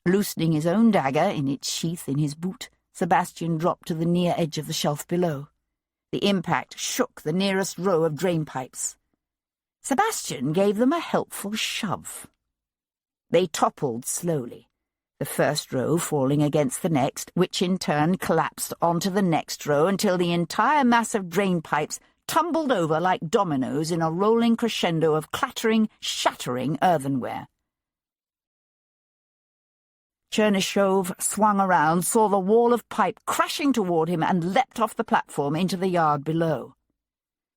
S2: Loosening his own dagger in its sheath in his boot, Sebastian dropped to the near edge of the shelf below. The impact shook the nearest row of drainpipes. Sebastian gave them a helpful shove. They toppled slowly, the first row falling against the next, which in turn collapsed onto the next row until the entire mass of drainpipes tumbled over like dominoes in a rolling crescendo of clattering, shattering earthenware. Chernyshov swung around, saw the wall of pipe crashing toward him, and leapt off the platform into the yard below.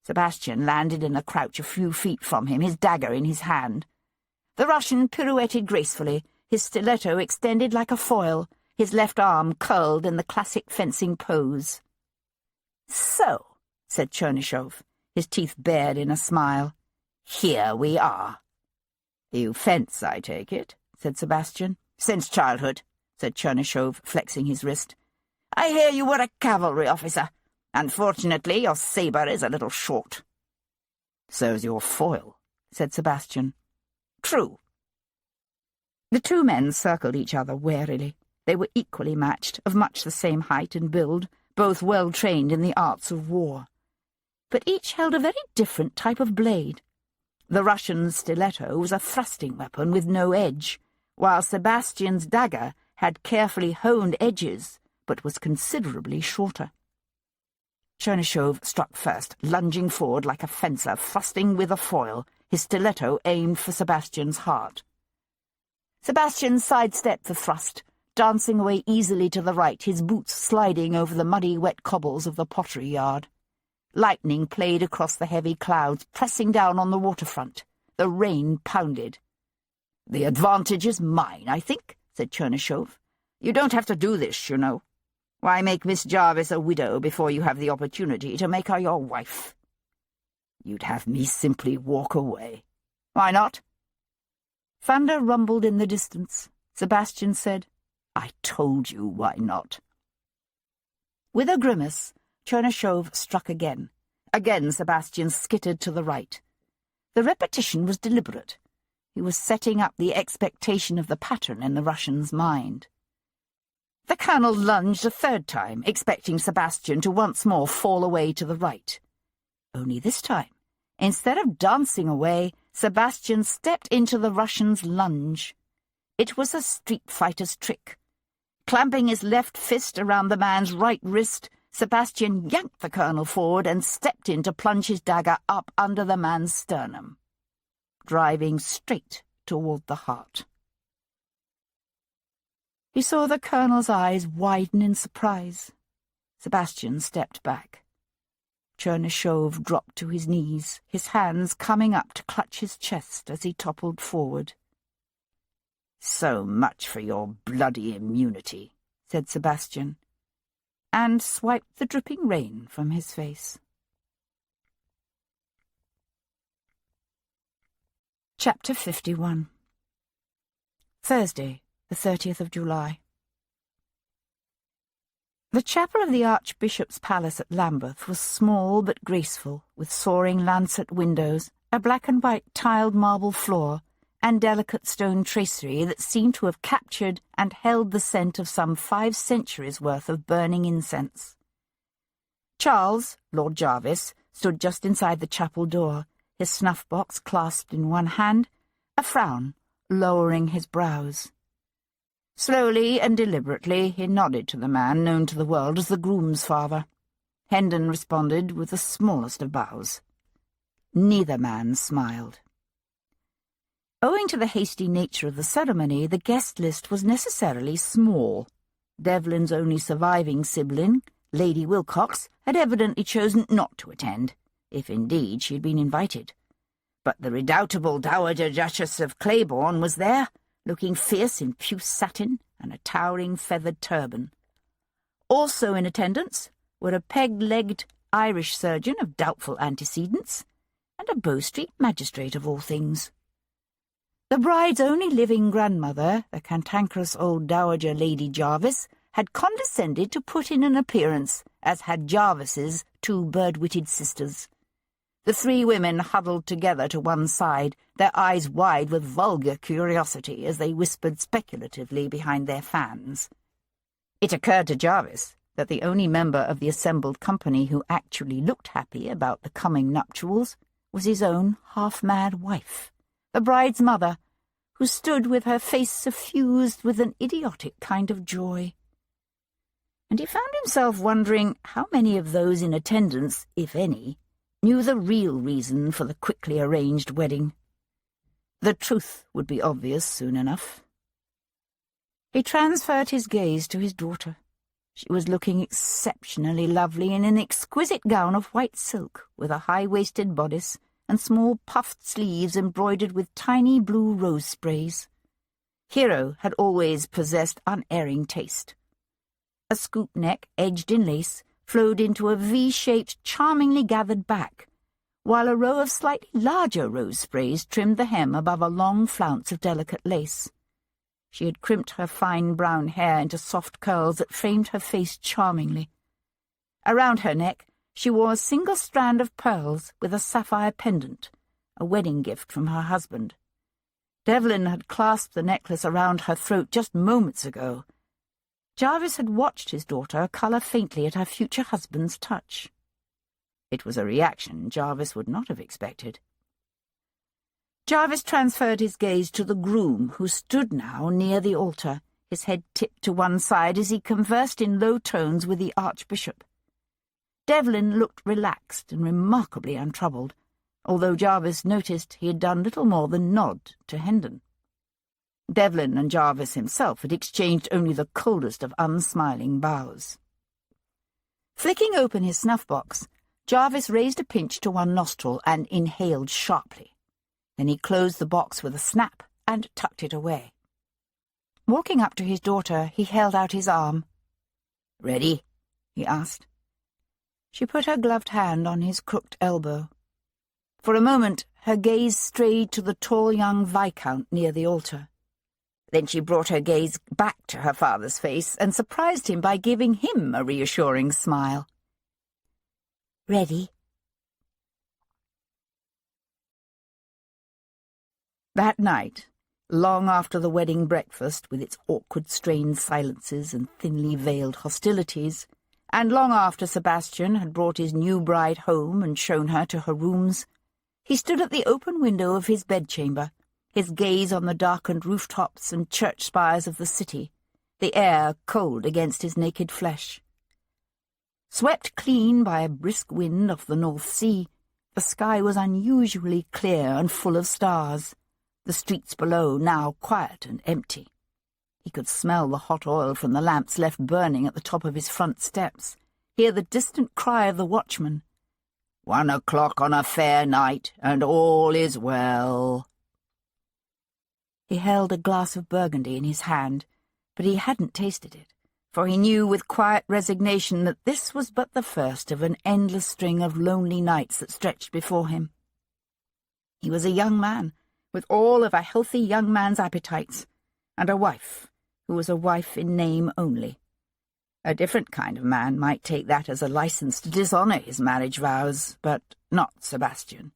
S2: Sebastian landed in a crouch a few feet from him, his dagger in his hand. The Russian pirouetted gracefully, his stiletto extended like a foil, his left arm curled in the classic fencing pose. "So," said Chernyshov, his teeth bared in a smile, "here we are." "You fence, I take it," said Sebastian. "Since childhood," said Chernyshov, flexing his wrist. "I hear you were a cavalry officer. Unfortunately, your sabre is a little short." "So's your foil," said Sebastian. "True." The two men circled each other warily. They were equally matched, of much the same height and build, both well trained in the arts of war. But each held a very different type of blade. The Russian's stiletto was a thrusting weapon with no edge, while Sebastian's dagger had carefully honed edges, but was considerably shorter. Chernyshov struck first, lunging forward like a fencer, thrusting with a foil, his stiletto aimed for Sebastian's heart. Sebastian sidestepped the thrust, dancing away easily to the right, his boots sliding over the muddy, wet cobbles of the pottery yard. Lightning played across the heavy clouds, pressing down on the waterfront. The rain pounded. "The advantage is mine, I think," said Chernyshov. "You don't have to do this, you know. Why make Miss Jarvis a widow before you have the opportunity to make her your wife?" "You'd have me simply walk away." "Why not?" Thunder rumbled in the distance. Sebastian said, "I told you why not." With a grimace, Chernyshov struck again. Again Sebastian skittered to the right. The repetition was deliberate. He was setting up the expectation of the pattern in the Russian's mind. The colonel lunged a third time, expecting Sebastian to once more fall away to the right. Only this time, instead of dancing away, Sebastian stepped into the Russian's lunge. It was a street fighter's trick. Clamping his left fist around the man's right wrist, Sebastian yanked the colonel forward and stepped in to plunge his dagger up under the man's sternum, driving straight toward the heart. He saw the colonel's eyes widen in surprise. Sebastian stepped back. Chernyshov dropped to his knees, his hands coming up to clutch his chest as he toppled forward. "So much for your bloody immunity," said Sebastian, and swiped the dripping rain from his face. Chapter 51. Thursday, the 30th of July. The chapel of the Archbishop's Palace at Lambeth was small but graceful, with soaring lancet windows, a black and white tiled marble floor, and delicate stone tracery that seemed to have captured and held the scent of some 5 centuries' worth of burning incense. Charles, Lord Jarvis, stood just inside the chapel door, his snuff-box clasped in one hand, a frown lowering his brows. Slowly and deliberately he nodded to the man known to the world as the groom's father. Hendon responded with the smallest of bows. Neither man smiled. Owing to the hasty nature of the ceremony, the guest list was necessarily small. Devlin's only surviving sibling, Lady Wilcox, had evidently chosen not to attend, if indeed she had been invited. But the redoubtable Dowager Duchess of Claiborne was there, looking fierce in puce satin and a towering feathered turban. Also in attendance were a peg-legged Irish surgeon of doubtful antecedents and a Bow Street magistrate of all things. The bride's only living grandmother, the cantankerous old dowager Lady Jarvis, had condescended to put in an appearance, as had Jarvis's 2 bird-witted sisters. The 3 women huddled together to one side, their eyes wide with vulgar curiosity as they whispered speculatively behind their fans. It occurred to Jarvis that the only member of the assembled company who actually looked happy about the coming nuptials was his own half-mad wife, the bride's mother, who stood with her face suffused with an idiotic kind of joy. And he found himself wondering how many of those in attendance, if any, knew the real reason for the quickly arranged wedding. The truth would be obvious soon enough. He transferred his gaze to his daughter. She was looking exceptionally lovely in an exquisite gown of white silk, with a high-waisted bodice and small puffed sleeves embroidered with tiny blue rose sprays. Hero had always possessed unerring taste. A scoop neck, edged in lace, flowed into a V-shaped, charmingly gathered back, while a row of slightly larger rose sprays trimmed the hem above a long flounce of delicate lace. She had crimped her fine brown hair into soft curls that framed her face charmingly. Around her neck she wore a single strand of pearls with a sapphire pendant, a wedding gift from her husband. Devlin had clasped the necklace around her throat just moments ago. Jarvis had watched his daughter colour faintly at her future husband's touch. It was a reaction Jarvis would not have expected. Jarvis transferred his gaze to the groom, who stood now near the altar, his head tipped to one side as he conversed in low tones with the Archbishop. Devlin looked relaxed and remarkably untroubled, although Jarvis noticed he had done little more than nod to Hendon. Devlin and Jarvis himself had exchanged only the coldest of unsmiling bows. Flicking open his snuff-box, Jarvis raised a pinch to one nostril and inhaled sharply. Then he closed the box with a snap and tucked it away. Walking up to his daughter, he held out his arm. "Ready?" he asked. She put her gloved hand on his crooked elbow. For a moment, her gaze strayed to the tall young Viscount near the altar. Then she brought her gaze back to her father's face and surprised him by giving him a reassuring smile.
S4: "Ready?"
S2: That night, long after the wedding breakfast with its awkward strained silences and thinly veiled hostilities, and long after Sebastian had brought his new bride home and shown her to her rooms, he stood at the open window of his bedchamber, his gaze on the darkened rooftops and church spires of the city, the air cold against his naked flesh. Swept clean by a brisk wind off the North Sea, the sky was unusually clear and full of stars, the streets below now quiet and empty. He could smell the hot oil from the lamps left burning at the top of his front steps, hear the distant cry of the watchman, 1 o'clock on a fair night, and all is well. He held a glass of Burgundy in his hand, but he hadn't tasted it, for he knew with quiet resignation that this was but the first of an endless string of lonely nights that stretched before him. He was a young man, with all of a healthy young man's appetites, and a wife, who was a wife in name only. A different kind of man might take that as a license to dishonour his marriage vows, but not Sebastian.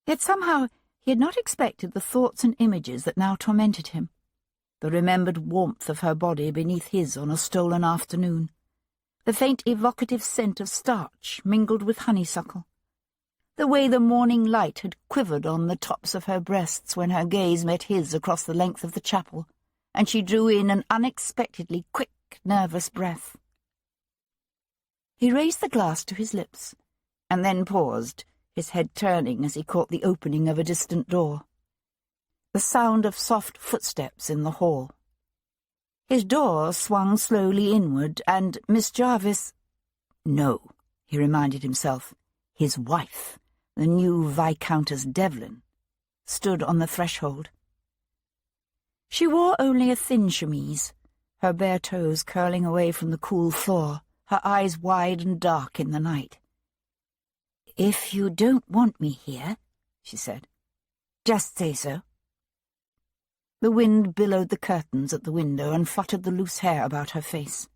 S2: Yet somehow he had not expected the thoughts and images that now tormented him. The remembered warmth of her body beneath his on a stolen afternoon, the faint evocative scent of starch mingled with honeysuckle, the way the morning light had quivered on the tops of her breasts when her gaze met his across the length of the chapel, and she drew in an unexpectedly quick, nervous breath. He raised the glass to his lips, and then paused, his head turning as he caught the opening of a distant door. The sound of soft footsteps in the hall. His door swung slowly inward, and Miss Jarvis— No, he reminded himself, his wife, the new Viscountess Devlin, stood on the threshold. She wore only a thin chemise, her bare toes curling away from the cool floor, her eyes wide and dark in the night.
S4: "If you don't want me here," she said, "just say so,
S2: The wind billowed the curtains at the window and fluttered the loose hair about her face.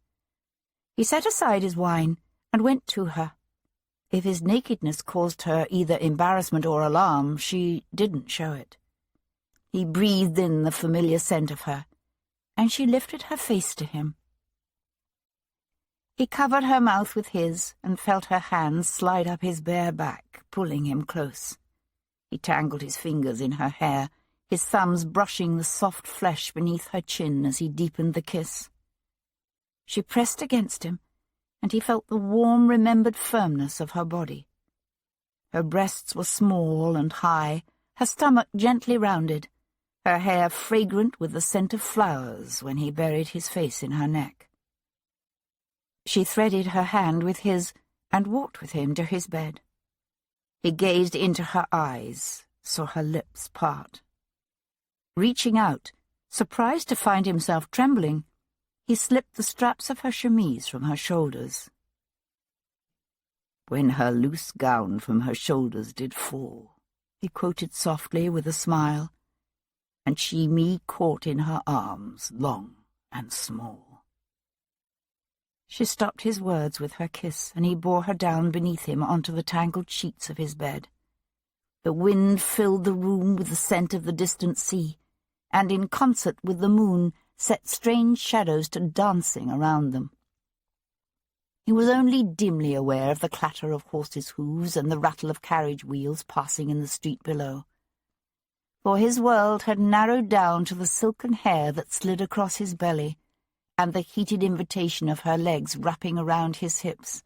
S2: He set aside his wine and went to her. If his nakedness caused her either embarrassment or alarm, she didn't show it. He breathed in the familiar scent of her, and she lifted her face to him. He covered her mouth with his and felt her hands slide up his bare back, pulling him close. He tangled his fingers in her hair, his thumbs brushing the soft flesh beneath her chin as he deepened the kiss. She pressed against him, and he felt the warm, remembered firmness of her body. Her breasts were small and high, her stomach gently rounded, her hair fragrant with the scent of flowers when he buried his face in her neck. She threaded her hand with his and walked with him to his bed. He gazed into her eyes, saw her lips part. Reaching out, surprised to find himself trembling, he slipped the straps of her chemise from her shoulders. "When her loose gown from her shoulders did fall," he quoted softly with a smile, "and she me caught in her arms, long and small." She stopped his words with her kiss, and he bore her down beneath him onto the tangled sheets of his bed. The wind filled the room with the scent of the distant sea, and in concert with the moon set strange shadows to dancing around them. He was only dimly aware of the clatter of horses' hooves and the rattle of carriage wheels passing in the street below, for his world had narrowed down to the silken hair that slid across his belly, and the heated invitation of her legs wrapping around his hips,